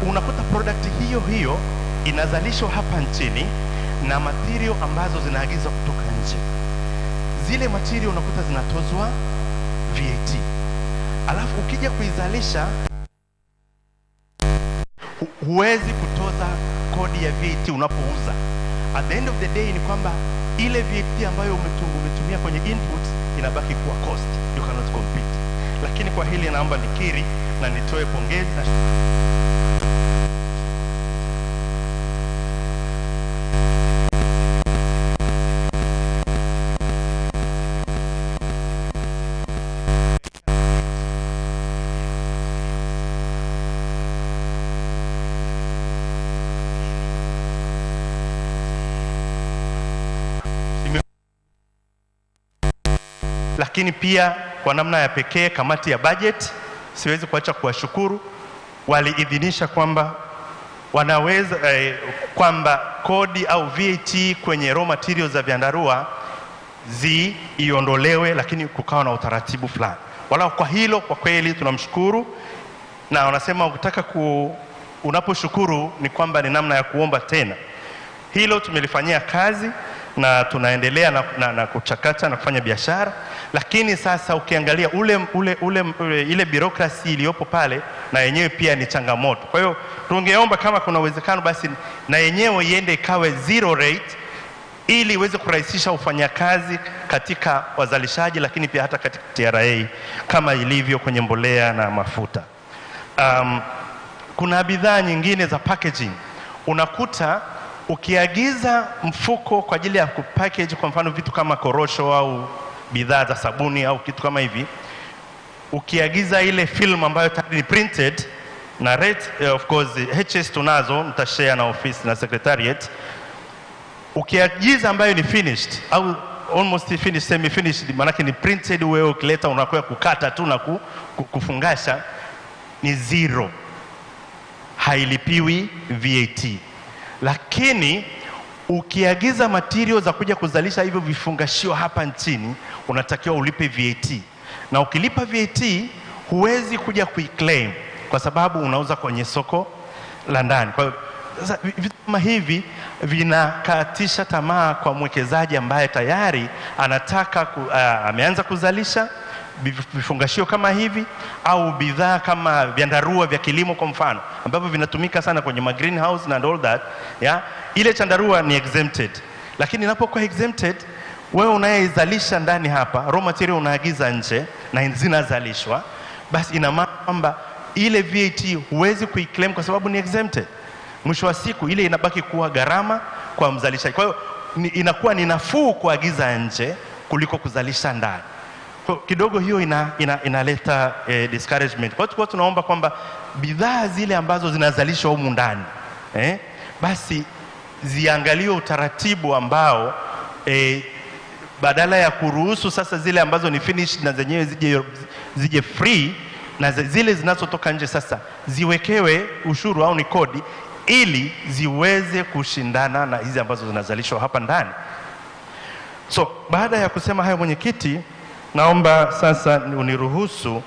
unakuta product hiyo inazalishwa hapa nchini na material ambazo zinaagizwa kutoka nje. Zile material unakuta zinatozwa VAT. Alafu ukija kuizalisha huwezi kutoza kodi ya VAT unapouza. At the end of the day ni kwamba ile VAT ambayo umetumia kwenye inputs inabaki kuwa cost. You cannot compete. Lakini kwa hili naomba nikiri na nitoe pongezi na lakini pia kwa namna ya pekee kamati ya budget, siwezi kuacha kuwashukuru, waliidhinisha kwamba wanaweza kwamba kodi au VAT kwenye raw materials za vyandarua iondolewe, lakini kukawa na utaratibu fulani. Wala kwa hilo kwa kweli tunamshukuru, na wanasema ukitaka unaposhukuru ni kwamba ni namna ya kuomba tena. Hilo tumelifanyia kazi na tunaendelea na kuchakata na kufanya biashara. Lakini sasa ukiangalia ile bureaucracy iliyopo pale na yenyewe pia ni changamoto. Kwa hiyo tungeomba kama kuna uwezekano basi na yenyewe iende ikawe 0 rate, ili iweze kurahisisha ufanyakazi katika wazalishaji, lakini pia hata katika TRA kama ilivyo kwenye mbolea na mafuta. Kuna bidhaa nyingine za packaging. Unakuta ukiagiza mfuko kwa ajili ya kupackage, kwa mfano vitu kama korosho au bidhaa za sabuni au kitu kama hivi, ukiagiza ile film ambayo tayari ni printed na rate, of course HS tunazo, mtashare na office na secretariat. Ukiagiza ambayo ni finished au almost finished, semi finished, maana ni printed, wewe ukileta unakuwa kukata tu na kufungasha, ni 0, hailipiwi VAT. Lakini ukiagiza material za kuja kuzalisha hivyo vifungashio hapa nchini, unatakiwa ulipe VAT. Na ukilipa VAT huwezi kuja kuiclaim kwa sababu unauza kwenye soko la ndani. Kwa hiyo sasa vitu kama hivi vinakatisha tamaa kwa mwekezaji ambaye tayari anataka ameanza kuzalisha vifungashio kama hivi au bidhaa kama vyandarua vya kilimo kwa mfano, ambavyo vinatumika sana kwenye greenhouse and all that, ile chandarua ni exempted. Lakini inapokuwa exempted, wewe unayeizalisha ndani hapa, raw material unaagiza nje na zinazalishwa, basi ina maana kwamba ile VAT huwezi kuiclaim kwa sababu ni exempted. Mwisho wa siku ile inabaki kuwa gharama kwa mzalishaji. Kwa hiyo inakuwa ni nafuu kuagiza nje kuliko kuzalisha ndani. Kidogo hiyo inaleta discouragement. Kwa hiyo tunaomba kwamba bidhaa zile ambazo zinazalishwa humu ndani basi ziangaliwe utaratibu ambao badala ya kuruhusu sasa zile ambazo ni finished na zenyewe zije free, na zile zinazotoka nje sasa ziwekewe ushuru au ni kodi, ili ziweze kushindana na hizi ambazo zinazalishwa hapa ndani. So baada ya kusema hayo, mwenyekiti, naomba sasa uniruhusu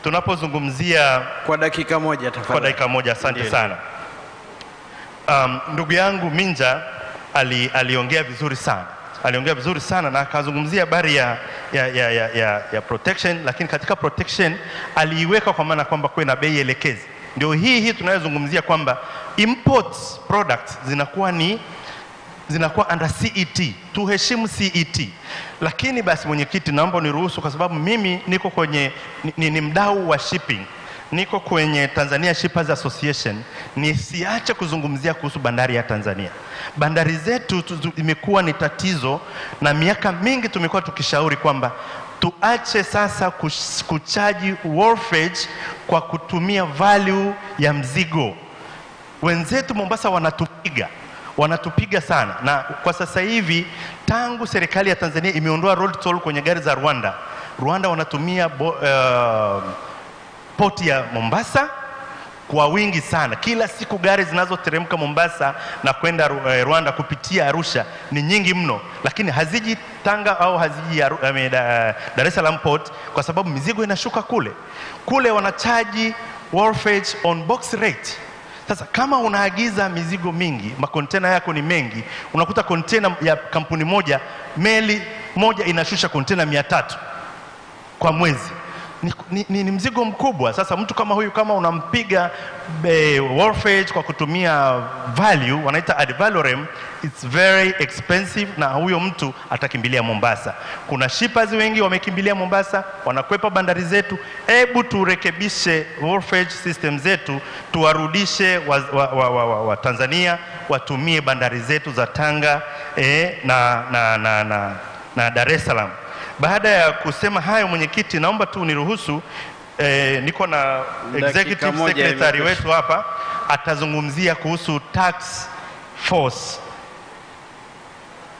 tunapozungumzia kwa dakika moja tafadhali. Kwa dakika moja, asante sana. Ndugu yangu Minja aliongea vizuri sana. Aliongea vizuri sana na akazungumzia habari ya protection, lakini katika protection aliiweka kwa maana kwamba kuwe na bei elekezi. Ndio hii tunayozungumzia kwamba import products zinakuwa under CET, tuheshimu CET. Lakini basi mwenyekiti, naomba uniruhusu, kwa sababu mimi niko kwenye ni mdau wa shipping, niko kwenye Tanzania Shippers Association, nisiache kuzungumzia kuhusu bandari ya Tanzania. Bandari zetu imekuwa ni tatizo, na miaka mingi tumekuwa tukishauri kwamba tuache sasa kuchaji wharfage kwa kutumia value ya mzigo. Wenzetu Mombasa wanatupiga sana, na kwa sasa hivi tangu serikali ya Tanzania imeondoa road toll kwenye gari za Rwanda wanatumia port ya Mombasa kwa wingi sana. Kila siku gari zinazoteremka Mombasa na kwenda Rwanda kupitia Arusha ni nyingi mno, lakini haziji Tanga au haziji Dar es Salaam port, kwa sababu mizigo inashuka kule wanachaji wharfage on box rate. Sasa kama unaagiza mizigo mingi, makontena yako ni mengi, unakuta kontena ya kampuni moja, meli moja inashusha kontena 300 kwa mwezi. Ni mzigo mkubwa. Sasa mtu kama huyu, kama unampiga wharfage kwa kutumia value, wanaita ad valorem, it's very expensive, na huyo mtu atakimbilia Mombasa. Kuna shippers wengi wamekimbilia Mombasa, wanakwepa bandari zetu. Hebu turekebishe wharfage system zetu, tuwarudishe wa Tanzania watumie bandari zetu za Tanga na Dar es Salaam. Baada ya kusema hayo, mwenyekiti, naomba tu uniruhusu, niko na executive secretary wetu hapa, atazungumzia kuhusu tax force.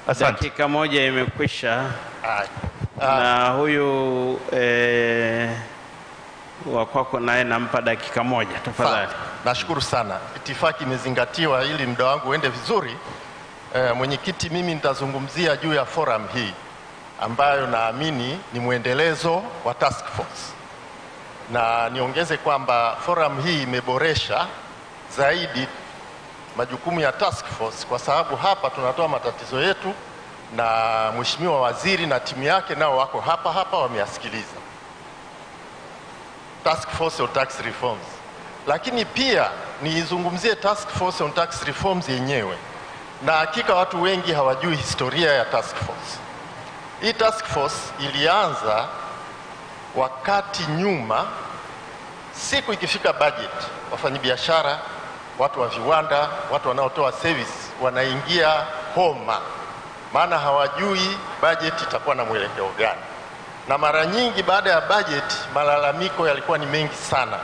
Asante. Dakika moja imekwisha. Na huyu wa kwako naye nampa dakika moja tafadhali. Nashukuru sana. Itifaki imezingatiwa ili muda wangu uende vizuri. Mwenyekiti, mimi nitazungumzia juu ya forum hii ambayo naamini ni mwendelezo wa task force, na niongeze kwamba forum hii imeboresha zaidi majukumu ya task force, kwa sababu hapa tunatoa matatizo yetu na Mheshimiwa Waziri na timu yake nao wako hapa wameyasikiliza. Task force on tax reforms. Lakini pia niizungumzie task force on tax reforms yenyewe, na hakika watu wengi hawajui historia ya task force. Hii task force ilianza wakati nyuma, siku ikifika budget, wafanyabiashara, watu wa viwanda, watu wanaotoa service wanaingia homa, maana hawajui budget itakuwa na mwelekeo gani. Na mara nyingi baada ya budget malalamiko yalikuwa ni mengi sana,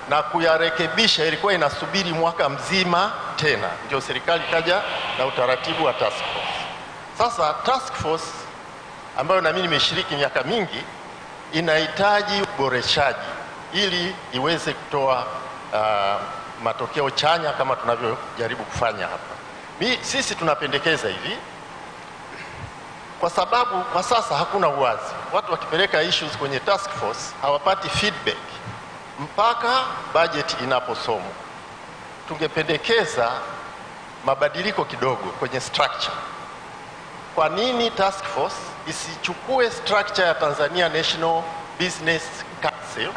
na kuyarekebisha ilikuwa inasubiri mwaka mzima tena ndio serikali kaja na utaratibu wa task force. Sasa task force ambayo na mimi nimeshiriki miaka mingi inahitaji uboreshaji ili iweze kutoa matokeo chanya kama tunavyojaribu kufanya hapa. Sisi tunapendekeza hivi, kwa sababu kwa sasa hakuna uwazi. Watu wakipeleka issues kwenye task force hawapati feedback mpaka budget inaposomwa. Tungependekeza mabadiliko kidogo kwenye structure. Kwa nini task force isichukue structure ya Tanzania National Business Council,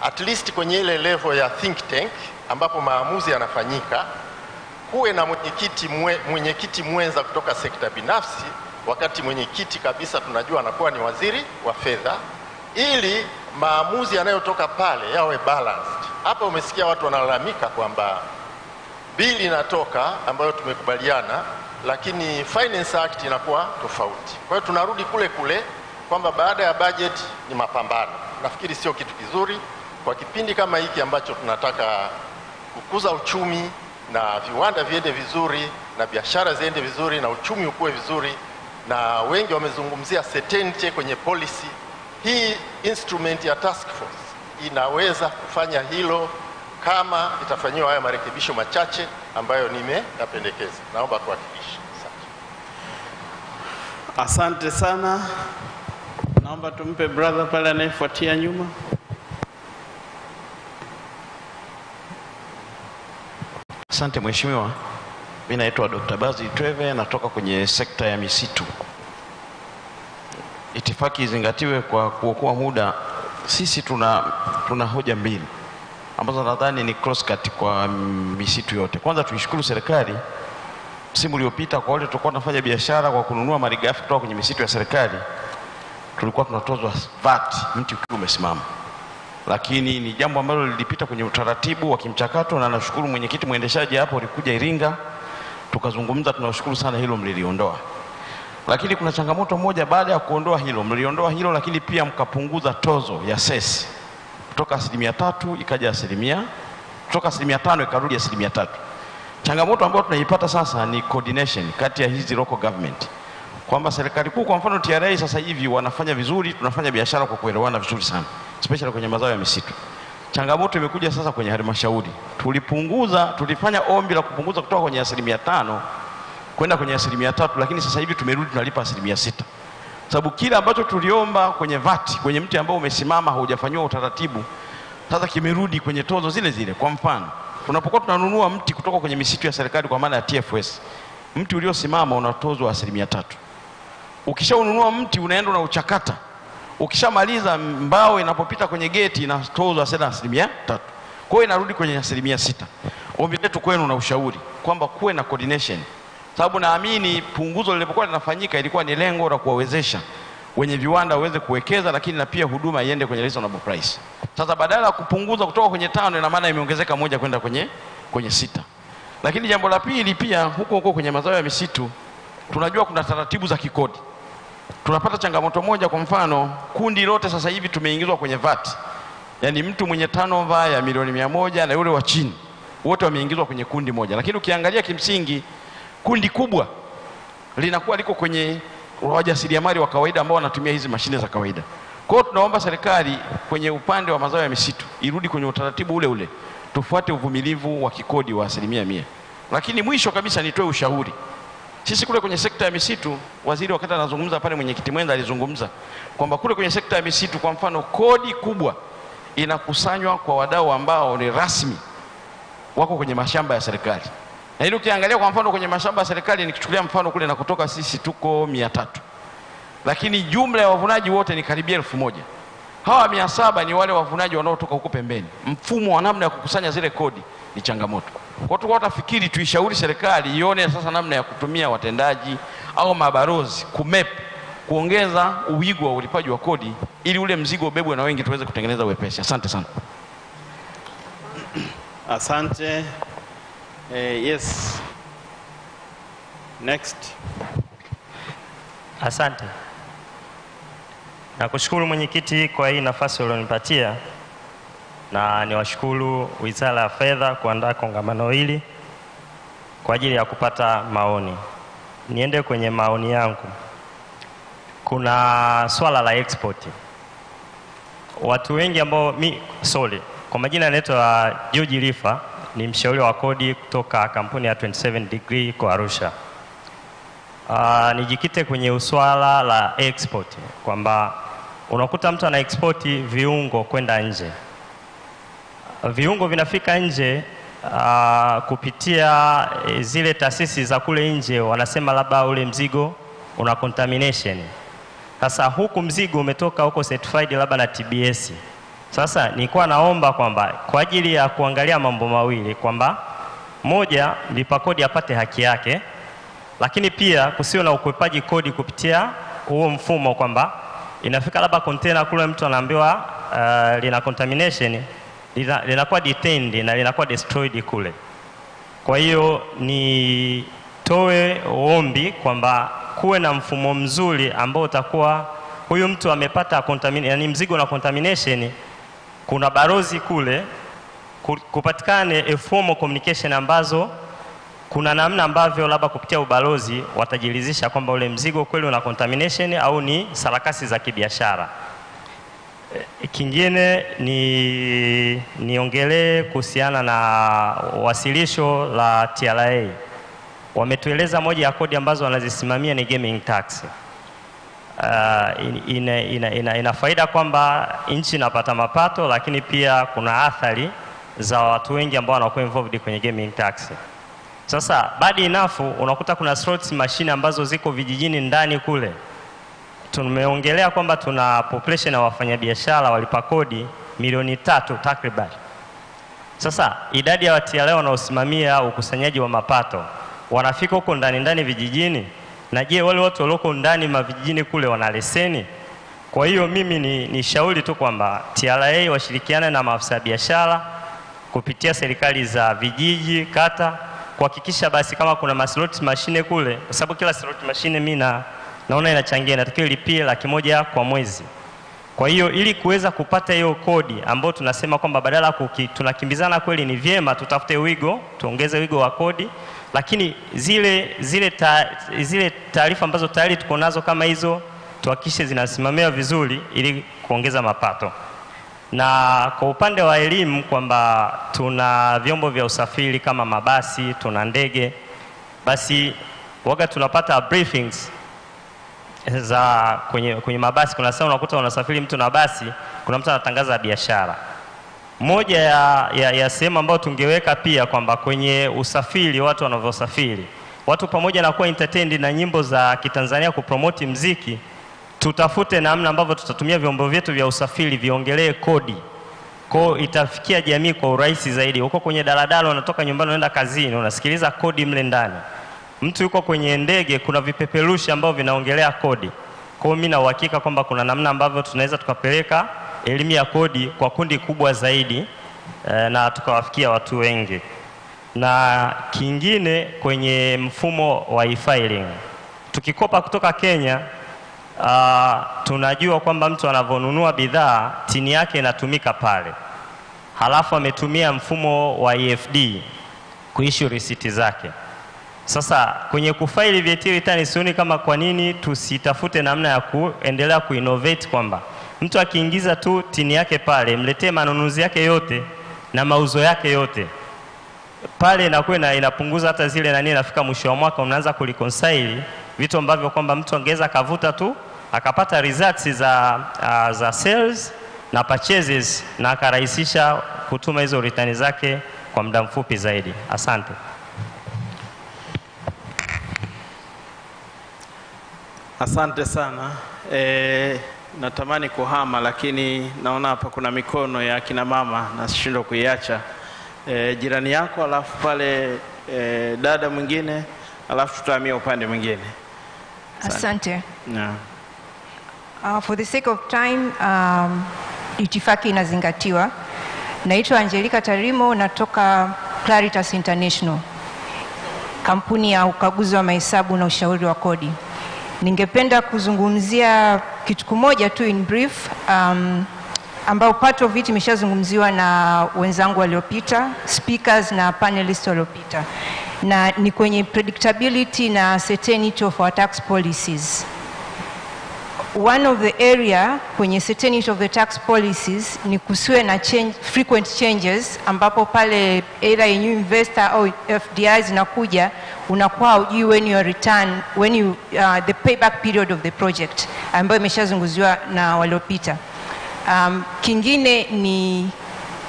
at least kwenye ile level ya think tank ambapo maamuzi yanafanyika, kuwe na mwenyekiti mwenza kutoka sekta binafsi, wakati mwenyekiti kabisa tunajua anakuwa ni waziri wa fedha, ili maamuzi yanayotoka pale yawe balanced. Hapa umesikia watu wanalalamika kwamba bili inatoka ambayo tumekubaliana, lakini Finance Act inakuwa tofauti. Kwa hiyo tunarudi kule kwamba baada ya budget ni mapambano. Nafikiri sio kitu kizuri kwa kipindi kama hiki ambacho tunataka kukuza uchumi na viwanda viende vizuri na biashara ziende vizuri na uchumi ukue vizuri, na wengi wamezungumzia certainty kwenye policy. Hii instrument ya task force inaweza kufanya hilo kama itafanyiwa haya marekebisho machache ambayo nimeyapendekeza. Naomba kuhakikisha. Asante sana. Naomba tumpe brother pale anayefuatia nyuma. Asante mheshimiwa. Mimi naitwa Dr. Bazi Treve, natoka kwenye sekta ya misitu. Itifaki izingatiwe kwa kuokoa muda. Sisi tuna hoja mbili ambazo nadhani ni cross cut kwa misitu yote. Kwanza tuishukuru serikali, msimu uliopita kwa wale tulikuwa tunafanya biashara kwa kununua malighafi kutoka kwenye misitu ya serikali, tulikuwa tunatozwa VAT mti ukiwa umesimama. Lakini ni jambo ambalo lilipita kwenye utaratibu wa kimchakato, na nashukuru mwenyekiti mwendeshaji hapo alikuja Iringa tukazungumza, tunashukuru sana hilo mliliondoa. Lakini kuna changamoto moja, baada ya kuondoa hilo, mliondoa hilo lakini pia mkapunguza tozo ya sesi kutoka 3% ikaja 5%, kutoka 5% ikarudi 3%. Changamoto ambayo tunaipata sasa ni coordination kati ya hizi local government, kwamba serikali kuu kwa mfano TRA sasa hivi wanafanya vizuri, tunafanya biashara kwa kuelewana vizuri sana, especially kwenye mazao ya misitu. Changamoto imekuja sasa kwenye halmashauri. Tulifanya ombi la kupunguza kutoka kwenye 5% kwenda kwenye 3%, lakini sasa hivi tumerudi tunalipa 6%. Sababu kile ambacho tuliomba kwenye VAT, kwenye mti ambao umesimama haujafanywa utaratibu, sasa kimerudi kwenye tozo zile zile. Kwa mfano, tunapokuwa tunanunua mti kutoka kwenye misitu ya serikali kwa maana ya TFS, mti uliosimama unatozwa 3%. Ukishaununua mti unaenda unauchakata, ukishamaliza mbao inapopita kwenye geti inatozwa 3%. Kwa hiyo inarudi kwenye 6%. Ombi letu kwenu na ushauri kwamba kuwe na coordination, sababu naamini punguzo lilipokuwa linafanyika ilikuwa ni lengo la kuwawezesha wenye viwanda waweze kuwekeza, lakini na pia huduma iende kwenye reasonable price. Sasa badala ya kupunguza kutoka kwenye 5, ina maana imeongezeka 1 kwenda kwenye 6. Lakini jambo la pili pia, huko kwenye mazao ya misitu tunajua kuna taratibu za kikodi. Tunapata changamoto moja, kwa mfano kundi lote sasa hivi tumeingizwa kwenye VAT. Yaani mtu mwenye turnover ya milioni 100 na yule wa chini wote wameingizwa kwenye kundi moja. Lakini ukiangalia kimsingi kundi kubwa linakuwa liko kwenye wajasiriamali wa kawaida ambao wanatumia hizi mashine za kawaida. Kwa hiyo tunaomba serikali kwenye upande wa mazao ya misitu irudi kwenye utaratibu ule ule, tufuate uvumilivu wa kikodi wa 100%. Lakini mwisho kabisa nitoe ushauri. Sisi kule kwenye sekta ya misitu, waziri wakati anazungumza pale, mwenyekiti mwenza alizungumza kwamba kule kwenye sekta ya misitu kwa mfano kodi kubwa inakusanywa kwa wadau ambao ni rasmi wako kwenye mashamba ya serikali. Na hilo ukiangalia kwa mfano kwenye mashamba ya serikali, nikichukulia mfano kule na kutoka sisi tuko 300. Lakini jumla ya wavunaji wote ni karibia 1000. Hawa 700 ni wale wavunaji wanaotoka huko pembeni. Mfumo wa namna ya kukusanya zile kodi ni changamoto. Kwa hiyo tunafikiri tuishauri serikali ione sasa namna ya kutumia watendaji au mabarozi kuongeza uwigo wa ulipaji wa kodi ili ule mzigo ubebwe na wengi tuweze kutengeneza wepesi. Asante sana. Asante. Yes. Next. Asante. Nakushukuru mwenyekiti kwa hii nafasi ulionipatia, na niwashukuru Wizara ya Fedha kuandaa kongamano hili kwa ajili ya kupata maoni. Niende kwenye maoni yangu. Kuna swala la export. Watu wengi ambao kwa majina naitwa George Lifa, ni mshauri wa kodi kutoka kampuni ya 27 Degree kwa Arusha. Nijikite kwenye uswala la export, kwamba unakuta mtu ana export viungo kwenda nje. Viungo vinafika nje kupitia zile taasisi za kule nje, wanasema labda ule mzigo una contamination. Sasa huku mzigo umetoka huko certified labda na TBS. Sasa nilikuwa naomba kwamba kwa ajili ya kuangalia mambo mawili, kwamba moja, mlipa kodi apate haki yake, lakini pia kusiwe na ukwepaji kodi kupitia huo mfumo, kwamba inafika labda container kule mtu anaambiwa lina contamination, linakuwa detained na linakuwa destroyed kule. Kwa hiyo nitoe ombi kwamba kuwe na mfumo mzuri ambao utakuwa huyu mtu amepata yani mzigo na contamination, kuna barozi kule, kupatikane a form of communication ambazo kuna namna ambavyo labda kupitia ubalozi watajiridhisha kwamba ule mzigo kweli una contamination au ni sarakasi za kibiashara. Kingine niongelee kuhusiana na wasilisho la TRA. Wametueleza moja ya kodi ambazo wanazisimamia ni gaming tax. Ina faida kwamba nchi inapata mapato, lakini pia kuna athari za watu wengi ambao wanakuwa involved kwenye gaming tax. Sasa bad enough unakuta kuna slots machine ambazo ziko vijijini ndani kule. Tumeongelea kwamba tuna population ya wafanyabiashara walipa kodi milioni 3 takriban. Sasa idadi ya TRA wanaosimamia ukusanyaji wa mapato wanafika huko ndani vijijini, na je wale watu walioko ndani mavijijini kule wana leseni? Kwa hiyo mimi ni shauri tu kwamba TRA washirikiane na maafisa biashara kupitia serikali za vijiji, kata, kuhakikisha basi kama kuna slot machine kule, kwa sababu kila slot machine mimi naona inachangia, inatakiwa ilipie 100,000 kwa mwezi. Kwa hiyo ili kuweza kupata hiyo kodi ambayo tunasema kwamba badala tunakimbizana kweli, ni vyema tutafute wigo, tuongeze wigo wa kodi, lakini zile taarifa ambazo tayari tuko nazo kama hizo tuhakikishe zinasimamiwa vizuri ili kuongeza mapato. Na kwa upande wa elimu kwamba tuna vyombo vya usafiri kama mabasi, tuna ndege, basi waga tunapata briefings za kwenye mabasi. Kuna saa unakuta unasafiri mtu na basi, kuna mtu anatangaza biashara. Moja ya sehemu ambayo tungeweka pia kwamba kwenye usafiri, watu wanavyosafiri, watu pamoja na kuwa entertained na nyimbo za Kitanzania kupromote mziki, tutafute namna ambavyo tutatumia vyombo vyetu vya usafiri viongelee kodi. Kwa itafikia jamii kwa urahisi zaidi. Huko kwenye daladala unatoka nyumbani unaenda kazini, unasikiliza kodi mle ndani. Mtu yuko kwenye ndege, kuna vipeperushi ambavyo vinaongelea kodi. Kwa hiyo mimi na uhakika kwamba kuna namna ambavyo tunaweza tukapeleka elimu ya kodi kwa kundi kubwa zaidi na tukawafikia watu wengi. Na kingine kwenye mfumo wa e-filing. Tukikopa kutoka Kenya, tunajua kwamba mtu anavonunua bidhaa tini yake inatumika pale. Halafu ametumia mfumo wa EFD kuissue risiti zake. Sasa kwenye kufaili VAT return sioni kama kwa nini tusitafute namna ya kuendelea kuinnovate kwamba mtu akiingiza tu tini yake pale, mletee manunuzi yake yote na mauzo yake yote. Pale inakuwa inapunguza hata zile nani, inafika mwisho wa mwaka unaanza kureconcile vitu ambavyo kwamba mtu angeza kavuta tu akapata results za sales na purchases na akarahisisha kutuma hizo return zake kwa muda mfupi zaidi. Asante. Asante sana. Natamani kuhama lakini naona hapa kuna mikono ya kina mama na sishindwa kuiacha. Jirani yako, alafu pale dada mwingine, alafu tutahamia upande mwingine. Asante. Yeah. For the sake of time, itifaki inazingatiwa. Naitwa Angelica Tarimo, natoka Claritas International, kampuni ya ukaguzi wa mahesabu na ushauri wa kodi. Ningependa kuzungumzia kitu kimoja tu in brief, ambao part of it imeshazungumziwa na wenzangu waliopita, speakers na panelists waliopita, na ni kwenye predictability na certainty of our tax policies. One of the area kwenye certainty of the tax policies ni kusiwe na frequent changes, ambapo pale either a new investor au FDI zinakuja, unakuwa hujui when your return, the payback period of the project, ambayo imeshazungumziwa na waliopita. Kingine ni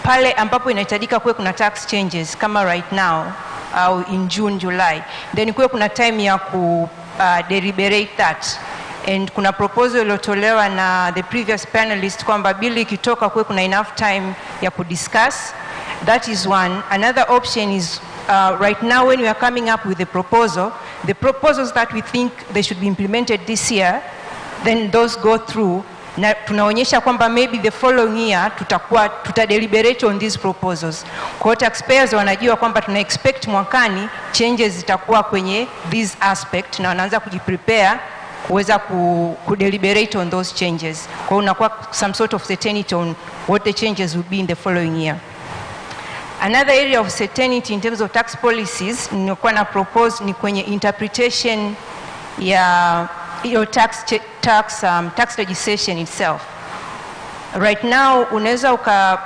pale ambapo inahitajika kuwe kuna tax changes kama right now au in June, July, then kuwe kuna time ya ku deliberate that. And kuna proposal iliyotolewa na the previous panelist kwamba bill ikitoka kuwe kuna enough time ya kudiscuss. That is one. Another option is right now when we are coming up with the proposals that we think they should be implemented this year, then those go through. Na tunaonyesha kwamba maybe the following year tutadeliberate on these proposals. Kwa taxpayers wanajua kwamba tuna expect mwakani changes zitakuwa kwenye this aspect, na wanaanza kujiprepare kuweza kudeliberate on those changes. Kwa unakuwa some sort of certainty on what the changes will be in the following year. Another area of certainty in terms of tax policies nilikuwa na propose ni kwenye interpretation ya tax legislation itself. right now unaweza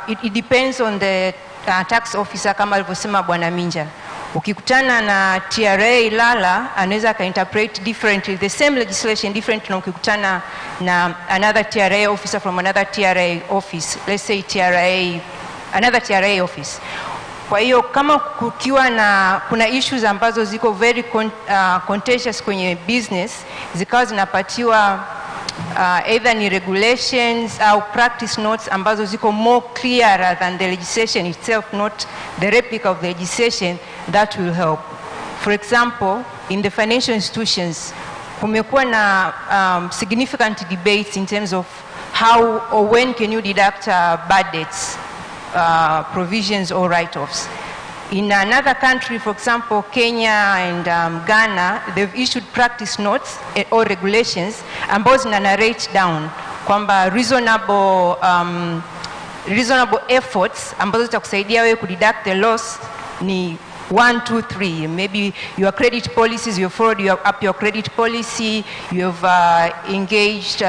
it depends on the tax officer kama alivyosema Bwana Minja. Ukikutana na TRA Ilala anaweza interpret differently the same legislation different na ukikutana na another TRA officer from another TRA office, let's say another TRA office. Kwa hiyo kama kukiwa na kuna issues ambazo ziko very contentious kwenye business zikawa zinapatiwa either ni regulations au practice notes ambazo ziko more clearer than the legislation itself, not the replica of the legislation, that will help. For example, in the financial institutions, kumekuwa na significant debates in terms of how or when can you deduct bad debts provisions or write-offs. In another country, for example, Kenya and Ghana, they've issued practice notes or regulations ambazo zina narrate down kwamba reasonable efforts ambazo zitakusaidia wewe kudeduct the loss ni 1, 2, 3. Maybe your credit policies, you followed up your credit policy, you've engaged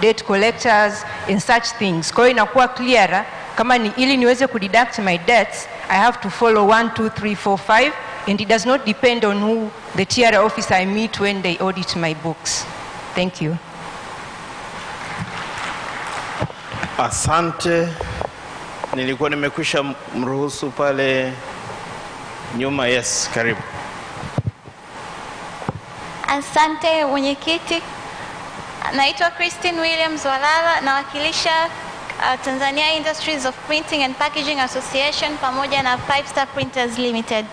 debt collectors and such things. Kwa hiyo inakuwa clearer kama ni ili niweze kudeduct my debts, I have to follow 1, 2, 3, 4, 5, and it does not depend on who the TRA officer I meet when they audit my books. Thank you. Asante. Nilikuwa nimekwisha mruhusu pale nyuma. Yes, karibu. Asante mwenyekiti. Naitwa Christine Williams Walala, nawakilisha Tanzania Industries of Printing and Packaging Association pamoja na 5 Star Printers Limited.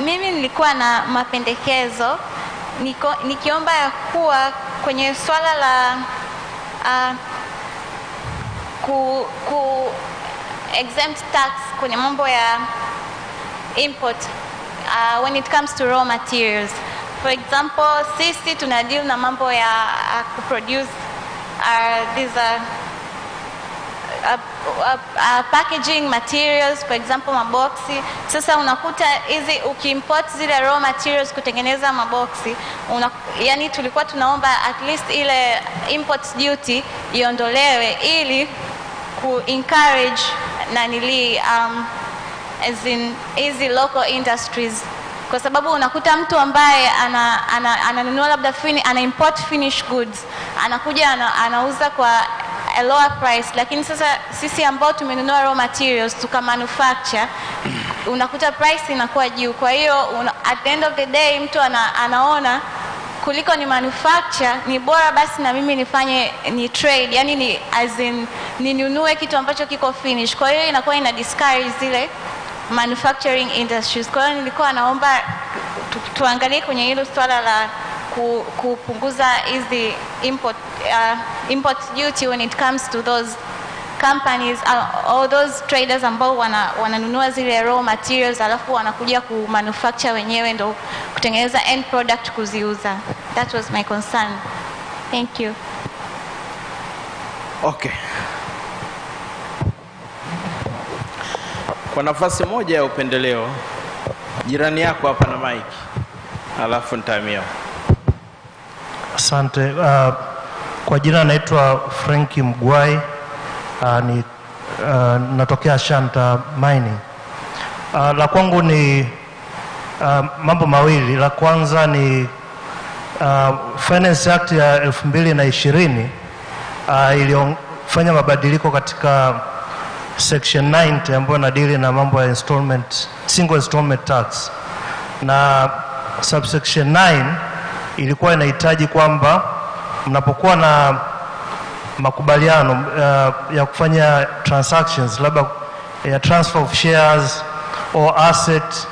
Mimi nilikuwa na mapendekezo nikiomba ya kuwa kwenye swala la ku exempt tax kwenye mambo ya import when it comes to raw materials. For example, sisi tunadeal na mambo ya kuproduce these packaging materials, for example maboksi. Sasa unakuta hizi ukiimport zile raw materials kutengeneza maboksi, yani tulikuwa tunaomba at least ile import duty iondolewe ili ku encourage as in easy local industries, kwa sababu unakuta mtu ambaye ananunua labda ana import finished goods, anakuja anauza kwa a lower price, lakini sasa sisi ambao tumenunua raw materials tuka manufacture, unakuta price inakuwa juu. Kwa hiyo at the end of the day mtu anaona kuliko ni manufacture ni bora basi na mimi nifanye ni trade, yani ni as in ninunue kitu ambacho kiko finish. Kwa hiyo inakuwa ina discourage zile manufacturing industries. Kwa hiyo nilikuwa naomba tuangalie kwenye hilo swala la kupunguza hizi import duty when it comes to those companies or those traders ambao wananunua zile raw materials alafu wanakuja ku manufacture wenyewe ndo kutengeneza end product kuziuza. That was my concern. Thank you. Okay. Kwa nafasi moja ya upendeleo, jirani yako hapa na mic, alafu nitamia. Asante. Kwa jina naitwa Frankie Mgwai, natokea Shanta Mining. La kwangu ni mambo mawili. La kwanza ni Finance Act ya 2020 ilifanya mabadiliko katika Section 90 ambayo inadili na mambo ya single installment tax, na subsection 9 ilikuwa inahitaji kwamba mnapokuwa na makubaliano ya kufanya transactions, labda ya transfer of shares or asset,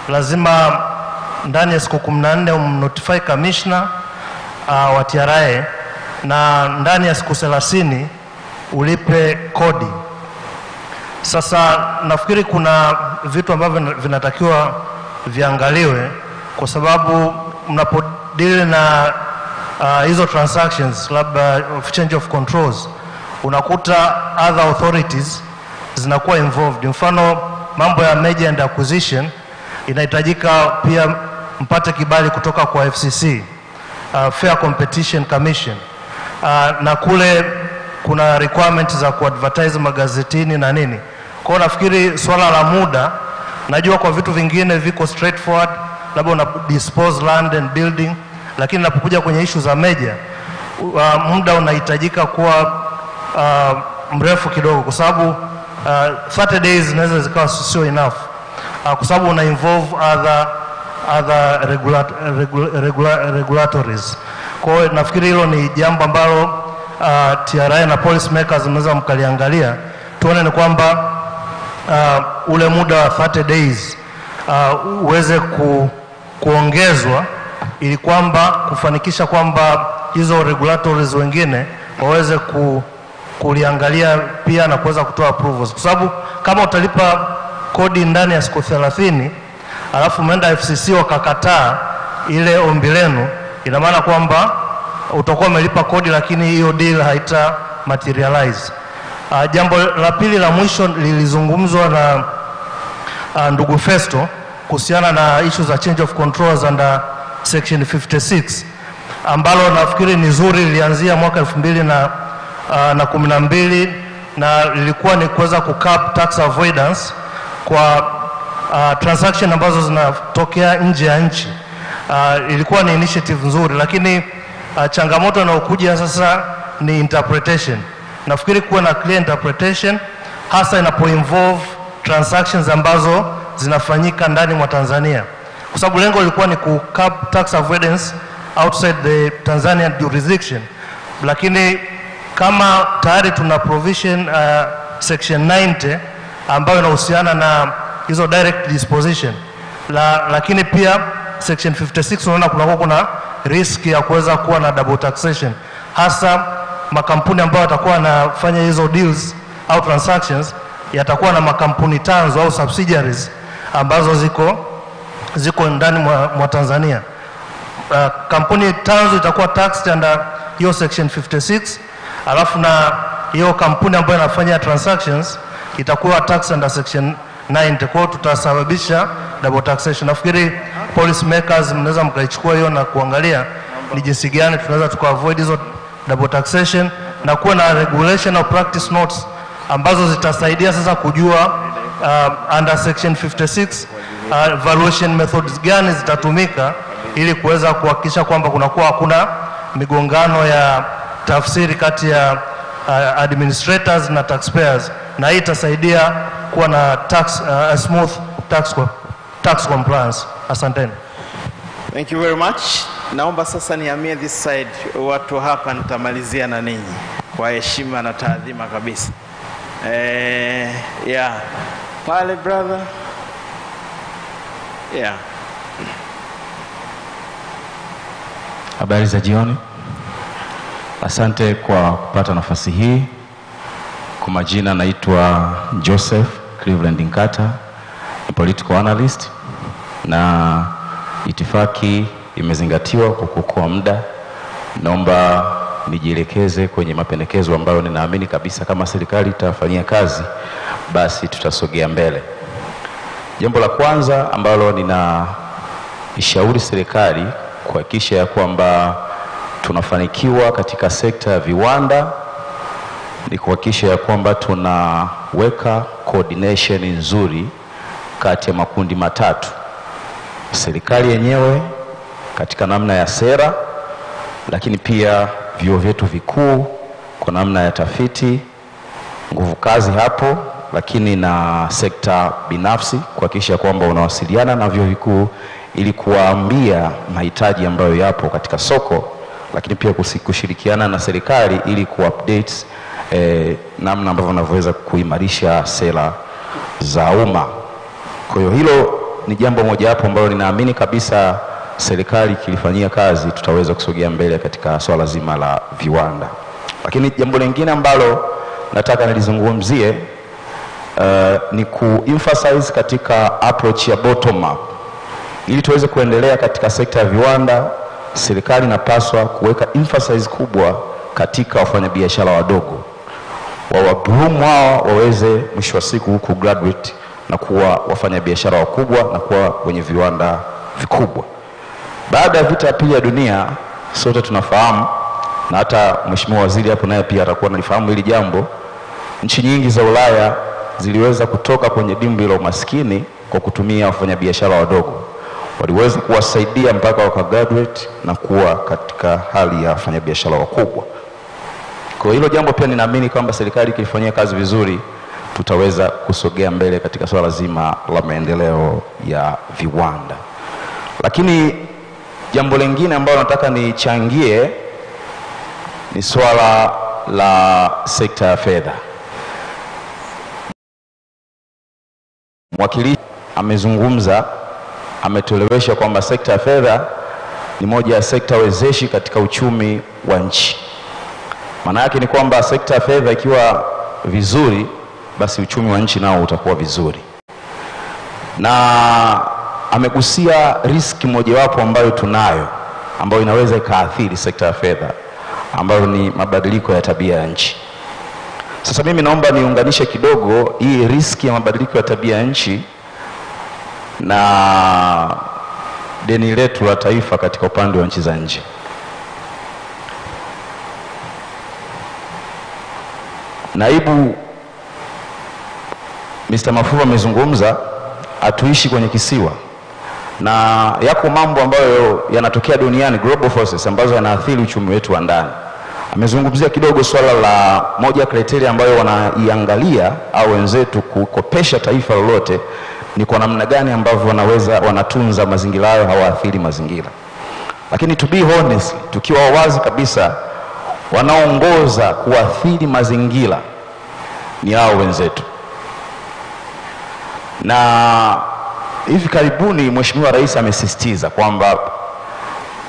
lazima ndani ya siku 14 umnotify commissioner wa TRA, na ndani ya siku 30 ulipe kodi. Sasa nafikiri kuna vitu ambavyo vinatakiwa viangaliwe, kwa sababu mnapodili na hizo transactions, labda of change of controls, unakuta other authorities zinakuwa involved. Mfano mambo ya merger and acquisition, inahitajika pia mpate kibali kutoka kwa FCC, Fair Competition Commission, na kule kuna requirement za kuadvertise magazetini na nini. Kwa hiyo nafikiri swala la muda, najua kwa vitu vingine viko straightforward, labda una dispose land and building, lakini napokuja kwenye issue za media muda unahitajika kuwa mrefu kidogo, kwa sababu 30 days zinaweza zikawa sio enough, kwa sababu una involve other regulatories. Kwa hiyo nafikiri hilo ni jambo ambalo TRA na policy makers mnaweza mkaliangalia, tuone ni kwamba ule muda wa 30 days uweze kuongezwa, ili kwamba kufanikisha kwamba hizo regulatories wengine waweze kuliangalia pia na kuweza kutoa approvals. Kwa sababu kama utalipa kodi ndani ya siku 30 alafu umeenda FCC wakakataa ile ombi lenu, ina maana kwamba utakuwa umelipa kodi lakini hiyo deal haita materialize. Jambo la pili la mwisho lilizungumzwa na ndugu Festo kuhusiana na issue za change of controls under section 56, ambalo nafikiri ni zuri, lilianzia mwaka 2012 na lilikuwa ni kuweza kucap tax avoidance kwa transaction ambazo zinatokea nje ya nchi. Ilikuwa ni initiative nzuri, lakini changamoto inayokuja sasa ni interpretation. Nafikiri kuwa na clear interpretation, hasa inapo-involve transactions ambazo zinafanyika ndani mwa Tanzania, kwa sababu lengo lilikuwa ni kucap tax avoidance outside the Tanzanian jurisdiction. Lakini kama tayari tuna provision section 90 ambayo inahusiana na hizo direct disposition, lakini pia section 56 unaona kuna risk ya kuweza kuwa na double taxation, hasa makampuni ambayo yatakuwa yanafanya hizo deals au transactions yatakuwa na makampuni tanzo au subsidiaries ambazo ziko ndani mwa Tanzania. Kampuni tanzo itakuwa taxed under hiyo section 56, alafu na hiyo kampuni ambayo inafanya transactions itakuwa taxed under section 90. Kwa hiyo tutasababisha double taxation. Nafikiri policy makers mnaweza mkaichukua hiyo na kuangalia ni jinsi gani tunaweza tuka-avoid hizo double taxation, na kuwa na regulation or practice notes ambazo zitasaidia sasa kujua under section 56 valuation methods gani zitatumika ili kuweza kuhakikisha kwamba kunakuwa hakuna migongano ya tafsiri kati ya administrators na taxpayers, na hii itasaidia kuwa na smooth tax compliance. Asanteni. Thank you very much. Naomba sasa nihamie this side, watu hapa nitamalizia na ninyi kwa heshima na taadhima kabisa. Yeah. Pale brother. Yeah. Habari za jioni. Asante kwa kupata nafasi hii. Kwa majina naitwa Joseph Cleveland Nkata, political analyst, na itifaki imezingatiwa kwa kuokoa muda. Naomba nijielekeze kwenye mapendekezo ambayo ninaamini kabisa kama serikali itafanyia kazi basi tutasogea mbele. Jambo la kwanza ambalo ninaishauri serikali kuhakikisha ya kwamba tunafanikiwa katika sekta ya viwanda ni kuhakikisha ya kwamba tunaweka coordination nzuri kati ya makundi matatu: serikali yenyewe katika namna ya sera, lakini pia vyuo vyetu vikuu kwa namna ya tafiti, nguvu kazi hapo, lakini na sekta binafsi kuhakikisha kwamba unawasiliana na vyuo vikuu ili kuwaambia mahitaji ambayo yapo katika soko, lakini pia kushirikiana na serikali ili kuupdate namna ambavyo wanaweza kuimarisha sera za umma. Kwa hiyo hilo ni jambo moja hapo ambalo ninaamini kabisa serikali kilifanyia kazi tutaweza kusogea mbele katika swala zima la viwanda. Lakini jambo lingine ambalo nataka nilizungumzie ni ku-emphasize katika approach ya bottom up. Ili tuweze kuendelea katika sekta ya viwanda, serikali inapaswa kuweka emphasis kubwa katika wafanyabiashara wadogo. Wawagroom wao waweze mwisho wa siku graduate na kuwa wafanyabiashara wakubwa na kuwa wenye viwanda vikubwa. Baada ya vita ya pili ya dunia, sote tunafahamu na hata Mheshimiwa Waziri hapo naye pia atakuwa analifahamu hili jambo. Nchi nyingi za Ulaya ziliweza kutoka kwenye dimbwi la umaskini kwa kutumia wafanyabiashara wadogo. Waliweza kuwasaidia mpaka wakagraduate na kuwa katika hali ya wafanyabiashara wakubwa. Kwa hilo jambo pia ninaamini kwamba serikali ikifanyia kazi vizuri tutaweza kusogea mbele katika swala zima la maendeleo ya viwanda. Lakini jambo lingine ambalo nataka nichangie ni swala la sekta ya fedha. Mwakilishi amezungumza, ametuelewesha kwamba sekta ya fedha ni moja ya sekta wezeshi katika uchumi wa nchi. Maana yake ni kwamba sekta ya fedha ikiwa vizuri, basi uchumi wa nchi nao utakuwa vizuri. Na amegusia riski mojawapo ambayo tunayo, ambayo inaweza ikaathiri sekta ya fedha, ambayo ni mabadiliko ya tabia ya nchi. Sasa mimi naomba niunganishe kidogo hii riski ya mabadiliko ya tabia ya nchi na deni letu la taifa katika upande wa nchi za nje. Naibu Mr. Mafuru amezungumza, hatuishi kwenye kisiwa, na yako mambo ambayo yanatokea duniani, global forces, ambazo yanaathiri uchumi wetu wa ndani. Amezungumzia kidogo swala la moja kriteria ambayo wanaiangalia au wenzetu kukopesha taifa lolote ni kwa namna gani ambavyo wanatunza mazingira hayo, hawaathiri mazingira. Lakini to be honest, tukiwa wazi kabisa, wanaongoza kuathiri mazingira ni hao wenzetu. Na hivi karibuni Mheshimiwa Rais amesisitiza kwamba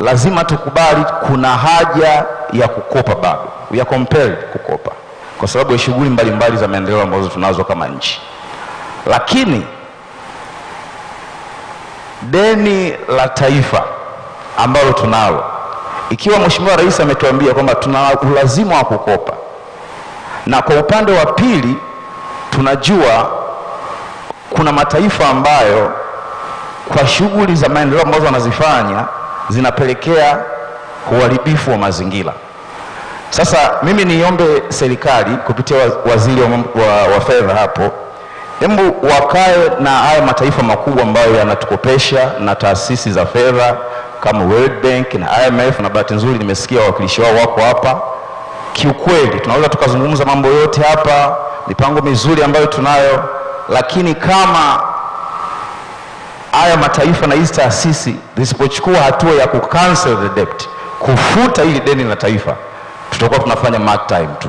lazima tukubali kuna haja ya kukopa bado. We are compelled kukopa kwa sababu ya shughuli mbalimbali za maendeleo ambazo tunazo kama nchi. Lakini deni la taifa ambalo tunalo, ikiwa Mheshimiwa Rais ametuambia kwamba tuna ulazima wa kukopa, na kwa upande wa pili tunajua kuna mataifa ambayo kwa shughuli za maendeleo ambazo wanazifanya zinapelekea uharibifu wa mazingira. Sasa mimi niombe serikali kupitia waziri wa fedha hapo, hebu wakae na haya mataifa makubwa ambayo yanatukopesha na taasisi za fedha kama World Bank na IMF, na bahati nzuri nimesikia wawakilishi wao wako hapa. Kiukweli tunaweza tukazungumza mambo yote hapa, mipango mizuri ambayo tunayo, lakini kama haya mataifa na hizi taasisi zisipochukua hatua ya kucancel the debt, kufuta hili deni la taifa, tutakuwa tunafanya mark time tu.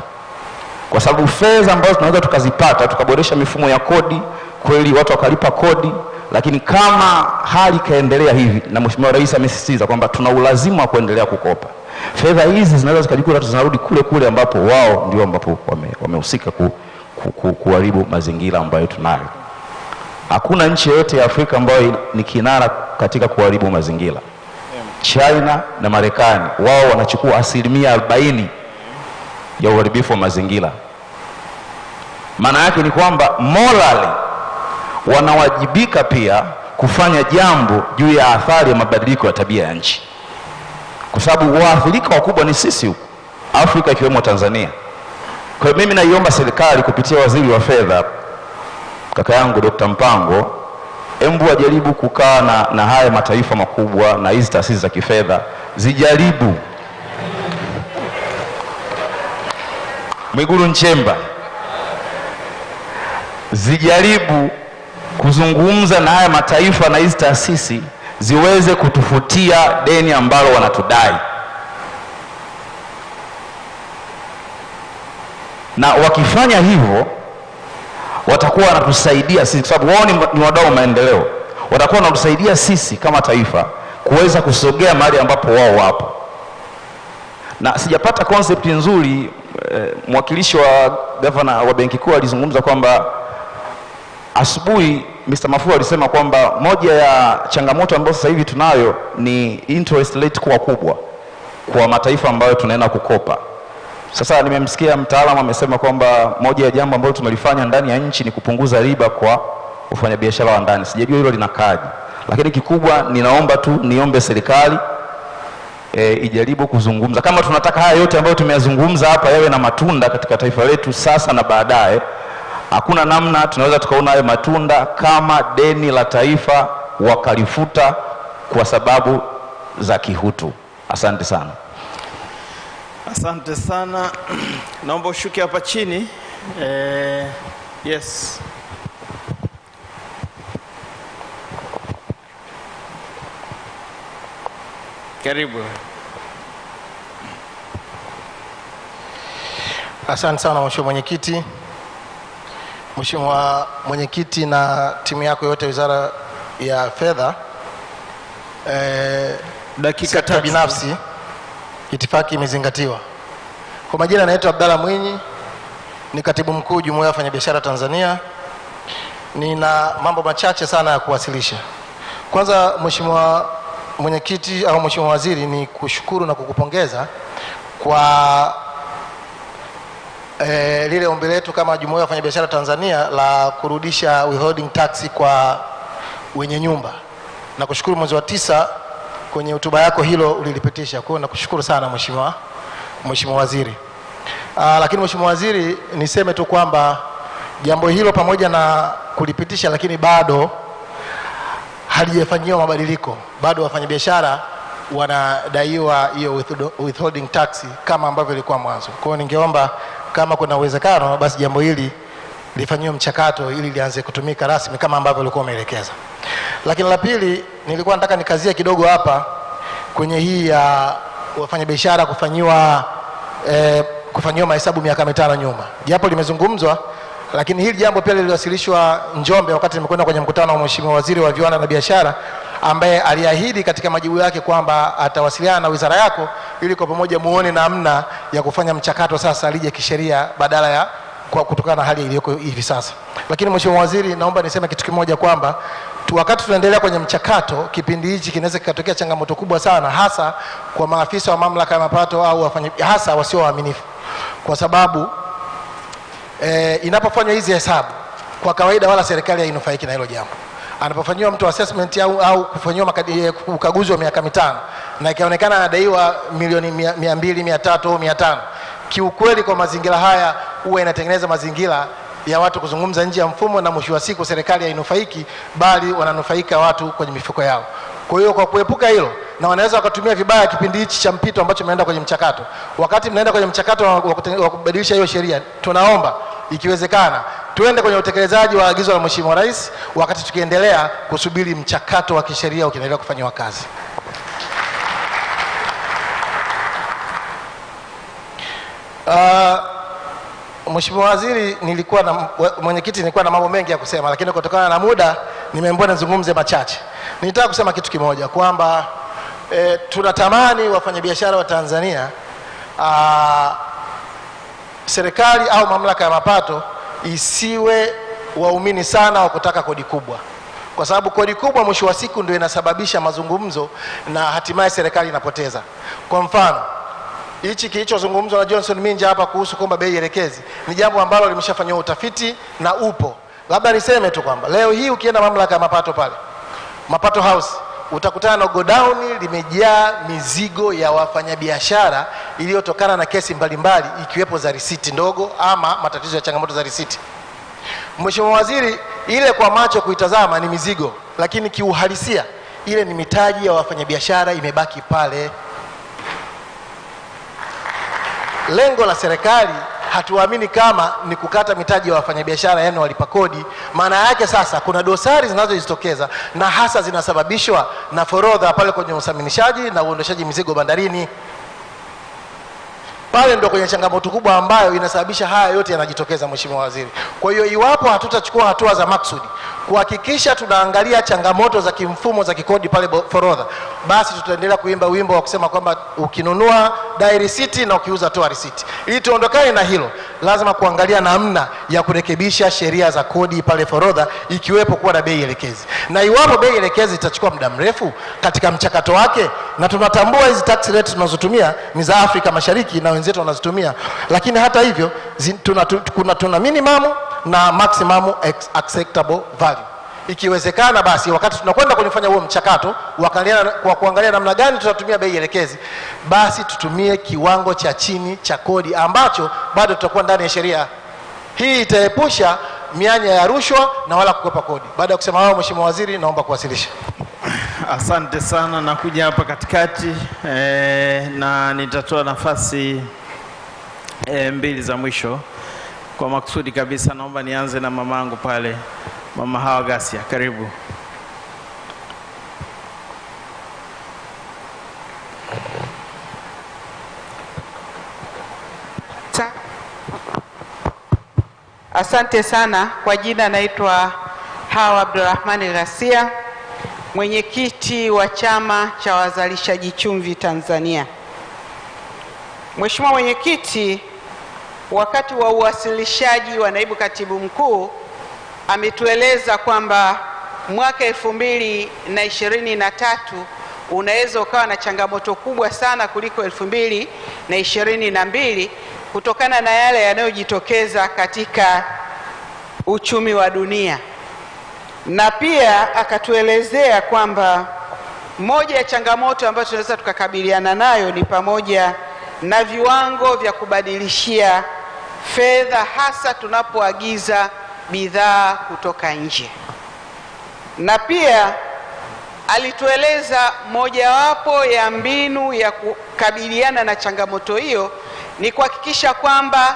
Kwa sababu fedha ambazo tunaweza tukazipata, tukaboresha mifumo ya kodi, kweli watu wakalipa kodi, lakini kama hali kaendelea hivi, na Mheshimiwa Rais amesisitiza kwamba tuna ulazima wa kuendelea kukopa, fedha hizi zinaweza zikajikuta zinarudi kule kule ambapo wao ndio ambapo wamehusika kuharibu mazingira ambayo tunayo. Hakuna nchi yote ya Afrika ambayo ni kinara katika kuharibu mazingira. China na Marekani wao wanachukua 40% ya uharibifu wa mazingira. Maana yake ni kwamba morally wanawajibika pia kufanya jambo juu ya athari ya mabadiliko ya tabia ya nchi, kwa sababu waathirika wakubwa ni sisi huku Afrika, ikiwemo Tanzania. Kwa hiyo mimi naiomba serikali kupitia waziri wa fedha kaka yangu Dr. Mpango, hebu wajaribu kukaa na haya mataifa makubwa na hizi taasisi za kifedha, zijaribu Mwigulu Nchemba, zijaribu kuzungumza na haya mataifa na hizi taasisi ziweze kutufutia deni ambalo wanatudai. Na wakifanya hivyo watakuwa wanatusaidia sisi, kwa sababu wao ni wadau wa maendeleo. Watakuwa wanatusaidia sisi kama taifa kuweza kusogea mahali ambapo wao wapo. Na sijapata concept nzuri, mwakilishi wa governor wa Benki Kuu alizungumza kwamba asubuhi Mr. Mafuru alisema kwamba moja ya changamoto ambazo sasa hivi tunayo ni interest rate kuwa kubwa kwa mataifa ambayo tunaenda kukopa. Sasa nimemsikia mtaalamu amesema kwamba moja ya jambo ambalo tumelifanya ndani ya nchi ni kupunguza riba kwa wafanyabiashara wa ndani. Sijajua hilo linakaaje. Lakini kikubwa niombe serikali ijaribu kuzungumza kama tunataka haya yote ambayo tumeyazungumza hapa yawe na matunda katika taifa letu sasa na baadaye. Hakuna namna tunaweza tukaona hayo matunda kama deni la taifa wakalifuta kwa sababu za kihutu. Asante sana. Asante sana. Naomba ushuke hapa chini. Yes. Karibu. Asante sana Mheshimiwa Mwenyekiti. Mheshimiwa Mwenyekiti na timu yako yote Wizara ya Fedha, dakika tatu binafsi itifaki imezingatiwa. Kwa majina naitwa Abdalla Mwinyi, ni katibu mkuu Jumuiya ya Wafanyabiashara Tanzania. Nina mambo machache sana ya kuwasilisha. Kwanza Mheshimiwa Mwenyekiti au Mheshimiwa Waziri, ni kushukuru na kukupongeza kwa lile ombi letu kama Jumuiya ya Wafanyabiashara Tanzania la kurudisha withholding tax kwa wenye nyumba. Na kushukuru mwezi wa 9 kwenye hotuba yako hilo ulilipitisha. Kwa hiyo nakushukuru sana Mheshimiwa Waziri. Lakini Mheshimiwa Waziri, niseme tu kwamba jambo hilo pamoja na kulipitisha, lakini bado halijafanyiwa mabadiliko. Bado wafanyabiashara wanadaiwa hiyo withholding tax kama ambavyo ilikuwa mwanzo. Kwa hiyo ningeomba kama kuna uwezekano basi jambo hili lifanyiwe mchakato ili lianze kutumika rasmi kama ambavyo ulikuwa umeelekeza. Lakini la pili, nilikuwa nataka nikazie kidogo hapa kwenye hii ya wafanyabiashara kufanyiwa mahesabu miaka 5 nyuma. Japo limezungumzwa, lakini hili jambo pia liliwasilishwa Njombe wakati nimekwenda kwenye mkutano wa Mheshimiwa Waziri wa Viwanda na Biashara, ambaye aliahidi katika majibu yake kwamba atawasiliana na wizara yako ili kwa pamoja muone namna ya kufanya mchakato sasa lije kisheria badala ya kwa kutokana na hali iliyoko hivi sasa. Lakini Mheshimiwa Waziri, naomba niseme kitu kimoja kwamba wakati tunaendelea kwenye mchakato, kipindi hichi kinaweza kikatokea changamoto kubwa sana, hasa kwa maafisa wa mamlaka ya mapato au hasa wasio waaminifu. Kwa sababu inapofanywa hizi hesabu, kwa kawaida wala serikali hainufaiki na hilo jambo. Anapofanywa mtu assessment au kufanywa ukaguzi wa miaka 5 na ikaonekana anadaiwa milioni 200, 300 au 500, kiukweli kwa mazingira haya huwa inatengeneza mazingira ya watu kuzungumza nje ya mfumo, na mwisho wa siku serikali hainufaiki bali wananufaika watu kwenye mifuko yao. Kwa hiyo kwa kuepuka hilo, na wanaweza wakatumia vibaya kipindi hichi cha mpito ambacho mnaenda kwenye mchakato. Wakati mnaenda kwenye mchakato wa kubadilisha hiyo sheria, tunaomba ikiwezekana tuende kwenye utekelezaji wa agizo la Mheshimiwa Rais wakati tukiendelea kusubiri mchakato wa kisheria ukiendelea kufanywa kazi. Mheshimiwa Waziri, Mwenyekiti, nilikuwa na mambo mengi ya kusema, lakini kutokana na muda nimeambiwa nizungumze machache. Nitaka kusema kitu kimoja kwamba tunatamani wafanyabiashara wa Tanzania, serikali au mamlaka ya mapato isiwe waumini sana wa kutaka kodi kubwa, kwa sababu kodi kubwa mwisho wa siku ndio inasababisha mazungumzo na hatimaye serikali inapoteza. Kwa mfano, hichi kilichozungumzwa na Johnson Minja hapa kuhusu kwamba bei elekezi ni jambo ambalo limeshafanywa utafiti na upo. Labda niseme tu kwamba leo hii ukienda mamlaka ya mapato pale Mapato House, utakutana na godown limejaa mizigo ya wafanyabiashara iliyotokana na kesi mbalimbali, ikiwepo za risiti ndogo ama matatizo ya changamoto za risiti. Mheshimiwa Waziri, ile kwa macho kuitazama ni mizigo, lakini kiuhalisia ile ni mitaji ya wafanyabiashara imebaki pale. Lengo la serikali hatuamini kama ni kukata mitaji ya wafanyabiashara, yani walipa kodi. Maana yake sasa kuna dosari zinazojitokeza na hasa zinasababishwa na forodha pale kwenye usaminishaji na uondoshaji mizigo bandarini. Pale ndio kwenye changamoto kubwa ambayo inasababisha haya yote yanajitokeza, Mheshimiwa Waziri. Kwa hiyo iwapo hatutachukua hatua za maksudi kuhakikisha tunaangalia changamoto za kimfumo za kikodi pale forodha, basi tutaendelea kuimba wimbo wa kusema kwamba ukinunua dai risiti na ukiuza toa risiti. Ili tuondokane na hilo, lazima kuangalia namna ya kurekebisha sheria za kodi pale forodha, ikiwepo kuwa na bei elekezi. Na iwapo bei elekezi itachukua muda mrefu katika mchakato wake, na tunatambua hizi tax rate tunazotumia ni za Afrika Mashariki na wenzetu wanazitumia, lakini hata hivyo tuna minimum na maximum acceptable value. Ikiwezekana basi wakati tunakwenda kufanya huo mchakato kwa kuangalia namna gani tutatumia bei elekezi, basi tutumie kiwango cha chini cha kodi ambacho bado tutakuwa ndani ya sheria. Hii itaepusha mianya ya rushwa na wala kukwepa kodi. Baada ya kusema hayo, Mheshimiwa Waziri, naomba kuwasilisha. Asante sana, nakuja hapa katikati na nitatoa nafasi mbili za mwisho kwa makusudi kabisa. Naomba nianze na mamangu pale, Mama Hawa Gasia, karibu. Asante sana. Kwa jina naitwa Hawa Abdulrahmani Gasia, mwenyekiti wa chama cha wazalishaji chumvi Tanzania. Mheshimiwa Mwenyekiti, wakati wa uwasilishaji wa naibu katibu mkuu ametueleza kwamba mwaka 2023 unaweza ukawa na changamoto kubwa sana kuliko 2022 kutokana na yale yanayojitokeza katika uchumi wa dunia, na pia akatuelezea kwamba moja ya changamoto ambayo tunaweza tukakabiliana nayo ni pamoja na viwango vya kubadilishia fedha, hasa tunapoagiza bidhaa kutoka nje. Na pia alitueleza mojawapo ya mbinu ya kukabiliana na changamoto hiyo ni kuhakikisha kwamba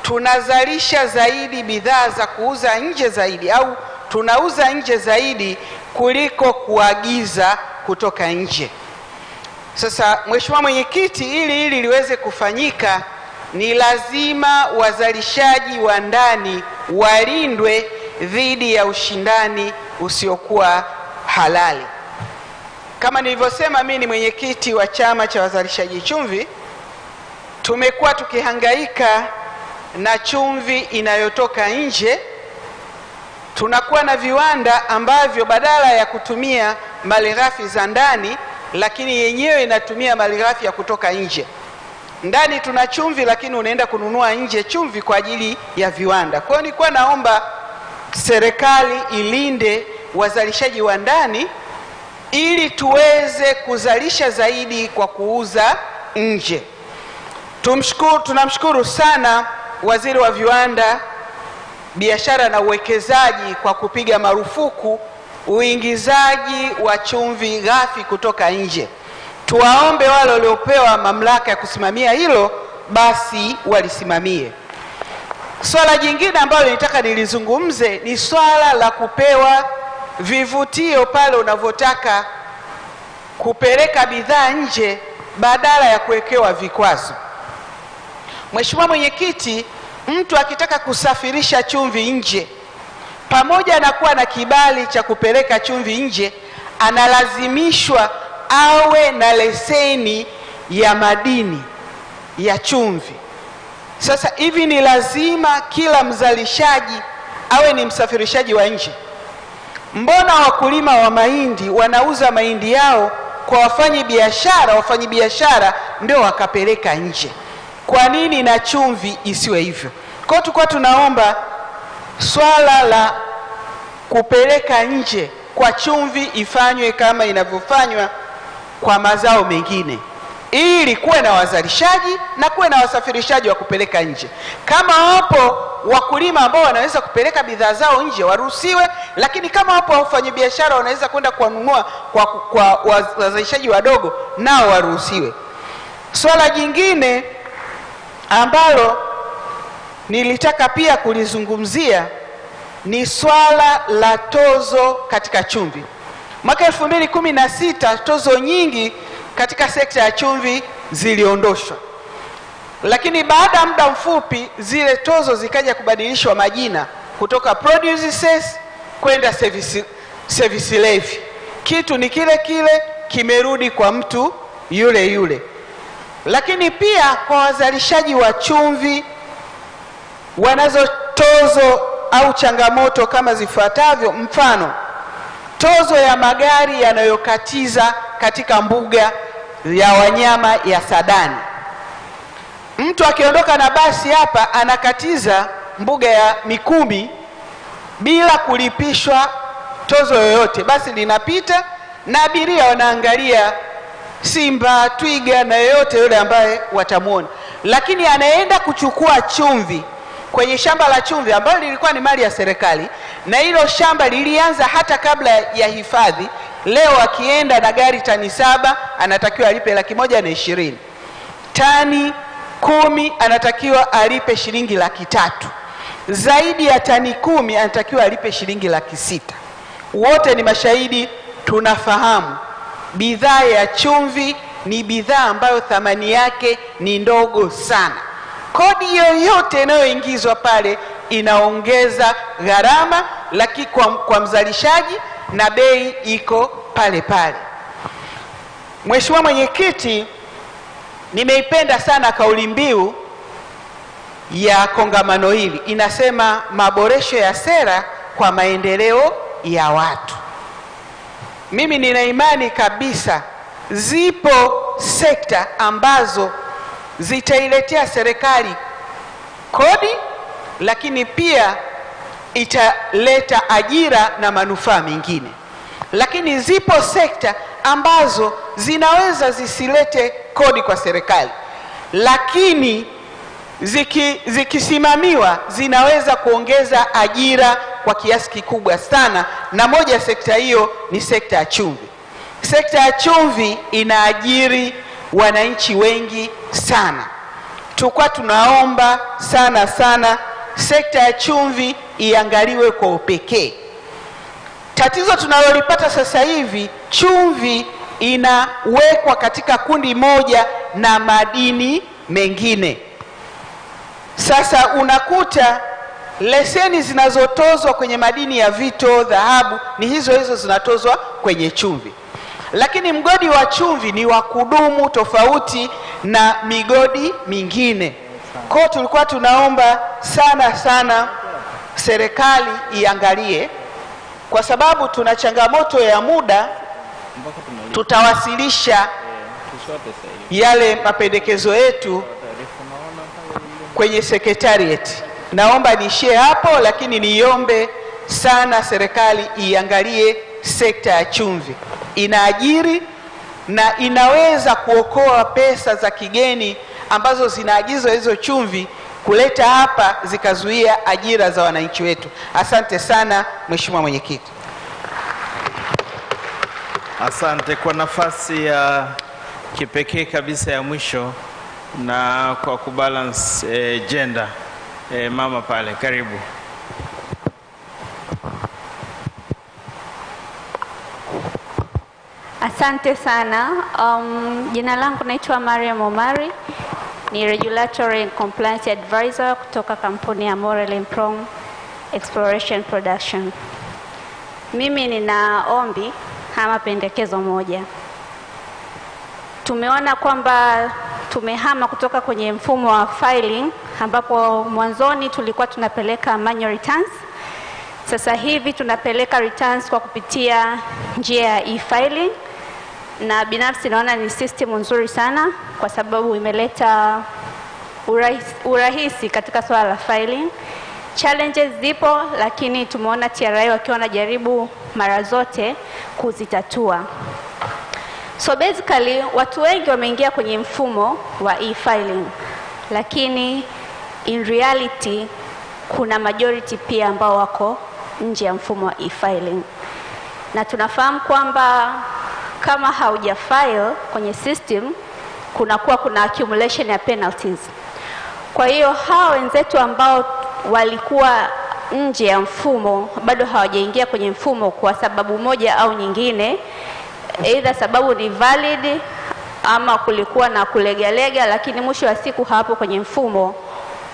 tunazalisha zaidi bidhaa za kuuza nje zaidi, au tunauza nje zaidi kuliko kuagiza kutoka nje. Sasa Mheshimiwa Mwenyekiti, ili liweze kufanyika ni lazima wazalishaji wa ndani walindwe dhidi ya ushindani usiokuwa halali. Kama nilivyosema, mimi ni mwenyekiti wa chama cha wazalishaji chumvi. Tumekuwa tukihangaika na chumvi inayotoka nje. Tunakuwa na viwanda ambavyo badala ya kutumia malighafi za ndani, lakini yenyewe inatumia malighafi ya kutoka nje. Ndani tuna chumvi, lakini unaenda kununua nje chumvi kwa ajili ya viwanda. Kwa hiyo nilikuwa naomba serikali ilinde wazalishaji wa ndani ili tuweze kuzalisha zaidi kwa kuuza nje. Tunamshukuru sana Waziri wa Viwanda, Biashara na Uwekezaji kwa kupiga marufuku uingizaji wa chumvi ghafi kutoka nje. Tuwaombe wale waliopewa mamlaka ya kusimamia hilo basi walisimamie. Swala jingine ambalo nitaka nilizungumze ni swala la kupewa vivutio pale unavyotaka kupeleka bidhaa nje badala ya kuwekewa vikwazo. Mheshimiwa Mwenyekiti, mtu akitaka kusafirisha chumvi nje, pamoja na kuwa na kibali cha kupeleka chumvi nje, analazimishwa awe na leseni ya madini ya chumvi. Sasa hivi ni lazima kila mzalishaji awe ni msafirishaji wa nje. Mbona wakulima wa mahindi wanauza mahindi yao kwa wafanyabiashara ndio wakapeleka nje? Kwa nini na chumvi isiwe hivyo? Kwa tulikuwa tunaomba swala la kupeleka nje kwa chumvi ifanywe kama inavyofanywa kwa mazao mengine, ili kuwe na wazalishaji na kuwe na wasafirishaji wa kupeleka nje. Kama wapo wakulima ambao wanaweza kupeleka bidhaa zao nje, waruhusiwe, lakini kama wapo wafanyabiashara wanaweza kwenda kuwanunua kwa wazalishaji wadogo, nao waruhusiwe. Swala jingine ambalo nilitaka pia kulizungumzia ni swala la tozo katika chumvi. Mwaka 2016 tozo nyingi katika sekta ya chumvi ziliondoshwa, lakini baada ya muda mfupi zile tozo zikaja kubadilishwa majina kutoka produce cess kwenda service levy. Kitu ni kile kile, kimerudi kwa mtu yule yule. Lakini pia kwa wazalishaji wa chumvi wanazo tozo au changamoto kama zifuatavyo. Mfano, tozo ya magari yanayokatiza katika mbuga ya wanyama ya Sadani. Mtu akiondoka na basi hapa anakatiza mbuga ya Mikumi bila kulipishwa tozo yoyote, basi linapita na abiria wanaangalia simba, twiga na yoyote yule ambaye watamuona. Lakini anaenda kuchukua chumvi kwenye shamba la chumvi ambalo lilikuwa ni mali ya serikali, na hilo shamba lilianza hata kabla ya hifadhi. Leo akienda na gari tani 7 anatakiwa alipe 120,000. Tani 10 anatakiwa alipe shilingi 300,000. Zaidi ya tani 10 anatakiwa alipe shilingi 600,000. Wote ni mashahidi, tunafahamu bidhaa ya chumvi ni bidhaa ambayo thamani yake ni ndogo sana. Kodi yoyote inayoingizwa pale inaongeza gharama lakini kwa mzalishaji, na bei iko pale pale. Mheshimiwa Mwenyekiti, nimeipenda sana kauli mbiu ya kongamano hili, inasema maboresho ya sera kwa maendeleo ya watu. Mimi nina imani kabisa zipo sekta ambazo zitailetea serikali kodi, lakini pia italeta ajira na manufaa mengine. Lakini zipo sekta ambazo zinaweza zisilete kodi kwa serikali, lakini zikisimamiwa zinaweza kuongeza ajira kwa kiasi kikubwa sana, na moja sekta hiyo ni sekta ya chumvi. Sekta ya chumvi inaajiri wananchi wengi sana. Tulikuwa tunaomba sana sekta ya chumvi iangaliwe kwa upekee. Tatizo tunalolipata sasa hivi, chumvi inawekwa katika kundi moja na madini mengine. Sasa unakuta leseni zinazotozwa kwenye madini ya vito, dhahabu ni hizo zinatozwa kwenye chumvi. Lakini mgodi wa chumvi ni wa kudumu tofauti na migodi mingine. Kwa tulikuwa tunaomba sana serikali iangalie, kwa sababu tuna changamoto ya muda. Tutawasilisha yale mapendekezo yetu kwenye secretariat. Naomba niishie hapo, lakini niombe sana serikali iangalie sekta ya chumvi. Inaajiri na inaweza kuokoa pesa za kigeni ambazo zinaagizwa hizo chumvi kuleta hapa, zikazuia ajira za wananchi wetu. Asante sana Mheshimiwa Mwenyekiti. Asante kwa nafasi ya kipekee kabisa ya mwisho na kwa kubalance gender. Mama pale, karibu. Asante sana. Jina langu naitwa Mariam Omari, ni Regulatory and Compliance Advisor kutoka kampuni ya Morel and Prong Exploration Production. Mimi nina ombi ama pendekezo moja. Tumeona kwamba tumehama kutoka kwenye mfumo wa filing ambapo mwanzoni tulikuwa tunapeleka manual returns. Sasa hivi tunapeleka returns kwa kupitia njia ya e-filing, na binafsi naona ni system nzuri sana kwa sababu imeleta urahisi katika swala la filing. Challenges zipo, lakini tumeona TRA wakiwa wanajaribu mara zote kuzitatua. So basically watu wengi wameingia kwenye mfumo wa e-filing, lakini in reality kuna majority pia ambao wako nje ya mfumo wa e-filing. Na tunafahamu kwamba kama hauja file kwenye system kuna accumulation ya penalties. Kwa hiyo hao wenzetu ambao walikuwa nje ya mfumo bado hawajaingia kwenye mfumo kwa sababu moja au nyingine, either sababu ni valid ama kulikuwa na kulegalega, lakini mwisho wa siku hawapo kwenye mfumo.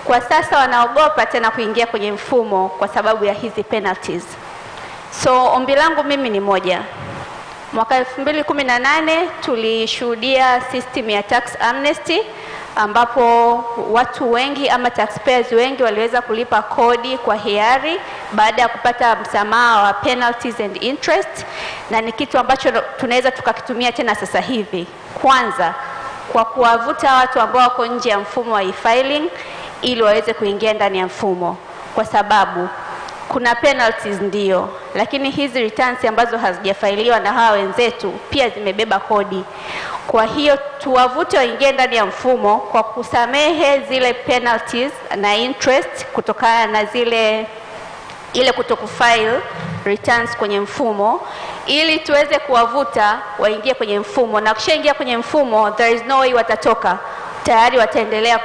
Kwa sasa wanaogopa tena kuingia kwenye mfumo kwa sababu ya hizi penalties. So ombi langu mimi ni moja. Mwaka 2018 tulishuhudia system ya tax amnesty ambapo watu wengi ama taxpayers wengi waliweza kulipa kodi kwa hiari baada ya kupata msamaha wa penalties and interest, na ni kitu ambacho tunaweza tukakitumia tena sasa hivi. Kwanza kwa kuwavuta watu ambao wako nje ya mfumo wa e-filing ili waweze kuingia ndani ya mfumo, kwa sababu kuna penalties ndio, lakini hizi returns ambazo hazijafailiwa na hawa wenzetu pia zimebeba kodi. Kwa hiyo tuwavute waingie ndani ya mfumo kwa kusamehe zile penalties na interest kutokana na ile kutokufile returns kwenye mfumo, ili tuweze kuwavuta waingie kwenye mfumo, na kishaingia kwenye mfumo there is no way watatoka. Tayari wataendelea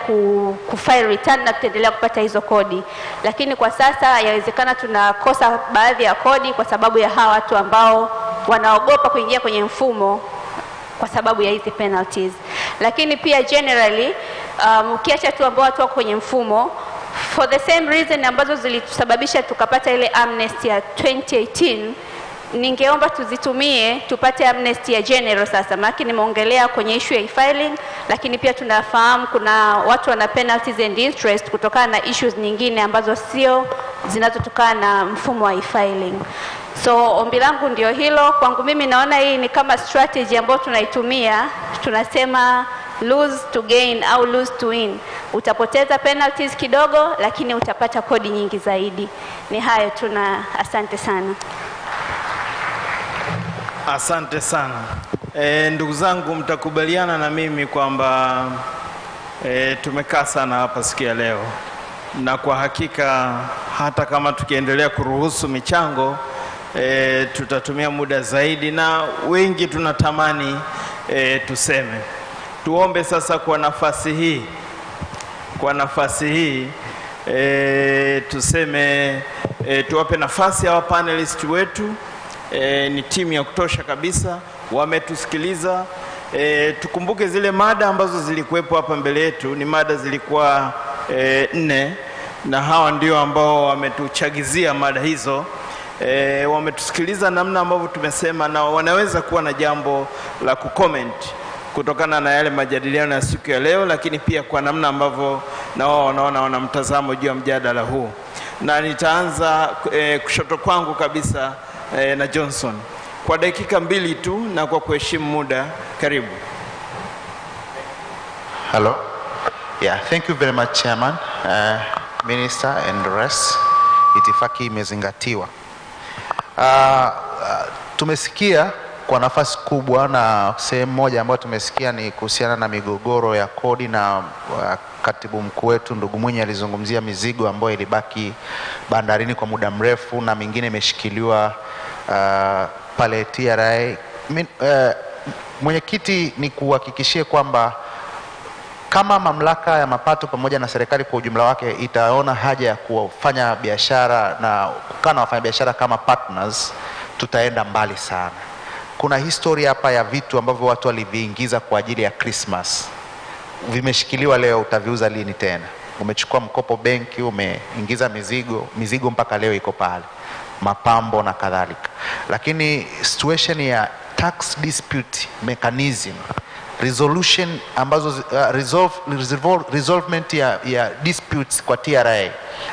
kufile return na tutaendelea kupata hizo kodi. Lakini kwa sasa yawezekana tunakosa baadhi ya kodi kwa sababu ya hawa watu ambao wanaogopa kuingia kwenye mfumo kwa sababu ya hizi penalties. Lakini pia generally ukiacha tu ambao watu wako kwenye mfumo for the same reason ambazo zilitusababisha tukapata ile amnesty ya 2018, ningeomba tuzitumie tupate amnesty ya general sasa. Maana nimeongelea kwenye issue ya e-filing, lakini pia tunafahamu kuna watu wana penalties and interest kutokana na issues nyingine ambazo sio zinazotokana na mfumo wa e-filing. So ombi langu ndio hilo. Kwangu mimi naona hii ni kama strategy ambayo tunaitumia, tunasema lose to gain au lose to win. Utapoteza penalties kidogo lakini utapata kodi nyingi zaidi. Ni hayo tuna, asante sana. Asante sana. Ndugu zangu, mtakubaliana na mimi kwamba tumekaa sana hapa siku ya leo, na kwa hakika hata kama tukiendelea kuruhusu michango tutatumia muda zaidi, na wengi tunatamani tuseme. Tuombe sasa kwa nafasi hii tuseme, tuwape nafasi hawa panelist wetu. Ni timu ya kutosha kabisa, wametusikiliza. Tukumbuke zile mada ambazo zilikuwepo hapa mbele yetu, ni mada zilikuwa 4, na hawa ndio ambao wametuchagizia mada hizo. Wametusikiliza namna ambavyo tumesema, na wanaweza kuwa na jambo la kucomment kutokana na yale majadiliano ya siku ya leo, lakini pia kwa namna ambavyo na wao wanaona wana mtazamo juu ya mjadala huu. Na nitaanza kushoto kwangu kabisa na Johnson kwa dakika 2 tu, na kwa kuheshimu muda. Karibu. Hello. Yeah, thank you very much Chairman, Minister and the rest. Itifaki imezingatiwa. Tumesikia kwa nafasi kubwa, na sehemu moja ambayo tumesikia ni kuhusiana na migogoro ya kodi, na katibu mkuu wetu ndugu Mwinyi alizungumzia mizigo ambayo ilibaki bandarini kwa muda mrefu na mingine imeshikiliwa pale TRA. Mwenyekiti, ni kuhakikishie kwamba kama mamlaka ya mapato pamoja na serikali kwa ujumla wake itaona haja ya kufanya biashara na kukaa na wafanyabiashara kama partners, tutaenda mbali sana. Kuna historia hapa ya vitu ambavyo watu waliviingiza kwa ajili ya Christmas, vimeshikiliwa leo, utaviuza lini tena? Umechukua mkopo benki, umeingiza mizigo mpaka leo iko pale, mapambo na kadhalika. Lakini situation ya tax dispute mechanism, resolution ambazo resolvement ya disputes kwa TRA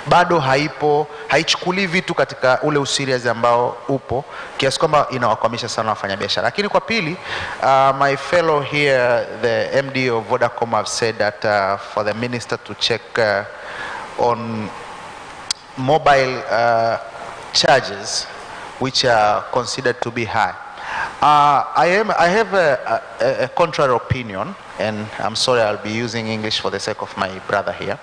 bado haipo, haichukuli vitu katika ule userious ambao upo, kiasi kwamba inawakwamisha sana wafanyabiashara. Lakini kwa pili, my fellow here, the MD of Vodacom, have said that for the minister to check on mobile charges which are considered to be high. I have a contrary opinion, and I'm sorry, I'll be using English for the sake of my brother here.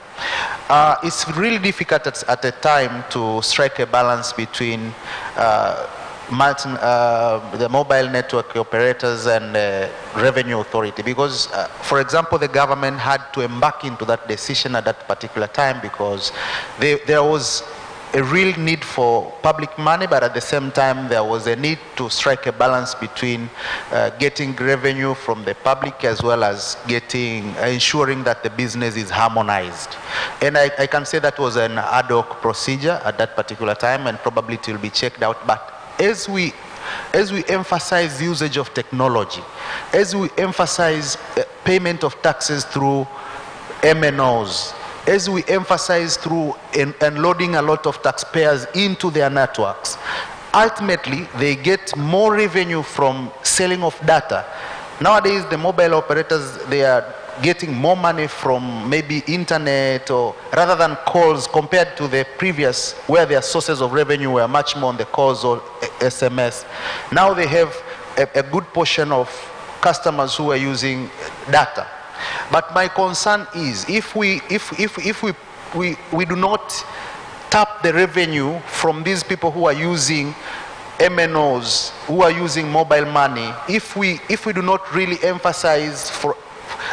It's really difficult at a time to strike a balance between the mobile network operators and the revenue authority, because for example, the government had to embark into that decision at that particular time because there was a real need for public money, but at the same time there was a need to strike a balance between getting revenue from the public as well as ensuring that the business is harmonized. And I can say that was an ad hoc procedure at that particular time, and probably it will be checked out. But as we emphasize usage of technology, as we emphasize payment of taxes through MNOs, as we emphasize through unloading a lot of taxpayers into their networks, ultimately they get more revenue from selling of data. Nowadays the mobile operators, they are getting more money from maybe internet or rather than calls compared to the previous where their sources of revenue were much more on the calls or SMS. Now they have a good portion of customers who are using data. But my concern is if we do not tap the revenue from these people who are using MNOs, who are using mobile money, if we do not really emphasize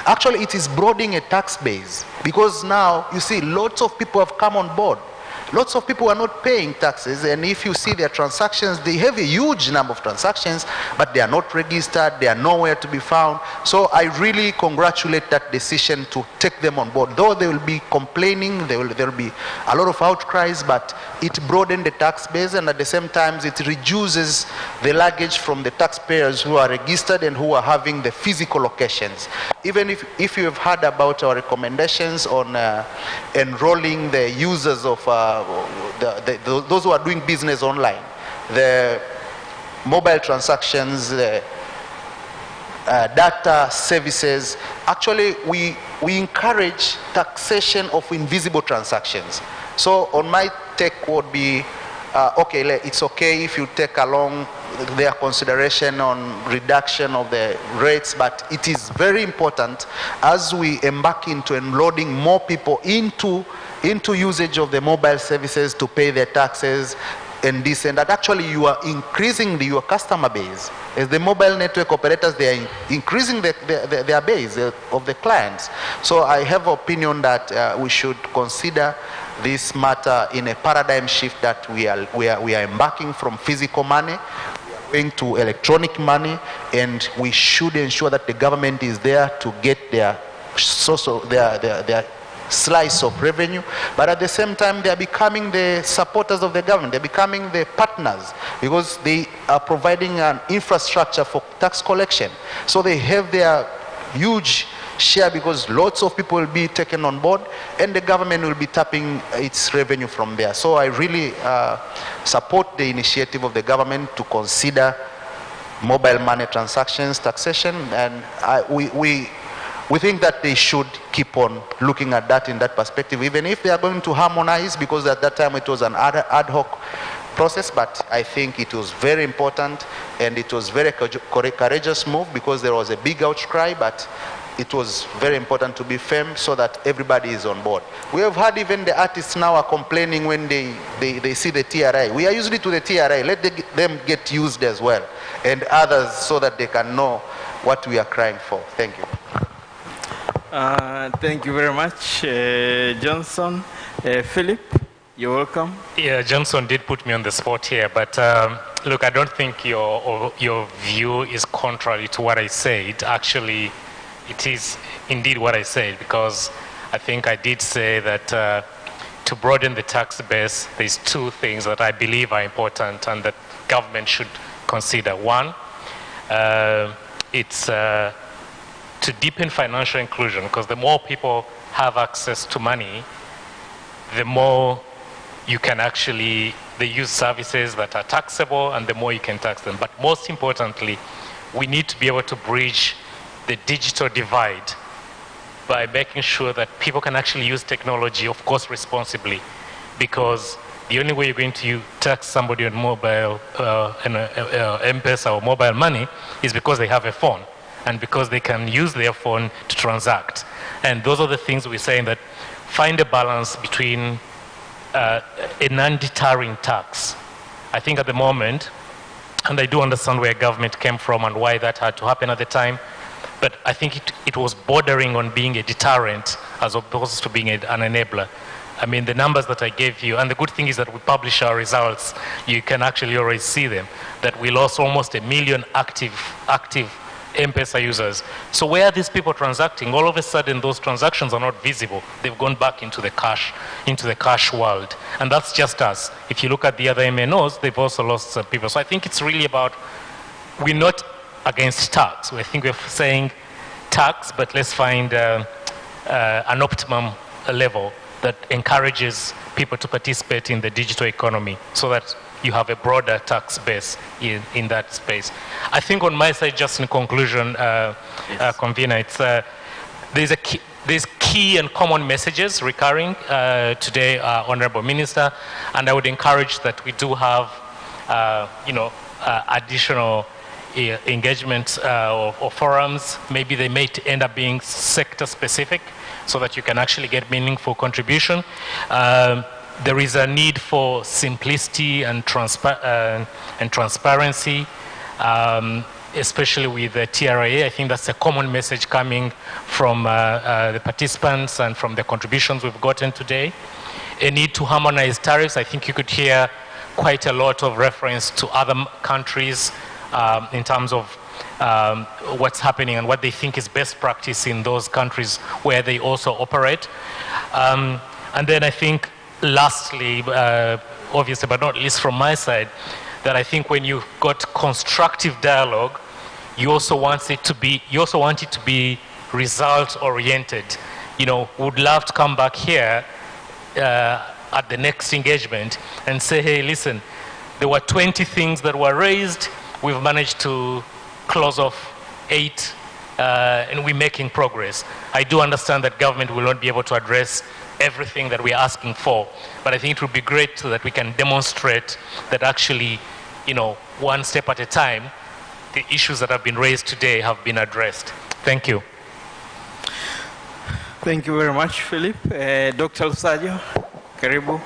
actually it is broadening a tax base, because now you see lots of people have come on board. Lots of people are not paying taxes, and if you see their transactions, they have a huge number of transactions, but they are not registered, they are nowhere to be found. So I really congratulate that decision to take them on board. Though they will be complaining, there will be a lot of outcries, but it broadened the tax base, and at the same time it reduces the luggage from the taxpayers who are registered and who are having the physical locations. Even if you have heard about our recommendations on enrolling the users of those who are doing business online, the mobile transactions, the data services, actually we encourage taxation of invisible transactions. So on my take would be, okay, it's okay if you take along their consideration on reduction of the rates, but it is very important as we embark into enloading more people into usage of the mobile services to pay their taxes and this and that. Actually, you are increasing your customer base. As the mobile network operators, they are increasing their base of the clients. So I have opinion that we should consider this matter in a paradigm shift, that we are embarking from physical money going to electronic money, and we should ensure that the government is there to get their their slice of revenue, but at the same time they are becoming the supporters of the government, they're becoming the partners, because they are providing an infrastructure for tax collection. So they have their huge share, because lots of people will be taken on board and the government will be tapping its revenue from there. So I really support the initiative of the government to consider mobile money transactions taxation, and we think that they should keep on looking at that in that perspective, even if they are going to harmonize, because at that time it was an ad hoc process. But I think it was very important, and it was very courageous move, because there was a big outcry, but it was very important to be firm so that everybody is on board. We have had even the artists now are complaining when they see the TRI. We are usually to the TRI, let them get used as well, and others, so that they can know what we are crying for. Thank you. Thank you very much, Johnson. Philip, you're welcome. Yeah, Johnson did put me on the spot here, but look, I don't think your view is contrary to what I said. Actually, it is indeed what I said, because I think I did say that to broaden the tax base, there's two things that I believe are important and that government should consider. One, it's to deepen financial inclusion, because the more people have access to money, the more you can actually, they use services that are taxable, and the more you can tax them. But most importantly, we need to be able to bridge the digital divide by making sure that people can actually use technology, of course responsibly, because the only way you're going to tax somebody on mobile, M-Pesa or mobile money, is because they have a phone, and because they can use their phone to transact. And those are the things we're saying, that find a balance between a non-deterring tax. I think at the moment, and I do understand where government came from and why that had to happen at the time, but I think it was bordering on being a deterrent as opposed to being an enabler. I mean, the numbers that I gave you, and the good thing is that we publish our results, you can actually already see them, that we lost almost 1 million active M-Pesa users. So where are these people transacting? All of a sudden, those transactions are not visible. They've gone back into the cash world. And that's just us. If you look at the other MNOs, they've also lost some people. So I think it's really about, we're not against tax. I think we're saying tax, but let's find an optimum level that encourages people to participate in the digital economy, so that you have a broader tax base in that space. I think on my side, just in conclusion, Convener, it's there's key and common messages recurring today, Honorable Minister, and I would encourage that we do have, additional engagement or forums. Maybe they may end up being sector specific so that you can actually get meaningful contribution. There is a need for simplicity and transparency, especially with the TRA. I think that's a common message coming from the participants and from the contributions we've gotten today. A need to harmonize tariffs. I think you could hear quite a lot of reference to other countries in terms of what's happening and what they think is best practice in those countries where they also operate. And then I think lastly, obviously but not least from my side, that I think when you've got constructive dialogue, you also want it to be result oriented. Would love to come back here at the next engagement and say, hey, listen, there were 20 things that were raised, we've managed to close off 8, and we're making progress. I do understand that government will not be able to address everything that we're asking for, but I think it would be great so that we can demonstrate that actually, one step at a time, the issues that have been raised today have been addressed. Thank you. Thank you very much, Philip. Dr. Lusajo, karibu.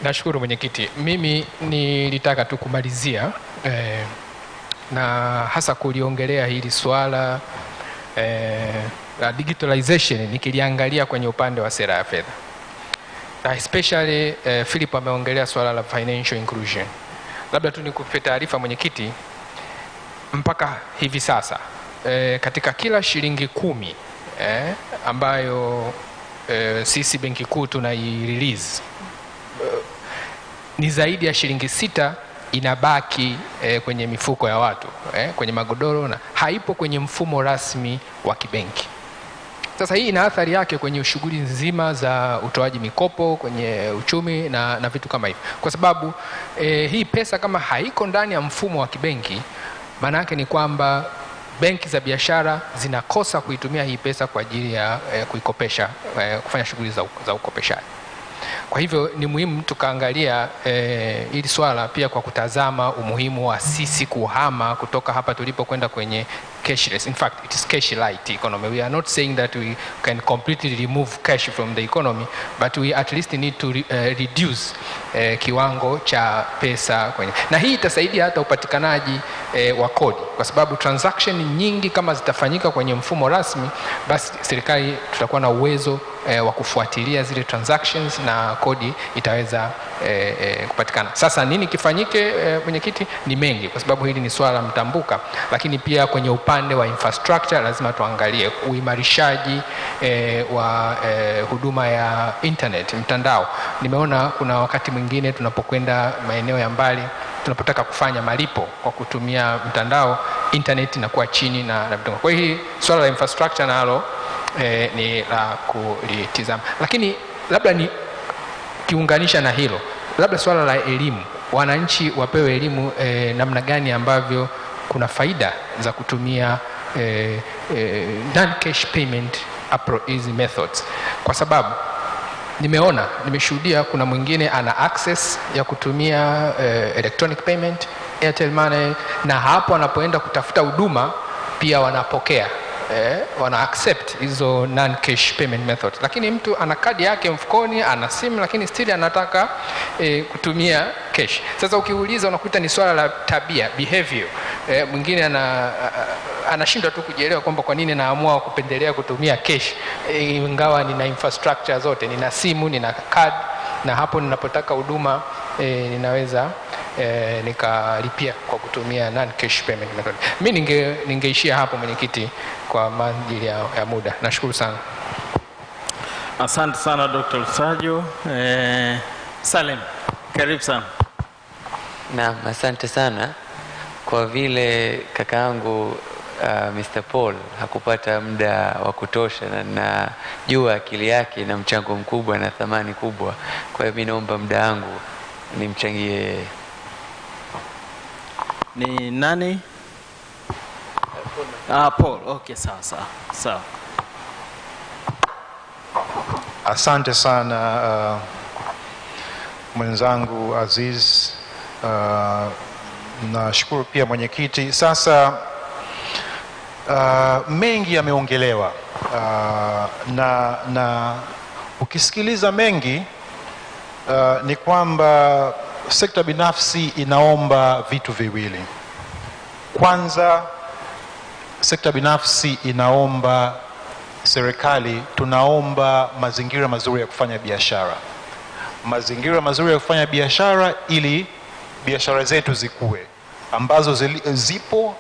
Nashukuru mwenyekiti. Mimi nilitaka tu kumalizia na hasa kuliongelea hili swala la digitalization, nikiliangalia kwenye upande wa sera ya fedha. Na especially Philip ameongelea swala la financial inclusion. Labda tu nikupe taarifa mwenyekiti, mpaka hivi sasa katika kila shilingi 10 ambayo sisi benki kuu tunai-release, ni zaidi ya shilingi 6 inabaki kwenye mifuko ya watu, kwenye magodoro, na haipo kwenye mfumo rasmi wa kibenki. Sasa hii ina athari yake kwenye shughuli nzima za utoaji mikopo kwenye uchumi na vitu kama hivi, kwa sababu hii pesa kama haiko ndani ya mfumo wa kibenki, maana yake ni kwamba benki za biashara zinakosa kuitumia hii pesa kwa ajili ya kuikopesha, kufanya shughuli za ukopeshaji. Kwa hivyo ni muhimu tukaangalia hili swala pia kwa kutazama umuhimu wa sisi kuhama kutoka hapa tulipo kwenda kwenye cashless. In fact, it is cash light economy. We are not saying that we can completely remove cash from the economy, but we at least need to reduce kiwango cha pesa kwenye. Na hii itasaidia hata upatikanaji wa kodi, kwa sababu transaction nyingi kama zitafanyika kwenye mfumo rasmi, basi serikali tutakuwa na uwezo wa kufuatilia zile transactions na kodi itaweza kupatikana. Sasa nini kifanyike mwenyekiti? Ni mengi, kwa sababu hili ni swala mtambuka, lakini pia kwenye upande wa infrastructure lazima tuangalie uimarishaji wa huduma ya internet, mtandao. Nimeona kuna wakati mwingine tunapokwenda maeneo ya mbali, tunapotaka kufanya malipo kwa kutumia mtandao, internet inakuwa chini na vitu. Kwa hiyo swala la infrastructure nalo ni la kulitizama. Lakini labda ni kiunganisha na hilo, labda swala la elimu, wananchi wapewe elimu namna gani ambavyo kuna faida za kutumia non-cash payment easy methods, kwa sababu nimeshuhudia kuna mwingine ana access ya kutumia electronic payment, Airtel Money, na hapo anapoenda kutafuta huduma pia wanapokea wana accept hizo non-cash payment methods. Lakini mtu ana kadi yake mfukoni, ana simu, lakini still anataka kutumia cash. Sasa ukiuliza unakuta ni swala la tabia, behavior. Mwingine anashindwa tu kujielewa kwamba kwa nini naamua kupendelea kutumia cash ingawa nina infrastructure zote, nina simu, nina card, na hapo ninapotaka huduma ninaweza nikalipia kwa kutumia non-cash payment method. Mimi ningeishia hapo mwenyekiti kwa maadili ya muda. Nashukuru sana. Asante sana Dr. Lusajo. Salem, karibu sana. Naam, asante sana. Kwa vile kakaangu Mr. Paul hakupata muda wa kutosha, na najua akili yake ina mchango mkubwa na thamani kubwa. Kwa hiyo mimi naomba muda wangu nimchangie. Ni nani? Paul. Okay, sawa. Asante sana mwenzangu Aziz. Nashukuru pia mwenyekiti. Sasa mengi yameongelewa, na ukisikiliza mengi ni kwamba sekta binafsi inaomba vitu viwili. Kwanza, sekta binafsi inaomba serikali, tunaomba mazingira mazuri ya kufanya biashara. Mazingira mazuri ya kufanya biashara ili biashara zetu zikue, ambazo zipo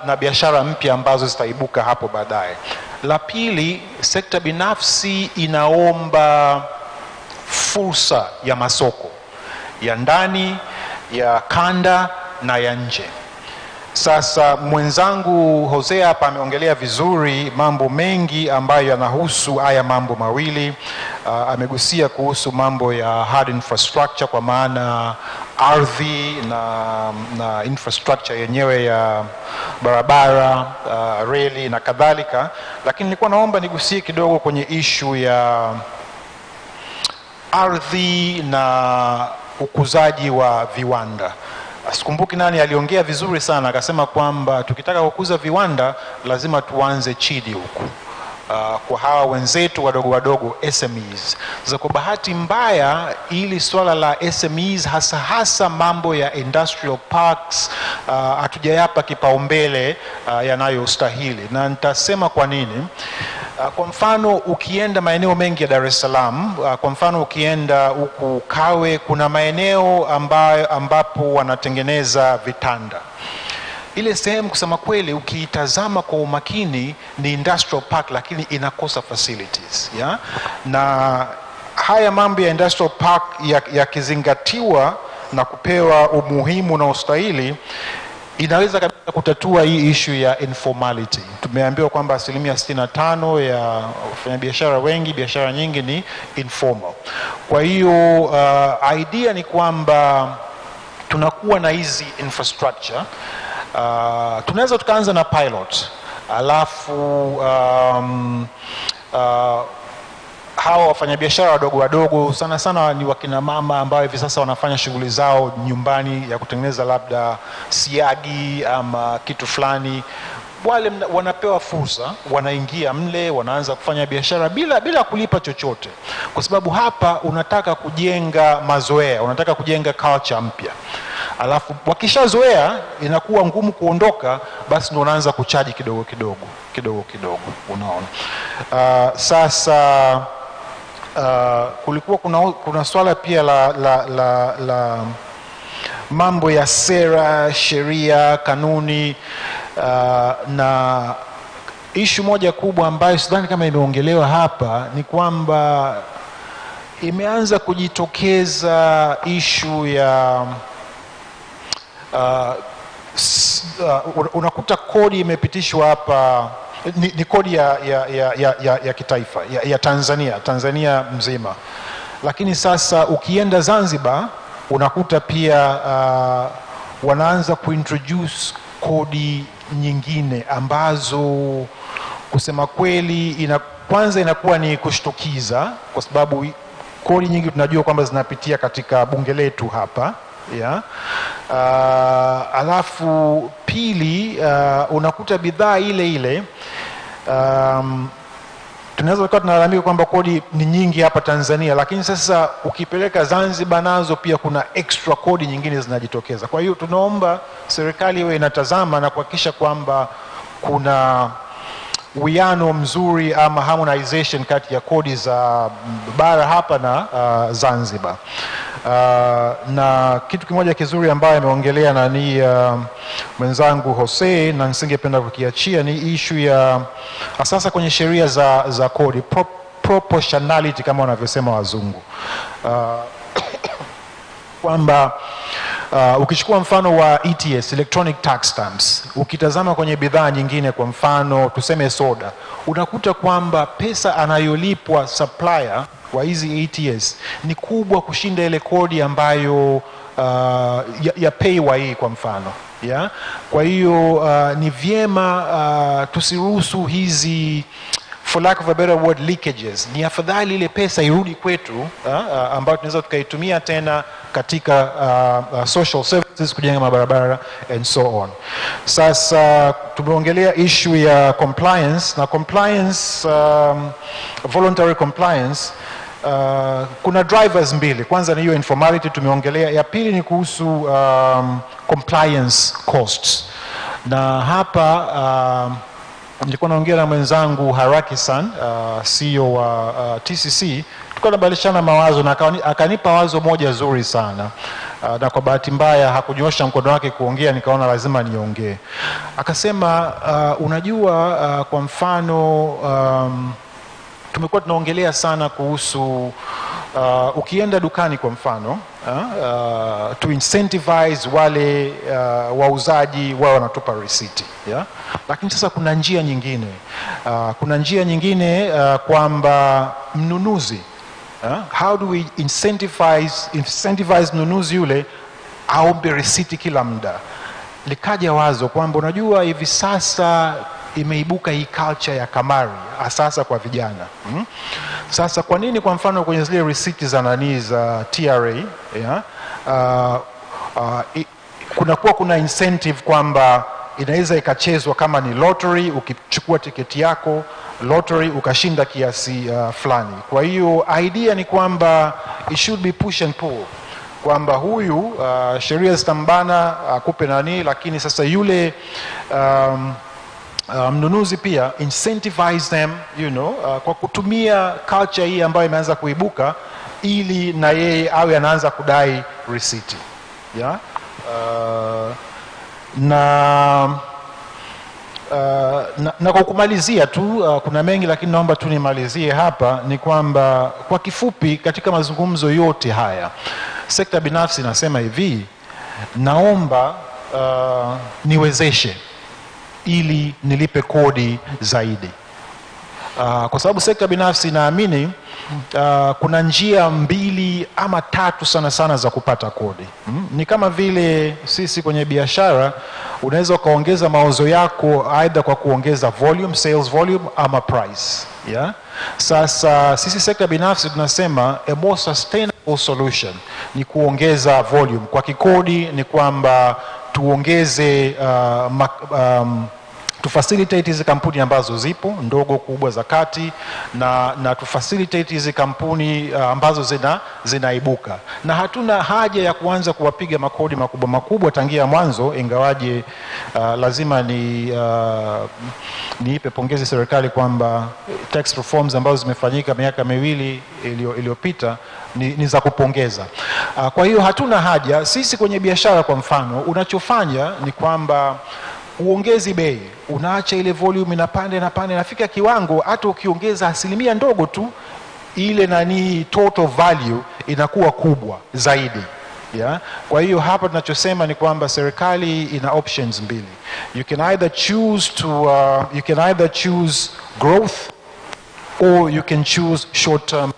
na biashara mpya ambazo zitaibuka hapo baadaye. La pili, sekta binafsi inaomba fursa ya masoko ya ndani, ya kanda na ya nje. Sasa mwenzangu Hosea hapa ameongelea vizuri mambo mengi ambayo yanahusu haya mambo mawili. Amegusia kuhusu mambo ya hard infrastructure, kwa maana ardhi na infrastructure yenyewe ya barabara, reli na kadhalika. Lakini nilikuwa naomba nigusie kidogo kwenye issue ya ardhi na ukuzaji wa viwanda. Sikumbuki nani aliongea vizuri sana, akasema kwamba tukitaka kukuza viwanda lazima tuanze chini huku, kwa hawa wenzetu wadogo SMEs. Sasa kwa bahati mbaya ili swala la SMEs hasa mambo ya industrial parks hatujayapa kipaumbele yanayostahili, na nitasema kwa nini. Kwa mfano ukienda maeneo mengi ya Dar es Salaam, kwa mfano ukienda huku Kawe, kuna maeneo ambapo wanatengeneza vitanda. Ile sehemu kusema kweli ukiitazama kwa umakini ni industrial park, lakini inakosa facilities, ya? Na haya mambo ya industrial park yakizingatiwa na kupewa umuhimu na ustahili, inaweza kabisa kutatua hii issue ya informality. Tumeambiwa kwamba 65% ya wafanyabiashara wengi, biashara nyingi ni informal. Kwa hiyo idea ni kwamba tunakuwa na hizi infrastructure. Tunaweza tukaanza na pilot, alafu hawa wafanyabiashara wadogo sana ni wakina mama ambao hivi sasa wanafanya shughuli zao nyumbani ya kutengeneza labda siagi ama kitu fulani. Wale wanapewa fursa, wanaingia mle, wanaanza kufanya biashara bila kulipa chochote, kwa sababu hapa unataka kujenga mazoea, unataka kujenga culture mpya. Alafu wakishazoea inakuwa ngumu kuondoka, basi ndio unaanza kuchaji kidogo unaona. Sasa kulikuwa kuna swala pia la mambo ya sera, sheria, kanuni, na issue moja kubwa ambayo sidhani kama imeongelewa hapa ni kwamba imeanza kujitokeza issue ya unakuta kodi imepitishwa hapa, ni kodi ya kitaifa ya Tanzania mzima, lakini sasa ukienda Zanzibar unakuta pia wanaanza kuintroduce kodi nyingine ambazo kusema kweli kwanza inakuwa ni kushtukiza, kwa sababu kodi nyingi tunajua kwamba zinapitia katika bunge letu hapa, ya. Alafu pili, unakuta bidhaa ile tunaweza kuwa tunalalamika kwamba kodi ni nyingi hapa Tanzania, lakini sasa ukipeleka Zanzibar nazo pia kuna extra kodi nyingine zinajitokeza. Kwa hiyo tunaomba serikali iwe inatazama na kuhakikisha kwamba kuna uwiano mzuri ama harmonization kati ya kodi za bara hapa na Zanzibar. Na kitu kimoja kizuri ambayo ameongelea nani mwenzangu Jose, na nisingependa kukiachia, ni issue ya sasa kwenye sheria za kodi, proportionality kama wanavyosema wazungu, kwamba Ukichukua mfano wa ETS, electronic tax stamps, ukitazama kwenye bidhaa nyingine, kwa mfano tuseme soda, unakuta kwamba pesa anayolipwa supplier wa hizi ETS ni kubwa kushinda ile kodi ambayo ya PAYE kwa mfano. Yeah? Kwa hiyo ni vyema tusiruhusu hizi, for lack of a better word, leakages. Ni afadhali ile pesa irudi kwetu ambayo tunaweza tukaitumia tena katika social services, kujenga mabarabara and so on. Sasa tumeongelea issue ya compliance, na compliance, voluntary compliance. Kuna drivers mbili. Kwanza ni hiyo informality tumeongelea, ya pili ni kuhusu compliance costs. Na hapa nilikuwa naongea na mwenzangu Haraki-san, CEO wa TCC, tulikuwa tunabadilishana mawazo na akanipa wazo moja zuri sana. Na kwa bahati mbaya hakunyosha mkono wake kuongea, nikaona lazima niongee. Akasema unajua, kwa mfano tumekuwa tunaongelea sana kuhusu ukienda dukani kwa mfano to incentivize wale wauzaji wao wanatupa risiti, yeah? Lakini sasa kuna njia nyingine, kwamba mnunuzi, how do we incentivize mnunuzi yule aombe risiti kila muda. Likaja wazo kwamba unajua hivi sasa imeibuka hii culture ya kamari, sasa kwa vijana. Sasa kwa nini kwa mfano kwenye zile risiti za nani za TRA, yeah, kuna incentive kwamba inaweza ikachezwa kama ni lottery, ukichukua tiketi yako lottery ukashinda kiasi fulani. Kwa hiyo idea ni kwamba it should be push and pull, kwamba huyu sheria zitambana akupe nani, lakini sasa yule mnunuzi pia incentivize them, kwa kutumia culture hii ambayo imeanza kuibuka, ili na yeye awe anaanza kudai risiti, yeah? Na kwa kumalizia tu, kuna mengi lakini naomba tu nimalizie hapa, ni kwamba kwa kifupi katika mazungumzo yote haya sekta binafsi nasema hivi, naomba niwezeshe ili nilipe kodi zaidi. Kwa sababu sekta binafsi naamini kuna njia 2 ama 3 sana sana za kupata kodi. Ni kama vile sisi kwenye biashara, unaweza ukaongeza mauzo yako aidha kwa kuongeza volume, sales volume, ama price, yeah? Sasa sisi sekta binafsi tunasema a more sustainable solution ni kuongeza volume. Kwa kikodi ni kwamba tuongeze tufacilitate hizi kampuni ambazo zipo ndogo, kubwa, za kati, na tufacilitate hizi kampuni ambazo zinaibuka, na hatuna haja ya kuanza kuwapiga makodi makubwa tangia mwanzo, ingawaje lazima niipe pongezi serikali kwamba tax reforms ambazo zimefanyika miaka 2 iliyopita ni za kupongeza. Kwa hiyo hatuna haja sisi kwenye biashara. Kwa mfano, unachofanya ni kwamba uongezi bei, unaacha ile volume inapanda, nafika kiwango hata ukiongeza asilimia ndogo tu, ile nani total value inakuwa kubwa zaidi, yeah? Kwa hiyo hapa tunachosema ni kwamba serikali ina options 2. You can either choose growth or you can choose short-term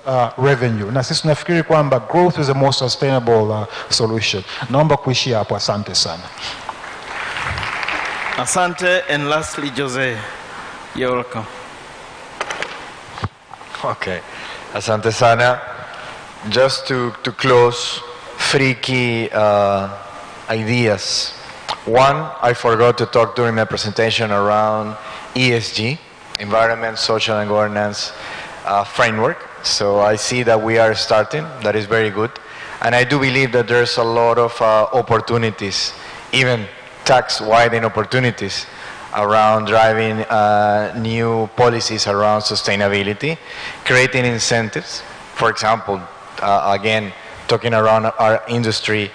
revenue. Na sisi tunafikiri kwamba growth is a more sustainable solution. Naomba kuishia hapo, asante sana. Asante. And lastly, Jose, you're welcome. Okay, asante sana. Just to close, 3 key ideas. One, I forgot to talk during my presentation around ESG, environment, social and governance framework. So I see that we are starting. That is very good. And I do believe that there's a lot of opportunities, even tax widening opportunities around driving new policies around sustainability, creating incentives. For example, again, talking around our industry,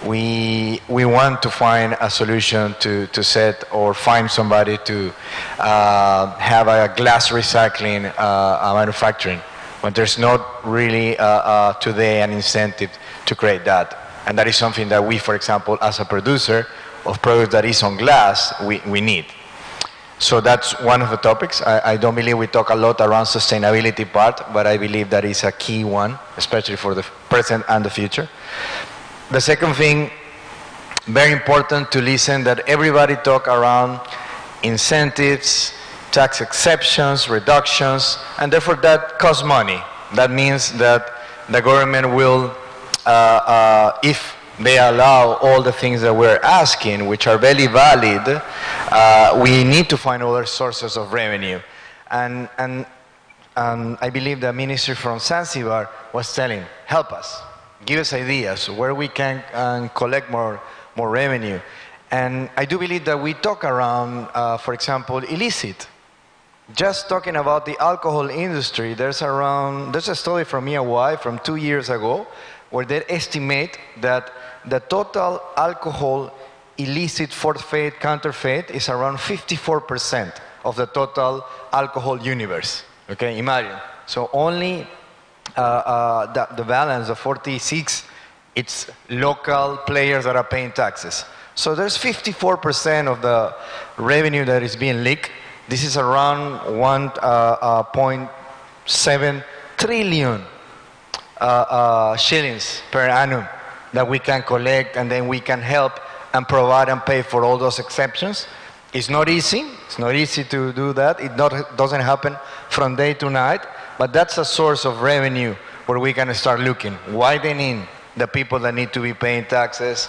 we want to find a solution to set or find somebody to have a glass recycling manufacturing, when there's not really today an incentive to create that. And that is something that we, for example, as a producer of products that is on glass, we need. So that's one of the topics. I don't believe we talk a lot around sustainability part, but I believe that is a key one, especially for the present and the future. The second thing, very important to listen that everybody talk around incentives, tax exceptions, reductions, and therefore that costs money. That means that the government will, if they allow all the things that we're asking, which are very valid, we need to find other sources of revenue. And I believe the minister from Zanzibar was telling, help us, give us ideas where we can collect more revenue. And I do believe that we talk around, for example, illicit. Just talking about the alcohol industry, there's a study from EY from 2 years ago where they estimate that the total alcohol illicit forfeit counterfeit is around 54% of the total alcohol universe. Okay, imagine. So only the balance of 46, it's local players that are paying taxes. So there's 54% of the revenue that is being leaked. This is around 1.7 trillion shillings per annum that we can collect, and then we can help and provide and pay for all those exceptions. It's not easy. It's not easy to do that. It doesn't happen from day to night, but that's a source of revenue where we can start looking, widening the people that need to be paying taxes,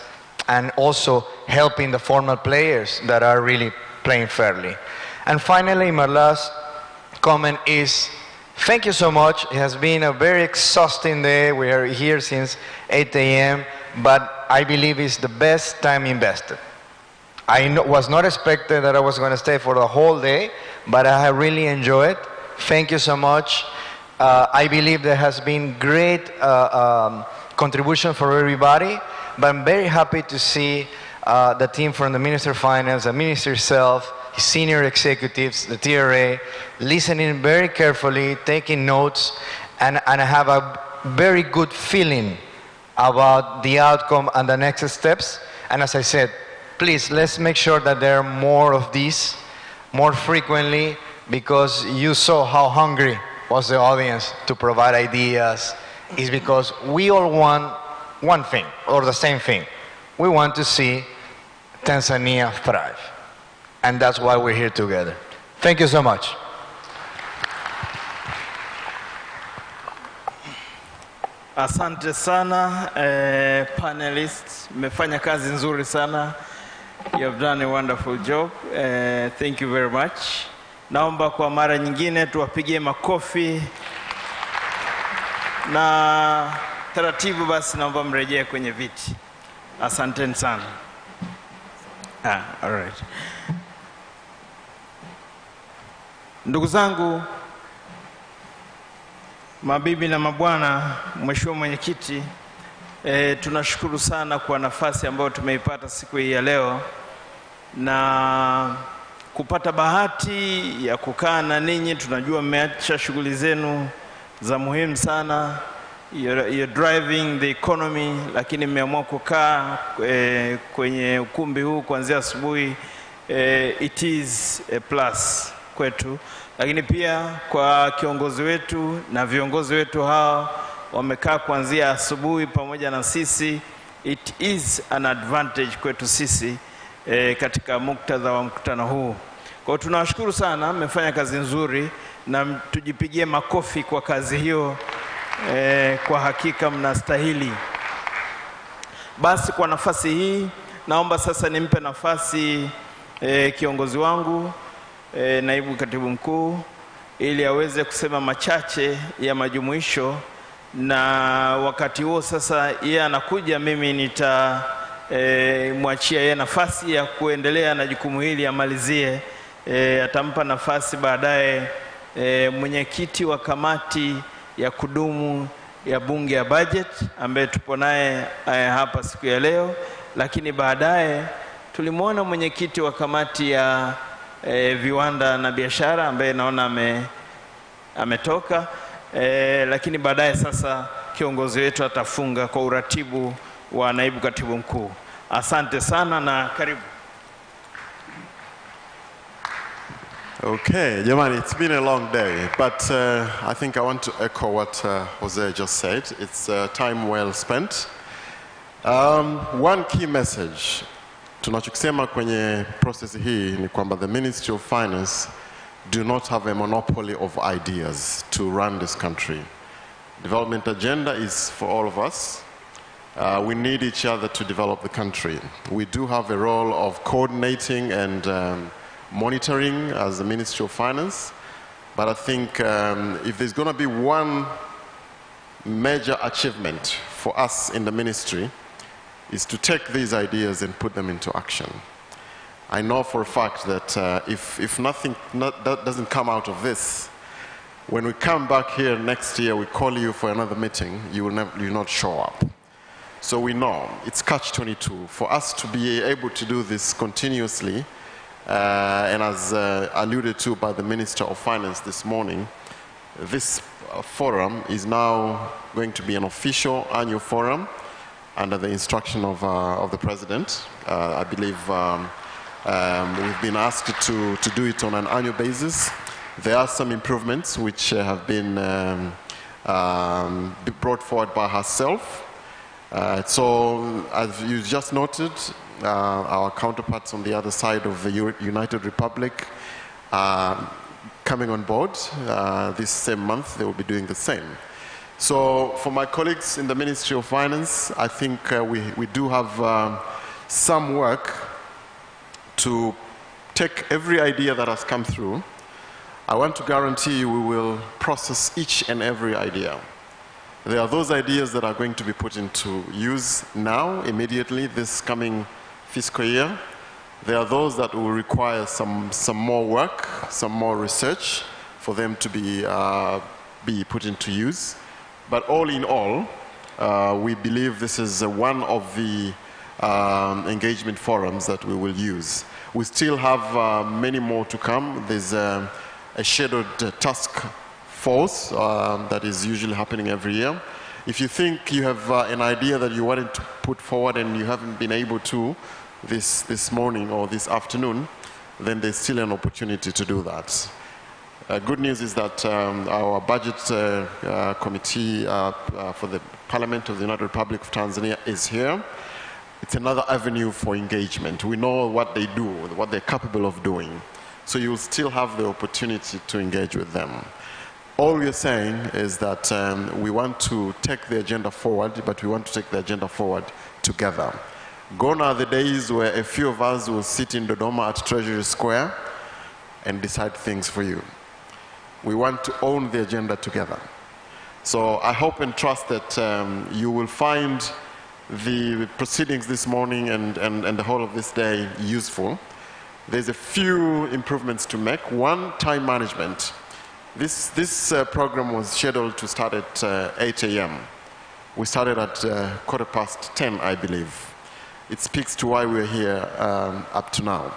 and also helping the formal players that are really playing fairly. And finally, my last comment is, thank you so much. It has been a very exhausting day. We are here since 8 a.m., but I believe it's the best time invested. I was not expecting that I was going to stay for the whole day, but I have really enjoyed it. Thank you so much. I believe there has been great contribution for everybody, but I'm very happy to see the team from the Minister of Finance, the Minister himself, his senior executives, the TRA, listening very carefully, taking notes, and I have a very good feeling about the outcome and the next steps. And as I said, please, let's make sure that there are more of these, more frequently, because you saw how hungry was the audience to provide ideas. It's because we all want one thing, or the same thing. We want to see Tanzania thrive. And that's why we're here together. Thank you so much. Asante sana panelists, mmefanya kazi nzuri sana. You have done a wonderful job. Thank you very much. Naomba kwa mara nyingine tuwapigie makofi. Na taratibu basi naomba mrejee kwenye viti. Asanteni sana. All right. Ndugu zangu, mabibi na mabwana, Mheshimiwa Mwenyekiti, tunashukuru sana kwa nafasi ambayo tumeipata siku hii ya leo na kupata bahati ya kukaa na ninyi. Tunajua mmeacha shughuli zenu za muhimu sana. You're driving the economy, lakini mmeamua kukaa kwenye ukumbi huu kuanzia asubuhi. It is a plus kwetu, lakini pia kwa kiongozi wetu na viongozi wetu hao wamekaa kuanzia asubuhi pamoja na sisi. It is an advantage kwetu sisi katika muktadha wa mkutano huu. Kwa tunawashukuru sana, mmefanya kazi nzuri na tujipigie makofi kwa kazi hiyo. Kwa hakika mnastahili. Basi kwa nafasi hii naomba sasa nimpe nafasi kiongozi wangu naibu katibu mkuu ili aweze kusema machache ya majumuisho, na wakati huo sasa yeye anakuja, mimi nitamwachia yeye nafasi ya kuendelea na jukumu hili amalizie. Atampa nafasi baadaye mwenyekiti wa kamati ya kudumu ya bunge ya budget ambaye tupo naye hapa siku ya leo, lakini baadaye tulimuona mwenyekiti wa kamati ya viwanda na biashara ambaye naona ametoka, lakini baadaye sasa kiongozi wetu atafunga kwa uratibu wa naibu katibu mkuu. Asante sana na karibu. Okay, Jamani, it's been a long day, but I think I want to echo what Jose just said. It's time well spent. One key message tunachokisema kwenye process hii ni kwamba the Ministry of Finance do not have a monopoly of ideas to run this country. Development agenda is for all of us. We need each other to develop the country. We do have a role of coordinating and monitoring as the Ministry of Finance, but I think if there's going to be one major achievement for us in the ministry is to take these ideas and put them into action. I know for a fact that if nothing that doesn't come out of this, when we come back here next year, we call you for another meeting, you will not show up. So we know it's catch-22. For us to be able to do this continuously, and as alluded to by the Minister of Finance this morning, this forum is now going to be an official annual forum under the instruction of the President. I believe we've been asked to do it on an annual basis. There are some improvements which have been brought forward by herself. So, as you just noted, our counterparts on the other side of the United Republic are coming on board. This same month, they will be doing the same. So, for my colleagues in the Ministry of Finance, I think we do have some work to take every idea that has come through. I want to guarantee you we will process each and every idea. There are those ideas that are going to be put into use now, immediately, this coming fiscal year. There are those that will require some more work, some more research for them to be put into use. But all in all, we believe this is one of the engagement forums that we will use. We still have many more to come. There's a scheduled task force that is usually happening every year. If you think you have an idea that you wanted to put forward and you haven't been able to this morning or this afternoon, then there's still an opportunity to do that. Good news is that our budget committee for the Parliament of the United Republic of Tanzania is here. It's another avenue for engagement. We know what they do, what they're capable of doing. So you'll still have the opportunity to engage with them. All we're saying is that we want to take the agenda forward, but we want to take the agenda forward together. Gone are the days where a few of us will sit in Dodoma at Treasury Square and decide things for you. We want to own the agenda together. So I hope and trust that you will find the proceedings this morning and the whole of this day useful. There's a few improvements to make. One, time management. This program was scheduled to start at 8 a.m. We started at 10:15, I believe. It speaks to why we're here up to now.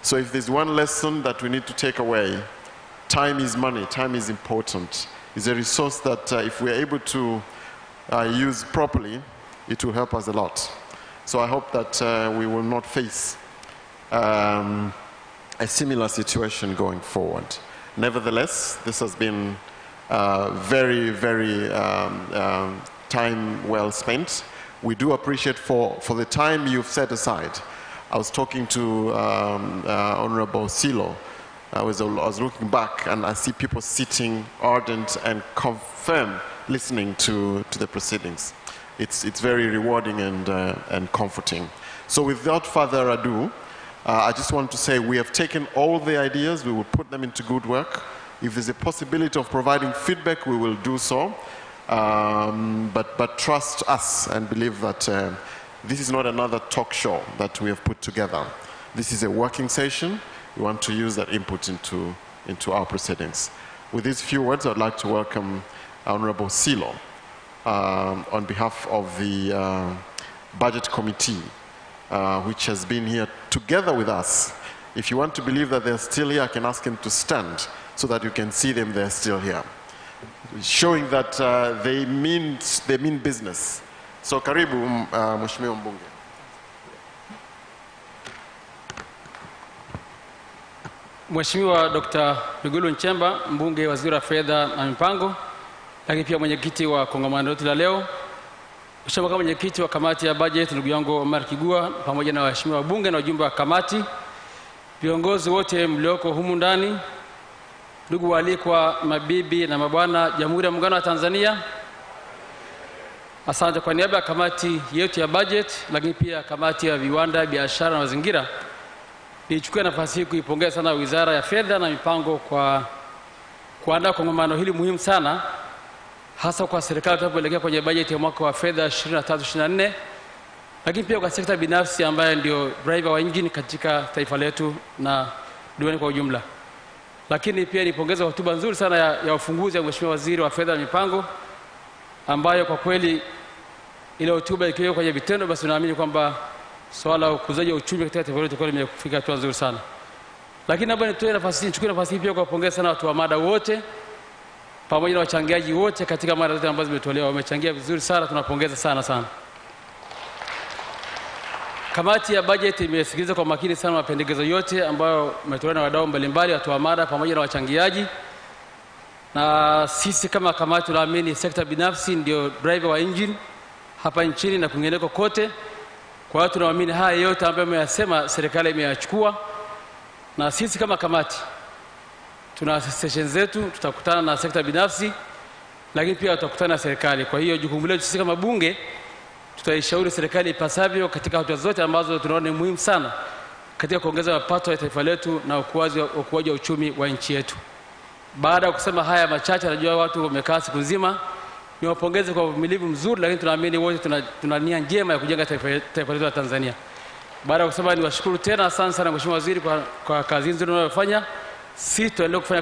So if there's one lesson that we need to take away, time is money, time is important. It's a resource that if we're able to use properly, it will help us a lot. So I hope that we will not face a similar situation going forward. Nevertheless, this has been very, very time well spent. We do appreciate for the time you've set aside. I was talking to Honorable Silo. I was looking back and I see people sitting ardent and confirmed listening to the proceedings. It's very rewarding and comforting. So without further ado, I just want to say we have taken all the ideas, we will put them into good work. If there's a possibility of providing feedback, we will do so. But trust us and believe that this is not another talk show that we have put together. This is a working session. We want to use that input into our proceedings. With these few words, I'd like to welcome Honorable Silo on behalf of the Budget Committee, which has been here together with us. If you want to believe that they're still here, I can ask them to stand so that you can see them, they're still here. Showing that they mean business. So karibu Mheshimiwa mbunge. Mheshimiwa Dr. Mwigulu Nchemba, mbunge, waziri wa fedha na mipango, lakini pia mwenyekiti wa kongamano letu la leo. Mheshimiwa kama mwenyekiti wa kamati ya budget, ndugu yangu Omar Kigua, pamoja na waheshimiwa wabunge na wajumbe wa kamati, viongozi wote mlioko humu ndani, ndugu waalikwa, mabibi na mabwana, Jamhuri ya Muungano wa Tanzania. Asante. Kwa niaba ya kamati yetu ya budget, lakini pia kamati ya viwanda, biashara na mazingira, nichukue nafasi hii kuipongeza sana Wizara ya Fedha na Mipango kwa kuandaa kongamano hili muhimu sana, hasa kwa serikali tunapoelekea kwenye bajeti ya mwaka wa fedha 23-24, lakini pia kwa sekta binafsi ambayo ndio driver wa engine katika taifa letu na duniani kwa ujumla. Lakini pia nipongeza hotuba nzuri sana ya ufunguzi ya Mheshimiwa Waziri wa Fedha na Mipango, ambayo kwa kweli ile hotuba ikiwa kwenye vitendo, basi naamini kwamba swala la ukuzaji wa uchumi katika taifa letu kwa limefika hatua nzuri sana. Lakini naomba nichukue nafasi hii pia kwa kupongeza sana watu wa mada wote pamoja na wachangiaji wote katika mada zote ambazo zimetolewa. Wamechangia vizuri sana, tunapongeza sana. Kamati ya budget imesikiliza kwa makini sana mapendekezo yote ambayo umetolewa na wadau mbalimbali, watu wa mada pamoja na wachangiaji. Na sisi kama kamati tunaamini sekta binafsi ndio driver wa engine hapa nchini na kwingineko kote. Kwa hiyo tunaamini haya yote ambayo mmeyasema serikali imeyachukua, na sisi kama kamati tuna session zetu, tutakutana na sekta binafsi, lakini pia tutakutana na serikali. Kwa hiyo jukumu letu sisi kama bunge, tutaishauri serikali ipasavyo katika hatua zote ambazo tunaona ni muhimu sana katika kuongeza mapato ya taifa letu na ukuaji wa uchumi wa nchi yetu. Baada ya kusema haya machache, najua watu wamekaa siku nzima, niwapongeze kwa uvumilivu mzuri, lakini tunaamini wote tuna nia njema ya kujenga taifa letu la Tanzania. Baada ya kusema, niwashukuru tena, asante sana Mheshimiwa Waziri kwa kazi nzuri unayofanya. Sisi tuendelee kufanya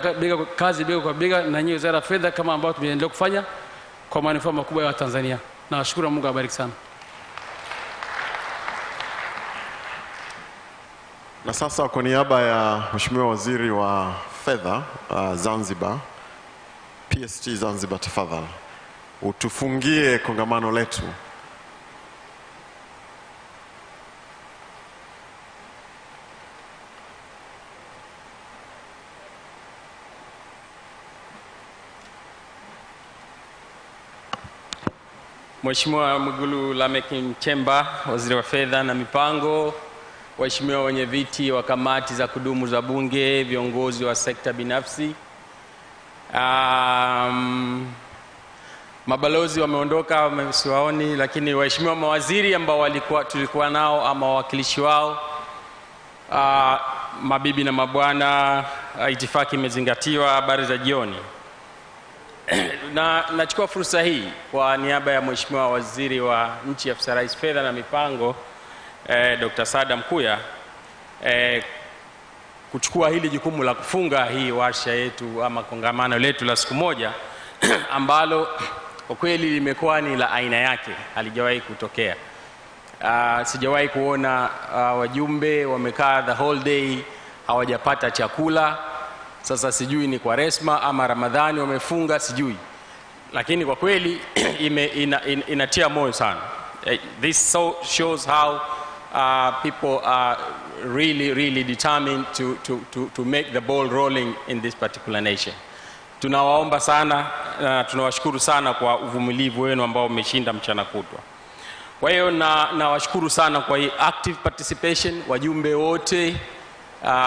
kazi bega kwa bega na nyinyi Wizara ya Fedha kama ambao tumeendelea kufanya kwa manufaa makubwa ya Tanzania. Nawashukuru, Mungu awabariki sana. Na sasa kwa niaba ya Mheshimiwa Waziri wa Fedha Zanzibar, PST Zanzibar, tafadhali utufungie kongamano letu. Mheshimiwa Mwigulu Lameck Nchemba, waziri wa fedha na mipango, waheshimiwa wenye viti wa kamati za kudumu za bunge, viongozi wa sekta binafsi, mabalozi wameondoka, wamesiwaoni, lakini waheshimiwa mawaziri ambao tulikuwa nao ama wawakilishi wao, mabibi na mabwana, itifaki imezingatiwa, habari za jioni. Na nachukua fursa hii kwa niaba ya Mheshimiwa Waziri wa Nchi, Afisa Rais Fedha na Mipango, Dr. Saada Mkuya, kuchukua hili jukumu la kufunga hii warsha yetu ama kongamano letu la siku moja ambalo kwa kweli limekuwa ni la aina yake, halijawahi kutokea. Sijawahi kuona wajumbe wamekaa the whole day hawajapata chakula. Sasa sijui ni kwa resma ama Ramadhani wamefunga, sijui. Lakini kwa kweli inatia moyo sana. This shows how people are really determined to make the ball rolling in this particular nation. Tunawaomba sana, tunawashukuru sana kwa uvumilivu wenu ambao umeshinda mchana kutwa. Kwa hiyo nawashukuru sana kwa hii active participation, wajumbe wote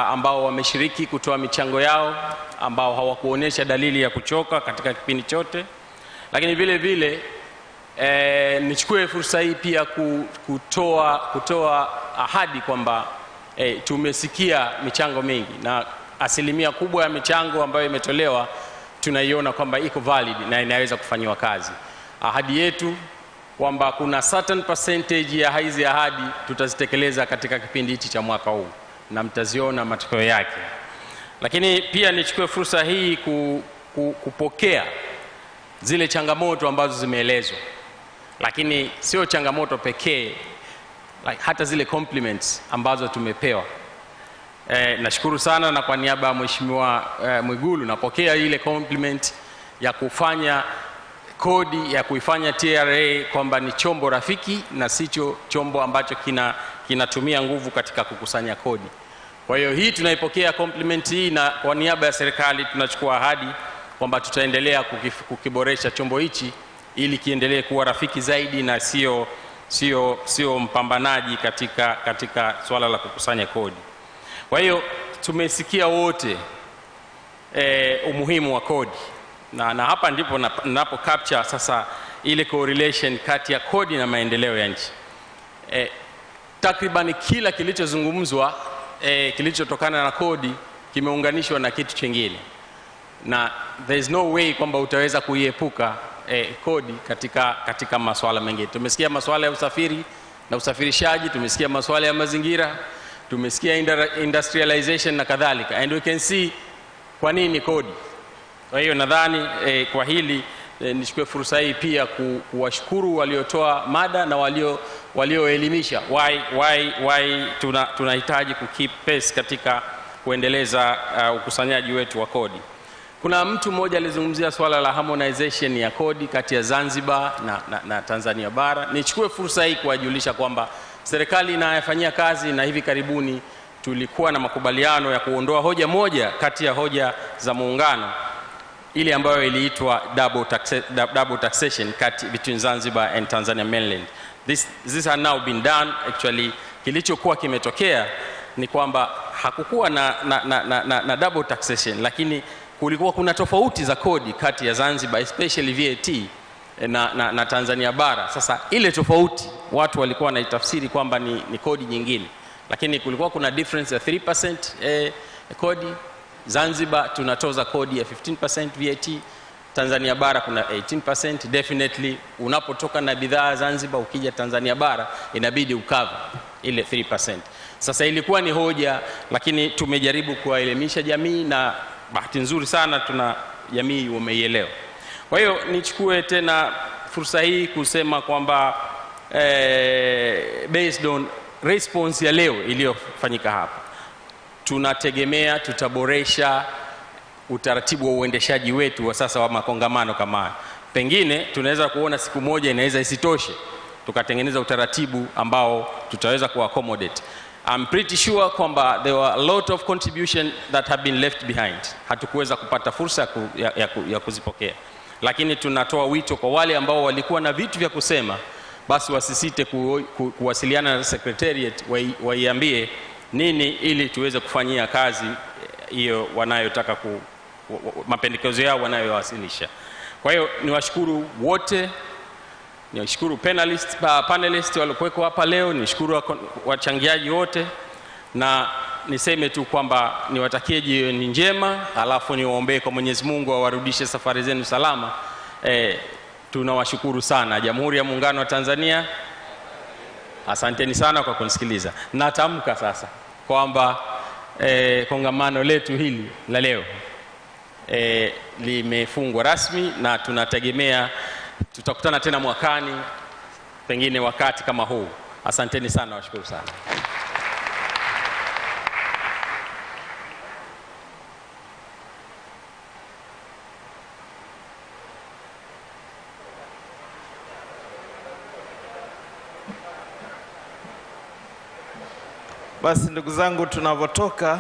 ambao wameshiriki kutoa michango yao, ambao hawakuonyesha dalili ya kuchoka katika kipindi chote. Lakini vile vile nichukue fursa hii pia kutoa ahadi kwamba tumesikia michango mingi, na asilimia kubwa ya michango ambayo imetolewa tunaiona kwamba iko valid na inaweza kufanywa kazi. Ahadi yetu kwamba kuna certain percentage ya hizi ahadi tutazitekeleza katika kipindi hiki cha mwaka huu, na mtaziona matokeo yake. Lakini pia nichukue fursa hii kupokea zile changamoto ambazo zimeelezwa, lakini sio changamoto pekee, hata zile compliments ambazo tumepewa. Nashukuru sana, na kwa niaba ya Mheshimiwa Mwigulu napokea ile compliment ya kufanya kodi ya kuifanya TRA kwamba ni chombo rafiki na sicho chombo ambacho kinatumia nguvu katika kukusanya kodi. Kwa hiyo hii tunaipokea compliment hii, na kwa niaba ya serikali tunachukua ahadi kwamba tutaendelea kukiboresha chombo hichi ili kiendelee kuwa rafiki zaidi na sio mpambanaji katika swala la kukusanya kodi. Kwa hiyo tumesikia wote umuhimu wa kodi, na hapa ndipo napo capture sasa ile correlation kati ya kodi na maendeleo ya nchi. Takriban kila kilichozungumzwa kilichotokana na kodi kimeunganishwa na kitu kingine, na there is no way kwamba utaweza kuiepuka kodi katika masuala mengine. Tumesikia masuala ya usafiri na usafirishaji, tumesikia masuala ya mazingira, tumesikia industrialization na kadhalika, and we can see kwa nini kodi. Kwa hiyo nadhani kwa hili nichukue fursa hii pia kuwashukuru waliotoa mada na walioelimisha why tunahitaji kukeep pace katika kuendeleza ukusanyaji wetu wa kodi. Kuna mtu mmoja alizungumzia swala la harmonization ya kodi kati ya Zanzibar na Tanzania bara. Nichukue fursa hii kuwajulisha kwamba serikali inayafanyia kazi, na hivi karibuni tulikuwa na makubaliano ya kuondoa hoja moja kati ya hoja za muungano, ile ambayo iliitwa double taxation between Zanzibar and Tanzania mainland. This has now been done. Actually, kilichokuwa kimetokea ni kwamba hakukuwa na double taxation, lakini kulikuwa kuna tofauti za kodi kati ya Zanzibar, especially VAT na Tanzania bara. Sasa ile tofauti watu walikuwa wanaitafsiri kwamba ni kodi nyingine, lakini kulikuwa kuna difference ya 3% kodi. Zanzibar tunatoza kodi ya 15% VAT, Tanzania bara kuna 18%. Definitely unapotoka na bidhaa Zanzibar ukija Tanzania bara inabidi ukava ile 3%. Sasa ilikuwa ni hoja, lakini tumejaribu kuwaelimisha jamii na bahati nzuri sana tuna jamii wameielewa. Kwa hiyo nichukue tena fursa hii kusema kwamba based on response ya leo iliyofanyika hapa, tunategemea tutaboresha utaratibu wa uendeshaji wetu wa sasa wa makongamano kama haya. Pengine tunaweza kuona siku moja inaweza isitoshe, tukatengeneza utaratibu ambao tutaweza kuaccommodate. I'm pretty sure kwamba there were a lot of contribution that have been left behind. Hatukuweza kupata fursa ya kuzipokea. Lakini tunatoa wito kwa wale ambao walikuwa na vitu vya kusema, basi wasisite kuwasiliana na secretariat, waiambie nini ili tuweze kufanyia kazi hiyo wanayotaka mapendekezo yao wanayowasilisha. Kwa hiyo niwashukuru wote, niwashukuru panelists waliokuwa hapa leo, niwashukuru wachangiaji wote, na niseme tu kwamba niwatakie jioni njema, alafu niwaombee kwa Mwenyezi Mungu awarudishe safari zenu salama. Tunawashukuru sana. Jamhuri ya Muungano wa Tanzania, asanteni sana kwa kunisikiliza. Natamka sasa kwamba kongamano letu hili la leo limefungwa rasmi, na tunategemea tutakutana tena mwakani pengine wakati kama huu. Asanteni sana, washukuru sana. Basi ndugu zangu, tunavotoka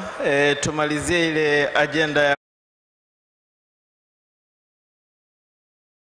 tumalizie ile agenda ya